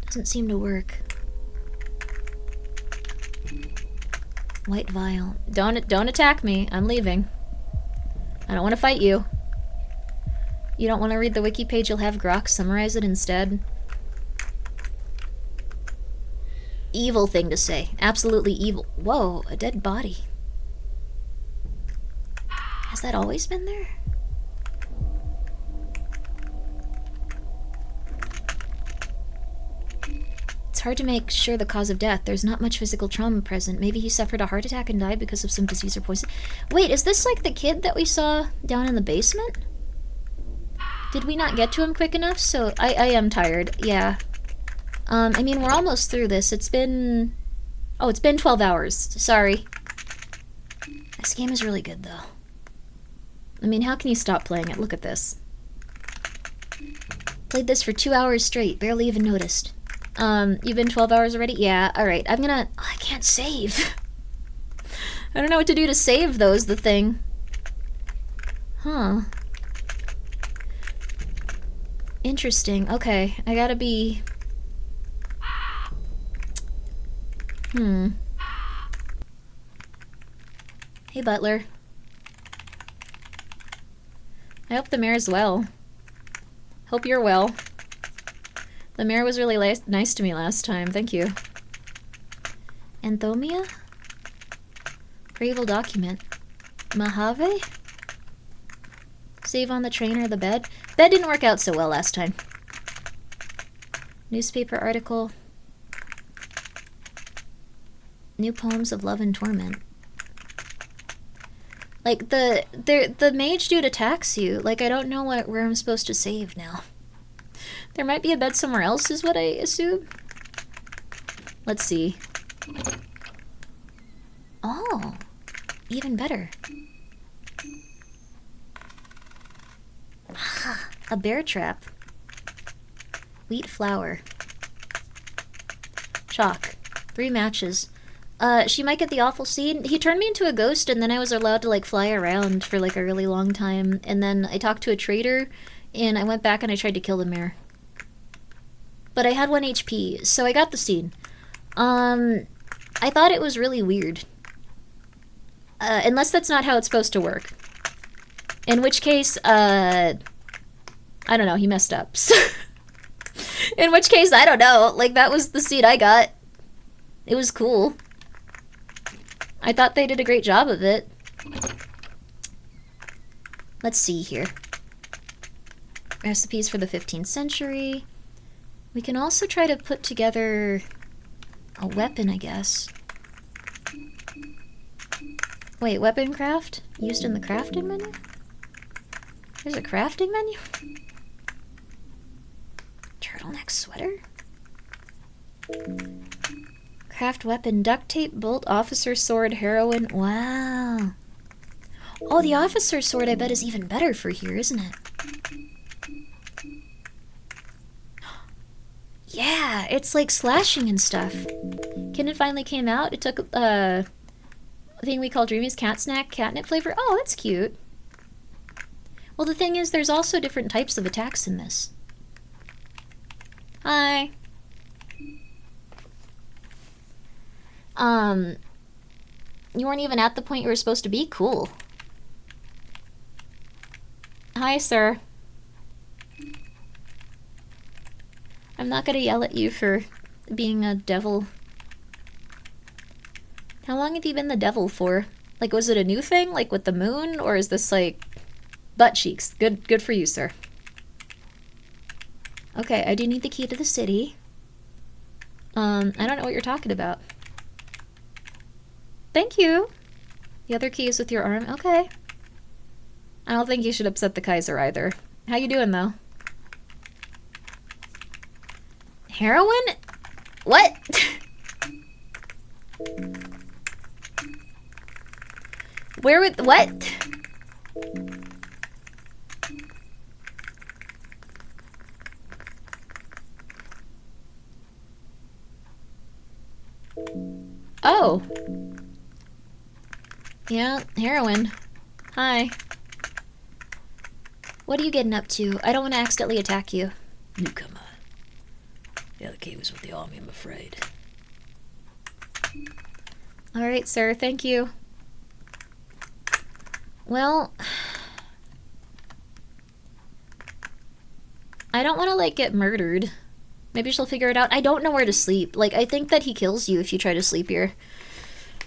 Doesn't seem to work. White vial. Don't attack me. I'm leaving. I don't want to fight you. You don't want to read the wiki page? You'll have Grok summarize it instead. Evil thing to say. Absolutely evil. Whoa, a dead body. Has that always been there? It's hard to make sure the cause of death. There's not much physical trauma present. Maybe he suffered a heart attack and died because of some disease or poison. Wait, is this like the kid that we saw down in the basement? Did we not get to him quick enough? So, I am tired. Yeah. I mean, we're almost through this. It's been... Oh, it's been 12 hours. Sorry. This game is really good, though. I mean, how can you stop playing it? Look at this. Played this for 2 hours straight, barely even noticed. You've been 12 hours already? Yeah, alright. I'm gonna... Oh, I can't save. I don't know what to do to save those, the thing. Huh. Interesting. Okay, I gotta be... Hey, Butler. I hope the mayor's well. Hope you're well. The mayor was really nice to me last time. Thank you. Anthomia? Gravel document. Mojave? Save on the train or the bed? Bed didn't work out so well last time. Newspaper article. New poems of love and torment. Like, the mage dude attacks you. Like, I don't know where I'm supposed to save now. There might be a bed somewhere else, is what I assume. Let's see. Oh, even better. A bear trap. Wheat flour. Chalk. 3 matches. She might get the awful scene. He turned me into a ghost, and then I was allowed to, like, fly around for, like, a really long time. And then I talked to a trader, and I went back and I tried to kill the mayor. But I had 1 HP, so I got the scene. I thought it was really weird. Unless that's not how it's supposed to work. In which case, I don't know, he messed up. In which case, I don't know. Like, that was the scene I got. It was cool. I thought they did a great job of it. Let's see here. Recipes for the 15th century. We can also try to put together a weapon, I guess. Wait, weapon craft? Used in the crafting menu? There's a crafting menu? Turtleneck sweater? Craft weapon, duct tape, bolt, officer sword, heroin. Wow. Oh, the officer sword I bet is even better for here, isn't it? Yeah, it's like slashing and stuff. Kitten finally came out. It took a thing we call Dreamy's cat snack, catnip flavor. Oh, that's cute. Well, the thing is, there's also different types of attacks in this. Hi. You weren't even at the point you were supposed to be? Cool. Hi, sir. I'm not gonna yell at you for being a devil. How long have you been the devil for? Like, was it a new thing? Like, with the moon? Or is this, like, butt cheeks? Good for you, sir. Okay, I do need the key to the city. I don't know what you're talking about. Thank you. The other key is with your arm. Okay. I don't think you should upset the Kaiser either. How you doing, though? Heroin? What? Where would... What? Oh. Yeah, heroin. Hi. What are you getting up to? I don't want to accidentally attack you. Newcomer. The other key was with the army, I'm afraid. Alright, sir. Thank you. Well... I don't want to, like, get murdered. Maybe she'll figure it out. I don't know where to sleep. Like, I think that he kills you if you try to sleep here.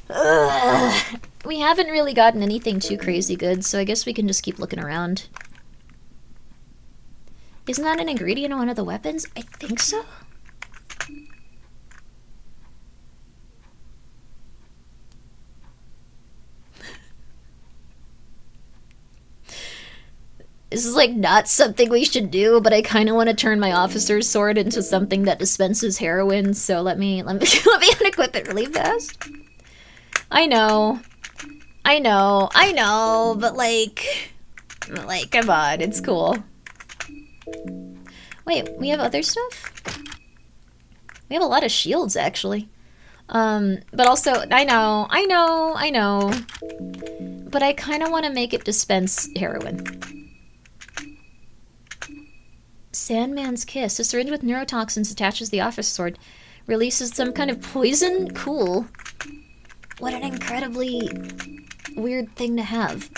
Ugh. We haven't really gotten anything too crazy good, so I guess we can just keep looking around. Isn't that an ingredient in one of the weapons? I think so. This is, like, not something we should do, but I kind of want to turn my officer's sword into something that dispenses heroin, so let me unequip it really fast. I know, but, like... Like, come on, it's cool. Wait, we have other stuff? We have a lot of shields, actually. But also, I know. But I kind of want to make it dispense heroin. Sandman's Kiss. A syringe with neurotoxins attaches the office sword. Releases some kind of poison? Cool. What an incredibly weird thing to have.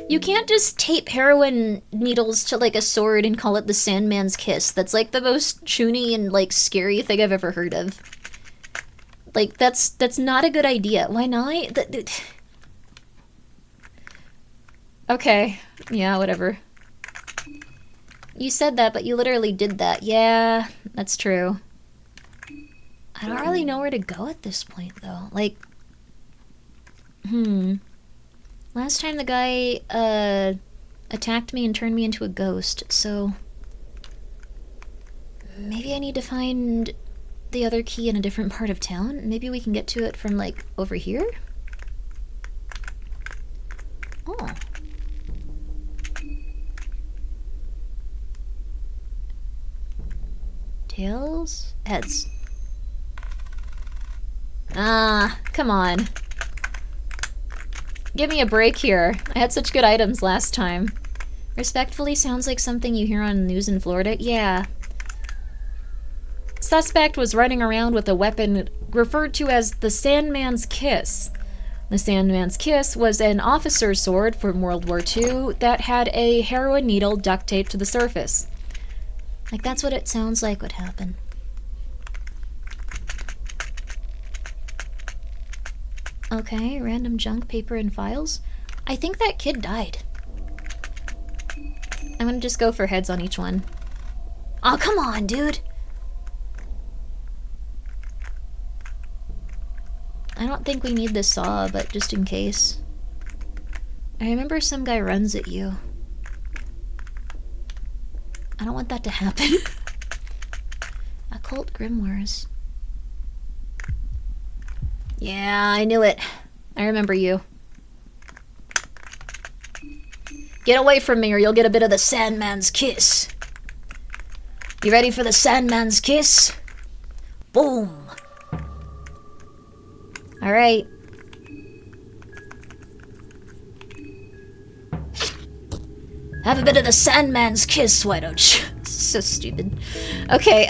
You can't just tape heroin needles to, like, a sword and call it the Sandman's Kiss. That's, like, the most choony and, like, scary thing I've ever heard of. Like, that's not a good idea. Why not? Okay. Yeah, whatever. You said that, but you literally did that. Yeah, that's true. I don't really know where to go at this point, though. Like, last time the guy, attacked me and turned me into a ghost, so... Maybe I need to find the other key in a different part of town? Maybe we can get to it from, like, over here? Oh. Tails? Heads. Ah, come on. Give me a break here. I had such good items last time. Respectfully sounds like something you hear on news in Florida. Yeah. Suspect was running around with a weapon referred to as the Sandman's Kiss. The Sandman's Kiss was an officer's sword from World War II that had a heroin needle duct taped to the surface. Like, that's what it sounds like would happen. Okay, random junk, paper, and files. I think that kid died. I'm gonna just go for heads on each one. Oh, come on, dude! I don't think we need this saw, but just in case. I remember some guy runs at you. I don't want that to happen. Occult grimoires. Yeah, I knew it. I remember you. Get away from me or you'll get a bit of the Sandman's Kiss. You ready for the Sandman's Kiss? Boom! Alright. Have a bit of the Sandman's Kiss, why don't you? So stupid. Okay,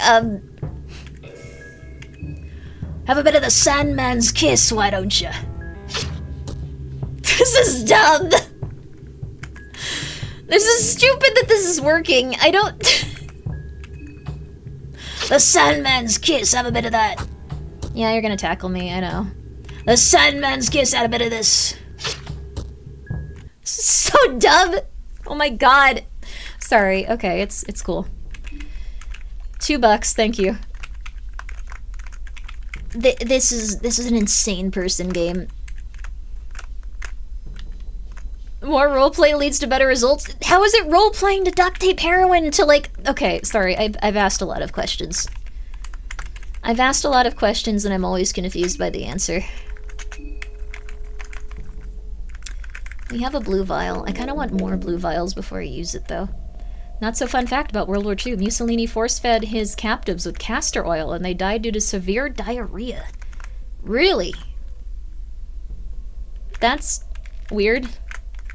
have a bit of the Sandman's Kiss, why don't you? This is dumb! This is stupid that this is working. I don't... The Sandman's Kiss, have a bit of that. Yeah, you're gonna tackle me, I know. The Sandman's Kiss, have a bit of this. This is so dumb! Oh my god. Sorry, okay, it's cool. $2, thank you. This is an insane person game. More roleplay leads to better results? How is it roleplaying to duct tape heroin to, like... Okay, sorry, I've asked a lot of questions. I've asked a lot of questions and I'm always confused by the answer. We have a blue vial. I kind of want more blue vials before I use it, though. Not so fun fact about World War II. Mussolini force-fed his captives with castor oil and they died due to severe diarrhea. Really? That's weird.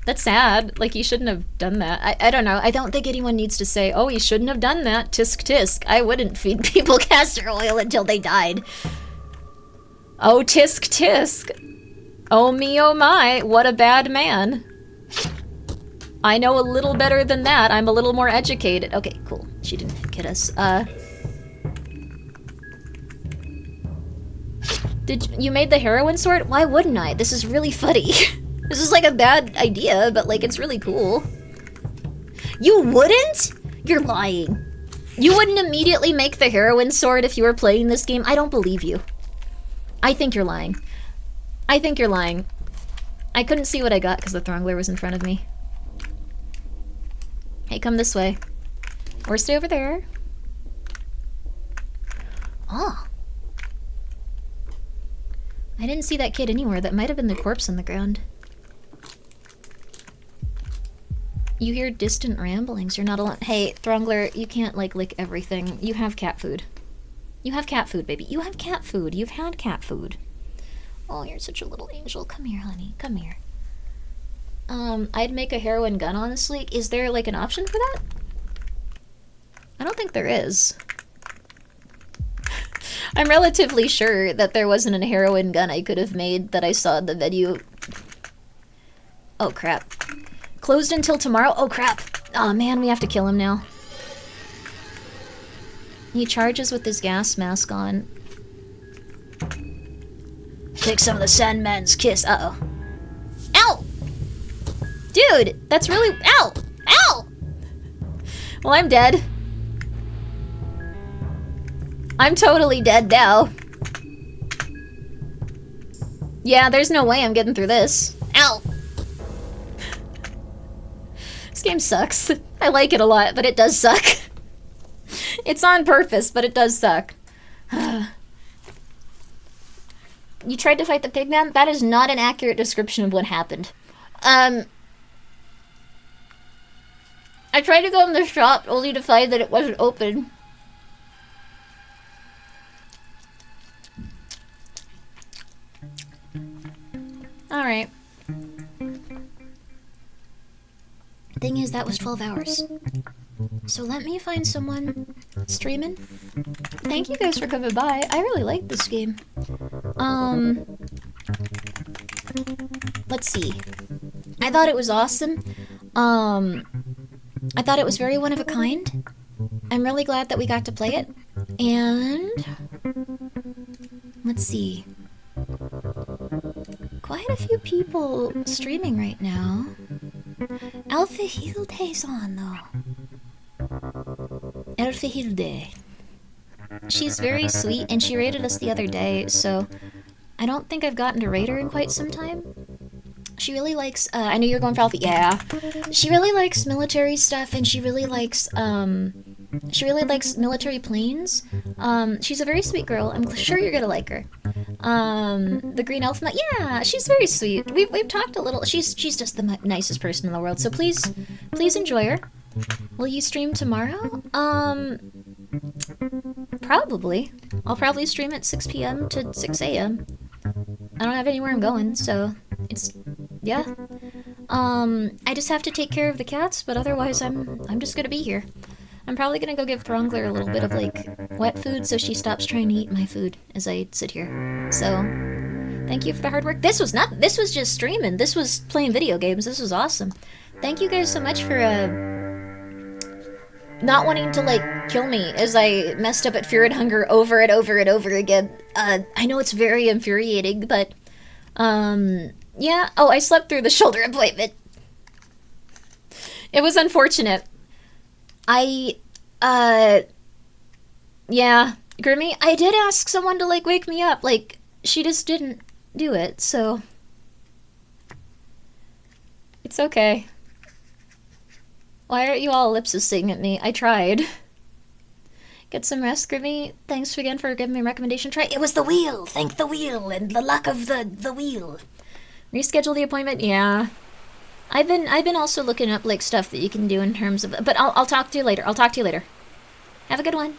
That's sad. Like, he shouldn't have done that. I don't know. I don't think anyone needs to say, oh, he shouldn't have done that. Tisk tisk. I wouldn't feed people castor oil until they died. Oh, tisk tisk. Oh me, oh my. What a bad man. I know a little better than that. I'm a little more educated. Okay, cool. She didn't hit us. You made the heroin sword? Why wouldn't I? This is really funny. This is like a bad idea, but like it's really cool. You wouldn't? You're lying. You wouldn't immediately make the heroin sword if you were playing this game? I don't believe you. I think you're lying. I think you're lying. I couldn't see what I got because the Throngler was in front of me. Hey, come this way. Or stay over there. Oh. I didn't see that kid anywhere. That might have been the corpse on the ground. You hear distant ramblings. You're not alone. Hey, Throngler, you can't, like, lick everything. You have cat food. You have cat food, baby. You have cat food. You've had cat food. Oh, you're such a little angel. Come here, honey. Come here. I'd make a heroin gun, honestly. Is there, like, an option for that? I don't think there is. I'm relatively sure that there wasn't a heroin gun I could have made that I saw in the menu. Oh, crap. Closed until tomorrow? Oh, crap. Oh, man, we have to kill him now. He charges with his gas mask on. Take some of the Sandman's kiss. Uh-oh. Ow! Dude, that's really... Ow! Ow! Well, I'm dead. I'm totally dead now. Yeah, there's no way I'm getting through this. Ow! This game sucks. I like it a lot, but it does suck. It's on purpose, but it does suck. You tried to fight the pigman? That is not an accurate description of what happened. I tried to go in the shop only to find that it wasn't open. Alright. Thing is, that was 12 hours. So let me find someone streaming. Thank you guys for coming by. I really like this game. Let's see. I thought it was awesome. I thought it was very one of a kind. I'm really glad that we got to play it. And let's see. Quite a few people streaming right now. Alpha Hilde's on though. Alpha Hilde. She's very sweet and she rated us the other day, so I don't think I've gotten to rate her in quite some time. She really likes, I know you're going for Alpha, yeah. She really likes military stuff and she really likes military planes. She's a very sweet girl. I'm sure you're gonna like her. The green elf, yeah, she's very sweet. We've talked a little. She's just the nicest person in the world. So please enjoy her. Will you stream tomorrow? Probably. I'll probably stream at 6 p.m. to 6 a.m. I don't have anywhere I'm going, so it's yeah. I just have to take care of the cats, but otherwise I'm just gonna be here. I'm probably gonna go give Throngler a little bit of like wet food so she stops trying to eat my food as I sit here. So thank you for the hard work. This was just streaming. This was playing video games. This was awesome. Thank you guys so much for not wanting to like kill me as I messed up at Fear and Hunger over and over and over again. I know it's very infuriating, but yeah. Oh, I slept through the shoulder appointment. It was unfortunate. Yeah, Grimmi, I did ask someone to, like, wake me up. Like, she just didn't do it, so it's okay. Why aren't you all ellipsising at me? I tried. Get some rest, Grimmi. Thanks again for giving me a recommendation. Try. It was the wheel. Thank the wheel and the luck of the wheel. Reschedule the appointment. Yeah. I've been also looking up like stuff that you can do in terms of. But I'll talk to you later. I'll talk to you later. Have a good one.